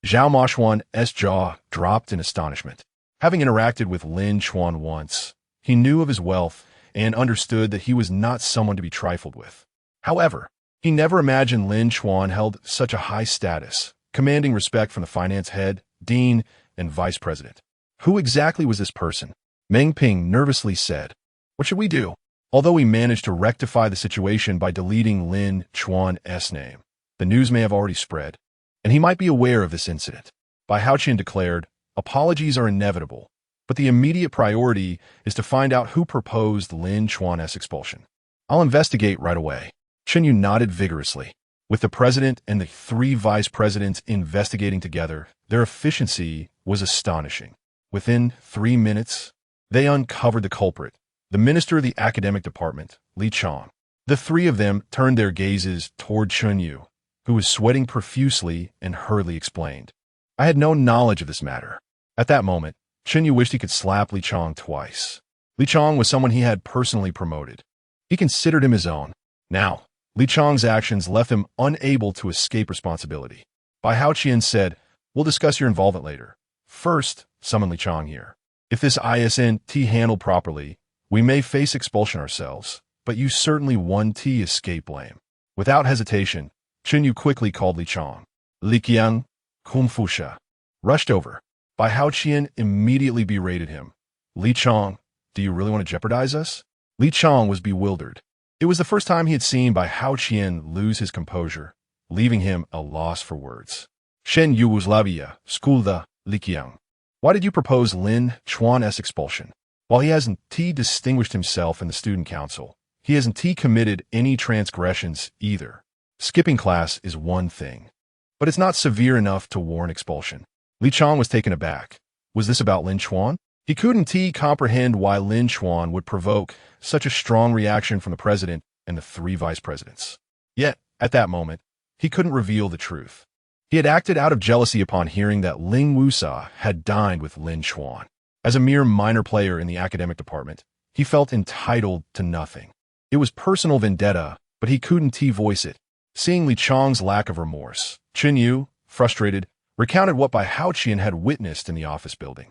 Zhao Moshuan's jaw dropped in astonishment. Having interacted with Lin Chuan once, he knew of his wealth and understood that he was not someone to be trifled with. However, he never imagined Lin Chuan held such a high status, commanding respect from the finance head, dean, and vice president. Who exactly was this person? Meng Ping nervously said. What should we do? Although we managed to rectify the situation by deleting Lin Chuan's name, the news may have already spread, and he might be aware of this incident. Bai Haoqian declared, apologies are inevitable, but the immediate priority is to find out who proposed Lin Chuan's expulsion. I'll investigate right away. Chen Yu nodded vigorously. With the president and the 3 vice presidents investigating together, their efficiency was astonishing. Within 3 minutes, they uncovered the culprit, the minister of the academic department, Li Chong. The 3 of them turned their gazes toward Chen Yu, who was sweating profusely and hurriedly explained. I had no knowledge of this matter. At that moment, Chen Yu wished he could slap Li Chong twice. Li Chong was someone he had personally promoted. He considered him his own. Now, Li Chong's actions left him unable to escape responsibility. Bai Haoqian said, we'll discuss your involvement later. First, summon Li Chong here. If this isn't handled properly, we may face expulsion ourselves, but you certainly won't escape blame. Without hesitation, Chen Yu quickly called Li Chong. Li Qiang, Kung Fu Sha. Rushed over. Bai Haoqian immediately berated him. Li Chong, do you really want to jeopardize us? Li Chong was bewildered. It was the first time he had seen Bai Haoqian lose his composure, leaving him a loss for words. Shen Yugoslavia, Skulda, Li Qiang. Why did you propose Lin Chuan's expulsion? While he hasn't distinguished himself in the student council, he hasn't committed any transgressions either. Skipping class is one thing, but it's not severe enough to warrant expulsion. Li Chong was taken aback. Was this about Lin Chuan? He couldn't comprehend why Lin Chuan would provoke such a strong reaction from the president and the 3 vice presidents. Yet, at that moment, he couldn't reveal the truth. He had acted out of jealousy upon hearing that Ling Wusa had dined with Lin Chuan. As a mere minor player in the academic department, he felt entitled to nothing. It was personal vendetta but he couldn't voice it. Seeing Li Chang's lack of remorse, Chen Yu, frustrated, recounted what Bai Haoqian had witnessed in the office building.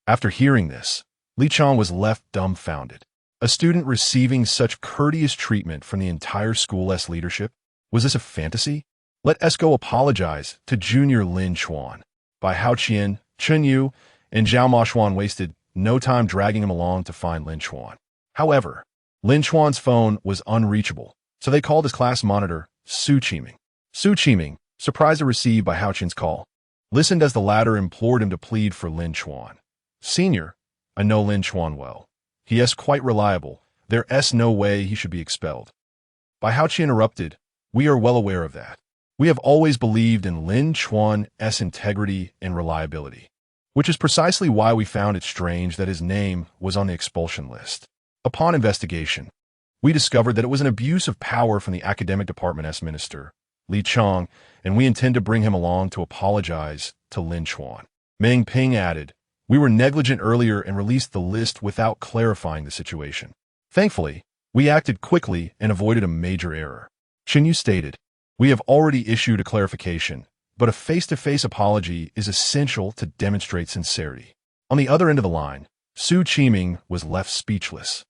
After hearing this, Li Chang was left dumbfounded. A student receiving such courteous treatment from the entire school's leadership? Was this a fantasy? Let us go apologize to Junior Lin Chuan. Bai Haoqian, Chen Yu, and Zhao Maoxuan wasted no time dragging him along to find Lin Chuan. However, Lin Chuan's phone was unreachable, so they called his class monitor, Su Qiming. Su Qiming, surprised to receive Bai Haoqian's call, listened as the latter implored him to plead for Lin Chuan. Senior, I know Lin Chuan well. He is quite reliable. There's no way he should be expelled. Bai Haoqian interrupted, we are well aware of that. We have always believed in Lin Chuan's integrity and reliability, which is precisely why we found it strange that his name was on the expulsion list. Upon investigation, we discovered that it was an abuse of power from the academic department's minister, Li Chang, and we intend to bring him along to apologize to Lin Chuan. Meng Ping added, we were negligent earlier and released the list without clarifying the situation. Thankfully, we acted quickly and avoided a major error. Chen Yu stated, we have already issued a clarification, but a face-to-face apology is essential to demonstrate sincerity. On the other end of the line, Su Qiming was left speechless.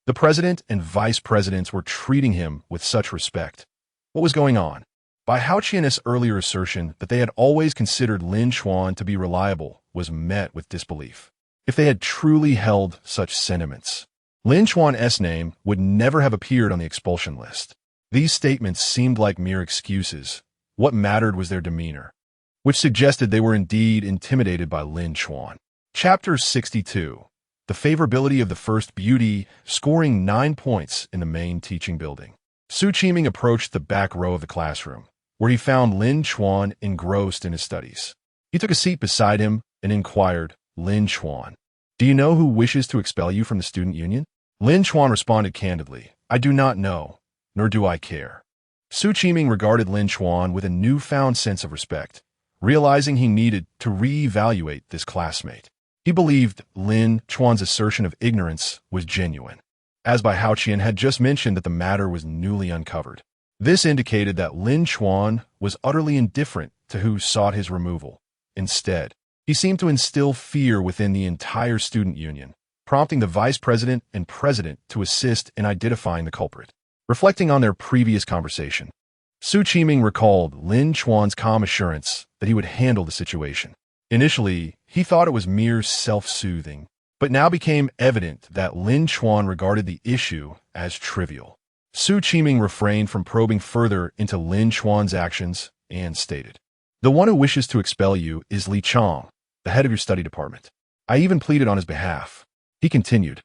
The president and vice presidents were treating him with such respect. What was going on? Bai Haoqian's earlier assertion that they had always considered Lin Chuan to be reliable was met with disbelief. If they had truly held such sentiments, Lin Chuan's name would never have appeared on the expulsion list. These statements seemed like mere excuses. What mattered was their demeanor, which suggested they were indeed intimidated by Lin Chuan. Chapter 62. The favorability of the first beauty, scoring 9 points in the main teaching building. Su Qiming approached the back row of the classroom, where he found Lin Chuan engrossed in his studies. He took a seat beside him and inquired, Lin Chuan, do you know who wishes to expel you from the student union? Lin Chuan responded candidly, I do not know, nor do I care. Su Qiming regarded Lin Chuan with a newfound sense of respect, realizing he needed to re-evaluate this classmate. He believed Lin Chuan's assertion of ignorance was genuine, as Bai Haoqian had just mentioned that the matter was newly uncovered. This indicated that Lin Chuan was utterly indifferent to who sought his removal. Instead, he seemed to instill fear within the entire student union, prompting the vice president and president to assist in identifying the culprit. Reflecting on their previous conversation, Su Qiming recalled Lin Chuan's calm assurance that he would handle the situation. Initially, he thought it was mere self-soothing, but now became evident that Lin Chuan regarded the issue as trivial. Su Qiming refrained from probing further into Lin Chuan's actions and stated, the one who wishes to expel you is Li Chang, the head of your study department. I even pleaded on his behalf. He continued,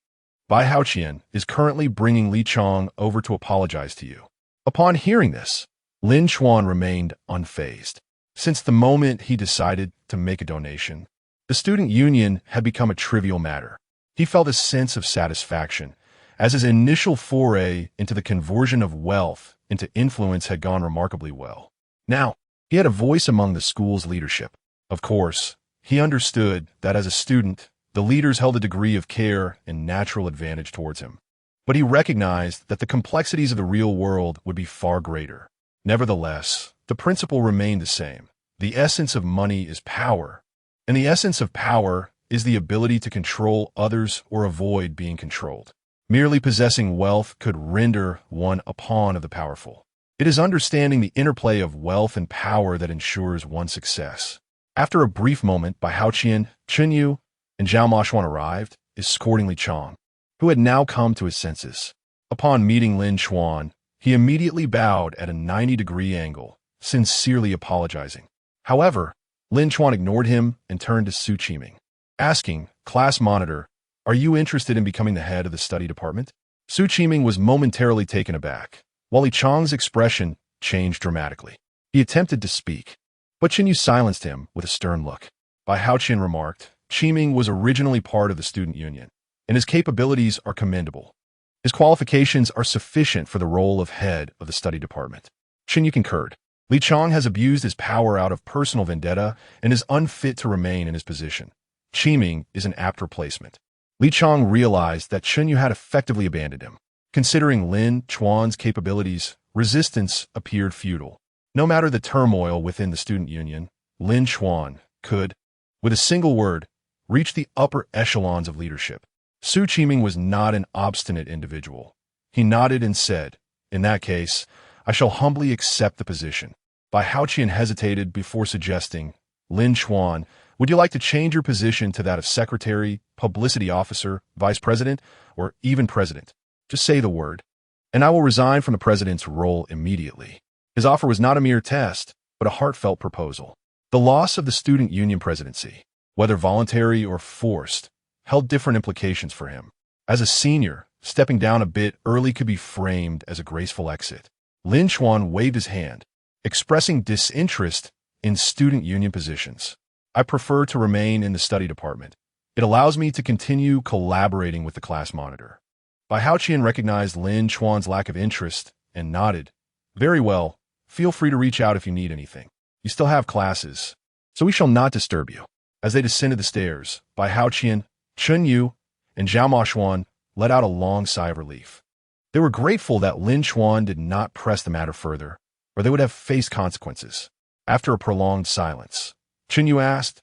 Bai Haoqian is currently bringing Li Chang over to apologize to you. Upon hearing this, Lin Chuan remained unfazed. Since the moment he decided to make a donation, the student union had become a trivial matter. He felt a sense of satisfaction, as his initial foray into the conversion of wealth into influence had gone remarkably well. Now, he had a voice among the school's leadership. Of course, he understood that as a student, the leaders held a degree of care and natural advantage towards him. But he recognized that the complexities of the real world would be far greater. Nevertheless, the principle remained the same. The essence of money is power, and the essence of power is the ability to control others or avoid being controlled. Merely possessing wealth could render one a pawn of the powerful. It is understanding the interplay of wealth and power that ensures one's success. After a brief moment, Bai Haoqian, Chen Yu, and Zhao Maoxuan arrived, escorting Li Chang, who had now come to his senses. Upon meeting Lin Chuan, he immediately bowed at a 90-degree angle, sincerely apologizing. However, Lin Chuan ignored him and turned to Su Qiming, asking, class monitor, are you interested in becoming the head of the study department? Su Qiming was momentarily taken aback, while Li Chang's expression changed dramatically. He attempted to speak, but Chen Yu silenced him with a stern look. Bai Haoqian remarked, Qiming was originally part of the student union, and his capabilities are commendable. His qualifications are sufficient for the role of head of the study department. Chen Yu concurred. Li Chang has abused his power out of personal vendetta and is unfit to remain in his position. Qiming is an apt replacement. Li Chang realized that Chen Yu had effectively abandoned him. Considering Lin Chuan's capabilities, resistance appeared futile. No matter the turmoil within the student union, Lin Chuan could, with a single word, reach the upper echelons of leadership. Su Qiming was not an obstinate individual. He nodded and said, "In that case, I shall humbly accept the position." Bai Haoqian hesitated before suggesting, "Lin Chuan, would you like to change your position to that of secretary, publicity officer, vice president, or even president? Just say the word, and I will resign from the president's role immediately." His offer was not a mere test, but a heartfelt proposal. The loss of the student union presidency, whether voluntary or forced, held different implications for him. As a senior, stepping down a bit early could be framed as a graceful exit. Lin Chuan waved his hand, expressing disinterest in student union positions. "I prefer to remain in the study department. It allows me to continue collaborating with the class monitor." Bai Haoqian recognized Lin Chuan's lack of interest and nodded. "Very well. Feel free to reach out if you need anything. You still have classes, so we shall not disturb you." As they descended the stairs, Bai Haoqian, Chun Yu, and Zhao Maoxuan let out a long sigh of relief. They were grateful that Lin Chuan did not press the matter further, or they would have faced consequences. After a prolonged silence, Chun Yu asked,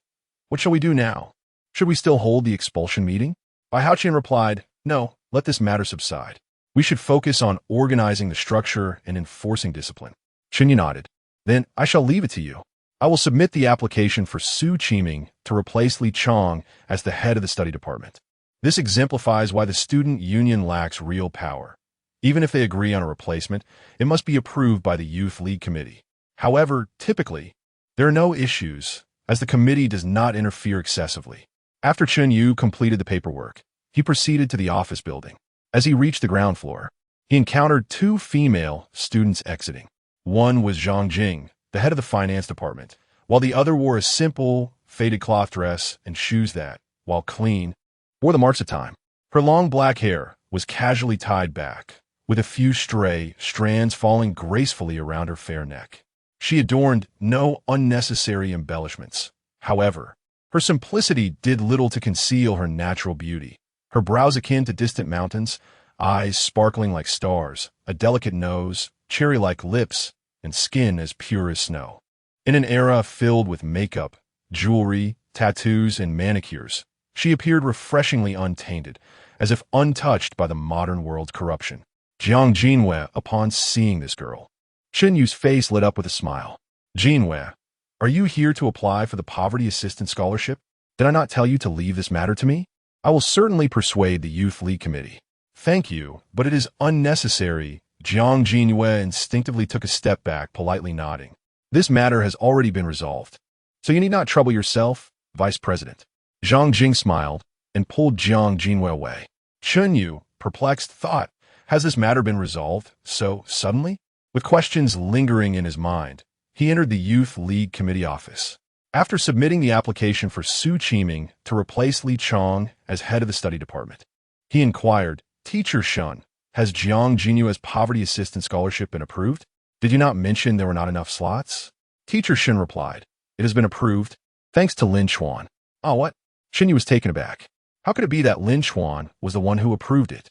"What shall we do now? Should we still hold the expulsion meeting?" Bai Haoqian replied, "No, let this matter subside. We should focus on organizing the structure and enforcing discipline." Chun Yu nodded. "Then I shall leave it to you. I will submit the application for Su Qiming to replace Li Chong as the head of the study department. This exemplifies why the student union lacks real power. Even if they agree on a replacement, it must be approved by the Youth League Committee. However, typically, there are no issues, as the committee does not interfere excessively." After Chun Yu completed the paperwork, he proceeded to the office building. As he reached the ground floor, he encountered two female students exiting. One was Zhang Jing, the head of the finance department, while the other wore a simple, faded cloth dress and shoes that, while clean, bore the marks of time. Her long black hair was casually tied back, with a few stray strands falling gracefully around her fair neck. She adorned no unnecessary embellishments. However, her simplicity did little to conceal her natural beauty. Her brows akin to distant mountains, eyes sparkling like stars, a delicate nose, cherry-like lips, and skin as pure as snow. In an era filled with makeup, jewelry, tattoos, and manicures, she appeared refreshingly untainted, as if untouched by the modern world's corruption. Jiang Jinwei, upon seeing this girl, Chun Yu's face lit up with a smile. "Jinwei, are you here to apply for the Poverty Assistance Scholarship? Did I not tell you to leave this matter to me? I will certainly persuade the Youth League Committee." "Thank you, but it is unnecessary." Jiang Jinwei instinctively took a step back, politely nodding. "This matter has already been resolved, so you need not trouble yourself, Vice President." Zhang Jing smiled and pulled Jiang Jinwei away. Chun Yu, perplexed, thought, has this matter been resolved so suddenly? With questions lingering in his mind, he entered the Youth League Committee office. After submitting the application for Su Qiming to replace Li Chong as head of the study department, he inquired, "Teacher Shun, has Jiang Jinyue's Poverty Assistance Scholarship been approved? Did you not mention there were not enough slots?" Teacher Shun replied, "It has been approved, thanks to Lin Chuan." "Oh, what?" Shin Yu was taken aback. How could it be that Lin Chuan was the one who approved it?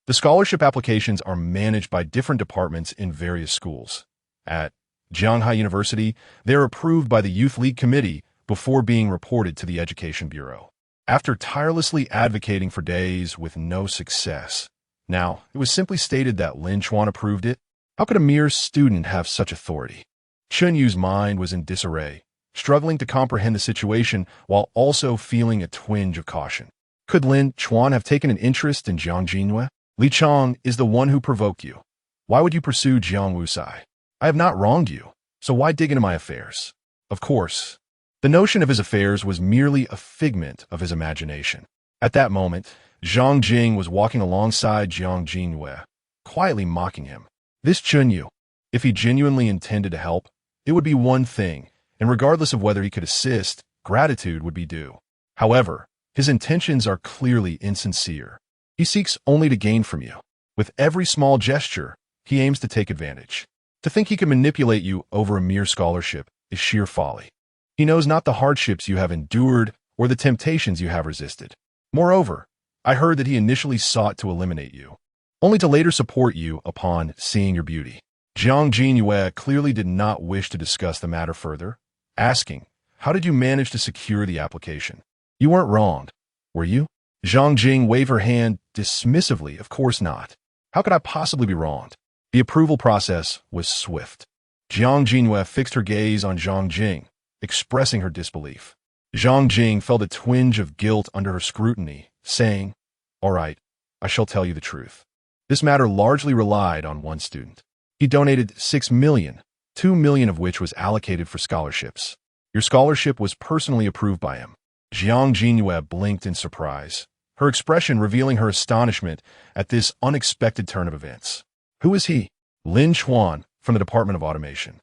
The scholarship applications are managed by different departments in various schools. At Jianghai University, they are approved by the Youth League Committee before being reported to the Education Bureau. After tirelessly advocating for days with no success, now it was simply stated that Lin Chuan approved it. How could a mere student have such authority? Chun Yu's mind was in disarray, struggling to comprehend the situation while also feeling a twinge of caution. Could Lin Chuan have taken an interest in Jiang Jinwei? Li Chong is the one who provoked you. Why would you pursue Jiang Wusai? I have not wronged you, so why dig into my affairs? Of course, the notion of his affairs was merely a figment of his imagination. At that moment, Zhang Jing was walking alongside Jiang Jinwei, quietly mocking him. This Chun Yu, if he genuinely intended to help, it would be one thing, and regardless of whether he could assist, gratitude would be due. However, his intentions are clearly insincere. He seeks only to gain from you. With every small gesture, he aims to take advantage. To think he can manipulate you over a mere scholarship is sheer folly. He knows not the hardships you have endured or the temptations you have resisted. Moreover, I heard that he initially sought to eliminate you, only to later support you upon seeing your beauty. Jiang Jinyue clearly did not wish to discuss the matter further, asking, "How did you manage to secure the application? You weren't wronged, were you?" Zhang Jing waved her hand dismissively. "Of course not. How could I possibly be wronged?" The approval process was swift. Jiang Jinyue fixed her gaze on Zhang Jing, expressing her disbelief. Zhang Jing felt a twinge of guilt under her scrutiny, saying, "All right, I shall tell you the truth. This matter largely relied on one student. He donated 6 million, 2 million of which was allocated for scholarships. Your scholarship was personally approved by him." Jiang Jinyue blinked in surprise, her expression revealing her astonishment at this unexpected turn of events. "Who is he?" "Lin Chuan, from the Department of Automation."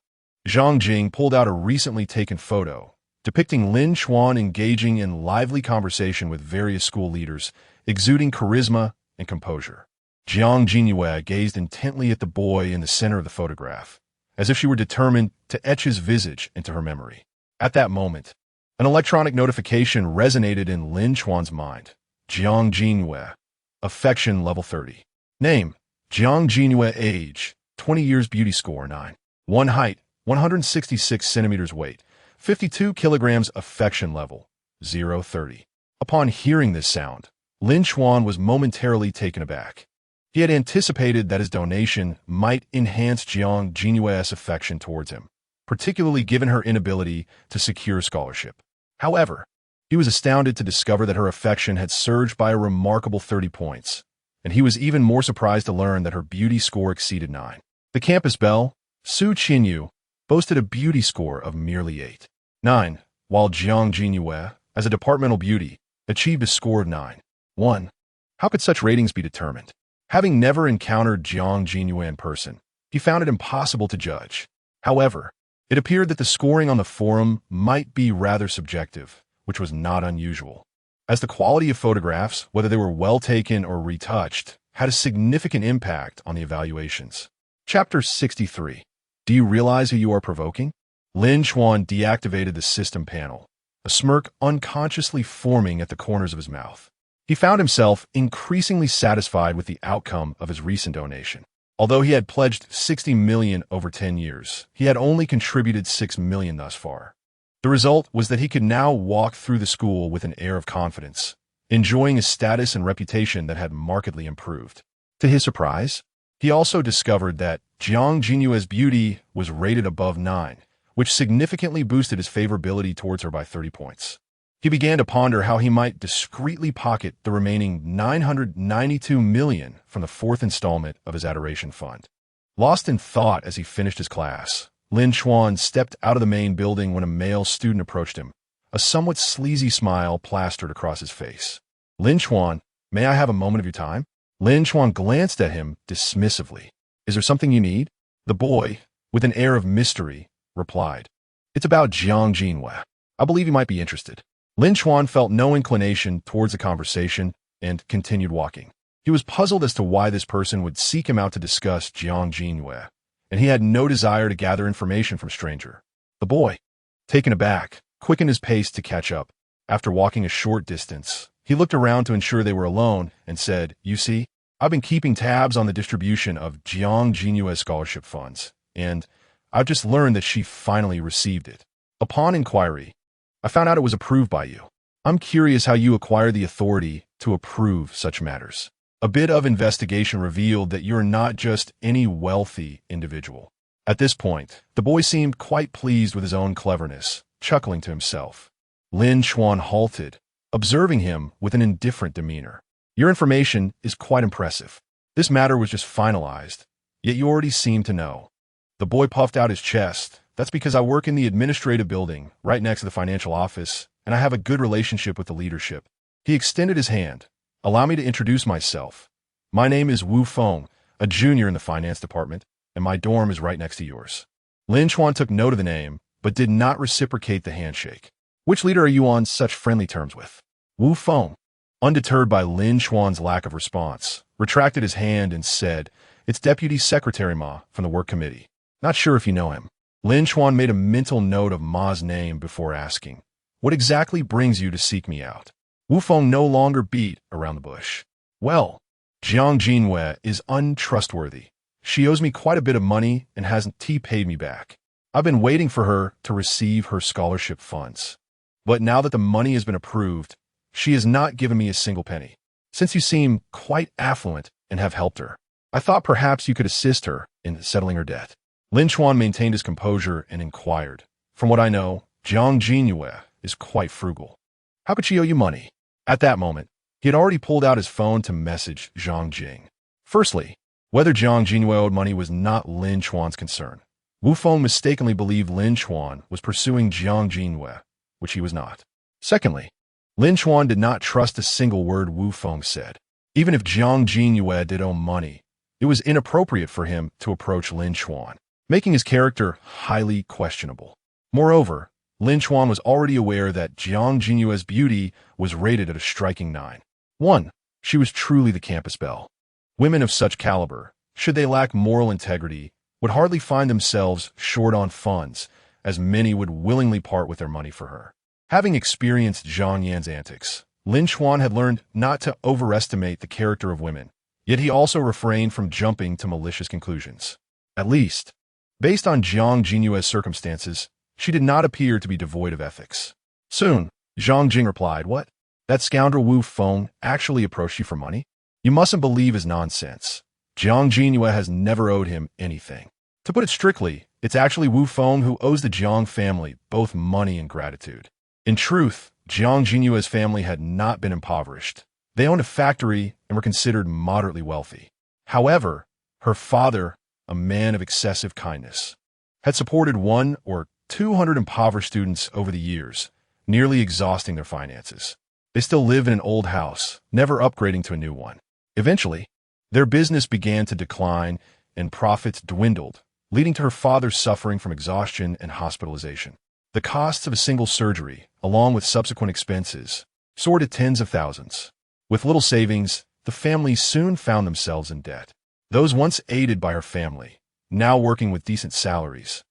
Zhang Jing pulled out a recently taken photo, depicting Lin Chuan engaging in lively conversation with various school leaders, exuding charisma and composure. Jiang Jinyue gazed intently at the boy in the center of the photograph, as if she were determined to etch his visage into her memory. At that moment, an electronic notification resonated in Lin Chuan's mind. Jiang Jinyue, affection level 30. Name, Jiang Jinyue. Age, 20 years. Beauty score, 9. 1 height, 166 centimeters. Weight, 52 kilograms. Affection level, 030. Upon hearing this sound, Lin Chuan was momentarily taken aback. He had anticipated that his donation might enhance Jiang Jinyue's affection towards him, particularly given her inability to secure a scholarship. However, he was astounded to discover that her affection had surged by a remarkable 30 points, and he was even more surprised to learn that her beauty score exceeded 9. The campus belle, Su Qinyu, boasted a beauty score of merely 8.9, while Jiang Jinyue, as a departmental beauty, achieved a score of 9.1. How could such ratings be determined? Having never encountered Jiang Jinyue in person, he found it impossible to judge. However, it appeared that the scoring on the forum might be rather subjective, which was not unusual, as the quality of photographs, whether they were well taken or retouched, had a significant impact on the evaluations. Chapter 63. Do you realize who you are provoking? Lin Chuan deactivated the system panel, a smirk unconsciously forming at the corners of his mouth. He found himself increasingly satisfied with the outcome of his recent donation. Although he had pledged 60 million over 10 years, he had only contributed 6 million thus far. The result was that he could now walk through the school with an air of confidence, enjoying a status and reputation that had markedly improved. To his surprise, he also discovered that Jiang Jinyue's beauty was rated above 9, which significantly boosted his favorability towards her by 30 points. He began to ponder how he might discreetly pocket the remaining 992 million from the 4th installment of his adoration fund. Lost in thought as he finished his class, Lin Chuan stepped out of the main building when a male student approached him, a somewhat sleazy smile plastered across his face. "Lin Chuan, may I have a moment of your time?" Lin Chuan glanced at him dismissively. "Is there something you need?" The boy, with an air of mystery, replied, "It's about Jiang Jinyue. I believe you might be interested." Lin Chuan felt no inclination towards the conversation and continued walking. He was puzzled as to why this person would seek him out to discuss Jiang Jinyue, and he had no desire to gather information from a stranger. The boy, taken aback, quickened his pace to catch up. After walking a short distance, he looked around to ensure they were alone and said, "You see, I've been keeping tabs on the distribution of Jiang Jinyue's scholarship funds, and I've just learned that she finally received it. Upon inquiry, I found out it was approved by you. I'm curious how you acquired the authority to approve such matters." A bit of investigation revealed that you're not just any wealthy individual. At this point, the boy seemed quite pleased with his own cleverness, chuckling to himself. Lin Chuan halted, observing him with an indifferent demeanor. "Your information is quite impressive. This matter was just finalized, yet you already seem to know." The boy puffed out his chest. "That's because I work in the administrative building, right next to the financial office, and I have a good relationship with the leadership." He extended his hand. "Allow me to introduce myself. My name is Wu Feng, a junior in the finance department, and my dorm is right next to yours." Lin Chuan took note of the name, but did not reciprocate the handshake. "Which leader are you on such friendly terms with?" Wu Feng, undeterred by Lin Chuan's lack of response, retracted his hand and said, "It's Deputy Secretary Ma from the work committee. Not sure if you know him." Lin Chuan made a mental note of Ma's name before asking, "What exactly brings you to seek me out?" Wu Feng no longer beat around the bush. "Well, Jiang Jinyue is untrustworthy. She owes me quite a bit of money and hasn't paid me back. I've been waiting for her to receive her scholarship funds. But now that the money has been approved, she has not given me a single penny. Since you seem quite affluent and have helped her, I thought perhaps you could assist her in settling her debt." Lin Chuan maintained his composure and inquired, "From what I know, Jiang Jinyue is quite frugal. How could she owe you money?" At that moment, he had already pulled out his phone to message Zhang Jing. Firstly, whether Jiang Jinyue owed money was not Lin Chuan's concern. Wu Feng mistakenly believed Lin Chuan was pursuing Jiang Jinyue, which he was not. Secondly, Lin Chuan did not trust a single word Wu Feng said. Even if Jiang Jinyue did owe money, it was inappropriate for him to approach Lin Chuan, making his character highly questionable. Moreover, Lin Chuan was already aware that Jiang Jinyue's beauty was rated at a striking 9. 1. She was truly the campus belle. Women of such caliber, should they lack moral integrity, would hardly find themselves short on funds, as many would willingly part with their money for her. Having experienced Zhang Yan's antics, Lin Chuan had learned not to overestimate the character of women, yet he also refrained from jumping to malicious conclusions. At least, based on Jiang Jinyue's circumstances, she did not appear to be devoid of ethics. Soon, Zhang Jing replied, "What? That scoundrel Wu Feng actually approached you for money? You mustn't believe his nonsense. Jiang Jinyue has never owed him anything. To put it strictly, it's actually Wu Feng who owes the Jiang family both money and gratitude." In truth, Jiang Jinyue's family had not been impoverished. They owned a factory and were considered moderately wealthy. However, her father, a man of excessive kindness, had supported 100 or 200 impoverished students over the years, nearly exhausting their finances. They still live in an old house, never upgrading to a new one. Eventually, their business began to decline and profits dwindled, leading to her father suffering from exhaustion and hospitalization. The costs of a single surgery, along with subsequent expenses, soared to tens of thousands. With little savings, the family soon found themselves in debt. Those once aided by her family, now working with decent salaries,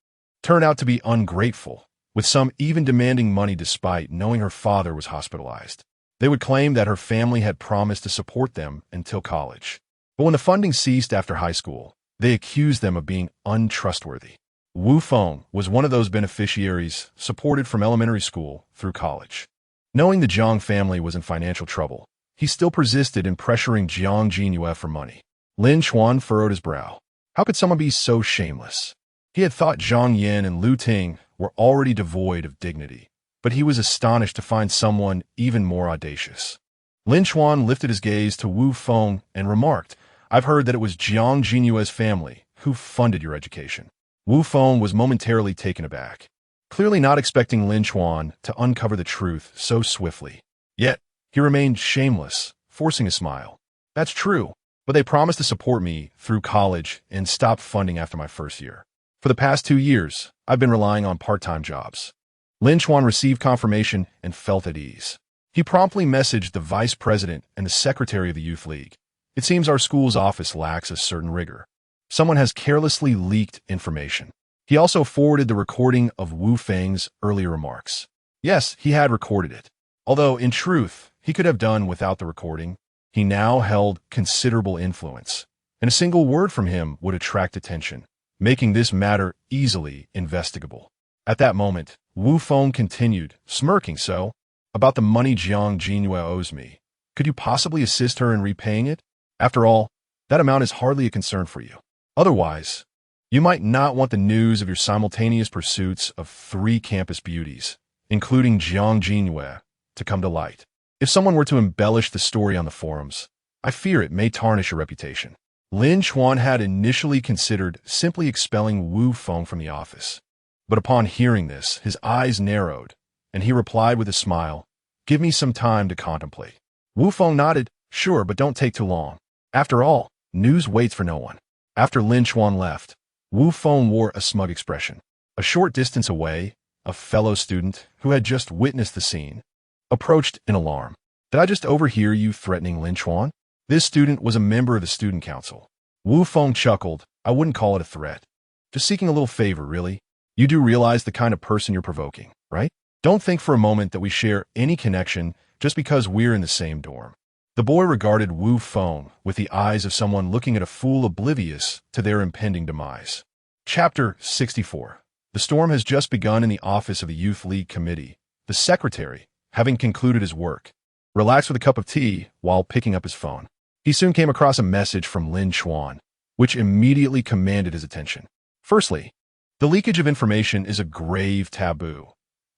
turned out to be ungrateful, with some even demanding money despite knowing her father was hospitalized. They would claim that her family had promised to support them until college. But when the funding ceased after high school, they accused them of being untrustworthy. Wu Feng was one of those beneficiaries supported from elementary school through college. Knowing the Jiang family was in financial trouble, he still persisted in pressuring Jiang Jinyue for money. Lin Chuan furrowed his brow. How could someone be so shameless? He had thought Zhang Yan and Lu Ting were already devoid of dignity, but he was astonished to find someone even more audacious. Lin Chuan lifted his gaze to Wu Feng and remarked, "I've heard that it was Jiang Jinyue's family who funded your education." Wu Feng was momentarily taken aback, clearly not expecting Lin Chuan to uncover the truth so swiftly. Yet, he remained shameless, forcing a smile. "That's true, but they promised to support me through college and stopped funding after my first year. For the past 2 years, I've been relying on part-time jobs." Lin Chuan received confirmation and felt at ease. He promptly messaged the vice president and the secretary of the Youth League. "It seems our school's office lacks a certain rigor. Someone has carelessly leaked information." He also forwarded the recording of Wu Feng's earlier remarks. Yes, he had recorded it. Although, in truth, he could have done without the recording. He now held considerable influence, and a single word from him would attract attention, making this matter easily investigable. At that moment, Wu Feng continued, smirking, "So, about the money Jiang Jinyue owes me. Could you possibly assist her in repaying it? After all, that amount is hardly a concern for you. Otherwise, you might not want the news of your simultaneous pursuits of 3 campus beauties, including Jiang Jinyue, to come to light. If someone were to embellish the story on the forums, I fear it may tarnish your reputation." Lin Chuan had initially considered simply expelling Wu Feng from the office. But upon hearing this, his eyes narrowed, and he replied with a smile, "Give me some time to contemplate." Wu Feng nodded, "Sure, but don't take too long. After all, news waits for no one." After Lin Chuan left, Wu Feng wore a smug expression. A short distance away, a fellow student, who had just witnessed the scene, approached in alarm. "Did I just overhear you threatening Lin Chuan?" This student was a member of the student council. Wu Feng chuckled. "I wouldn't call it a threat. Just seeking a little favor, really. You do realize the kind of person you're provoking, right? Don't think for a moment that we share any connection just because we're in the same dorm." The boy regarded Wu Feng with the eyes of someone looking at a fool oblivious to their impending demise. Chapter 64. The storm has just begun in the office of the Youth League Committee. The secretary, having concluded his work, relaxed with a cup of tea while picking up his phone. He soon came across a message from Lin Chuan, which immediately commanded his attention. Firstly, the leakage of information is a grave taboo.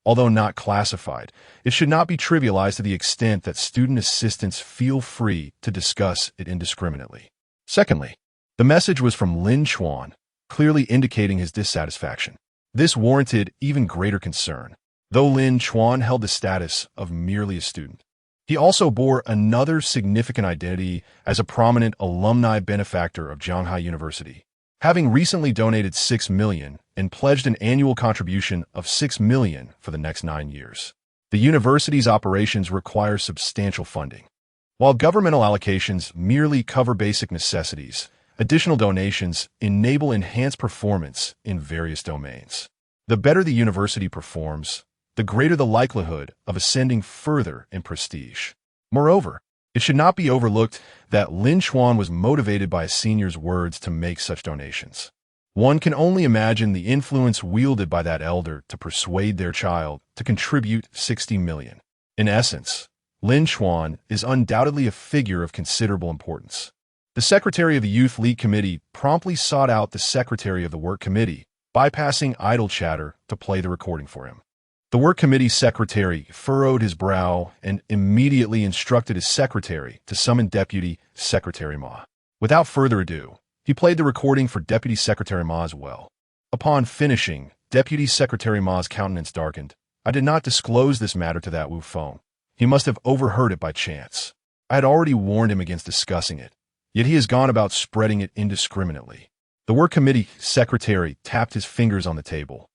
Although not classified, it should not be trivialized to the extent that student assistants feel free to discuss it indiscriminately. Secondly, the message was from Lin Chuan, clearly indicating his dissatisfaction. This warranted even greater concern, though Lin Chuan held the status of merely a student. He also bore another significant identity as a prominent alumni benefactor of Shanghai University, having recently donated $6 million and pledged an annual contribution of $6 million for the next 9 years. The university's operations require substantial funding. While governmental allocations merely cover basic necessities, additional donations enable enhanced performance in various domains. The better the university performs, the greater the likelihood of ascending further in prestige. Moreover, it should not be overlooked that Lin Chuan was motivated by a senior's words to make such donations. One can only imagine the influence wielded by that elder to persuade their child to contribute $60 million. In essence, Lin Chuan is undoubtedly a figure of considerable importance. The secretary of the Youth League Committee promptly sought out the secretary of the Work Committee, bypassing idle chatter to play the recording for him. The Work Committee secretary furrowed his brow and immediately instructed his secretary to summon Deputy Secretary Ma. Without further ado, he played the recording for Deputy Secretary Ma as well. Upon finishing, Deputy Secretary Ma's countenance darkened. I did not disclose this matter to that Wu Feng. He must have overheard it by chance. I had already warned him against discussing it, yet he has gone about spreading it indiscriminately. The Work Committee secretary tapped his fingers on the table.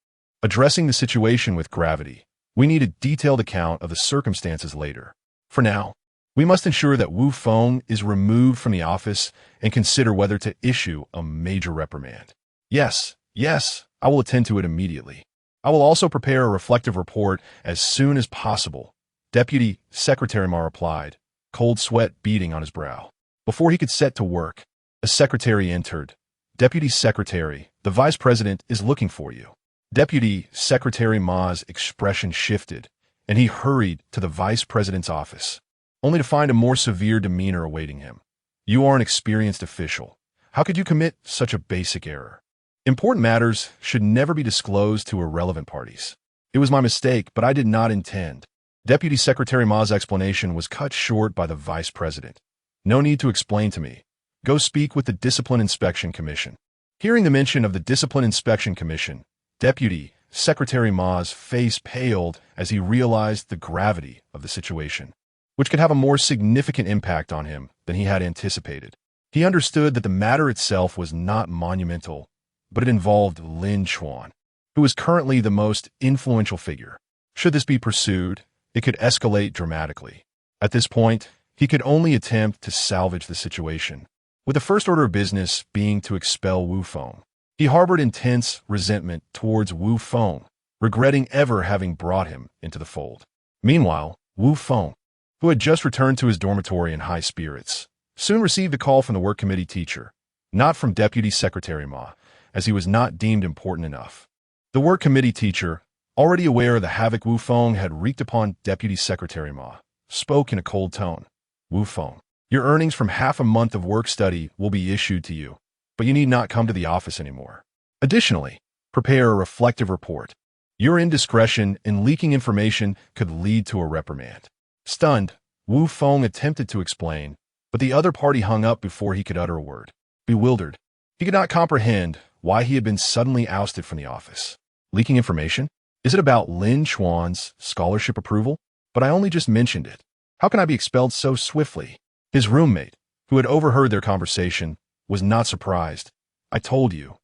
Addressing the situation with gravity, we need a detailed account of the circumstances later. For now, we must ensure that Wu Feng is removed from the office and consider whether to issue a major reprimand. Yes, I will attend to it immediately. I will also prepare a reflective report as soon as possible, Deputy Secretary Ma replied, cold sweat beading on his brow. Before he could set to work, a secretary entered. Deputy Secretary, the Vice President is looking for you. Deputy Secretary Ma's expression shifted, and he hurried to the Vice President's office, only to find a more severe demeanor awaiting him. You are an experienced official. How could you commit such a basic error? Important matters should never be disclosed to irrelevant parties. It was my mistake, but I did not intend. Deputy Secretary Ma's explanation was cut short by the Vice President. No need to explain to me. Go speak with the Discipline Inspection Commission. Hearing the mention of the Discipline Inspection Commission, Deputy Secretary Ma's face paled as he realized the gravity of the situation, which could have a more significant impact on him than he had anticipated. He understood that the matter itself was not monumental, but it involved Lin Chuan, who is currently the most influential figure. Should this be pursued, it could escalate dramatically. At this point, he could only attempt to salvage the situation, with the first order of business being to expel Wu Feng. He harbored intense resentment towards Wu Feng, regretting ever having brought him into the fold. Meanwhile, Wu Feng, who had just returned to his dormitory in high spirits, soon received a call from the Work Committee teacher, not from Deputy Secretary Ma, as he was not deemed important enough. The Work Committee teacher, already aware of the havoc Wu Feng had wreaked upon Deputy Secretary Ma, spoke in a cold tone. Wu Feng, your earnings from half a month of work study will be issued to you, but you need not come to the office anymore. Additionally, prepare a reflective report. Your indiscretion in leaking information could lead to a reprimand. Stunned, Wu Feng attempted to explain, but the other party hung up before he could utter a word. Bewildered, he could not comprehend why he had been suddenly ousted from the office. Leaking information? Is it about Lin Chuan's scholarship approval? But I only just mentioned it. How can I be expelled so swiftly? His roommate, who had overheard their conversation, was not surprised. I told you,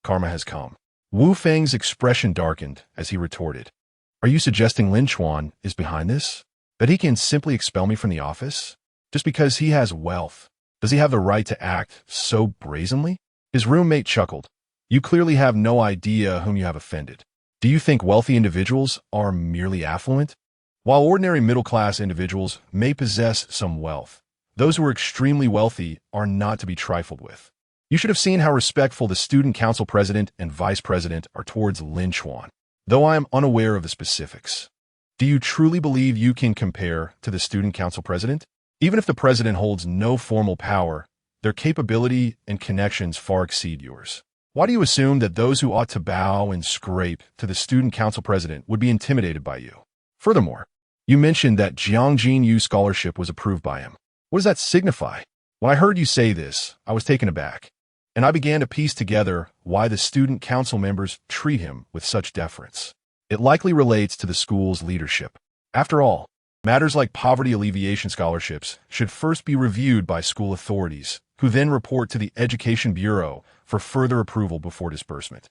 karma has come. Wu Feng's expression darkened as he retorted. Are you suggesting Lin Chuan is behind this? That he can simply expel me from the office? Just because he has wealth, does he have the right to act so brazenly? His roommate chuckled. You clearly have no idea whom you have offended. Do you think wealthy individuals are merely affluent? While ordinary middle-class individuals may possess some wealth, Those who are extremely wealthy are not to be trifled with. You should have seen how respectful the student council president and vice president are towards Lin Chuan, though I am unaware of the specifics. Do you truly believe you can compare to the student council president? Even if the president holds no formal power, their capability and connections far exceed yours. Why do you assume that those who ought to bow and scrape to the student council president would be intimidated by you? Furthermore, you mentioned that Jiang Yu scholarship was approved by him. What does that signify? When I heard you say this, I was taken aback, and I began to piece together why the student council members treat him with such deference. It likely relates to the school's leadership. After all, matters like poverty alleviation scholarships should first be reviewed by school authorities, who then report to the Education Bureau for further approval before disbursement.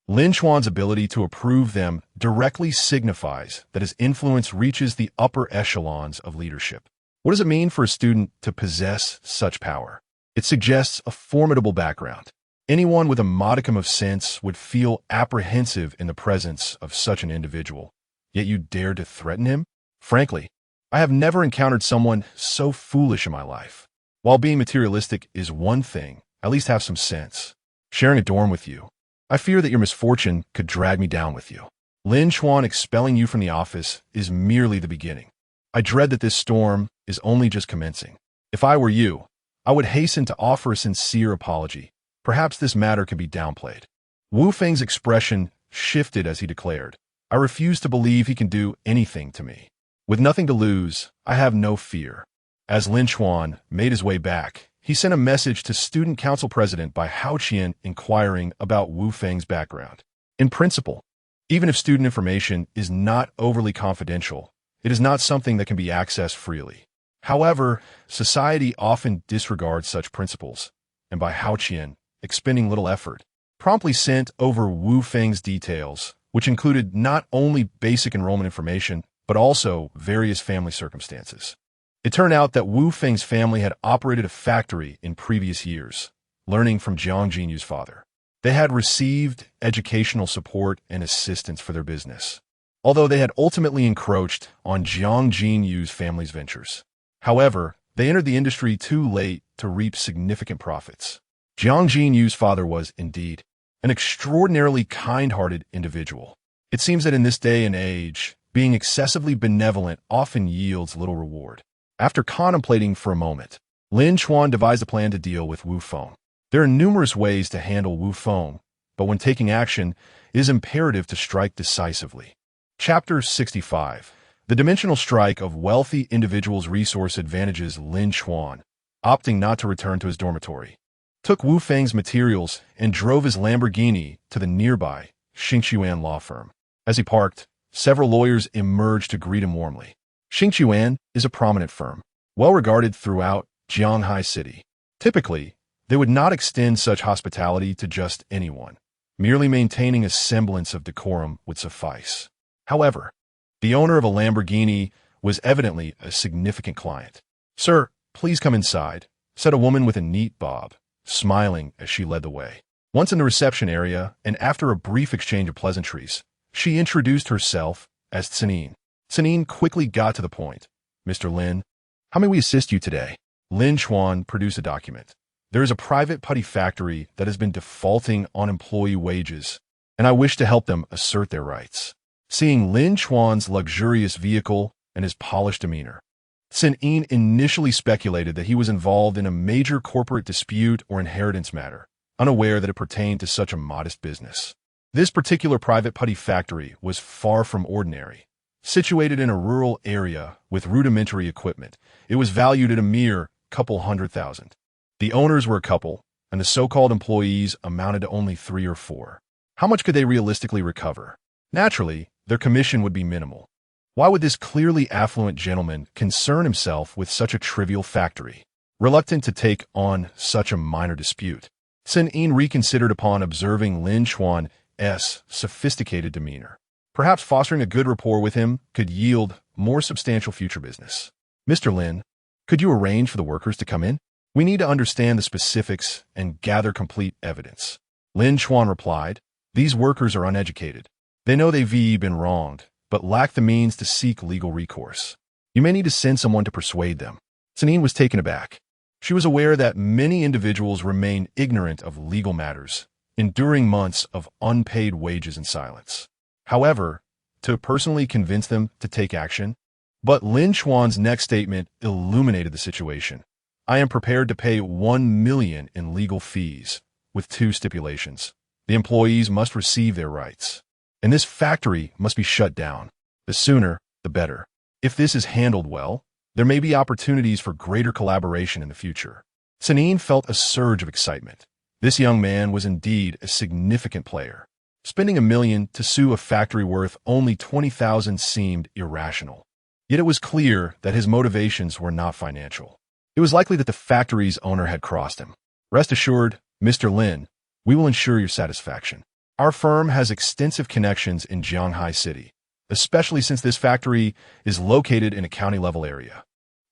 Lin Chuan's ability to approve them directly signifies that his influence reaches the upper echelons of leadership. What does it mean for a student to possess such power? It suggests a formidable background. Anyone with a modicum of sense would feel apprehensive in the presence of such an individual. Yet you dare to threaten him? Frankly, I have never encountered someone so foolish in my life. While being materialistic is one thing, at least have some sense. Sharing a dorm with you, I fear that your misfortune could drag me down with you. Lin Chuan expelling you from the office is merely the beginning. I dread that this storm is only just commencing. If I were you, I would hasten to offer a sincere apology. Perhaps this matter could be downplayed. Wu Feng's expression shifted as he declared, I refuse to believe he can do anything to me. With nothing to lose, I have no fear. As Lin Chuan made his way back, he sent a message to Student Council President Bai Haoqian inquiring about Wu Feng's background. In principle, even if student information is not overly confidential, it is not something that can be accessed freely. However, society often disregards such principles, and Bai Haoqian, expending little effort, promptly sent over Wu Feng's details, which included not only basic enrollment information, but also various family circumstances. It turned out that Wu Feng's family had operated a factory in previous years, learning from Jiang Jinyu's father. They had received educational support and assistance for their business, although they had ultimately encroached on Jiang Jinyu's family's ventures. However, they entered the industry too late to reap significant profits. Jiang Jinyu's father was, indeed, an extraordinarily kind-hearted individual. It seems that in this day and age, being excessively benevolent often yields little reward. After contemplating for a moment, Lin Chuan devised a plan to deal with Wu Feng. There are numerous ways to handle Wu Feng, but when taking action, it is imperative to strike decisively. Chapter 65. The dimensional strike of wealthy individuals' resource advantages Lin Chuan, opting not to return to his dormitory, took Wu Feng's materials and drove his Lamborghini to the nearby Xingqiuan law firm. As he parked, several lawyers emerged to greet him warmly. Xingqiuan is a prominent firm, well regarded throughout Jianghai City. Typically, they would not extend such hospitality to just anyone. Merely maintaining a semblance of decorum would suffice. However, the owner of a Lamborghini was evidently a significant client. "Sir, please come inside," said a woman with a neat bob, smiling as she led the way. Once in the reception area, and after a brief exchange of pleasantries, she introduced herself as Tsenin. Tsenin quickly got to the point. "Mr. Lin, how may we assist you today?" Lin Chuan produced a document. "There is a private putty factory that has been defaulting on employee wages, and I wish to help them assert their rights." Seeing Lin Chuan's luxurious vehicle and his polished demeanor, Tsenin initially speculated that he was involved in a major corporate dispute or inheritance matter, unaware that it pertained to such a modest business. This particular private putty factory was far from ordinary. Situated in a rural area with rudimentary equipment, it was valued at a mere couple $100,000. The owners were a couple, and the so-called employees amounted to only 3 or 4. How much could they realistically recover? Naturally, their commission would be minimal. Why would this clearly affluent gentleman concern himself with such a trivial factory? Reluctant to take on such a minor dispute, Tsenin reconsidered upon observing Lin Chuan's sophisticated demeanor. Perhaps fostering a good rapport with him could yield more substantial future business. "Mr. Lin, could you arrange for the workers to come in? We need to understand the specifics and gather complete evidence." Lin Chuan replied, "These workers are uneducated. They know they've been wronged, but lack the means to seek legal recourse. You may need to send someone to persuade them." Sanine was taken aback. She was aware that many individuals remain ignorant of legal matters, enduring months of unpaid wages in silence. However, to personally convince them to take action, but Lin Chuan's next statement illuminated the situation. I am prepared to pay 1 million in legal fees, with 2 stipulations. The employees must receive their rights, and this factory must be shut down. The sooner, the better. If this is handled well, there may be opportunities for greater collaboration in the future. Sanine felt a surge of excitement. This young man was indeed a significant player. Spending 1 million to sue a factory worth only 20,000 seemed irrational. Yet it was clear that his motivations were not financial. It was likely that the factory's owner had crossed him. Rest assured, Mr. Lin, we will ensure your satisfaction. Our firm has extensive connections in Jianghai City, especially since this factory is located in a county-level area.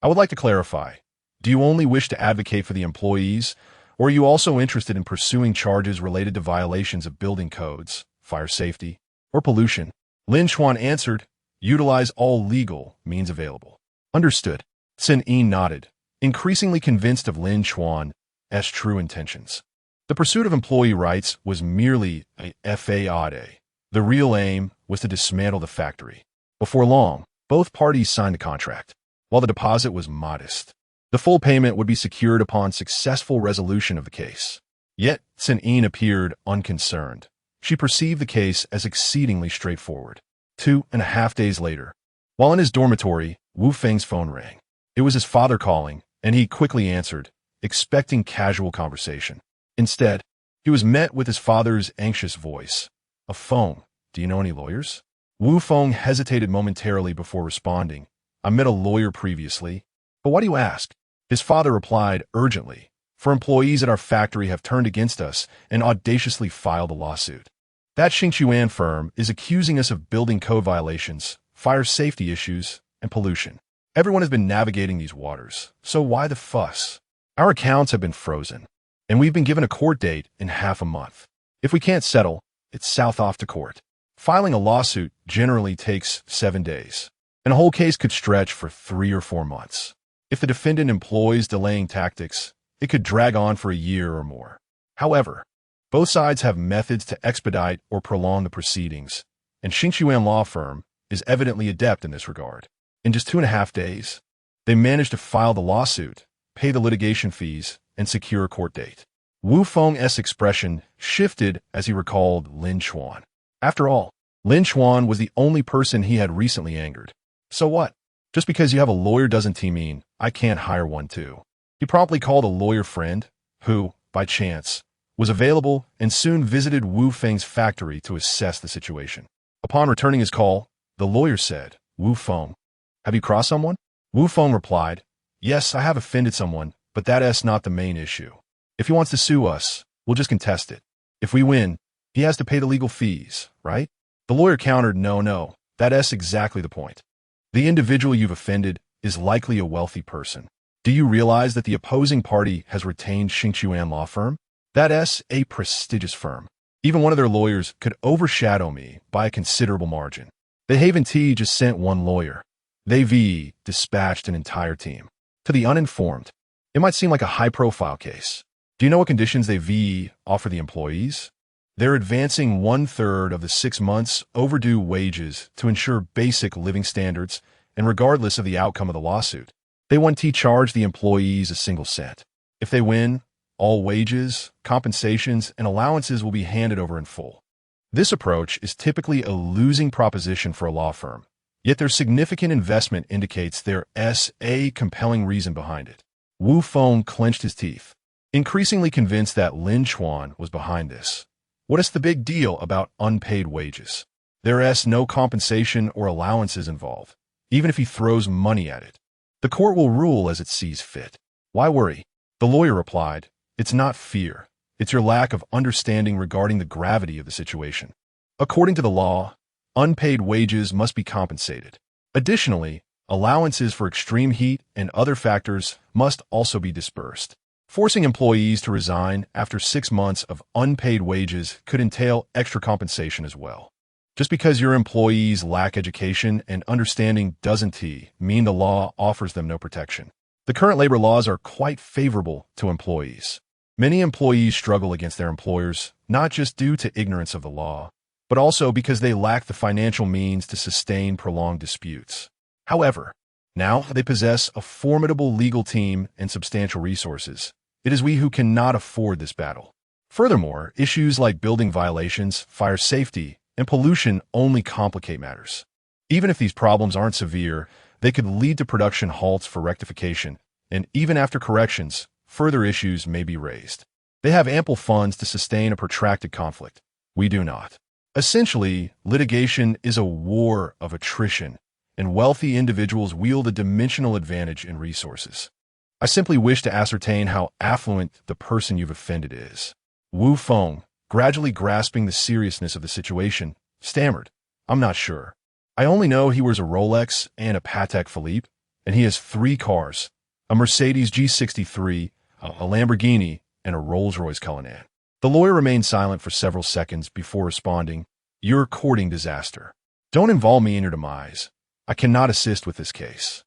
I would like to clarify, do you only wish to advocate for the employees, or are you also interested in pursuing charges related to violations of building codes, fire safety, or pollution? Lin Chuan answered, utilize all legal means available. Understood. Sanine nodded, increasingly convinced of Lin Chuan's true intentions. The pursuit of employee rights was merely a fade. The real aim was to dismantle the factory. Before long, both parties signed the contract. While the deposit was modest, the full payment would be secured upon successful resolution of the case. Yet, Sanine appeared unconcerned. She perceived the case as exceedingly straightforward. 2.5 days later, while in his dormitory, Wu Feng's phone rang. It was his father calling, and he quickly answered, expecting casual conversation. Instead, he was met with his father's anxious voice. A phone. Do you know any lawyers? Wu Feng hesitated momentarily before responding. I met a lawyer previously. But why do you ask? His father replied urgently. For employees at our factory have turned against us and audaciously filed a lawsuit. That Xingchuan firm is accusing us of building code violations, fire safety issues, and pollution. Everyone has been navigating these waters, so why the fuss? Our accounts have been frozen, and we've been given a court date in half a month. If we can't settle, it's south off to court. Filing a lawsuit generally takes 7 days, and a whole case could stretch for 3 or 4 months. If the defendant employs delaying tactics, it could drag on for a year or more. However, both sides have methods to expedite or prolong the proceedings, and Xingchuan law firm is evidently adept in this regard. In just 2.5 days, they managed to file the lawsuit, pay the litigation fees, and secure a court date. Wu Feng's expression shifted as he recalled Lin Chuan. After all, Lin Chuan was the only person he had recently angered. So what? Just because you have a lawyer doesn't mean I can't hire one too. He promptly called a lawyer friend, who, by chance, was available and soon visited Wu Feng's factory to assess the situation. Upon returning his call, the lawyer said, Wu Feng, have you crossed someone? Wu Feng replied, yes, I have offended someone, but that's not the main issue. If he wants to sue us, we'll just contest it. If we win, he has to pay the legal fees, right? The lawyer countered, no, that's exactly the point. The individual you've offended is likely a wealthy person. Do you realize that the opposing party has retained Xingchuan law firm? That's a prestigious firm. Even one of their lawyers could overshadow me by a considerable margin. The Haven T just sent one lawyer. They dispatched an entire team. To the uninformed, it might seem like a high-profile case. Do you know what conditions they offer the employees? They're advancing 1/3 of the 6 months overdue wages to ensure basic living standards, and regardless of the outcome of the lawsuit, they won't charge the employees a single cent. If they win, all wages, compensations, and allowances will be handed over in full. This approach is typically a losing proposition for a law firm, yet their significant investment indicates there's a compelling reason behind it. Wu Feng clenched his teeth, increasingly convinced that Lin Chuan was behind this. What is the big deal about unpaid wages? There's no compensation or allowances involved, even if he throws money at it. The court will rule as it sees fit. Why worry? The lawyer replied, it's not fear. It's your lack of understanding regarding the gravity of the situation. According to the law, unpaid wages must be compensated. Additionally, allowances for extreme heat and other factors must also be dispersed. Forcing employees to resign after 6 months of unpaid wages could entail extra compensation as well. Just because your employees lack education and understanding doesn't mean the law offers them no protection. The current labor laws are quite favorable to employees. Many employees struggle against their employers, not just due to ignorance of the law, but also because they lack the financial means to sustain prolonged disputes. However, now they possess a formidable legal team and substantial resources. It is we who cannot afford this battle. Furthermore, issues like building violations, fire safety, and pollution only complicate matters. Even if these problems aren't severe, they could lead to production halts for rectification, and even after corrections, further issues may be raised. They have ample funds to sustain a protracted conflict. We do not. Essentially, litigation is a war of attrition, and wealthy individuals wield a dimensional advantage in resources. I simply wish to ascertain how affluent the person you've offended is. Wu Feng, gradually grasping the seriousness of the situation, stammered, "I'm not sure. I only know he wears a Rolex and a Patek Philippe, and he has 3 cars, a Mercedes G63, a Lamborghini, and a Rolls-Royce Cullinan." The lawyer remained silent for several seconds before responding, "You're courting disaster. Don't involve me in your demise. I cannot assist with this case.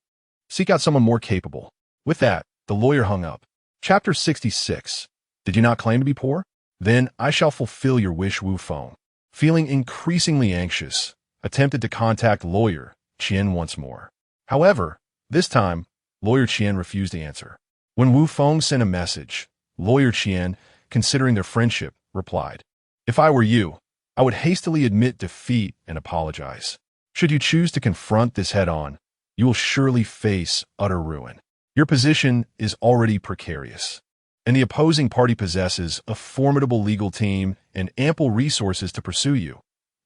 Seek out someone more capable." With that, the lawyer hung up. Chapter 66. Did you not claim to be poor? Then I shall fulfill your wish. Wu Feng, feeling increasingly anxious, attempted to contact lawyer Qian once more. However, this time, lawyer Qian refused to answer. When Wu Feng sent a message, lawyer Qian, considering their friendship, replied, "If I were you, I would hastily admit defeat and apologize. Should you choose to confront this head-on, you will surely face utter ruin. Your position is already precarious, and the opposing party possesses a formidable legal team and ample resources to pursue you.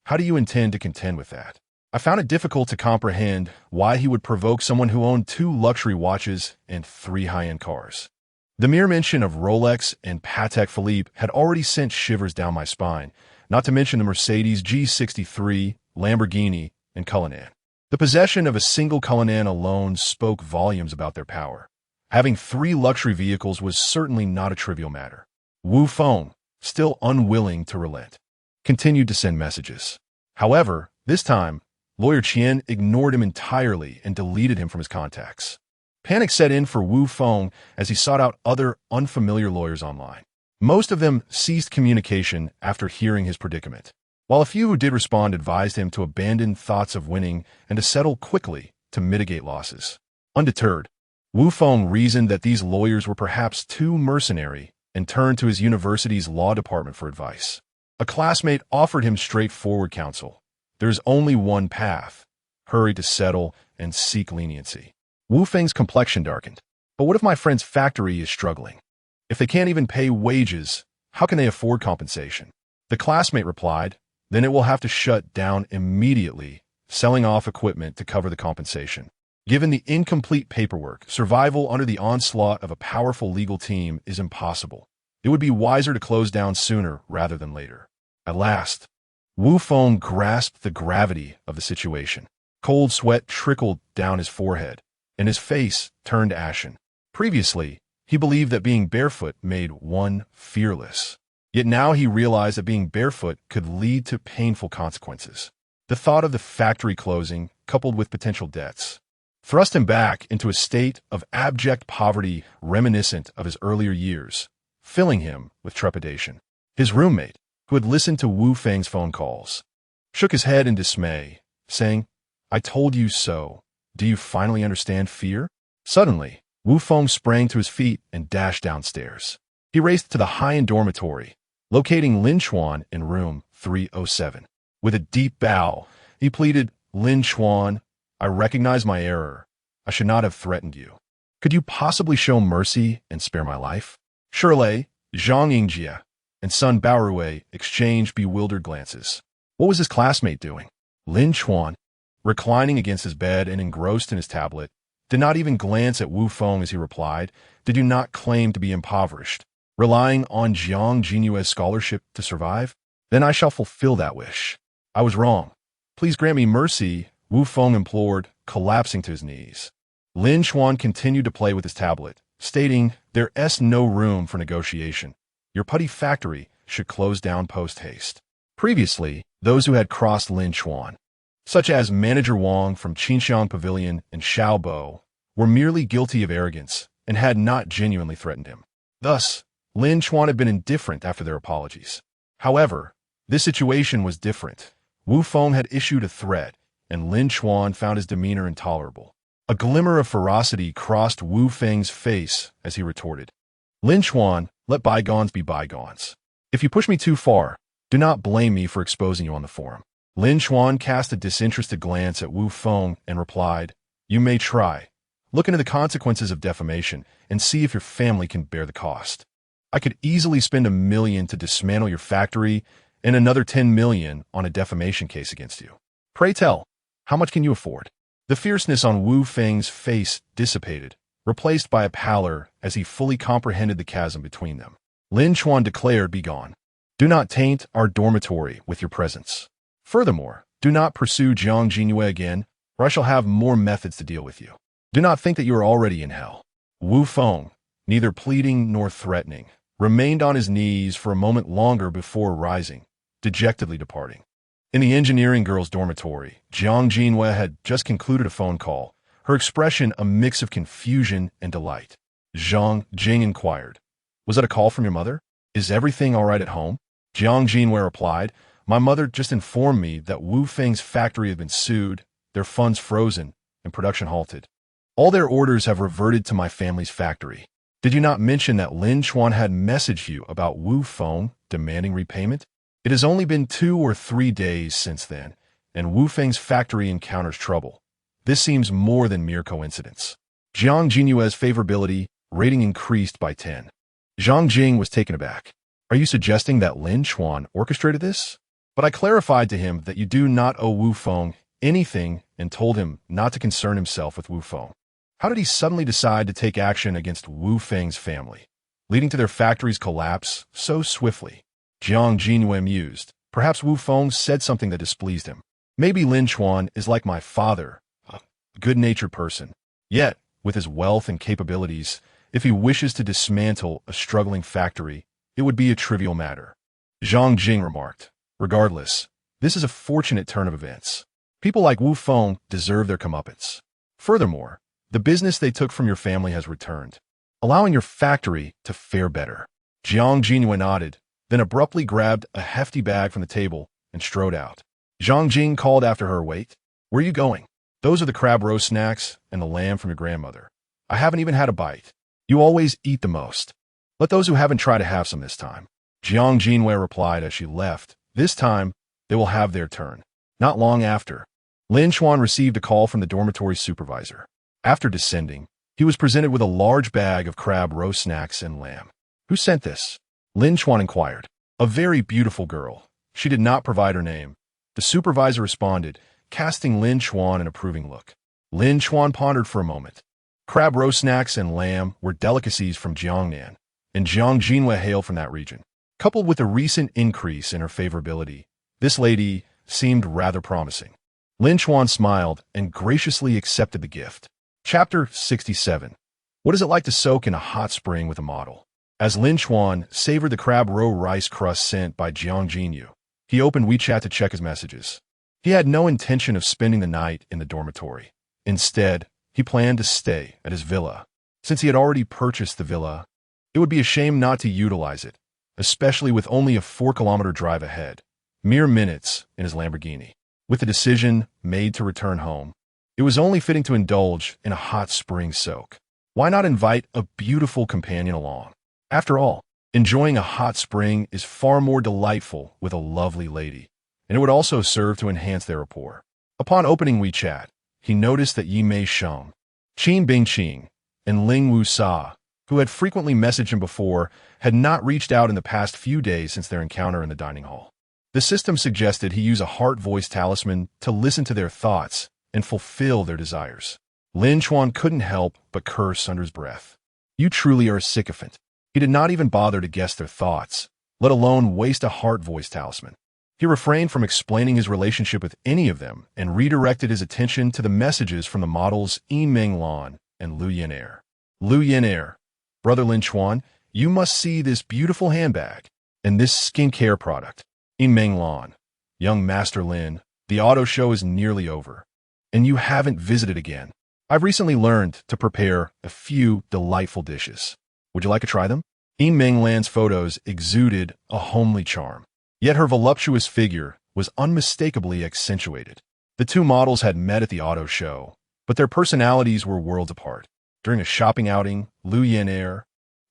How do you intend to contend with that?" I found it difficult to comprehend why he would provoke someone who owned 2 luxury watches and 3 high-end cars. The mere mention of Rolex and Patek Philippe had already sent shivers down my spine, not to mention the Mercedes G63, Lamborghini, and Cullinan. The possession of a single Cullinan alone spoke volumes about their power. Having 3 luxury vehicles was certainly not a trivial matter. Wu Feng, still unwilling to relent, continued to send messages. However, this time, lawyer Qian ignored him entirely and deleted him from his contacts. Panic set in for Wu Feng as he sought out other unfamiliar lawyers online. Most of them ceased communication after hearing his predicament, while a few who did respond advised him to abandon thoughts of winning and to settle quickly to mitigate losses. Undeterred, Wu Feng reasoned that these lawyers were perhaps too mercenary and turned to his university's law department for advice. A classmate offered him straightforward counsel. There is only one path: hurry to settle and seek leniency. Wu Feng's complexion darkened. But what if my friend's factory is struggling? If they can't even pay wages, how can they afford compensation? The classmate replied, then it will have to shut down immediately, selling off equipment to cover the compensation. Given the incomplete paperwork, survival under the onslaught of a powerful legal team is impossible. It would be wiser to close down sooner rather than later. At last, Wu Feng grasped the gravity of the situation. Cold sweat trickled down his forehead, and his face turned ashen. Previously, he believed that being barefoot made one fearless. Yet now he realized that being barefoot could lead to painful consequences. The thought of the factory closing, coupled with potential debts, thrust him back into a state of abject poverty reminiscent of his earlier years, filling him with trepidation. His roommate, who had listened to Wu Feng's phone calls, shook his head in dismay, saying, "I told you so. Do you finally understand fear?" Suddenly, Wu Feng sprang to his feet and dashed downstairs. He raced to the high-end dormitory, locating Lin Chuan in room 307. With a deep bow, he pleaded, "Lin Chuan, I recognize my error. I should not have threatened you. Could you possibly show mercy and spare my life?" Shirley, Zhang Yingjie, and Sun Baorui exchanged bewildered glances. What was his classmate doing? Lin Chuan, reclining against his bed and engrossed in his tablet, did not even glance at Wu Feng as he replied, "Did you not claim to be impoverished, relying on Jiang Jinyue's scholarship to survive? Then I shall fulfill that wish. I was wrong. Please grant me mercy," Wu Feng implored, collapsing to his knees. Lin Chuan continued to play with his tablet, stating, "There's no room for negotiation. Your putty factory should close down post-haste." Previously, those who had crossed Lin Chuan, such as Manager Wang from Qinxiang Pavilion and Xiao Bo, were merely guilty of arrogance and had not genuinely threatened him. Thus, Lin Chuan had been indifferent after their apologies. However, this situation was different. Wu Feng had issued a threat, and Lin Chuan found his demeanor intolerable. A glimmer of ferocity crossed Wu Feng's face as he retorted, "Lin Chuan, let bygones be bygones. If you push me too far, do not blame me for exposing you on the forum." Lin Chuan cast a disinterested glance at Wu Feng and replied, "You may try. Look into the consequences of defamation and see if your family can bear the cost. I could easily spend $1 million to dismantle your factory and another $10 million on a defamation case against you. Pray tell, how much can you afford?" The fierceness on Wu Feng's face dissipated, replaced by a pallor as he fully comprehended the chasm between them. Lin Chuan declared, "Begone. Do not taint our dormitory with your presence. Furthermore, do not pursue Jiang Jingyue again, or I shall have more methods to deal with you. Do not think that you are already in hell." Wu Feng, neither pleading nor threatening, remained on his knees for a moment longer before rising, dejectedly departing. In the engineering girls' dormitory, Jiang Jingyue had just concluded a phone call, her expression a mix of confusion and delight. Zhang Jing inquired, "Was that a call from your mother? Is everything all right at home?" Jiang Jingyue replied, "My mother just informed me that Wu Feng's factory had been sued, their funds frozen, and production halted. All their orders have reverted to my family's factory. Did you not mention that Lin Chuan had messaged you about Wu Feng demanding repayment? It has only been 2 or 3 days since then, and Wu Feng's factory encounters trouble. This seems more than mere coincidence." Jiang Jinyue's favorability rating increased by 10. Zhang Jing was taken aback. "Are you suggesting that Lin Chuan orchestrated this? But I clarified to him that you do not owe Wu Feng anything and told him not to concern himself with Wu Feng. How did he suddenly decide to take action against Wu Feng's family, leading to their factory's collapse so swiftly?" Jiang Jinyue mused. Perhaps Wu Feng said something that displeased him. Maybe Lin Chuan is like my father, a good-natured person. Yet, with his wealth and capabilities, if he wishes to dismantle a struggling factory, it would be a trivial matter. Zhang Jing remarked, "Regardless, this is a fortunate turn of events. People like Wu Feng deserve their comeuppance. Furthermore, the business they took from your family has returned, allowing your factory to fare better." Jiang Jinyue nodded, then abruptly grabbed a hefty bag from the table and strode out. Zhang Jing called after her, "Wait, where are you going?" "Those are the crab roast snacks and the lamb from your grandmother. I haven't even had a bite. You always eat the most. Let those who haven't try to have some this time." Jiang Jinwei replied as she left, "This time, they will have their turn." Not long after, Lin Chuan received a call from the dormitory supervisor. After descending, he was presented with a large bag of crab roast snacks and lamb. "Who sent this?" Lin Chuan inquired. "A very beautiful girl. She did not provide her name." The supervisor responded, casting Lin Chuan an approving look. Lin Chuan pondered for a moment. Crab roast snacks and lamb were delicacies from Jiangnan, and Jiang Jinwei hailed from that region. Coupled with a recent increase in her favorability, this lady seemed rather promising. Lin Chuan smiled and graciously accepted the gift. Chapter 67. What is it like to soak in a hot spring with a model? As Lin Chuan savored the crab roe rice crust sent by Jiang Jinyu, he opened WeChat to check his messages. He had no intention of spending the night in the dormitory. Instead, he planned to stay at his villa. Since he had already purchased the villa, it would be a shame not to utilize it, especially with only a 4-kilometer drive ahead, mere minutes in his Lamborghini. With the decision made to return home, it was only fitting to indulge in a hot spring soak. Why not invite a beautiful companion along? After all, enjoying a hot spring is far more delightful with a lovely lady, and it would also serve to enhance their rapport. Upon opening WeChat, he noticed that Yi Mei Sheng, Qin Bingqing, and Ling Wu Sa, who had frequently messaged him before, had not reached out in the past few days since their encounter in the dining hall. The system suggested he use a heart voice talisman to listen to their thoughts and fulfill their desires. Lin Chuan couldn't help but curse under his breath. "You truly are a sycophant." He did not even bother to guess their thoughts, let alone waste a heart voice talisman. He refrained from explaining his relationship with any of them and redirected his attention to the messages from the models Yimeng Lan and Lu Yenair. "Lu Yenair, Brother Lin Chuan, you must see this beautiful handbag and this skincare product." Yimeng Lan, "Young Master Lin, the auto show is nearly over, and you haven't visited again. I've recently learned to prepare a few delightful dishes. Would you like to try them? Ming Lan's photos exuded a homely charm, yet her voluptuous figure was unmistakably accentuated. The two models had met at the auto show, but their personalities were worlds apart. During a shopping outing, Lu Yan,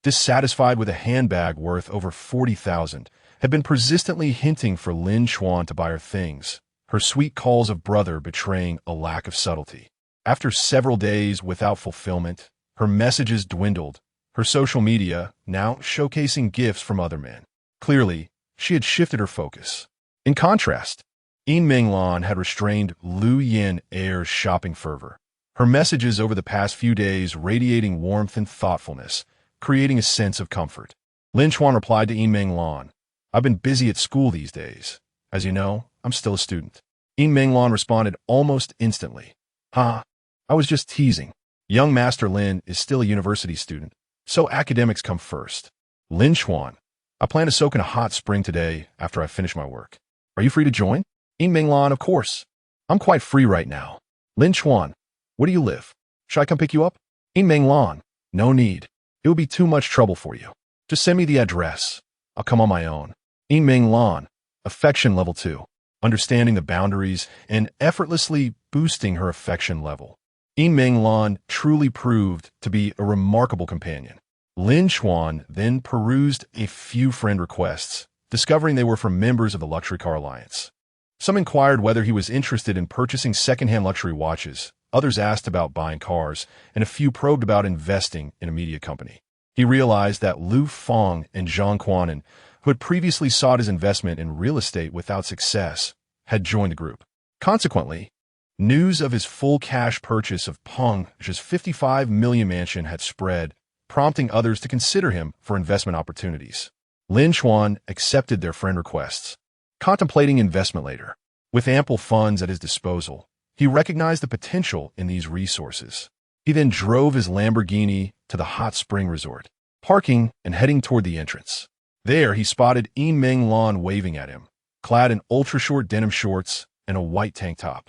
dissatisfied with a handbag worth over 40,000, had been persistently hinting for Lin Chuan to buy her things, her sweet calls of brother betraying a lack of subtlety. After several days without fulfillment, her messages dwindled, her social media now showcasing gifts from other men. Clearly, she had shifted her focus. In contrast, Ming Lan had restrained Lu Yan's shopping fervor, her messages over the past few days radiating warmth and thoughtfulness, creating a sense of comfort. Lin Chuan replied to Ming Lan, "I've been busy at school these days. As you know, I'm still a student." Ming Lan responded almost instantly, "Huh, I was just teasing. Young Master Lin is still a university student, so academics come first." Lin Chuan, "I plan to soak in a hot spring today after I finish my work. Are you free to join?" Ming Lan, "Of course. I'm quite free right now." Lin Chuan, "Where do you live? Should I come pick you up?" Ming Lan, "No need. It would be too much trouble for you. Just send me the address. I'll come on my own." Ming Lan, affection level 2, understanding the boundaries and effortlessly boosting her affection level. Ming Lan truly proved to be a remarkable companion. Lin Chuan then perused a few friend requests, discovering they were from members of the Luxury Car Alliance. Some inquired whether he was interested in purchasing second-hand luxury watches, others asked about buying cars, and a few probed about investing in a media company. He realized that Lu Feng and Zhang Quanan, who had previously sought his investment in real estate without success, had joined the group. Consequently, news of his full cash purchase of Peng's 55 million mansion had spread, prompting others to consider him for investment opportunities. Lin Chuan accepted their friend requests, contemplating investment later. With ample funds at his disposal, he recognized the potential in these resources. He then drove his Lamborghini to the hot spring resort, parking and heading toward the entrance. There, he spotted Ming Lan waving at him, clad in ultra-short denim shorts and a white tank top.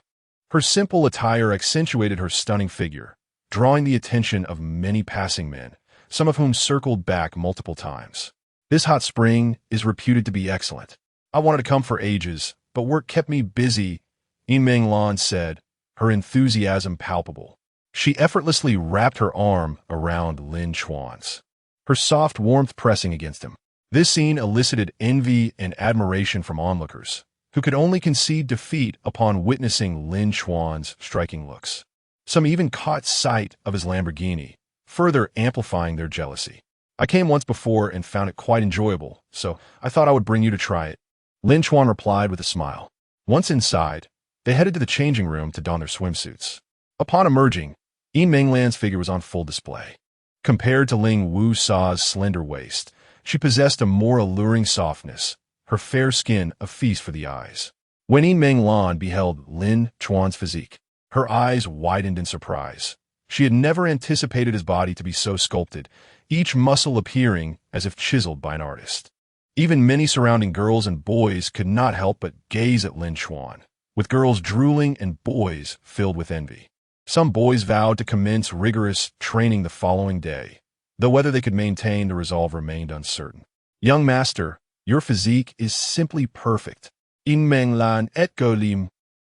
Her simple attire accentuated her stunning figure, drawing the attention of many passing men, some of whom circled back multiple times. "This hot spring is reputed to be excellent. I wanted to come for ages, but work kept me busy," Ming Lan said, her enthusiasm palpable. She effortlessly wrapped her arm around Lin Chuan's, her soft warmth pressing against him. This scene elicited envy and admiration from onlookers, who could only concede defeat upon witnessing Lin Chuan's striking looks. Some even caught sight of his Lamborghini, further amplifying their jealousy. "I came once before and found it quite enjoyable, so I thought I would bring you to try it," Lin Chuan replied with a smile. Once inside, they headed to the changing room to don their swimsuits. Upon emerging, Ming Lan's figure was on full display. Compared to Ling Wu Sa's slender waist, she possessed a more alluring softness, her fair skin a feast for the eyes. When Ming Lan beheld Lin Chuan's physique, her eyes widened in surprise. She had never anticipated his body to be so sculpted, each muscle appearing as if chiseled by an artist. Even many surrounding girls and boys could not help but gaze at Lin Chuan, with girls drooling and boys filled with envy. Some boys vowed to commence rigorous training the following day, though whether they could maintain the resolve remained uncertain. "Young master, your physique is simply perfect." Ming Lan et Golim,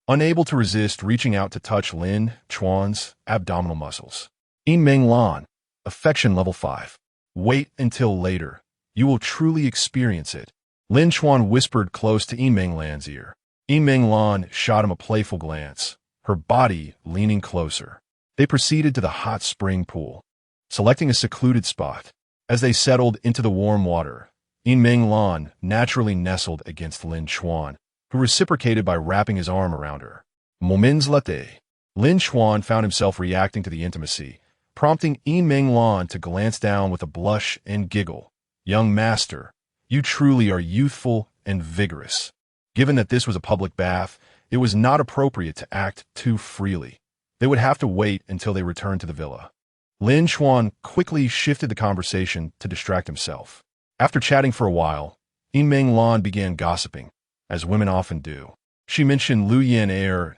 unable to resist reaching out to touch Lin Chuan's abdominal muscles. Ming Lan, affection level 5. "Wait until later. You will truly experience it," Lin Chuan whispered close to Ming Lan's ear. Ming Lan shot him a playful glance, her body leaning closer. They proceeded to the hot spring pool, selecting a secluded spot. As they settled into the warm water, Ming Lan naturally nestled against Lin Chuan, who reciprocated by wrapping his arm around her. Moments later, Lin Chuan found himself reacting to the intimacy, prompting Ming Lan to glance down with a blush and giggle. "Young master, you truly are youthful and vigorous." Given that this was a public bath, it was not appropriate to act too freely. They would have to wait until they returned to the villa. Lin Chuan quickly shifted the conversation to distract himself. After chatting for a while, Ming Lan began gossiping, as women often do. She mentioned Lu Yan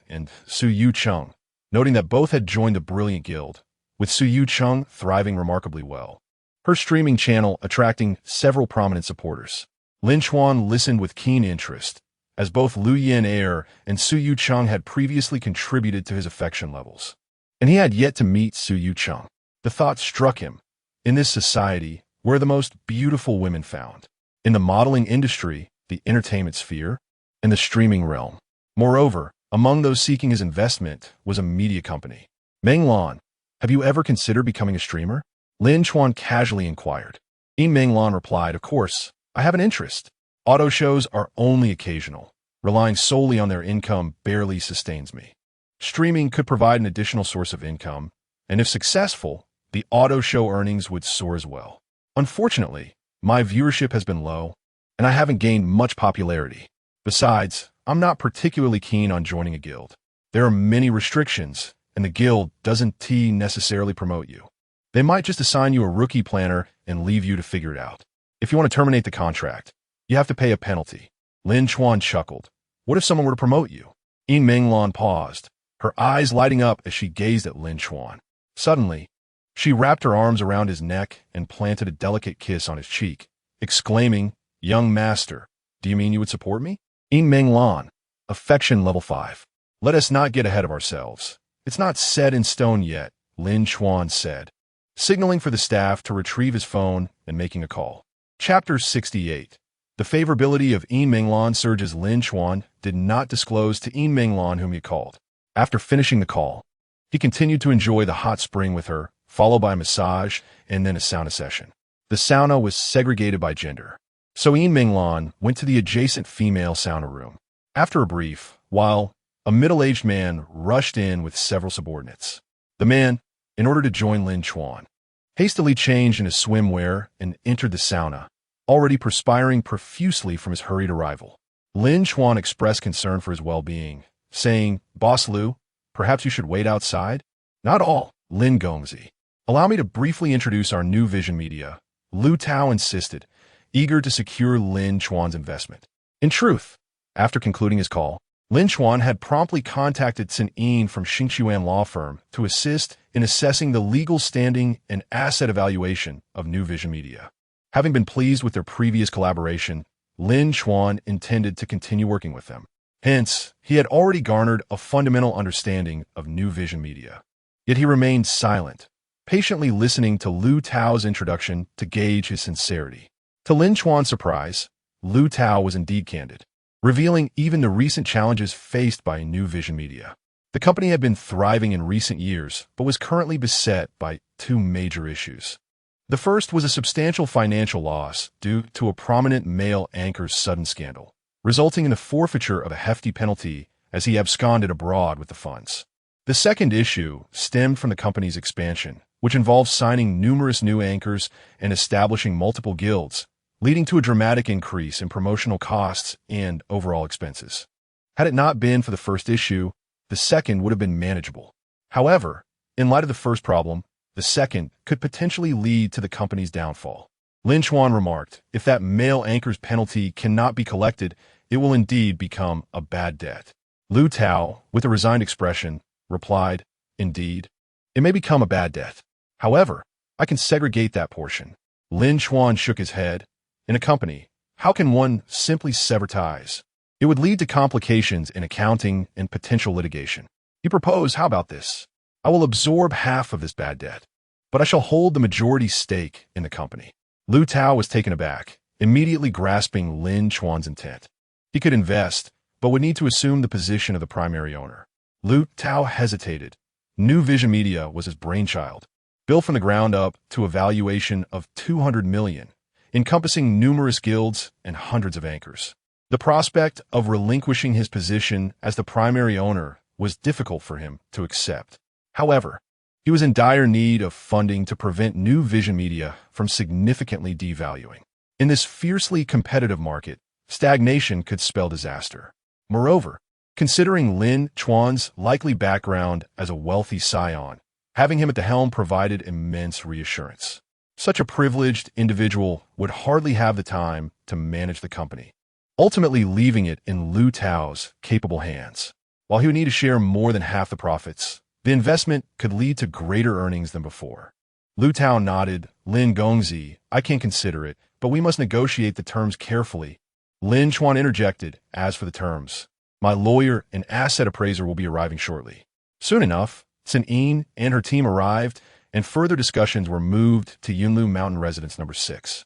and Su Yu Cheng, noting that both had joined the brilliant guild, with Su Yu Chung thriving remarkably well, her streaming channel attracting several prominent supporters. Lin Chuan listened with keen interest, as both Lu Yin Air and Su Yu Chung had previously contributed to his affection levels. And he had yet to meet Su Yu Chung. The thought struck him, in this society, where are the most beautiful women found? In the modeling industry, the entertainment sphere, and the streaming realm. Moreover, among those seeking his investment was a media company. Meng Lan, have you ever considered becoming a streamer? Lin Chuan casually inquired. Meng Lan replied, of course, I have an interest. Auto shows are only occasional. Relying solely on their income barely sustains me. Streaming could provide an additional source of income, and if successful, the auto show earnings would soar as well. Unfortunately, my viewership has been low, and I haven't gained much popularity. Besides, I'm not particularly keen on joining a guild. There are many restrictions, and the guild doesn't necessarily promote you. They might just assign you a rookie planner and leave you to figure it out. If you want to terminate the contract, you have to pay a penalty. Lin Chuan chuckled. What if someone were to promote you? Meng Lan paused, her eyes lighting up as she gazed at Lin Chuan. Suddenly, she wrapped her arms around his neck and planted a delicate kiss on his cheek, exclaiming, young master, do you mean you would support me? Meng Lan, affection level 5. Let us not get ahead of ourselves. It's not set in stone yet, Lin Chuan said, signaling for the staff to retrieve his phone and making a call. Chapter 68. The favorability of Meng Lan surges. Lin Chuan did not disclose to Meng Lan whom he called. After finishing the call, he continued to enjoy the hot spring with her, followed by a massage and then a sauna session. The sauna was segregated by gender, so Meng Lan went to the adjacent female sauna room. After a brief while, a middle-aged man rushed in with several subordinates. The man, in order to join Lin Chuan, hastily changed into swimwear and entered the sauna, already perspiring profusely from his hurried arrival. Lin Chuan expressed concern for his well-being, saying, Boss Lu, perhaps you should wait outside? Not all, Lin Gongzi. Allow me to briefly introduce our new vision media, Lu Tao insisted, eager to secure Lin Chuan's investment. In truth, after concluding his call, Lin Chuan had promptly contacted Sun Yin from Xingchuan law firm to assist in assessing the legal standing and asset evaluation of New Vision Media. Having been pleased with their previous collaboration, Lin Chuan intended to continue working with them. Hence, he had already garnered a fundamental understanding of New Vision Media. Yet he remained silent, patiently listening to Lu Tao's introduction to gauge his sincerity. To Lin Chuan's surprise, Lu Tao was indeed candid, revealing even the recent challenges faced by New Vision Media. The company had been thriving in recent years, but was currently beset by two major issues. The first was a substantial financial loss due to a prominent male anchor's sudden scandal, resulting in the forfeiture of a hefty penalty as he absconded abroad with the funds. The second issue stemmed from the company's expansion, which involved signing numerous new anchors and establishing multiple guilds, leading to a dramatic increase in promotional costs and overall expenses. Had it not been for the first issue, the second would have been manageable. However, in light of the first problem, the second could potentially lead to the company's downfall. Lin Chuan remarked, if that male anchor's penalty cannot be collected, it will indeed become a bad debt. Lu Tao, with a resigned expression, replied, indeed, it may become a bad debt. However, I can segregate that portion. Lin Chuan shook his head. In a company, how can one simply sever ties? It would lead to complications in accounting and potential litigation. He proposed, how about this? I will absorb half of this bad debt, but I shall hold the majority stake in the company. Lu Tao was taken aback, immediately grasping Lin Chuan's intent. He could invest, but would need to assume the position of the primary owner. Lu Tao hesitated. New Vision Media was his brainchild, built from the ground up to a valuation of $200 million, encompassing numerous guilds and hundreds of anchors. The prospect of relinquishing his position as the primary owner was difficult for him to accept. However, he was in dire need of funding to prevent New Vision Media from significantly devaluing. In this fiercely competitive market, stagnation could spell disaster. Moreover, considering Lin Chuan's likely background as a wealthy scion, having him at the helm provided immense reassurance. Such a privileged individual would hardly have the time to manage the company, ultimately leaving it in Lu Tao's capable hands. While he would need to share more than half the profits, The investment could lead to greater earnings than before. Lu Tao nodded. Lin Gongzi, I can consider it, but we must negotiate the terms carefully. Lin Chuan interjected, as for the terms, my lawyer and asset appraiser will be arriving shortly. Soon enough, Sun Yin and her team arrived, and further discussions were moved to Yunlu Mountain Residence Number 6.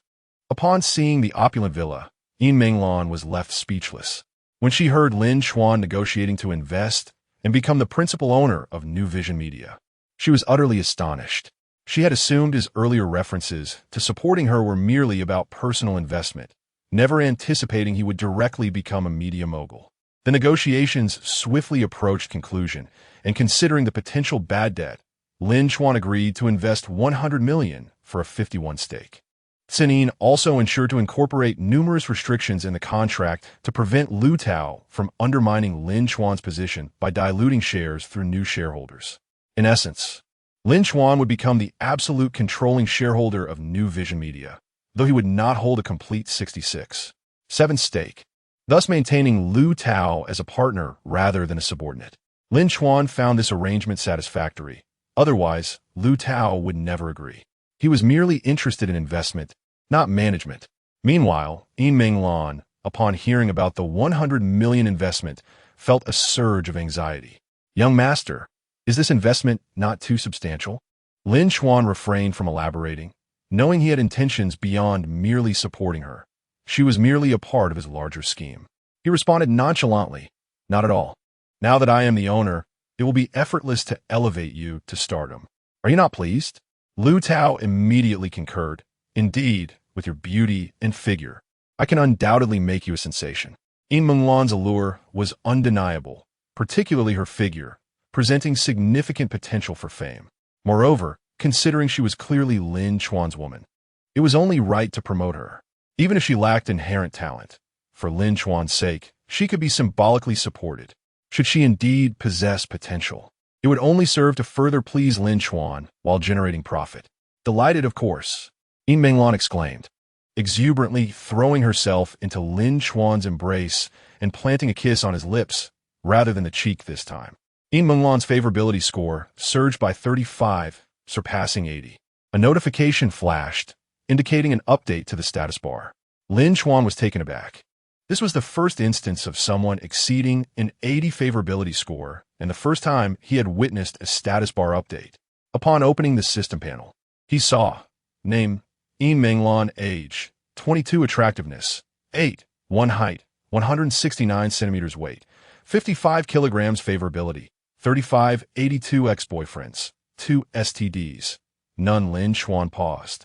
Upon seeing the opulent villa, Yin Menglan was left speechless. When she heard Lin Chuan negotiating to invest and become the principal owner of New Vision Media, she was utterly astonished. She had assumed his earlier references to supporting her were merely about personal investment, never anticipating he would directly become a media mogul. The negotiations swiftly approached conclusion, and considering the potential bad debt, Lin Chuan agreed to invest $100 million for a 51% stake. Sinin also ensured to incorporate numerous restrictions in the contract to prevent Lu Tao from undermining Lin Chuan's position by diluting shares through new shareholders. In essence, Lin Chuan would become the absolute controlling shareholder of New Vision Media, though he would not hold a complete 66.7% stake, thus maintaining Lu Tao as a partner rather than a subordinate. Lin Chuan found this arrangement satisfactory. Otherwise, Lu Tao would never agree. He was merely interested in investment, not management. Meanwhile, Yin Menglan, upon hearing about the $100 million investment, felt a surge of anxiety. Young master, is this investment not too substantial? Lin Chuan refrained from elaborating, knowing he had intentions beyond merely supporting her. She was merely a part of his larger scheme. He responded nonchalantly, not at all. Now that I am the owner, it will be effortless to elevate you to stardom. Are you not pleased? Lu Tao immediately concurred. Indeed, with your beauty and figure, I can undoubtedly make you a sensation. Yin Menglan's allure was undeniable, particularly her figure, presenting significant potential for fame. Moreover, considering she was clearly Lin Chuan's woman, it was only right to promote her. Even if she lacked inherent talent, for Lin Chuan's sake, she could be symbolically supported. Should she indeed possess potential, it would only serve to further please Lin Chuan while generating profit. Delighted, of course, Yin Menglan exclaimed, exuberantly throwing herself into Lin Chuan's embrace and planting a kiss on his lips, rather than the cheek this time. Yin Menglan's favorability score surged by 35, surpassing 80. A notification flashed, indicating an update to the status bar. Lin Chuan was taken aback. This was the first instance of someone exceeding an 80 favorability score, and the first time he had witnessed a status bar update. Upon opening the system panel, he saw, name, Yin Menglan, age, 22, attractiveness, 8, 1 height, 169 centimeters weight, 55 kilograms favorability, 35, 82 ex-boyfriends, 2 STDs. None. Lin Chuan paused,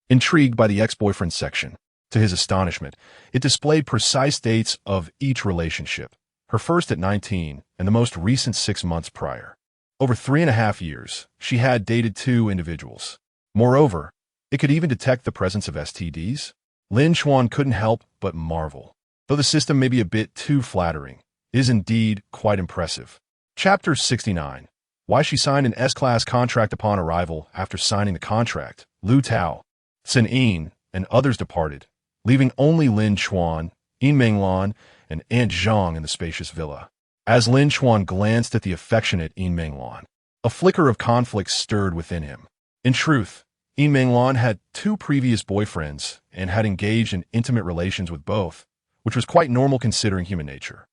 intrigued by the ex-boyfriend section. To his astonishment, it displayed precise dates of each relationship, her first at 19 and the most recent 6 months prior. Over 3.5 years, she had dated 2 individuals. Moreover, it could even detect the presence of STDs. Lin Chuan couldn't help but marvel. Though the system may be a bit too flattering, it is indeed quite impressive. Chapter 69. Why she signed an S-class contract upon arrival. After signing the contract, Lu Tao, Sun Yin, and others departed, leaving only Lin Chuan, Yin Menglan, and Aunt Zhang in the spacious villa. As Lin Chuan glanced at the affectionate Yin Menglan, a flicker of conflict stirred within him. In truth, Yin Menglan had 2 previous boyfriends and had engaged in intimate relations with both, which was quite normal considering human nature.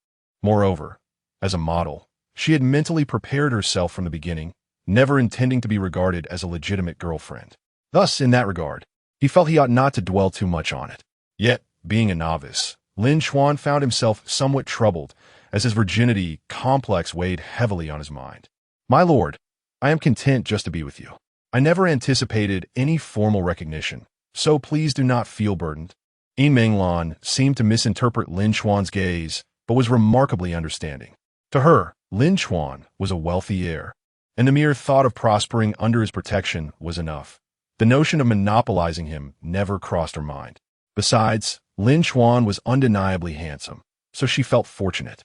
Moreover, as a model, she had mentally prepared herself from the beginning, never intending to be regarded as a legitimate girlfriend. Thus, in that regard, he felt he ought not to dwell too much on it. Yet, being a novice, Lin Chuan found himself somewhat troubled as his virginity complex weighed heavily on his mind. My lord, I am content just to be with you. I never anticipated any formal recognition, so please do not feel burdened. Yin Menglan seemed to misinterpret Lin Chuan's gaze, but was remarkably understanding. To her, Lin Chuan was a wealthy heir, and the mere thought of prospering under his protection was enough. The notion of monopolizing him never crossed her mind. Besides, Lin Chuan was undeniably handsome, so she felt fortunate.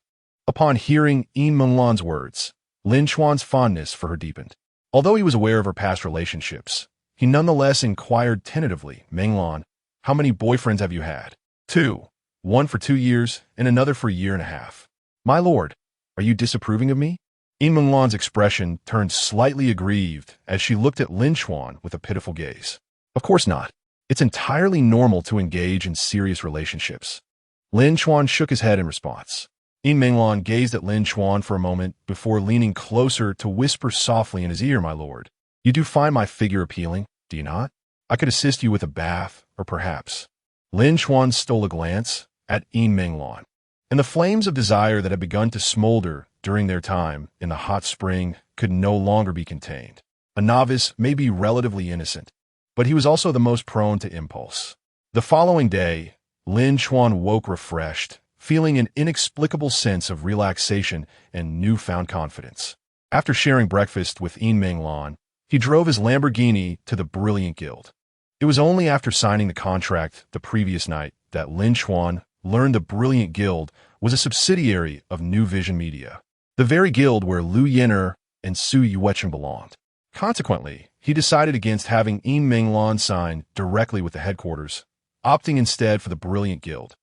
Upon hearing Yin Menglan's words, Lin Chuan's fondness for her deepened. Although he was aware of her past relationships, he nonetheless inquired tentatively, Menglan, how many boyfriends have you had? 2. One for 2 years and another for 1.5 years. My lord, are you disapproving of me? Yin Menglan's expression turned slightly aggrieved as she looked at Lin Chuan with a pitiful gaze. Of course not. It's entirely normal to engage in serious relationships. Lin Chuan shook his head in response. Yin Menglan gazed at Lin Chuan for a moment before leaning closer to whisper softly in his ear, "My lord, you do find my figure appealing, do you not? I could assist you with a bath, or perhaps." Lin Chuan stole a glance at Yin Menglan, and the flames of desire that had begun to smolder during their time in the hot spring could no longer be contained. A novice may be relatively innocent, but he was also the most prone to impulse. The following day, Lin Chuan woke refreshed, feeling an inexplicable sense of relaxation and newfound confidence. After sharing breakfast with Yin Menglan, he drove his Lamborghini to the Brilliant Guild. It was only after signing the contract the previous night that Lin Chuan learned the Brilliant Guild was a subsidiary of New Vision Media, the very guild where Lu Yin'er and Su Yuechen belonged. Consequently, he decided against having Yin Menglan sign directly with the headquarters, opting instead for the Brilliant Guild,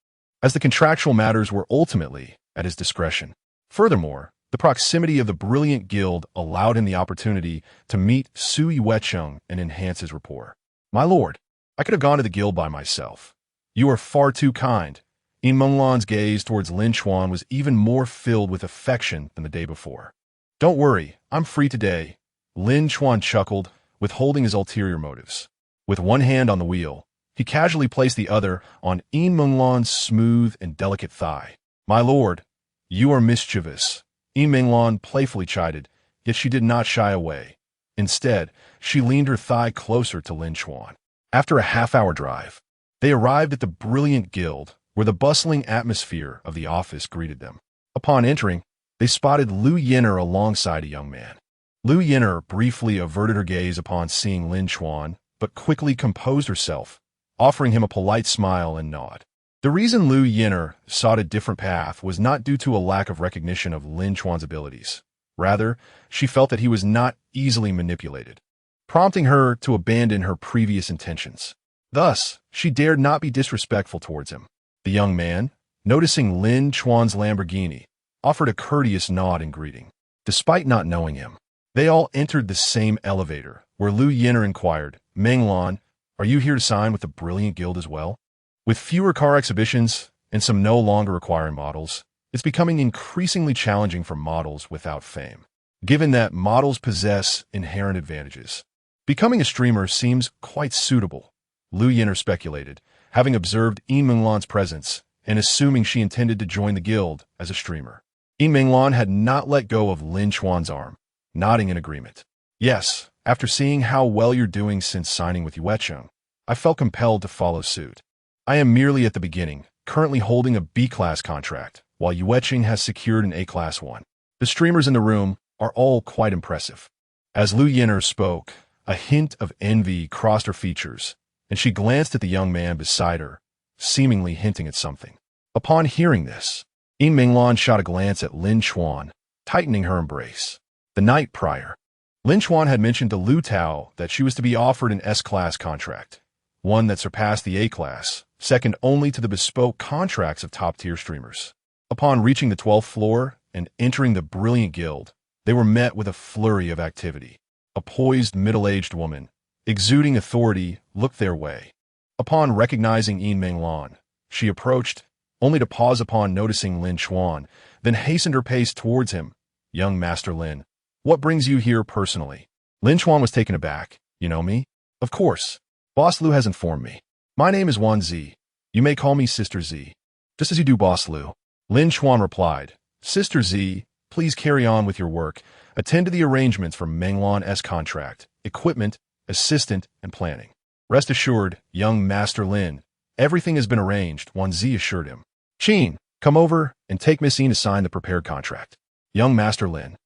as the contractual matters were ultimately at his discretion. Furthermore, the proximity of the Brilliant Guild allowed him the opportunity to meet Su Yuechen and enhance his rapport. "My lord, I could have gone to the guild by myself. You are far too kind." Yin Menglan's gaze towards Lin Chuan was even more filled with affection than the day before. "Don't worry, I'm free today." Lin Chuan chuckled, withholding his ulterior motives. With one hand on the wheel, he casually placed the other on Yin Menglan's smooth and delicate thigh. "My lord, you are mischievous." Yin Menglan playfully chided, yet she did not shy away. Instead, she leaned her thigh closer to Lin Chuan. After a half-hour drive, they arrived at the Brilliant Guild, where the bustling atmosphere of the office greeted them. Upon entering, they spotted Lu Yin'er alongside a young man. Lu Yin'er briefly averted her gaze upon seeing Lin Chuan, but quickly composed herself, offering him a polite smile and nod. The reason Lu Yin'er sought a different path was not due to a lack of recognition of Lin Chuan's abilities. Rather, she felt that he was not easily manipulated, prompting her to abandon her previous intentions. Thus, she dared not be disrespectful towards him. The young man, noticing Lin Chuan's Lamborghini, offered a courteous nod in greeting. Despite not knowing him, they all entered the same elevator, where Lu Yin'er inquired, "Menglan, are you here to sign with the Brilliant Guild as well?" With fewer car exhibitions and some no longer requiring models, it's becoming increasingly challenging for models without fame, given that models possess inherent advantages. Becoming a streamer seems quite suitable, Lu Yin'er speculated, having observed Yin Menglan's presence and assuming she intended to join the guild as a streamer. Yin Menglan had not let go of Lin Chuan's arm, nodding in agreement. "Yes, after seeing how well you're doing since signing with Yuechen, I felt compelled to follow suit. I am merely at the beginning, currently holding a B-class contract, while Yuechen has secured an A-class one. The streamers in the room are all quite impressive." As Lu Yin'er spoke, a hint of envy crossed her features, and she glanced at the young man beside her, seemingly hinting at something. Upon hearing this, Yin Menglan shot a glance at Lin Chuan, tightening her embrace. The night prior, Lin Chuan had mentioned to Lu Tao that she was to be offered an S-class contract, one that surpassed the A-class, second only to the bespoke contracts of top-tier streamers. Upon reaching the 12th floor and entering the Brilliant Guild, they were met with a flurry of activity. A poised middle-aged woman, exuding authority, looked their way. Upon recognizing Yin Menglan, she approached, only to pause upon noticing Lin Chuan, then hastened her pace towards him. "Young Master Lin, what brings you here personally?" Lin Chuan was taken aback. "You know me?" "Of course. Boss Lu has informed me. My name is Wan Zi. You may call me Sister Z." "Just as you do, Boss Lu." Lin Chuan replied. "Sister Z, please carry on with your work. Attend to the arrangements for Menglan's contract, equipment, assistant, and planning." "Rest assured, young Master Lin, everything has been arranged," Wan Zi assured him. "Qin, come over and take Miss Yin to sign the prepared contract." "Young Master Lin,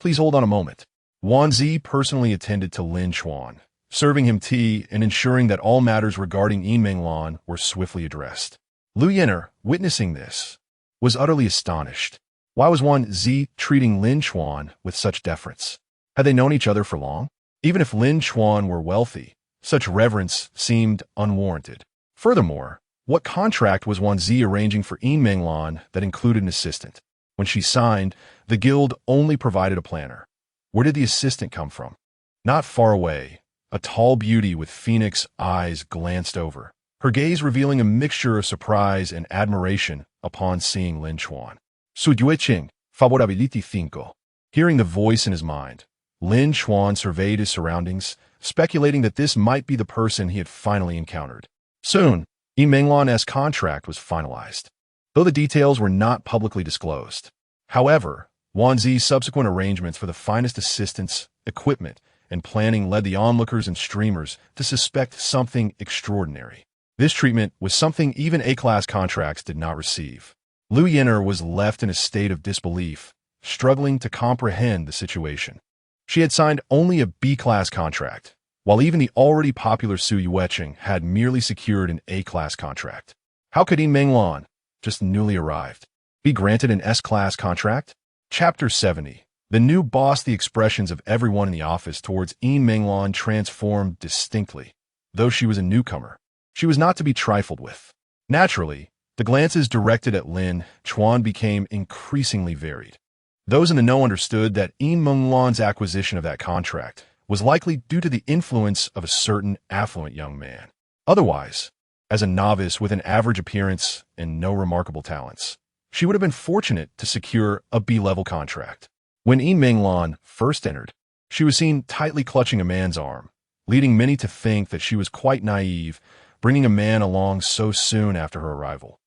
please hold on a moment." Wan Zi personally attended to Lin Chuan, serving him tea and ensuring that all matters regarding Yin Menglan were swiftly addressed. Lu Yin'er, witnessing this, was utterly astonished. Why was Wan Zi treating Lin Chuan with such deference? Had they known each other for long? Even if Lin Chuan were wealthy, such reverence seemed unwarranted. Furthermore, what contract was Wan Zi arranging for Yin Menglan that included an assistant? When she signed, the guild only provided a planner. Where did the assistant come from? Not far away, a tall beauty with phoenix eyes glanced over, her gaze revealing a mixture of surprise and admiration upon seeing Lin Chuan. Su Yueqing, favorability 5. Hearing the voice in his mind, Lin Chuan surveyed his surroundings, speculating that this might be the person he had finally encountered. Soon, Yi Menglan's contract was finalized, though the details were not publicly disclosed. However, Wan Zi's subsequent arrangements for the finest assistance, equipment, and planning led the onlookers and streamers to suspect something extraordinary. This treatment was something even A-class contracts did not receive. Liu Yin'er was left in a state of disbelief, struggling to comprehend the situation. She had signed only a B-class contract, while even the already popular Su Yueqing had merely secured an A-class contract. How could Yi Menglan, just newly arrived, be granted an S-class contract? Chapter 70. The new boss. The expressions of everyone in the office towards Yi Menglan transformed distinctly. Though she was a newcomer, she was not to be trifled with. Naturally, the glances directed at Lin Chuan became increasingly varied. Those in the know understood that Yi Menglan's acquisition of that contract was likely due to the influence of a certain affluent young man. Otherwise, as a novice with an average appearance and no remarkable talents, she would have been fortunate to secure a B-level contract. When Yi Menglan first entered, she was seen tightly clutching a man's arm, leading many to think that she was quite naive, bringing a man along so soon after her arrival,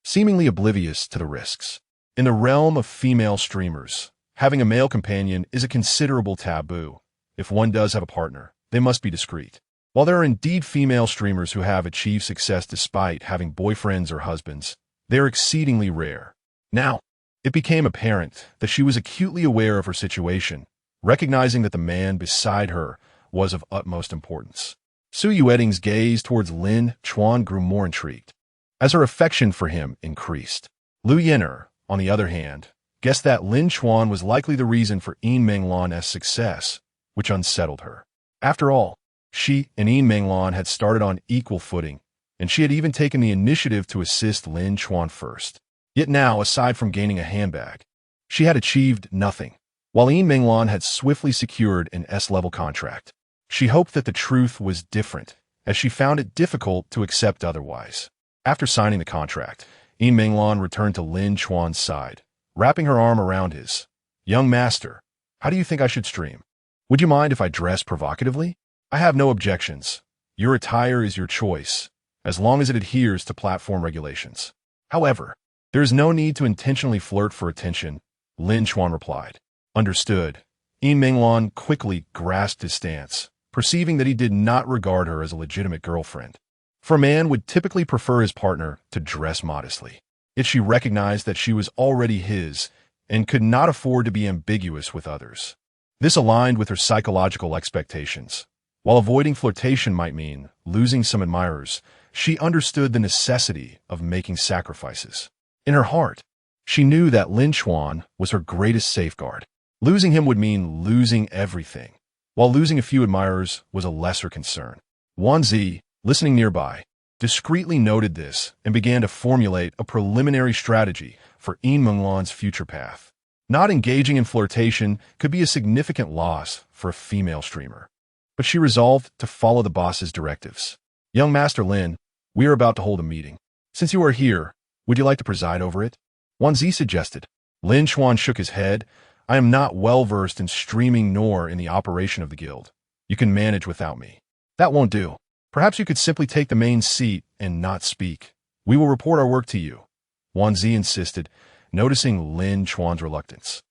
seemingly oblivious to the risks. In the realm of female streamers, having a male companion is a considerable taboo. If one does have a partner, they must be discreet. While there are indeed female streamers who have achieved success despite having boyfriends or husbands, they are exceedingly rare. Now, it became apparent that she was acutely aware of her situation, recognizing that the man beside her was of utmost importance. Su Yueting's gaze towards Lin Chuan grew more intrigued, as her affection for him increased. Liu Yin'er, on the other hand, guessed that Lin Chuan was likely the reason for Yi Menglan's success, which unsettled her. After all, she and Yi Menglan had started on equal footing, and she had even taken the initiative to assist Lin Chuan first. Yet now, aside from gaining a handbag, she had achieved nothing, while Yi Menglan had swiftly secured an S-level contract. She hoped that the truth was different, as she found it difficult to accept otherwise. After signing the contract, Yi Menglan returned to Lin Chuan's side, wrapping her arm around his. "Young master, how do you think I should stream? Would you mind if I dress provocatively? I have no objections. Your attire is your choice, as long as it adheres to platform regulations. However, there is no need to intentionally flirt for attention," Lin Chuan replied. Understood. Yi Menglan quickly grasped his stance, perceiving that he did not regard her as a legitimate girlfriend. For a man would typically prefer his partner to dress modestly. Yet she recognized that she was already his and could not afford to be ambiguous with others. This aligned with her psychological expectations. While avoiding flirtation might mean losing some admirers, she understood the necessity of making sacrifices. In her heart, she knew that Lin Chuan was her greatest safeguard. Losing him would mean losing everything, while losing a few admirers was a lesser concern. Wan Zi, listening nearby, discreetly noted this and began to formulate a preliminary strategy for Yi Menglan's future path. Not engaging in flirtation could be a significant loss for a female streamer, but she resolved to follow the boss's directives. "Young Master Lin, we are about to hold a meeting. Since you are here, would you like to preside over it?" Wan Zi suggested. Lin Chuan shook his head. "I am not well-versed in streaming nor in the operation of the guild. You can manage without me." "That won't do. Perhaps you could simply take the main seat and not speak. We will report our work to you," Wan Zi insisted, noticing Lin Chuan's reluctance.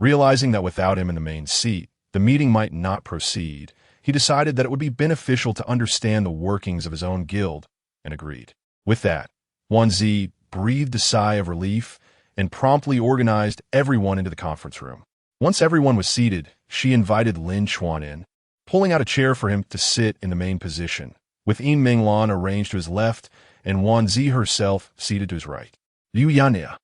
Realizing that without him in the main seat, the meeting might not proceed, he decided that it would be beneficial to understand the workings of his own guild, and agreed. With that, Wan Zi breathed a sigh of relief and promptly organized everyone into the conference room. Once everyone was seated, she invited Lin Chuan in, pulling out a chair for him to sit in the main position, with Yi Menglan arranged to his left and Wan Zi herself seated to his right. Liu Yin'er,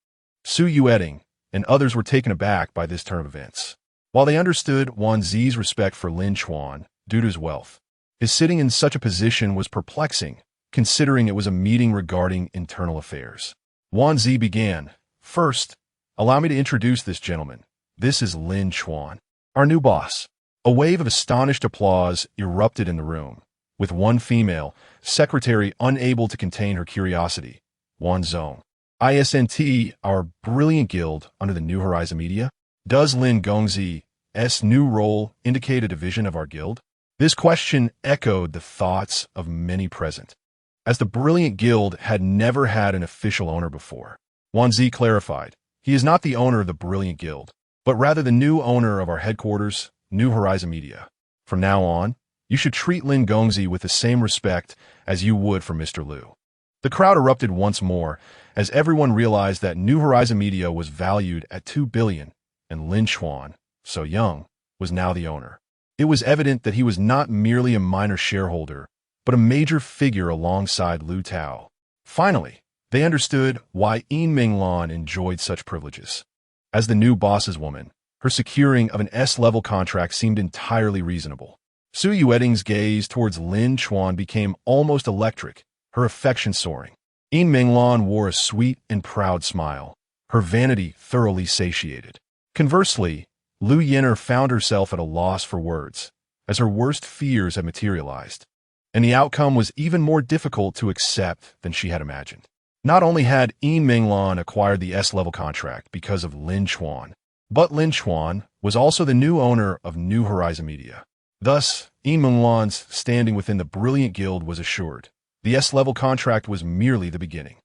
Su Yueting, and others were taken aback by this turn of events. While they understood Wan Zi's respect for Lin Chuan due to his wealth, his sitting in such a position was perplexing, considering it was a meeting regarding internal affairs. Wan Zi began. "First, Allow me to introduce this gentleman. This is Lin Chuan, our new boss." A wave of astonished applause erupted in the room, with one female secretary unable to contain her curiosity. "Wan Zong. ISNT, our brilliant guild under the New Horizon Media? Does Lin Gongzi's new role indicate a division of our guild?" This question echoed the thoughts of many present, as the brilliant guild had never had an official owner before. Wan Zi clarified, "He is not the owner of the brilliant guild, but rather the new owner of our headquarters, New Horizon Media. From now on, you should treat Lin Gongzi with the same respect as you would for Mr. Liu." The crowd erupted once more as everyone realized that New Horizon Media was valued at 2 billion, and Lin Chuan, so young, was now the owner. It was evident that he was not merely a minor shareholder, but a major figure alongside Lu Tao. Finally, they understood why Yin Minglan enjoyed such privileges. As the new boss's woman, her securing of an S-level contract seemed entirely reasonable. Su Yueting's gaze towards Lin Chuan became almost electric, her affection soaring. Yin Minglan wore a sweet and proud smile, her vanity thoroughly satiated. Conversely, Lu Yin'er found herself at a loss for words, as her worst fears had materialized, and the outcome was even more difficult to accept than she had imagined. Not only had Yin Minglan acquired the S-level contract because of Lin Chuan, but Lin Chuan was also the new owner of New Horizon Media. Thus, Yin Minglan's standing within the brilliant guild was assured. The S-level contract was merely the beginning.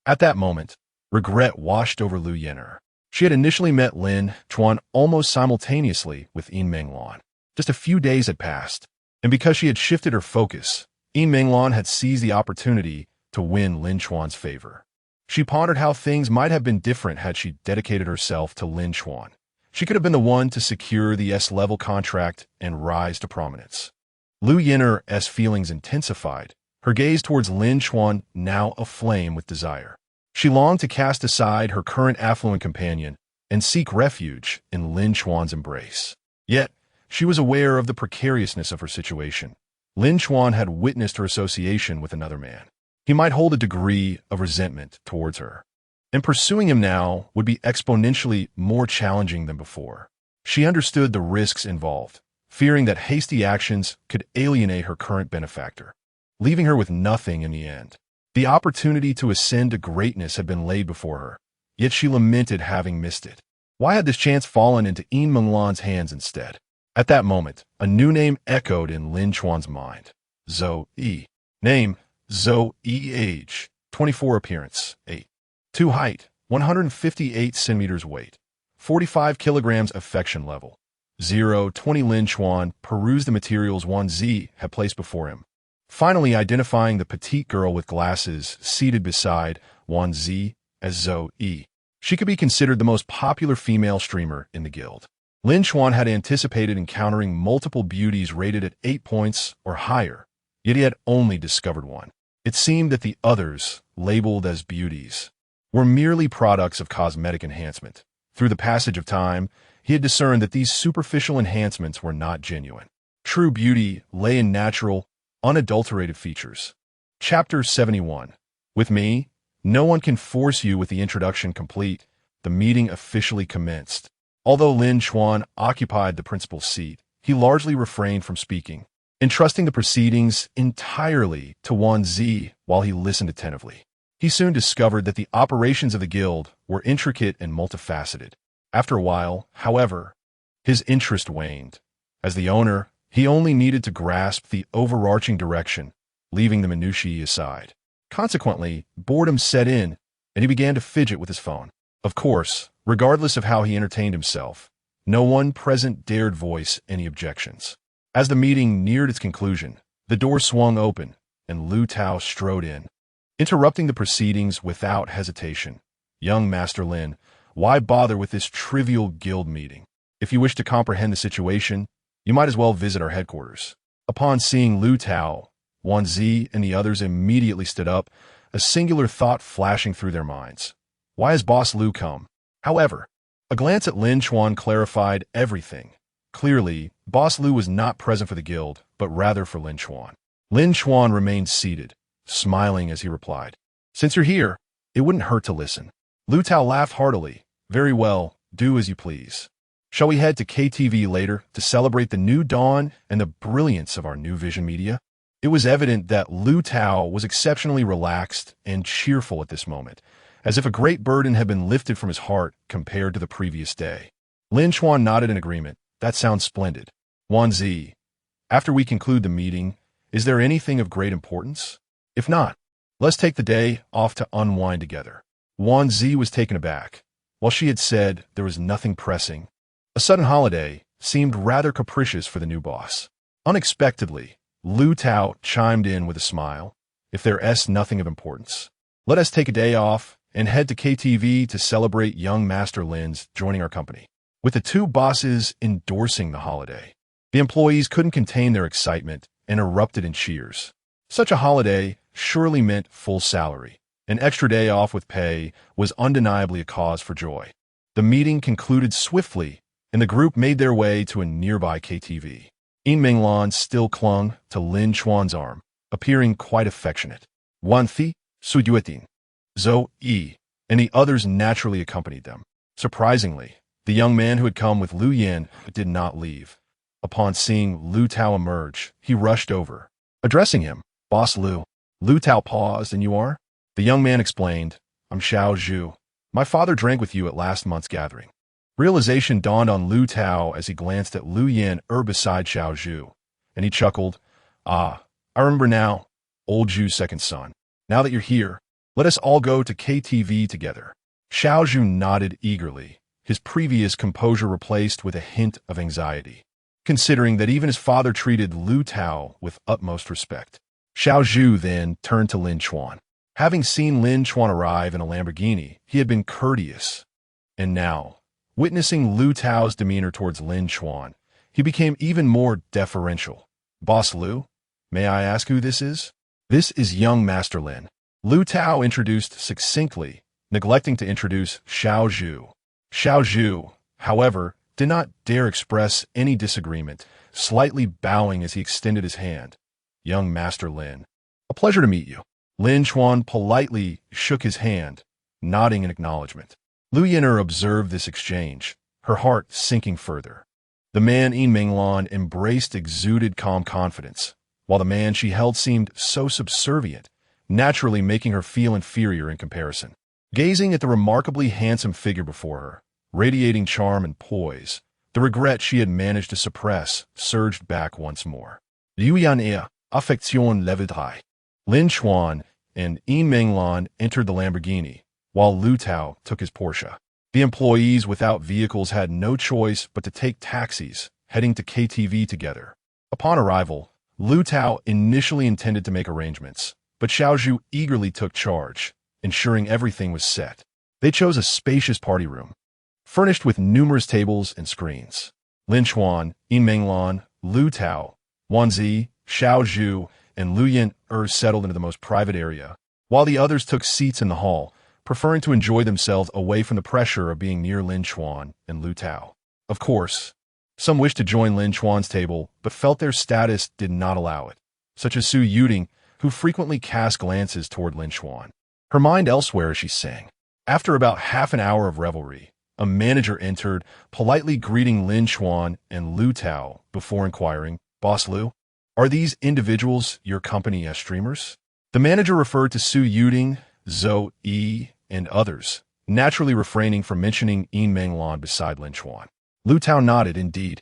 At that moment, regret washed over Lu Yin'er. She had initially met Lin Chuan almost simultaneously with Yin Minglan. Just a few days had passed, and because she had shifted her focus, Yin Minglan had seized the opportunity to win Lin Chuan's favor. She pondered how things might have been different had she dedicated herself to Lin Chuan. She could have been the one to secure the S-level contract and rise to prominence. Lu Yin'er's feelings intensified, her gaze towards Lin Chuan now aflame with desire. She longed to cast aside her current affluent companion and seek refuge in Lin Chuan's embrace. Yet, she was aware of the precariousness of her situation. Lin Chuan had witnessed her association with another man. He might hold a degree of resentment towards her, and pursuing him now would be exponentially more challenging than before. She understood the risks involved, fearing that hasty actions could alienate her current benefactor, leaving her with nothing in the end. The opportunity to ascend to greatness had been laid before her, yet she lamented having missed it. Why had this chance fallen into Yin Minglan's hands instead? At that moment, a new name echoed in Lin Chuan's mind. Zhou Yi. Name, Zhou Yi. Age, 24. Appearance, 8. 2 height, 158 centimeters weight. 45 kilograms affection level. 0-20. Lin Chuan perused the materials Wan Zi had placed before him, finally identifying the petite girl with glasses seated beside Wan Zi as Zhou Yi. She could be considered the most popular female streamer in the guild. Lin Chuan had anticipated encountering multiple beauties rated at 8 points or higher, yet he had only discovered one. It seemed that the others, labeled as beauties, were merely products of cosmetic enhancement. Through the passage of time, he had discerned that these superficial enhancements were not genuine. True beauty lay in natural, unadulterated features. Chapter 71. With me, no one can force you. With the introduction complete, the meeting officially commenced. Although Lin Chuan occupied the principal seat, he largely refrained from speaking, entrusting the proceedings entirely to Wan Zi while he listened attentively. He soon discovered that the operations of the guild were intricate and multifaceted. After a while, however, his interest waned. As the owner, he only needed to grasp the overarching direction, leaving the minutiae aside. Consequently, boredom set in, and he began to fidget with his phone. Of course, regardless of how he entertained himself, no one present dared voice any objections. As the meeting neared its conclusion, the door swung open, and Lu Tao strode in, interrupting the proceedings without hesitation. "Young Master Lin, why bother with this trivial guild meeting? If you wish to comprehend the situation, you might as well visit our headquarters." Upon seeing Lu Tao, Wan Zi and the others immediately stood up, a singular thought flashing through their minds. Why has Boss Lu come? However, a glance at Lin Chuan clarified everything. Clearly, Boss Lu was not present for the guild, but rather for Lin Chuan. Lin Chuan remained seated, smiling as he replied, "Since you're here, it wouldn't hurt to listen." Lu Tao laughed heartily, Very well, do as you please. Shall we head to KTV later to celebrate the new dawn and the brilliance of our new vision media? It was evident that Lu Tao was exceptionally relaxed and cheerful at this moment, as if a great burden had been lifted from his heart compared to the previous day. Lin Chuan nodded in agreement. That sounds splendid. Wan Zi, after we conclude the meeting, is there anything of great importance? If not, let's take the day off to unwind together. Wan Zi was taken aback. While she had said there was nothing pressing, a sudden holiday seemed rather capricious for the new boss. Unexpectedly, Lu Tao chimed in with a smile. If there's nothing of importance, let us take a day off and head to KTV to celebrate young Master Lin's joining our company. With the two bosses endorsing the holiday, the employees couldn't contain their excitement and erupted in cheers. Such a holiday surely meant full salary. An extra day off with pay was undeniably a cause for joy. The meeting concluded swiftly, and the group made their way to a nearby KTV. Yin Minglan still clung to Lin Chuan's arm, appearing quite affectionate. Wan Thi, Su Yueting, Zhou Yi, and the others naturally accompanied them. Surprisingly, the young man who had come with Lu Yin did not leave. Upon seeing Lu Tao emerge, he rushed over. Addressing him, Boss Lu. Lu Tao paused. And you are? The young man explained, I'm Xiao Zhu. My father drank with you at last month's gathering. Realization dawned on Lu Tao as he glanced at Lu Yin beside Xiao Zhu, and he chuckled, Ah, I remember now, old Zhu's second son. Now that you're here, let us all go to KTV together. Xiao Zhu nodded eagerly, his previous composure replaced with a hint of anxiety, considering that even his father treated Lu Tao with utmost respect. Xiao Zhu then turned to Lin Chuan. Having seen Lin Chuan arrive in a Lamborghini, he had been courteous. And now, witnessing Lu Tao's demeanor towards Lin Chuan, he became even more deferential. Boss Lu, may I ask who this is? This is young Master Lin. Lu Tao introduced succinctly, neglecting to introduce Xiao Zhu. Xiao Zhu, however, did not dare express any disagreement, slightly bowing as he extended his hand. Young Master Lin, a pleasure to meet you. Lin Chuan politely shook his hand, nodding in acknowledgement. Lu Yin'er observed this exchange, her heart sinking further. The man Yin Minglan embraced exuded calm confidence, while the man she held seemed so subservient, naturally making her feel inferior in comparison. Gazing at the remarkably handsome figure before her, radiating charm and poise, the regret she had managed to suppress surged back once more. Liu Yan affection levitai. Lin Chuan and Yin Minglan entered the Lamborghini, while Lu Tao took his Porsche. The employees without vehicles had no choice but to take taxis, heading to KTV together. Upon arrival, Lu Tao initially intended to make arrangements, but Xiao Zhu eagerly took charge, ensuring everything was set. They chose a spacious party room, furnished with numerous tables and screens. Lin Chuan, Yin Minglan, Lu Tao, Wan Zi, Xiao Zhu, and Lu Yin'er settled into the most private area, while the others took seats in the hall, preferring to enjoy themselves away from the pressure of being near Lin Chuan and Lu Tao. Of course, some wished to join Lin Chuan's table, but felt their status did not allow it, such as Su Yuting, who frequently cast glances toward Lin Chuan, her mind elsewhere as she sang. After about half an hour of revelry, a manager entered, politely greeting Lin Chuan and Lu Tao before inquiring, Boss Lu, are these individuals your company as streamers? The manager referred to Su Yuting, Zhou Yi, and others, naturally refraining from mentioning Yin Minglan beside Lin Chuan. Lu Tao nodded, indeed.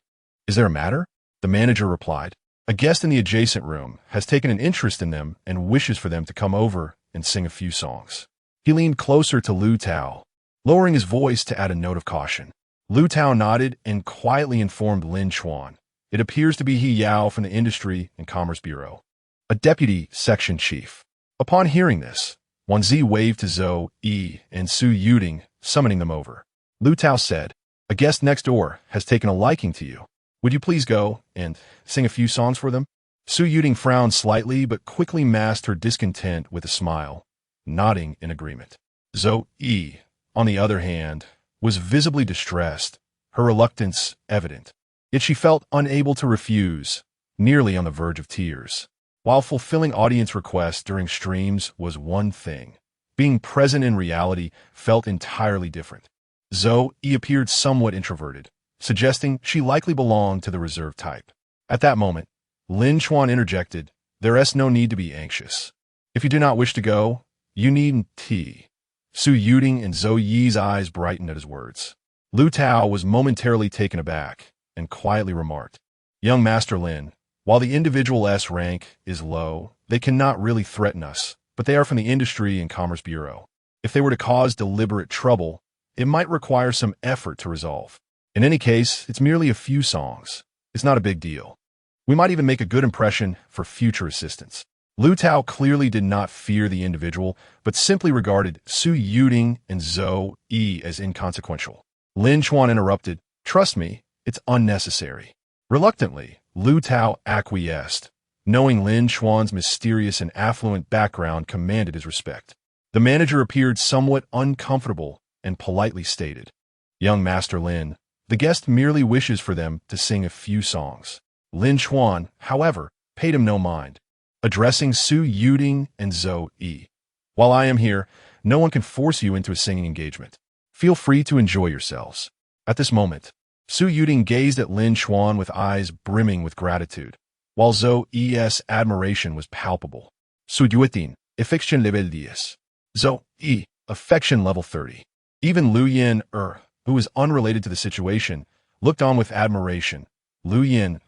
Is there a matter? The manager replied. A guest in the adjacent room has taken an interest in them and wishes for them to come over and sing a few songs. He leaned closer to Lu Tao, lowering his voice to add a note of caution. Lu Tao nodded and quietly informed Lin Chuan. It appears to be He Yao from the Industry and Commerce Bureau, a deputy section chief. Upon hearing this, Wan Zi waved to Zhou Yi and Su Yuting, summoning them over. Lu Tao said, a guest next door has taken a liking to you. Would you please go and sing a few songs for them? Su Yuting frowned slightly but quickly masked her discontent with a smile, nodding in agreement. Zhou Yi, on the other hand, was visibly distressed, her reluctance evident. Yet she felt unable to refuse, nearly on the verge of tears. While fulfilling audience requests during streams was one thing, being present in reality felt entirely different. Zoe appeared somewhat introverted, suggesting she likely belonged to the reserved type. At that moment, Lin Chuan interjected, "There is no need to be anxious. If you do not wish to go, you needn't tea." Su Yuding and Zhou Yi's eyes brightened at his words. Lu Tao was momentarily taken aback and quietly remarked, "Young Master Lin, while the individual's rank is low, they cannot really threaten us, but they are from the Industry and Commerce Bureau. If they were to cause deliberate trouble, it might require some effort to resolve. In any case, it's merely a few songs. It's not a big deal. We might even make a good impression for future assistance." Lu Tao clearly did not fear the individual, but simply regarded Su Yuding and Zhou Yi as inconsequential. Lin Chuan interrupted, "Trust me, it's unnecessary." Reluctantly, Lu Tao acquiesced, knowing Lin Chuan's mysterious and affluent background commanded his respect. The manager appeared somewhat uncomfortable and politely stated, "Young Master Lin, the guest merely wishes for them to sing a few songs." Lin Chuan, however, paid him no mind, addressing Su Yuding and Zhou Yi. "While I am here, no one can force you into a singing engagement. Feel free to enjoy yourselves." At this moment, Su Yuding gazed at Lin Chuan with eyes brimming with gratitude, while Zhou Yi's admiration was palpable. Su Yuding, affection level 10. Zhou Yi, affection level 30. Even Lu Yin, who was unrelated to the situation, looked on with admiration. Lu Yin,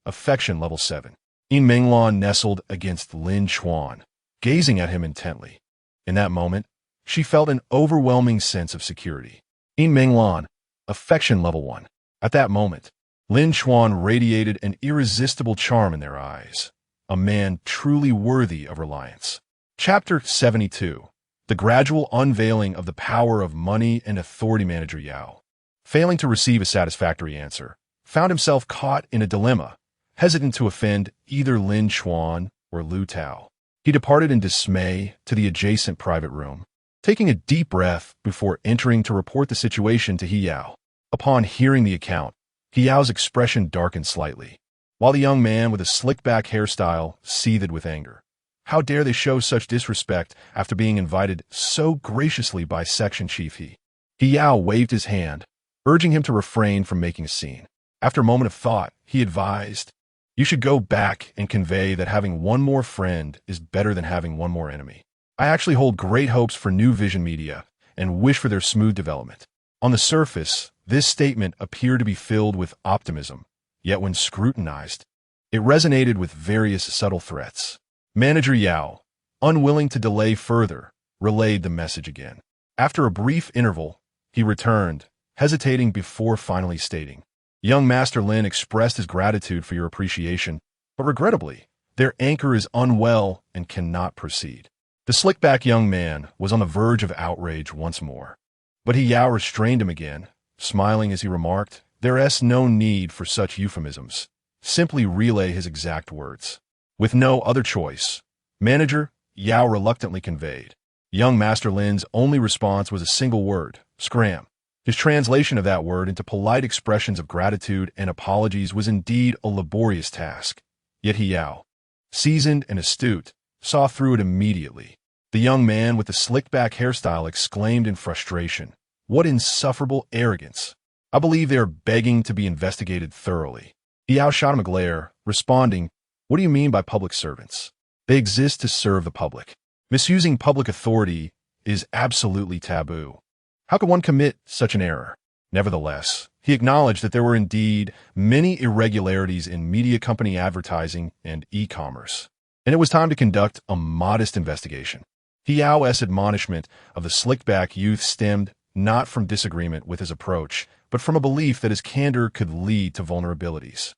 affection level 7. Yin Menglan nestled against Lin Chuan, gazing at him intently. In that moment, she felt an overwhelming sense of security. Yin Menglan, affection level 1. At that moment, Lin Chuan radiated an irresistible charm in their eyes, a man truly worthy of reliance. Chapter 72. The gradual unveiling of the power of money and authority. Manager Yao, failing to receive a satisfactory answer, found himself caught in a dilemma, hesitant to offend either Lin Chuan or Lu Tao. He departed in dismay to the adjacent private room, taking a deep breath before entering to report the situation to He Yao. Upon hearing the account, He Yao's expression darkened slightly, while the young man with a slick-back hairstyle seethed with anger. How dare they show such disrespect after being invited so graciously by Section Chief He? He Yao waved his hand, urging him to refrain from making a scene. After a moment of thought, he advised, "You should go back and convey that having one more friend is better than having one more enemy. I actually hold great hopes for New Vision Media and wish for their smooth development." On the surface, this statement appeared to be filled with optimism, yet when scrutinized, it resonated with various subtle threats. Manager Yao, unwilling to delay further, relayed the message again. After a brief interval, he returned, hesitating before finally stating, "Young Master Lin expressed his gratitude for your appreciation, but regrettably, their anchor is unwell and cannot proceed." The slick-back young man was on the verge of outrage once more, but He Yao restrained him again, smiling as he remarked, "There is no need for such euphemisms. Simply relay his exact words." With no other choice, Manager Yao reluctantly conveyed. Young Master Lin's only response was a single word, "Scram." His translation of that word into polite expressions of gratitude and apologies was indeed a laborious task. Yet He Yao, seasoned and astute, saw through it immediately. The young man with the slick-back hairstyle exclaimed in frustration, "What insufferable arrogance! I believe they are begging to be investigated thoroughly." He Yao shot him a glare, responding, "What do you mean by public servants? They exist to serve the public. Misusing public authority is absolutely taboo. How could one commit such an error?" Nevertheless, he acknowledged that there were indeed many irregularities in media company advertising and e-commerce, and it was time to conduct a modest investigation. He Yao's admonishment of the slick-back youth stemmed not from disagreement with his approach, but from a belief that his candor could lead to vulnerabilities.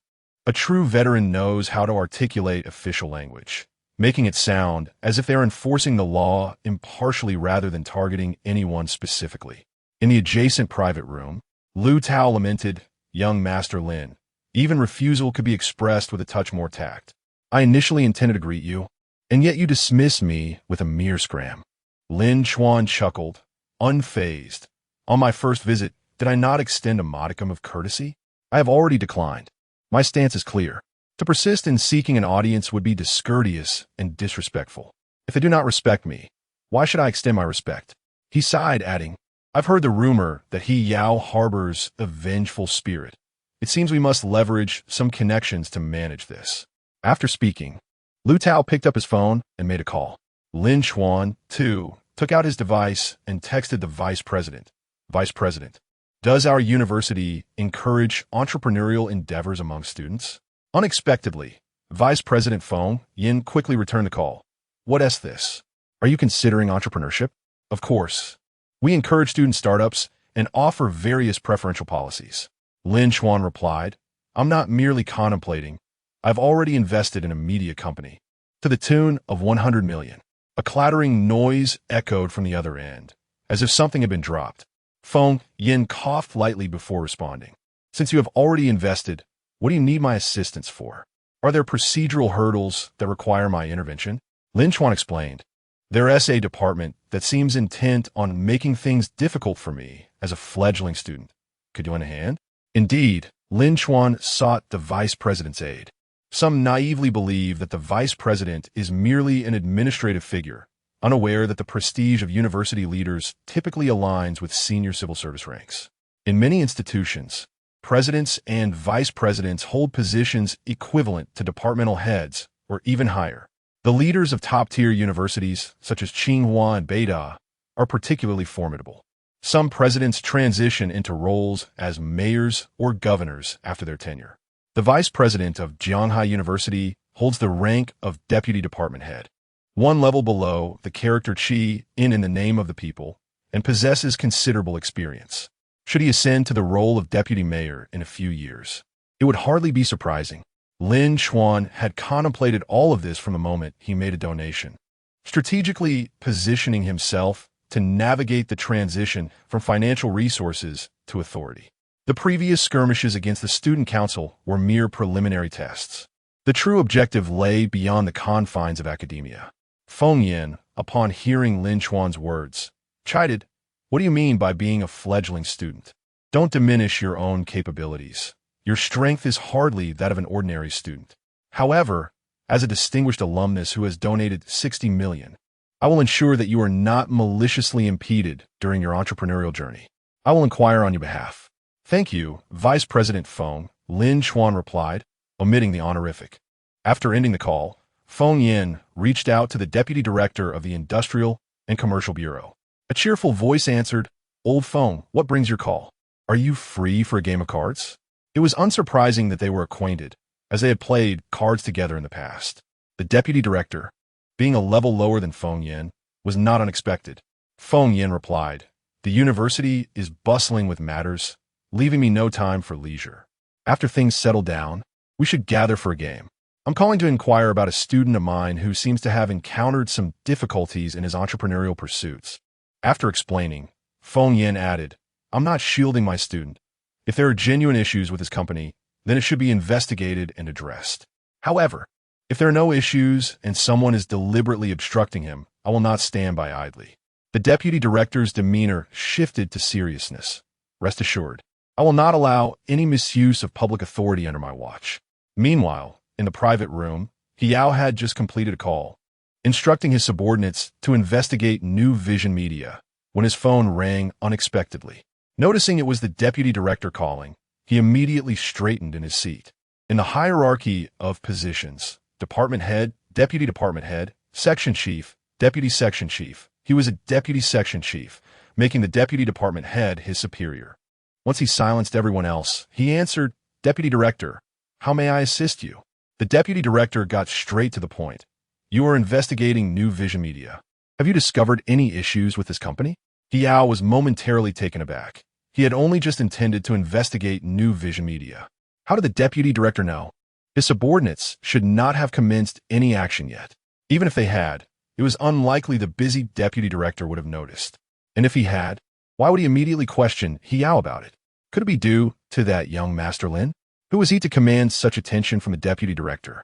A true veteran knows how to articulate official language, making it sound as if they're enforcing the law impartially rather than targeting anyone specifically. In the adjacent private room, Lu Tao lamented, "Young Master Lin, even refusal could be expressed with a touch more tact. I initially intended to greet you, and yet you dismiss me with a mere scram." Lin Chuan chuckled, unfazed. "On my first visit, did I not extend a modicum of courtesy? I have already declined. My stance is clear. To persist in seeking an audience would be discourteous and disrespectful. If they do not respect me, why should I extend my respect?" He sighed, adding, I've heard the rumor that he Yao harbors a vengeful spirit. It seems we must leverage some connections to manage this. After speaking, Lu Tao picked up his phone and made a call. Lin Chuan, too, took out his device and texted the vice president. Vice President, does our university encourage entrepreneurial endeavors among students? Unexpectedly, Vice President Feng Yin quickly returned the call. What's this? Are you considering entrepreneurship? Of course. We encourage student startups and offer various preferential policies. Lin Chuan replied, I'm not merely contemplating. I've already invested in a media company to the tune of 100 million. A clattering noise echoed from the other end, as if something had been dropped. Feng Yin coughed lightly before responding. Since you have already invested, what do you need my assistance for? Are there procedural hurdles that require my intervention? Lin Chuan explained. Their SA department that seems intent on making things difficult for me as a fledgling student. Could you lend a hand? Indeed, Lin Chuan sought the vice president's aid. Some naively believe that the vice president is merely an administrative figure, unaware that the prestige of university leaders typically aligns with senior civil service ranks. In many institutions, presidents and vice presidents hold positions equivalent to departmental heads or even higher. The leaders of top-tier universities, such as Tsinghua and Beida, are particularly formidable. Some presidents transition into roles as mayors or governors after their tenure. The vice president of Jianghai University holds the rank of deputy department head, one level below the character Qi in the name of the people, and possesses considerable experience. Should he ascend to the role of deputy mayor in a few years, it would hardly be surprising. Lin Chuan had contemplated all of this from the moment he made a donation, strategically positioning himself to navigate the transition from financial resources to authority. The previous skirmishes against the student council were mere preliminary tests. The true objective lay beyond the confines of academia. Feng Yin, upon hearing Lin Chuan's words, chided, What do you mean by being a fledgling student? Don't diminish your own capabilities. Your strength is hardly that of an ordinary student. However, as a distinguished alumnus who has donated 60 million, I will ensure that you are not maliciously impeded during your entrepreneurial journey. I will inquire on your behalf. Thank you, Vice President Feng, Lin Chuan replied, omitting the honorific. After ending the call, Feng Yin reached out to the Deputy Director of the Industrial and Commercial Bureau. A cheerful voice answered, Old Feng, what brings your call? Are you free for a game of cards? It was unsurprising that they were acquainted, as they had played cards together in the past. The deputy director, being a level lower than Feng Yin, was not unexpected. Feng Yin replied, The university is bustling with matters, leaving me no time for leisure. After things settle down, we should gather for a game. I'm calling to inquire about a student of mine who seems to have encountered some difficulties in his entrepreneurial pursuits. After explaining, Feng Yin added, I'm not shielding my student. If there are genuine issues with his company, then it should be investigated and addressed. However, if there are no issues and someone is deliberately obstructing him, I will not stand by idly. The deputy director's demeanor shifted to seriousness. Rest assured, I will not allow any misuse of public authority under my watch. Meanwhile, in the private room, Hiao had just completed a call, instructing his subordinates to investigate New Vision Media, when his phone rang unexpectedly. Noticing it was the deputy director calling, he immediately straightened in his seat. In the hierarchy of positions, department head, deputy department head, section chief, deputy section chief, he was a deputy section chief, making the deputy department head his superior. Once he silenced everyone else, he answered, Deputy Director, how may I assist you? The deputy director got straight to the point. You are investigating New Vision Media. Have you discovered any issues with this company? Hiao was momentarily taken aback. He had only just intended to investigate New Vision Media. How did the deputy director know? His subordinates should not have commenced any action yet. Even if they had, it was unlikely the busy deputy director would have noticed. And if he had, why would he immediately question Hiao about it? Could it be due to that young Master Lin? Who was he to command such attention from the deputy director?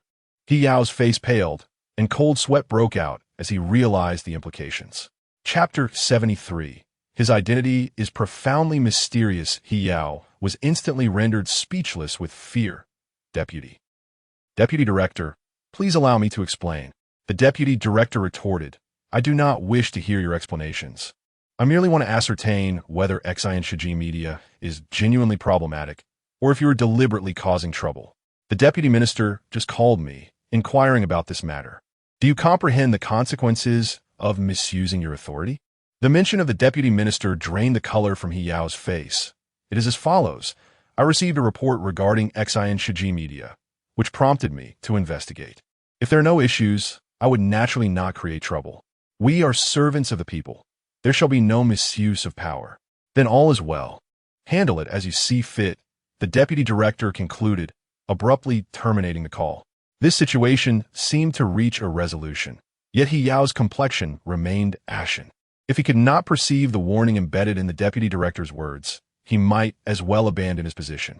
Hiao's face paled, and cold sweat broke out as he realized the implications. Chapter 73. His identity is profoundly mysterious. Hiao was instantly rendered speechless with fear. Deputy Director, please allow me to explain. The deputy director retorted, I do not wish to hear your explanations. I merely want to ascertain whether Xi media is genuinely problematic or if you are deliberately causing trouble. The deputy minister just called me, inquiring about this matter. Do you comprehend the consequences of misusing your authority? The mention of the deputy minister drained the color from He Yao's face. It is as follows. I received a report regarding Xi media, which prompted me to investigate. If there are no issues, I would naturally not create trouble. We are servants of the people. There shall be no misuse of power. Then all is well. Handle it as you see fit, the deputy director concluded, abruptly terminating the call. This situation seemed to reach a resolution, yet He Yao's complexion remained ashen. If he could not perceive the warning embedded in the deputy director's words, he might as well abandon his position.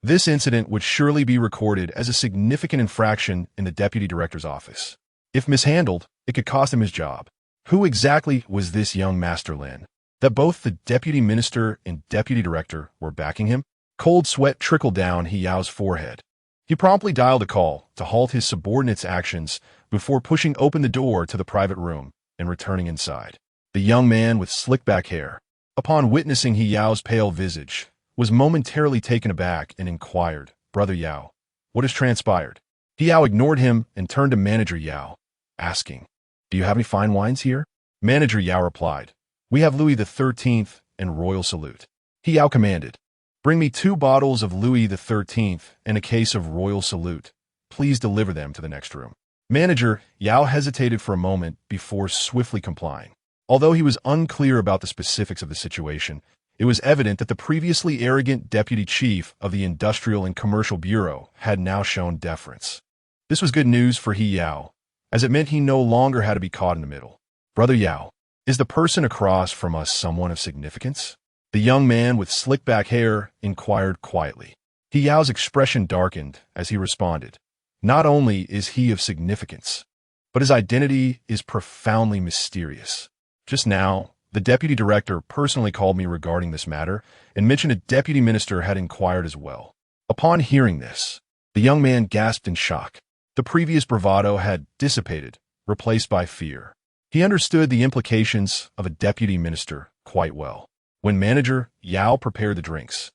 This incident would surely be recorded as a significant infraction in the deputy director's office. If mishandled, it could cost him his job. Who exactly was this young Master Lin? That both the deputy minister and deputy director were backing him? Cold sweat trickled down He Yao's forehead. He promptly dialed a call to halt his subordinate's actions before pushing open the door to the private room and returning inside. The young man with slick-back hair, upon witnessing He Yao's pale visage, was momentarily taken aback and inquired, "Brother Yao, what has transpired?" He Yao ignored him and turned to Manager Yao, asking, "Do you have any fine wines here?" Manager Yao replied, "We have Louis XIII and Royal Salute." He Yao commanded, "Bring me 2 bottles of Louis XIII and a case of Royal Salute. Please deliver them to the next room." Manager Yao hesitated for a moment before swiftly complying. Although he was unclear about the specifics of the situation, it was evident that the previously arrogant deputy chief of the Industrial and Commercial Bureau had now shown deference. This was good news for He Yao, as it meant he no longer had to be caught in the middle. "Brother Yao, is the person across from us someone of significance?" The young man with slick-back hair inquired quietly. He Yao's expression darkened as he responded, "Not only is he of significance, but his identity is profoundly mysterious. Just now, the deputy director personally called me regarding this matter and mentioned a deputy minister had inquired as well." Upon hearing this, the young man gasped in shock. The previous bravado had dissipated, replaced by fear. He understood the implications of a deputy minister quite well. When Manager Yao prepared the drinks,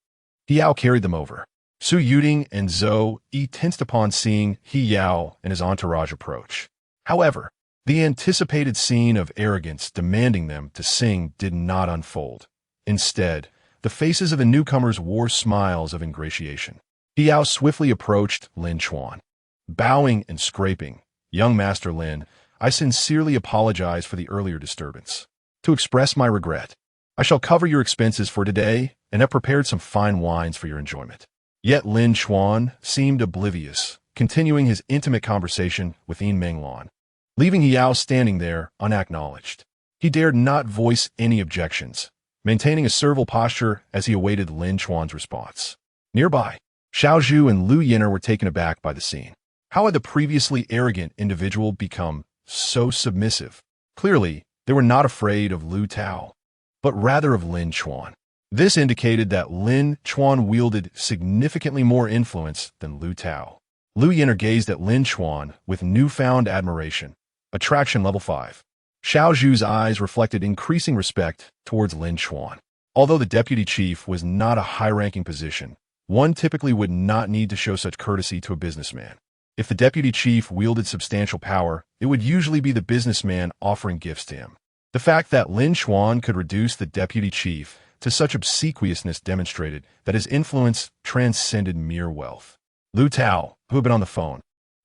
He Yao carried them over. Su Yuding and Zhou Yi tensed upon seeing He Yao and his entourage approach. However, the anticipated scene of arrogance demanding them to sing did not unfold. Instead, the faces of the newcomers wore smiles of ingratiation. He Yao swiftly approached Lin Chuan. Bowing and scraping, "Young Master Lin, I sincerely apologize for the earlier disturbance. To express my regret, I shall cover your expenses for today and have prepared some fine wines for your enjoyment." Yet Lin Chuan seemed oblivious, continuing his intimate conversation with Yin Menglan, leaving He Yao standing there unacknowledged. He dared not voice any objections, maintaining a servile posture as he awaited Lin Chuan's response. Nearby, Xiao Zhu and Lu Yin'er were taken aback by the scene. How had the previously arrogant individual become so submissive? Clearly, they were not afraid of Lu Tao, but rather of Lin Chuan. This indicated that Lin Chuan wielded significantly more influence than Lu Tao. Lu Yin'er gazed at Lin Chuan with newfound admiration. Attraction level 5. Xiao Zhu's eyes reflected increasing respect towards Lin Chuan. Although the deputy chief was not a high-ranking position, one typically would not need to show such courtesy to a businessman. If the deputy chief wielded substantial power, it would usually be the businessman offering gifts to him. The fact that Lin Chuan could reduce the deputy chief to such obsequiousness demonstrated that his influence transcended mere wealth. Lu Tao, who had been on the phone,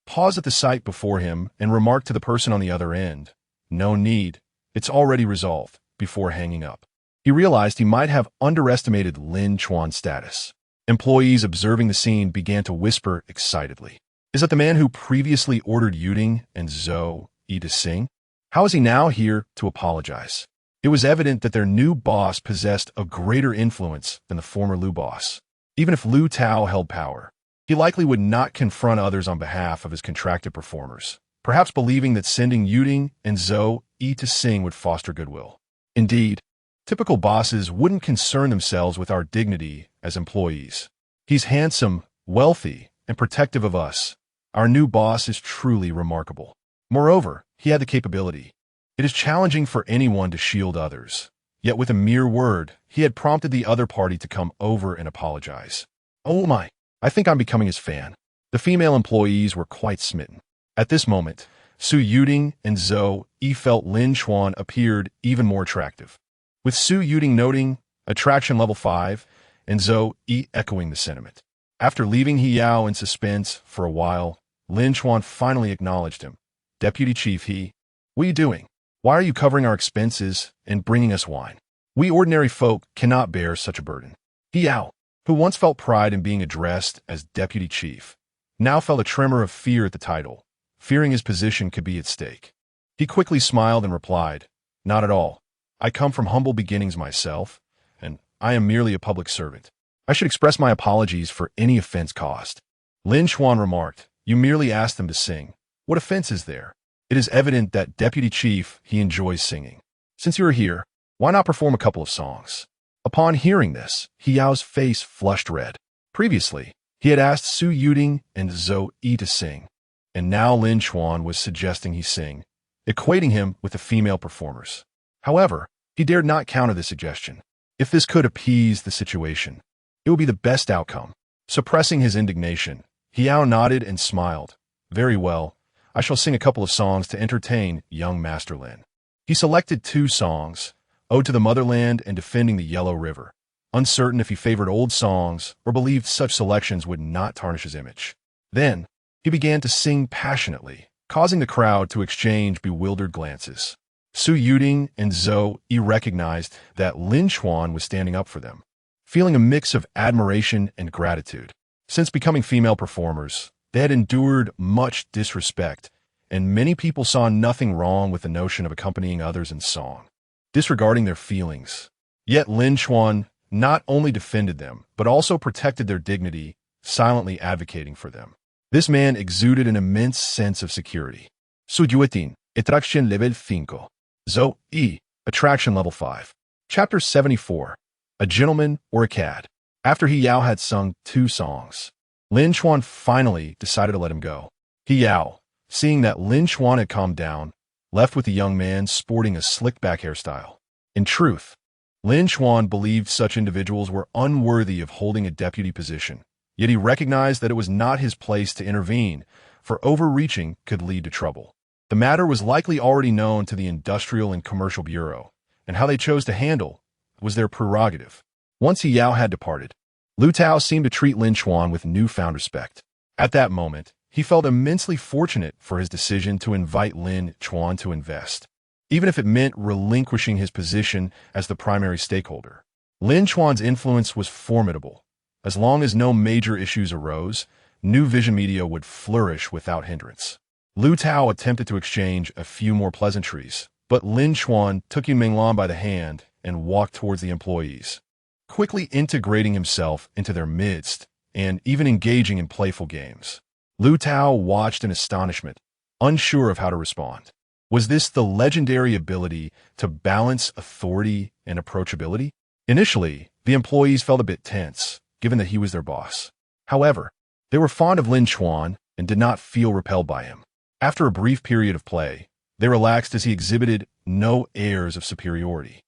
paused at the sight before him and remarked to the person on the other end, "No need, it's already resolved," before hanging up. He realized he might have underestimated Lin Chuan's status. Employees observing the scene began to whisper excitedly, "Is that the man who previously ordered Yuding and Zhou Yi to sing? How is he now here to apologize?" It was evident that their new boss possessed a greater influence than the former Lu boss. Even if Lu Tao held power, he likely would not confront others on behalf of his contracted performers, perhaps believing that sending Yuding and Zhou Yi to sing would foster goodwill. Indeed, typical bosses wouldn't concern themselves with our dignity as employees. He's handsome, wealthy, and protective of us. Our new boss is truly remarkable. Moreover, he had the capability. It is challenging for anyone to shield others, Yet with a mere word, he had prompted the other party to come over and apologize. Oh my, I think I'm becoming his fan. The female employees were quite smitten. At this moment, Su Yuding and Zhou Yi felt Lin Chuan appeared even more attractive, with Su Yuding noting attraction level 5 and Zhou Yi echoing the sentiment. After leaving He Yao in suspense for a while, Lin Chuan finally acknowledged him. Deputy Chief He, what are you doing? Why are you covering our expenses and bringing us wine? We ordinary folk cannot bear such a burden. He Yao, who once felt pride in being addressed as Deputy Chief, now felt a tremor of fear at the title, fearing his position could be at stake. He quickly smiled and replied, not at all. I come from humble beginnings myself, and I am merely a public servant. I should express my apologies for any offense caused. Lin Chuan remarked, you merely asked them to sing. What offense is there? It is evident that Deputy Chief, he enjoys singing. Since you are here, why not perform a couple of songs? Upon hearing this, He Yao's face flushed red. Previously, he had asked Su Yuding and Zhou Yi to sing, and now Lin Chuan was suggesting he sing, equating him with the female performers. However, he dared not counter the suggestion. If this could appease the situation, it would be the best outcome. Suppressing his indignation, He Yao nodded and smiled. Very well, I shall sing a couple of songs to entertain young Master Lin. He selected 2 songs, Ode to the Motherland and Defending the Yellow River, uncertain if he favored old songs or believed such selections would not tarnish his image. Then, he began to sing passionately, causing the crowd to exchange bewildered glances. Su Yuding and Zhou Yi recognized that Lin Chuan was standing up for them, feeling a mix of admiration and gratitude. Since becoming female performers, they had endured much disrespect, and many people saw nothing wrong with the notion of accompanying others in song, disregarding their feelings. Yet Lin Chuan not only defended them, but also protected their dignity, silently advocating for them. This man exuded an immense sense of security. Su Yuetin, attraction level 5. Zhou Yi, attraction level 5. Chapter 74. A Gentleman or a Cad. After He Yao had sung 2 songs, Lin Chuan finally decided to let him go. He Yao, seeing that Lin Chuan had calmed down, left with the young man sporting a slick-back hairstyle. In truth, Lin Chuan believed such individuals were unworthy of holding a deputy position, yet he recognized that it was not his place to intervene, for overreaching could lead to trouble. The matter was likely already known to the Industrial and Commercial Bureau, and how they chose to handle was their prerogative. Once He Yao had departed, Lu Tao seemed to treat Lin Chuan with newfound respect. At that moment, he felt immensely fortunate for his decision to invite Lin Chuan to invest, even if it meant relinquishing his position as the primary stakeholder. Lin Chuan's influence was formidable. As long as no major issues arose, New Vision Media would flourish without hindrance. Lu Tao attempted to exchange a few more pleasantries, but Lin Chuan took Yun Minglan by the hand and walked towards the employees, quickly integrating himself into their midst and even engaging in playful games. Lu Tao watched in astonishment, unsure of how to respond. Was this the legendary ability to balance authority and approachability? Initially, the employees felt a bit tense, given that he was their boss. However, they were fond of Lin Chuan and did not feel repelled by him. After a brief period of play, they relaxed as he exhibited no airs of superiority.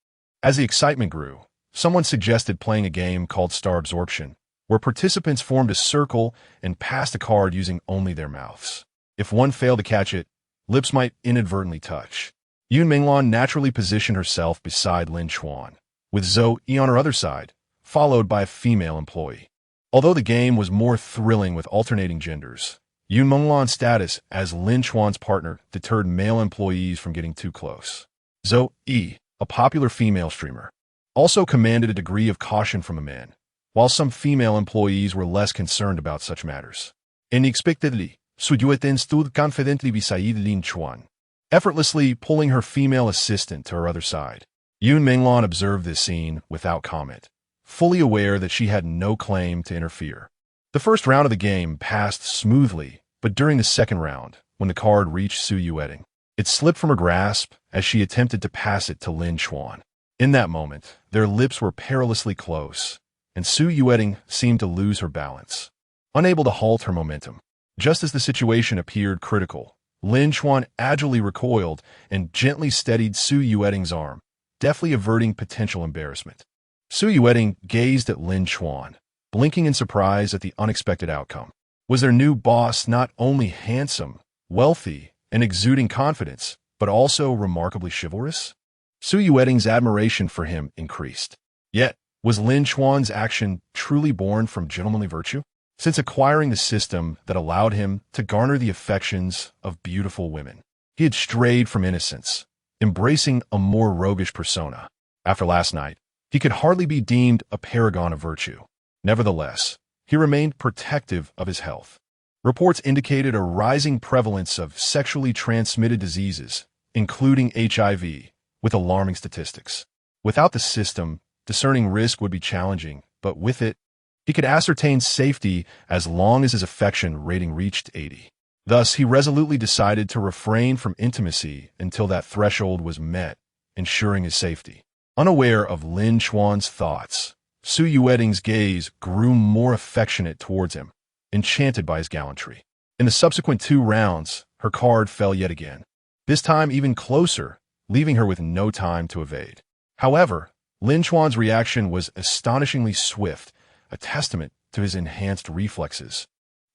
As the excitement grew, someone suggested playing a game called Star Absorption, where participants formed a circle and passed a card using only their mouths. If one failed to catch it, lips might inadvertently touch. Yun Minglan naturally positioned herself beside Lin Chuan, with Zhou Yi on her other side, followed by a female employee. Although the game was more thrilling with alternating genders, Yun Minglan's status as Lin Chuan's partner deterred male employees from getting too close. Zhou Yi, a popular female streamer, also commanded a degree of caution from a man, while some female employees were less concerned about such matters. Unexpectedly, Su Yuetin stood confidently beside Lin Chuan, effortlessly pulling her female assistant to her other side. Yun Minglan observed this scene without comment, fully aware that she had no claim to interfere. The first round of the game passed smoothly, but during the second round, when the card reached Su Yueting, it slipped from her grasp as she attempted to pass it to Lin Chuan. In that moment, their lips were perilously close, and Su Yueting seemed to lose her balance, unable to halt her momentum. Just as the situation appeared critical, Lin Chuan agilely recoiled and gently steadied Su Yueting's arm, deftly averting potential embarrassment. Su Yueting gazed at Lin Chuan, blinking in surprise at the unexpected outcome. Was their new boss not only handsome, wealthy, and exuding confidence, but also remarkably chivalrous? Su Yueting's admiration for him increased. Yet, was Lin Chuan's action truly born from gentlemanly virtue? Since acquiring the system that allowed him to garner the affections of beautiful women, he had strayed from innocence, embracing a more roguish persona. After last night, he could hardly be deemed a paragon of virtue. Nevertheless, he remained protective of his health. Reports indicated a rising prevalence of sexually transmitted diseases, including HIV, with alarming statistics. Without the system, discerning risk would be challenging, but with it, he could ascertain safety as long as his affection rating reached 80. Thus, he resolutely decided to refrain from intimacy until that threshold was met, ensuring his safety. Unaware of Lin Chuan's thoughts, Su Yueting's gaze grew more affectionate towards him, enchanted by his gallantry. In the subsequent 2 rounds, her card fell yet again, this time even closer, leaving her with no time to evade. However, Lin Chuan's reaction was astonishingly swift, a testament to his enhanced reflexes,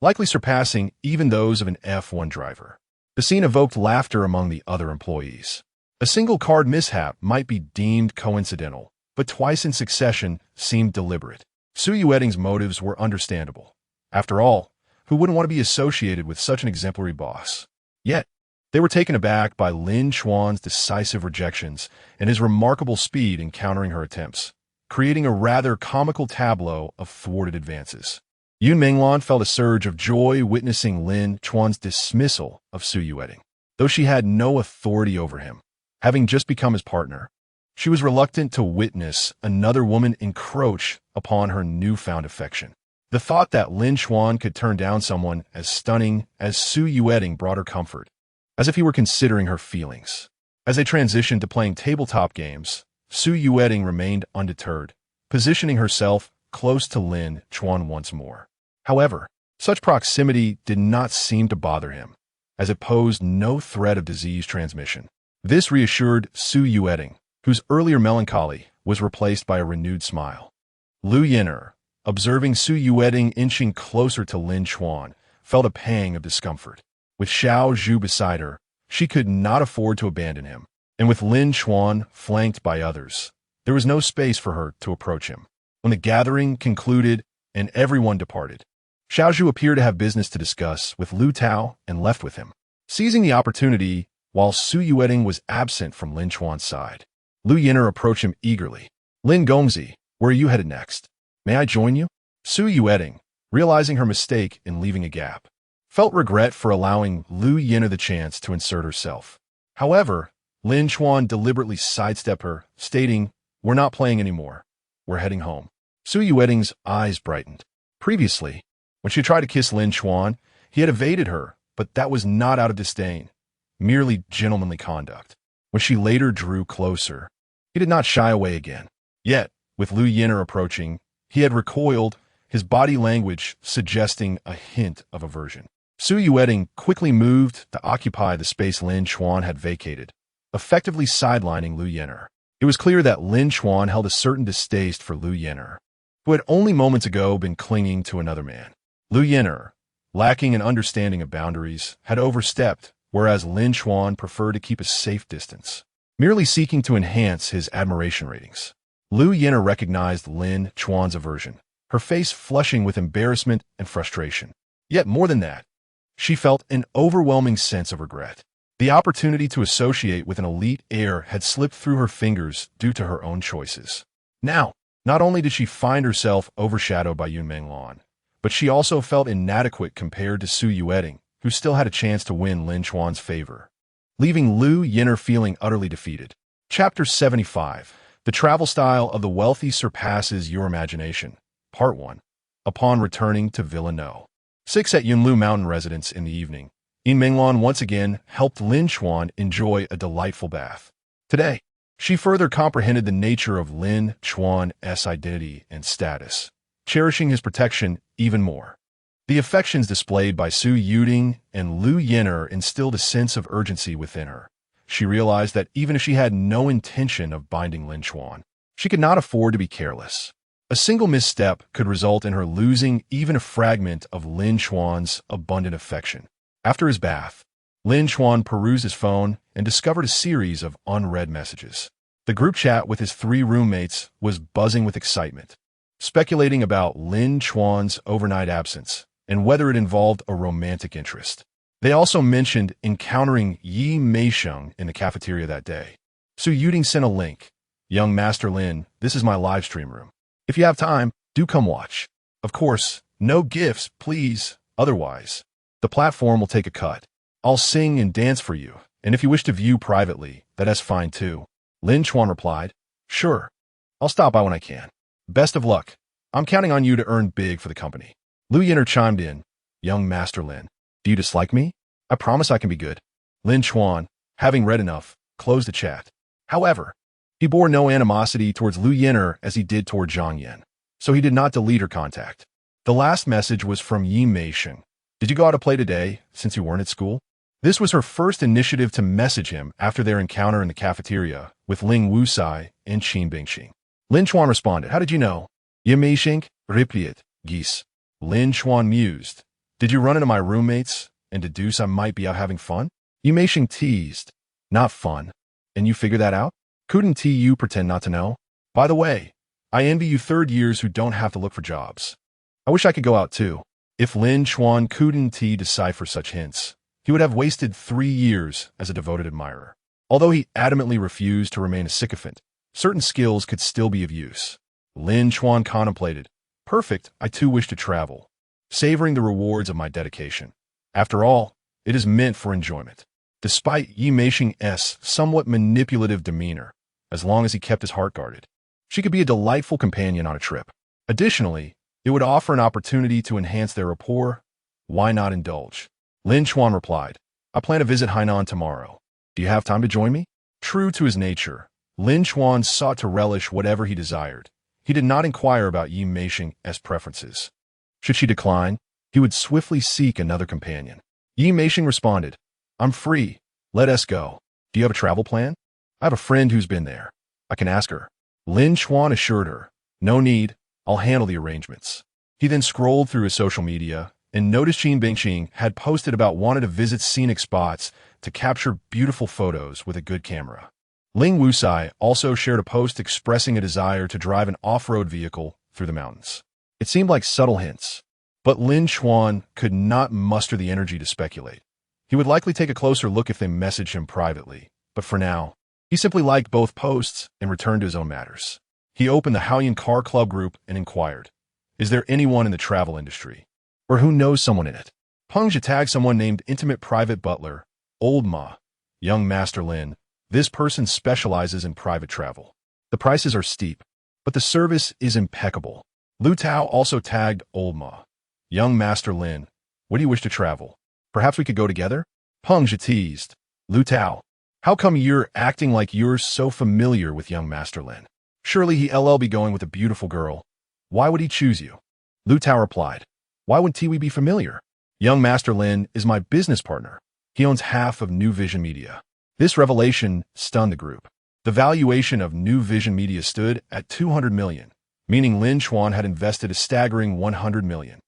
likely surpassing even those of an F1 driver. The scene evoked laughter among the other employees. A single card mishap might be deemed coincidental, but twice in succession seemed deliberate. Su Yueting's motives were understandable. After all, who wouldn't want to be associated with such an exemplary boss? Yet, they were taken aback by Lin Chuan's decisive rejections and his remarkable speed in countering her attempts, creating a rather comical tableau of thwarted advances. Yun Menglan felt a surge of joy witnessing Lin Chuan's dismissal of Su Yueting. Though she had no authority over him, having just become his partner, she was reluctant to witness another woman encroach upon her newfound affection. The thought that Lin Chuan could turn down someone as stunning as Su Yueting brought her comfort, as if he were considering her feelings. As they transitioned to playing tabletop games, Su Yueting remained undeterred, positioning herself close to Lin Chuan once more. However, such proximity did not seem to bother him, as it posed no threat of disease transmission. This reassured Su Yueting, whose earlier melancholy was replaced by a renewed smile. Lu Yin'er, observing Su Yueting inching closer to Lin Chuan, felt a pang of discomfort. With Xiao Zhu beside her, she could not afford to abandon him, and with Lin Chuan flanked by others, there was no space for her to approach him. When the gathering concluded and everyone departed, Xiao Zhu appeared to have business to discuss with Lu Tao and left with him. Seizing the opportunity, while Su Yueting was absent from Lin Chuan's side, Lu Yin'er approached him eagerly. Lin Gongzi, where are you headed next? May I join you? Su Yueting, realizing her mistake in leaving a gap, felt regret for allowing Lu Yin'er the chance to insert herself. However, Lin Chuan deliberately sidestepped her, stating, "We're not playing anymore. We're heading home." Su Yueting's eyes brightened. Previously, when she tried to kiss Lin Chuan, he had evaded her, but that was not out of disdain, merely gentlemanly conduct. When she later drew closer, he did not shy away again. Yet, with Lu Yin'er approaching, he had recoiled, his body language suggesting a hint of aversion. Su Yueting quickly moved to occupy the space Lin Chuan had vacated, effectively sidelining Lu Yin'er. It was clear that Lin Chuan held a certain distaste for Lu Yin'er, who had only moments ago been clinging to another man. Lu Yin'er, lacking an understanding of boundaries, had overstepped, whereas Lin Chuan preferred to keep a safe distance, merely seeking to enhance his admiration ratings. Lu Yin'er recognized Lin Chuan's aversion, her face flushing with embarrassment and frustration. Yet more than that, she felt an overwhelming sense of regret. The opportunity to associate with an elite heir had slipped through her fingers due to her own choices. Now, not only did she find herself overshadowed by Yun Menglan, but she also felt inadequate compared to Su Yueting, who still had a chance to win Lin Chuan's favor, leaving Lu Yin'er feeling utterly defeated. Chapter 75. The Travel Style of the Wealthy Surpasses Your Imagination. Part 1. Upon returning to Villa No. 6 at Yunlu Mountain residence in the evening, Yun Menglan once again helped Lin Chuan enjoy a delightful bath. Today, she further comprehended the nature of Lin Chuan's identity and status, cherishing his protection even more. The affections displayed by Su Yueting and Lu Yin'er instilled a sense of urgency within her. she realized that even if she had no intention of binding Lin Chuan, she could not afford to be careless. A single misstep could result in her losing even a fragment of Lin Chuan's abundant affection. After his bath, Lin Chuan perused his phone and discovered a series of unread messages. The group chat with his 3 roommates was buzzing with excitement, speculating about Lin Chuan's overnight absence and whether it involved a romantic interest. They also mentioned encountering Yi Meisheng in the cafeteria that day. Su Yuding sent a link. "Young Master Lin, this is my live stream room. If you have time, do come watch. Of course, no gifts, please. Otherwise, the platform will take a cut. I'll sing and dance for you, and if you wish to view privately, that's fine too." Lin Chuan replied, "Sure. I'll stop by when I can. Best of luck. I'm counting on you to earn big for the company." Lu Yin'er chimed in, "Young Master Lin, do you dislike me? I promise I can be good." Lin Chuan, having read enough, closed the chat. However, he bore no animosity towards Lu Yin'er as he did toward Zhang Yan, so he did not delete her contact. The last message was from Yi Meisheng. "Did you go out to play today, since you weren't at school?" This was her first initiative to message him after their encounter in the cafeteria with Ling Wusai and Qin Bingxing. Lin Chuan responded, "How did you know?" Yi Meisheng replied, "Geese." Lin Chuan mused, "Did you run into my roommates and deduce I might be out having fun?" Yi Meisheng teased, "Not fun. And you figure that out? Couldn't you pretend not to know? By the way, I envy you third years who don't have to look for jobs. I wish I could go out too." If Lin Chuan couldn't decipher such hints, he would have wasted 3 years as a devoted admirer. Although he adamantly refused to remain a sycophant, certain skills could still be of use. Lin Chuan contemplated, "Perfect, I too wish to travel, savoring the rewards of my dedication. After all, it is meant for enjoyment." Despite Yi Meisheng's somewhat manipulative demeanor, as long as he kept his heart guarded, she could be a delightful companion on a trip. Additionally, it would offer an opportunity to enhance their rapport. Why not indulge? Lin Chuan replied, "I plan to visit Hainan tomorrow. Do you have time to join me?" True to his nature, Lin Chuan sought to relish whatever he desired. He did not inquire about Yi Meisheng's preferences. Should she decline, he would swiftly seek another companion. Yi Meisheng responded, "I'm free. Let us go. Do you have a travel plan? I have a friend who's been there. I can ask her." Lin Chuan assured her, "No need. I'll handle the arrangements." He then scrolled through his social media and noticed Qin Bingxing had posted about wanting to visit scenic spots to capture beautiful photos with a good camera. Ling Wusai also shared a post expressing a desire to drive an off-road vehicle through the mountains. It seemed like subtle hints, but Lin Chuan could not muster the energy to speculate. He would likely take a closer look if they messaged him privately, but for now, he simply liked both posts and returned to his own matters. He opened the Haoyan Car Club group and inquired, "Is there anyone in the travel industry? Or who knows someone in it?" Peng Zhi tagged someone named Intimate Private Butler, Old Ma, "Young Master Lin. This person specializes in private travel. The prices are steep, but the service is impeccable." Lu Tao also tagged Old Ma, "Young Master Lin. Where do you wish to travel? Perhaps we could go together?" Peng Zhi teased, "Lu Tao, how come you're acting like you're so familiar with Young Master Lin? Surely he'll be going with a beautiful girl. Why would he choose you?" Lu Tao replied, "Why would we be familiar? Young Master Lin is my business partner. He owns half of New Vision Media." This revelation stunned the group. The valuation of New Vision Media stood at 200 million, meaning Lin Chuan had invested a staggering 100 million.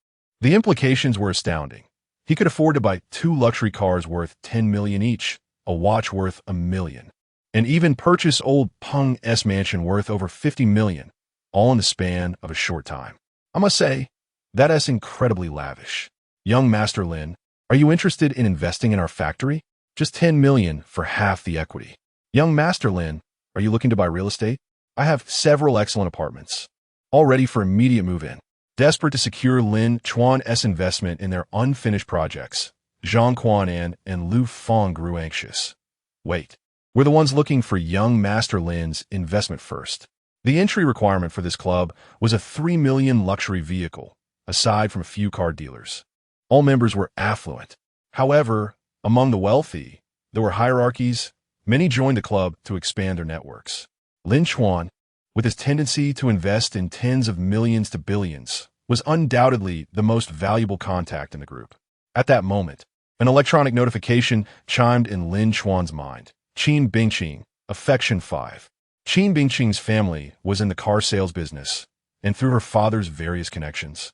The implications were astounding. He could afford to buy 2 luxury cars worth 10 million each, a watch worth $1 million, and even purchase old Peng's mansion worth over 50 million, all in the span of a short time. I must say, that is incredibly lavish. "Young Master Lin, are you interested in investing in our factory? Just 10 million for half the equity." "Young Master Lin, are you looking to buy real estate? I have several excellent apartments, all ready for immediate move-in." Desperate to secure Lin Chuan's investment in their unfinished projects, Zhang Quanan and Lu Feng grew anxious. Wait, we're the ones looking for Young Master Lin's investment first. The entry requirement for this club was a 3 million luxury vehicle, aside from a few car dealers. All members were affluent. However, among the wealthy, there were hierarchies. Many joined the club to expand their networks. Lin Chuan, with his tendency to invest in tens of millions to billions, was undoubtedly the most valuable contact in the group. At that moment, an electronic notification chimed in Lin Chuan's mind. Qin Bingqing, Affection 5. Qin Bingqing's family was in the car sales business, and through her father's various connections,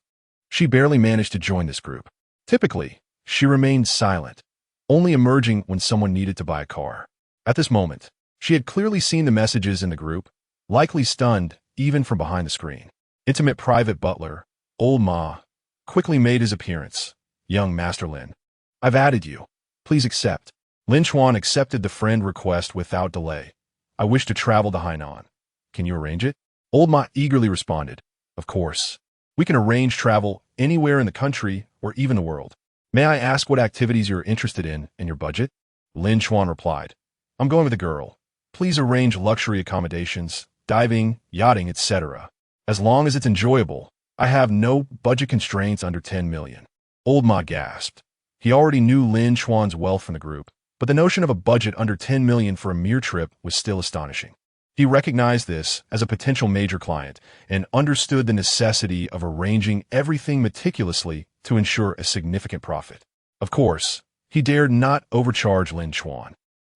she barely managed to join this group. Typically, she remained silent, only emerging when someone needed to buy a car. At this moment, she had clearly seen the messages in the group, likely stunned even from behind the screen. Intimate private butler, Old Ma, quickly made his appearance. Young Master Lin, I've added you. Please accept. Lin Chuan accepted the friend request without delay. I wish to travel to Hainan. Can you arrange it? Old Ma eagerly responded. Of course. We can arrange travel anywhere in the country or even the world. May I ask what activities you're interested in and your budget? Lin Chuan replied. I'm going with a girl. Please arrange luxury accommodations, diving, yachting, etc. As long as it's enjoyable. I have no budget constraints under 10 million. Old Ma gasped. He already knew Lin Chuan's wealth from the group, but the notion of a budget under 10 million for a mere trip was still astonishing. He recognized this as a potential major client and understood the necessity of arranging everything meticulously to ensure a significant profit. Of course, he dared not overcharge Lin Chuan.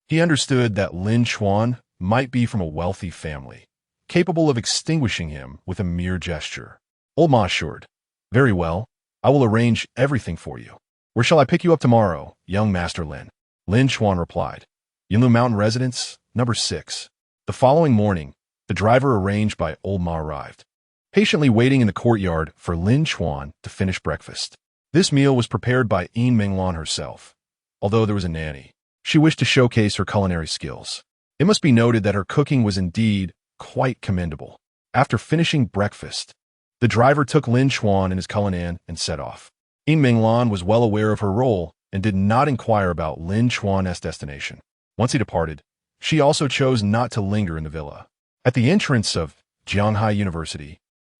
He understood that Lin Chuan might be from a wealthy family, capable of extinguishing him with a mere gesture. Old Ma assured, Very well, I will arrange everything for you. Where shall I pick you up tomorrow, young Master Lin? Lin Chuan replied, Yinlu Mountain Residence, number 6. The following morning, the driver arranged by Old Ma arrived, patiently waiting in the courtyard for Lin Chuan to finish breakfast. This meal was prepared by Yin Minglan herself. Although there was a nanny, she wished to showcase her culinary skills. It must be noted that her cooking was indeed quite commendable. After finishing breakfast, the driver took Lin Chuan and his Cullinan and set off. Yin Minglan was well aware of her role and did not inquire about Lin Chuan's destination. Once he departed, she also chose not to linger in the villa. At the entrance of Jianghai University,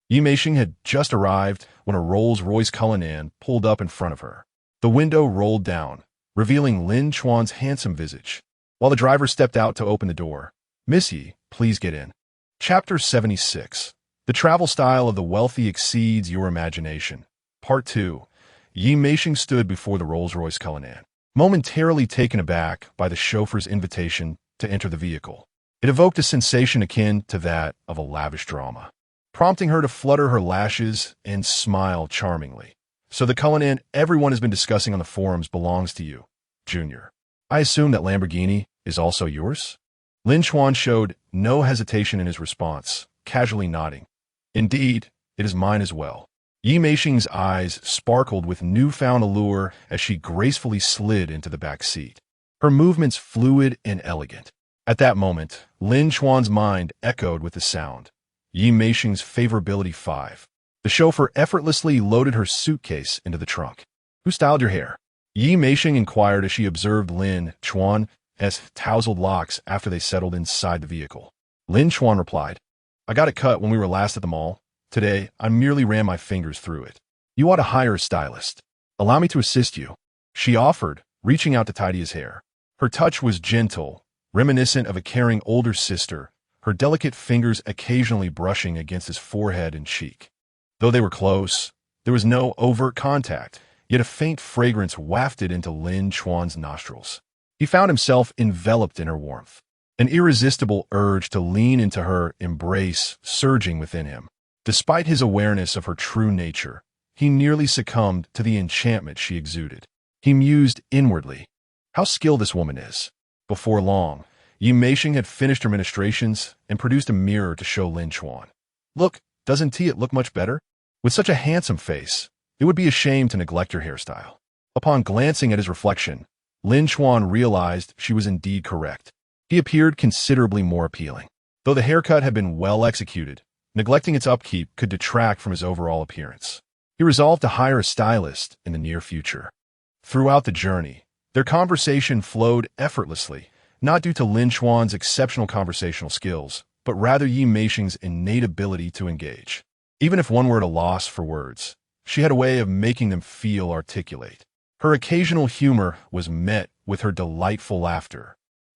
Yi Meishing had just arrived when a Rolls-Royce Cullinan pulled up in front of her. The window rolled down, revealing Lin Chuan's handsome visage. While the driver stepped out to open the door, Miss Yi, please get in. Chapter 76. The travel style of the wealthy exceeds your imagination. Part 2. Yi Meishing stood before the Rolls-Royce Cullinan, momentarily taken aback by the chauffeur's invitation to enter the vehicle. It evoked a sensation akin to that of a lavish drama, prompting her to flutter her lashes and smile charmingly. So the Cullinan everyone has been discussing on the forums belongs to you, Junior. I assume that Lamborghini is also yours? Lin Chuan showed no hesitation in his response, casually nodding. Indeed, it is mine as well. Yi Meishing's eyes sparkled with newfound allure as she gracefully slid into the back seat, her movements fluid and elegant. At that moment, Lin Chuan's mind echoed with the sound. Yi Meishing's favorability 5. The chauffeur effortlessly loaded her suitcase into the trunk. Who styled your hair? Yi Meishing inquired as she observed Lin Chuan's tousled locks after they settled inside the vehicle. Lin Chuan replied, I got it cut when we were last at the mall. Today, I merely ran my fingers through it. You ought to hire a stylist. Allow me to assist you, she offered, reaching out to tidy his hair. Her touch was gentle, reminiscent of a caring older sister, her delicate fingers occasionally brushing against his forehead and cheek. Though they were close, there was no overt contact, yet a faint fragrance wafted into Lin Chuan's nostrils. He found himself enveloped in her warmth, an irresistible urge to lean into her embrace surging within him. Despite his awareness of her true nature, he nearly succumbed to the enchantment she exuded. He mused inwardly, how skilled this woman is. Before long, Yi Meishing had finished her ministrations and produced a mirror to show Lin Chuan. Look, doesn't it look much better? With such a handsome face, it would be a shame to neglect your hairstyle. Upon glancing at his reflection, Lin Chuan realized she was indeed correct. He appeared considerably more appealing. Though the haircut had been well executed, neglecting its upkeep could detract from his overall appearance. He resolved to hire a stylist in the near future. Throughout the journey, their conversation flowed effortlessly, not due to Lin Chuan's exceptional conversational skills, but rather Yi Meishing's innate ability to engage. Even if one were at a loss for words, she had a way of making them feel articulate. Her occasional humor was met with her delightful laughter,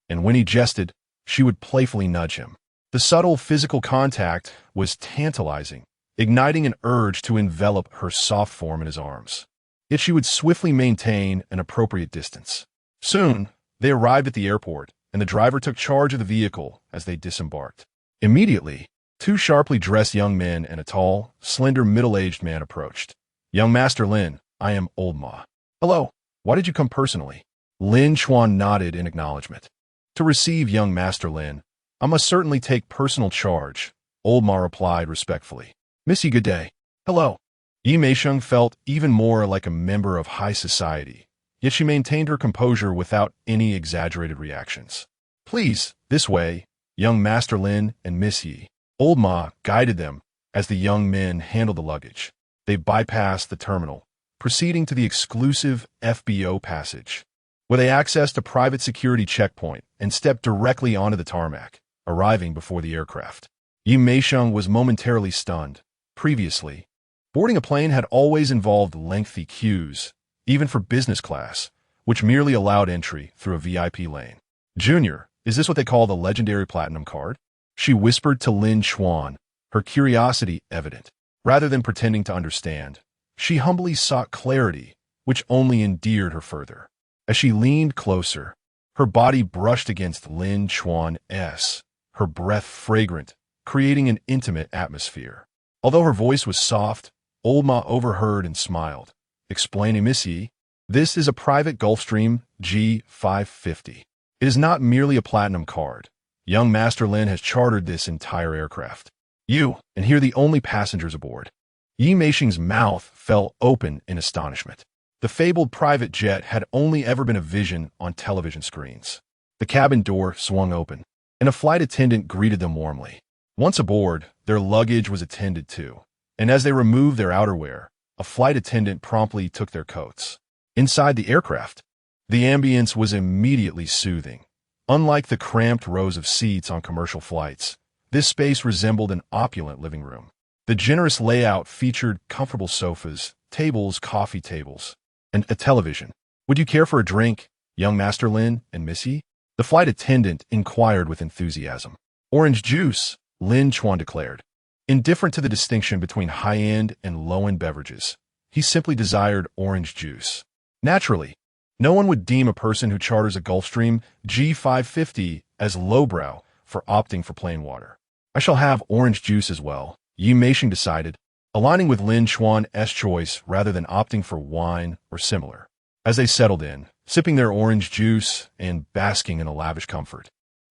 and when he jested, she would playfully nudge him. The subtle physical contact was tantalizing, igniting an urge to envelop her soft form in his arms. Yet she would swiftly maintain an appropriate distance. Soon, they arrived at the airport, and the driver took charge of the vehicle as they disembarked. Immediately, two sharply dressed young men and a tall, slender, middle-aged man approached. "Young Master Lin, I am Old Ma." "Hello. Why did you come personally?" Lin Chuan nodded in acknowledgement. "To receive young Master Lin, I must certainly take personal charge," Old Ma replied respectfully. "Missy, good day." "Hello." Yi Meisheng felt even more like a member of high society, yet she maintained her composure without any exaggerated reactions. "Please, this way, young Master Lin and Miss Yi." Old Ma guided them as the young men handled the luggage. They bypassed the terminal, proceeding to the exclusive FBO passage, where they accessed a private security checkpoint and stepped directly onto the tarmac, arriving before the aircraft. Yi Meisheng was momentarily stunned. Previously, boarding a plane had always involved lengthy queues, even for business class, which merely allowed entry through a VIP lane. "Junior, is this what they call the legendary platinum card?" she whispered to Lin Chuan, her curiosity evident. Rather than pretending to understand, she humbly sought clarity, which only endeared her further. As she leaned closer, her body brushed against Lin Chuan's, her breath fragrant, creating an intimate atmosphere. Although her voice was soft, Old Ma overheard and smiled, explaining, "Miss Yi, this is a private Gulfstream G550. It is not merely a platinum card. Young Master Lin has chartered this entire aircraft. You, and here the only passengers aboard." Yi Meisheng's mouth fell open in astonishment. The fabled private jet had only ever been a vision on television screens. The cabin door swung open, and a flight attendant greeted them warmly. Once aboard, their luggage was attended to, and as they removed their outerwear, a flight attendant promptly took their coats. Inside the aircraft, the ambience was immediately soothing. Unlike the cramped rows of seats on commercial flights, this space resembled an opulent living room. The generous layout featured comfortable sofas, tables, coffee tables, and a television. "Would you care for a drink, young Master Lin and Missy?" the flight attendant inquired with enthusiasm. "Orange juice," Lin Chuan declared. Indifferent to the distinction between high-end and low-end beverages, he simply desired orange juice. Naturally, no one would deem a person who charters a Gulfstream G550 as lowbrow for opting for plain water. "I shall have orange juice as well," Yi Meisheng decided, aligning with Lin Chuan's choice rather than opting for wine or similar. As they settled in, sipping their orange juice and basking in a lavish comfort,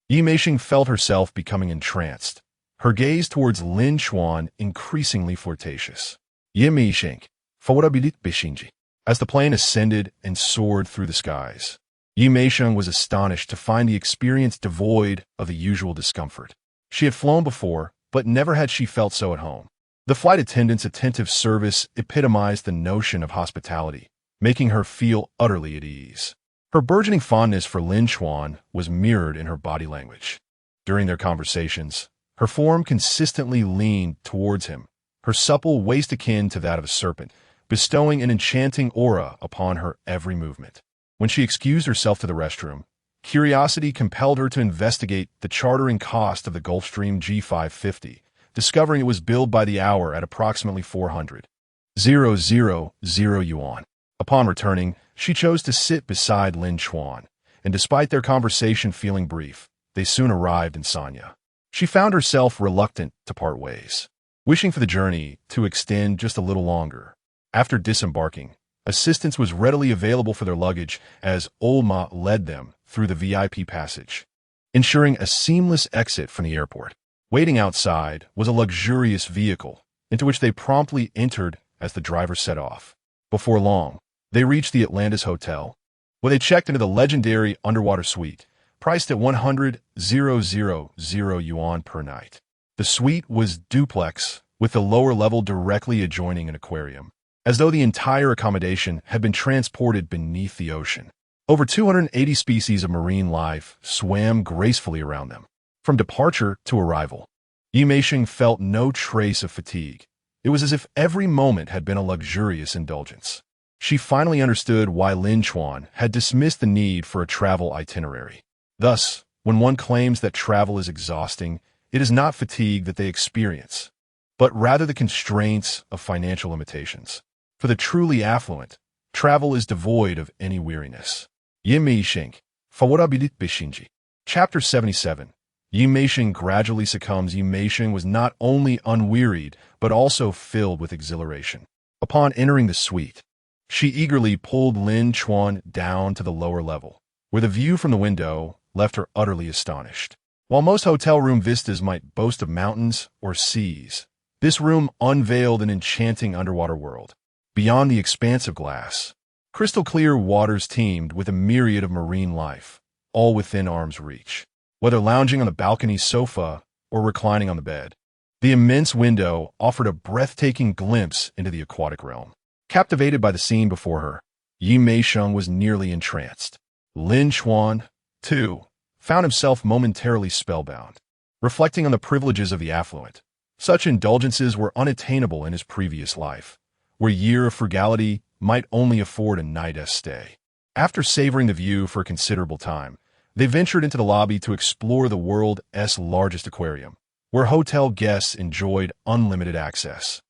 Yi Meisheng felt herself becoming entranced, her gaze towards Lin Chuan increasingly flirtatious. "Yi Meisheng, favorabilit beshinji." As the plane ascended and soared through the skies, Yi Meisheng was astonished to find the experience devoid of the usual discomfort. She had flown before, but never had she felt so at home. The flight attendant's attentive service epitomized the notion of hospitality, making her feel utterly at ease. Her burgeoning fondness for Lin Chuan was mirrored in her body language. During their conversations, her form consistently leaned towards him, her supple waist akin to that of a serpent, bestowing an enchanting aura upon her every movement. When she excused herself to the restroom, curiosity compelled her to investigate the chartering cost of the Gulfstream G550, discovering it was billed by the hour at approximately 400,000 yuan. Upon returning, she chose to sit beside Lin Chuan, and despite their conversation feeling brief, they soon arrived in Sanya. She found herself reluctant to part ways, wishing for the journey to extend just a little longer. After disembarking, assistance was readily available for their luggage as Old Ma led them through the VIP passage, ensuring a seamless exit from the airport. Waiting outside was a luxurious vehicle, into which they promptly entered as the driver set off. Before long, they reached the Atlantis Hotel, where they checked into the legendary underwater suite, priced at 100,000 yuan per night. The suite was duplex, with the lower level directly adjoining an aquarium, as though the entire accommodation had been transported beneath the ocean. Over 280 species of marine life swam gracefully around them. From departure to arrival, Yi Meisheng felt no trace of fatigue. It was as if every moment had been a luxurious indulgence. She finally understood why Lin Chuan had dismissed the need for a travel itinerary. Thus, when one claims that travel is exhausting, it is not fatigue that they experience, but rather the constraints of financial limitations. For the truly affluent, travel is devoid of any weariness. Yi Meisheng, favorabilit beshinji. Chapter 77. Yi Meisheng gradually succumbs. Yi Meisheng was not only unwearied, but also filled with exhilaration. Upon entering the suite, she eagerly pulled Lin Chuan down to the lower level, where the view from the window left her utterly astonished. While most hotel room vistas might boast of mountains or seas, this room unveiled an enchanting underwater world. Beyond the expanse of glass, crystal-clear waters teemed with a myriad of marine life, all within arm's reach. Whether lounging on the balcony sofa or reclining on the bed, the immense window offered a breathtaking glimpse into the aquatic realm. Captivated by the scene before her, Yi Meisheng was nearly entranced. Lin Chuan, too, found himself momentarily spellbound. Reflecting on the privileges of the affluent, such indulgences were unattainable in his previous life, where year of frugality might only afford a night stay. After savoring the view for a considerable time, they ventured into the lobby to explore the world's largest aquarium, where hotel guests enjoyed unlimited access.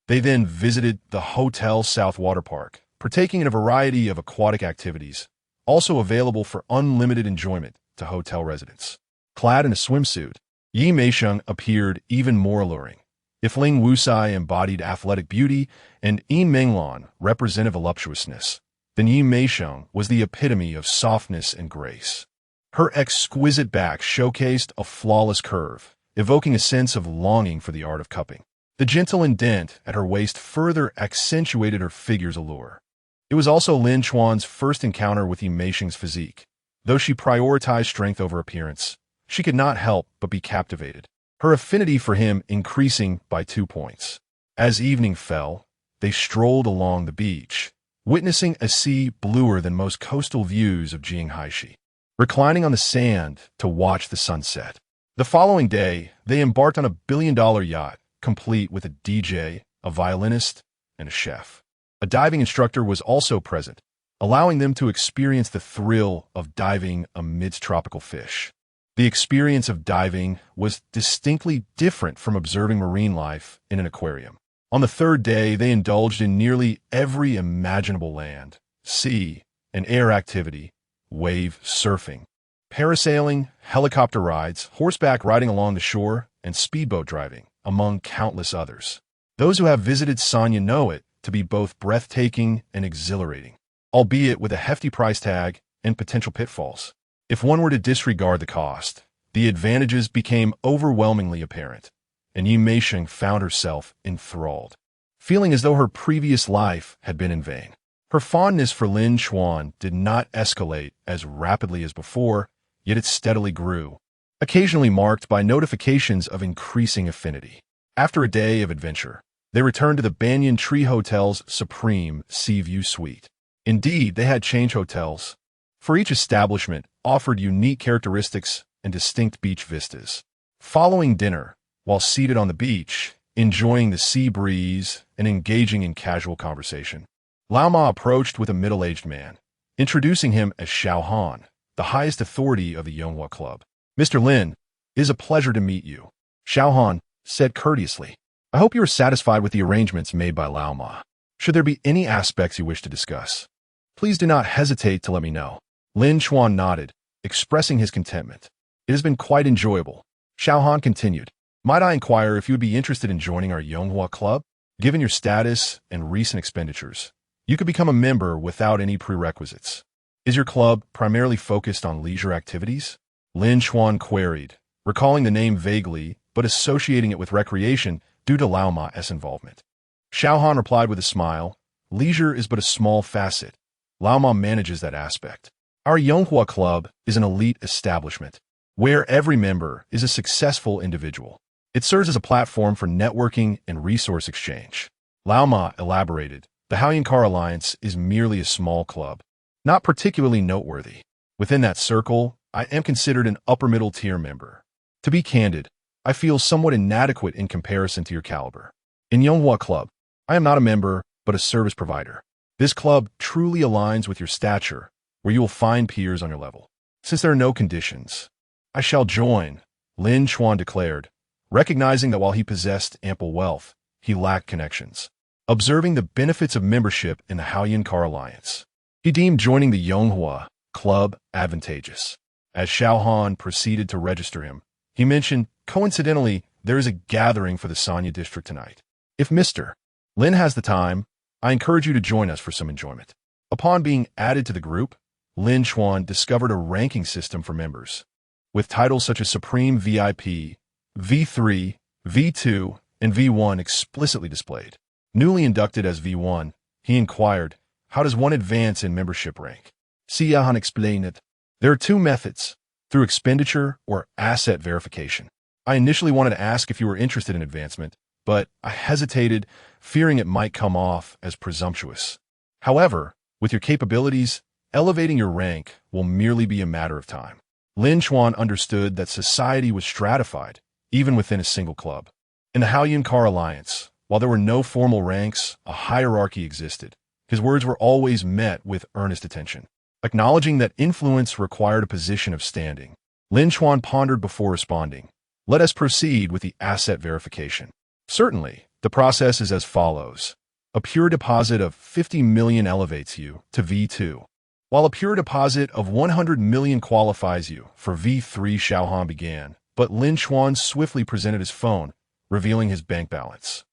They then visited the Hotel South Water Park, partaking in a variety of aquatic activities, also available for unlimited enjoyment to hotel residents. Clad in a swimsuit, Yi Meisheng appeared even more alluring. If Ling Wusai embodied athletic beauty and Yi Menglan represented voluptuousness, then Yi Meisheng was the epitome of softness and grace. Her exquisite back showcased a flawless curve, evoking a sense of longing for the art of cupping. The gentle indent at her waist further accentuated her figure's allure. It was also Lin Chuan's first encounter with Yi Meisheng's physique. Though she prioritized strength over appearance, she could not help but be captivated, her affinity for him increasing by 2 points. As evening fell, they strolled along the beach, witnessing a sea bluer than most coastal views of Jinghaishi, reclining on the sand to watch the sunset. The following day, they embarked on a billion-dollar yacht, complete with a DJ, a violinist, and a chef. A diving instructor was also present, allowing them to experience the thrill of diving amidst tropical fish. The experience of diving was distinctly different from observing marine life in an aquarium. On the third day, they indulged in nearly every imaginable land, sea, and air activity: wave surfing, parasailing, helicopter rides, horseback riding along the shore, and speedboat driving, among countless others. Those who have visited Sanya know it to be both breathtaking and exhilarating, albeit with a hefty price tag and potential pitfalls. If one were to disregard the cost, the advantages became overwhelmingly apparent, and Yi Meisheng found herself enthralled, feeling as though her previous life had been in vain. Her fondness for Lin Chuan did not escalate as rapidly as before, yet it steadily grew, occasionally marked by notifications of increasing affinity. After a day of adventure, they returned to the Banyan Tree Hotel's supreme sea view suite. Indeed, they had changed hotels, for each establishment offered unique characteristics and distinct beach vistas. Following dinner, while seated on the beach, enjoying the sea breeze and engaging in casual conversation, Lao Ma approached with a middle-aged man, introducing him as Xiao Han, the highest authority of the Yonghua Club. "Mr. Lin, it is a pleasure to meet you," Xiao Han said courteously. "I hope you are satisfied with the arrangements made by Lao Ma. Should there be any aspects you wish to discuss, please do not hesitate to let me know." Lin Chuan nodded, expressing his contentment. "It has been quite enjoyable." Xiao Han continued, "Might I inquire if you would be interested in joining our Yonghua Club? Given your status and recent expenditures, you could become a member without any prerequisites. Is your club primarily focused on leisure activities?" Lin Chuan queried, recalling the name vaguely but associating it with recreation due to Lao Ma's involvement. Xiao Han replied with a smile, "Leisure is but a small facet. Lao Ma manages that aspect. Our Yonghua Club is an elite establishment, where every member is a successful individual. It serves as a platform for networking and resource exchange." Lao Ma elaborated, "The Haoyankar Alliance is merely a small club, not particularly noteworthy. Within that circle, I am considered an upper-middle tier member. To be candid, I feel somewhat inadequate in comparison to your caliber. In Yonghua Club, I am not a member, but a service provider. This club truly aligns with your stature, where you will find peers on your level. Since there are no conditions, I shall join," Lin Chuan declared, recognizing that while he possessed ample wealth, he lacked connections. Observing the benefits of membership in the Haoyankar Alliance, he deemed joining the Yonghua Club advantageous. As Xiao Han proceeded to register him, he mentioned, coincidentally, there is a gathering for the Sanya district tonight. If Mr. Lin has the time, I encourage you to join us for some enjoyment. Upon being added to the group, Lin Chuan discovered a ranking system for members, with titles such as Supreme VIP, V3, V2, and V1 explicitly displayed. Newly inducted as V1, he inquired, how does one advance in membership rank? Xia Han explained it. There are two methods, through expenditure or asset verification. I initially wanted to ask if you were interested in advancement, but I hesitated, fearing it might come off as presumptuous. However, with your capabilities, elevating your rank will merely be a matter of time. Lin Chuan understood that society was stratified, even within a single club. In the Haoyun Car Alliance, while there were no formal ranks, a hierarchy existed. His words were always met with earnest attention. Acknowledging that influence required a position of standing, Lin Chuan pondered before responding. Let us proceed with the asset verification. Certainly, the process is as follows. A pure deposit of 50 million elevates you to V2, while a pure deposit of 100 million qualifies you for V3. Xiao Han began, but Lin Chuan swiftly presented his phone, revealing his bank balance.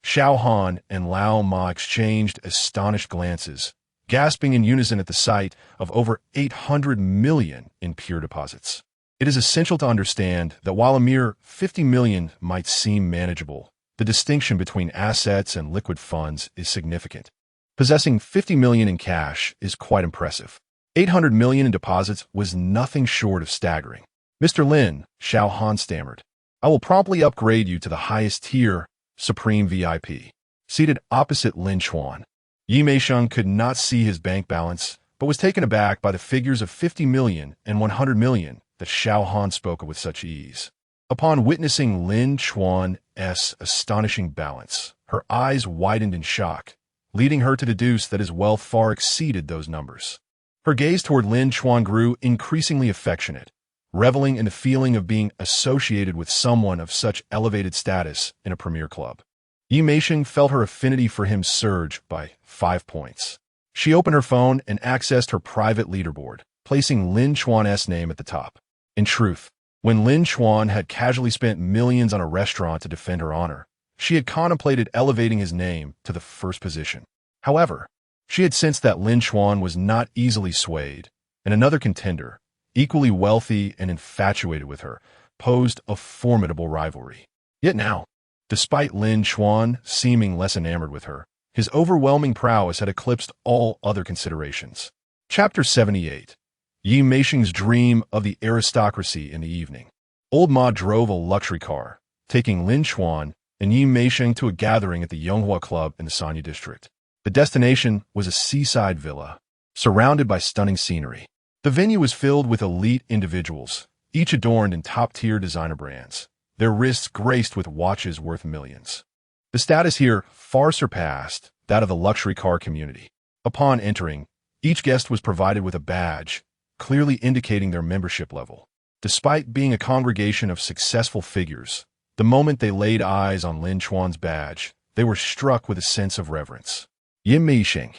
Xiao Han and Lao Ma exchanged astonished glances, gasping in unison at the sight of over 800 million in pure deposits. It is essential to understand that while a mere 50 million might seem manageable, the distinction between assets and liquid funds is significant. Possessing 50 million in cash is quite impressive. 800 million in deposits was nothing short of staggering. Mr. Lin, Xiao Han stammered, I will promptly upgrade you to the highest tier, Supreme VIP. Seated opposite Lin Chuan, Yi Meisheng could not see his bank balance, but was taken aback by the figures of 50 million and 100 million that Xiao Han spoke of with such ease. Upon witnessing Lin Chuan's astonishing balance, her eyes widened in shock, leading her to deduce that his wealth far exceeded those numbers. Her gaze toward Lin Chuan grew increasingly affectionate, reveling in the feeling of being associated with someone of such elevated status in a premier club. Yi Meisheng felt her affinity for him surge by 5 points. She opened her phone and accessed her private leaderboard, placing Lin Chuan's name at the top. In truth, when Lin Chuan had casually spent millions on a restaurant to defend her honor, she had contemplated elevating his name to the first position. However, she had sensed that Lin Chuan was not easily swayed, and another contender, equally wealthy and infatuated with her, posed a formidable rivalry. Yet now, despite Lin Chuan seeming less enamored with her, his overwhelming prowess had eclipsed all other considerations. Chapter 78. Yi Meisheng's dream of the aristocracy in the evening. Old Ma drove a luxury car, taking Lin Chuan and Yi Meisheng to a gathering at the Yonghua Club in the Sanya district. The destination was a seaside villa, surrounded by stunning scenery. The venue was filled with elite individuals, each adorned in top-tier designer brands, their wrists graced with watches worth millions. The status here far surpassed that of the luxury car community. Upon entering, each guest was provided with a badge, clearly indicating their membership level. Despite being a congregation of successful figures, the moment they laid eyes on Lin Chuan's badge, they were struck with a sense of reverence. Yi Meisheng,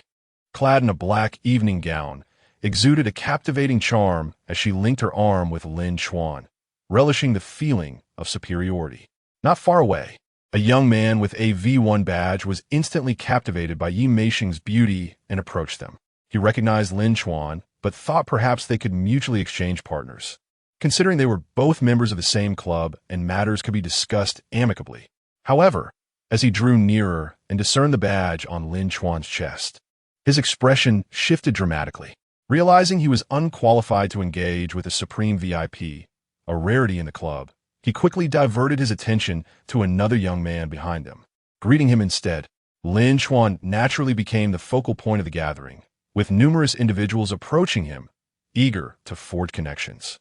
clad in a black evening gown, exuded a captivating charm as she linked her arm with Lin Chuan, relishing the feeling of superiority. Not far away, a young man with a V1 badge was instantly captivated by Yi Meisheng's beauty and approached them. He recognized Lin Chuan, but thought perhaps they could mutually exchange partners, considering they were both members of the same club and matters could be discussed amicably. However, as he drew nearer and discerned the badge on Lin Chuan's chest, his expression shifted dramatically. Realizing he was unqualified to engage with a Supreme VIP, a rarity in the club, he quickly diverted his attention to another young man behind him. Greeting him instead, Lin Chuan naturally became the focal point of the gathering, with numerous individuals approaching him, eager to forge connections.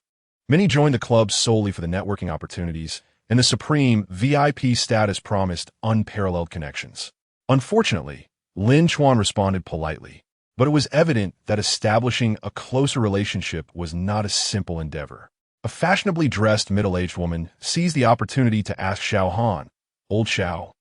Many joined the club solely for the networking opportunities, and the Supreme VIP status promised unparalleled connections. Unfortunately, Lin Chuan responded politely, but it was evident that establishing a closer relationship was not a simple endeavor. A fashionably dressed middle-aged woman seized the opportunity to ask Xiao Han, "Old Xiao,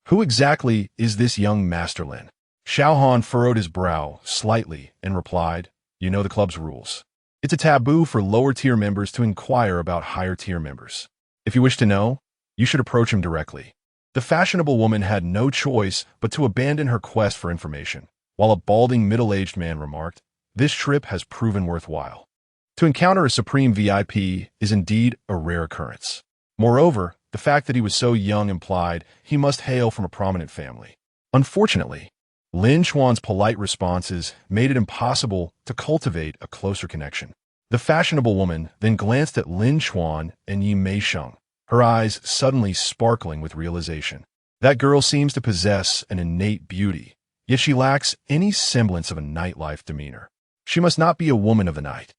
who exactly is this young Master Lin?" Xiao Han furrowed his brow slightly and replied, "You know the club's rules. It's a taboo for lower-tier members to inquire about higher-tier members. If you wish to know, you should approach him directly. The fashionable woman had no choice but to abandon her quest for information, while a balding middle-aged man remarked, "This trip has proven worthwhile." To encounter a supreme VIP is indeed a rare occurrence. Moreover, the fact that he was so young implied he must hail from a prominent family. Unfortunately, Lin Chuan's polite responses made it impossible to cultivate a closer connection. The fashionable woman then glanced at Lin Chuan and Yi Meisheng, her eyes suddenly sparkling with realization. That girl seems to possess an innate beauty, yet she lacks any semblance of a nightlife demeanor. She must not be a woman of the night,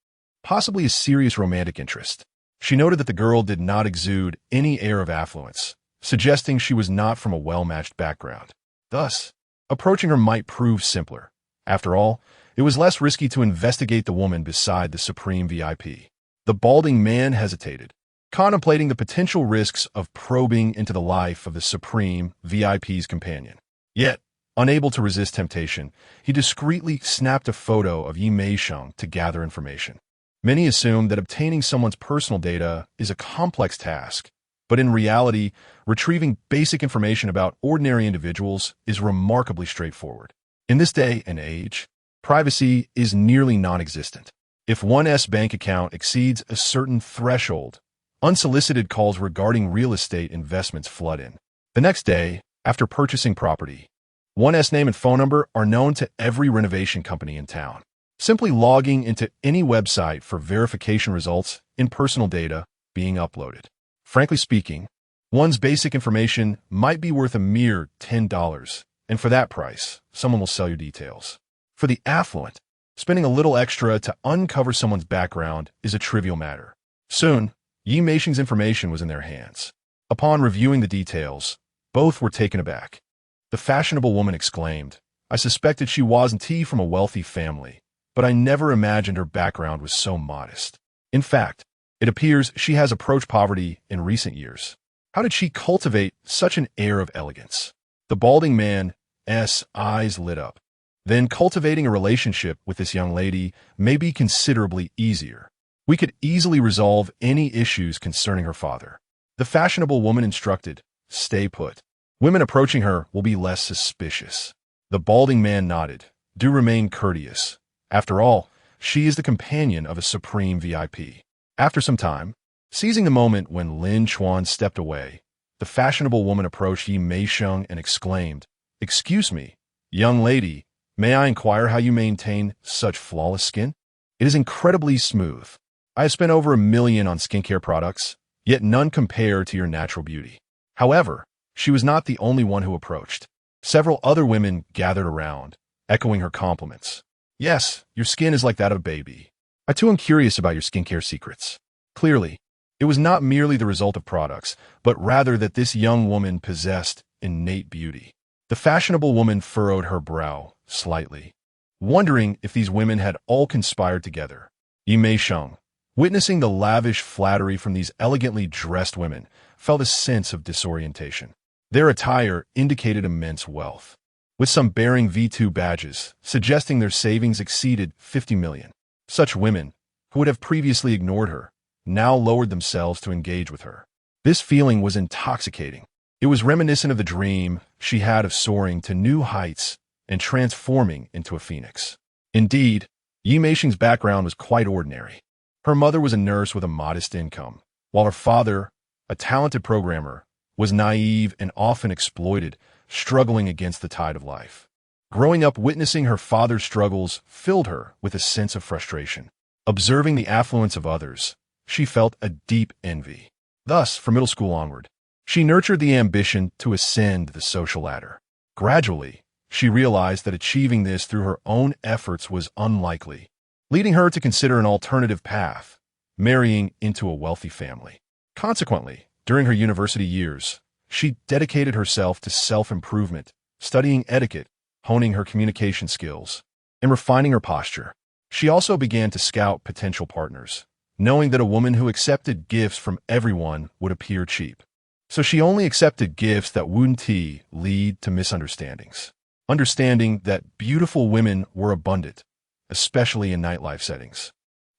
possibly a serious romantic interest. She noted that the girl did not exude any air of affluence, suggesting she was not from a well-matched background. Thus, approaching her might prove simpler. After all, it was less risky to investigate the woman beside the supreme VIP. The balding man hesitated, contemplating the potential risks of probing into the life of the supreme VIP's companion. Yet, unable to resist temptation, he discreetly snapped a photo of Yi Meisheng to gather information. Many assume that obtaining someone's personal data is a complex task, but in reality, retrieving basic information about ordinary individuals is remarkably straightforward. In this day and age, privacy is nearly non-existent. If one's bank account exceeds a certain threshold, unsolicited calls regarding real estate investments flood in. The next day, after purchasing property, one's name and phone number are known to every renovation company in town. Simply logging into any website for verification results in personal data being uploaded. Frankly speaking, one's basic information might be worth a mere $10, and for that price, someone will sell you details. For the affluent, spending a little extra to uncover someone's background is a trivial matter. Soon, Yi Meisheng's information was in their hands. Upon reviewing the details, both were taken aback. The fashionable woman exclaimed, "I suspected she wasn't from a wealthy family, but I never imagined her background was so modest. In fact, it appears she has approached poverty in recent years. How did she cultivate such an air of elegance?" The balding man's eyes lit up. Then cultivating a relationship with this young lady may be considerably easier. We could easily resolve any issues concerning her father. The fashionable woman instructed, "Stay put. Women approaching her will be less suspicious." The balding man nodded. "Do remain courteous. After all, she is the companion of a supreme VIP." After some time, seizing the moment when Lin Chuan stepped away, the fashionable woman approached Yi Meisheng and exclaimed, "Excuse me, young lady, may I inquire how you maintain such flawless skin? It is incredibly smooth. I have spent over $1 million on skincare products, yet none compare to your natural beauty." However, she was not the only one who approached. Several other women gathered around, echoing her compliments. "Yes, your skin is like that of a baby. I too am curious about your skincare secrets." Clearly, it was not merely the result of products, but rather that this young woman possessed innate beauty. The fashionable woman furrowed her brow slightly, wondering if these women had all conspired together. Yi Meisheng, witnessing the lavish flattery from these elegantly dressed women, felt a sense of disorientation. Their attire indicated immense wealth, with some bearing V2 badges, suggesting their savings exceeded 50 million. Such women, who would have previously ignored her, now lowered themselves to engage with her. This feeling was intoxicating. It was reminiscent of the dream she had of soaring to new heights and transforming into a phoenix. Indeed, Yi Meisheng's background was quite ordinary. Her mother was a nurse with a modest income, while her father, a talented programmer, was naive and often exploited, struggling against the tide of life. Growing up witnessing her father's struggles filled her with a sense of frustration. Observing the affluence of others, she felt a deep envy. Thus, from middle school onward, she nurtured the ambition to ascend the social ladder. Gradually, she realized that achieving this through her own efforts was unlikely, leading her to consider an alternative path, marrying into a wealthy family. Consequently, during her university years, she dedicated herself to self-improvement, studying etiquette, honing her communication skills, and refining her posture. She also began to scout potential partners, knowing that a woman who accepted gifts from everyone would appear cheap. So she only accepted gifts that wouldn't lead to misunderstandings. Understanding that beautiful women were abundant, especially in nightlife settings.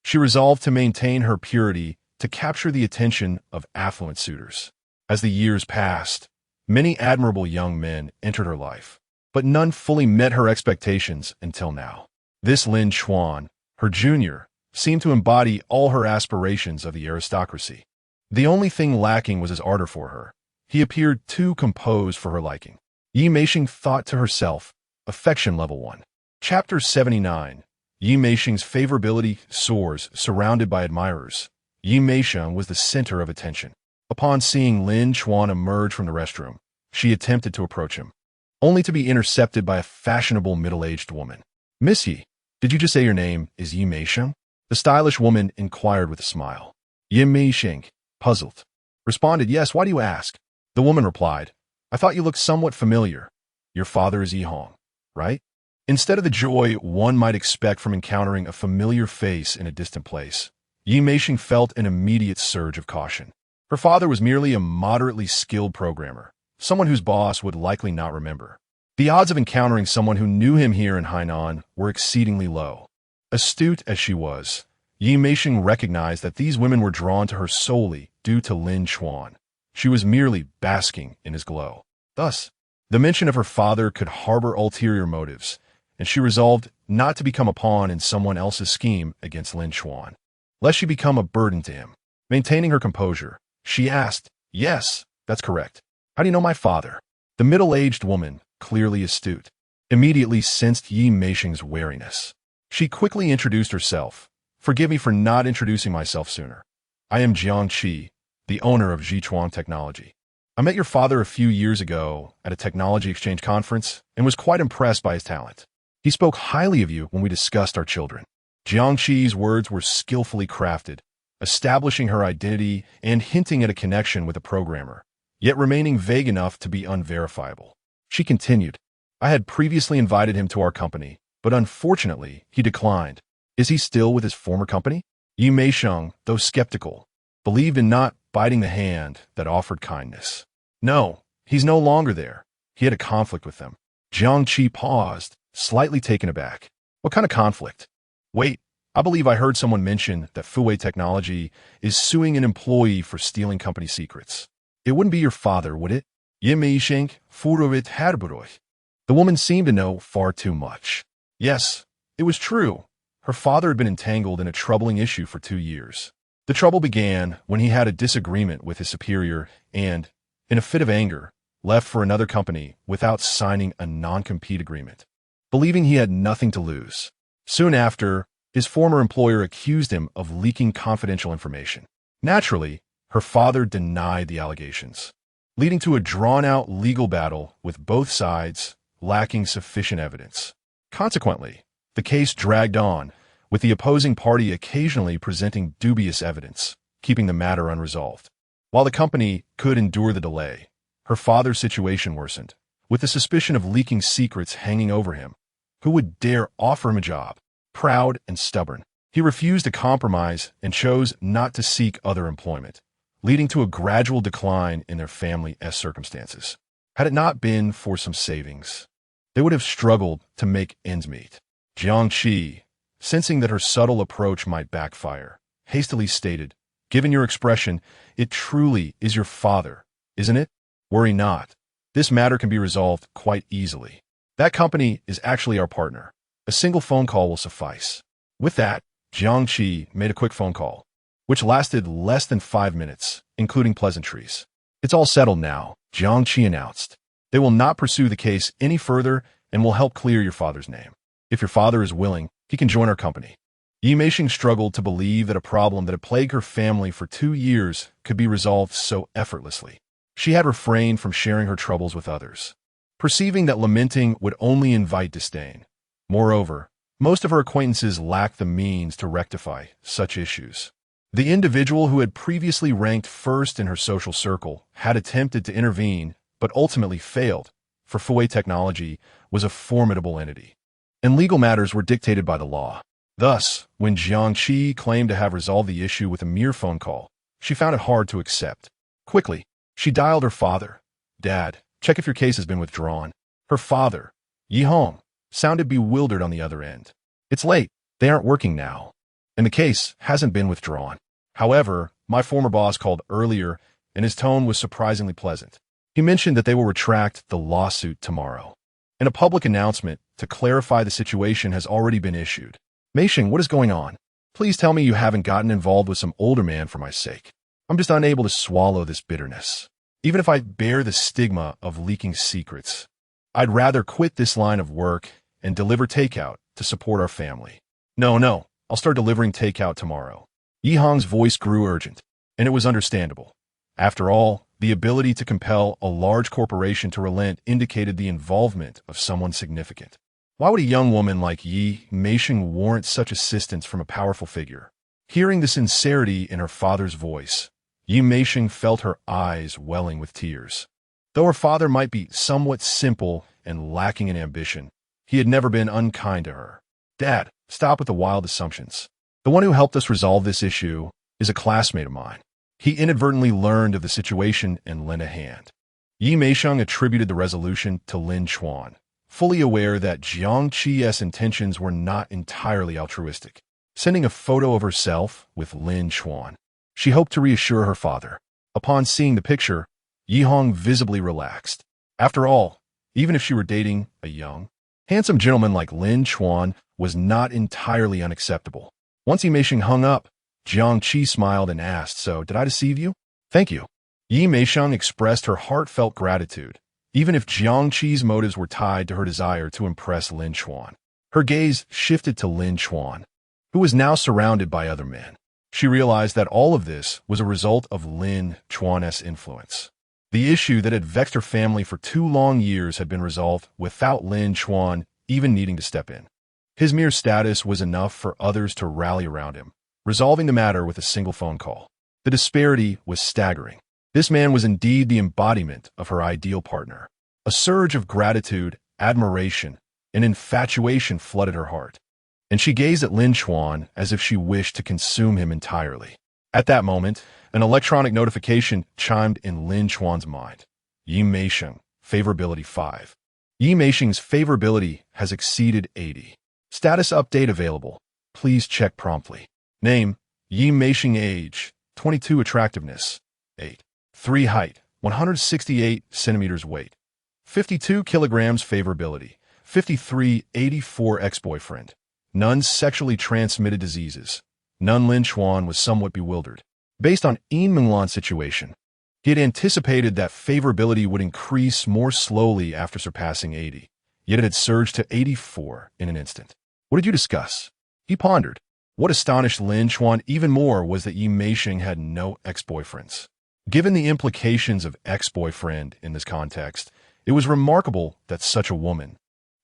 She resolved to maintain her purity to capture the attention of affluent suitors. As the years passed, many admirable young men entered her life, but none fully met her expectations until now. This Lin Chuan, her junior, seemed to embody all her aspirations of the aristocracy. The only thing lacking was his ardor for her. He appeared too composed for her liking. Yi Meixing thought to herself, affection level 1. Chapter 79. Yi Meixing's favorability soars, surrounded by admirers. Yi Meixing was the center of attention. Upon seeing Lin Chuan emerge from the restroom, she attempted to approach him, only to be intercepted by a fashionable middle-aged woman. "Miss Yi, did you just say your name is Yi Meixing?" The stylish woman inquired with a smile. Yi Meixing, puzzled, responded, "Yes, why do you ask?" The woman replied, "I thought you looked somewhat familiar. Your father is Yi Hong, right?" Instead of the joy one might expect from encountering a familiar face in a distant place, Yi Meixing felt an immediate surge of caution. Her father was merely a moderately skilled programmer, someone whose boss would likely not remember. The odds of encountering someone who knew him here in Hainan were exceedingly low. Astute as she was, Yi Meixing recognized that these women were drawn to her solely due to Lin Chuan. She was merely basking in his glow. Thus, the mention of her father could harbor ulterior motives, and she resolved not to become a pawn in someone else's scheme against Lin Chuan, lest she become a burden to him. Maintaining her composure, she asked, "Yes, that's correct. How do you know my father?" The middle-aged woman, clearly astute, immediately sensed Yi Meixing's wariness. She quickly introduced herself. "Forgive me for not introducing myself sooner. I am Jiang Qi, the owner of Jichuan Technology. I met your father a few years ago at a technology exchange conference and was quite impressed by his talent. He spoke highly of you when we discussed our children." Jiang Qi's words were skillfully crafted, establishing her identity and hinting at a connection with a programmer, yet remaining vague enough to be unverifiable. She continued, "I had previously invited him to our company, but unfortunately, he declined. Is he still with his former company?" Yi Meixing, though skeptical, believed in not biting the hand that offered kindness. "No, he's no longer there. He had a conflict with them." Jiang Qi paused, slightly taken aback. "What kind of conflict?" "Wait, I believe I heard someone mention that Fuwei Technology is suing an employee for stealing company secrets. It wouldn't be your father, would it?" Yi Meixing, Furovit Herburoy. The woman seemed to know far too much. Yes, it was true. Her father had been entangled in a troubling issue for 2 years. The trouble began when he had a disagreement with his superior and, in a fit of anger, left for another company without signing a non-compete agreement, believing he had nothing to lose. Soon after, his former employer accused him of leaking confidential information. Naturally, her father denied the allegations, leading to a drawn-out legal battle with both sides lacking sufficient evidence. Consequently, the case dragged on, with the opposing party occasionally presenting dubious evidence, keeping the matter unresolved. While the company could endure the delay, her father's situation worsened, with the suspicion of leaking secrets hanging over him. Who would dare offer him a job? Proud and stubborn, he refused to compromise and chose not to seek other employment, leading to a gradual decline in their family's circumstances. Had it not been for some savings, they would have struggled to make ends meet. Jiang Qi, sensing that her subtle approach might backfire, hastily stated, "Given your expression, it truly is your father, isn't it? Worry not. This matter can be resolved quite easily. That company is actually our partner. A single phone call will suffice." With that, Jiang Qi made a quick phone call, which lasted less than 5 minutes, including pleasantries. "It's all settled now," Jiang Qi announced. "They will not pursue the case any further and will help clear your father's name. If your father is willing, he can join our company." Yi Meixing struggled to believe that a problem that had plagued her family for 2 years could be resolved so effortlessly. She had refrained from sharing her troubles with others, perceiving that lamenting would only invite disdain. Moreover, most of her acquaintances lacked the means to rectify such issues. The individual who had previously ranked first in her social circle had attempted to intervene, but ultimately failed, for Fuwei Technology was a formidable entity, and legal matters were dictated by the law. Thus, when Jiang Qi claimed to have resolved the issue with a mere phone call, she found it hard to accept. Quickly, she dialed her father. "Dad, check if your case has been withdrawn." Her father, Yi Hong, sounded bewildered on the other end. "It's late. They aren't working now." and the case hasn't been withdrawn. However, my former boss called earlier, and his tone was surprisingly pleasant. He mentioned that they will retract the lawsuit tomorrow, and a public announcement to clarify the situation has already been issued. Meisheng, what is going on? Please tell me you haven't gotten involved with some older man for my sake. I'm just unable to swallow this bitterness. Even if I bear the stigma of leaking secrets, I'd rather quit this line of work and deliver takeout to support our family. No, I'll start delivering takeout tomorrow. Yi Hong's voice grew urgent, and it was understandable. After all, the ability to compel a large corporation to relent indicated the involvement of someone significant. Why would a young woman like Yi Meisheng warrant such assistance from a powerful figure? Hearing the sincerity in her father's voice, Yi Meisheng felt her eyes welling with tears. Though her father might be somewhat simple and lacking in ambition, he had never been unkind to her. Dad, stop with the wild assumptions. The one who helped us resolve this issue is a classmate of mine. He inadvertently learned of the situation and lent a hand. Yi Meisheng attributed the resolution to Lin Chuan, fully aware that Jiang Qi's intentions were not entirely altruistic. Sending a photo of herself with Lin Chuan, she hoped to reassure her father. Upon seeing the picture, Yi Hong visibly relaxed. After all, even if she were dating a young, handsome gentleman like Lin Chuan was not entirely unacceptable. Once Yi Meisheng hung up, Jiang Qi smiled and asked, "So, did I deceive you?" "Thank you." Yi Meisheng expressed her heartfelt gratitude, even if Jiang Qi's motives were tied to her desire to impress Lin Chuan. Her gaze shifted to Lin Chuan, who was now surrounded by other men. She realized that all of this was a result of Lin Chuan's influence. The issue that had vexed her family for 2 long years had been resolved without Lin Chuan even needing to step in. His mere status was enough for others to rally around him, resolving the matter with a single phone call. The disparity was staggering. This man was indeed the embodiment of her ideal partner. A surge of gratitude, admiration, and infatuation flooded her heart, and she gazed at Lin Chuan as if she wished to consume him entirely. At that moment, an electronic notification chimed in Lin Chuan's mind. Yi Meisheng, favorability 5. Yi Meisheng's favorability has exceeded 80. Status update available. Please check promptly. Name, Yi Meisheng. Age, 22. Attractiveness, 8. 3. Height, 168 centimeters. Weight, 52 kilograms. Favorability, 53. 84. Ex-boyfriend. None sexually transmitted diseases. None. Lin Chuan was somewhat bewildered. Based on Yin Minglan's situation, he had anticipated that favorability would increase more slowly after surpassing 80, yet it had surged to 84 in an instant. What did you discuss? He pondered. What astonished Lin Chuan even more was that Yi Meisheng had no ex-boyfriends. Given the implications of ex-boyfriend in this context, it was remarkable that such a woman,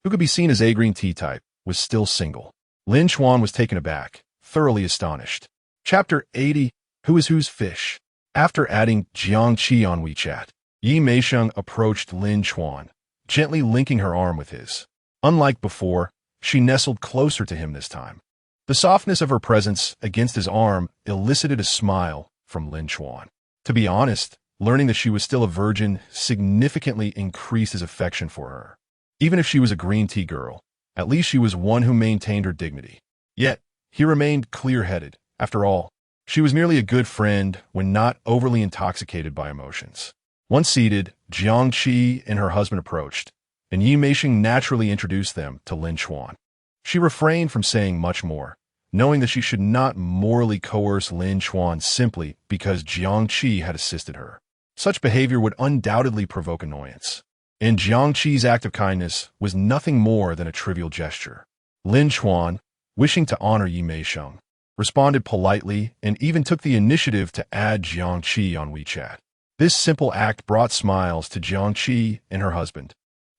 who could be seen as A-green T-type, was still single. Lin Chuan was taken aback, thoroughly astonished. Chapter 80, Who is Whose Fish? After adding Jiang Qi on WeChat, Yi Meisheng approached Lin Chuan, gently linking her arm with his. Unlike before, she nestled closer to him this time. The softness of her presence against his arm elicited a smile from Lin Chuan. To be honest, learning that she was still a virgin significantly increased his affection for her. Even if she was a green tea girl, at least she was one who maintained her dignity. Yet, he remained clear-headed. After all, she was merely a good friend when not overly intoxicated by emotions. Once seated, Jiang Qi and her husband approached, and Yi Meisheng naturally introduced them to Lin Chuan. She refrained from saying much more, knowing that she should not morally coerce Lin Chuan simply because Jiang Qi had assisted her. Such behavior would undoubtedly provoke annoyance, and Jiang Qi's act of kindness was nothing more than a trivial gesture. Lin Chuan, wishing to honor Yi Meisheng, responded politely and even took the initiative to add Jiang Qi on WeChat. This simple act brought smiles to Jiang Qi and her husband,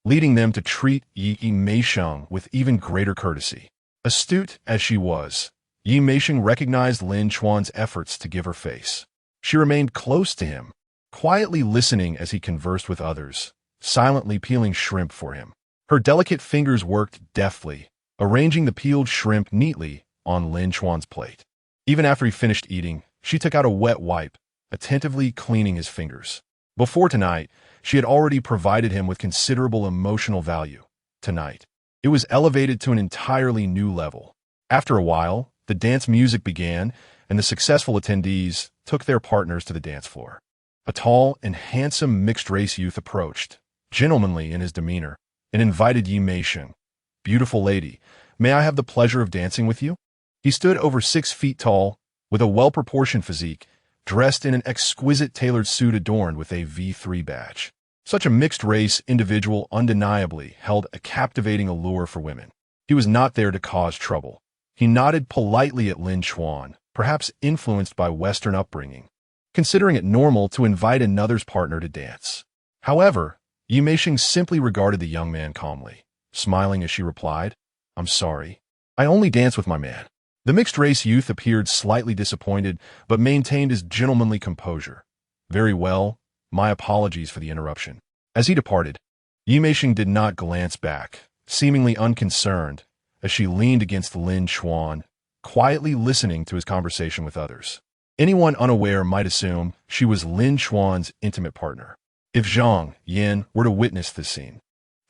leading them to treat Yi Meisheng with even greater courtesy. Astute as she was, Yi Meisheng recognized Lin Chuan's efforts to give her face. She remained close to him, quietly listening as he conversed with others, silently peeling shrimp for him. Her delicate fingers worked deftly, arranging the peeled shrimp neatly on Lin Chuan's plate. Even after he finished eating, she took out a wet wipe, attentively cleaning his fingers. Before tonight, she had already provided him with considerable emotional value. Tonight, it was elevated to an entirely new level. After a while, The dance music began, and the successful attendees took their partners to the dance floor. A tall and handsome mixed-race youth approached, gentlemanly in his demeanor, and invited Yi Mei-sheng. "Beautiful lady, may I have the pleasure of dancing with you?" He stood over 6 feet tall, with a well-proportioned physique, dressed in an exquisite tailored suit adorned with a V3 badge. Such a mixed-race individual undeniably held a captivating allure for women. He was not there to cause trouble. He nodded politely at Lin Chuan, perhaps influenced by Western upbringing, considering it normal to invite another's partner to dance. However, Yi Mei-sheng simply regarded the young man calmly, smiling as she replied, "I'm sorry. I only dance with my man." The mixed-race youth appeared slightly disappointed, but maintained his gentlemanly composure. "Very well. My apologies for the interruption." As he departed, Yi Mei-sheng did not glance back, seemingly unconcerned, as she leaned against Lin Chuan, quietly listening to his conversation with others. Anyone unaware might assume she was Lin Chuan's intimate partner. If Zhang Yan were to witness this scene,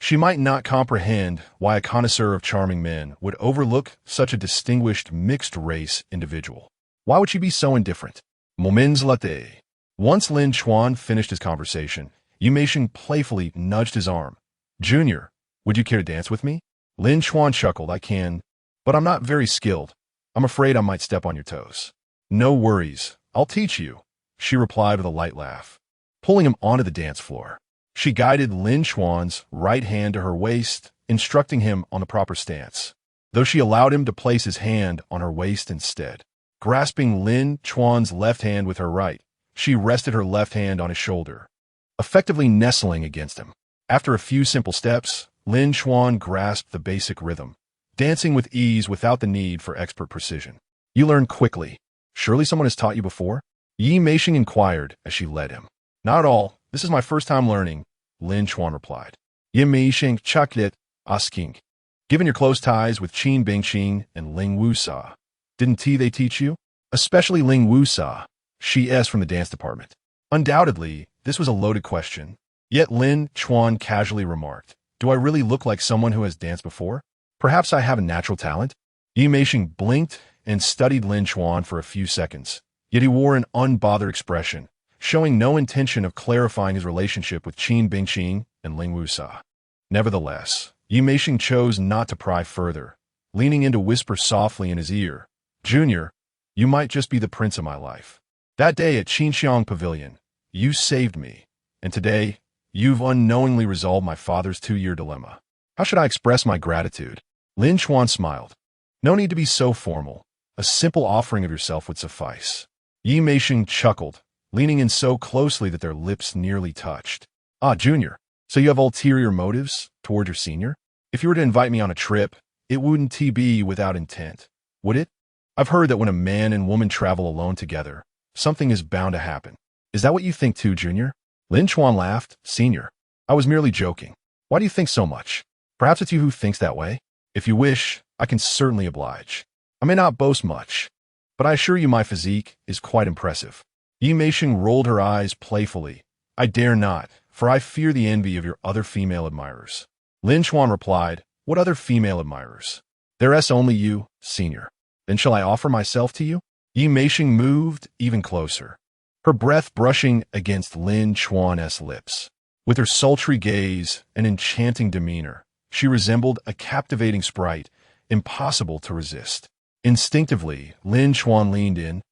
she might not comprehend why a connoisseur of charming men would overlook such a distinguished mixed-race individual. Why would she be so indifferent? Moments later. Once Lin Chuan finished his conversation, Yi Mei-sheng playfully nudged his arm. "Junior, would you care to dance with me?" Lin Chuan chuckled. "I can, but I'm not very skilled. I'm afraid I might step on your toes." "No worries. I'll teach you," she replied with a light laugh, pulling him onto the dance floor. She guided Lin Chuan's right hand to her waist, instructing him on the proper stance, though she allowed him to place his hand on her waist instead. Grasping Lin Chuan's left hand with her right, she rested her left hand on his shoulder, effectively nestling against him. After a few simple steps, Lin Chuan grasped the basic rhythm, dancing with ease without the need for expert precision. "You learn quickly. Surely someone has taught you before?" Yi Mei-sheng inquired as she led him. "Not at all. This is my first time learning," Lin Chuan replied. Yi Mei-sheng chocolate asking. "Given your close ties with Qin Bingqing and Ling Wusa, didn't they teach you? Especially Ling Wusa," she asked from the dance department. Undoubtedly, this was a loaded question. Yet Lin Chuan casually remarked, "Do I really look like someone who has danced before? Perhaps I have a natural talent?" Yi Mei-sheng blinked and studied Lin Chuan for a few seconds, yet he wore an unbothered expression, showing no intention of clarifying his relationship with Qin Bingqing and Ling Wusa. Nevertheless, Yi Mei-sheng chose not to pry further, leaning in to whisper softly in his ear, "Junior, you might just be the prince of my life. That day at Qinxiang Pavilion, you saved me, and today, you've unknowingly resolved my father's 2-year dilemma. How should I express my gratitude?" Lin Chuan smiled. "No need to be so formal. A simple offering of yourself would suffice." Yi Mei-sheng chuckled, leaning in so closely that their lips nearly touched. "Ah, Junior, so you have ulterior motives toward your senior? If you were to invite me on a trip, it wouldn't be without intent, would it? I've heard that when a man and woman travel alone together, something is bound to happen. Is that what you think too, Junior?" Lin Chuan laughed. "Senior, I was merely joking. Why do you think so much? Perhaps it's you who thinks that way. If you wish, I can certainly oblige. I may not boast much, but I assure you my physique is quite impressive." Yi Mei-sheng rolled her eyes playfully. "I dare not, for I fear the envy of your other female admirers." Lin Chuan replied, "What other female admirers? There's only you, senior. Then shall I offer myself to you?" Yi Mei-sheng moved even closer, her breath brushing against Lin Chuan's lips. With her sultry gaze and enchanting demeanor, she resembled a captivating sprite, impossible to resist. Instinctively, Lin Chuan leaned in,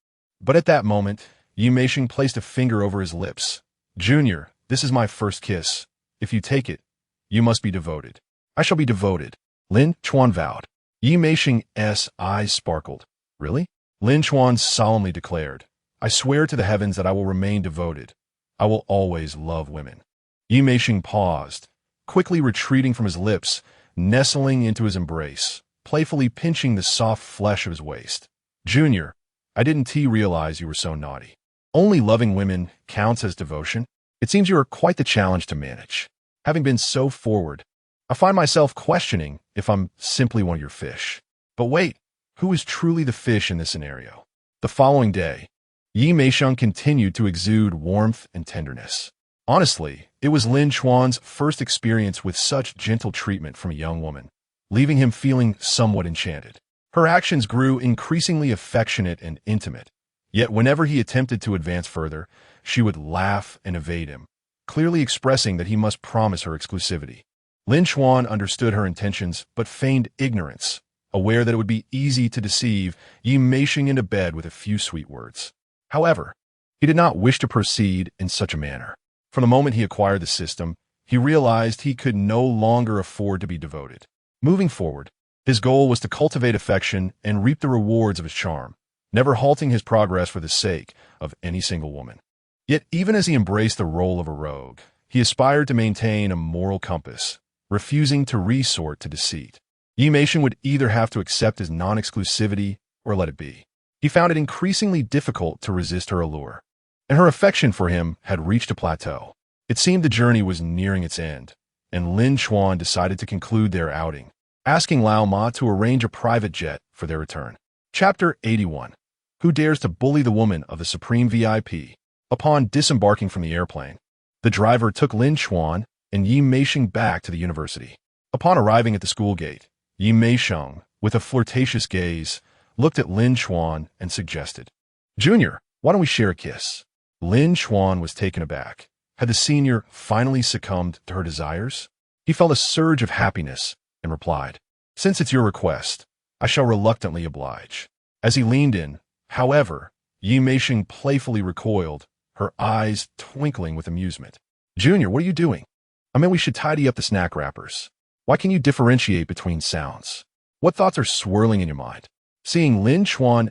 but at that moment, Yi Mei-sheng placed a finger over his lips. "Junior, this is my first kiss. If you take it, you must be devoted." "I shall be devoted," Lin Chuan vowed. Yi Mei-sheng's eyes sparkled. "Really?" Lin Chuan solemnly declared, "I swear to the heavens that I will remain devoted. I will always love women." Yi Mei-sheng paused, quickly retreating from his lips, nestling into his embrace, playfully pinching the soft flesh of his waist. "Junior, I didn't realize you were so naughty. Only loving women counts as devotion? It seems you are quite the challenge to manage. Having been so forward, I find myself questioning if I'm simply one of your fish. But wait, who is truly the fish in this scenario?" The following day, Yi Mei-sheng continued to exude warmth and tenderness. Honestly, it was Lin Chuan's first experience with such gentle treatment from a young woman, leaving him feeling somewhat enchanted. Her actions grew increasingly affectionate and intimate, yet whenever he attempted to advance further, she would laugh and evade him, clearly expressing that he must promise her exclusivity. Lin Chuan understood her intentions but feigned ignorance, aware that it would be easy to deceive Yi Meisheng into bed with a few sweet words. However, he did not wish to proceed in such a manner. From the moment he acquired the system, he realized he could no longer afford to be devoted. Moving forward, his goal was to cultivate affection and reap the rewards of his charm, never halting his progress for the sake of any single woman. Yet even as he embraced the role of a rogue, he aspired to maintain a moral compass, refusing to resort to deceit. Yi Meisheng would either have to accept his non-exclusivity or let it be. He found it increasingly difficult to resist her allure, and her affection for him had reached a plateau. It seemed the journey was nearing its end, and Lin Chuan decided to conclude their outing, asking Lao Ma to arrange a private jet for their return. Chapter 81. Who dares to bully the woman of the Supreme VIP? Upon disembarking from the airplane, the driver took Lin Chuan and Yi Meisheng back to the university. Upon arriving at the school gate, Yi Meisheng, with a flirtatious gaze, looked at Lin Chuan and suggested, "Junior, why don't we share a kiss?" Lin Chuan was taken aback. Had the senior finally succumbed to her desires? He felt a surge of happiness and replied, "Since it's your request, I shall reluctantly oblige." As he leaned in, however, Yi Meisheng playfully recoiled, her eyes twinkling with amusement. "Junior, what are you doing? I meant we should tidy up the snack wrappers. Why can you differentiate between sounds? What thoughts are swirling in your mind?" Seeing Lin Chuan's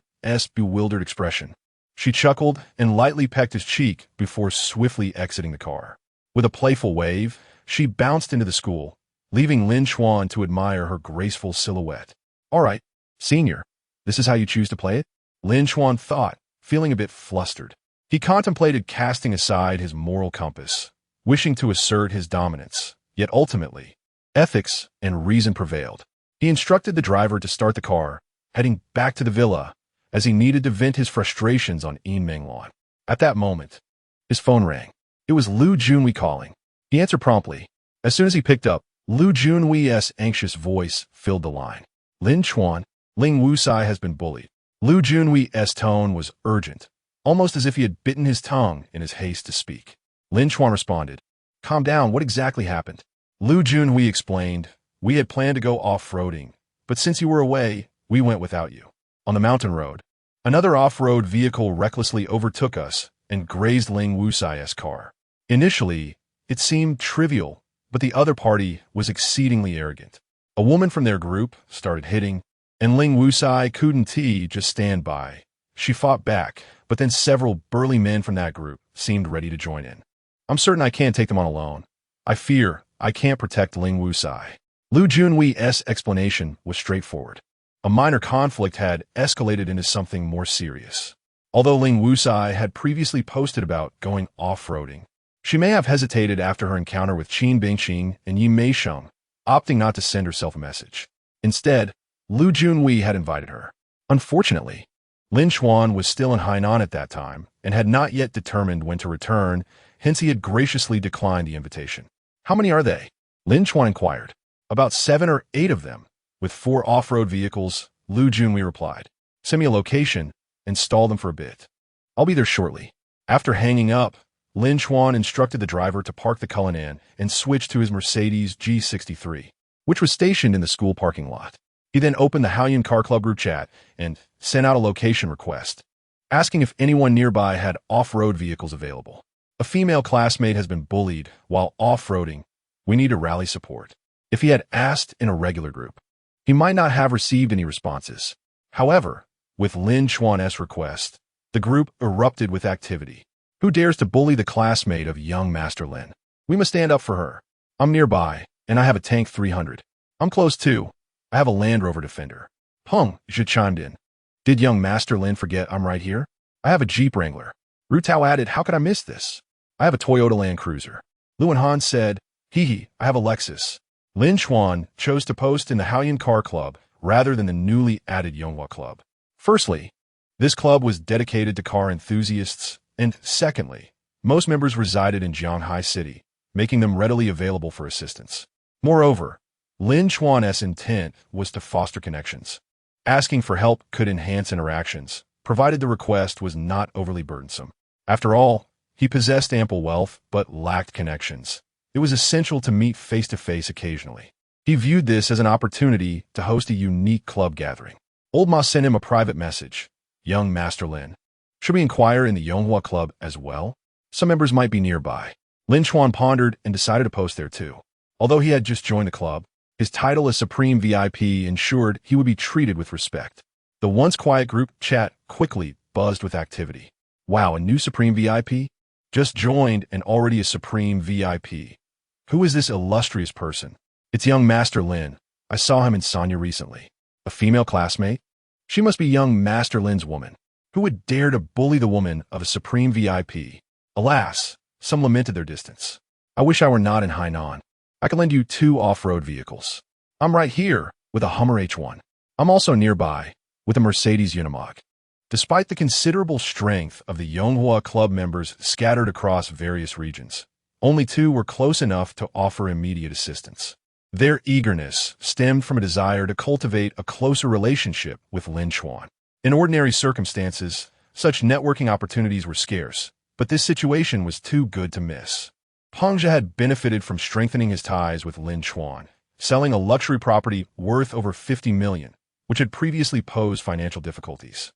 bewildered expression, she chuckled and lightly pecked his cheek before swiftly exiting the car. With a playful wave, she bounced into the school, leaving Lin Chuan to admire her graceful silhouette. "All right, senior, this is how you choose to play it?" Lin Chuan thought, feeling a bit flustered. He contemplated casting aside his moral compass, wishing to assert his dominance, yet ultimately, ethics and reason prevailed. He instructed the driver to start the car, heading back to the villa, as he needed to vent his frustrations on Yin Menglan. At that moment, his phone rang. It was Lu Junwei calling. He answered promptly. As soon as he picked up, Lu Junwei's anxious voice filled the line. "Lin Chuan, Ling Wusai has been bullied." Lu Junwei's tone was urgent, almost as if he had bitten his tongue in his haste to speak. Lin Chuan responded, "Calm down, what exactly happened?" Lu Junwei explained, "We had planned to go off-roading, but since you were away, we went without you." On the mountain road, another off-road vehicle recklessly overtook us and grazed Ling Wusai's car. Initially, it seemed trivial, but the other party was exceedingly arrogant. A woman from their group started hitting, and Ling Wusai couldn't just stand by. She fought back, but then several burly men from that group seemed ready to join in. "I'm certain I can't take them on alone. I fear I can't protect Ling Wusai." Lu Junwei's explanation was straightforward. A minor conflict had escalated into something more serious. Although Ling Wusai had previously posted about going off-roading, she may have hesitated after her encounter with Qin Bingqing and Yi Meisheng, opting not to send herself a message. Instead, Lu Junwei had invited her. Unfortunately, Lin Chuan was still in Hainan at that time and had not yet determined when to return, hence he had graciously declined the invitation. "How many are they?" Lin Chuan inquired. "About 7 or 8 of them, with 4 off-road vehicles," Lu Junwei replied. "Send me a location and stall them for a bit. I'll be there shortly." After hanging up, Lin Chuan instructed the driver to park the Cullinan and switch to his Mercedes G63, which was stationed in the school parking lot. He then opened the Haoyuan Car Club group chat and sent out a location request, asking if anyone nearby had off-road vehicles available. "A female classmate has been bullied while off-roading. We need to rally support." If he had asked in a regular group, he might not have received any responses. However, with Lin Chuan's request, the group erupted with activity. "Who dares to bully the classmate of young Master Lin? We must stand up for her. I'm nearby, and I have a Tank 300. I'm close too. I have a Land Rover Defender." Peng Zhi chimed in. "Did young Master Lin forget I'm right here? I have a Jeep Wrangler." Ru Tao added, "How could I miss this? I have a Toyota Land Cruiser." Luan Han said, "Hee, I have a Lexus." Lin Chuan chose to post in the Haoyuan Car Club rather than the newly added Yonghua Club. Firstly, this club was dedicated to car enthusiasts, and secondly, most members resided in Jianghai City, making them readily available for assistance. Moreover, Lin Chuan's intent was to foster connections. Asking for help could enhance interactions, provided the request was not overly burdensome. After all, he possessed ample wealth but lacked connections. It was essential to meet face-to-face occasionally. He viewed this as an opportunity to host a unique club gathering. Old Ma sent him a private message. Young Master Lin. Should we inquire in the Yonghua Club as well? Some members might be nearby. Lin Chuan pondered and decided to post there too. Although he had just joined the club, his title as Supreme VIP ensured he would be treated with respect. The once quiet group chat quickly buzzed with activity. Wow, a new Supreme VIP? Just joined and already a Supreme VIP. Who is this illustrious person? It's young Master Lin. I saw him in Sanya recently. A female classmate? She must be young Master Lin's woman. Who would dare to bully the woman of a Supreme VIP? Alas, some lamented their distance. I wish I were not in Hainan. I can lend you 2 off-road vehicles. I'm right here with a Hummer H1. I'm also nearby with a Mercedes Unimog. Despite the considerable strength of the Yonghua Club members scattered across various regions, only 2 were close enough to offer immediate assistance. Their eagerness stemmed from a desire to cultivate a closer relationship with Lin Chuan. In ordinary circumstances, such networking opportunities were scarce, but this situation was too good to miss. Pangjia had benefited from strengthening his ties with Lin Chuan, selling a luxury property worth over 50 million, which had previously posed financial difficulties.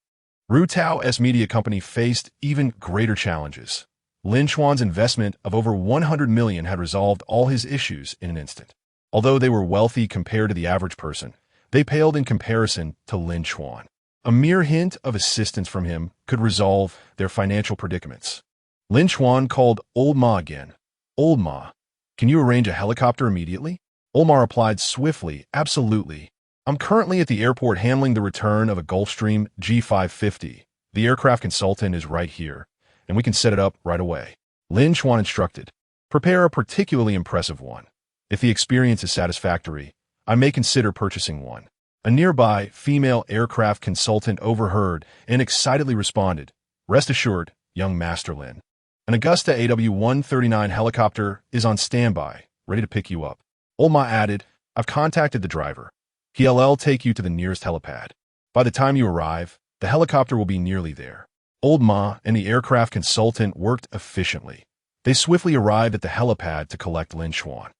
Rutao's media company faced even greater challenges. Lin Chuan's investment of over 100 million had resolved all his issues in an instant. Although they were wealthy compared to the average person, they paled in comparison to Lin Chuan. A mere hint of assistance from him could resolve their financial predicaments. Lin Chuan called Old Ma again. Old Ma, can you arrange a helicopter immediately? Old Ma replied swiftly, absolutely. I'm currently at the airport handling the return of a Gulfstream G550. The aircraft consultant is right here, and we can set it up right away. Lin Chuan instructed. Prepare a particularly impressive one. If the experience is satisfactory, I may consider purchasing one. A nearby female aircraft consultant overheard and excitedly responded, rest assured, young Master Lin. An Augusta AW-139 helicopter is on standby, ready to pick you up. Old Ma added, I've contacted the driver. He'll take you to the nearest helipad. By the time you arrive, the helicopter will be nearly there. Old Ma and the aircraft consultant worked efficiently. They swiftly arrived at the helipad to collect Lin Chuan.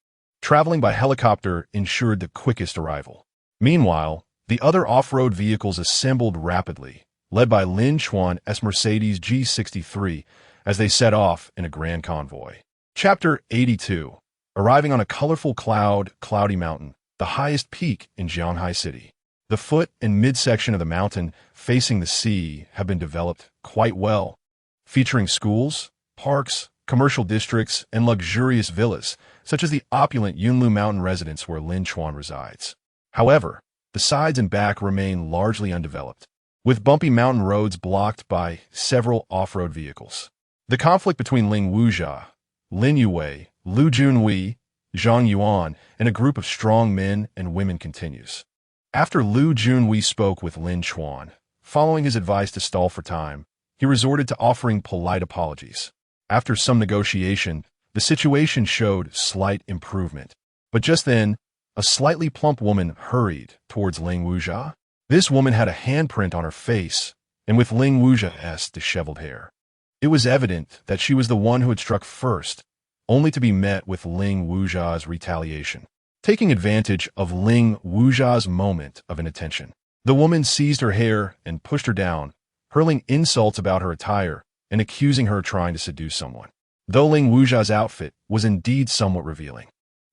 Traveling by helicopter ensured the quickest arrival. Meanwhile, the other off-road vehicles assembled rapidly, led by Lin Chuan's Mercedes G63, as they set off in a grand convoy. Chapter 82. Arriving on a colorful cloudy mountain, the highest peak in Jianghai City. The foot and midsection of the mountain facing the sea have been developed quite well, featuring schools, parks, commercial districts, and luxurious villas, such as the opulent Yunlu Mountain residence where Lin Chuan resides. However, the sides and back remain largely undeveloped, with bumpy mountain roads blocked by several off-road vehicles. The conflict between Ling Wuzhia, Lin Yuwei, Lu Junhui, Zhang Yuan, and a group of strong men and women continues. After Lu Junhui spoke with Lin Chuan, following his advice to stall for time, he resorted to offering polite apologies. After some negotiation, the situation showed slight improvement. But just then, a slightly plump woman hurried towards Ling Wuzhia. This woman had a handprint on her face, and with Ling Wuzhia's disheveled hair. It was evident that she was the one who had struck first, only to be met with Ling Wuzhia's retaliation. Taking advantage of Ling Wuzhia's moment of inattention, the woman seized her hair and pushed her down, hurling insults about her attire and accusing her of trying to seduce someone. Though Ling Wuzhia's outfit was indeed somewhat revealing,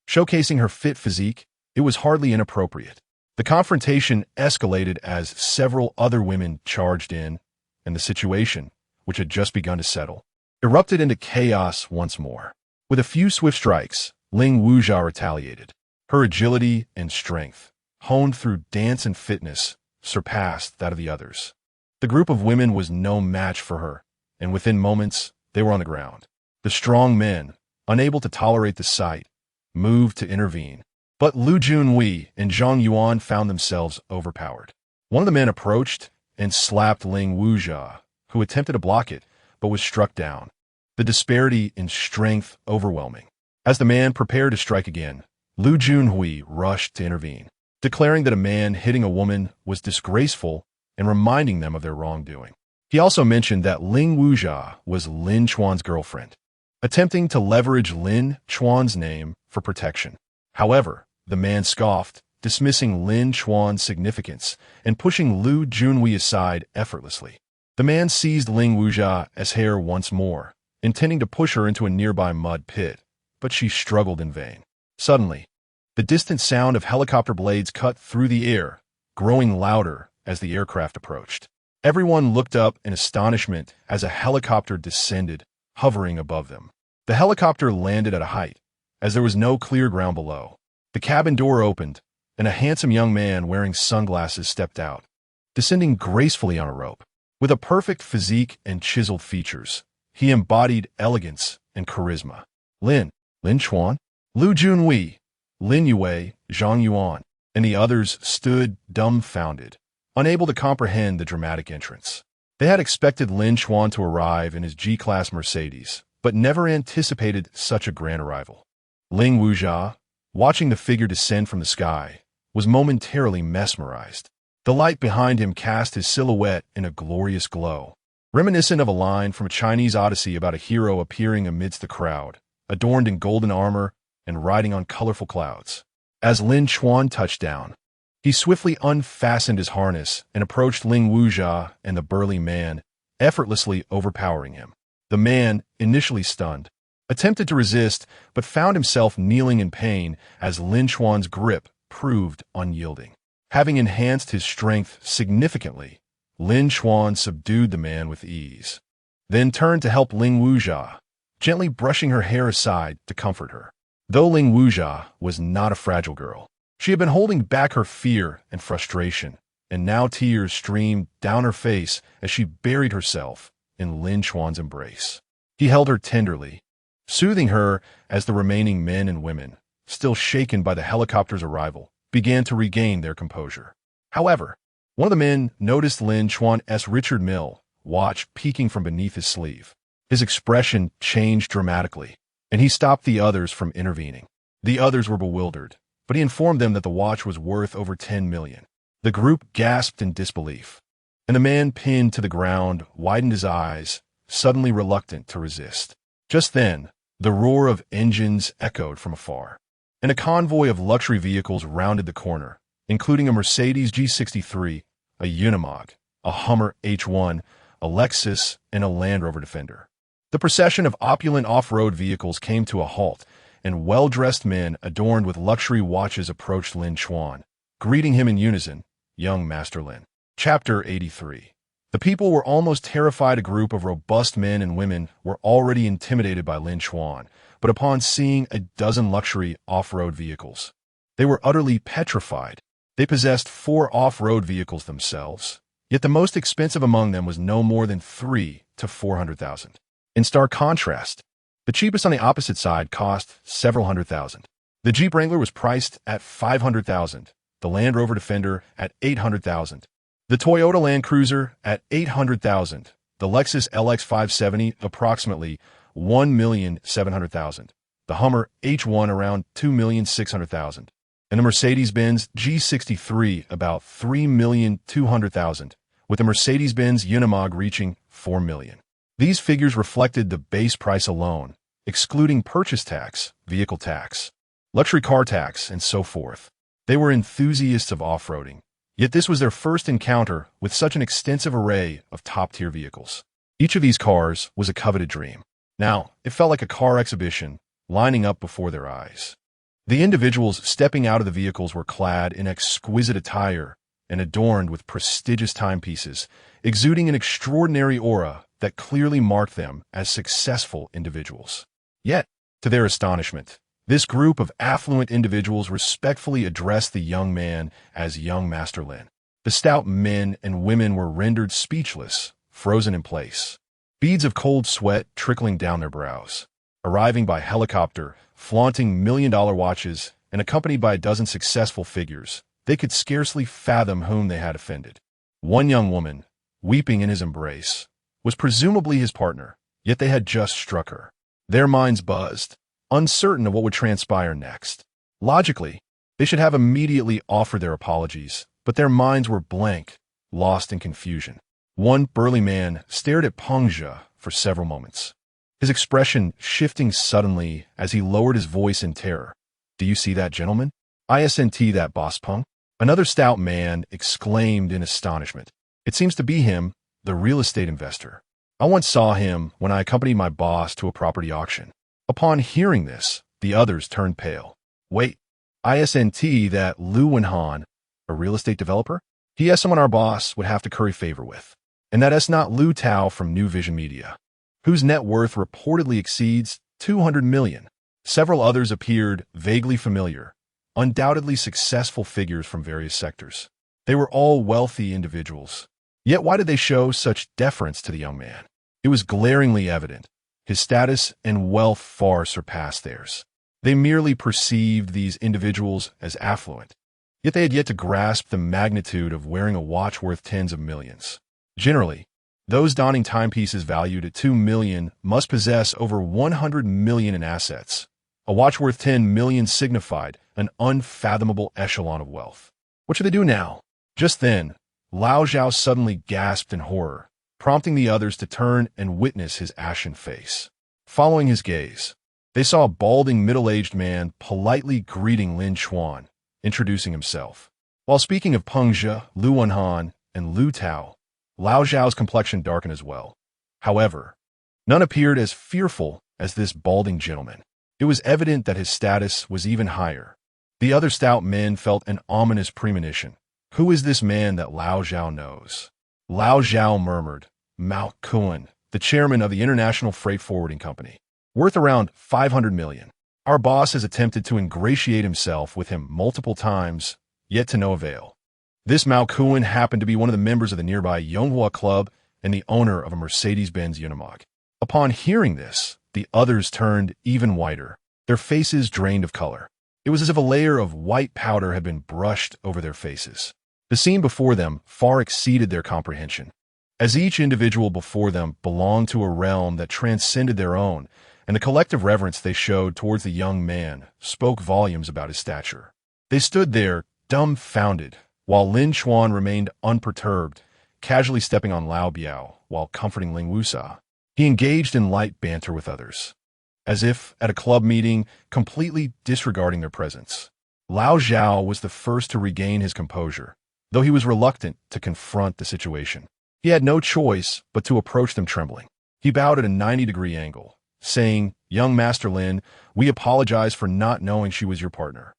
showcasing her fit physique, it was hardly inappropriate. The confrontation escalated as several other women charged in, and the situation, which had just begun to settle, erupted into chaos once more. With a few swift strikes, Ling Wuzhia retaliated. Her agility and strength, honed through dance and fitness, surpassed that of the others. The group of women was no match for her, and within moments, they were on the ground. The strong men, unable to tolerate the sight, moved to intervene. But Lu Junhui and Zhang Yuan found themselves overpowered. One of the men approached and slapped Ling Wuzhia, who attempted to block it, but was struck down. The disparity in strength overwhelming. As the man prepared to strike again, Lu Junhui rushed to intervene. declaring that a man hitting a woman was disgraceful and reminding them of their wrongdoing. He also mentioned that Ling Wujia was Lin Chuan's girlfriend, attempting to leverage Lin Chuan's name for protection. However, the man scoffed, dismissing Lin Chuan's significance and pushing Lu Junhui aside effortlessly. The man seized Ling Wujia as hair once more, intending to push her into a nearby mud pit, but she struggled in vain. Suddenly, the distant sound of helicopter blades cut through the air, growing louder as the aircraft approached. Everyone looked up in astonishment as a helicopter descended, hovering above them. The helicopter landed at a height, as there was no clear ground below. The cabin door opened, and a handsome young man wearing sunglasses stepped out, descending gracefully on a rope. With a perfect physique and chiseled features, he embodied elegance and charisma. Lin Chuan, Lu Junhui, Lin Yue, Zhang Yuan, and the others stood dumbfounded, unable to comprehend the dramatic entrance. They had expected Lin Chuan to arrive in his G-Class Mercedes, but never anticipated such a grand arrival. Ling Wujia, watching the figure descend from the sky, was momentarily mesmerized. The light behind him cast his silhouette in a glorious glow, reminiscent of a line from a Chinese Odyssey about a hero appearing amidst the crowd, adorned in golden armor and riding on colorful clouds. As Lin Chuan touched down, he swiftly unfastened his harness and approached Ling Wujia and the burly man, effortlessly overpowering him. The man, initially stunned, attempted to resist but found himself kneeling in pain as Lin Chuan's grip proved unyielding. Having enhanced his strength significantly, Lin Chuan subdued the man with ease, then turned to help Ling Wujia, gently brushing her hair aside to comfort her. Though Ling Wujia was not a fragile girl, she had been holding back her fear and frustration, and now tears streamed down her face as she buried herself in Lin Chuan's embrace. He held her tenderly, soothing her as the remaining men and women, still shaken by the helicopter's arrival, began to regain their composure. However, one of the men noticed Lin Chuan's Richard Mille watch peeking from beneath his sleeve. His expression changed dramatically, and he stopped the others from intervening. The others were bewildered, but he informed them that the watch was worth over 10 million. The group gasped in disbelief, and the man pinned to the ground widened his eyes, suddenly reluctant to resist. Just then, the roar of engines echoed from afar, and a convoy of luxury vehicles rounded the corner, including a Mercedes G63, a Unimog, a Hummer H1, a Lexus, and a Land Rover Defender. The procession of opulent off-road vehicles came to a halt, and well-dressed men adorned with luxury watches approached Lin Chuan, greeting him in unison, "Young Master Lin." Chapter 83. The people were almost terrified. A group of robust men and women were already intimidated by Lin Chuan, but upon seeing a dozen luxury off-road vehicles, they were utterly petrified. They possessed 4 off-road vehicles themselves, yet the most expensive among them was no more than 3 to 400,000. In stark contrast, the cheapest on the opposite side cost several hundred thousand. The Jeep Wrangler was priced at 500,000, the Land Rover Defender at 800,000, the Toyota Land Cruiser at 800,000, the Lexus LX 570 approximately 1,700,000, the Hummer H1 around 2,600,000, and the Mercedes-Benz G63 about 3,200,000, with the Mercedes-Benz Unimog reaching 4 million. These figures reflected the base price alone, excluding purchase tax, vehicle tax, luxury car tax, and so forth. They were enthusiasts of off-roading, yet this was their first encounter with such an extensive array of top-tier vehicles. Each of these cars was a coveted dream. Now, it felt like a car exhibition lining up before their eyes. The individuals stepping out of the vehicles were clad in exquisite attire and adorned with prestigious timepieces, exuding an extraordinary aura that clearly marked them as successful individuals. Yet, to their astonishment, this group of affluent individuals respectfully addressed the young man as Young Master Lin. The stout men and women were rendered speechless, frozen in place, beads of cold sweat trickling down their brows. Arriving by helicopter, flaunting million-dollar watches, and accompanied by a dozen successful figures, they could scarcely fathom whom they had offended. One young woman, weeping in his embrace, was presumably his partner, yet they had just struck her. Their minds buzzed, uncertain of what would transpire next. Logically, They should have immediately offered their apologies, but their minds were blank, lost in confusion. One burly man stared at Pengja for several moments, his expression shifting suddenly as he lowered his voice in terror. "Do you see that, gentleman? Isn't that boss Peng?" Another stout man exclaimed in astonishment. "It seems to be him, the real estate investor. I once saw him when I accompanied my boss to a property auction." Upon hearing this, the others turned pale. "Wait, isn't that Lu Wenhan, a real estate developer? He is someone our boss would have to curry favor with. And that is not Lu Tao from New Vision Media, whose net worth reportedly exceeds 200 million. Several others appeared vaguely familiar, undoubtedly successful figures from various sectors. They were all wealthy individuals. Yet why did they show such deference to the young man? It was glaringly evident. His status and wealth far surpassed theirs. They merely perceived these individuals as affluent. Yet they had yet to grasp the magnitude of wearing a watch worth tens of millions. Generally, those donning timepieces valued at 2 million must possess over 100 million in assets. A watch worth 10 million signified an unfathomable echelon of wealth. What should they do now? Just then, Lao Zhao suddenly gasped in horror, prompting the others to turn and witness his ashen face. Following his gaze, they saw a balding middle-aged man politely greeting Lin Chuan, introducing himself. While speaking of Pengja, Lu Wenhan, and Lu Tao, Lao Zhao's complexion darkened as well. However, none appeared as fearful as this balding gentleman. It was evident that his status was even higher. The other stout men felt an ominous premonition. Who is this man that Lao Zhao knows? Lao Zhao murmured, "Mao Kuan, the chairman of the International Freight Forwarding Company, worth around 500 million. Our boss has attempted to ingratiate himself with him multiple times, yet to no avail." This Mao Kuan happened to be one of the members of the nearby Yonghua Club and the owner of a Mercedes-Benz Unimog. Upon hearing this, the others turned even whiter, their faces drained of color. It was as if a layer of white powder had been brushed over their faces. The scene before them far exceeded their comprehension, as each individual before them belonged to a realm that transcended their own, and the collective reverence they showed towards the young man spoke volumes about his stature. They stood there, dumbfounded, while Lin Chuan remained unperturbed, casually stepping on Lao Biao while comforting Ling Wusa. He engaged in light banter with others, as if at a club meeting, completely disregarding their presence. Lao Zhao was the first to regain his composure, though he was reluctant to confront the situation. He had no choice but to approach them trembling. He bowed at a 90-degree angle, saying, "Young Master Lin, we apologize for not knowing she was your partner.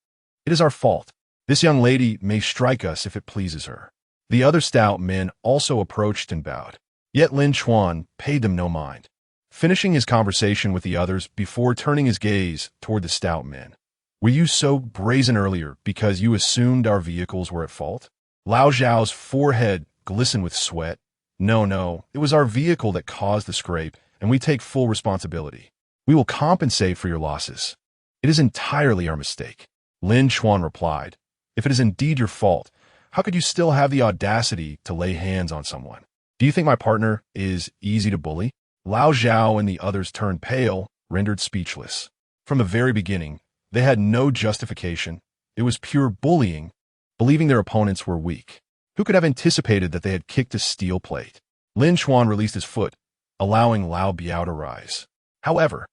It is our fault. This young lady may strike us if it pleases her." The other stout men also approached and bowed. Yet Lin Chuan paid them no mind, finishing his conversation with the others before turning his gaze toward the stout men. "Were you so brazen earlier because you assumed our vehicles were at fault?" Lao Zhao's forehead glistened with sweat. No, it was our vehicle that caused the scrape, and we take full responsibility. We will compensate for your losses. It is entirely our mistake." Lin Chuan replied, "If it is indeed your fault, how could you still have the audacity to lay hands on someone? Do you think my partner is easy to bully?" Lao Zhao and the others turned pale, rendered speechless. From the very beginning, they had no justification. It was pure bullying, believing their opponents were weak. Who could have anticipated that they had kicked a steel plate? Lin Chuan released his foot, allowing Lao Biao to rise. However,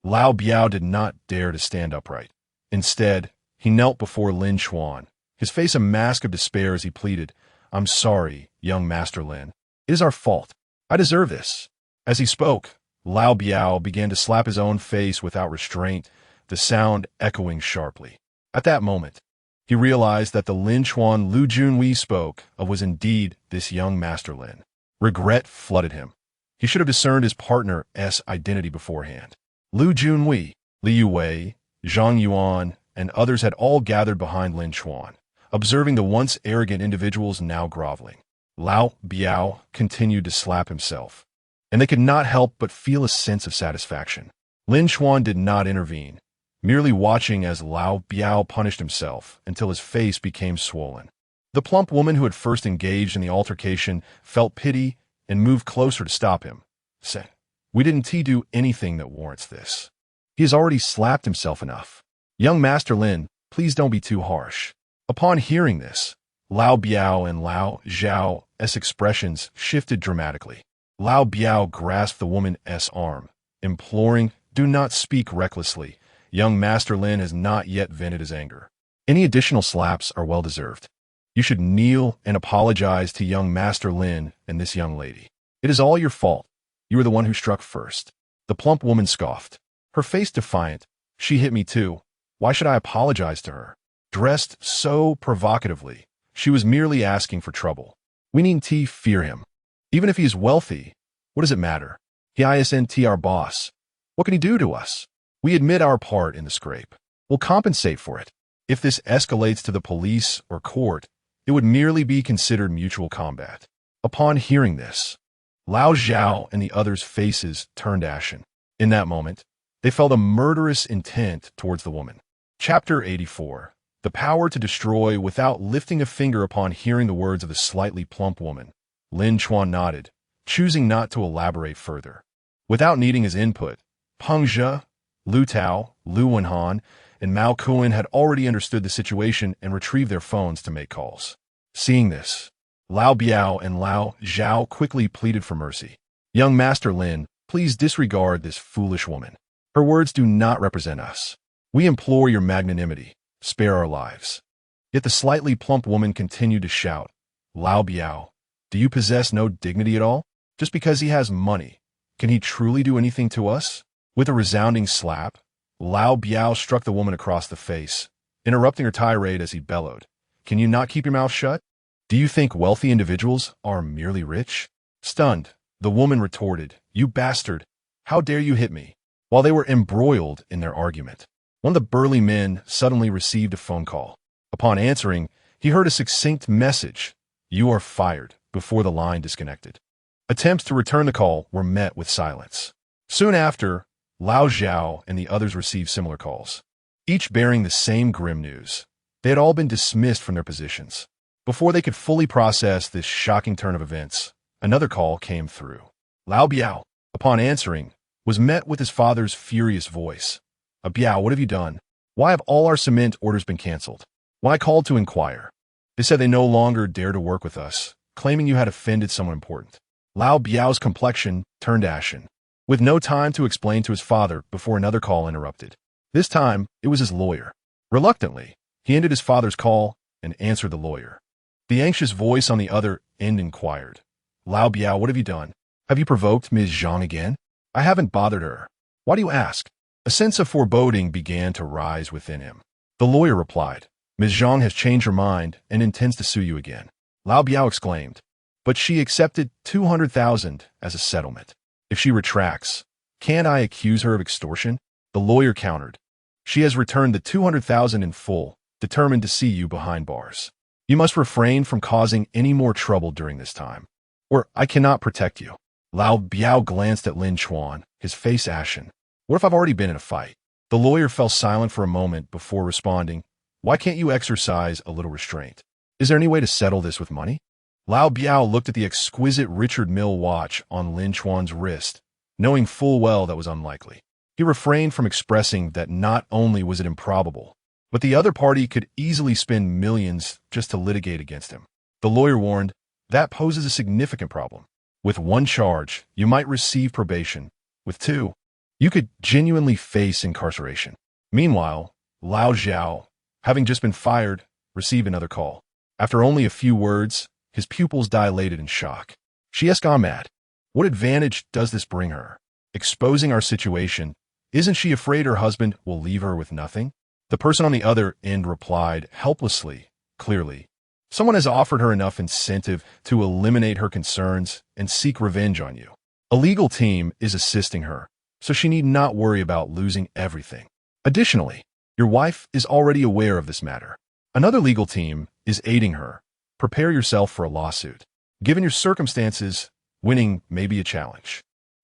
Lao Biao did not dare to stand upright. Instead, he knelt before Lin Chuan, his face a mask of despair as he pleaded, "I'm sorry, young Master Lin. It is our fault. I deserve this." As he spoke, Lao Biao began to slap his own face without restraint, the sound echoing sharply. At that moment, he realized that the Lin Chuan Lu Junwei spoke of was indeed this young Master Lin. Regret flooded him. He should have discerned his partner's identity beforehand. Lu Junwei, Liu Wei, Zhang Yuan, and others had all gathered behind Lin Chuan, observing the once arrogant individuals now groveling. Lao Biao continued to slap himself, and they could not help but feel a sense of satisfaction. Lin Chuan did not intervene, merely watching as Lao Biao punished himself until his face became swollen. The plump woman who had first engaged in the altercation felt pity and moved closer to stop him, saying, "We didn't do anything that warrants this. He has already slapped himself enough. Young Master Lin, please don't be too harsh. Upon hearing this, Lao Biao and Lao Zhao's expressions shifted dramatically. Lao Biao grasped the woman's arm, imploring, "Do not speak recklessly. Young Master Lin has not yet vented his anger. Any additional slaps are well-deserved. You should kneel and apologize to young Master Lin and this young lady. It is all your fault. You were the one who struck first." The plump woman scoffed, her face defiant. "She hit me too. Why should I apologize to her?" Dressed so provocatively, she was merely asking for trouble. We needn't fear him. Even if he is wealthy, what does it matter? He isn't our boss. What can he do to us? We admit our part in the scrape. We'll compensate for it. If this escalates to the police or court, it would merely be considered mutual combat. Upon hearing this, Lao Zhao and the others' faces turned ashen. In that moment, they felt a murderous intent towards the woman. Chapter 84. The power to destroy without lifting a finger. Upon hearing the words of the slightly plump woman, Lin Chuan nodded, choosing not to elaborate further. Without needing his input, Peng Zhe, Lu Tao, Lu Wenhan, and Mao Kuan had already understood the situation and retrieved their phones to make calls. Seeing this, Lao Biao and Lao Zhao quickly pleaded for mercy. "Young Master Lin, please disregard this foolish woman. Her words do not represent us. We implore your magnanimity. Spare our lives." Yet the slightly plump woman continued to shout, "Lao Biao, do you possess no dignity at all? Just because he has money, can he truly do anything to us?" With a resounding slap, Lao Biao struck the woman across the face, interrupting her tirade as he bellowed, "Can you not keep your mouth shut? Do you think wealthy individuals are merely rich?" Stunned, the woman retorted, "You bastard! How dare you hit me?" While they were embroiled in their argument, one of the burly men suddenly received a phone call. Upon answering, he heard a succinct message, "You are fired," before the line disconnected. Attempts to return the call were met with silence. Soon after, Lao Zhao and the others received similar calls, each bearing the same grim news. They had all been dismissed from their positions. Before they could fully process this shocking turn of events, another call came through. Lao Biao, upon answering, was met with his father's furious voice. "Biao, what have you done? Why have all our cement orders been canceled?" When I called to inquire, they said they no longer dare to work with us, claiming you had offended someone important. Lao Biao's complexion turned ashen, with no time to explain to his father before another call interrupted. This time, it was his lawyer. Reluctantly, he ended his father's call and answered the lawyer. The anxious voice on the other end inquired, "Lao Biao, what have you done? Have you provoked Ms. Zhang again?" "I haven't bothered her." "Why do you ask?" A sense of foreboding began to rise within him. The lawyer replied, "Ms. Zhang has changed her mind and intends to sue you again." Lao Biao exclaimed, "But she accepted 200,000 as a settlement. If she retracts, can't I accuse her of extortion?" The lawyer countered, "She has returned the 200,000 in full, determined to see you behind bars. You must refrain from causing any more trouble during this time, or I cannot protect you." Lao Biao glanced at Lin Chuan, his face ashen. "What if I've already been in a fight?" The lawyer fell silent for a moment before responding, "Why can't you exercise a little restraint? Is there any way to settle this with money?" Lao Biao looked at the exquisite Richard Mille watch on Lin Chuan's wrist, knowing full well that was unlikely. He refrained from expressing that not only was it improbable, but the other party could easily spend millions just to litigate against him. The lawyer warned, "That poses a significant problem. With one charge, you might receive probation. With two, you could genuinely face incarceration." Meanwhile, Lao Zhao, having just been fired, received another call. After only a few words, his pupils dilated in shock. "She has gone mad. What advantage does this bring her? Exposing our situation, isn't she afraid her husband will leave her with nothing?" The person on the other end replied helplessly, clearly, "Someone has offered her enough incentive to eliminate her concerns and seek revenge on you. A legal team is assisting her, so she need not worry about losing everything. Additionally, your wife is already aware of this matter. Another legal team is aiding her. Prepare yourself for a lawsuit. Given your circumstances, winning may be a challenge."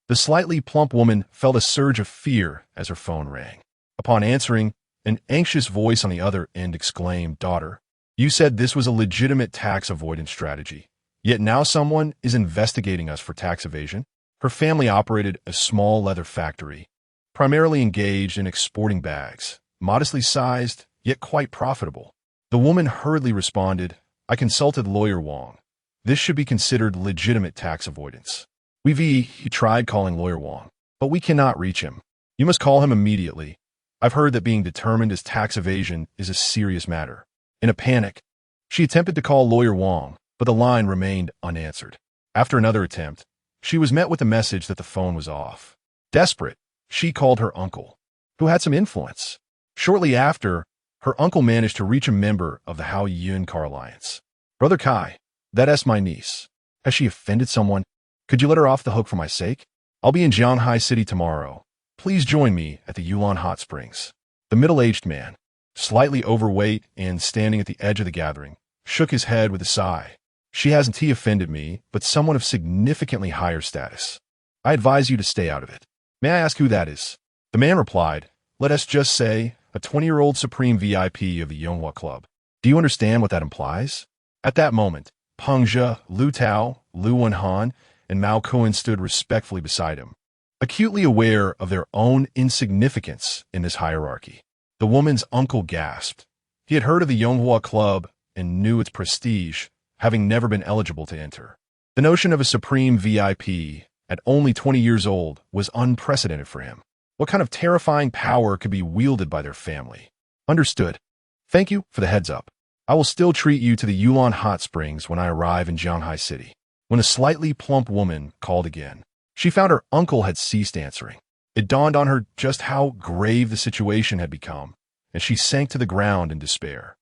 The slightly plump woman felt a surge of fear as her phone rang. Upon answering, an anxious voice on the other end exclaimed, "Daughter, you said this was a legitimate tax avoidance strategy, yet now someone is investigating us for tax evasion?" Her family operated a small leather factory, primarily engaged in exporting bags, modestly sized yet quite profitable. The woman hurriedly responded, I consulted lawyer Wong. This should be considered legitimate tax avoidance. He tried calling lawyer Wong, but we cannot reach him. You must call him immediately. I've heard that being determined as tax evasion is a serious matter. In a panic, she attempted to call lawyer Wong, but the line remained unanswered. After another attempt, she was met with a message that the phone was off. Desperate, she called her uncle, who had some influence. Shortly after, her uncle managed to reach a member of the Hao Yun Car Alliance. Brother Kai, that's my niece. Has she offended someone? Could you let her off the hook for my sake? I'll be in Jianghai City tomorrow. Please join me at the Yulon Hot Springs. The middle-aged man, slightly overweight and standing at the edge of the gathering, shook his head with a sigh. She hasn't offended me, but someone of significantly higher status. I advise you to stay out of it. May I ask who that is? The man replied, let us just say, a 20-year-old supreme VIP of the Yonghua Club. Do you understand what that implies? At that moment, Peng Zhe, Lu Tao, Lu Wenhan, and Mao Kuan stood respectfully beside him, acutely aware of their own insignificance in this hierarchy. The woman's uncle gasped. He had heard of the Yonghua Club and knew its prestige, having never been eligible to enter. The notion of a supreme VIP, at only 20 years old, was unprecedented for him. What kind of terrifying power could be wielded by their family? Understood. Thank you for the heads up. I will still treat you to the Yulon Hot Springs when I arrive in Jianghai City. When a slightly plump woman called again, she found her uncle had ceased answering. It dawned on her just how grave the situation had become, and she sank to the ground in despair.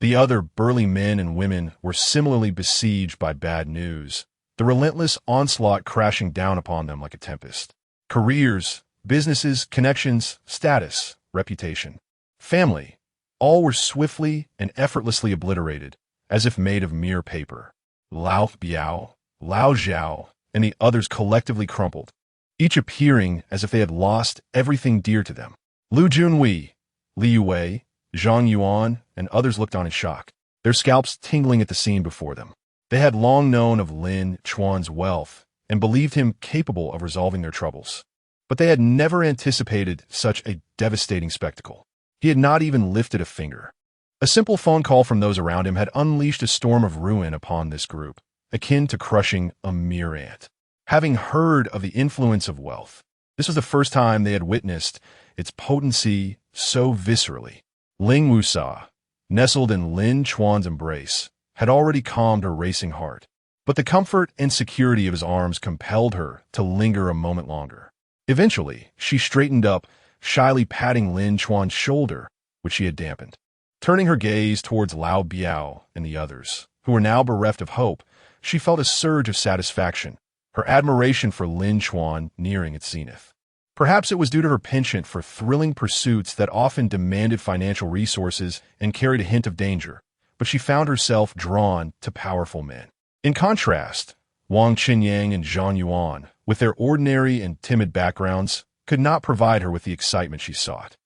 The other burly men and women were similarly besieged by bad news, the relentless onslaught crashing down upon them like a tempest. Careers, businesses, connections, status, reputation, family, all were swiftly and effortlessly obliterated, as if made of mere paper. Lao Biao, Lao Zhao, and the others collectively crumpled, each appearing as if they had lost everything dear to them. Lu Junwei, Li Yue, Zhang Yuan, and others looked on in shock, their scalps tingling at the scene before them. They had long known of Lin Chuan's wealth and believed him capable of resolving their troubles. But they had never anticipated such a devastating spectacle. He had not even lifted a finger. A simple phone call from those around him had unleashed a storm of ruin upon this group, akin to crushing a mere ant. Having heard of the influence of wealth, this was the first time they had witnessed its potency so viscerally. Ling Wusa, nestled in Lin Chuan's embrace, had already calmed her racing heart, but the comfort and security of his arms compelled her to linger a moment longer. Eventually, she straightened up, shyly patting Lin Chuan's shoulder, which she had dampened. Turning her gaze towards Lao Biao and the others, who were now bereft of hope, she felt a surge of satisfaction, her admiration for Lin Chuan nearing its zenith. Perhaps it was due to her penchant for thrilling pursuits that often demanded financial resources and carried a hint of danger, but she found herself drawn to powerful men. In contrast, Wang Qinyang and Zhang Yuan, with their ordinary and timid backgrounds, could not provide her with the excitement she sought.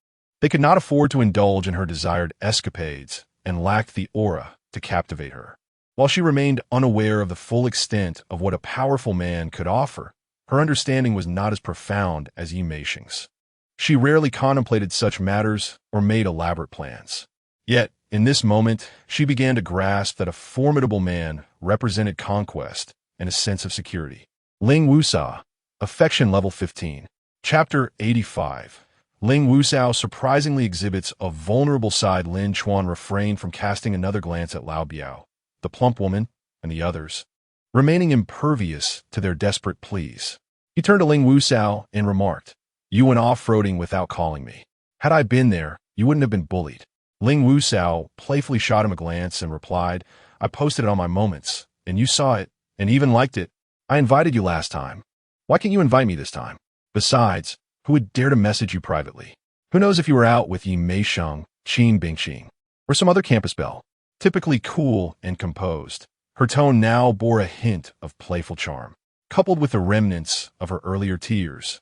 They could not afford to indulge in her desired escapades and lacked the aura to captivate her. While she remained unaware of the full extent of what a powerful man could offer, her understanding was not as profound as Yi Meishing's. She rarely contemplated such matters or made elaborate plans. Yet, in this moment, she began to grasp that a formidable man represented conquest and a sense of security. Ling Wusa, Affection Level 15. Chapter 85. Ling Wusao surprisingly exhibits a vulnerable side. Lin Chuan refrained from casting another glance at Lao Biao, the plump woman, and the others, remaining impervious to their desperate pleas. He turned to Ling Wusao and remarked, You went off-roading without calling me. Had I been there, you wouldn't have been bullied. Ling Wusao playfully shot him a glance and replied, I posted it on my moments, and you saw it, and even liked it. I invited you last time. Why can't you invite me this time? Besides, who would dare to message you privately? Who knows if you were out with Yi Meisheng, Qin Bingxing, or some other campus belle? Typically cool and composed, her tone now bore a hint of playful charm, coupled with the remnants of her earlier tears.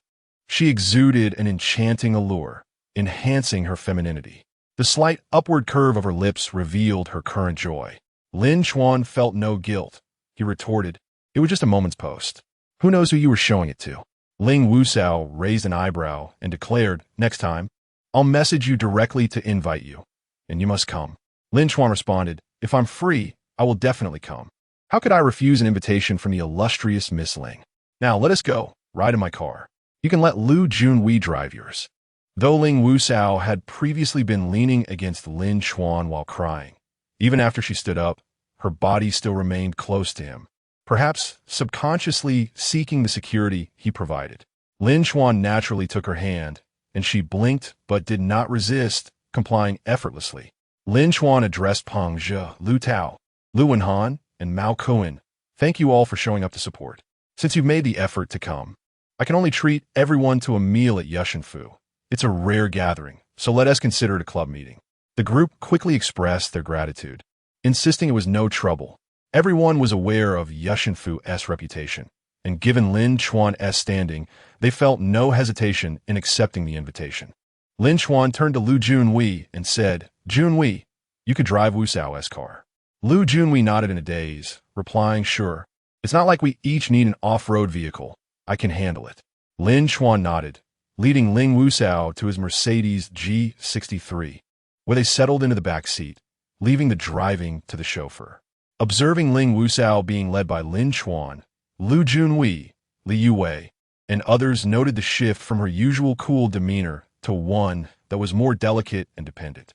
She exuded an enchanting allure, enhancing her femininity. The slight upward curve of her lips revealed her current joy. Lin Chuan felt no guilt. He retorted, It was just a moment's post. Who knows who you were showing it to? Ling Wusao raised an eyebrow and declared, Next time, I'll message you directly to invite you. and you must come. Lin Chuan responded, if I'm free, I will definitely come. How could I refuse an invitation from the illustrious Miss Ling? Now let us go. Ride in my car. You can let Lu Junwei drive yours. Though Ling Wuxiao had previously been leaning against Lin Chuan while crying, even after she stood up, her body still remained close to him, perhaps subconsciously seeking the security he provided. Lin Chuan naturally took her hand, and she blinked but did not resist, complying effortlessly. Lin Chuan addressed Peng Zhe, Lu Tao, Lu Wenhan, and Mao Kuan. Thank you all for showing up to support. Since you've made the effort to come, I can only treat everyone to a meal at Yushanfu. It's a rare gathering, so let us consider it a club meeting. The group quickly expressed their gratitude, insisting it was no trouble. Everyone was aware of Yushanfu's reputation, and given Lin Chuan's standing, they felt no hesitation in accepting the invitation. Lin Chuan turned to Lu Junwei and said, Junwei, you could drive Wu Xiao's car. Lu Junwei nodded in a daze, replying, sure. It's not like we each need an off-road vehicle. I can handle it. Lin Chuan nodded, leading Ling Wuxiao to his Mercedes G63, where they settled into the back seat, leaving the driving to the chauffeur. Observing Ling Wuxiao being led by Lin Chuan, Lu Junwei, Li Yuwei, and others noted the shift from her usual cool demeanor to one that was more delicate and dependent,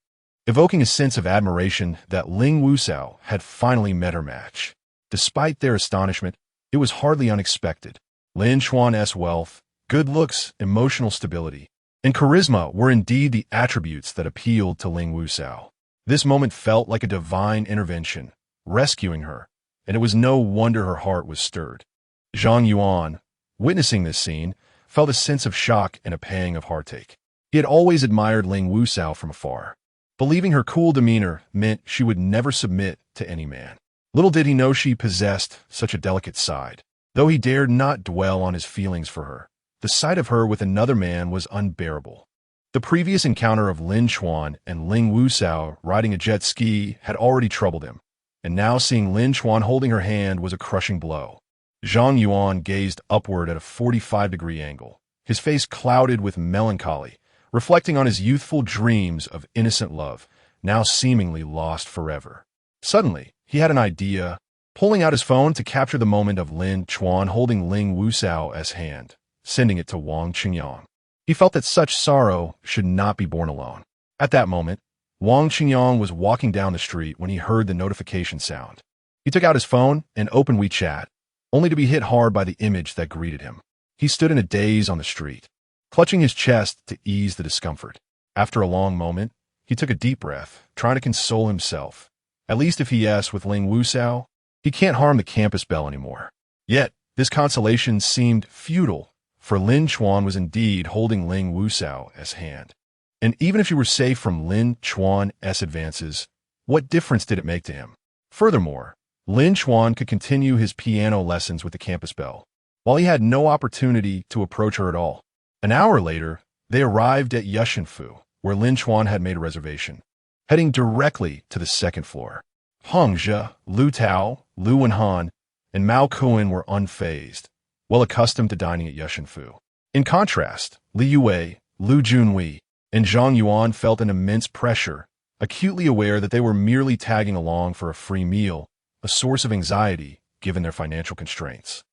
evoking a sense of admiration that Ling Wuxiao had finally met her match. Despite their astonishment, it was hardly unexpected. Lin Chuan's wealth, good looks, emotional stability, and charisma were indeed the attributes that appealed to Ling Wuxiao. This moment felt like a divine intervention, rescuing her, and it was no wonder her heart was stirred. Zhang Yuan, witnessing this scene, felt a sense of shock and a pang of heartache. He had always admired Ling Wuxiao from afar, believing her cool demeanor meant she would never submit to any man. Little did he know she possessed such a delicate side. Though he dared not dwell on his feelings for her, the sight of her with another man was unbearable. The previous encounter of Lin Chuan and Ling Wuxiao riding a jet ski had already troubled him, and now seeing Lin Chuan holding her hand was a crushing blow. Zhang Yuan gazed upward at a 45-degree angle, his face clouded with melancholy, reflecting on his youthful dreams of innocent love, now seemingly lost forever. Suddenly, he had an idea, pulling out his phone to capture the moment of Lin Chuan holding Ling Wuxiao's hand, sending it to Wang Qingyang. He felt that such sorrow should not be borne alone. At that moment, Wang Qingyang was walking down the street when he heard the notification sound. He took out his phone and opened WeChat, only to be hit hard by the image that greeted him. He stood in a daze on the street, clutching his chest to ease the discomfort. After a long moment, he took a deep breath, trying to console himself. At least if he is with Ling Wuxiao, he can't harm the campus bell anymore. Yet, this consolation seemed futile, for Lin Chuan was indeed holding Ling Wuxiao's hand. And even if he were safe from Lin Chuan's advances, what difference did it make to him? Furthermore, Lin Chuan could continue his piano lessons with the campus belle, while he had no opportunity to approach her at all. An hour later, they arrived at Yushanfu, where Lin Chuan had made a reservation, heading directly to the second floor. Peng Zhe, Lu Tao, Lu Wenhan, and Mao Kuan were unfazed, well accustomed to dining at Yushanfu. In contrast, Li Yuwei, Lu Junwei, and Zhang Yuan felt an immense pressure, acutely aware that they were merely tagging along for a free meal, a source of anxiety given their financial constraints.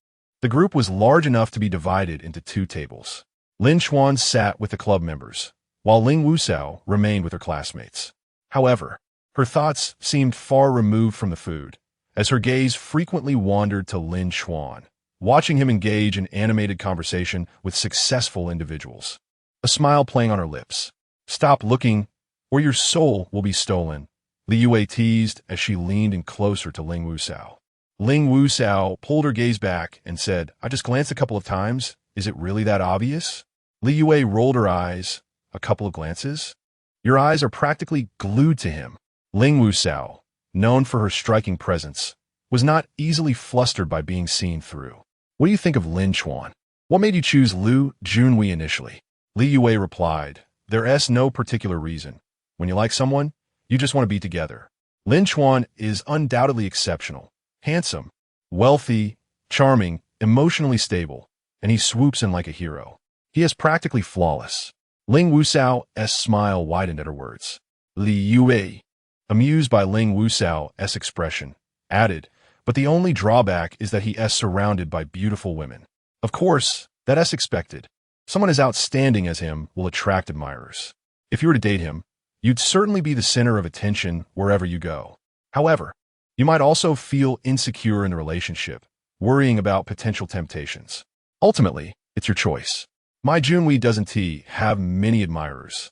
The group was large enough to be divided into two tables. Lin Chuan sat with the club members, while Ling Wuxiao remained with her classmates. However, her thoughts seemed far removed from the food, as her gaze frequently wandered to Lin Chuan, watching him engage in animated conversation with successful individuals. A smile playing on her lips. Stop looking, or your soul will be stolen, Li Yue teased as she leaned in closer to Ling Wuxiao. Ling Wuxiao pulled her gaze back and said, I just glanced a couple of times. Is it really that obvious? Li Yue rolled her eyes. A couple of glances? Your eyes are practically glued to him. Ling Wuxiao, known for her striking presence, was not easily flustered by being seen through. What do you think of Lin Chuan? What made you choose Lu Junwei initially? Li Yue replied, There's no particular reason. When you like someone, you just want to be together. Lin Chuan is undoubtedly exceptional, handsome, wealthy, charming, emotionally stable, and he swoops in like a hero. He is practically flawless. Ling Wuxiao's smile widened at her words. Li Yue, amused by Ling Wusao's expression, added, but the only drawback is that he is surrounded by beautiful women. Of course, that is expected. Someone as outstanding as him will attract admirers. If you were to date him, you'd certainly be the center of attention wherever you go. However, you might also feel insecure in the relationship, worrying about potential temptations. Ultimately, it's your choice. My Junwei doesn't have many admirers,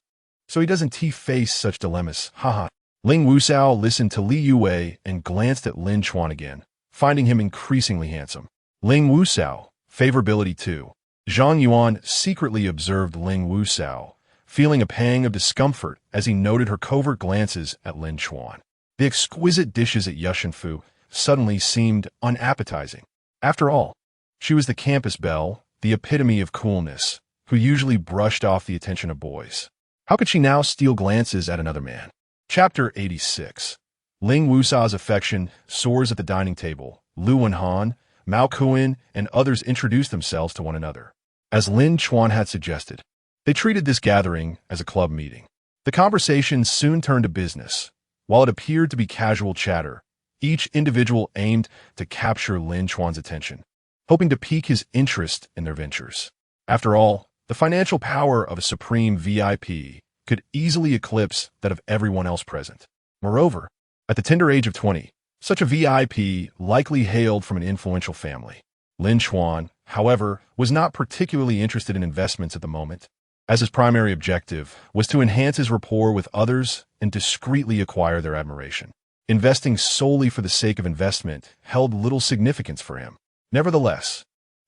so he doesn't face such dilemmas, haha. Ling Wusao listened to Li Yue and glanced at Lin Chuan again, finding him increasingly handsome. Ling Wusao, favorability 2. Zhang Yuan secretly observed Ling Wusao, feeling a pang of discomfort as he noted her covert glances at Lin Chuan. The exquisite dishes at Yushanfu suddenly seemed unappetizing. After all, she was the campus belle, the epitome of coolness, who usually brushed off the attention of boys. How could she now steal glances at another man? Chapter 86. Ling Wusao's affection soars at the dining table. Lu Wenhan, Mao Kuan, and others introduced themselves to one another. As Lin Chuan had suggested, they treated this gathering as a club meeting. The conversation soon turned to business. While it appeared to be casual chatter, each individual aimed to capture Lin Chuan's attention, hoping to pique his interest in their ventures. After all, the financial power of a supreme VIP could easily eclipse that of everyone else present. Moreover, at the tender age of 20, such a VIP likely hailed from an influential family. Lin Chuan, however, was not particularly interested in investments at the moment, as his primary objective was to enhance his rapport with others and discreetly acquire their admiration. Investing solely for the sake of investment held little significance for him. Nevertheless,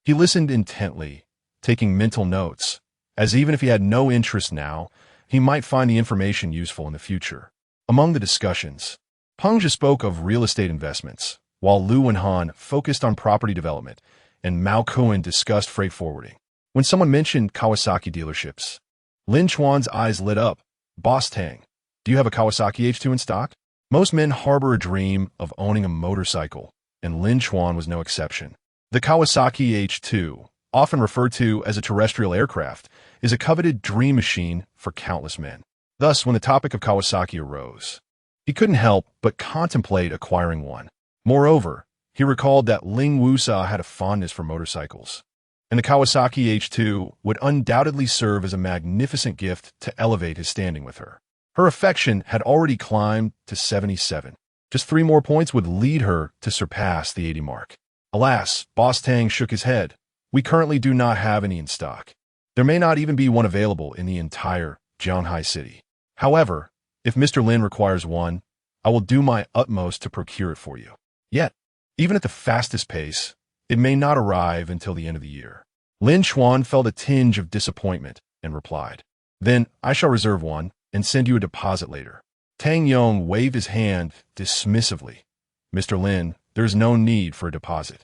he listened intently, taking mental notes, as even if he had no interest now, he might find the information useful in the future. Among the discussions, Peng Zhi spoke of real estate investments, while Lu Wenhan focused on property development, and Mao Kuan discussed freight forwarding. When someone mentioned Kawasaki dealerships, Lin Chuan's eyes lit up. Boss Tang, do you have a Kawasaki H2 in stock? Most men harbor a dream of owning a motorcycle, and Lin Chuan was no exception. The Kawasaki H2, often referred to as a terrestrial aircraft, is a coveted dream machine for countless men. Thus, when the topic of Kawasaki arose, he couldn't help but contemplate acquiring one. Moreover, he recalled that Ling Wusao had a fondness for motorcycles, and the Kawasaki H2 would undoubtedly serve as a magnificent gift to elevate his standing with her. Her affection had already climbed to 77. Just 3 more points would lead her to surpass the 80 mark. Alas, Boss Tang shook his head. We currently do not have any in stock. There may not even be one available in the entire Jianghai city. However, if Mr. Lin requires one, I will do my utmost to procure it for you. Yet, even at the fastest pace, it may not arrive until the end of the year. Lin Chuan felt a tinge of disappointment and replied, Then I shall reserve one and send you a deposit later. Tang Yong waved his hand dismissively. Mr. Lin, there is no need for a deposit.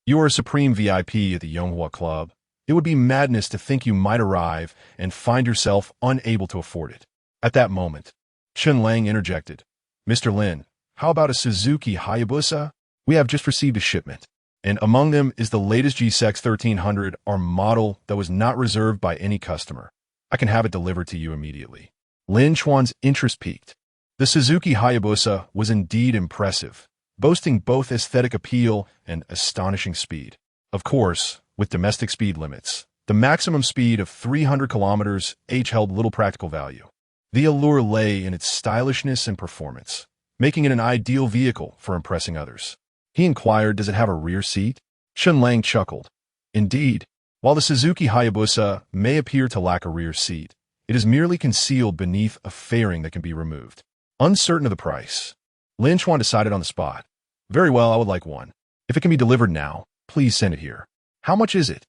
You are a supreme VIP at the Yonghua Club. It would be madness to think you might arrive and find yourself unable to afford it. At that moment, Chen Lang interjected, Mr. Lin, how about a Suzuki Hayabusa? We have just received a shipment, and among them is the latest GSX 1300, our model that was not reserved by any customer. I can have it delivered to you immediately. Lin Chuan's interest peaked. The Suzuki Hayabusa was indeed impressive, boasting both aesthetic appeal and astonishing speed. Of course, with domestic speed limits, the maximum speed of 300 kilometers h held little practical value. The allure lay in its stylishness and performance, making it an ideal vehicle for impressing others. He inquired, does it have a rear seat? Chen Lang chuckled. Indeed, while the Suzuki Hayabusa may appear to lack a rear seat, it is merely concealed beneath a fairing that can be removed. Uncertain of the price, Lin Chuan decided on the spot. Very well, I would like one. If it can be delivered now, please send it here. How much is it?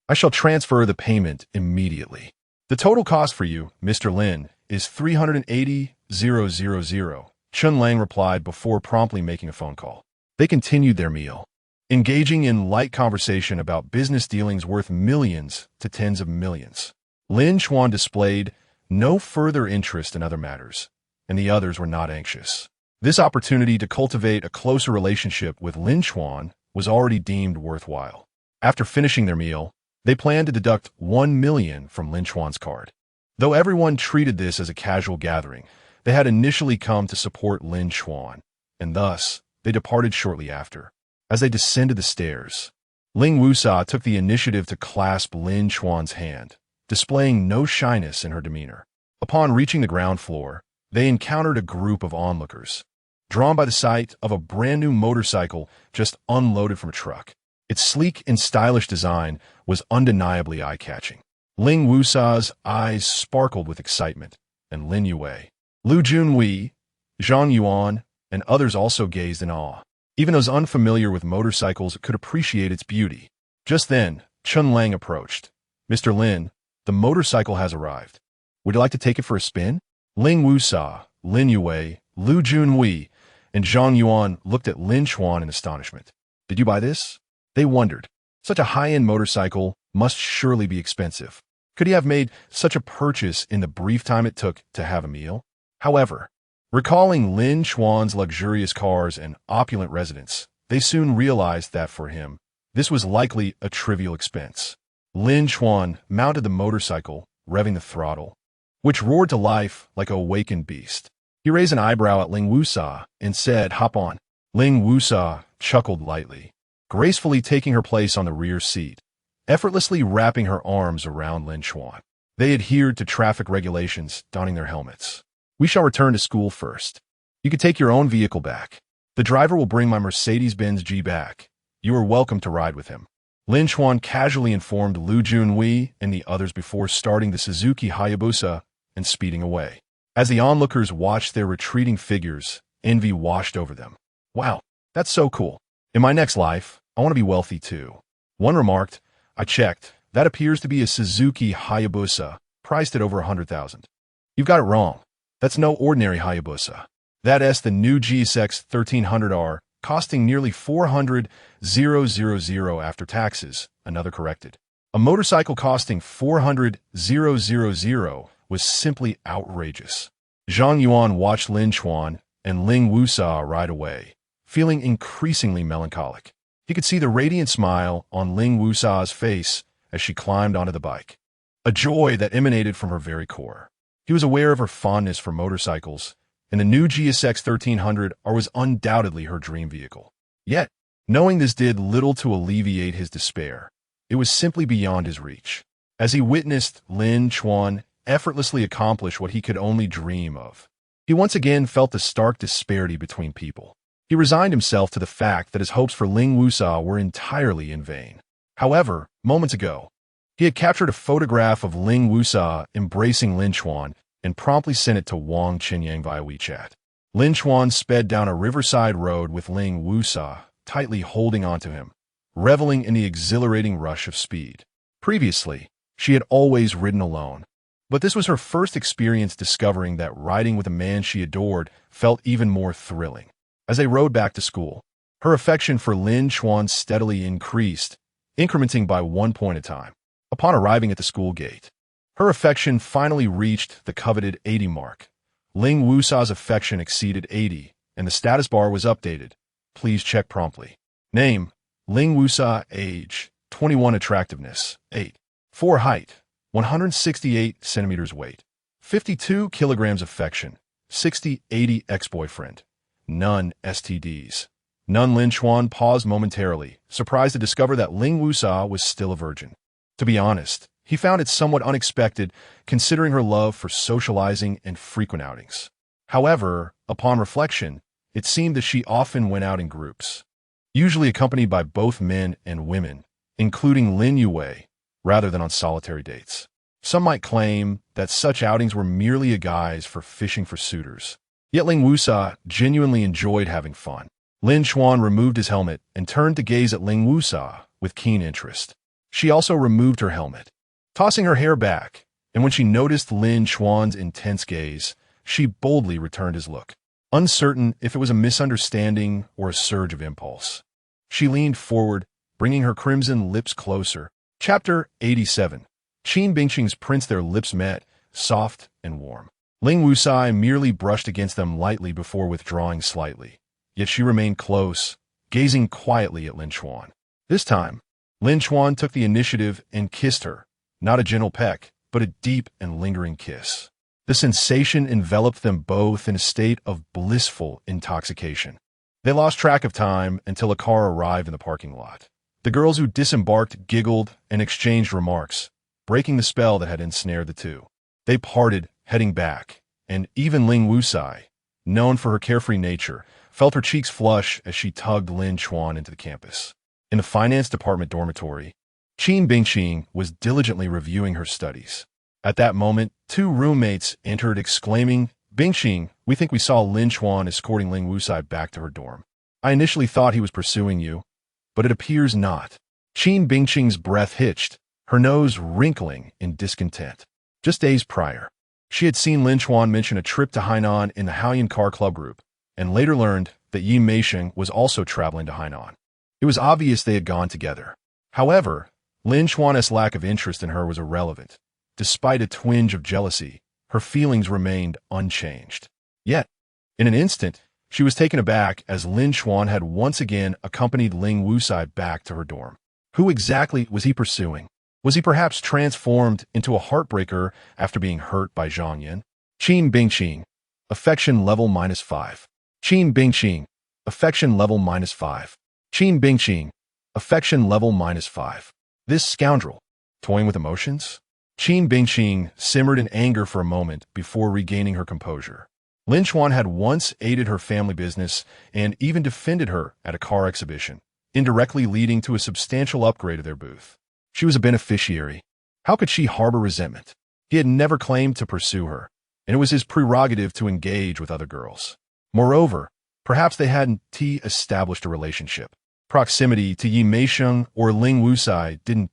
I shall transfer the payment immediately. The total cost for you, Mr. Lin, is 380,000. Chen Lang replied before promptly making a phone call. They continued their meal, engaging in light conversation about business dealings worth millions to tens of millions. Lin Chuan displayed no further interest in other matters, and the others were not anxious. This opportunity to cultivate a closer relationship with Lin Chuan was already deemed worthwhile. After finishing their meal, they planned to deduct 1 million from Lin Chuan's card. Though everyone treated this as a casual gathering, They had initially come to support Lin Chuan, and thus they departed shortly after. As they descended the stairs, Ling Wusa took the initiative to clasp Lin Chuan's hand, displaying no shyness in her demeanor. Upon reaching the ground floor, they encountered a group of onlookers, drawn by the sight of a brand-new motorcycle just unloaded from a truck. Its sleek and stylish design was undeniably eye-catching. Ling Wusa's eyes sparkled with excitement, and Lin Yue, Lu Junwei, Zhang Yuan, and others also gazed in awe. Even those unfamiliar with motorcycles could appreciate its beauty. Just then, Chun Lang approached. "Mr. Lin, the motorcycle has arrived. Would you like to take it for a spin?" Ling Wusa, Lin Yue, Lu Junwei, and Zhang Yuan looked at Lin Chuan in astonishment. "Did you buy this?" They wondered. Such a high-end motorcycle must surely be expensive. Could he have made such a purchase in the brief time it took to have a meal? However, recalling Lin Chuan's luxurious cars and opulent residence, they soon realized that for him, this was likely a trivial expense. Lin Chuan mounted the motorcycle, revving the throttle, which roared to life like a awakened beast. He raised an eyebrow at Ling Wusa and said, "Hop on." Ling Wusa chuckled lightly, gracefully taking her place on the rear seat, effortlessly wrapping her arms around Lin Chuan. They adhered to traffic regulations, donning their helmets. "We shall return to school first. You can take your own vehicle back. The driver will bring my Mercedes-Benz G back. You are welcome to ride with him." Lin Chuan casually informed Lu Junwei and the others before starting the Suzuki Hayabusa and speeding away. As the onlookers watched their retreating figures, envy washed over them. "Wow, that's so cool. In my next life, I want to be wealthy too." One remarked, "I checked. That appears to be a Suzuki Hayabusa, priced at over 100,000. You've got it wrong. That's no ordinary Hayabusa. That's the new GSX 1300R, costing nearly 400,000 after taxes," another corrected. A motorcycle costing 400,000 was simply outrageous. Zhang Yuan watched Lin Chuan and Ling Wusa ride away, feeling increasingly melancholic. He could see the radiant smile on Ling Wusa's face as she climbed onto the bike, a joy that emanated from her very core. He was aware of her fondness for motorcycles, and the new GSX 1300R was undoubtedly her dream vehicle. Yet, knowing this did little to alleviate his despair. It was simply beyond his reach. As he witnessed Lin Chuan effortlessly accomplish what he could only dream of, he once again felt the stark disparity between people. He resigned himself to the fact that his hopes for Ling Wusa were entirely in vain. However, moments ago, he had captured a photograph of Ling Wusa embracing Lin Chuan and promptly sent it to Wang Qinyang via WeChat. Lin Chuan sped down a riverside road with Ling Wusa tightly holding onto him, reveling in the exhilarating rush of speed. Previously, she had always ridden alone, but this was her first experience discovering that riding with a man she adored felt even more thrilling. As they rode back to school, her affection for Lin Chuan steadily increased, incrementing by 1 point at a time. Upon arriving at the school gate, her affection finally reached the coveted 80 mark. Ling Wusa's affection exceeded 80, and the status bar was updated. Please check promptly. Name, Ling Wusa. Age, 21. Attractiveness, 8. 4. Height, 168 centimeters. Weight, 52 kilograms. Affection, 60-80. Ex-boyfriend, none. STDs, none. Lin Chuan paused momentarily, surprised to discover that Ling Wusa was still a virgin. To be honest, he found it somewhat unexpected, considering her love for socializing and frequent outings. However, upon reflection, it seemed that she often went out in groups, usually accompanied by both men and women, including Lin Yue, rather than on solitary dates. Some might claim that such outings were merely a guise for fishing for suitors. Yet Ling Wusa genuinely enjoyed having fun. Lin Chuan removed his helmet and turned to gaze at Ling Wusa with keen interest. She also removed her helmet, tossing her hair back, and when she noticed Lin Chuan's intense gaze, she boldly returned his look, uncertain if it was a misunderstanding or a surge of impulse. She leaned forward, bringing her crimson lips closer. Chapter 87. Qin Bingqing's prints. Their lips met, soft and warm. Ling Wusa merely brushed against them lightly before withdrawing slightly, yet she remained close, gazing quietly at Lin Chuan. This time, Lin Chuan took the initiative and kissed her, not a gentle peck, but a deep and lingering kiss. The sensation enveloped them both in a state of blissful intoxication. They lost track of time until a car arrived in the parking lot. The girls who disembarked giggled and exchanged remarks, breaking the spell that had ensnared the two. They parted, heading back, and even Ling Wusai, known for her carefree nature, felt her cheeks flush as she tugged Lin Chuan into the campus. In the finance department dormitory, Qin Bingqing was diligently reviewing her studies. At that moment, two roommates entered exclaiming, "Bingqing, we think we saw Lin Chuan escorting Ling Wusai back to her dorm. I initially thought he was pursuing you, but it appears not." Qin Bingqing's breath hitched, her nose wrinkling in discontent. Just days prior, she had seen Lin Chuan mention a trip to Hainan in the Haoyan Car Club group, and later learned that Yi Meisheng was also traveling to Hainan. It was obvious they had gone together. However, Lin Chuan's lack of interest in her was irrelevant. Despite a twinge of jealousy, her feelings remained unchanged. Yet, in an instant, she was taken aback as Lin Chuan had once again accompanied Ling Wusai back to her dorm. Who exactly was he pursuing? Was he perhaps transformed into a heartbreaker after being hurt by Zhang Yin? Qin Bingqing, affection level -5. Qin Bingqing, affection level -5. Qin Bingqing, affection level -5. This scoundrel, toying with emotions? Qin Bingqing simmered in anger for a moment before regaining her composure. Lin Chuan had once aided her family business and even defended her at a car exhibition, indirectly leading to a substantial upgrade of their booth. She was a beneficiary. How could she harbor resentment? He had never claimed to pursue her, and it was his prerogative to engage with other girls. Moreover, perhaps they hadn't established a relationship. Proximity to Yi Meisheng or Ling Wusai didn't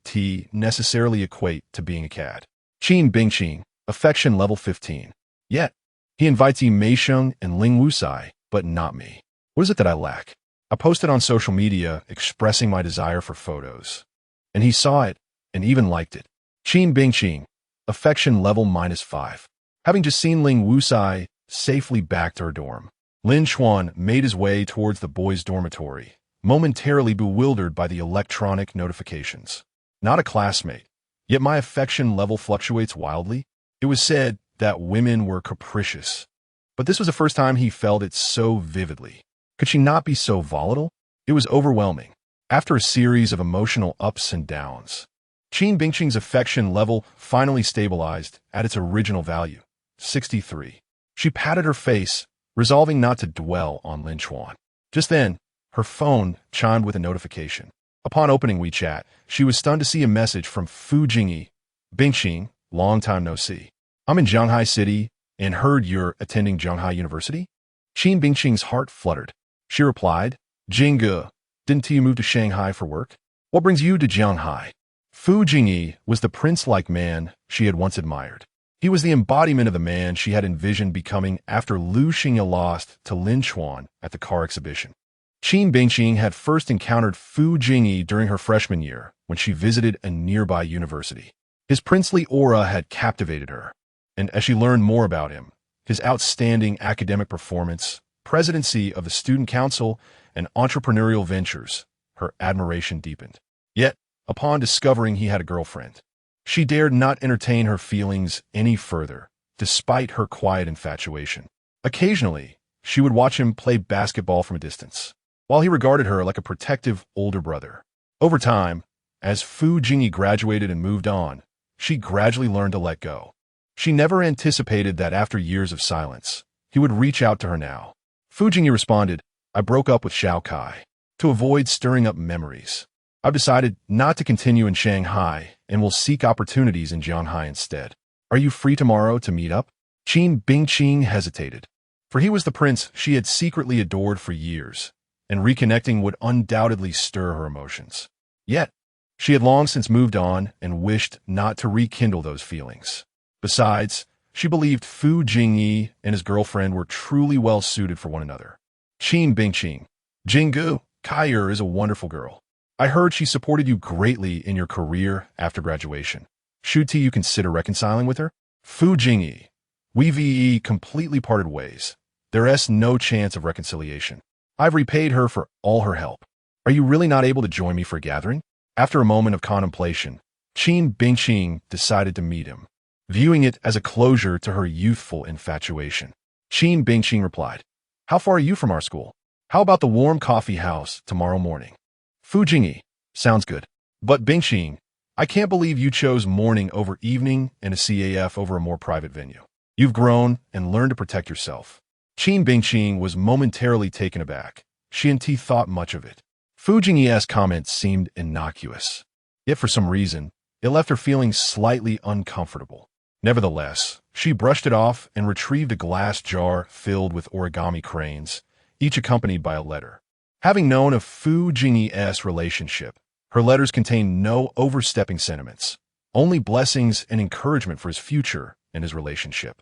necessarily equate to being a cad. Qin Bingqing, affection level 15. Yet, he invites Yi Meisheng and Ling Wusai, but not me. What is it that I lack? I posted on social media expressing my desire for photos, and he saw it and even liked it. Qin Bingqing, affection level -5. Having just seen Ling Wusai safely back to her dorm, Lin Chuan made his way towards the boys' dormitory, momentarily bewildered by the electronic notifications. Not a classmate, yet my affection level fluctuates wildly. It was said that women were capricious, but this was the first time he felt it so vividly. Could she not be so volatile? It was overwhelming. After a series of emotional ups and downs, Qin Bingqing's affection level finally stabilized at its original value, 63. She patted her face, resolving not to dwell on Lin Chuan. Just then, her phone chimed with a notification. Upon opening WeChat, she was stunned to see a message from Fu Jingyi. "Bingqing, long time no see. I'm in Shanghai City and heard you're attending Shanghai University?" Qin Bingqing's heart fluttered. She replied, "Jingge, didn't you move to Shanghai for work? What brings you to Shanghai?" Fu Jingyi was the prince-like man she had once admired. He was the embodiment of the man she had envisioned becoming after Lu Xingye lost to Lin Chuan at the car exhibition. Qin Bingqing had first encountered Fu Jingyi during her freshman year when she visited a nearby university. His princely aura had captivated her, and as she learned more about him, his outstanding academic performance, presidency of the student council, and entrepreneurial ventures, her admiration deepened. Yet, upon discovering he had a girlfriend, she dared not entertain her feelings any further, despite her quiet infatuation. Occasionally, she would watch him play basketball from a distance, while he regarded her like a protective older brother. Over time, as Fu Jingyi graduated and moved on, she gradually learned to let go. She never anticipated that after years of silence, he would reach out to her now. Fu Jingyi responded, "I broke up with Xiao Kai. To avoid stirring up memories, I've decided not to continue in Shanghai and will seek opportunities in Shanghai instead. Are you free tomorrow to meet up?" Qin Bingqing hesitated, for he was the prince she had secretly adored for years, and reconnecting would undoubtedly stir her emotions. Yet, she had long since moved on and wished not to rekindle those feelings. Besides, she believed Fu Jingyi and his girlfriend were truly well suited for one another. Qin Bingqing, "Jinggu, Kaier is a wonderful girl. I heard she supported you greatly in your career after graduation. Should you consider reconciling with her?" Fu Jingyi, "We completely parted ways. There's no chance of reconciliation. I've repaid her for all her help. Are you really not able to join me for a gathering?" After a moment of contemplation, Qin Bingqing decided to meet him. viewing it as a closure to her youthful infatuation. Qin Bingqing replied, "How far are you from our school? How about the warm coffee house tomorrow morning?" Fu Jingyi, "Sounds good. But Bingqing, I can't believe you chose morning over evening and a CAF over a more private venue. You've grown and learned to protect yourself." Qin Bingqing was momentarily taken aback. She and T thought much of it. Fu Jingyi's comment seemed innocuous. Yet for some reason, it left her feeling slightly uncomfortable. Nevertheless, she brushed it off and retrieved a glass jar filled with origami cranes, each accompanied by a letter. Having known of Fu Jingyi's relationship, her letters contained no overstepping sentiments, only blessings and encouragement for his future and his relationship.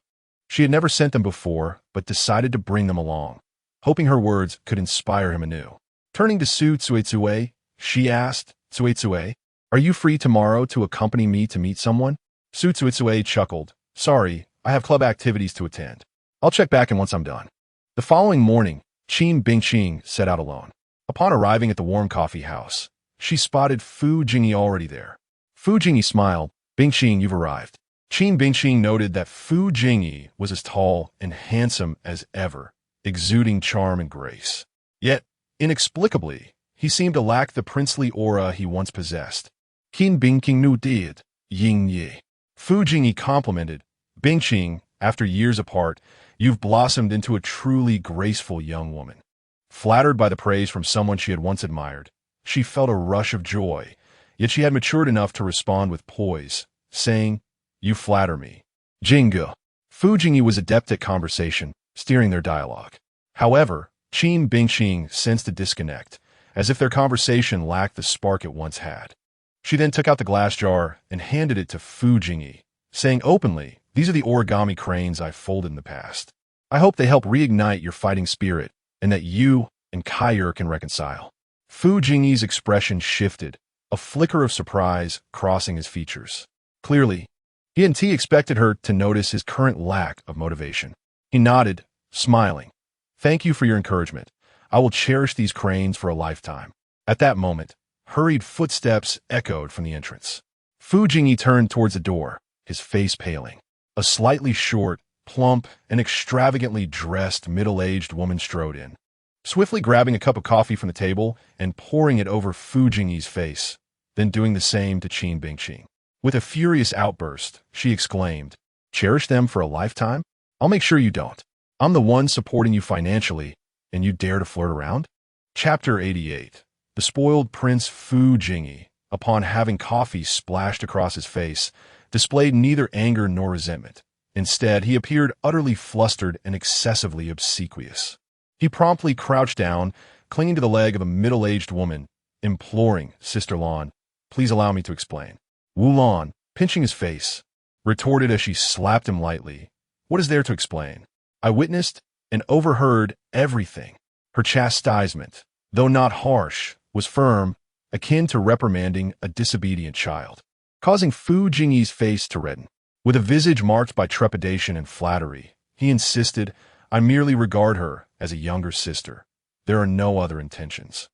She had never sent them before, but decided to bring them along, hoping her words could inspire him anew. Turning to Su Tsuetsue, she asked, "Tsuetsue, are you free tomorrow to accompany me to meet someone?" Su Tsuetsue chuckled, "Sorry, I have club activities to attend. I'll check back in once I'm done." The following morning, Qin Bingqing set out alone. Upon arriving at the warm coffee house, she spotted Fu Jingyi already there. Fu Jingyi smiled, "Bingqing, you've arrived." Qin Bingqing noted that Fu Jingyi was as tall and handsome as ever, exuding charm and grace. Yet, inexplicably, he seemed to lack the princely aura he once possessed. "Qin Bingqing nu did, Ying Yi." Fu Jingyi complimented, "Bingqing, after years apart, you've blossomed into a truly graceful young woman." Flattered by the praise from someone she had once admired, she felt a rush of joy, yet she had matured enough to respond with poise, saying, "You flatter me." Jingu. Fu Jingyi was adept at conversation, steering their dialogue. However, Qin Bingqing sensed a disconnect, as if their conversation lacked the spark it once had. She then took out the glass jar and handed it to Fu Jingyi, saying openly, "These are the origami cranes I folded in the past. I hope they help reignite your fighting spirit and that you and Kaier can reconcile." Fu Jingyi's expression shifted, a flicker of surprise crossing his features. Clearly, he and T expected her to notice his current lack of motivation. He nodded, smiling. "Thank you for your encouragement. I will cherish these cranes for a lifetime." At that moment, hurried footsteps echoed from the entrance. Fu Jingyi turned towards the door, his face paling. A slightly short, plump, and extravagantly dressed middle-aged woman strode in. Swiftly grabbing a cup of coffee from the table and pouring it over Fu Jingyi's face, then doing the same to Qin Bingqing. With a furious outburst, she exclaimed, "Cherish them for a lifetime? I'll make sure you don't. I'm the one supporting you financially, and you dare to flirt around?" Chapter 88. The spoiled Prince Fu Jingyi, upon having coffee splashed across his face, displayed neither anger nor resentment. Instead, he appeared utterly flustered and excessively obsequious. He promptly crouched down, clinging to the leg of a middle-aged woman, imploring, "Sister Lan, please allow me to explain." Wu Lan, pinching his face, retorted as she slapped him lightly, "What is there to explain? I witnessed and overheard everything." Her chastisement, though not harsh, was firm, akin to reprimanding a disobedient child, causing Fu Jingyi's face to redden. With a visage marked by trepidation and flattery, he insisted, "I merely regard her as a younger sister. There are no other intentions.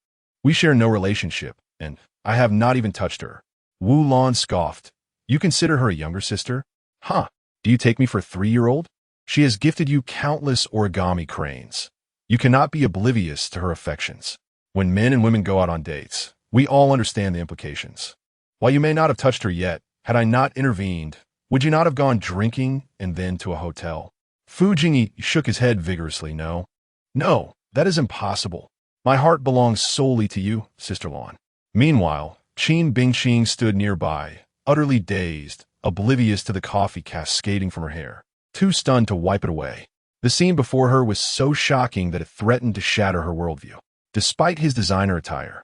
We share no relationship, and I have not even touched her." Wu Lan scoffed, "You consider her a younger sister? Huh, do you take me for a 3-year-old? She has gifted you countless origami cranes. You cannot be oblivious to her affections. When men and women go out on dates, we all understand the implications. While you may not have touched her yet, had I not intervened, would you not have gone drinking and then to a hotel?" Fu Jingyi shook his head vigorously. "No. No, that is impossible. My heart belongs solely to you, Sister Lan." Meanwhile, Qin Bingqing stood nearby, utterly dazed, oblivious to the coffee cascading from her hair, too stunned to wipe it away. The scene before her was so shocking that it threatened to shatter her worldview. Despite his designer attire,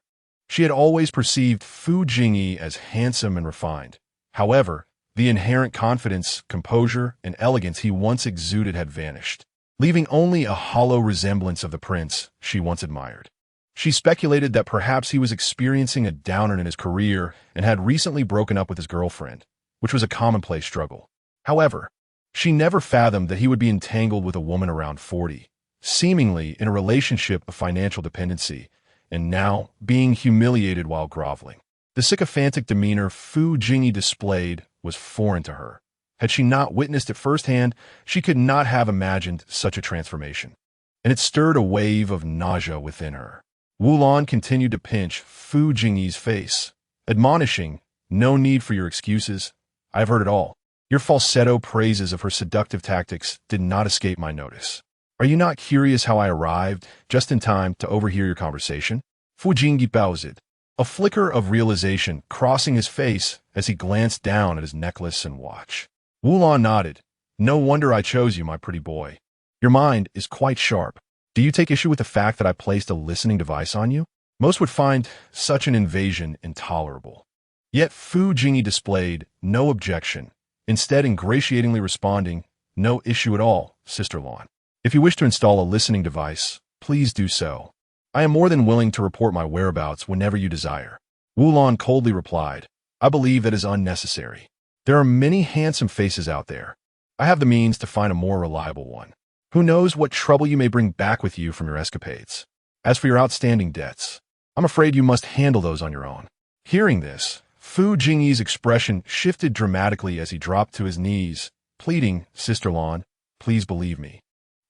she had always perceived Fu Jingyi as handsome and refined. However, the inherent confidence, composure, and elegance he once exuded had vanished, leaving only a hollow resemblance of the prince she once admired. She speculated that perhaps he was experiencing a downer in his career and had recently broken up with his girlfriend, which was a commonplace struggle. However, she never fathomed that he would be entangled with a woman around 40, seemingly in a relationship of financial dependency, and now being humiliated while groveling. The sycophantic demeanor Fu Jingyi displayed was foreign to her. Had she not witnessed it firsthand, she could not have imagined such a transformation, and it stirred a wave of nausea within her. Wulan continued to pinch Fu Jingyi's face, admonishing, "No need for your excuses. I've heard it all." Your falsetto praises of her seductive tactics did not escape my notice. Are you not curious how I arrived just in time to overhear your conversation? Fu Jingyi paused, a flicker of realization crossing his face as he glanced down at his necklace and watch. Wulan nodded. No wonder I chose you, my pretty boy. Your mind is quite sharp. Do you take issue with the fact that I placed a listening device on you? Most would find such an invasion intolerable. Yet Fu Jingyi displayed no objection, instead ingratiatingly responding, "No issue at all, Sister Lan. If you wish to install a listening device, please do so. I am more than willing to report my whereabouts whenever you desire." Wulan coldly replied, "I believe that is unnecessary. There are many handsome faces out there. I have the means to find a more reliable one. Who knows what trouble you may bring back with you from your escapades. As for your outstanding debts, I'm afraid you must handle those on your own." Hearing this, Fu Jingyi's expression shifted dramatically as he dropped to his knees, pleading, "Sister Lan, please believe me.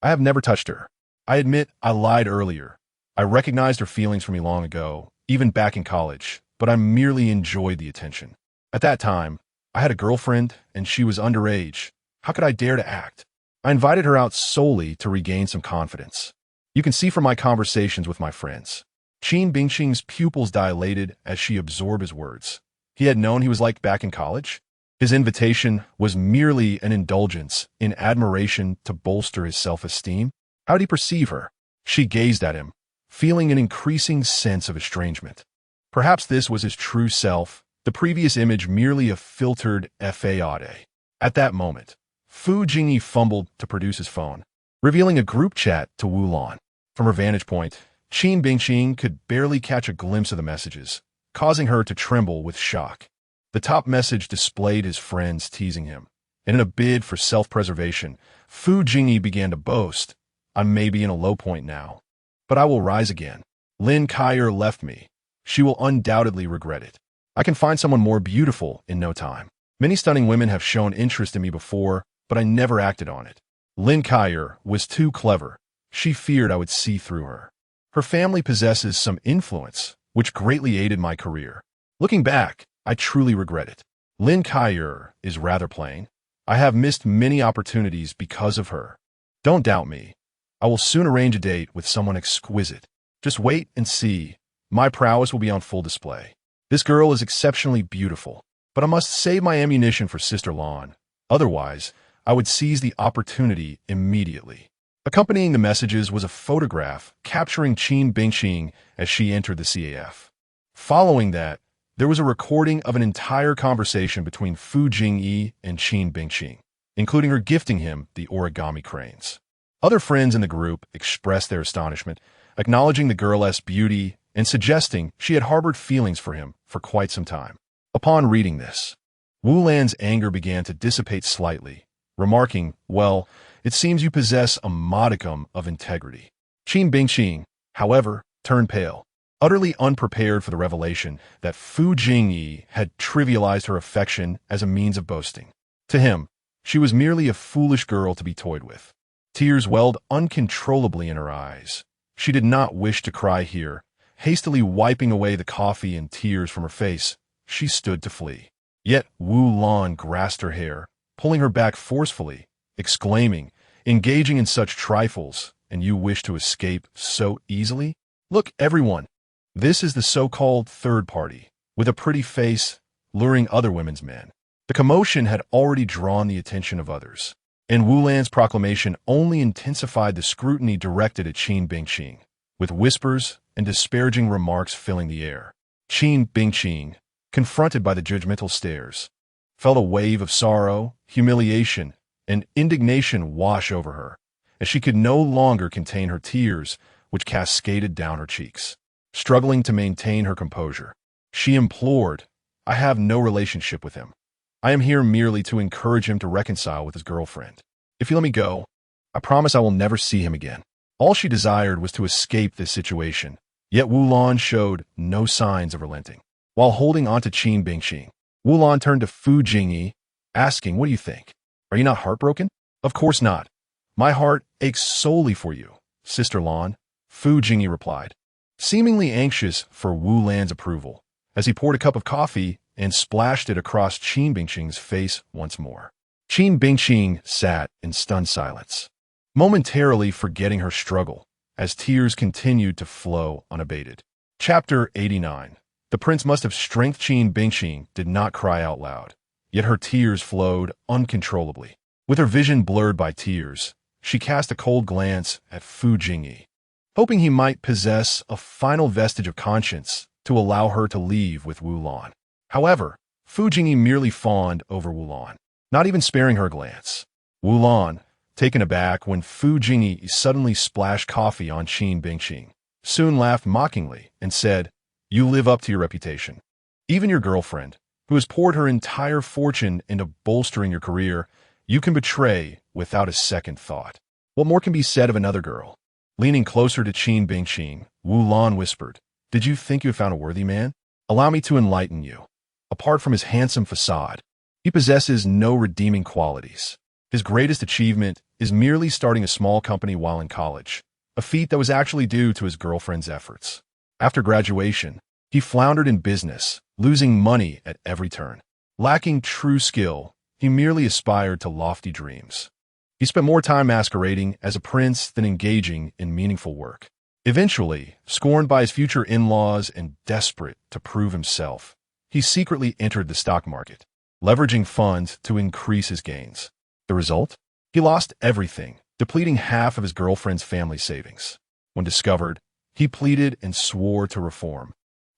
I have never touched her. I admit I lied earlier. I recognized her feelings for me long ago, even back in college, but I merely enjoyed the attention. At that time, I had a girlfriend, and she was underage. How could I dare to act? I invited her out solely to regain some confidence. You can see from my conversations with my friends." Qin Bingqing's pupils dilated as she absorbed his words. He had known he was like back in college. His invitation was merely an indulgence in admiration to bolster his self-esteem. How did he perceive her? She gazed at him, feeling an increasing sense of estrangement. Perhaps this was his true self, the previous image merely a filtered fade. At that moment, Fu Jingyi fumbled to produce his phone, revealing a group chat to Wulan. From her vantage point, Qin Bingqing could barely catch a glimpse of the messages, causing her to tremble with shock. The top message displayed his friends teasing him, and in a bid for self-preservation, Fu Jingyi began to boast, "I may be in a low point now, but I will rise again. Lin Kaier left me. She will undoubtedly regret it. I can find someone more beautiful in no time. Many stunning women have shown interest in me before, but I never acted on it. Lin Kaier was too clever. She feared I would see through her. Her family possesses some influence, which greatly aided my career. Looking back, I truly regret it. Lin Kaier is rather plain. I have missed many opportunities because of her. Don't doubt me. I will soon arrange a date with someone exquisite. Just wait and see. My prowess will be on full display. This girl is exceptionally beautiful, but I must save my ammunition for Sister Lan. Otherwise, I would seize the opportunity immediately." Accompanying the messages was a photograph capturing Qin Bingqing as she entered the CAF. Following that, there was a recording of an entire conversation between Fu Jingyi and Qin Bingqing, including her gifting him the origami cranes. Other friends in the group expressed their astonishment, acknowledging the girl's beauty and suggesting she had harbored feelings for him for quite some time. Upon reading this, Wulan's anger began to dissipate slightly, remarking, "Well, it seems you possess a modicum of integrity." Qin Bingqing, however, turned pale, utterly unprepared for the revelation that Fu Jingyi had trivialized her affection as a means of boasting. To him, she was merely a foolish girl to be toyed with. Tears welled uncontrollably in her eyes. She did not wish to cry here. Hastily wiping away the coffee and tears from her face, she stood to flee. Yet Wu Lan grasped her hair, pulling her back forcefully, exclaiming, "Engaging in such trifles, and you wish to escape so easily? Look, everyone, this is the so-called third party, with a pretty face, luring other women's men." The commotion had already drawn the attention of others, and Wu Lan's proclamation only intensified the scrutiny directed at Qin Bingqing, with whispers and disparaging remarks filling the air. Qin Bingqing, confronted by the judgmental stares, felt a wave of sorrow, humiliation, and indignation wash over her, as she could no longer contain her tears, which cascaded down her cheeks. Struggling to maintain her composure, she implored, "I have no relationship with him. I am here merely to encourage him to reconcile with his girlfriend. If you let me go, I promise I will never see him again." All she desired was to escape this situation, yet Wu Lan showed no signs of relenting. While holding on to Qin Bingqing, Wu Lan turned to Fu Jingyi, asking, "What do you think?" Are you not heartbroken? Of course not. My heart aches solely for you, Sister Lan, Fu Jingyi replied, seemingly anxious for Wu Lan's approval, as he poured a cup of coffee and splashed it across Qin Bingqing's face once more. Qin Bingqing sat in stunned silence, momentarily forgetting her struggle, as tears continued to flow unabated. Chapter 89. The prince must have strength. Qin Bingqing did not cry out loud, yet her tears flowed uncontrollably. With her vision blurred by tears, she cast a cold glance at Fu Jingyi, hoping he might possess a final vestige of conscience to allow her to leave with Wu Lan. However, Fu Jingyi merely fawned over Wu Lan, not even sparing her a glance. Wu Lan, taken aback when Fu Jingyi suddenly splashed coffee on Qin Bingqing, soon laughed mockingly and said, "You live up to your reputation. Even your girlfriend, who has poured her entire fortune into bolstering your career, you can betray without a second thought. What more can be said of another girl?" Leaning closer to Qin Bingqing, Wu Lan whispered, "Did you think you had found a worthy man? Allow me to enlighten you. Apart from his handsome facade, he possesses no redeeming qualities. His greatest achievement is merely starting a small company while in college, a feat that was actually due to his girlfriend's efforts. After graduation, he floundered in business, losing money at every turn. Lacking true skill, he merely aspired to lofty dreams. He spent more time masquerading as a prince than engaging in meaningful work. Eventually, scorned by his future in-laws and desperate to prove himself, he secretly entered the stock market, leveraging funds to increase his gains. The result? He lost everything, depleting half of his girlfriend's family savings. When discovered, he pleaded and swore to reform,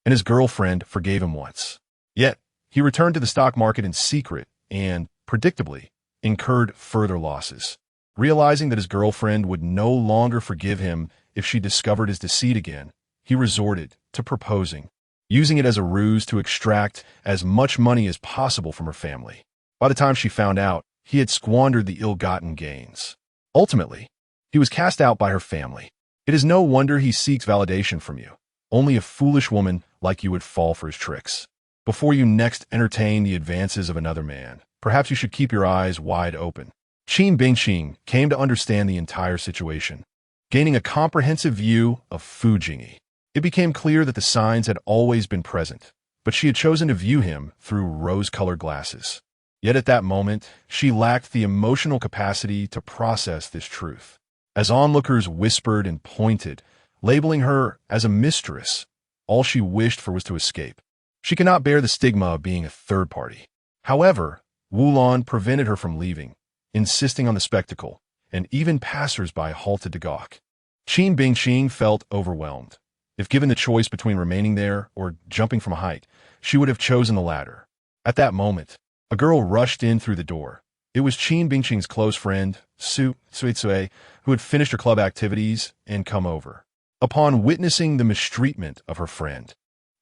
and his girlfriend forgave him once. Yet, he returned to the stock market in secret and, predictably, incurred further losses. Realizing that his girlfriend would no longer forgive him if she discovered his deceit again, he resorted to proposing, using it as a ruse to extract as much money as possible from her family. By the time she found out, he had squandered the ill-gotten gains. Ultimately, he was cast out by her family. It is no wonder he seeks validation from you. Only a foolish woman like you would fall for his tricks. Before you next entertain the advances of another man, perhaps you should keep your eyes wide open. Qin Bingqing came to understand the entire situation, gaining a comprehensive view of Fu Jingyi. It became clear that the signs had always been present, but she had chosen to view him through rose-colored glasses. Yet at that moment, she lacked the emotional capacity to process this truth. As onlookers whispered and pointed, labeling her as a mistress, all she wished for was to escape. She could not bear the stigma of being a third party. However, Wu Lan prevented her from leaving, insisting on the spectacle, and even passers-by halted to gawk. Qin Bingqing felt overwhelmed. If given the choice between remaining there or jumping from a height, she would have chosen the latter. At that moment, a girl rushed in through the door. It was Qin Bingqing's close friend, Su Tsui, who had finished her club activities and come over. Upon witnessing the mistreatment of her friend,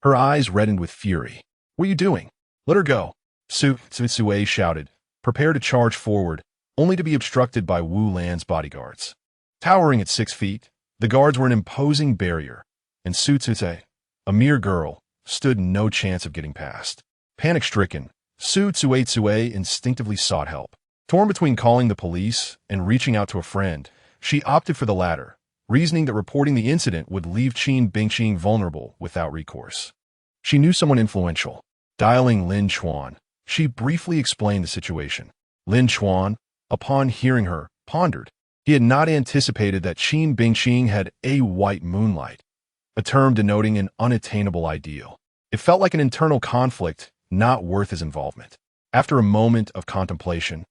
her eyes reddened with fury. "What are you doing? Let her go!" Su Tsui shouted, prepared to charge forward, only to be obstructed by Wu Lan's bodyguards. Towering at 6 feet, the guards were an imposing barrier, and Su Tsui, a mere girl, stood no chance of getting past. Panic-stricken, Su Tsui instinctively sought help. Torn between calling the police and reaching out to a friend, she opted for the latter, reasoning that reporting the incident would leave Qin Bingqing vulnerable without recourse. She knew someone influential. Dialing Lin Chuan, she briefly explained the situation. Lin Chuan, upon hearing her, pondered. He had not anticipated that Qin Bingqing had a white moonlight, a term denoting an unattainable ideal. It felt like an internal conflict not worth his involvement. After a moment of contemplation,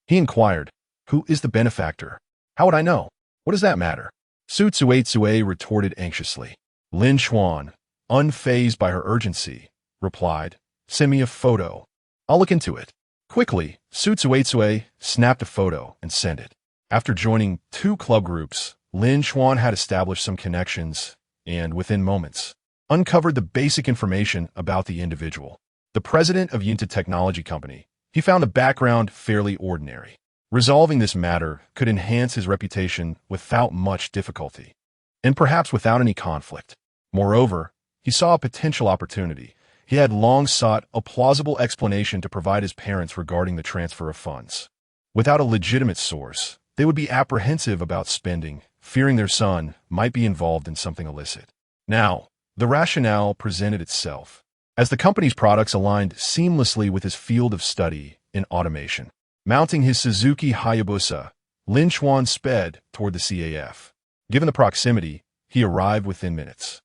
he inquired, "Who is the benefactor? How would I know? What does that matter?" Su Tsui retorted anxiously. Lin Chuan, unfazed by her urgency, replied, "Send me a photo. I'll look into it." Quickly, Su Tsui snapped a photo and sent it. After joining 2 club groups, Lin Chuan had established some connections and, within moments, uncovered the basic information about the individual. The president of Yinta Technology Company, he found the background fairly ordinary. Resolving this matter could enhance his reputation without much difficulty, and perhaps without any conflict. Moreover, he saw a potential opportunity. He had long sought a plausible explanation to provide his parents regarding the transfer of funds. Without a legitimate source, they would be apprehensive about spending, fearing their son might be involved in something illicit. Now, the rationale presented itself, as the company's products aligned seamlessly with his field of study in automation. Mounting his Suzuki Hayabusa, Lin Chuan sped toward the CAF. Given the proximity, he arrived within minutes.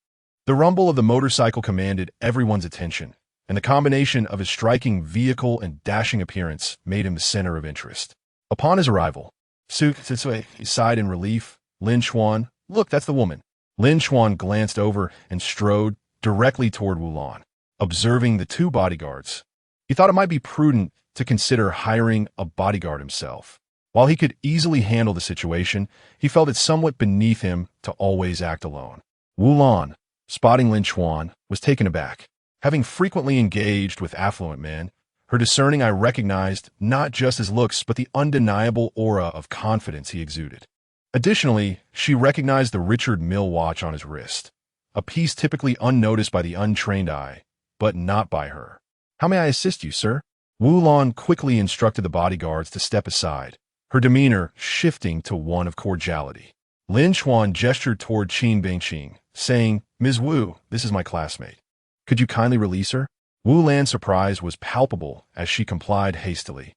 The rumble of the motorcycle commanded everyone's attention, and the combination of his striking vehicle and dashing appearance made him the center of interest. Upon his arrival, Su Tsui sighed in relief. Lin Chuan, look, that's the woman. Lin Chuan glanced over and strode directly toward Wulan, observing the two bodyguards. He thought it might be prudent to consider hiring a bodyguard himself. While he could easily handle the situation, he felt it somewhat beneath him to always act alone. Wulan, spotting Lin Chuan, was taken aback. Having frequently engaged with affluent men, her discerning eye recognized not just his looks but the undeniable aura of confidence he exuded. Additionally, she recognized the Richard Mille watch on his wrist, a piece typically unnoticed by the untrained eye, but not by her. "How may I assist you, sir?" Wulan quickly instructed the bodyguards to step aside, her demeanor shifting to one of cordiality. Lin Chuan gestured toward Qin Bingqing, saying, "Ms. Wu, this is my classmate. Could you kindly release her?" Wu Lan's surprise was palpable as she complied hastily,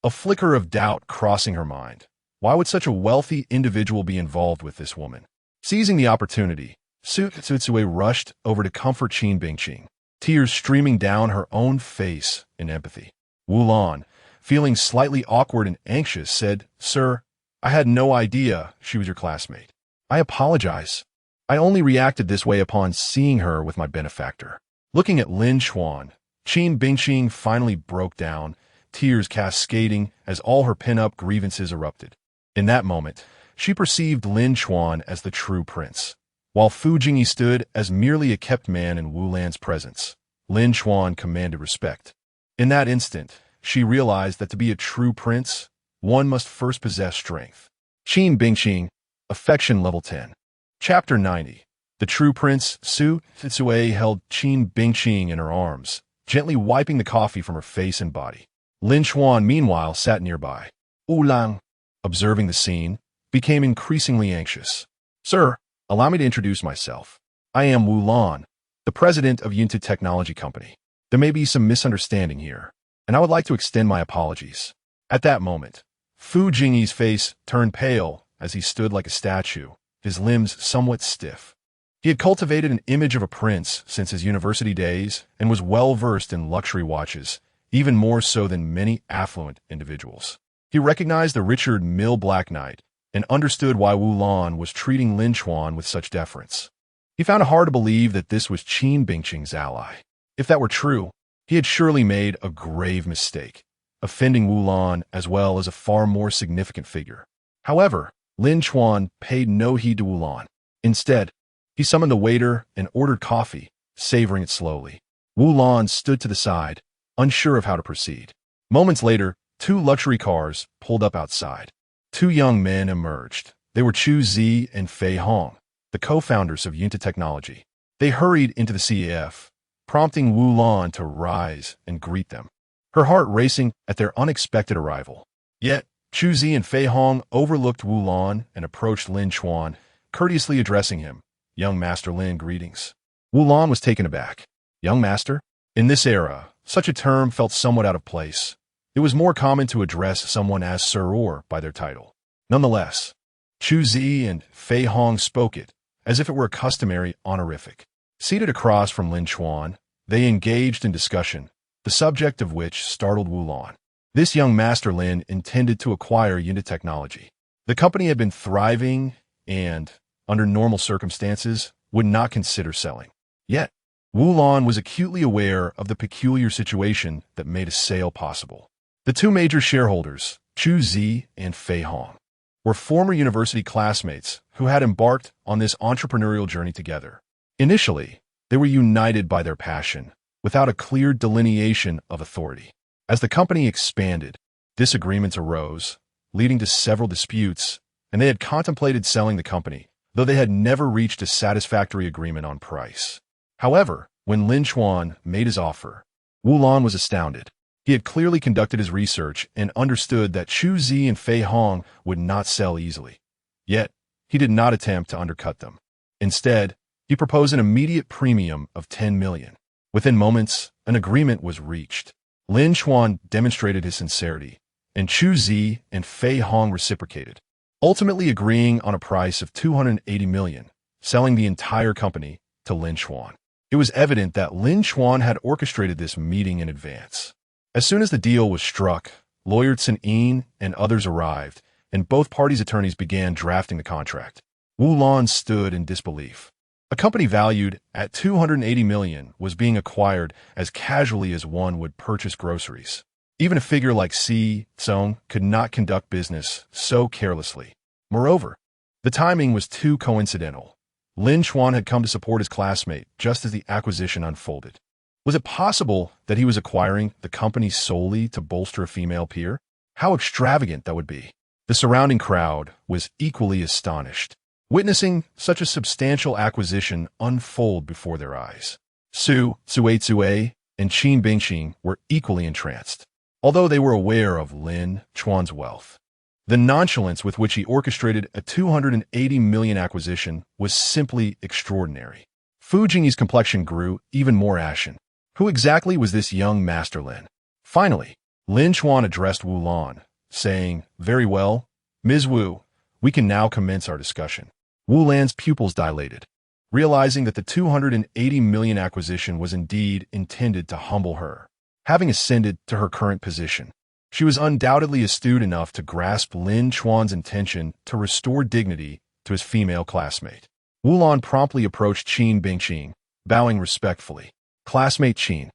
a flicker of doubt crossing her mind. Why would such a wealthy individual be involved with this woman? Seizing the opportunity, Su Tsui rushed over to comfort Qin Bingqing, tears streaming down her own face in empathy. Wu Lan, feeling slightly awkward and anxious, said, "Sir, I had no idea she was your classmate. I apologize. I only reacted this way upon seeing her with my benefactor." Looking at Lin Chuan, Qin Bingqing finally broke down, tears cascading as all her pin-up grievances erupted. In that moment, she perceived Lin Chuan as the true prince. While Fu Jingyi stood as merely a kept man in Wu Lan's presence, Lin Chuan commanded respect. In that instant, she realized that to be a true prince, one must first possess strength. Qin Bingqing, Affection Level 10. Chapter 90. The true prince, Su Tsui, held Qin Bingqing in her arms, gently wiping the coffee from her face and body. Lin Chuan, meanwhile, sat nearby. Wu Lang, observing the scene, became increasingly anxious. "Sir, allow me to introduce myself. I am Wu Lan, the president of Yunta Technology Company. There may be some misunderstanding here, and I would like to extend my apologies." At that moment, Fu Jingyi's face turned pale as he stood like a statue, his limbs somewhat stiff. He had cultivated an image of a prince since his university days and was well-versed in luxury watches, even more so than many affluent individuals. He recognized the Richard Mille Black Knight and understood why Wu Lan was treating Lin Chuan with such deference. He found it hard to believe that this was Qin Bingqing's ally. If that were true, he had surely made a grave mistake, offending Wu Lan as well as a far more significant figure. However, Lin Chuan paid no heed to Wu Lan. Instead, he summoned the waiter and ordered coffee, savoring it slowly. Wu Lan stood to the side, unsure of how to proceed. Moments later, two luxury cars pulled up outside. Two young men emerged. They were Chu Zi and Fei Hong, the co-founders of Yunta Technology. They hurried into the CAF, prompting Wu Lan to rise and greet them, her heart racing at their unexpected arrival. Yet, Chu Zi and Fei Hong overlooked Wu Lan and approached Lin Chuan, courteously addressing him. "Young Master Lin, greetings." Wu Lan was taken aback. Young Master? In this era, such a term felt somewhat out of place. It was more common to address someone as Sir or by their title. Nonetheless, Chu Zi and Fei Hong spoke it, as if it were a customary honorific. Seated across from Lin Chuan, they engaged in discussion, the subject of which startled Wu Lan. This young Master Lin intended to acquire Yunta Technology. The company had been thriving and, under normal circumstances, would not consider selling. Yet, Wu Lan was acutely aware of the peculiar situation that made a sale possible. The two major shareholders, Chu Zi and Fei Hong, were former university classmates who had embarked on this entrepreneurial journey together. Initially, they were united by their passion, without a clear delineation of authority. As the company expanded, disagreements arose, leading to several disputes, and they had contemplated selling the company, though they had never reached a satisfactory agreement on price. However, when Lin Chuan made his offer, Wu Lan was astounded. He had clearly conducted his research and understood that Chu Zi and Fei Hong would not sell easily. Yet, he did not attempt to undercut them. Instead, he proposed an immediate premium of 10 million. Within moments, an agreement was reached. Lin Chuan demonstrated his sincerity, and Chu Zi and Fei Hong reciprocated, ultimately agreeing on a price of 280 million, selling the entire company to Lin Chuan. It was evident that Lin Chuan had orchestrated this meeting in advance. As soon as the deal was struck, lawyer Chen Yin and others arrived, and both parties' attorneys began drafting the contract. Wu Lan stood in disbelief. A company valued at 280 million was being acquired as casually as one would purchase groceries. Even a figure like Si Tsong could not conduct business so carelessly. Moreover, the timing was too coincidental. Lin Chuan had come to support his classmate just as the acquisition unfolded. Was it possible that he was acquiring the company solely to bolster a female peer? How extravagant that would be. The surrounding crowd was equally astonished, witnessing such a substantial acquisition unfold before their eyes. Su Tsue and Qin Bingqing were equally entranced, although they were aware of Lin Chuan's wealth. The nonchalance with which he orchestrated a 280 million acquisition was simply extraordinary. Fu Jingyi's complexion grew even more ashen. Who exactly was this young Master Lin? Finally, Lin Chuan addressed Wu Lan, saying, "Very well, Ms. Wu, we can now commence our discussion." Wu Lan's pupils dilated, realizing that the 280 million acquisition was indeed intended to humble her. Having ascended to her current position, she was undoubtedly astute enough to grasp Lin Chuan's intention to restore dignity to his female classmate. Wu Lan promptly approached Qin Bingqing, bowing respectfully. "Classmate Qin,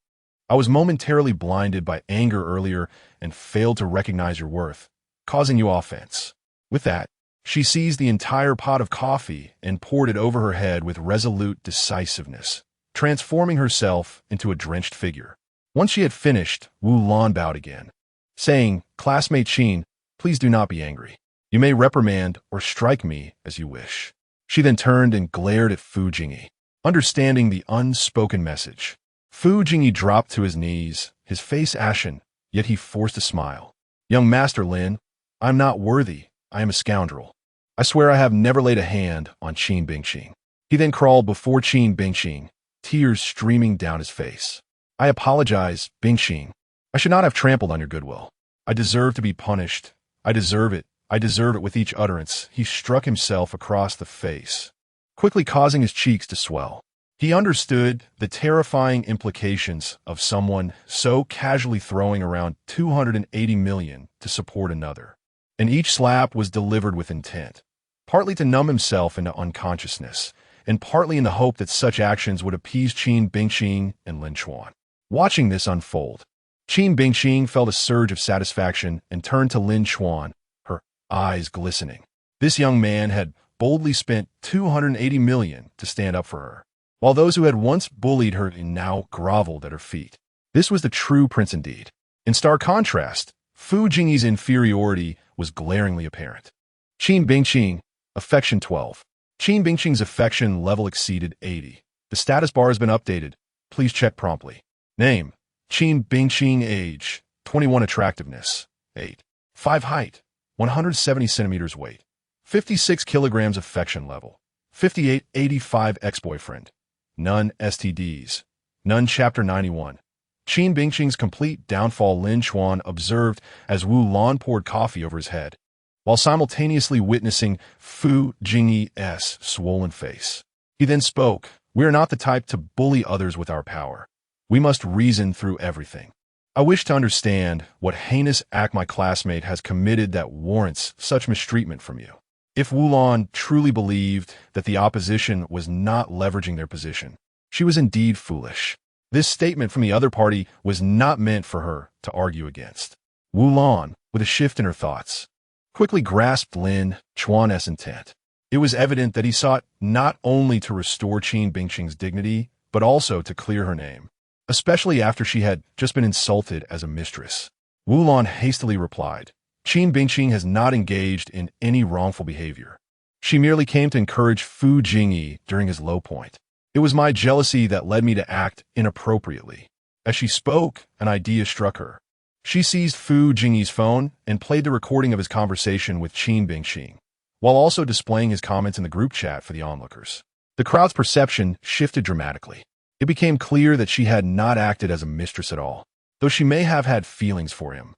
I was momentarily blinded by anger earlier and failed to recognize your worth, causing you offense." With that, she seized the entire pot of coffee and poured it over her head with resolute decisiveness, transforming herself into a drenched figure. Once she had finished, Wu Lan bowed again, saying, "Classmate Qin, please do not be angry. You may reprimand or strike me as you wish." She then turned and glared at Fu Jingyi, understanding the unspoken message. Fu Jingyi dropped to his knees, his face ashen, yet he forced a smile. "Young Master Lin, I am not worthy. I am a scoundrel. I swear I have never laid a hand on Qin Bingqing." He then crawled before Qin Bingqing, tears streaming down his face. "I apologize, Bingqing. I should not have trampled on your goodwill. I deserve to be punished. I deserve it. I deserve it." With each utterance, he struck himself across the face, quickly causing his cheeks to swell. He understood the terrifying implications of someone so casually throwing around 280 million to support another. And each slap was delivered with intent, partly to numb himself into unconsciousness, and partly in the hope that such actions would appease Qin Bingqing and Lin Chuan. Watching this unfold, Qin Bingqing felt a surge of satisfaction and turned to Lin Chuan, her eyes glistening. This young man had boldly spent 280 million to stand up for her, while those who had once bullied her now groveled at her feet. This was the true prince indeed. In stark contrast, Fu Jingyi's inferiority was glaringly apparent. Qin Bingqing, affection 12. Qin Bingqing's affection level exceeded 80. The status bar has been updated. Please check promptly. Name: Qin Bingqing. Age: 21. Attractiveness: 8. 5. Height: 170 centimeters. Weight: 56 kilograms. Affection level: 58. 85. Ex-boyfriend: none. STDs: none. Chapter 91. Qin Bingqing's complete downfall. Lin Chuan observed as Wu Lan poured coffee over his head, while simultaneously witnessing Fu Jingyi's swollen face. He then spoke, "We are not the type to bully others with our power. We must reason through everything. I wish to understand what heinous act my classmate has committed that warrants such mistreatment from you." If Wu Lan truly believed that the opposition was not leveraging their position, she was indeed foolish. This statement from the other party was not meant for her to argue against. Wu Lan, with a shift in her thoughts, quickly grasped Lin Chuan's intent. It was evident that he sought not only to restore Qin Bingqing's dignity, but also to clear her name, especially after she had just been insulted as a mistress. Wu Lan hastily replied, "Qin Bingqing has not engaged in any wrongful behavior. She merely came to encourage Fu Jingyi during his low point. It was my jealousy that led me to act inappropriately." As she spoke, an idea struck her. She seized Fu Jingyi's phone and played the recording of his conversation with Qin Bingxing, while also displaying his comments in the group chat for the onlookers. The crowd's perception shifted dramatically. It became clear that she had not acted as a mistress at all, though she may have had feelings for him.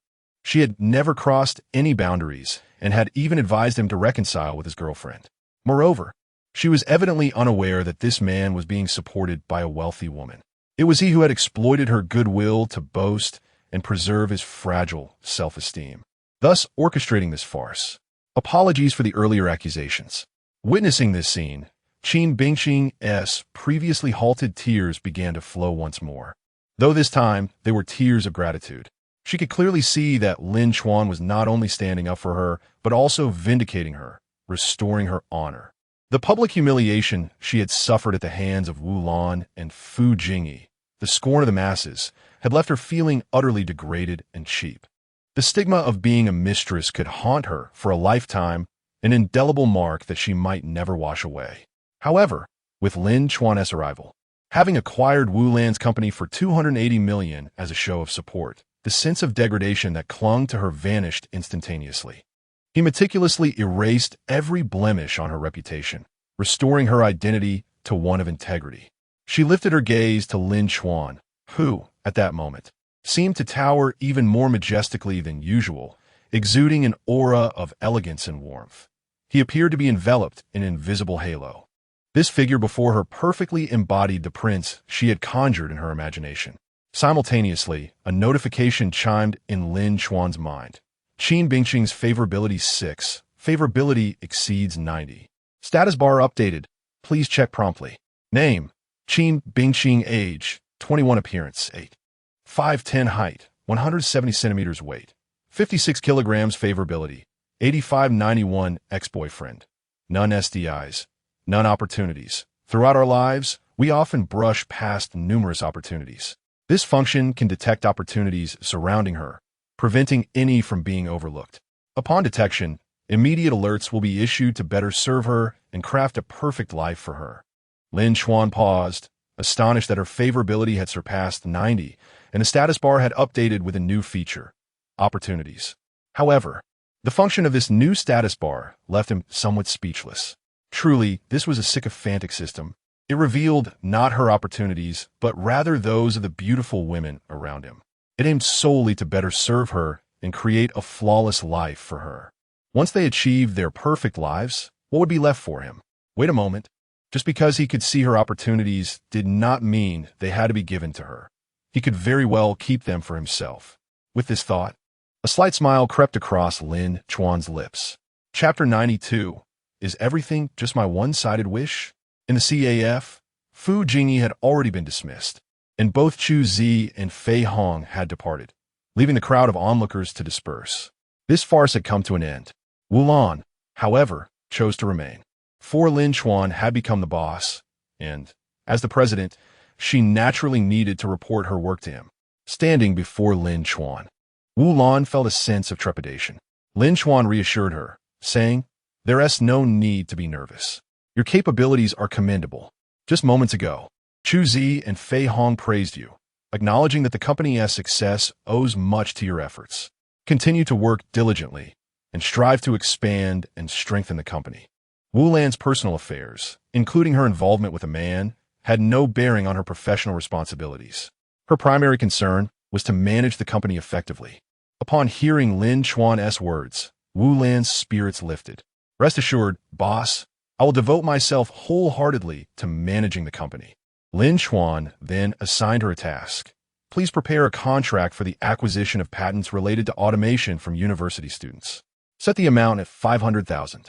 She had never crossed any boundaries and had even advised him to reconcile with his girlfriend. Moreover, she was evidently unaware that this man was being supported by a wealthy woman. It was he who had exploited her goodwill to boast and preserve his fragile self-esteem, thus orchestrating this farce. Apologies for the earlier accusations. Witnessing this scene, Qin Bingxing's previously halted tears began to flow once more, though this time they were tears of gratitude. She could clearly see that Lin Chuan was not only standing up for her, but also vindicating her, restoring her honor. The public humiliation she had suffered at the hands of Wu Lan and Fu Jingyi, the scorn of the masses, had left her feeling utterly degraded and cheap. The stigma of being a mistress could haunt her for a lifetime, an indelible mark that she might never wash away. However, with Lin Chuan's arrival, having acquired Wu Lan's company for 280 million as a show of support, the sense of degradation that clung to her vanished instantaneously. He meticulously erased every blemish on her reputation, restoring her identity to one of integrity. She lifted her gaze to Lin Chuan, who, at that moment, seemed to tower even more majestically than usual, exuding an aura of elegance and warmth. He appeared to be enveloped in an invisible halo. This figure before her perfectly embodied the prince she had conjured in her imagination. Simultaneously, a notification chimed in Lin Chuan's mind. Qin Bingxing's favorability 6. Favorability exceeds 90. Status bar updated. Please check promptly. Name: Qin Bingxing. Age: 21. Appearance: 8. 5'10". Height: 170 centimeters. Weight: 56 kilograms. Favorability: 85-91. Ex-boyfriend: none SDIs. None opportunities. Throughout our lives, we often brush past numerous opportunities. This function can detect opportunities surrounding her, preventing any from being overlooked. Upon detection, immediate alerts will be issued to better serve her and craft a perfect life for her. Lin Chuan paused, astonished that her favorability had surpassed 90, and the status bar had updated with a new feature: opportunities. However, the function of this new status bar left him somewhat speechless. Truly, this was a sycophantic system. It revealed not her opportunities, but rather those of the beautiful women around him. It aimed solely to better serve her and create a flawless life for her. Once they achieved their perfect lives, what would be left for him? Wait a moment. Just because he could see her opportunities did not mean they had to be given to her. He could very well keep them for himself. With this thought, a slight smile crept across Lin Chuan's lips. Chapter 92. Is everything just my one-sided wish? In the CAF, Fu Jingyi had already been dismissed, and both Chu Zi and Fei Hong had departed, leaving the crowd of onlookers to disperse. This farce had come to an end. Wu Lan, however, chose to remain. For Lin Chuan had become the boss, and, as the president, she naturally needed to report her work to him. Standing before Lin Chuan, Wu Lan felt a sense of trepidation. Lin Chuan reassured her, saying, "There's no need to be nervous. Your capabilities are commendable. Just moments ago, Chu Zi and Fei Hong praised you, acknowledging that the company's success owes much to your efforts. Continue to work diligently and strive to expand and strengthen the company." Wu Lan's personal affairs, including her involvement with a man, had no bearing on her professional responsibilities. Her primary concern was to manage the company effectively. Upon hearing Lin Chuan's words, Wu Lan's spirits lifted. "Rest assured, boss, I will devote myself wholeheartedly to managing the company." Lin Chuan then assigned her a task. Please prepare a contract for the acquisition of patents related to automation from university students. Set the amount at 500,000.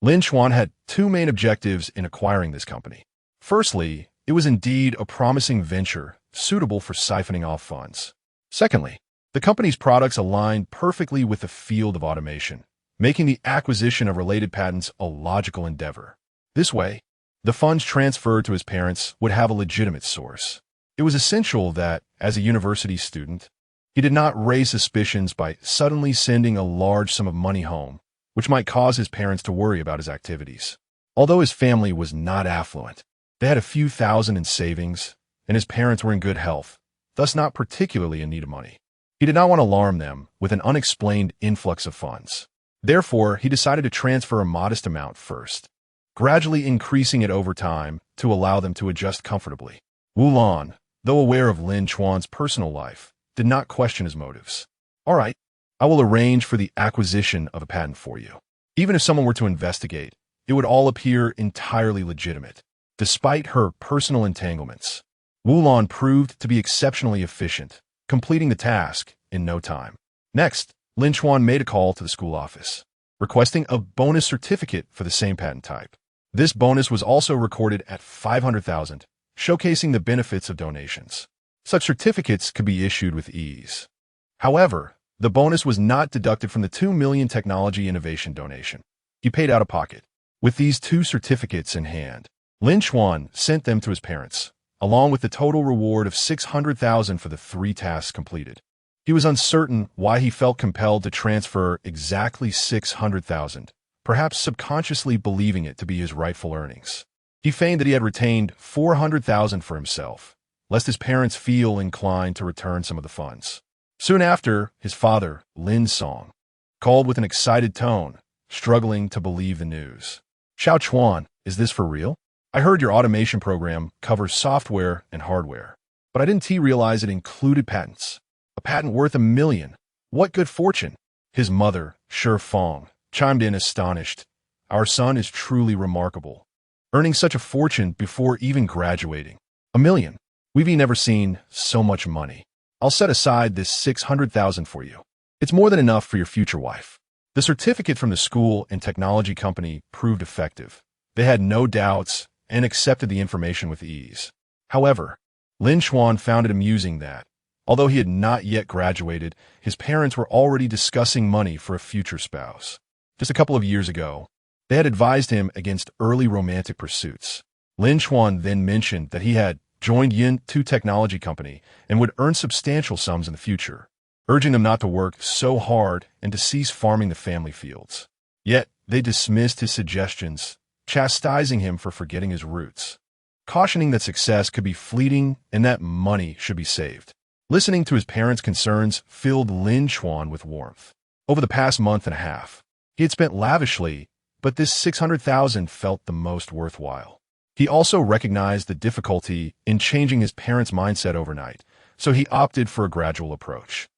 Lin Chuan had two main objectives in acquiring this company. Firstly, it was indeed a promising venture suitable for siphoning off funds. Secondly, the company's products aligned perfectly with the field of automation, making the acquisition of related patents a logical endeavor. This way, the funds transferred to his parents would have a legitimate source. It was essential that, as a university student, he did not raise suspicions by suddenly sending a large sum of money home, which might cause his parents to worry about his activities. Although his family was not affluent, they had a few thousand in savings, and his parents were in good health, thus not particularly in need of money. He did not want to alarm them with an unexplained influx of funds. Therefore, he decided to transfer a modest amount first, gradually increasing it over time to allow them to adjust comfortably. Wu Lan, though aware of Lin Chuan's personal life, did not question his motives. All right, I will arrange for the acquisition of a patent for you. Even if someone were to investigate, it would all appear entirely legitimate. Despite her personal entanglements, Wu Lan proved to be exceptionally efficient, completing the task in no time. Next, Lin Chuan made a call to the school office, requesting a bonus certificate for the same patent type. This bonus was also recorded at 500,000, showcasing the benefits of donations. Such certificates could be issued with ease. However, the bonus was not deducted from the 2 million technology innovation donation. He paid out of pocket. With these 2 certificates in hand, Lin Chuan sent them to his parents, along with the total reward of 600,000 for the 3 tasks completed. He was uncertain why he felt compelled to transfer exactly 600,000, perhaps subconsciously believing it to be his rightful earnings. He feigned that he had retained 400,000 for himself, lest his parents feel inclined to return some of the funds. Soon after, his father, Lin Song, called with an excited tone, struggling to believe the news. Xiao Chuan, is this for real? I heard your automation program covers software and hardware, but I didn't realize it included patents. A patent worth $1 million. What good fortune? His mother, Shi Fong, chimed in astonished. Our son is truly remarkable, earning such a fortune before even graduating. $1 million. We've never seen so much money. I'll set aside this 600,000 for you. It's more than enough for your future wife. The certificate from the school and technology company proved effective. They had no doubts and accepted the information with ease. However, Lin Chuan found it amusing that, although he had not yet graduated, his parents were already discussing money for a future spouse. Just a couple of years ago, they had advised him against early romantic pursuits. Lin Chuan then mentioned that he had joined Yin 2 Technology Company and would earn substantial sums in the future, urging them not to work so hard and to cease farming the family fields. Yet, they dismissed his suggestions, chastising him for forgetting his roots, cautioning that success could be fleeting and that money should be saved. Listening to his parents' concerns filled Lin Chuan with warmth. Over the past month and a half, he had spent lavishly, but this 600,000 felt the most worthwhile. He also recognized the difficulty in changing his parents' mindset overnight, so he opted for a gradual approach.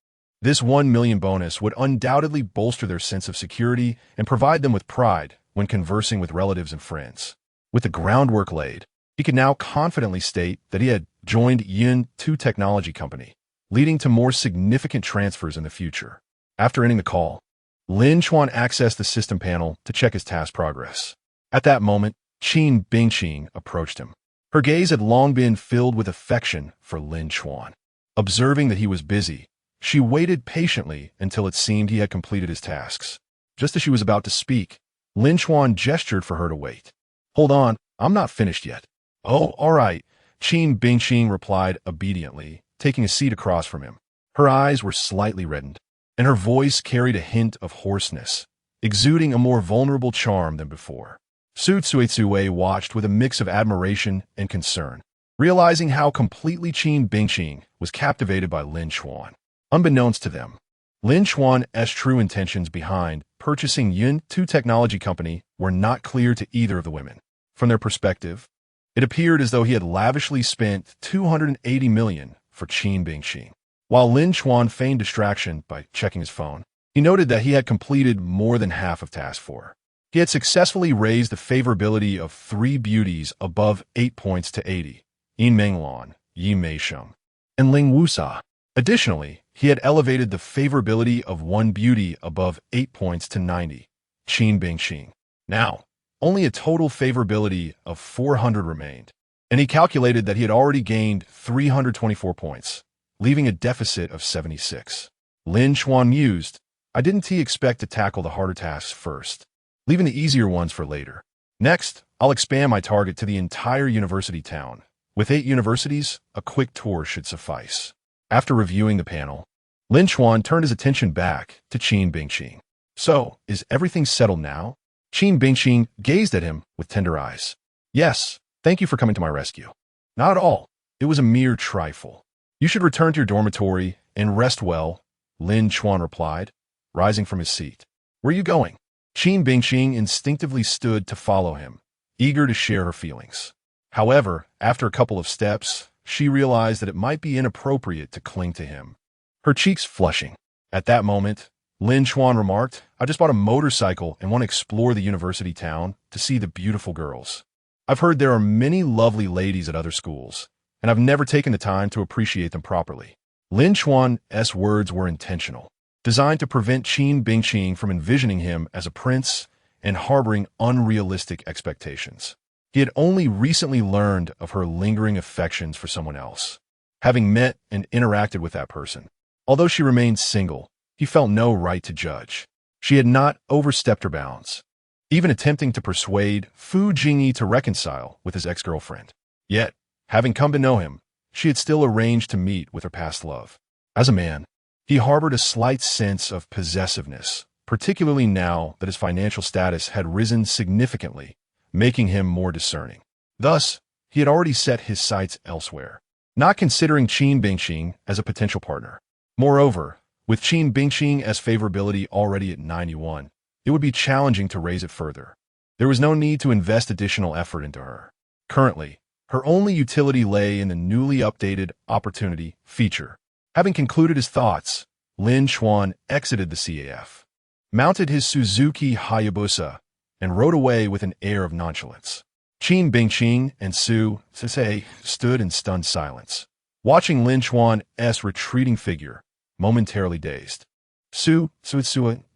This 1 million bonus would undoubtedly bolster their sense of security and provide them with pride when conversing with relatives and friends. With the groundwork laid, he could now confidently state that he had joined Yin 2 Technology Company, leading to more significant transfers in the future. After ending the call, Lin Chuan accessed the system panel to check his task progress. At that moment, Qin Bingqing approached him. Her gaze had long been filled with affection for Lin Chuan. Observing that he was busy, she waited patiently until it seemed he had completed his tasks. Just as she was about to speak, Lin Chuan gestured for her to wait. Hold on, I'm not finished yet. Oh, all right, Qin Bingqing replied obediently, taking a seat across from him. Her eyes were slightly reddened, and her voice carried a hint of hoarseness, exuding a more vulnerable charm than before. Su Tsuetsue watched with a mix of admiration and concern, realizing how completely Qin Bingqing was captivated by Lin Chuan. Unbeknownst to them, Lin Chuan's true intentions behind purchasing Yin 2 Technology Company were not clear to either of the women. From their perspective, it appeared as though he had lavishly spent 280 million for Qin Bingqing. While Lin Chuan feigned distraction by checking his phone, he noted that he had completed more than half of Task 4. He had successfully raised the favorability of 3 beauties above 8 points to 80, Yin Menglan, Yi Meisheng, and Ling Wusa. Additionally, he had elevated the favorability of 1 beauty above 8 points to 90, Qin Bingqing. Now, only a total favorability of 400 remained, and he calculated that he had already gained 324 points, leaving a deficit of 76. Lin Chuan mused, I didn't expect to tackle the harder tasks first, leaving the easier ones for later. Next, I'll expand my target to the entire university town. With 8 universities, a quick tour should suffice. After reviewing the panel, Lin Chuan turned his attention back to Qin Bingqing. So, is everything settled now? Qin Bingqing gazed at him with tender eyes. Yes, thank you for coming to my rescue. Not at all. It was a mere trifle. You should return to your dormitory and rest well Lin Chuan replied, rising from his seat. Where are you going? Qin Bingqing instinctively stood to follow him, eager to share her feelings. However, after a couple of steps, she realized that it might be inappropriate to cling to him, her cheeks flushing. At that moment, Lin Chuan remarked, I just bought a motorcycle and want to explore the university town to see the beautiful girls. I've heard there are many lovely ladies at other schools, and I've never taken the time to appreciate them properly. Lin Chuan's words were intentional, designed to prevent Qin Bingqing from envisioning him as a prince and harboring unrealistic expectations. He had only recently learned of her lingering affections for someone else, having met and interacted with that person. Although she remained single, he felt no right to judge. She had not overstepped her bounds, even attempting to persuade Fu Jingyi to reconcile with his ex-girlfriend. Yet, having come to know him, she had still arranged to meet with her past love. As a man, he harbored a slight sense of possessiveness, particularly now that his financial status had risen significantly, making him more discerning. Thus, he had already set his sights elsewhere, not considering Qin Bingqing as a potential partner. Moreover, with Qin Bingqing's favorability already at 91, it would be challenging to raise it further. There was no need to invest additional effort into her. Currently, her only utility lay in the newly updated opportunity feature. Having concluded his thoughts, Lin Chuan exited the CAF, mounted his Suzuki Hayabusa, and rode away with an air of nonchalance. Qin Bingqing and Su Sisei stood in stunned silence, watching Lin Chuan's retreating figure, momentarily dazed. Su,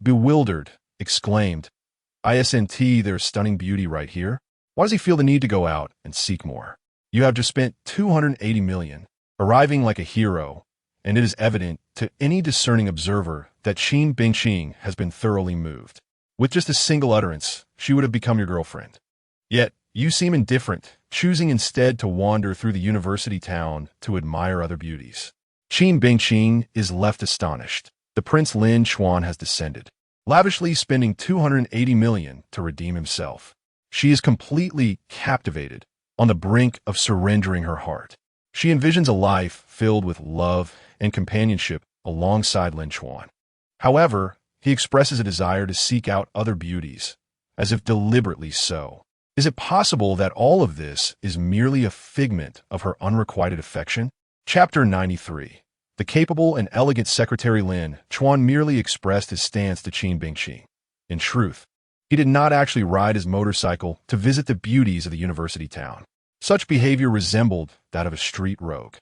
bewildered, exclaimed, Isn't there's stunning beauty right here? Why does he feel the need to go out and seek more? You have just spent 280 million, arriving like a hero, and it is evident to any discerning observer that Qin Bingqing has been thoroughly moved. With just a single utterance, she would have become your girlfriend. Yet, you seem indifferent, choosing instead to wander through the university town to admire other beauties. Qin Bingqing is left astonished. The Prince Lin Chuan has descended, lavishly spending 280 million to redeem himself. She is completely captivated, on the brink of surrendering her heart. She envisions a life filled with love and companionship alongside Lin Chuan. However, he expresses a desire to seek out other beauties, as if deliberately so. Is it possible that all of this is merely a figment of her unrequited affection? Chapter 93. The capable and elegant Secretary Lin Chuan merely expressed his stance to Qin Bingqing. In truth, he did not actually ride his motorcycle to visit the beauties of the university town. Such behavior resembled that of a street rogue,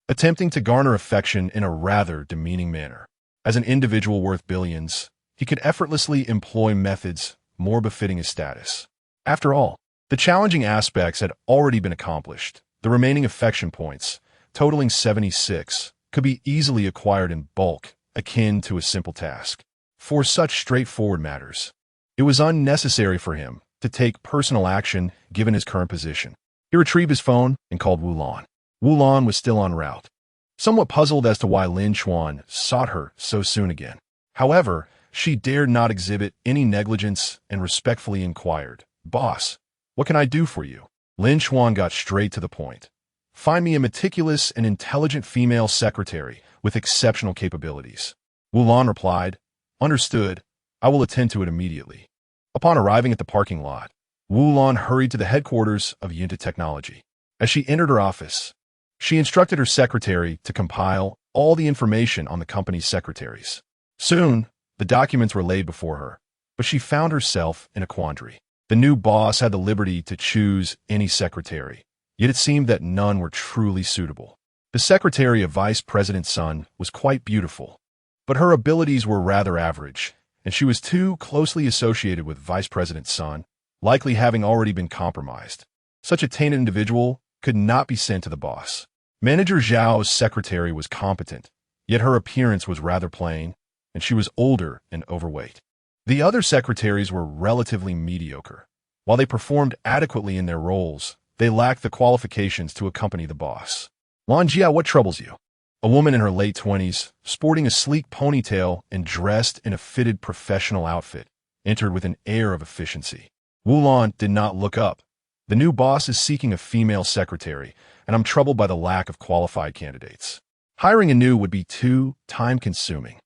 attempting to garner affection in a rather demeaning manner. As an individual worth billions, he could effortlessly employ methods more befitting his status. After all, the challenging aspects had already been accomplished. The remaining affection points, totaling 76, could be easily acquired in bulk, akin to a simple task. For such straightforward matters, it was unnecessary for him to take personal action given his current position. He retrieved his phone and called Wulan. Wulan was still en route, somewhat puzzled as to why Lin Chuan sought her so soon again. However, she dared not exhibit any negligence and respectfully inquired, Boss, what can I do for you? Lin Chuan got straight to the point. Find me a meticulous and intelligent female secretary with exceptional capabilities. Wulan replied, Understood, I will attend to it immediately. Upon arriving at the parking lot, Wulan hurried to the headquarters of Yunta Technology. As she entered her office, she instructed her secretary to compile all the information on the company's secretaries. Soon, the documents were laid before her, but she found herself in a quandary. The new boss had the liberty to choose any secretary, yet it seemed that none were truly suitable. The secretary of Vice President Sun was quite beautiful, but her abilities were rather average, and she was too closely associated with Vice President Sun, likely having already been compromised. Such a tainted individual could not be sent to the boss. Manager Zhao's secretary was competent, yet her appearance was rather plain, and she was older and overweight. The other secretaries were relatively mediocre. While they performed adequately in their roles, they lacked the qualifications to accompany the boss. Lan Jia, what troubles you? A woman in her late 20s, sporting a sleek ponytail and dressed in a fitted professional outfit, entered with an air of efficiency. Wulan did not look up. The new boss is seeking a female secretary, and I'm troubled by the lack of qualified candidates. Hiring a new would be too time-consuming.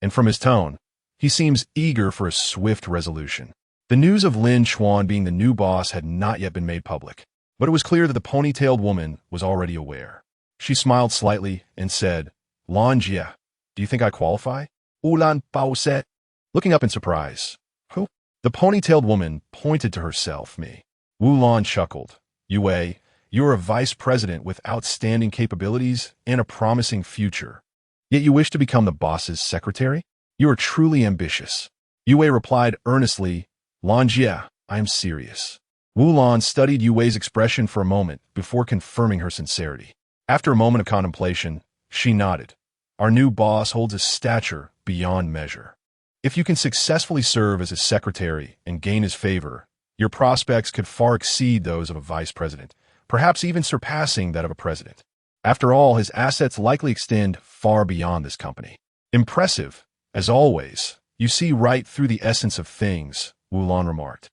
and from his tone, he seems eager for a swift resolution. The news of Lin Chuan being the new boss had not yet been made public, but it was clear that the ponytailed woman was already aware. She smiled slightly and said, "Lan Jia, do you think I qualify?" Ulan Bao said, looking up in surprise. "Who?" The ponytailed woman pointed to herself, me. Wu Lan chuckled. "Yue, you're a vice president with outstanding capabilities and a promising future. Yet you wish to become the boss's secretary? You are truly ambitious." Yue replied earnestly, "Lan Jia, I am serious." Wu Lan studied Yue's expression for a moment before confirming her sincerity. After a moment of contemplation, she nodded. "Our new boss holds a stature beyond measure. If you can successfully serve as his secretary and gain his favor, your prospects could far exceed those of a vice president, perhaps even surpassing that of a president. After all, his assets likely extend far beyond this company." "Impressive. As always, you see right through the essence of things," Wu Lan remarked.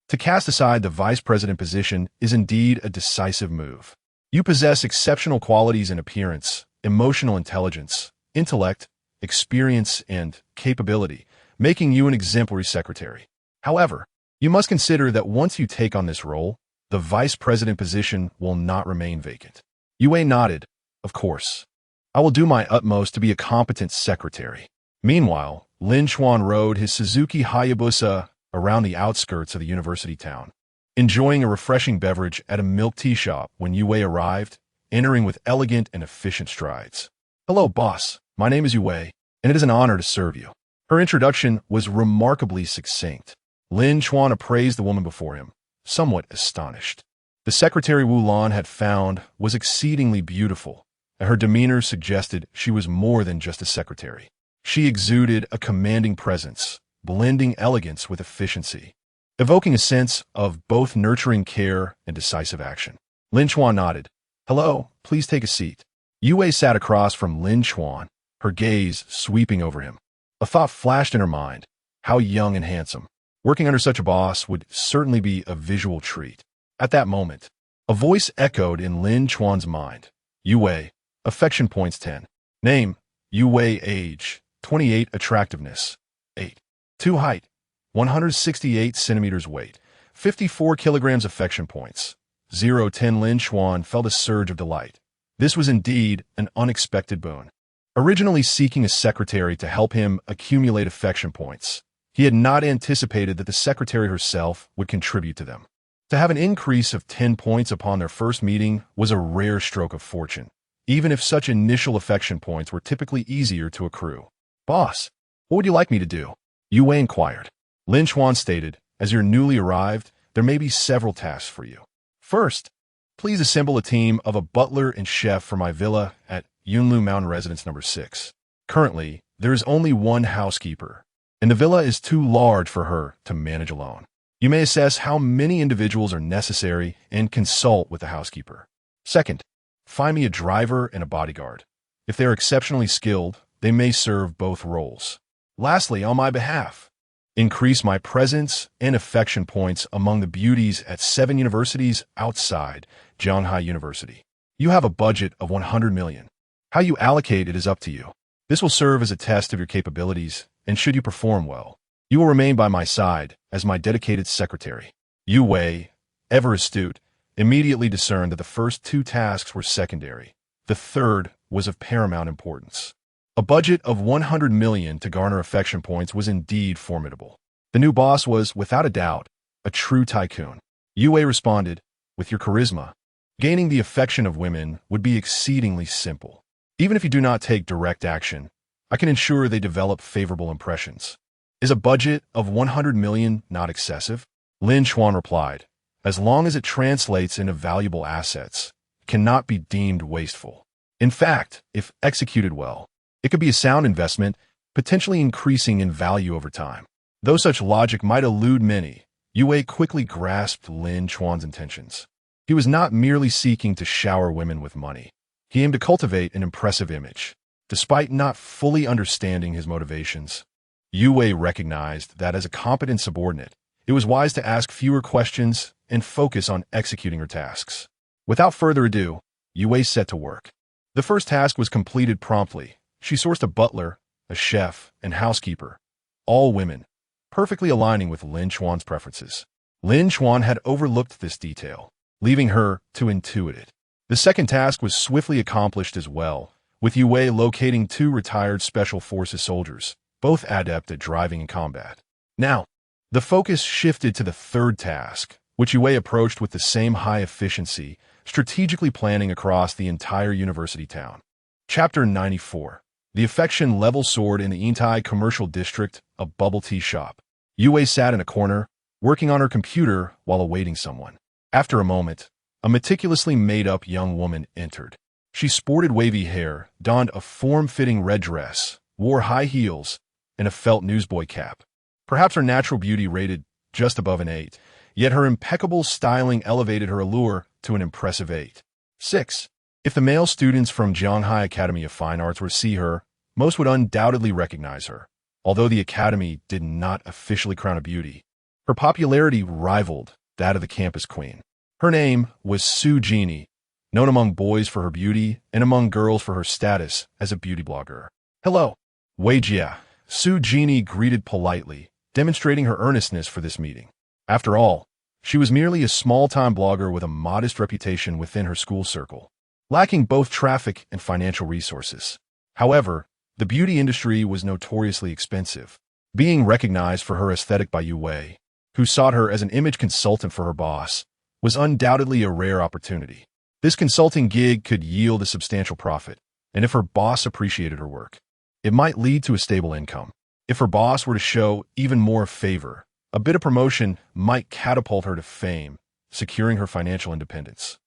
"To cast aside the vice president position is indeed a decisive move. You possess exceptional qualities in appearance, emotional intelligence, intellect, experience, and capability, making you an exemplary secretary. However, you must consider that once you take on this role, the vice president position will not remain vacant." Yue nodded. "Of course. I will do my utmost to be a competent secretary." Meanwhile, Lin Chuan rode his Suzuki Hayabusa around the outskirts of the university town, enjoying a refreshing beverage at a milk tea shop when Yue arrived, entering with elegant and efficient strides. "Hello, boss. My name is Yue, and it is an honor to serve you." Her introduction was remarkably succinct. Lin Chuan appraised the woman before him, somewhat astonished. The secretary Wu Lan had found was exceedingly beautiful, and her demeanor suggested she was more than just a secretary. She exuded a commanding presence, blending elegance with efficiency, evoking a sense of both nurturing care and decisive action. Lin Chuan nodded. "Hello, please take a seat." Yue sat across from Lin Chuan, her gaze sweeping over him. A thought flashed in her mind. How young and handsome. Working under such a boss would certainly be a visual treat. At that moment, a voice echoed in Lin Chuan's mind. "Yue, affection points 10. Name, Yue. Age, 28. Attractiveness, 8. 2 height, 168 centimeters weight, 54 kilograms affection points, 0-10." Lin Chuan felt a surge of delight. This was indeed an unexpected boon. Originally seeking a secretary to help him accumulate affection points, he had not anticipated that the secretary herself would contribute to them. To have an increase of 10 points upon their first meeting was a rare stroke of fortune, even if such initial affection points were typically easier to accrue. "Boss, what would you like me to do?" Yue inquired. Lin Chuan stated, "As you're newly arrived, there may be several tasks for you. First, please assemble a team of a butler and chef for my villa at Yunlu Mountain Residence number 6. Currently, there is only one housekeeper, and the villa is too large for her to manage alone. You may assess how many individuals are necessary and consult with the housekeeper. Second, find me a driver and a bodyguard. If they are exceptionally skilled, they may serve both roles. Lastly, on my behalf, increase my presence and affection points among the beauties at 7 universities outside Jianghai University. You have a budget of 100 million. How you allocate it is up to you. This will serve as a test of your capabilities, and should you perform well, you will remain by my side as my dedicated secretary." Yue, ever astute, immediately discerned that the first 2 tasks were secondary. The third was of paramount importance. A budget of 100 million to garner affection points was indeed formidable. The new boss was, without a doubt, a true tycoon. Yue responded, "With your charisma, gaining the affection of women would be exceedingly simple. Even if you do not take direct action, I can ensure they develop favorable impressions. Is a budget of 100 million not excessive?" Lin Chuan replied, "As long as it translates into valuable assets, it cannot be deemed wasteful. In fact, if executed well, it could be a sound investment, potentially increasing in value over time." Though such logic might elude many, Yue quickly grasped Lin Chuan's intentions. He was not merely seeking to shower women with money. He aimed to cultivate an impressive image. Despite not fully understanding his motivations, Yue recognized that as a competent subordinate, it was wise to ask fewer questions and focus on executing her tasks. Without further ado, Yue set to work. The first task was completed promptly. She sourced a butler, a chef, and housekeeper, all women, perfectly aligning with Lin Chuan's preferences. Lin Chuan had overlooked this detail, leaving her to intuit it. The second task was swiftly accomplished as well, with Yue locating 2 retired Special Forces soldiers, both adept at driving and combat. Now, the focus shifted to the third task, which Yue approached with the same high efficiency, strategically planning across the entire university town. Chapter 94. The Affection Level Sword in the Yintai Commercial District, a bubble tea shop. Yue sat in a corner, working on her computer while awaiting someone. After a moment, a meticulously made-up young woman entered. She sported wavy hair, donned a form-fitting red dress, wore high heels, and a felt newsboy cap. Perhaps her natural beauty rated just above an 8, yet her impeccable styling elevated her allure to an impressive 8. 6. If the male students from Jianghai Academy of Fine Arts were to see her, most would undoubtedly recognize her. Although the academy did not officially crown a beauty, her popularity rivaled that of the campus queen. Her name was Su Jini, known among boys for her beauty and among girls for her status as a beauty blogger. Hello, Wei Jia. Su Jini greeted politely, demonstrating her earnestness for this meeting. After all, she was merely a small-time blogger with a modest reputation within her school circle, lacking both traffic and financial resources. However, the beauty industry was notoriously expensive. Being recognized for her aesthetic by Yue, who sought her as an image consultant for her boss, was undoubtedly a rare opportunity. This consulting gig could yield a substantial profit, and if her boss appreciated her work, it might lead to a stable income. If her boss were to show even more favor, a bit of promotion might catapult her to fame, securing her financial independence.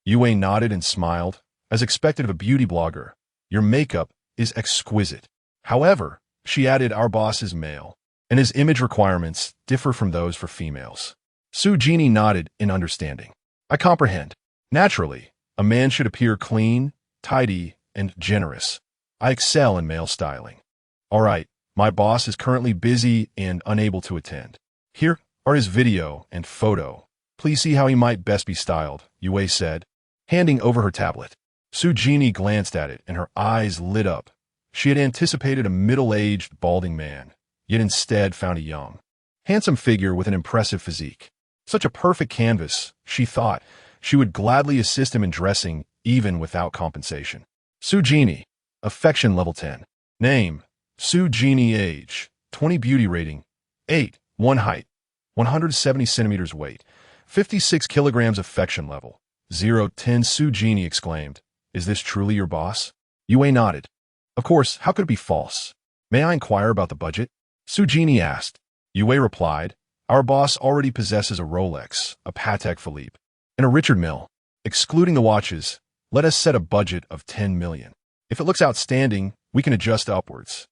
Yue nodded and smiled. As expected of a beauty blogger, your makeup is exquisite. However, she added, our boss is male, and his image requirements differ from those for females. Su Jini nodded in understanding. I comprehend. Naturally, a man should appear clean, tidy, and generous. I excel in male styling. All right, my boss is currently busy and unable to attend. Here are his video and photo. Please see how he might best be styled, Yue said, handing over her tablet. Su Jini glanced at it, and her eyes lit up. She had anticipated a middle-aged, balding man, yet instead found a young, handsome figure with an impressive physique. Such a perfect canvas, she thought. She would gladly assist him in dressing, even without compensation. Su Jini, affection level 10. Name, Su Jini. Age, 20. Beauty rating, 8. 1 height, 170 centimeters. Weight, 56 kilograms. Affection level, 0. 10. Su Jini exclaimed, is this truly your boss? Yue nodded. Of course, how could it be false? May I inquire about the budget? Su Jini asked. Yue replied, our boss already possesses a Rolex, a Patek Philippe, and a Richard Mille. Excluding the watches, let us set a budget of 10 million. If it looks outstanding, we can adjust upwards.